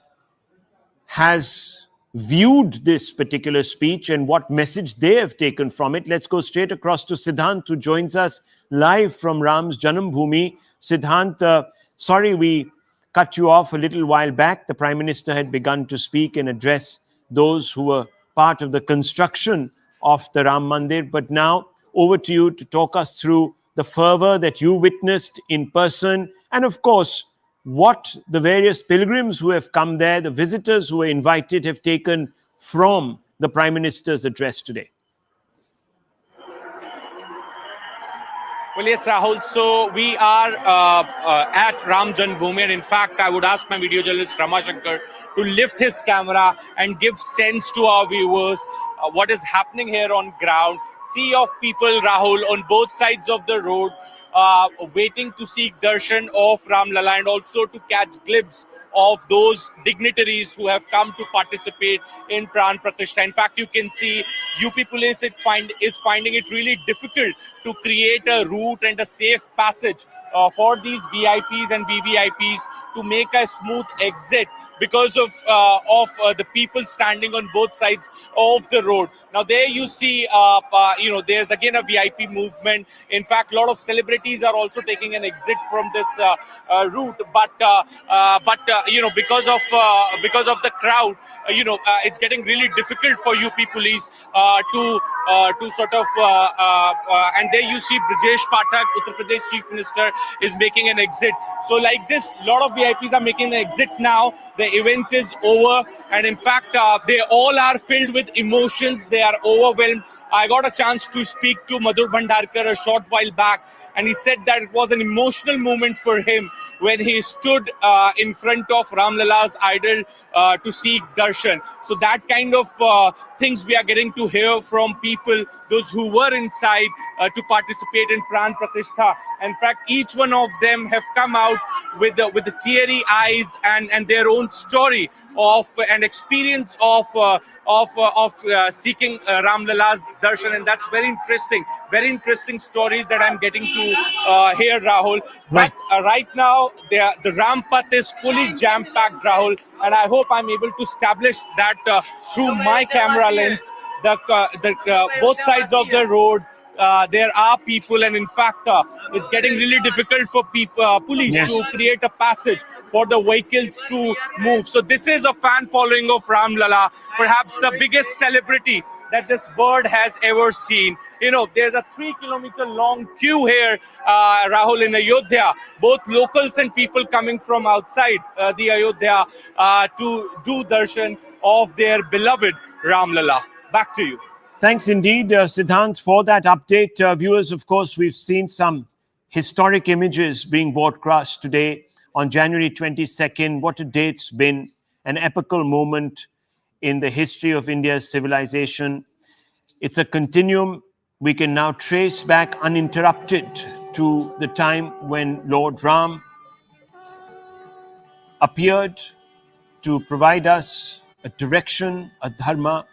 has viewed this particular speech and what message they have taken from it. Let's go straight across to Siddhant, who joins us live from Ram's Janam Bhoomi. Siddhant, sorry we cut you off a little while back. The Prime Minister had begun to speak and address those who were part of the construction of the Ram Mandir. But now, over to you to talk us through the fervor that you witnessed in person and, of course, what the various pilgrims who have come there, the visitors who were invited, have taken from the Prime Minister's address today. Well, yes, Rahul. So we are at Ram Janmabhoomi, and in fact, I would ask my video journalist Rama Shankar to lift his camera and give sense to our viewers what is happening here on ground. Sea of people, Rahul, on both sides of the road, waiting to seek darshan of Ram Lalla and also to catch glimpse of those dignitaries who have come to participate in Pran Pratishtha. In fact, you can see UP Police is finding it really difficult to create a route and a safe passage for these VIPs and VVIPs to make a smooth exit because of the people standing on both sides of the road. Now there you see, there's again a VIP movement. In fact, a lot of celebrities are also taking an exit from this route. But because of the crowd, it's getting really difficult for UP Police to sort of. And there you see Brijesh Pathak, Uttar Pradesh Chief Minister, is making an exit. So like this, a lot of VIPs are making an exit now. The event is over, and in fact, they all are filled with emotions. They are overwhelmed. I got a chance to speak to Madhur Bhandarkar a short while back, and he said that it was an emotional moment for him when he stood in front of Ram Lala's idol to seek darshan. So that kind of things we are getting to hear from people, those who were inside to participate in Pran Pratishtha. In fact, each one of them have come out with the teary eyes and their own story of an experience of seeking Ram Lala's darshan, and that's very interesting stories that I'm getting to hear, Rahul. But right now, the Ram Path is fully jam-packed, Rahul, and I hope I'm able to establish that through my camera lens. Both sides of the road, there are people, and in fact, it's getting really difficult for police to create a passage for the vehicles to move. So this is a fan following of Ram Lala, perhaps the biggest celebrity that this bird has ever seen. There's a 3-kilometer long queue here, Rahul, in Ayodhya. Both locals and people coming from outside the Ayodhya to do darshan of their beloved Ram Lala. Back to you. Thanks indeed, Siddhant, for that update. Viewers, of course, we've seen some historic images being broadcast today on January 22nd. What a day it's been, an epical moment in the history of India's civilization. It's a continuum we can now trace back uninterrupted to the time when Lord Ram appeared to provide us a direction, a dharma,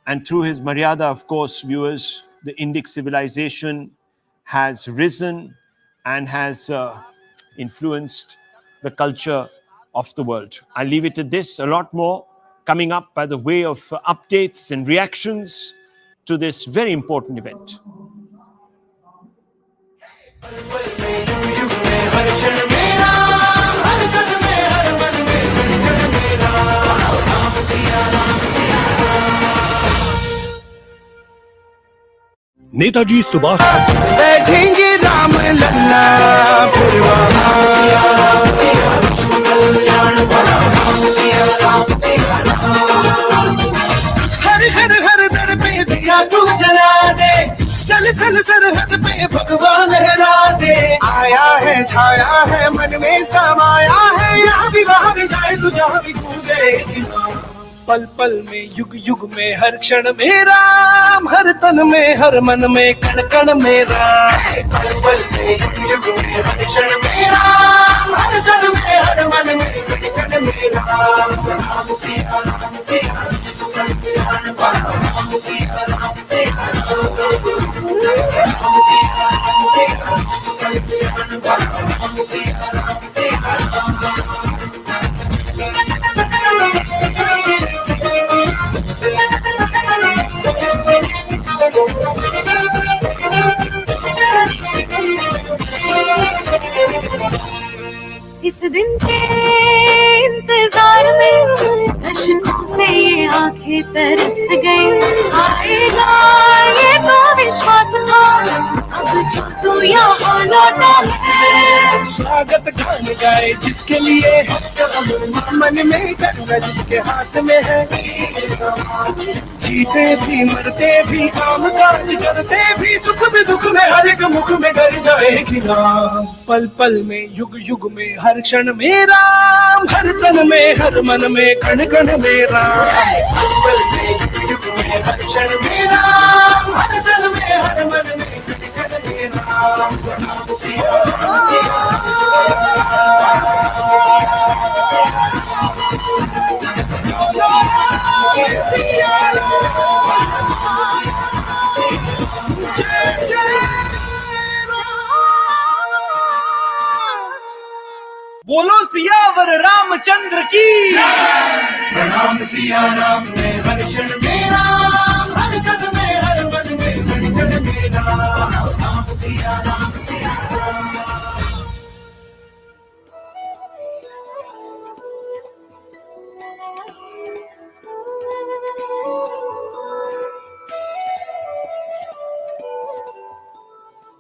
and through his Maryada, of course, viewers, the Indic civilization has risen and has influenced the culture of the world. I'll leave it at this. A lot more coming up by the way of updates and reactions to this very important event. Netaji Subhash बैठेंगे राम लल्ला फिर हर हर हर दर पे दिया तू जला दे, चल थल सरहद पे भगवान लहरा दे। आया है, छाया है, मन में समाया है, यहाँ भी वहाँ भी जाए तू जहाँ भी घूमे। पल पल में युग युग में हर क्षण में राम, हर तन में हर मन में कण कण में राम। पल पल में युग युग में हर क्षण में राम, हर तन में हर मन में कण कण में राम। राम सिया राम तेरा विष्णु कल्याण पाओ, राम सिया राम सिया राम सिया राम तेरा विष्णु कल्याण पाओ, राम सिया राम सिया राम। इस दिन के इंतजार में दशकों से ये आंखें तरस गई। आएगा ये तो विश्वास था, अब जो तू यहाँ लौटा है। स्वागत गान गाए जिसके लिए मन में गंगा जिसके हाथ में है। जीते भी मरते भी काम काज करते भी, सुख में दुख में हर एक मुख में गर जाएगी राम। पल पल में युग युग में हर क्षण में राम, हर तन में हर मन में कण कण में राम। पल पल में युग युग में हर क्षण में राम, हर तन में हर मन में कण कण में राम। राम सिया राम सिया राम सिया रामचंद्र की प्रणाम सिया राम में हर क्षण में राम, हर कदम में हर मन में हर क्षण में Ram Siya Ram Siya Ram.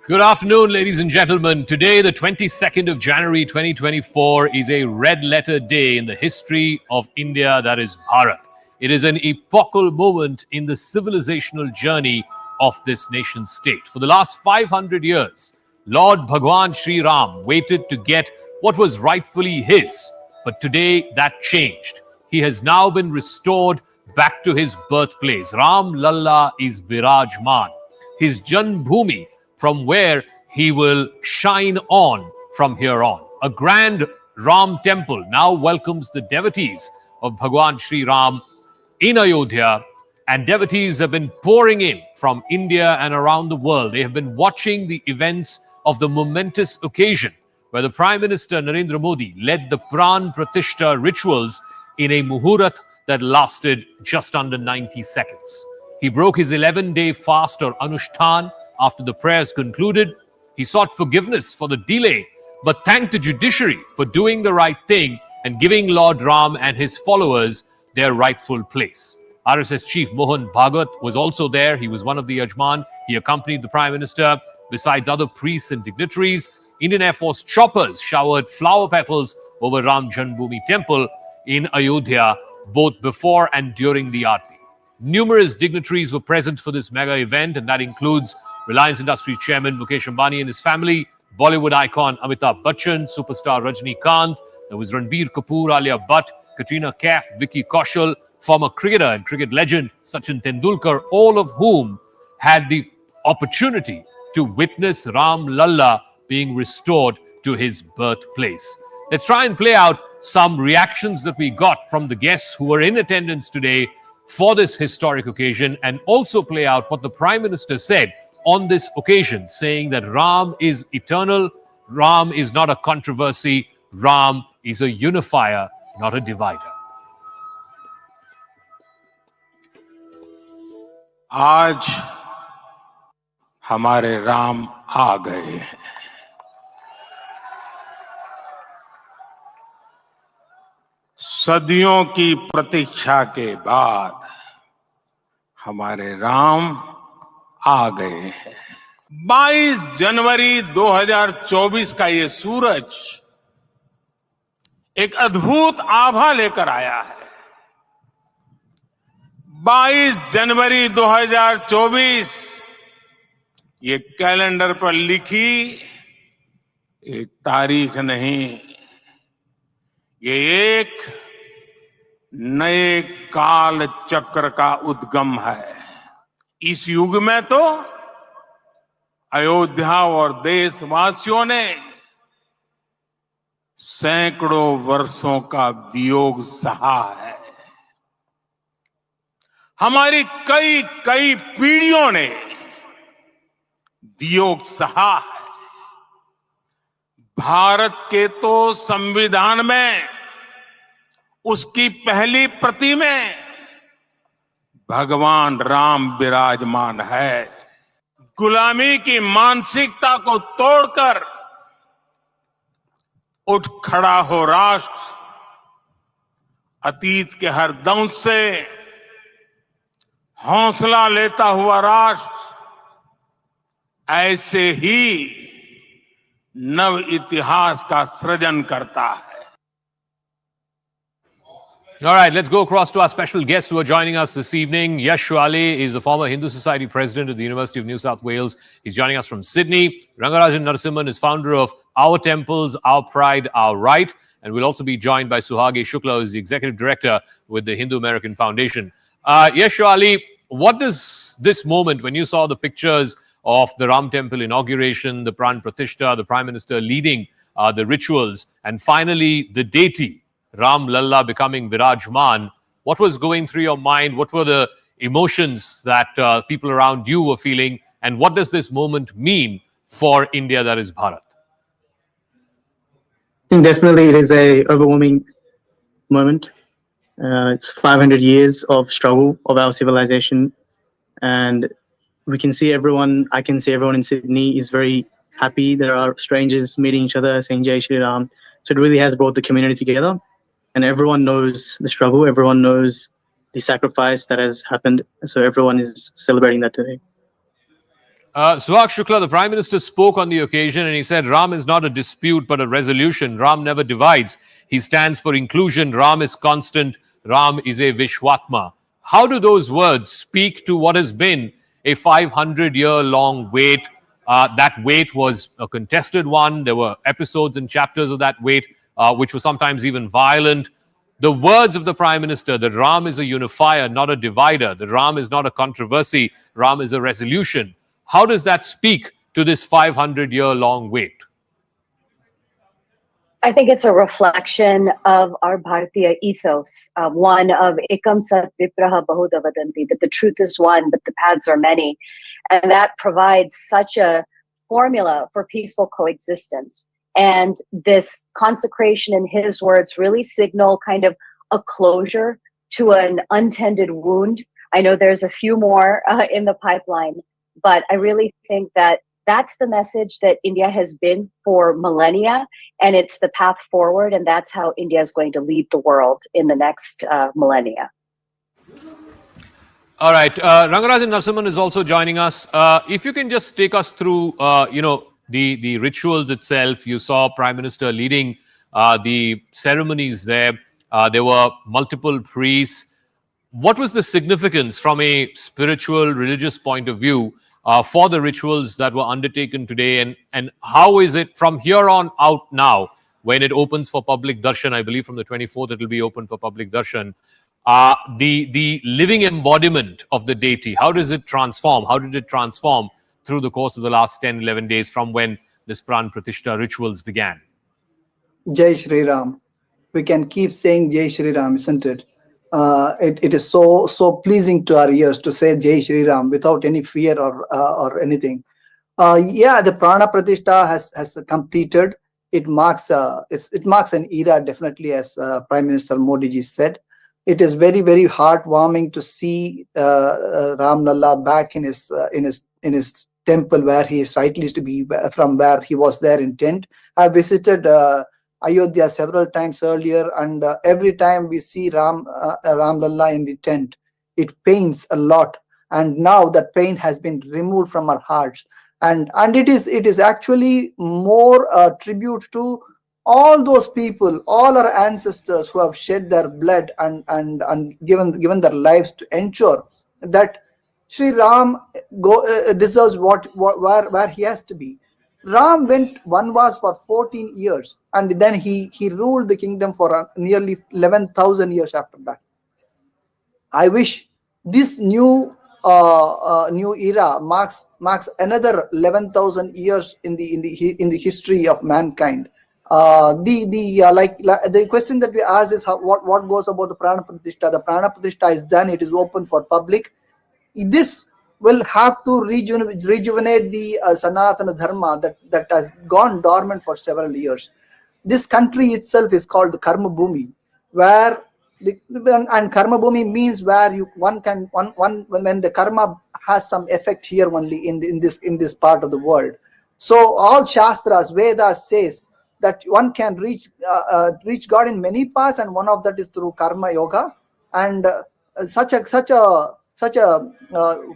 Good afternoon, ladies and gentlemen. Today, the 22nd of January 2024, is a red-letter day in the history of India, that is Bharat. It is an epochal moment in the civilizational journey of this nation-state. For the last 500 years, Lord Bhagwan Sri Ram waited to get what was rightfully his. But today, that changed. He has now been restored back to his birthplace. Ram Lalla is Virajman. His Janbhoomi, from where he will shine on from here on. A grand Ram temple now welcomes the devotees of Bhagwan Sri Ram in Ayodhya, and devotees have been pouring in from India and around the world. They have been watching the events of the momentous occasion where the Prime Minister Narendra Modi led the Pran Pratishtha rituals in a muhurat that lasted just under 90 seconds. He broke his 11-day fast or anushtan. After the prayers concluded, he sought forgiveness for the delay, but thanked the judiciary for doing the right thing and giving Lord Ram and his followers their rightful place. RSS Chief Mohan Bhagat was also there. He was one of the Yajman. He accompanied the Prime Minister. Besides other priests and dignitaries, Indian Air Force choppers showered flower petals over Ram Janbhoomi Temple in Ayodhya, both before and during the Aarti. Numerous dignitaries were present for this mega event, and that includes Reliance Industries Chairman Mukesh Ambani and his family, Bollywood icon Amitabh Bachchan, superstar Rajnikant, there was Ranbir Kapoor, Alia Bhatt, Katrina Kaif, Vicky Kaushal, former cricketer and cricket legend Sachin Tendulkar, all of whom had the opportunity to witness Ram Lalla being restored to his birthplace. Let's try and play out some reactions that we got from the guests who were in attendance today for this historic occasion, and also play out what the Prime Minister said on this occasion, saying that Ram is eternal, Ram is not a controversy, Ram is a unifier, not a divider. आज हमारे राम आ गए हैं। सदियों की प्रतीक्षा के बाद हमारे राम आ गए हैं। 22 जनवरी 2024 का ये सूरज एक अद्भुत आभा लेकर आया है। 22 जनवरी 2024 ये कैलेंडर पर लिखी एक तारीख नहीं, ये एक नए काल चक्र का उद्गम है। इस युग में तो अयोध्या और देशवासियों ने सैकड़ों वर्षों का वियोग सहा है। हमारी कई कई पीढ़ियों ने वियोग सहा है। भारत के तो संविधान में उसकी पहली प्रति में भगवान राम विराजमान है। गुलामी की मानसिकता को तोड़कर उठ खड़ा हो राष्ट्र, अतीत के हर दंश से हौसला लेता हुआ राष्ट्र ऐसे ही नव इतिहास का सृजन करता है। All right, let's go across to our special guests who are joining us this evening. Yash Shuale is the former Hindu Society president at the University of New South Wales. He's joining us from Sydney. Rangarajan Narasimhan is founder of Our Temples, Our Pride, Our Right. And we'll also be joined by Suhage Shukla, who is the executive director with the Hindu American Foundation. Yash Shuale, what does this moment, when you saw the pictures of the Ram Temple inauguration, the Pran Pratishtha, the Prime Minister leading the rituals, and finally the deity, Ram Lalla, becoming Virajman, what was going through your mind? What were the emotions that people around you were feeling? And what does this moment mean for India, that is Bharat? I think definitely it is a overwhelming moment. It's 500 years of struggle of our civilization, and we can see everyone. I can see everyone in Sydney is very happy. There are strangers meeting each other, saying Jai Shri Ram. So it really has brought the community together, and everyone knows the struggle. Everyone knows the sacrifice that has happened. So everyone is celebrating that today. Suhak Shukla, the Prime Minister, spoke on the occasion and he said, Ram is not a dispute but a resolution. Ram never divides. He stands for inclusion. Ram is constant. Ram is a Vishwatma. How do those words speak to what has been a 500-year-long wait? That wait was a contested one. There were episodes and chapters of that wait which were sometimes even violent. The words of the Prime Minister that Ram is a unifier, not a divider, that Ram is not a controversy, Ram is a resolution. How does that speak to this 500-year-long wait? I think it's a reflection of our Bharatiya ethos, one of ekam sat vipraha bahuda vadanti, that the truth is one, but the paths are many. And that provides such a formula for peaceful coexistence. And this consecration, in his words, really signal kind of a closure to an untended wound. I know there's a few more in the pipeline, but I really think that that's the message that India has been for millennia, and it's the path forward, and that's how India is going to lead the world in the next millennia. All right, Rangarajan Narasimhan is also joining us. If you can just take us through, the rituals itself. You saw Prime Minister leading the ceremonies there. There were multiple priests. What was the significance from a spiritual, religious point of view for the rituals that were undertaken today, and how is it from here on out now when it opens for public darshan? I believe from the 24th it will be open for public darshan. The living embodiment of the deity, how does it transform? How did it transform through the course of the last 10, 11 days from when this Pran Pratishtha rituals began? Jai Shri Ram. We can keep saying Jai Shri Ram, isn't it? It is so pleasing to our ears to say Jai Shri Ram without any fear or anything. The Prana Pratishtha has completed. It marks an era, definitely, as Prime Minister Modi ji said. It is very, very heartwarming to see Ram Lalla back in his temple where he is rightly to be, from where he was there in tent. I visited Ayodhya several times earlier, and every time we see Ram Lalla in the tent, it pains a lot. And now that pain has been removed from our hearts, and it is actually more a tribute to all those people, all our ancestors who have shed their blood and given their lives to ensure that Sri Ram deserves where he has to be. Ram went vanvas for 14 years, and then he ruled the kingdom for nearly 11,000 years after that. I wish this new era marks another 11,000 years in the history of mankind. The question that we ask is what goes about the Prana Pratishtha. The Prana Pratishtha is done. It is open for public. This will have to rejuvenate the Sanatana Dharma that has gone dormant for several years. This country itself is called the Karma Bhumi, where and Karma Bhumi means where when the karma has some effect here only in this part of the world. So all Shastras, Vedas says that one can reach God in many paths, and one of that is through Karma Yoga, and such a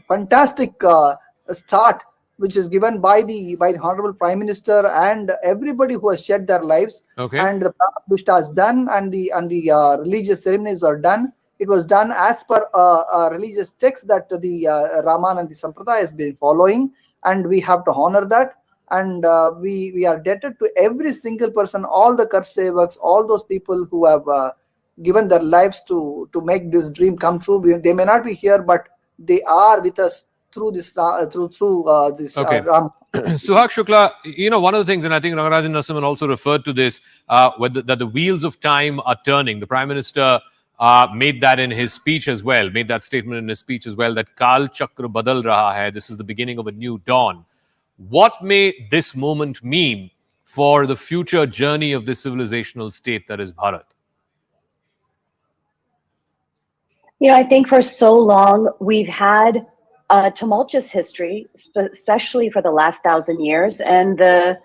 fantastic start which is given by the Honorable Prime Minister and everybody who has shed their lives. Okay. And the Prana Pratishtha is done, and the religious ceremonies are done. It was done as per a religious text that the Raman and the Sampradaya has been following, and we have to honor that. And we are indebted to every single person, all the Kar Sevaks, all those people who have given their lives to make this dream come true. They may not be here, but they are with us through this Okay. Suhak Shukla, one of the things, and I think Rangarajan Narasimhan also referred to this, that the wheels of time are turning. The Prime Minister made that in his speech as well, made that statement in his speech as well, that Kal Chakra Badal Raha Hai, this is the beginning of a new dawn. What may this moment mean for the future journey of this civilizational state that is Bharat? You know, I think for so long we've had a tumultuous history, especially for the last 1,000 years, and the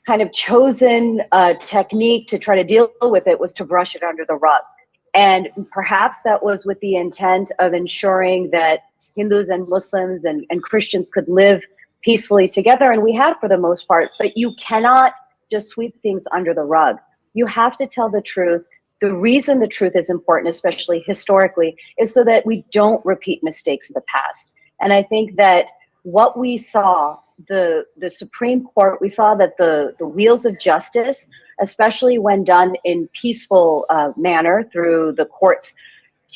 kind of chosen technique to try to deal with it was to brush it under the rug. And perhaps that was with the intent of ensuring that Hindus and Muslims and Christians could live peacefully together, and we have for the most part, but you cannot just sweep things under the rug. You have to tell the truth. The reason the truth is important, especially historically, is so that we don't repeat mistakes of the past. And I think that what we saw, the Supreme Court, we saw that the wheels of justice, especially when done in peaceful manner through the courts,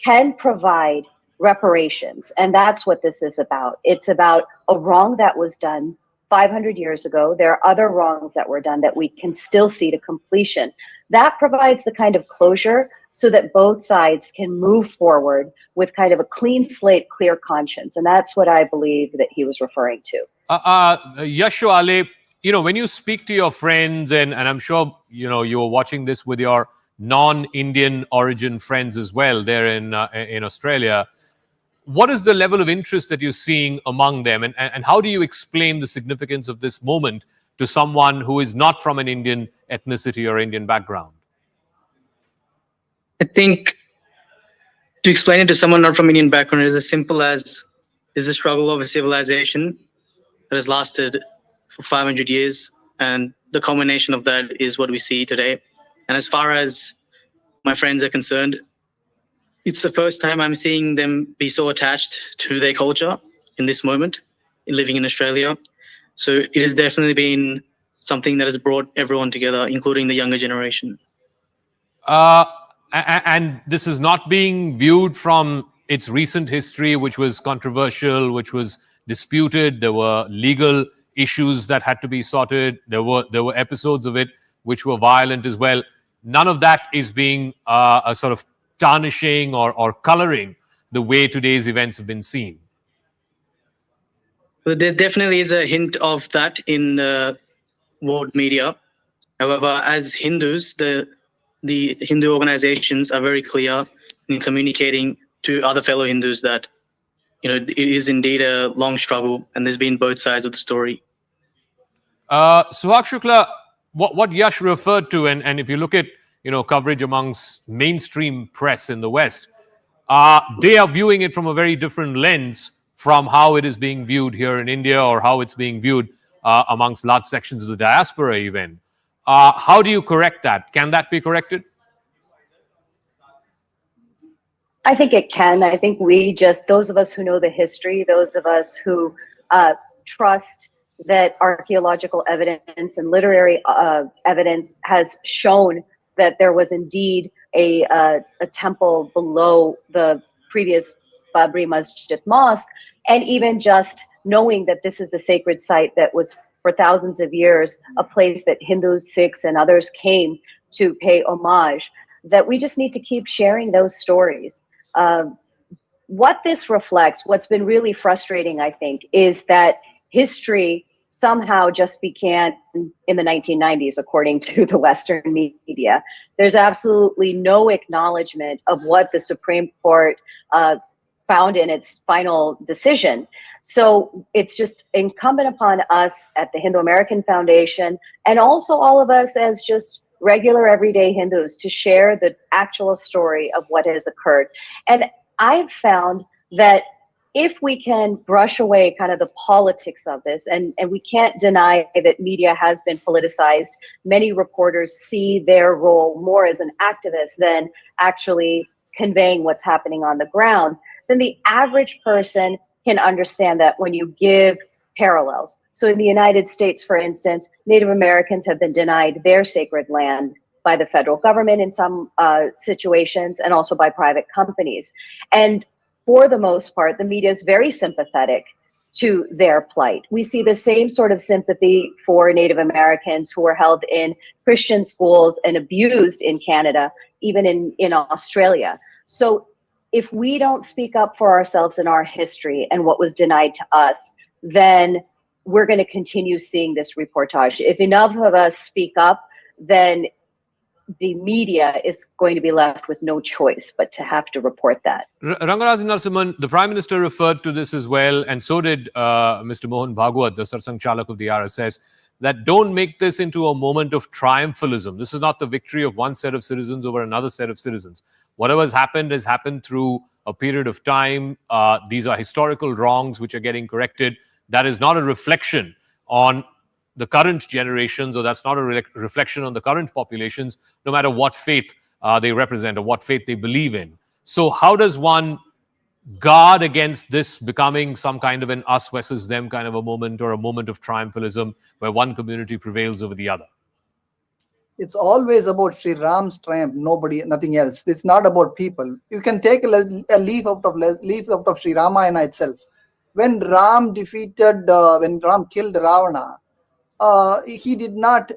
can provide reparations. And that's what this is about. It's about a wrong that was done 500 years ago. There are other wrongs that were done that we can still see to completion. That provides the kind of closure so that both sides can move forward with kind of a clean slate, clear conscience. And that's what I believe that he was referring to. Yashwale, you know, when you speak to your friends, and I'm sure, you know, you're watching this with your non-Indian origin friends as well there in Australia, what is the level of interest that you're seeing among them? And how do you explain the significance of this moment to someone who is not from an Indian ethnicity or Indian background? I think to explain it to someone not from Indian background is as simple as there's a struggle of a civilization that has lasted for 500 years. And the culmination of that is what we see today. And as far as my friends are concerned, it's the first time I'm seeing them be so attached to their culture in this moment, in living in Australia. So it has definitely been something that has brought everyone together, including the younger generation. And this is not being viewed from its recent history, which was controversial, which was disputed. There were legal issues that had to be sorted. There were episodes of it which were violent as well. None of that is being a sort of tarnishing or coloring the way today's events have been seen. But there definitely is a hint of that in world media. However, as Hindus, the Hindu organizations are very clear in communicating to other fellow Hindus that, you know, it is indeed a long struggle and there's been both sides of the story. Suhak Shukla, what Yash referred to, and if you look at, you know, coverage amongst mainstream press in the West, they are viewing it from a very different lens from how it is being viewed here in India or how it's being viewed amongst large sections of the diaspora even. How do you correct that? Can that be corrected? I think it can. I think those of us who know the history, those of us who trust that archaeological evidence and literary evidence has shown that there was indeed a temple below the previous Babri Masjid Mosque, and even just knowing that this is the sacred site that was for thousands of years a place that Hindus, Sikhs, and others came to pay homage, that we just need to keep sharing those stories. What this reflects, what's been really frustrating, I think, is that history somehow just began in the 1990s, according to the Western media. There's absolutely no acknowledgement of what the Supreme Court found in its final decision. So it's just incumbent upon us at the Hindu American Foundation, and also all of us as just regular everyday Hindus, to share the actual story of what has occurred. And I've found that if we can brush away kind of the politics of this, and we can't deny that media has been politicized, many reporters see their role more as an activist than actually conveying what's happening on the ground, then the average person can understand that when you give parallels. So in the United States, for instance, Native Americans have been denied their sacred land by the federal government in some situations, and also by private companies. And for the most part, the media is very sympathetic to their plight. We see the same sort of sympathy for Native Americans who are held in Christian schools and abused in Canada, even in Australia. So if we don't speak up for ourselves in our history and what was denied to us, then we're going to continue seeing this reportage. If enough of us speak up, then the media is going to be left with no choice but to have to report that. Rangarajan Narasimhan, the Prime Minister referred to this as well, and so did Mr. Mohan Bhagwat, the Sarsang Chalak of the RSS, that don't make this into a moment of triumphalism. This is not the victory of one set of citizens over another set of citizens. Whatever has happened through a period of time. These are historical wrongs which are getting corrected. That is not a reflection on the current generations, or that's not a reflection on the current populations, no matter what faith they represent or what faith they believe in. So how does one guard against this becoming some kind of an us versus them kind of a moment, or a moment of triumphalism where one community prevails over the other? It's always about Sri Ram's triumph, nothing else. It's not about people. You can take a leaf out of Sri Ramayana itself. When Ram killed Ravana, he did not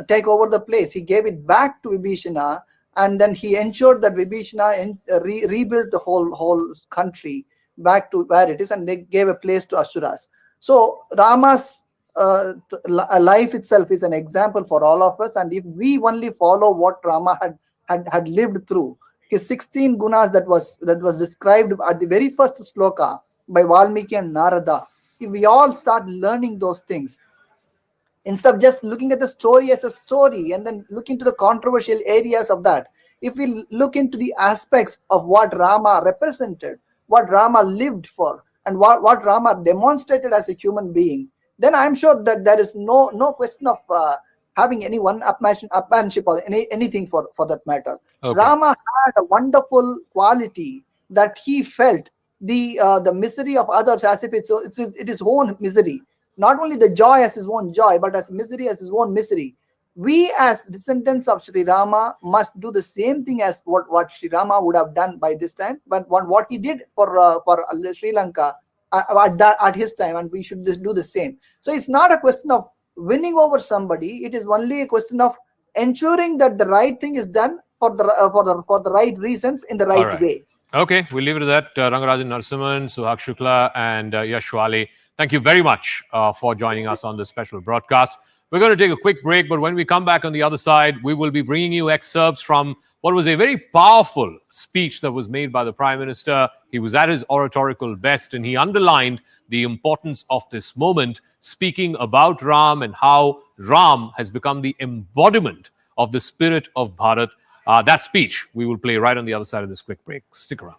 take over the place. He gave it back to Vibhishana, and then he ensured that Vibhishana rebuilt the whole country back to where it is, and they gave a place to Asuras. So Rama's life itself is an example for all of us, and if we only follow what Rama had lived through, his 16 gunas that was described at the very first sloka by Valmiki and Narada, if we all start learning those things, instead of just looking at the story as a story and then look into the controversial areas of that, if we look into the aspects of what Rama represented, what Rama lived for, and what Rama demonstrated as a human being, then I'm sure that there is no question of having any one upmanship or anything for that matter. Okay. Rama had a wonderful quality that he felt the misery of others as if it's his own misery. Not only the joy as his own joy, but as misery as his own misery. We as descendants of Sri Rama must do the same thing as what Sri Rama would have done by this time, but what he did for Sri Lanka at his time, and we should just do the same. So it's not a question of winning over somebody. It is only a question of ensuring that the right thing is done for the right reasons in the right way. Okay, we'll leave it at that. Rangarajan Narasimhan, Suhak Shukla, and Yash Wale, thank you very much for joining us on this special broadcast. We're going to take a quick break, but when we come back on the other side, we will be bringing you excerpts from what was a very powerful speech that was made by the Prime Minister. He was at his oratorical best, and he underlined the importance of this moment, speaking about Ram and how Ram has become the embodiment of the spirit of Bharat. That speech we will play right on the other side of this quick break. Stick around.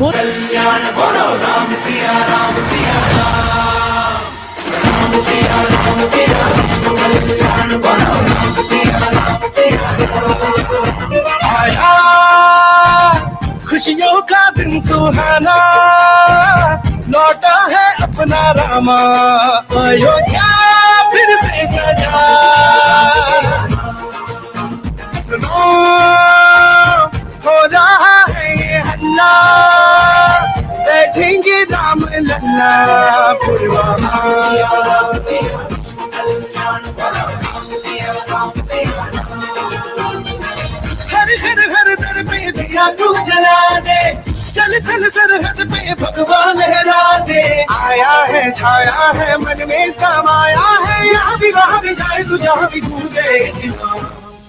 कल्याण बोलो राम सिया राम सिया राम, राम सिया राम तेरा विष्णु कल्याण बोलो राम सिया राम आया खुशियों का दिन सुहाना, लौटा है अपना रामा, अयोध्या फिर से सजा। सुनो हो रहा है ये हल्ला, बैठेंगे राम लल्ला पुरवामा। हर हर हर दर पे दिया तू जला दे, चल चल सरहद पे भगवान लहरा दे। आया है छाया है मन में समाया है, यहाँ भी वहाँ भी जाए तू जहाँ भी घूमे।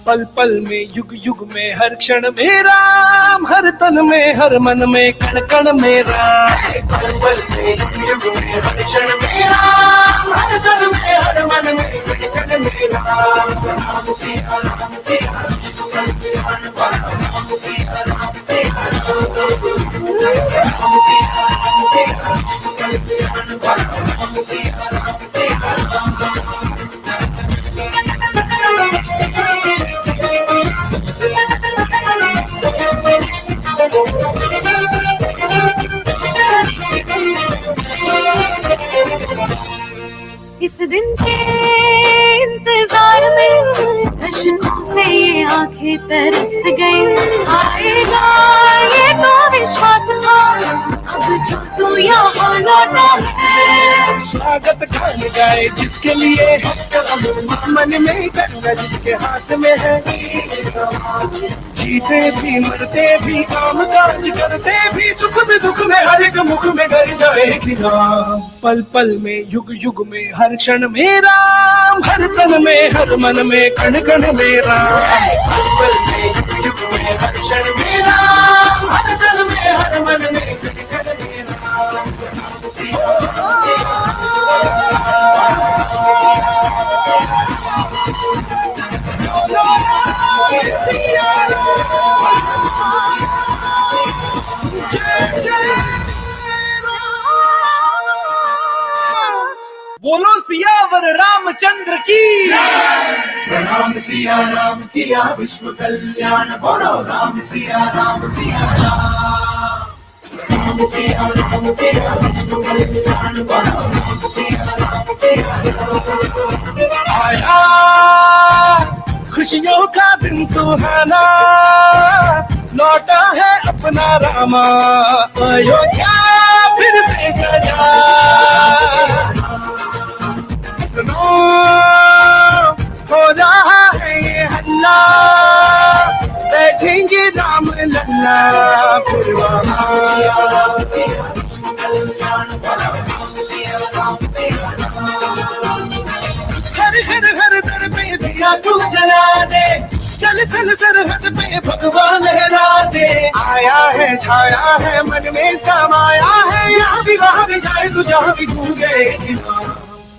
पल पल में युग युग में हर क्षण में राम, हर तन में हर मन में कण कण में राम। पल पल में युग युग में हर क्षण में राम, हर तन में हर मन में कण कण में राम। राम सिया राम तेरा विष्णु कल्याण बोलो राम सिया राम सिया राम, राम सिया राम तेरा विष्णु कल्याण बोलो राम सिया राम सिया राम। इस दिन के इंतजार में अश्कों से ये आंखें तरस गई, आएगा ये तो विश्वास था, अब जो तू यहाँ लौटा है। स्वागत गाने गाए जिसके लिए मन में गंगा जिसके हाथ में है, जीते भी मरते भी काम काज करते भी, सुख में दुख में हर एक मुख में गर जाएगी राम। पल पल में युग युग में हर क्षण में राम, हर तन में हर मन में कण कण में राम। पल पल में युग युग में हर क्षण में राम, हर तन में हर मन में कण कण में राम। बोलो सियावर रामचंद्र की, प्रणाम सिया राम किया विश्व कल्याण। बोलो राम सिया राम सिया राम, प्रणाम सिया राम किया विश्व कल्याण। बोलो राम सिया राम सिया राम। आया खुशियों का दिन सुहाना, लौटा है अपना रामा, अयोध्या फिर से सजा। सुनो हो रहा है ये हल्ला, बैठेंगे राम लल्ला फिर वहाँ। हर हर हर दर पे दिया तू जला दे, चल चल सरहद पे भगवान लहरा दे। आया है छाया है मन में समाया है, यहाँ भी वहाँ भी जाए तू जहाँ भी गूंगे।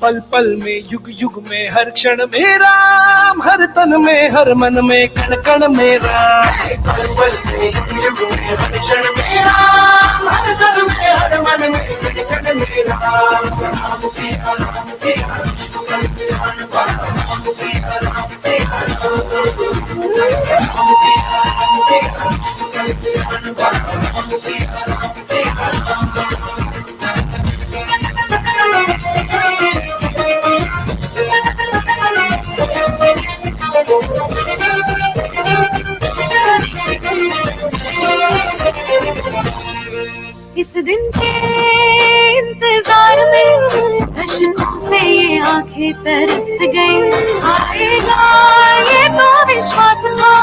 पल पल में युग युग में हर क्षण में राम, हर तन में हर मन में कण कण में राम। पल पल में युग युग में हर क्षण में राम, हर तन में हर मन में कण कण में राम। राम सिया राम किया विश्व कल्याण। राम सिया राम सिया राम, राम सिया राम किया विश्व कल्याण। राम सिया राम सिया राम। इस दिन के इंतजार में अशकों से ये आंखें तरस गई। आएगा ये तो विश्वास था,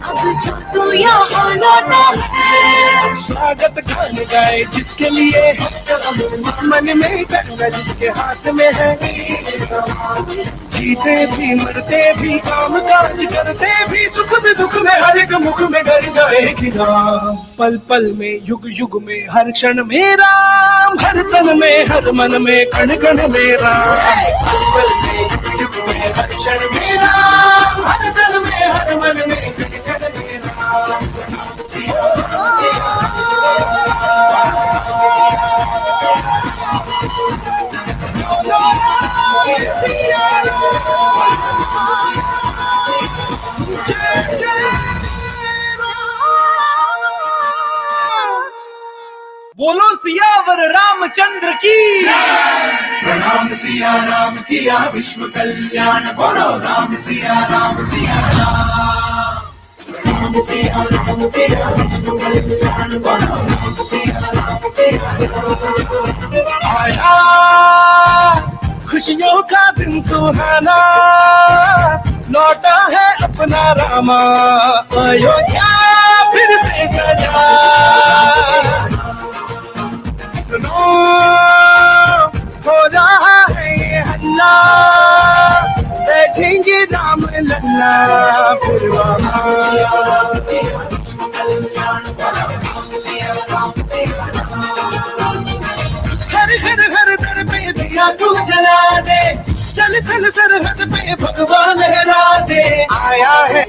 अब जो तू यहाँ लौटा है। स्वागत गान गाए जिसके लिए मन में गंगा जिसके हाथ में है, जीते भी मरते भी काम काज करते भी, सुख में दुख में हर एक मुख में गर जाएगी राम। पल पल में युग युग में हर क्षण में राम, हर तन में हर मन में कण कण में राम। पल पल में युग युग में हर क्षण में राम, हर तन में हर मन में कण कण में राम। बोलो सियावर रामचंद्र की, प्रणाम सिया राम किया विश्व कल्याण। बोलो राम सिया राम सिया राम, प्रणाम सिया राम किया विश्व कल्याण। बोलो राम सिया राम सिया राम। आया खुशियों का दिन सुहाना, लौटा है अपना रामा, अयोध्या फिर से सजा। सुनो हो रहा है ये हल्ला, बैठेंगे राम लल्ला फिर वहाँ। हर हर हर दर पे दिया तू जला दे, चल चल सरहद पे भगवान लहरा दे। आया है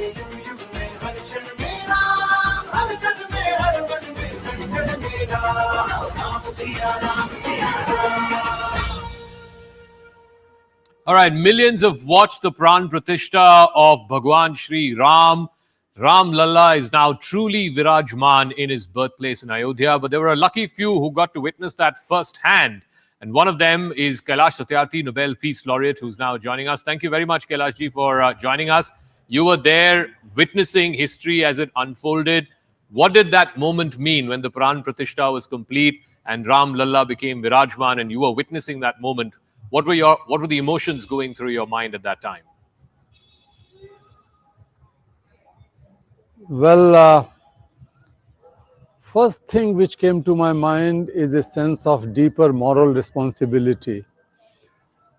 All right, millions have watched the Pran Pratishtha of Bhagwan Shri Ram. Ram Lalla is now truly Virajman in his birthplace in Ayodhya, but there were a lucky few who got to witness that firsthand. And one of them is Kailash Satyarthi, Nobel Peace Laureate, who's now joining us. Thank you very much, Kailash ji, for joining us. You were there witnessing history as it unfolded. What did that moment mean when the Pran Pratishtha was complete and Ram Lalla became Virajman and you were witnessing that moment? What were the emotions going through your mind at that time? Well, first thing which came to my mind is a sense of deeper moral responsibility.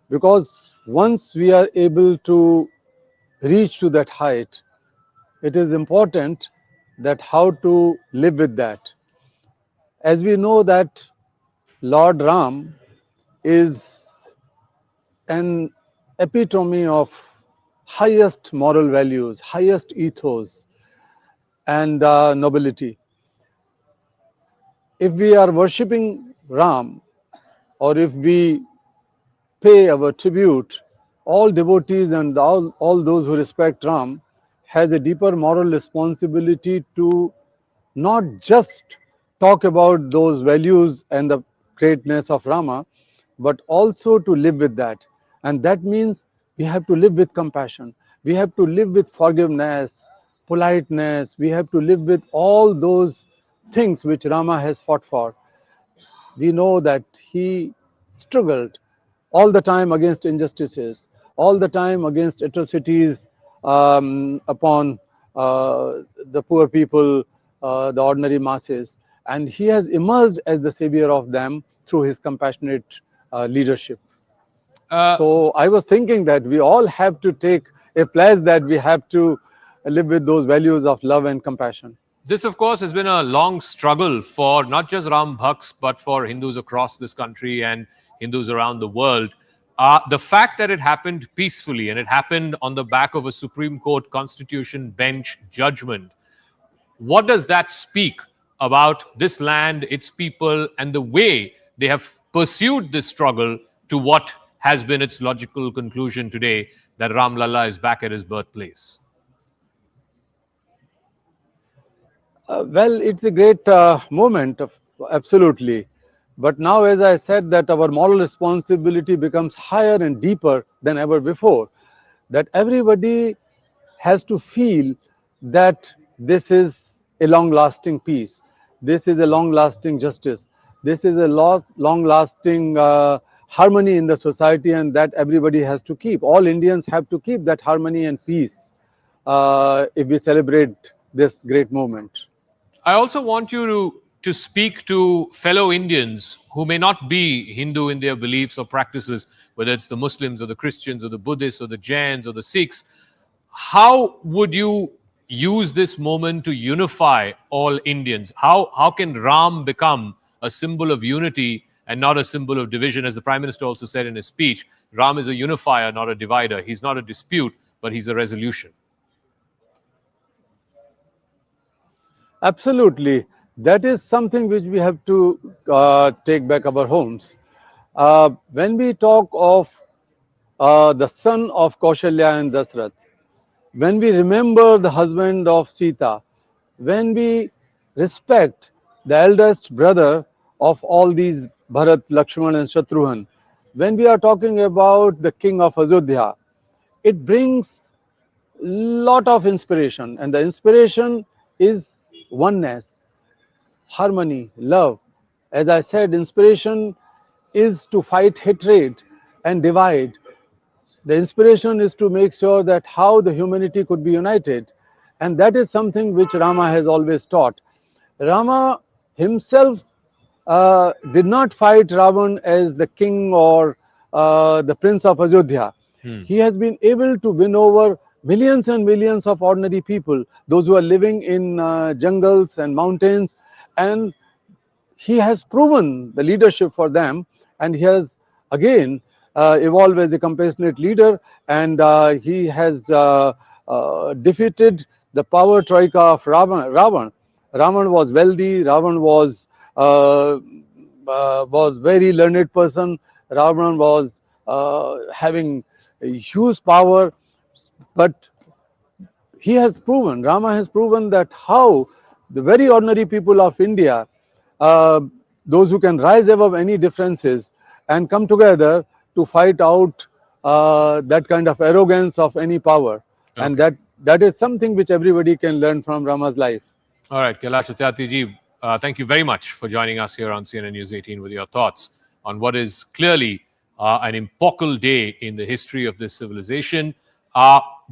Because once we are able to reach to that height, it is important that how to live with that. As we know that Lord Ram is an epitome of highest moral values, highest ethos and nobility. If we are worshipping Ram, or if we pay our tribute, all devotees and all those who respect Ram has a deeper moral responsibility to not just talk about those values and the greatness of Rama, but also to live with that. And that means we have to live with compassion. We have to live with forgiveness, politeness. We have to live with all those things which Rama has fought for. We know that he struggled all the time against injustices, all the time against atrocities upon the poor people, the ordinary masses. And he has emerged as the savior of them through his compassionate leadership. So I was thinking that we all have to take a pledge that we have to live with those values of love and compassion. This, of course, has been a long struggle for not just Ram Bhaks, but for Hindus across this country and Hindus around the world. The fact that it happened peacefully and it happened on the back of a Supreme Court Constitution bench judgment, what does that speak about this land, its people, and the way they have pursued this struggle to what has been its logical conclusion today, that Ram Lalla is back at his birthplace? Well, it's a great moment, absolutely. But now, as I said, that our moral responsibility becomes higher and deeper than ever before. That everybody has to feel that this is a long-lasting peace. This is a long-lasting justice. This is a long-lasting harmony in the society, and that everybody has to keep. All Indians have to keep that harmony and peace if we celebrate this great moment. I also want you to speak to fellow Indians who may not be Hindu in their beliefs or practices, whether it's the Muslims or the Christians or the Buddhists or the Jains or the Sikhs. How would you use this moment to unify all Indians? How can Ram become a symbol of unity and not a symbol of division? As the Prime Minister also said in his speech, Ram is a unifier, not a divider. He's not a dispute, but he's a resolution. Absolutely. That is something which we have to take back our homes. When we talk of the son of Kaushalya and Dasrath, when we remember the husband of Sita, when we respect the eldest brother of all these Bharat, Lakshman and Shatrughan, when we are talking about the king of Ayodhya, it brings lot of inspiration, and the inspiration is oneness, harmony, love. As I said, inspiration is to fight hatred and divide. The inspiration is to make sure that how the humanity could be united. And that is something which Rama has always taught. Rama himself did not fight Ravan as the king or the prince of Ayodhya. He has been able to win over millions and millions of ordinary people, those who are living in jungles and mountains, and he has proven the leadership for them, and he has again evolved as a compassionate leader, and he has defeated the power troika of Ravan. Ravan was wealthy, Ravan was very learned person, Ravan was having a huge power, but he has proven, Rama has proven that how the very ordinary people of India, those who can rise above any differences and come together to fight out that kind of arrogance of any power. Okay. And that is something which everybody can learn from Rama's life. All right, Kailash Satyarthi ji, thank you very much for joining us here on CNN News 18 with your thoughts on what is clearly an epochal day in the history of this civilization.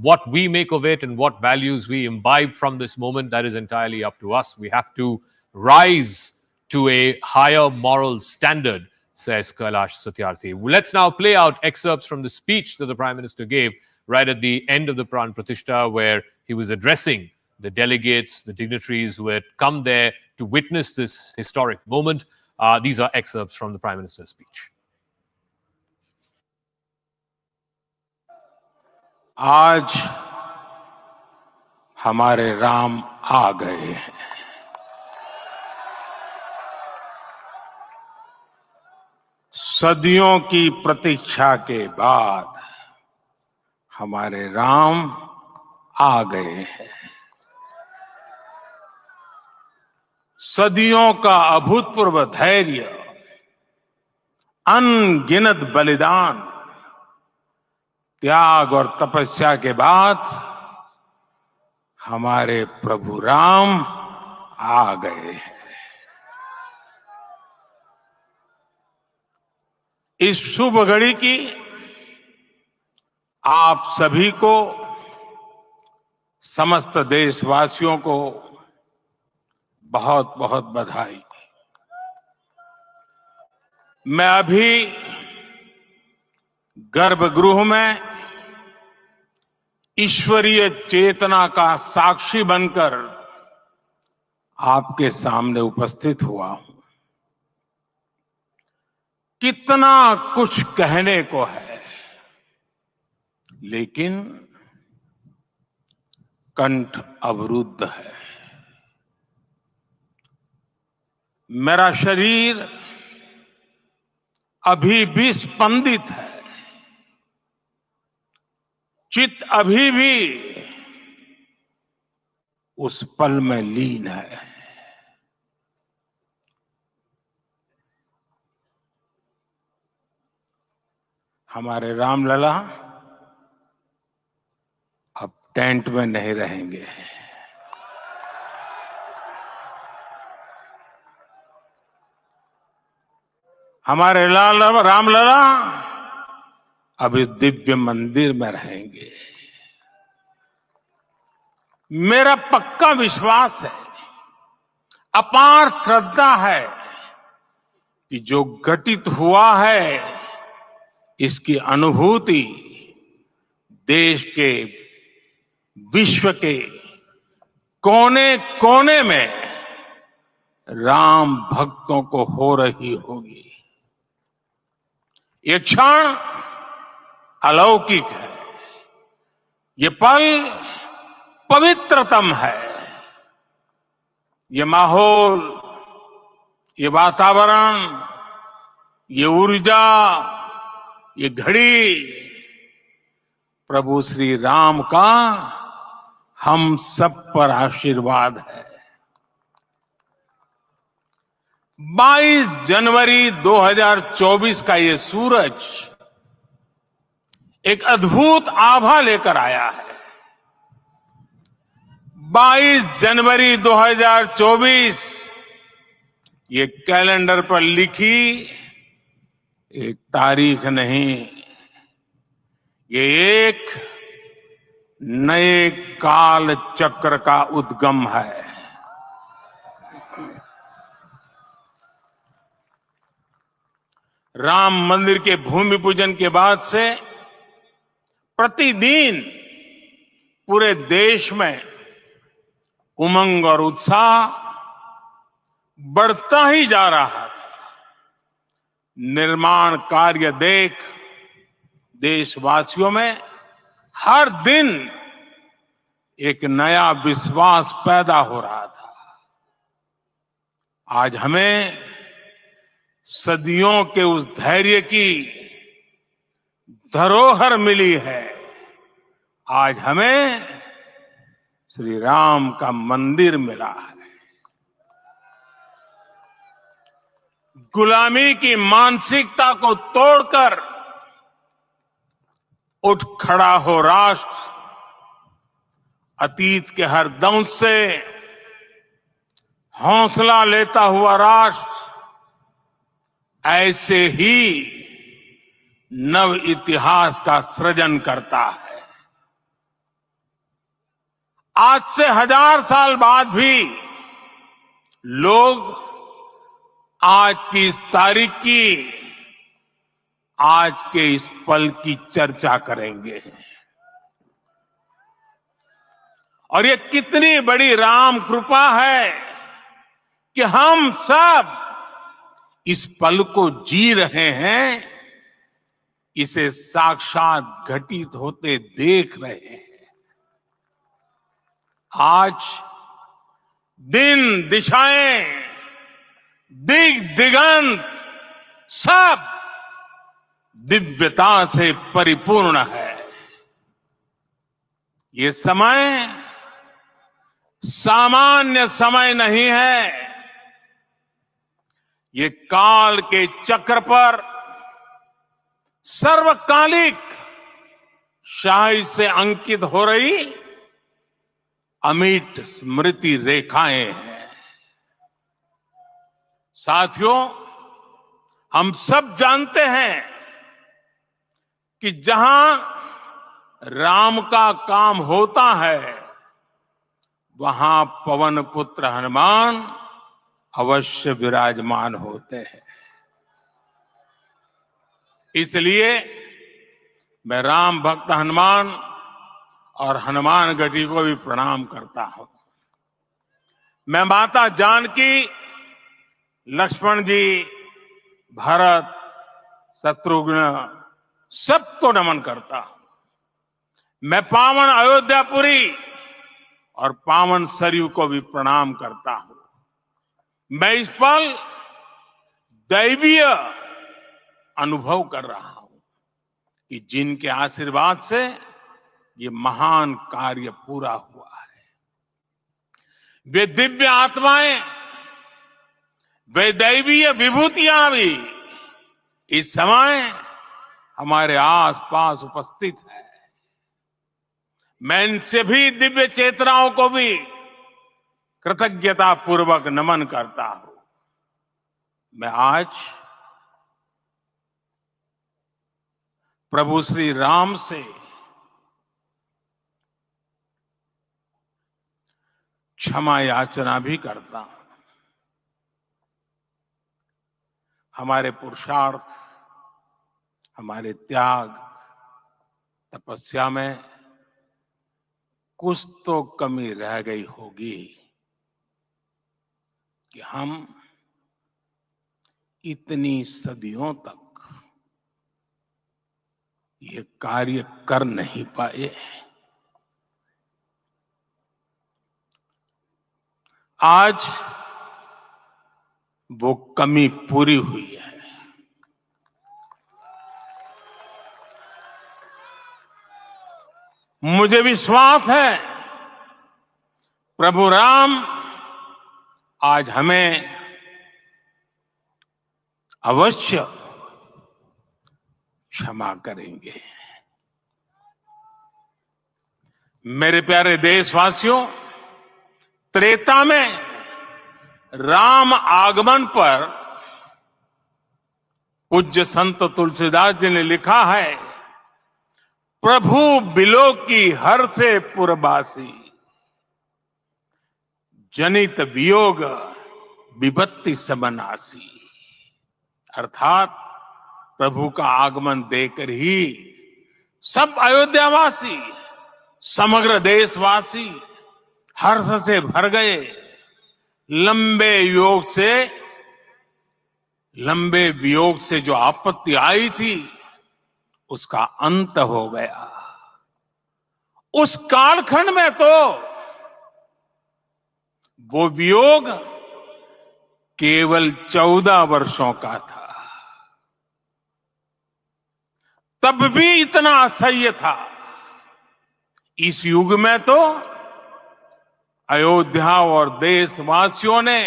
What we make of it and what values we imbibe from this moment, that is entirely up to us. We have to rise to a higher moral standard, says Kailash Satyarthi. Let's now play out excerpts from the speech that the Prime Minister gave right at the end of the Pran Pratishtha, where he was addressing the delegates, the dignitaries who had come there to witness this historic moment. These are excerpts from the Prime Minister's speech. आज हमारे राम आ गए हैं। सदियों की प्रतीक्षा के बाद हमारे राम आ गए हैं। सदियों का अभूतपूर्व धैर्य, अनगिनत बलिदान, त्याग और तपस्या के बाद हमारे प्रभु राम आ गए हैं। इस शुभ घड़ी की आप सभी को, समस्त देशवासियों को बहुत बहुत बधाई। मैं अभी गर्भगृह में ईश्वरीय चेतना का साक्षी बनकर आपके सामने उपस्थित हुआ हूं। कितना कुछ कहने को है, लेकिन कंठ अवरुद्ध है। मेरा शरीर अभी भी स्पंदित है, चित्त अभी भी उस पल में लीन है। हमारे रामलला अब टेंट में नहीं रहेंगे। हमारे रामलला अब इस दिव्य मंदिर में रहेंगे। मेरा पक्का विश्वास है, अपार श्रद्धा है कि जो घटित हुआ है, इसकी अनुभूति देश के, विश्व के कोने कोने में राम भक्तों को हो रही होगी। ये क्षण अलौकिक है, ये पल पवित्रतम है। ये माहौल, ये वातावरण, ये ऊर्जा, ये घड़ी प्रभु श्री राम का हम सब पर आशीर्वाद है। 22 जनवरी 2024 का ये सूरज एक अद्भुत आभा लेकर आया है। 22 जनवरी 2024 ये कैलेंडर पर लिखी एक तारीख नहीं, ये एक नए काल चक्र का उद्गम है। राम मंदिर के भूमि पूजन के बाद से प्रतिदिन पूरे देश में उमंग और उत्साह बढ़ता ही जा रहा था। निर्माण कार्य देख देशवासियों में हर दिन एक नया विश्वास पैदा हो रहा था। आज हमें सदियों के उस धैर्य की धरोहर मिली है। आज हमें श्री राम का मंदिर मिला है। गुलामी की मानसिकता को तोड़कर उठ खड़ा हो राष्ट्र। अतीत के हर दंश से हौसला लेता हुआ राष्ट्र ऐसे ही नव इतिहास का सृजन करता है। आज से 1000 साल बाद भी लोग आज की इस तारीख की, आज के इस पल की चर्चा करेंगे। और ये कितनी बड़ी राम कृपा है कि हम सब इस पल को जी रहे हैं, इसे साक्षात घटित होते देख रहे हैं। आज दिन दिशाएं, दिगंत सब दिव्यता से परिपूर्ण है। ये समय सामान्य समय नहीं है। ये काल के चक्र पर सर्वकालिक शाही से अंकित हो रही अमिट स्मृति रेखाएं हैं। साथियों, हम सब जानते हैं कि जहां राम का काम होता है, वहां पवन पुत्र हनुमान अवश्य विराजमान होते हैं। इसलिए मैं राम भक्त हनुमान और हनुमान गढ़ी को भी प्रणाम करता हूं। मैं माता जानकी, लक्ष्मण जी, भरत, शत्रुघ्न सबको नमन करता हूं। मैं पावन अयोध्यापुरी और पावन सरयू को भी प्रणाम करता हूं। मैं इस पल दैवीय अनुभव कर रहा हूं कि जिनके आशीर्वाद से ये महान कार्य पूरा हुआ है। वे दिव्य आत्माएं, वे दैवीय विभूतियां भी इस समय हमारे आसपास उपस्थित है। मैं इन सभी दिव्य चेतनाओं को भी कृतज्ञता पूर्वक नमन करता हूं। मैं आज प्रभु श्री राम से क्षमा याचना भी करता हूं। हमारे पुरुषार्थ, हमारे त्याग, तपस्या में कुछ तो कमी रह गई होगी कि हम इतनी सदियों तक ये कार्य कर नहीं पाए। आज वो कमी पूरी हुई है। मुझे विश्वास है प्रभु राम आज हमें अवश्य क्षमा करेंगे। मेरे प्यारे देशवासियों, त्रेता में राम आगमन पर पूज्य संत तुलसीदास जी ने लिखा है, प्रभु बिलो की हर से पुरबासी, जनित वियोग विपत्ति सबनासी। अर्थात प्रभु का आगमन देकर ही सब अयोध्यावासी, समग्र देशवासी हर्ष से भर गए। लंबे वियोग से जो आपत्ति आई थी, उसका अंत हो गया। उस कालखंड में तो वो वियोग केवल 14 वर्षों का था, तब भी इतना असह्य था। इस युग में तो अयोध्या और देशवासियों ने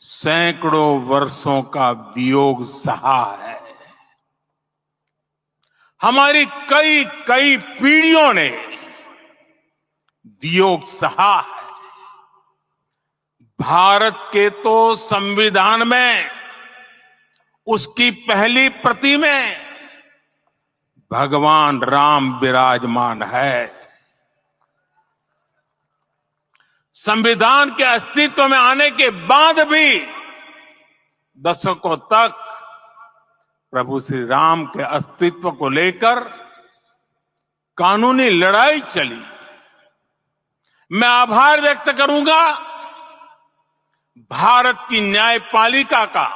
सैकड़ों वर्षों का वियोग सहा है। हमारी कई कई पीढ़ियों ने वियोग सहा है। भारत के तो संविधान में उसकी पहली प्रति में भगवान राम विराजमान है। संविधान के अस्तित्व में आने के बाद भी दशकों तक प्रभु श्री राम के अस्तित्व को लेकर कानूनी लड़ाई चली। मैं आभार व्यक्त करूंगा भारत की न्यायपालिका का,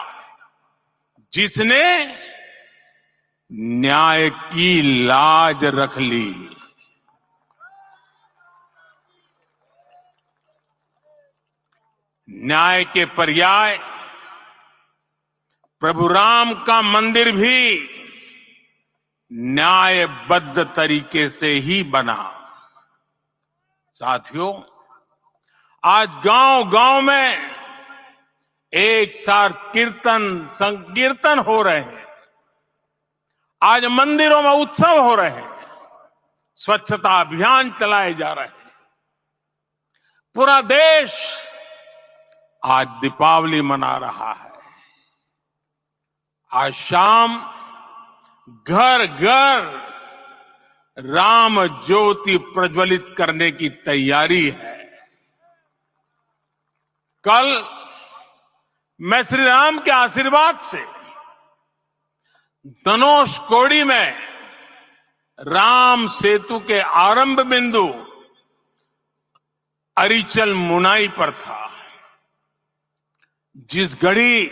जिसने न्याय की लाज रख ली। न्याय के पर्याय प्रभु राम का मंदिर भी न्यायबद्ध तरीके से ही बना। साथियों, आज गांव-गांव में एक साथ कीर्तन संकीर्तन हो रहे हैं। आज मंदिरों में उत्सव हो रहे हैं, स्वच्छता अभियान चलाए जा रहे हैं। पूरा देश आज दीपावली मना रहा है। आज शाम घर घर राम ज्योति प्रज्वलित करने की तैयारी है। कल मैं श्री राम के आशीर्वाद से धनुषकोडी में राम सेतु के आरंभ बिंदु अरिचल मुनाई पर था। जिस घड़ी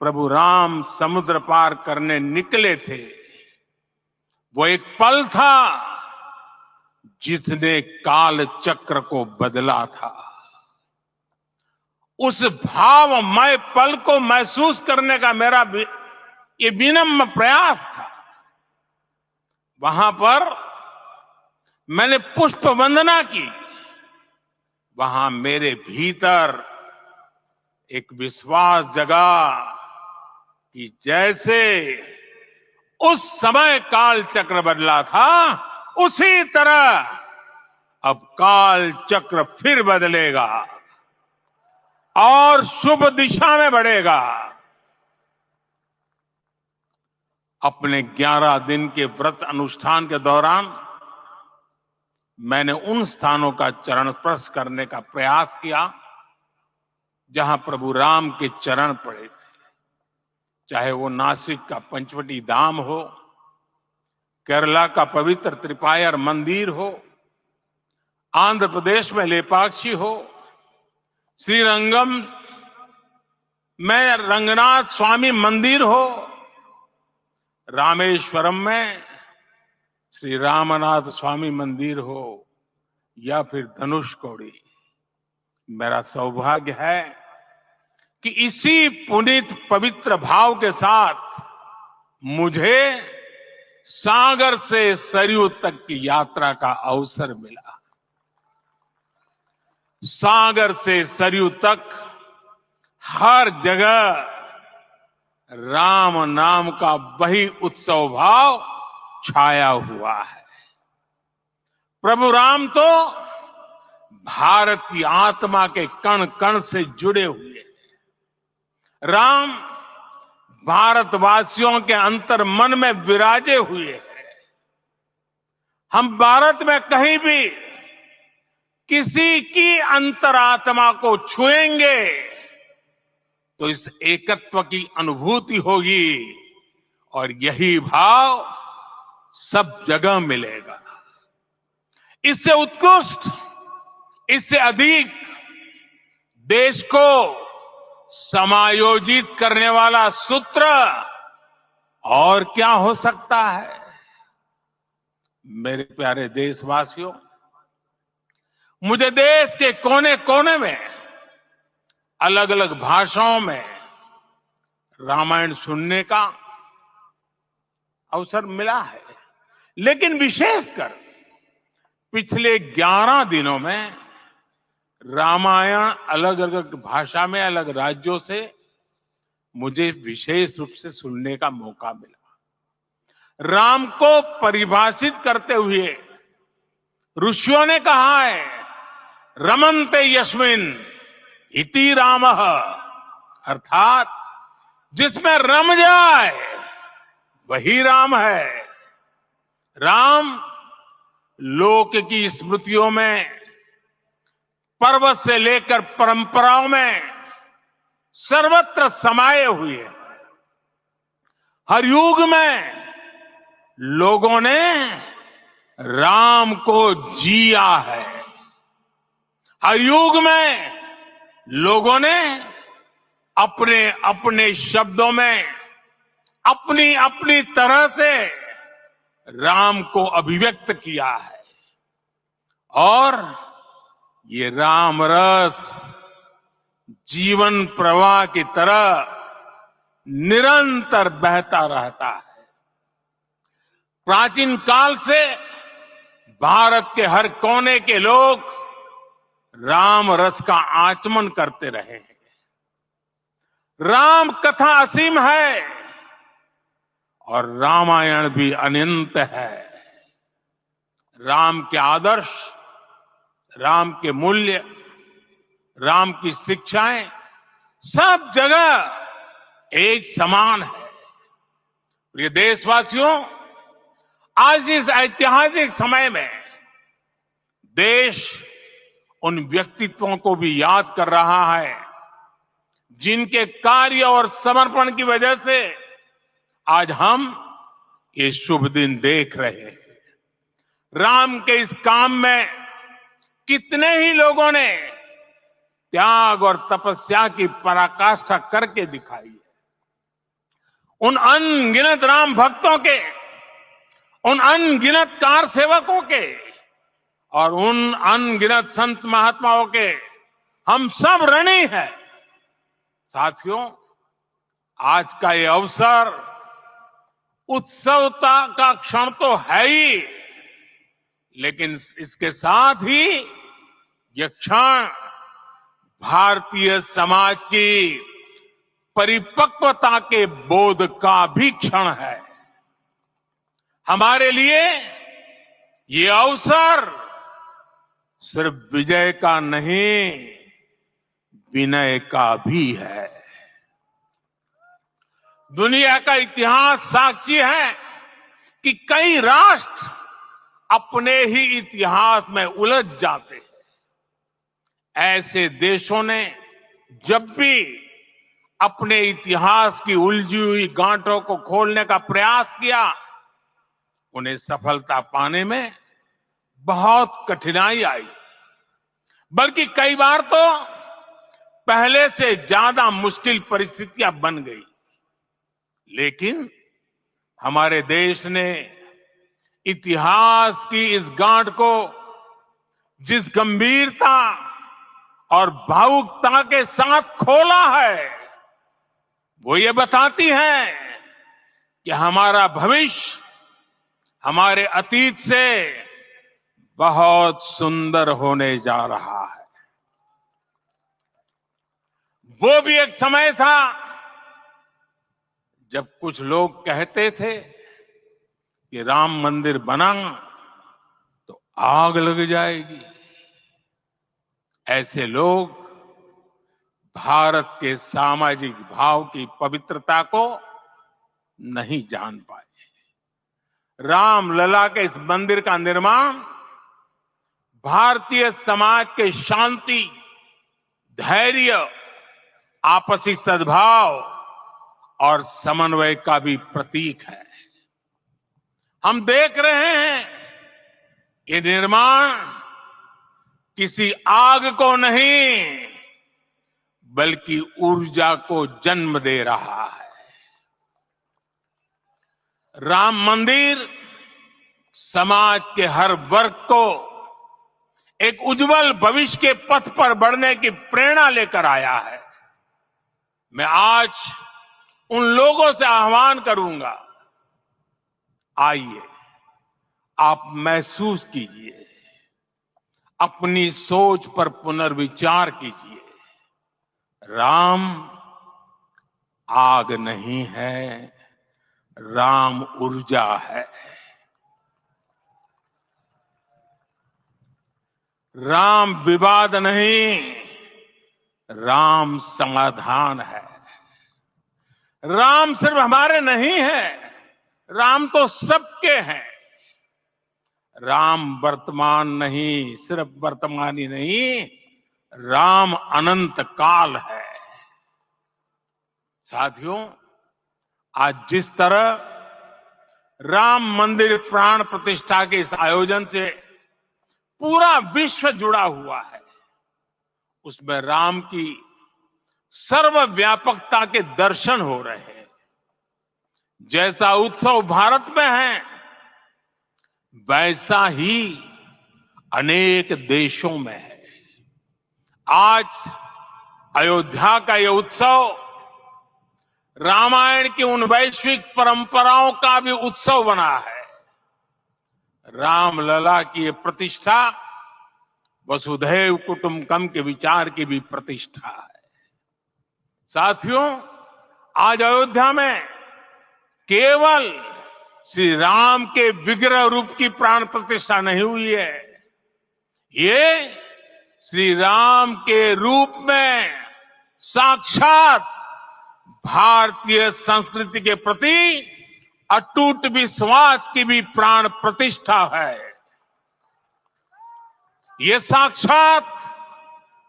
प्रभु राम समुद्र पार करने निकले थे, वो एक पल था जिसने काल चक्र को बदला था। उस भावमय पल को महसूस करने का मेरा ये विनम्र प्रयास था। वहां पर मैंने पुष्प वंदना की। वहां मेरे भीतर एक विश्वास जगा कि जैसे उस समय काल चक्र बदला था, उसी तरह अब काल चक्र फिर बदलेगा और शुभ दिशा में बढ़ेगा। अपने 11 दिन के व्रत अनुष्ठान के दौरान मैंने उन स्थानों का चरण स्पर्श करने का प्रयास किया जहां प्रभु राम के चरण पड़े थे। चाहे वो नासिक का पंचवटी धाम हो, केरला का पवित्र त्रिपायर मंदिर हो, आंध्र प्रदेश में लेपाक्षी हो, श्रीरंगम में रंगनाथ स्वामी मंदिर हो, रामेश्वरम में श्री रामनाथ स्वामी मंदिर हो, या फिर धनुषकोडी। मेरा सौभाग्य है कि इसी पुनीत पवित्र भाव के साथ मुझे सागर से सरयू तक की यात्रा का अवसर मिला। सागर से सरयू तक हर जगह राम नाम का वही उत्सव भाव छाया हुआ है। प्रभु राम तो भारत की आत्मा के कण कण से जुड़े हुए हैं। राम भारतवासियों के अंतर मन में विराजे हुए हैं। हम भारत में कहीं भी किसी की अंतरात्मा को छुएंगे तो इस एकत्व की अनुभूति होगी, और यही भाव सब जगह मिलेगा। इससे उत्कृष्ट, इससे अधिक देश को समायोजित करने वाला सूत्र और क्या हो सकता है। मेरे प्यारे देशवासियों, मुझे देश के कोने कोने में अलग अलग भाषाओं में रामायण सुनने का अवसर मिला है, लेकिन विशेषकर पिछले 11 दिनों में रामायण अलग अलग भाषा में अलग राज्यों से मुझे विशेष रूप से सुनने का मौका मिला। राम को परिभाषित करते हुए ऋषियों ने कहा है, रमन्ते यस्मिन् इति रामः, अर्थात जिसमें रम जाए वही राम है। राम लोक की स्मृतियों में, पर्वत से लेकर परंपराओं में सर्वत्र समाये हुए हैं। हर युग में लोगों ने राम को जिया है। हर युग में लोगों ने अपने अपने शब्दों में अपनी अपनी तरह से राम को अभिव्यक्त किया है। और ये राम रस जीवन प्रवाह की तरह निरंतर बहता रहता है। प्राचीन काल से भारत के हर कोने के लोग राम रस का आचमन करते रहे हैं। राम कथा असीम है और रामायण भी अनंत है। राम के आदर्श, राम के मूल्य, राम की शिक्षाएं सब जगह एक समान है। प्रिय देशवासियों, आज इस ऐतिहासिक समय में देश उन व्यक्तित्वों को भी याद कर रहा है जिनके कार्य और समर्पण की वजह से आज हम ये शुभ दिन देख रहे हैं। राम के इस काम में कितने ही लोगों ने त्याग और तपस्या की पराकाष्ठा करके दिखाई है। उन अनगिनत राम भक्तों के, उन अनगिनत कार सेवकों के और उन अनगिनत संत महात्माओं के हम सब ऋणी हैं। साथियों, आज का ये अवसर उत्सवता का क्षण तो है ही, लेकिन इसके साथ ही यह क्षण भारतीय समाज की परिपक्वता के बोध का भी क्षण है। हमारे लिए ये अवसर सिर्फ विजय का नहीं, विनय का भी है। दुनिया का इतिहास साक्षी है कि कई राष्ट्र अपने ही इतिहास में उलझ जाते हैं। ऐसे देशों ने जब भी अपने इतिहास की उलझी हुई गांठों को खोलने का प्रयास किया, उन्हें सफलता पाने में बहुत कठिनाई आई, बल्कि कई बार तो पहले से ज्यादा मुश्किल परिस्थितियां बन गई। लेकिन हमारे देश ने इतिहास की इस गांठ को जिस गंभीरता और भावुकता के साथ खोला है, वो ये बताती है कि हमारा भविष्य हमारे अतीत से बहुत सुंदर होने जा रहा है। वो भी एक समय था जब कुछ लोग कहते थे कि राम मंदिर बना तो आग लग जाएगी। ऐसे लोग भारत के सामाजिक भाव की पवित्रता को नहीं जान पाए। रामलला के इस मंदिर का निर्माण भारतीय समाज के शांति, धैर्य, आपसी सद्भाव और समन्वय का भी प्रतीक है। हम देख रहे हैं ये निर्माण किसी आग को नहीं, बल्कि ऊर्जा को जन्म दे रहा है। राम मंदिर समाज के हर वर्ग को एक उज्जवल भविष्य के पथ पर बढ़ने की प्रेरणा लेकर आया है। मैं आज उन लोगों से आह्वान करूंगा, आइए आप महसूस कीजिए, अपनी सोच पर पुनर्विचार कीजिए। राम आग नहीं है, राम ऊर्जा है। राम विवाद नहीं, राम समाधान है। राम सिर्फ हमारे नहीं है, राम तो सबके हैं। राम वर्तमान नहीं, सिर्फ वर्तमान ही नहीं, राम अनंत काल है। साथियों, आज जिस तरह राम मंदिर प्राण प्रतिष्ठा के इस आयोजन से पूरा विश्व जुड़ा हुआ है, उसमें राम की सर्वव्यापकता के दर्शन हो रहे हैं। जैसा उत्सव भारत में है, वैसा ही अनेक देशों में है। आज अयोध्या का यह उत्सव रामायण की उन वैश्विक परंपराओं का भी उत्सव बना है। रामलला की ये प्रतिष्ठा वसुधैव कुटुंबकम के विचार की भी प्रतिष्ठा है। साथियों, आज अयोध्या में केवल श्री राम के विग्रह रूप की प्राण प्रतिष्ठा नहीं हुई है, ये श्री राम के रूप में साक्षात भारतीय संस्कृति के प्रति अटूट विश्वास की भी प्राण प्रतिष्ठा है। ये साक्षात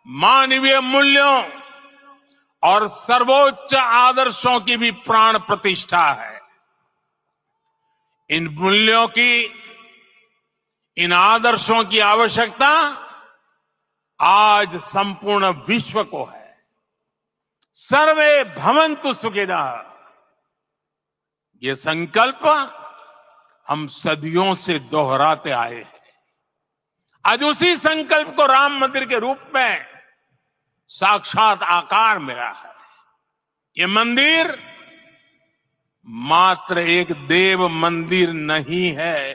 मानवीय मूल्यों और सर्वोच्च आदर्शों की भी प्राण प्रतिष्ठा है। इन मूल्यों की, इन आदर्शों की आवश्यकता आज संपूर्ण विश्व को है। सर्वे भवन्तु सुखिनः, ये संकल्प हम सदियों से दोहराते आए हैं। आज उसी संकल्प को राम मंदिर के रूप में साक्षात आकार मिला है। ये मंदिर मात्र एक देव मंदिर नहीं है,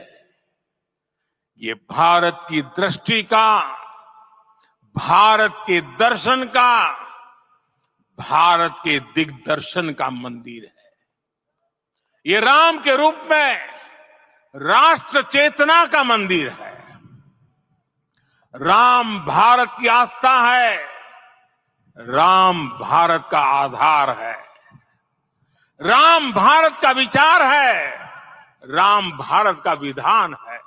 ये भारत की दृष्टि का, भारत के दर्शन का, भारत के दिग्दर्शन का मंदिर है। ये राम के रूप में राष्ट्र चेतना का मंदिर है। राम भारत की आस्था है, राम भारत का आधार है, राम भारत का विचार है, राम भारत का विधान है,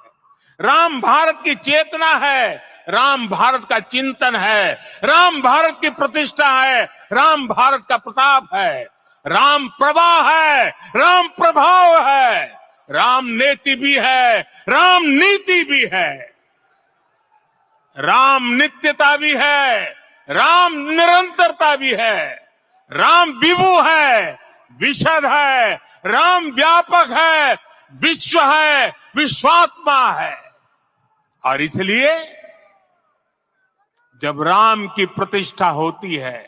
राम भारत की चेतना है, राम भारत का चिंतन है, राम भारत की प्रतिष्ठा है, राम भारत का प्रताप है, राम प्रवाह है, राम प्रभाव है, राम नेति भी है, राम नीति भी है, राम नित्यता भी है, राम निरंतरता भी है, राम विभु है, विशद है, राम व्यापक है, विश्व है, विश्वात्मा है। और इसलिए जब राम की प्रतिष्ठा होती है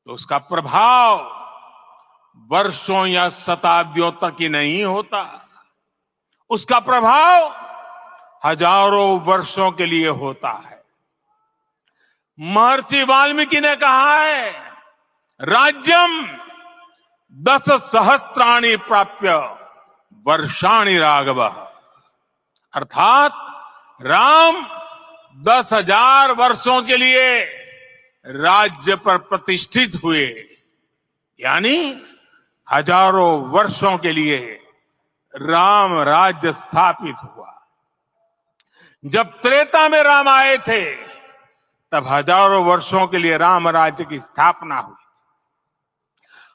तो उसका प्रभाव वर्षों या शताब्दियों तक ही नहीं होता, उसका प्रभाव हजारों वर्षों के लिए होता है। महर्षि वाल्मीकि ने कहा है, राज्यम 10 सहस्त्राणि प्राप्य वर्षाणि राघव, अर्थात राम 10,000 वर्षों के लिए राज्य पर प्रतिष्ठित हुए, यानी हजारों वर्षों के लिए राम राज्य स्थापित हुआ। जब त्रेता में राम आए थे तब हजारों वर्षों के लिए राम राज्य की स्थापना हुई।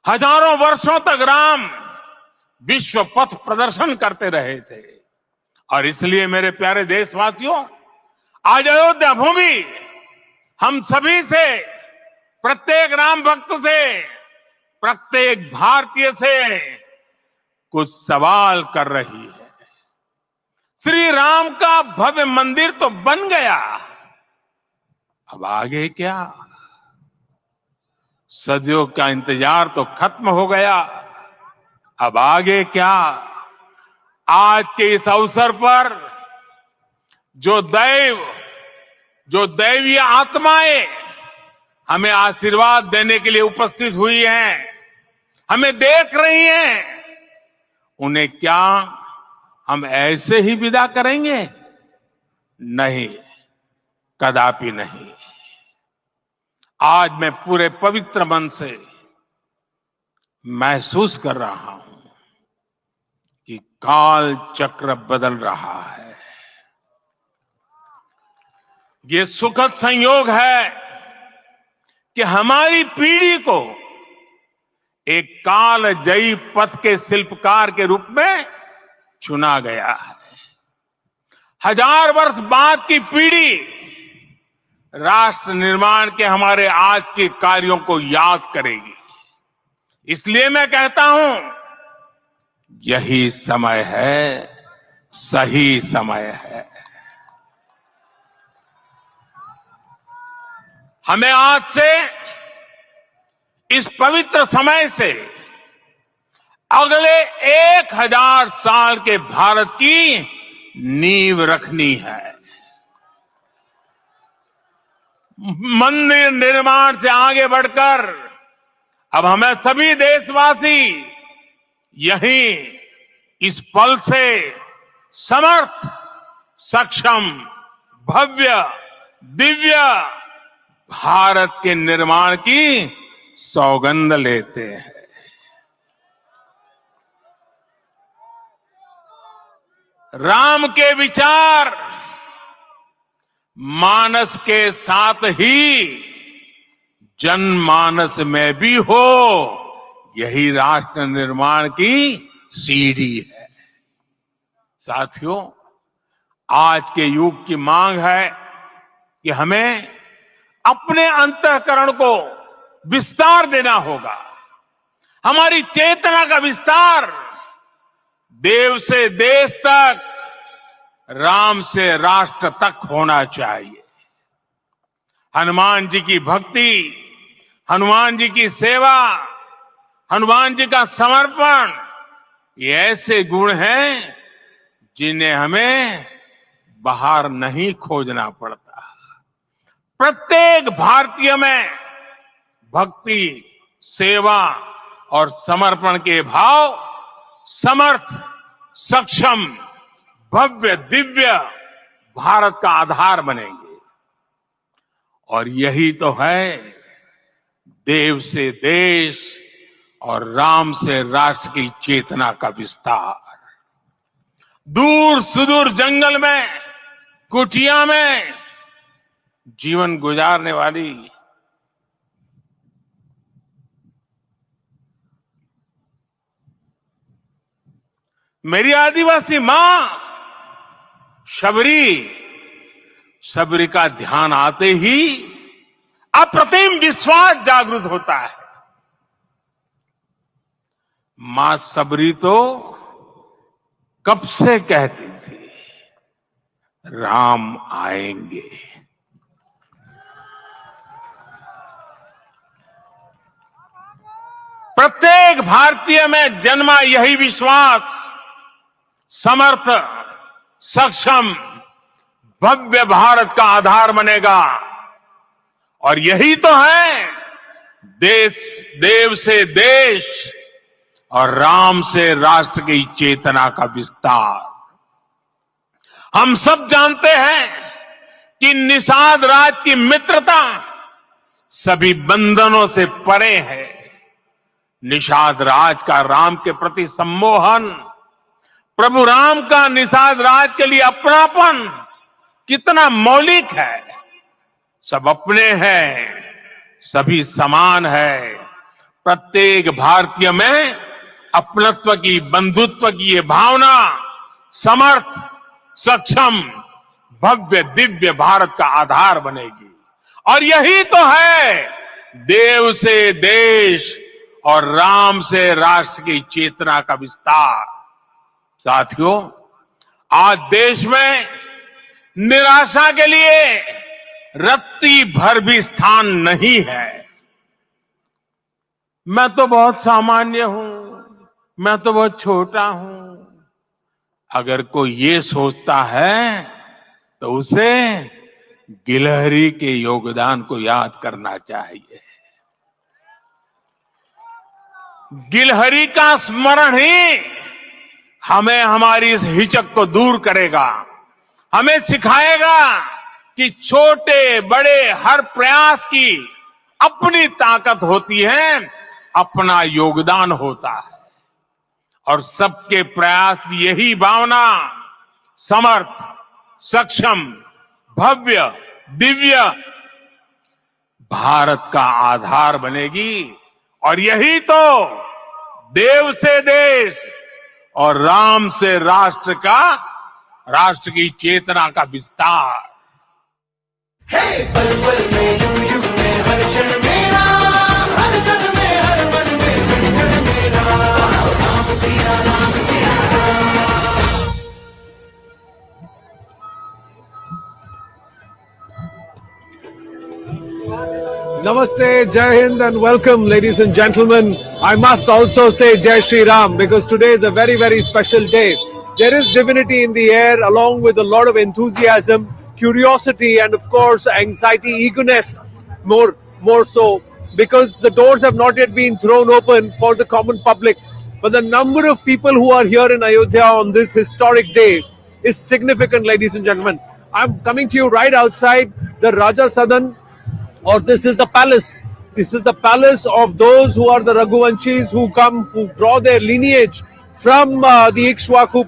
हजारों वर्षों तक राम विश्व पथ प्रदर्शन करते रहे थे। और इसलिए मेरे प्यारे देशवासियों, आज अयोध्या भूमि हम सभी से, प्रत्येक राम भक्त से, प्रत्येक भारतीय से कुछ सवाल कर रही है। श्री राम का भव्य मंदिर तो बन गया, अब आगे क्या? सदियों का इंतजार तो खत्म हो गया, अब आगे क्या? आज के इस अवसर पर जो दैवीय आत्माएं हमें आशीर्वाद देने के लिए उपस्थित हुई हैं, हमें देख रही हैं, उन्हें क्या हम ऐसे ही विदा करेंगे? नहीं, कदापि नहीं। आज मैं पूरे पवित्र मन से महसूस कर रहा हूं कि काल चक्र बदल रहा है। ये सुखद संयोग है कि हमारी पीढ़ी को एक कालजयी पथ के शिल्पकार के रूप में चुना गया है। 1000 वर्ष बाद की पीढ़ी राष्ट्र निर्माण के हमारे आज के कार्यों को याद करेगी। इसलिए मैं कहता हूं, यही समय है, सही समय है। हमें आज से, इस पवित्र समय से अगले 1000 साल के भारत की नींव रखनी है। मंदिर निर्माण से आगे बढ़कर अब हमें सभी देशवासी यही इस पल से समर्थ, सक्षम, भव्य, दिव्य भारत के निर्माण की सौगंध लेते हैं। राम के विचार मानस के साथ ही जनमानस में भी हो, यही राष्ट्र निर्माण की सीढ़ी है। साथियों, आज के युग की मांग है कि हमें अपने अंतःकरण को विस्तार देना होगा। हमारी चेतना का विस्तार देव से देश तक, राम से राष्ट्र तक होना चाहिए। हनुमान जी की भक्ति, हनुमान जी की सेवा, हनुमान जी का समर्पण, ये ऐसे गुण हैं जिन्हें हमें बाहर नहीं खोजना पड़ता। प्रत्येक भारतीय में भक्ति, सेवा और समर्पण के भाव समर्थ, सक्षम, भव्य, दिव्य भारत का आधार बनेंगे। और यही तो है देव से देश और राम से राष्ट्र की चेतना का विस्तार। दूर सुदूर जंगल में, कुटिया में जीवन गुजारने वाली मेरी आदिवासी मां शबरी का ध्यान आते ही अप्रतिम विश्वास जागृत होता है। मां शबरी तो कब से कहती थी, राम आएंगे। प्रत्येक भारतीय में जन्मा यही विश्वास समर्थ, सक्षम, भव्य भारत का आधार बनेगा। और यही तो है देव से देश और राम से राष्ट्र की चेतना का विस्तार। हम सब जानते हैं कि निषाद राज की मित्रता सभी बंधनों से परे है। निषाद राज का राम के प्रति सम्मोहन, प्रभु राम का निषाद राज के लिए अपनापन कितना मौलिक है। सब अपने हैं, सभी समान है। प्रत्येक भारतीय में अपनत्व की, बंधुत्व की ये भावना समर्थ, सक्षम, भव्य, दिव्य भारत का आधार बनेगी। और यही तो है देव से देश और राम से राष्ट्र की चेतना का विस्तार। साथियों, आज देश में निराशा के लिए रत्ती भर भी स्थान नहीं है। मैं तो बहुत सामान्य हूं, मैं तो बहुत छोटा हूं। अगर कोई ये सोचता है तो उसे गिलहरी के योगदान को याद करना चाहिए। गिलहरी का स्मरण ही हमें हमारी इस हिचक को दूर करेगा, हमें सिखाएगा कि छोटे बड़े हर प्रयास की अपनी ताकत होती है अपना योगदान होता है और सबके प्रयास की यही भावना समर्थ, सक्षम, भव्य, दिव्य भारत का आधार बनेगी और यही तो देव से देश और राम से राष्ट्र की चेतना का विस्तार। पल पल में युग युग में हर क्षण मेरा, हर कदम में हर पल में कण कण मेरा, Ram Siya Ram Siya Ram. Namaste, Jai Hind and welcome, ladies and gentlemen. I must also say Jai Shri Ram because today is a very, very special day. There is divinity in the air along with a lot of enthusiasm, curiosity and of course anxiety, eagerness more so because the doors have not yet been thrown open for the common public. But the number of people who are here in Ayodhya on this historic day is significant, ladies and gentlemen. I'm coming to you right outside the Raja Sadan, or this is the palace. This is the palace of those who are the Raghuvanshis who draw their lineage from the Ikshwaku,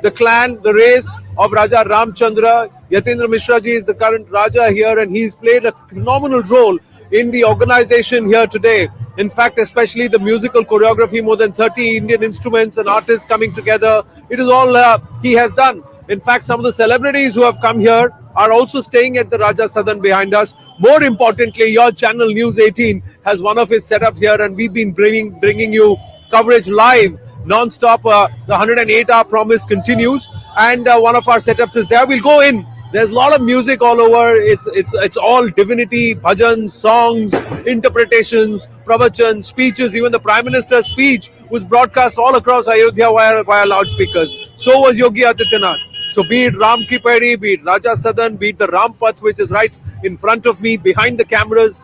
the clan, the race of Raja Ramchandra. Yatindra Mishra ji is the current Raja here and he's played a phenomenal role in the organization here today. In fact, especially the musical choreography, more than 30 Indian instruments and artists coming together. It is all he has done. In fact, some of the celebrities who have come here are also staying at the Raja Sadan behind us. More importantly, your channel News 18 has one of his setups here and we've been bringing you coverage live non-stop. The 108-hour promise continues and one of our setups is there. We'll go in. There's a lot of music all over. It's all divinity, bhajans, songs, interpretations, pravachan, speeches. Even the Prime Minister's speech was broadcast all across Ayodhya via loudspeakers. So was Yogi Adityanath. So be it Ram Ki Paidi, be it Raja Sadan, be it the Ram Path, which is right in front of me, behind the cameras,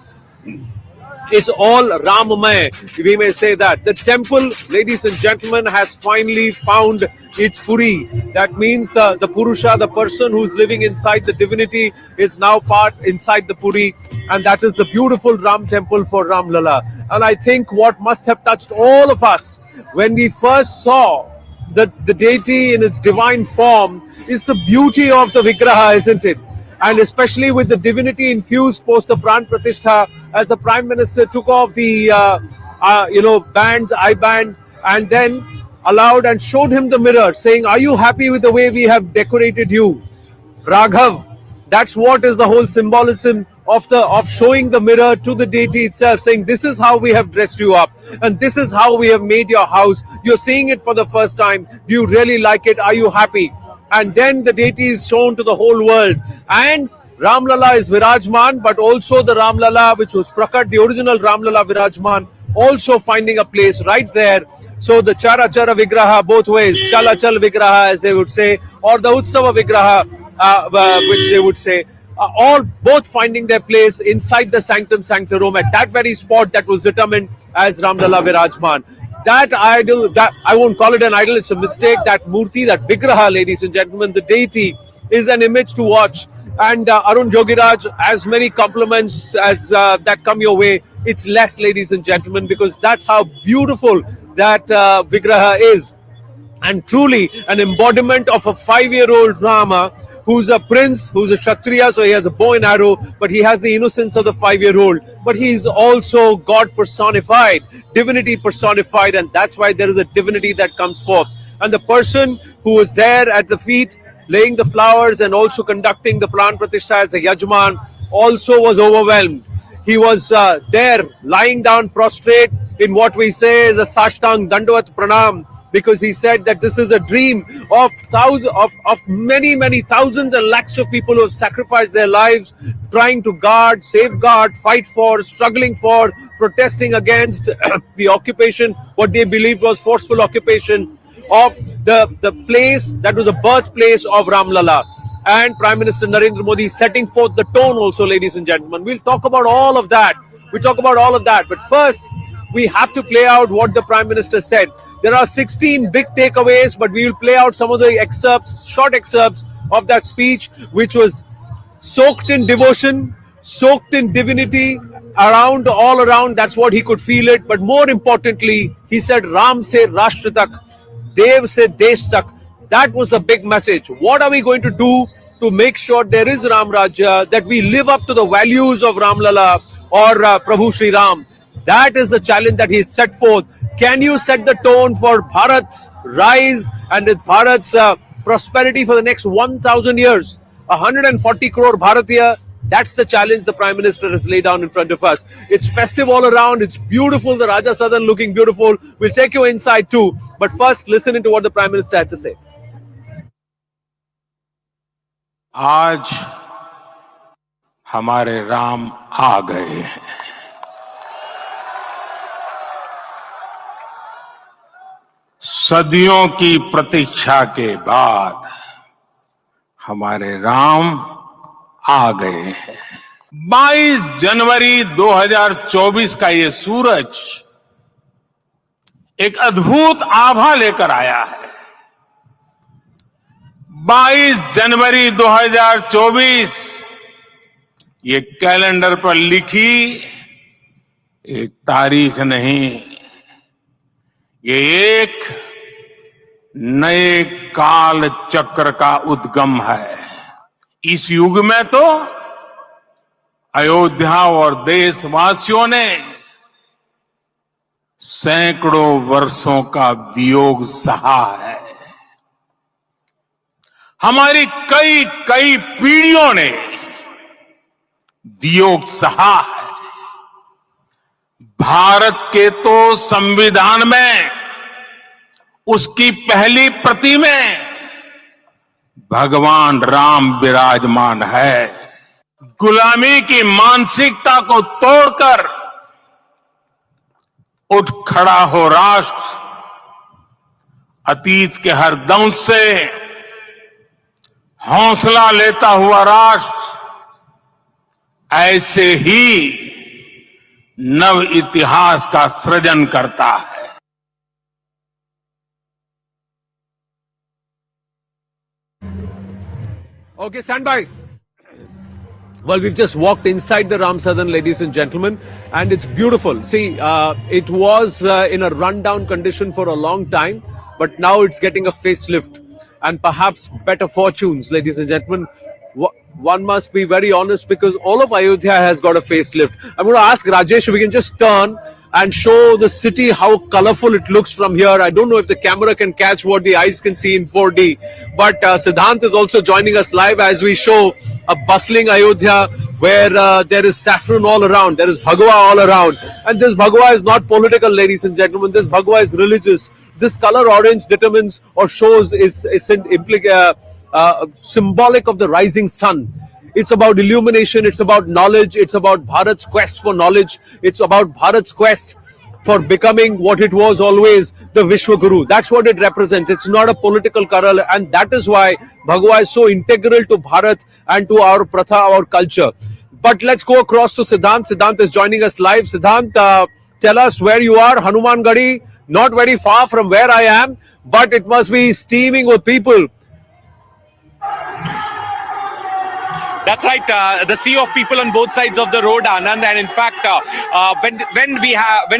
it's all Ramamay, we may say that. The temple, ladies and gentlemen, has finally found its Puri. That means the Purusha, the person who's living inside the divinity, is now part inside the Puri. And that is the beautiful Ram temple for Ram Lalla. And I think what must have touched all of us when we first saw the deity in its divine form is the beauty of the Vigraha, isn't it? And especially with the divinity infused post the Pran Pratishtha, as the Prime Minister took off the bands, eye band, and then allowed and showed him the mirror, saying, "Are you happy with the way we have decorated you, Raghav?" That's what is the whole symbolism of showing the mirror to the deity itself, saying, "This is how we have dressed you up, and this is how we have made your house. You're seeing it for the first time. Do you really like it? Are you happy?" And then the deity is shown to the whole world. And Ram Lalla is Virajman, but also the Ram Lalla, which was Prakat, the original Ram Lalla Virajman, also finding a place right there. So the Chara Chara Vigraha, both ways, Chala Chal Vigraha, as they would say, or the Utsava Vigraha, which they would say, all both finding their place inside the Sanctum Sanctorum at that very spot that was determined as Ram Lalla Virajman. That idol, that I won't call it an idol, it's a mistake. That Murti, that Vigraha, ladies and gentlemen, the deity, is an image to watch. And Arun Jogiraj, as many compliments as that come your way, it's less, ladies and gentlemen, because that's how beautiful that Vigraha is. And truly an embodiment of a 5-year-old Rama, who's a prince, who's a Kshatriya, so he has a bow and arrow, but he has the innocence of the 5-year-old. But he is also God personified, divinity personified, and that's why there is a divinity that comes forth. And the person who was there at the feet, laying the flowers and also conducting the Pran Pratishtha as a Yajman, also was overwhelmed. He was there, lying down prostrate in what we say is a Sashtang Dandavat Pranam, because he said that this is a dream of many thousands and lakhs of people who have sacrificed their lives trying to guard, safeguard, fight for, struggling for, protesting against the occupation, what they believed was forceful occupation of the place that was the birthplace of Ram Lalla. And Prime Minister Narendra Modi setting forth the tone also, ladies and gentlemen. We'll talk about all of that. But first, we have to play out what the Prime Minister said. There are 16 big takeaways, but we will play out some of the excerpts, short excerpts of that speech, which was soaked in devotion, soaked in divinity, around, all around, that's what he could feel it. But more importantly, he said, Ram se Rashtra tak, Dev se Desh tak. That was the big message. What are we going to do to make sure there is Ram Rajya, that we live up to the values of Ram Lala or Prabhu Shri Ram? That is the challenge that he set forth. Can you set the tone for Bharat's rise and Bharat's prosperity for the next 1,000 years? 140 crore Bharatiya, that's the challenge the Prime Minister has laid down in front of us. It's festive all around. It's beautiful. The Raja Sadan looking beautiful. We'll take you inside too. But first, listen into what the Prime Minister had to say. आज हमारे राम आ गए हैं। सदियों की प्रतीक्षा के बाद हमारे राम आ गए हैं। 22 जनवरी 2024 का ये सूरज एक अद्भुत आभा लेकर आया है। 22 जनवरी 2024 ये कैलेंडर पर लिखी एक तारीख नहीं, ये एक नए काल चक्र का उद्गम है। इस युग में तो अयोध्या और देशवासियों ने सैकड़ों वर्षों का वियोग सहा है। हमारी कई कई पीढ़ियों ने वियोग सहा है। भारत के तो संविधान में उसकी पहली प्रति में भगवान राम विराजमान है। गुलामी की मानसिकता को तोड़कर उठ खड़ा हो राष्ट्र, अतीत के हर दंश से हौसला लेता हुआ राष्ट्र ऐसे ही नव इतिहास का सृजन करता है। Okay, stand by. Well, we've just walked inside the Ram Sadan, ladies and gentlemen, and it's beautiful. See, it was in a rundown condition for a long time, but now it's getting a facelift and perhaps better fortunes, ladies and gentlemen. One must be very honest, because all of Ayodhya has got a facelift. I'm going to ask Rajesh if we can just turn and show the city how colorful it looks from here. I don't know if the camera can catch what the eyes can see in 4D, but Siddhant is also joining us live as we show a bustling Ayodhya where there is saffron all around, there is Bhagwa all around, and this Bhagwa is not political, ladies and gentlemen. This Bhagwa is religious. This color orange determines or shows is symbolic of the rising sun. It's about illumination, it's about knowledge, it's about Bharat's quest for knowledge, it's about Bharat's quest for becoming what it was always, the Vishwa Guru. That's what it represents. It's not a political color, and that is why Bhagwa is so integral to Bharat and to our pratha, our culture. But let's go across to Siddhant. Siddhant is joining us live. Siddhant, tell us where you are. Hanuman Gadi, not very far from where I am, but it must be steaming with people. That's right. The sea of people on both sides of the road, Anand. And in fact, when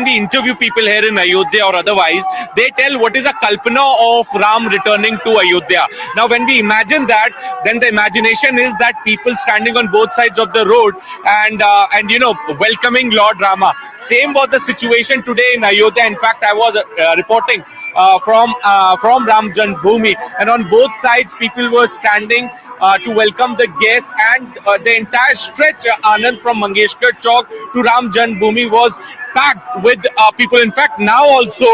we interview people here in Ayodhya or otherwise, they tell what is a kalpana of Ram returning to Ayodhya. Now, when we imagine that, then the imagination is that people standing on both sides of the road and you know, welcoming Lord Rama. Same was the situation today in Ayodhya. In fact, I was reporting from Ram Janmabhoomi, and on both sides people were standing to welcome the guests, and the entire stretch, Anand, from Mangeshkar Chowk to Ram Janmabhoomi was packed with people. In fact, now also,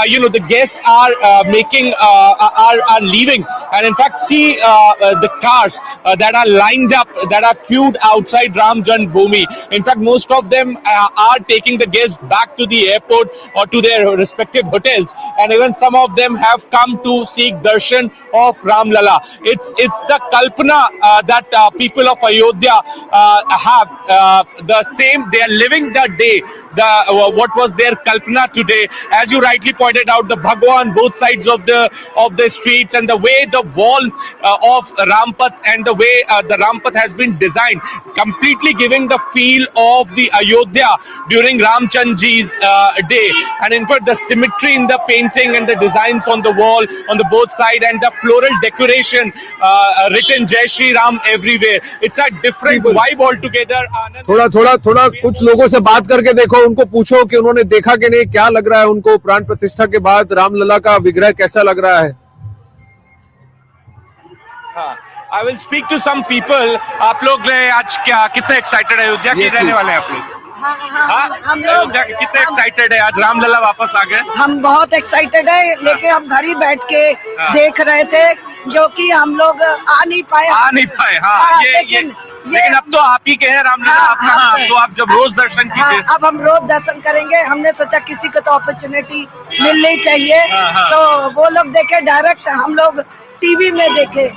you know, the guests are are leaving, and in fact, see the cars that are lined up, that are queued outside Ram Janmabhoomi. In fact, most of them are taking the guests back to the airport or to their respective hotels, and even some of them have come to seek darshan of Ram Lala. It's the kalpana that people of Ayodhya have. The same, they are living the day what was their kalpana today. As you rightly pointed out, the Bhagwan both sides of the streets, and the way the wall of Rampath and the way the Rampath has been designed, completely giving the feel of the Ayodhya during Ramchandji's day. And in fact, the symmetry in the painting and the designs on the wall on the both side, and the floral decoration written Jai Shri Ram everywhere. It's a different vibe altogether. थोड़ा कुछ लोगों से बात करके देखो, उनको पूछो कि उन्होंने देखा कि नहीं, क्या लग रहा है उनको प्राण प्रतिष्ठा के बाद रामलला का विग्रह कैसा लग रहा है. I will speak to some people. आप लोग आज क्या कितने एक्साइटेड है? अयोध्या के रहने वाले हैं आप लोग? हम लोग अयोध्या के कितने एक्साइटेड है? आज रामलला वापस आ गए. हम बहुत एक्साइटेड है, लेकिन हम घर ही बैठ के देख रहे थे, जो कि हम लोग आ नहीं पाए. हाँ, लेकिन अब तो आप ही के हैं रामलला. अब तो आप जब रोज दर्शन कीजिए. अब हम रोज दर्शन करेंगे. हमने सोचा किसी को तो अपॉर्चुनिटी मिलनी चाहिए, तो वो लोग देखे डायरेक्ट, हम लोग टीवी में देखे.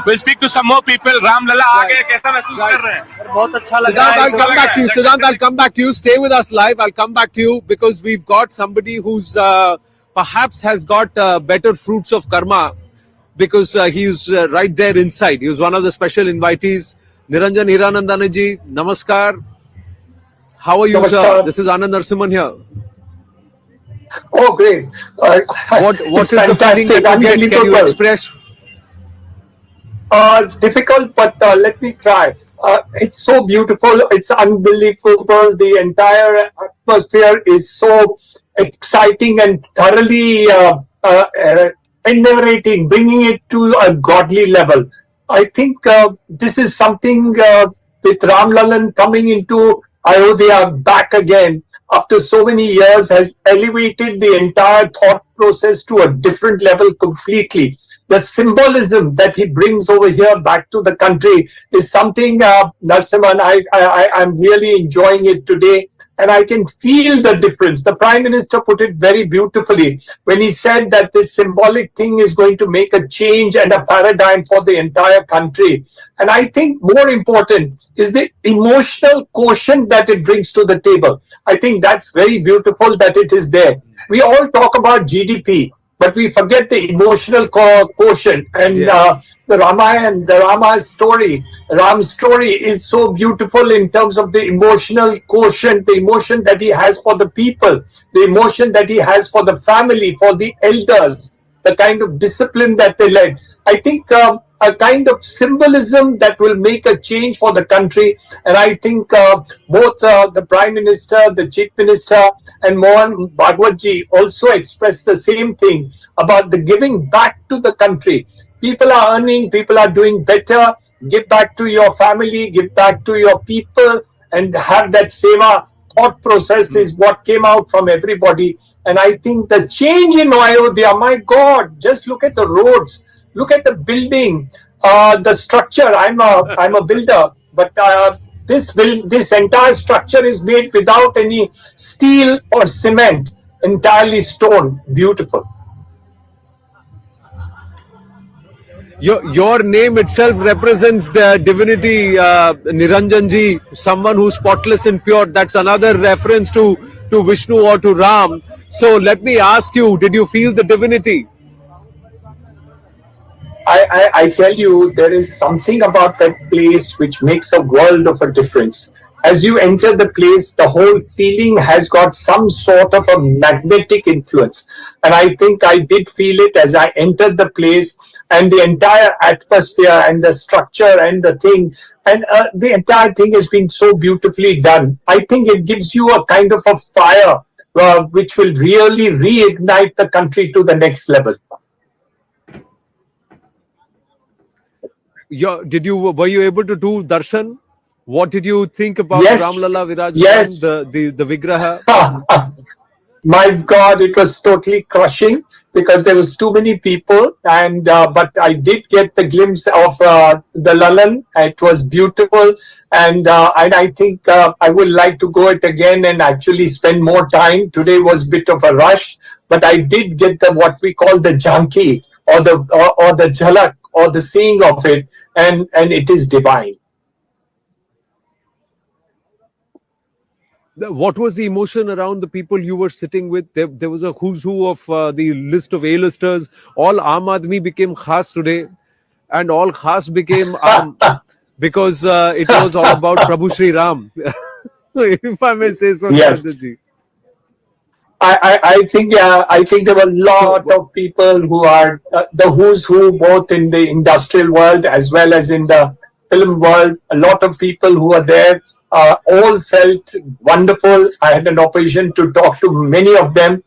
We'll speak to some more people. Ramlala आ गए, कैसा महसूस कर रहे हैं? बहुत अच्छा लगा. Siddhant, I'll come back to you. Stay with us live. I'll come back to you because we've got somebody who's perhaps has got better fruits of karma, because he's right there inside. He was one of the special invitees. Niranjan Hiranandana ji, namaskar. How are you, Namaskar. sir? This is Anand Narasimhan here. Oh, great. What is the feeling that you get? Can you express? Difficult, but let me try. It's so beautiful. It's unbelievable. The entire atmosphere is so exciting and thoroughly invigorating, bringing it to a godly level. I think this is something with Ram Lalan coming into Ayodhya back again after so many years has elevated the entire thought process to a different level completely. The symbolism that he brings over here back to the country is something, Narasimhan, I'm really enjoying it today. And I can feel the difference. The Prime Minister put it very beautifully when he said that this symbolic thing is going to make a change and a paradigm for the entire country. And I think more important is the emotional quotient that it brings to the table. I think that's very beautiful that it is there. We all talk about GDP, but we forget the emotional quotient. And the Ramayana, the Rama's story, Ram's story is so beautiful in terms of the emotional quotient, the emotion that he has for the people, the emotion that he has for the family, for the elders, the kind of discipline that they led. I think a kind of symbolism that will make a change for the country. And I think both the Prime Minister, the Chief Minister, and Mohan Bhagwatji also expressed the same thing about the giving back to the country. People are earning, people are doing better. Give back to your family, give back to your people, and have that seva thought process is what came out from everybody. And I think the change in Ayodhya, my God, just look at the roads, look at the building, the structure. I'm a builder, but this entire structure is made without any steel or cement, entirely stone. Beautiful. Your name itself represents the divinity, Niranjanji, someone who's spotless and pure. That's another reference to Vishnu or to Ram. So let me ask you, did you feel the divinity? I tell you, there is something about that place which makes a world of a difference. As you enter the place, the whole feeling has got some sort of a magnetic influence. And I think I did feel it as I entered the place, and the entire atmosphere and the structure and the thing, and the entire thing has been so beautifully done. I think it gives you a kind of a fire which will really reignite the country to the next level. Were you able to do darshan? What did you think about Ramlala Virajman, Yes. the Vigraha? My God, it was totally crushing because there was too many people, and but I did get the glimpse of the Lalan. It was beautiful, and I think I would like to go it again and actually spend more time. Today was a bit of a rush, but I did get the what we call the jhanki or the jhalak or the seeing of it, and it is divine. What was the emotion around the people you were sitting with? There was a who's who of the list of A-listers. All Aam Aadmi became Khas today, and all Khas became because it was all about Prabhu Shri Ram. If I may say so, Yes. Niranjan ji. I think there were a lot of people who are the who's who both in the industrial world as well as in the film world. A lot of people who are there all felt wonderful. I had an opportunity to talk to many of them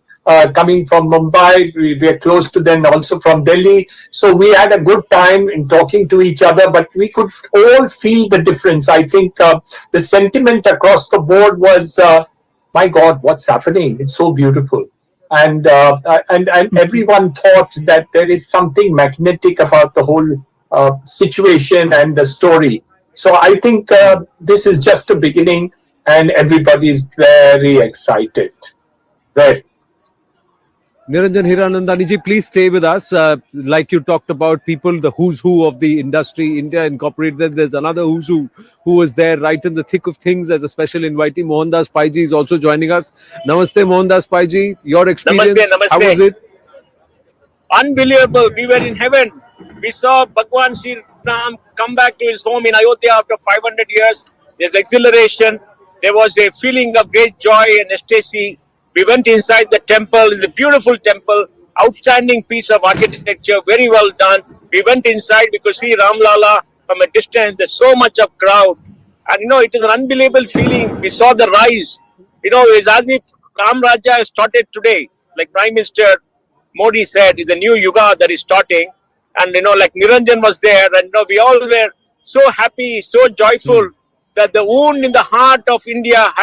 coming from Mumbai. We are close to them also from Delhi. So we had a good time in talking to each other, but we could all feel the difference. I think the sentiment across the board was my God, what's happening? It's so beautiful. And everyone thought that there is something magnetic about the whole situation and the story. So I think this is just a beginning and everybody is very excited. Right. Niranjan Hiranandani ji, please stay with us. Like you talked about people, the who's who of the industry, India Incorporated. There's another who's who was there right in the thick of things as a special invitee. Mohandas Pai ji is also joining us. Namaste, Mohandas Pai ji. Your experience, Namaste. how was it? Unbelievable. We were in heaven. We saw Bhagwan Sri Ram come back to his home in Ayodhya after 500 years. There's exhilaration. There was a feeling of great joy and ecstasy. We went inside the temple. It's a beautiful temple, outstanding piece of architecture, very well done. We went inside because see Ram Lala from a distance. There's so much of crowd, and it is an unbelievable feeling. We saw the rise. It's as if Ram Raja has started today, like Prime Minister Modi said, is a new yuga that is starting. And like Niranjan was there, and we all were so happy, so joyful that the wound in the heart of India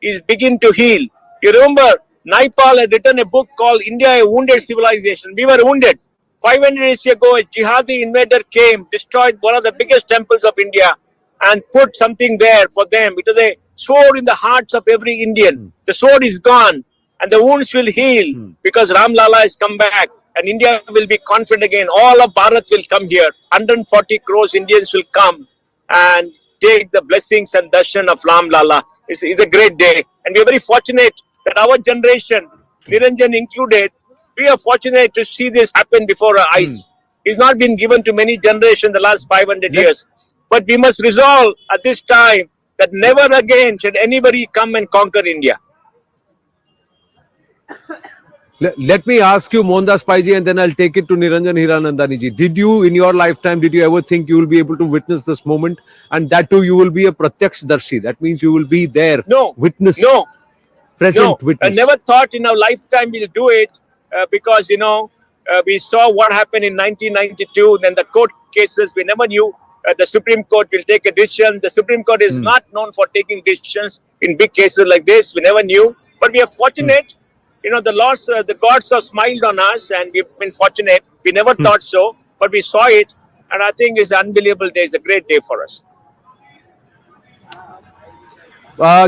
is begin to heal. You remember, Naipaul had written a book called India, a Wounded Civilization. We were wounded. 500 years ago, a jihadi invader came, destroyed one of the biggest temples of India and put something there for them. It is a sword in the hearts of every Indian. The sword is gone and the wounds will heal because Ram Lala has come back and India will be confident again. All of Bharat will come here. 140 crores Indians will come and take the blessings and darshan of Ram Lala. It's a great day. And we are very fortunate that our generation, Niranjan included, we are fortunate to see this happen before our eyes. It's not been given to many generations the last 500 years. But we must resolve at this time that never again should anybody come and conquer India. Let me ask you, Mohandas Pai ji, and then I'll take it to Niranjan Hiranandani ji. Did you, in your lifetime, did you ever think you will be able to witness this moment? And that too, you will be a Pratyaksh Darshi. That means you will be there. No. Witness. No. Present witness. I never thought in our lifetime we'll do it because, we saw what happened in 1992. Then the court cases, we never knew the Supreme Court will take a decision. The Supreme Court is not known for taking decisions in big cases like this. We never knew. But we are fortunate. The gods have smiled on us and we've been fortunate. We never thought so, but we saw it. And I think it's an unbelievable day. It's a great day for us.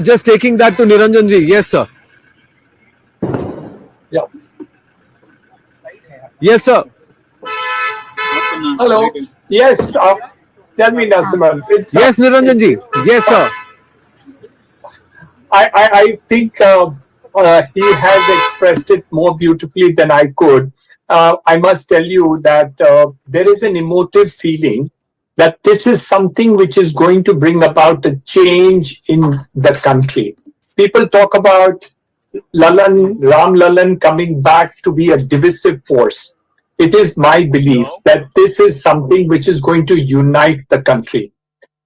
Just taking that to Niranjan ji. Yes, sir. Yeah. Yes, sir. Hello. Yes. Tell me, Nasiman. Yes, Niranjan ji. Yes, sir. I think he has expressed it more beautifully than I could. I must tell you that there is an emotive feeling that this is something which is going to bring about a change in the country. People talk about Ram Lalan coming back to be a divisive force. It is my belief that this is something which is going to unite the country.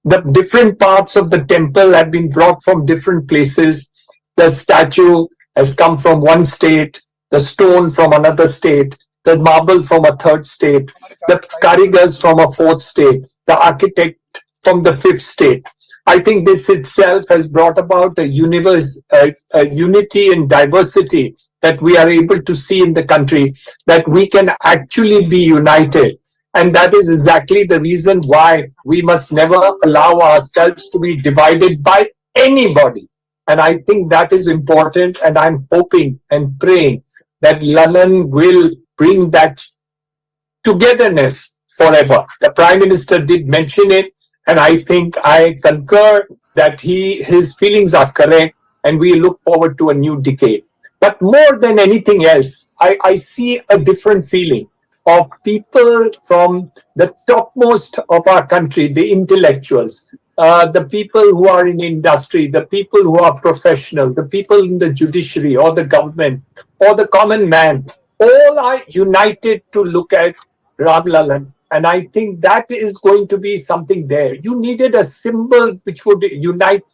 The different parts of the temple have been brought from different places. The statue has come from one state, the stone from another state, the marble from a third state, the karigars from a fourth state, the architect from the fifth state. I think this itself has brought about a unity and diversity that we are able to see in the country, that we can actually be united. And that is exactly the reason why we must never allow ourselves to be divided by anybody. And I think that is important. And I'm hoping and praying that Lalan will bring that togetherness forever. The Prime Minister did mention it. And I think I concur that his feelings are correct. and we look forward to a new decade. But more than anything else, I see a different feeling of people from the topmost of our country, the intellectuals, the people who are in industry, the people who are professional, the people in the judiciary or the government or the common man, all are united to look at Ram Lalan. And I think that is going to be something there. You needed a symbol which would unite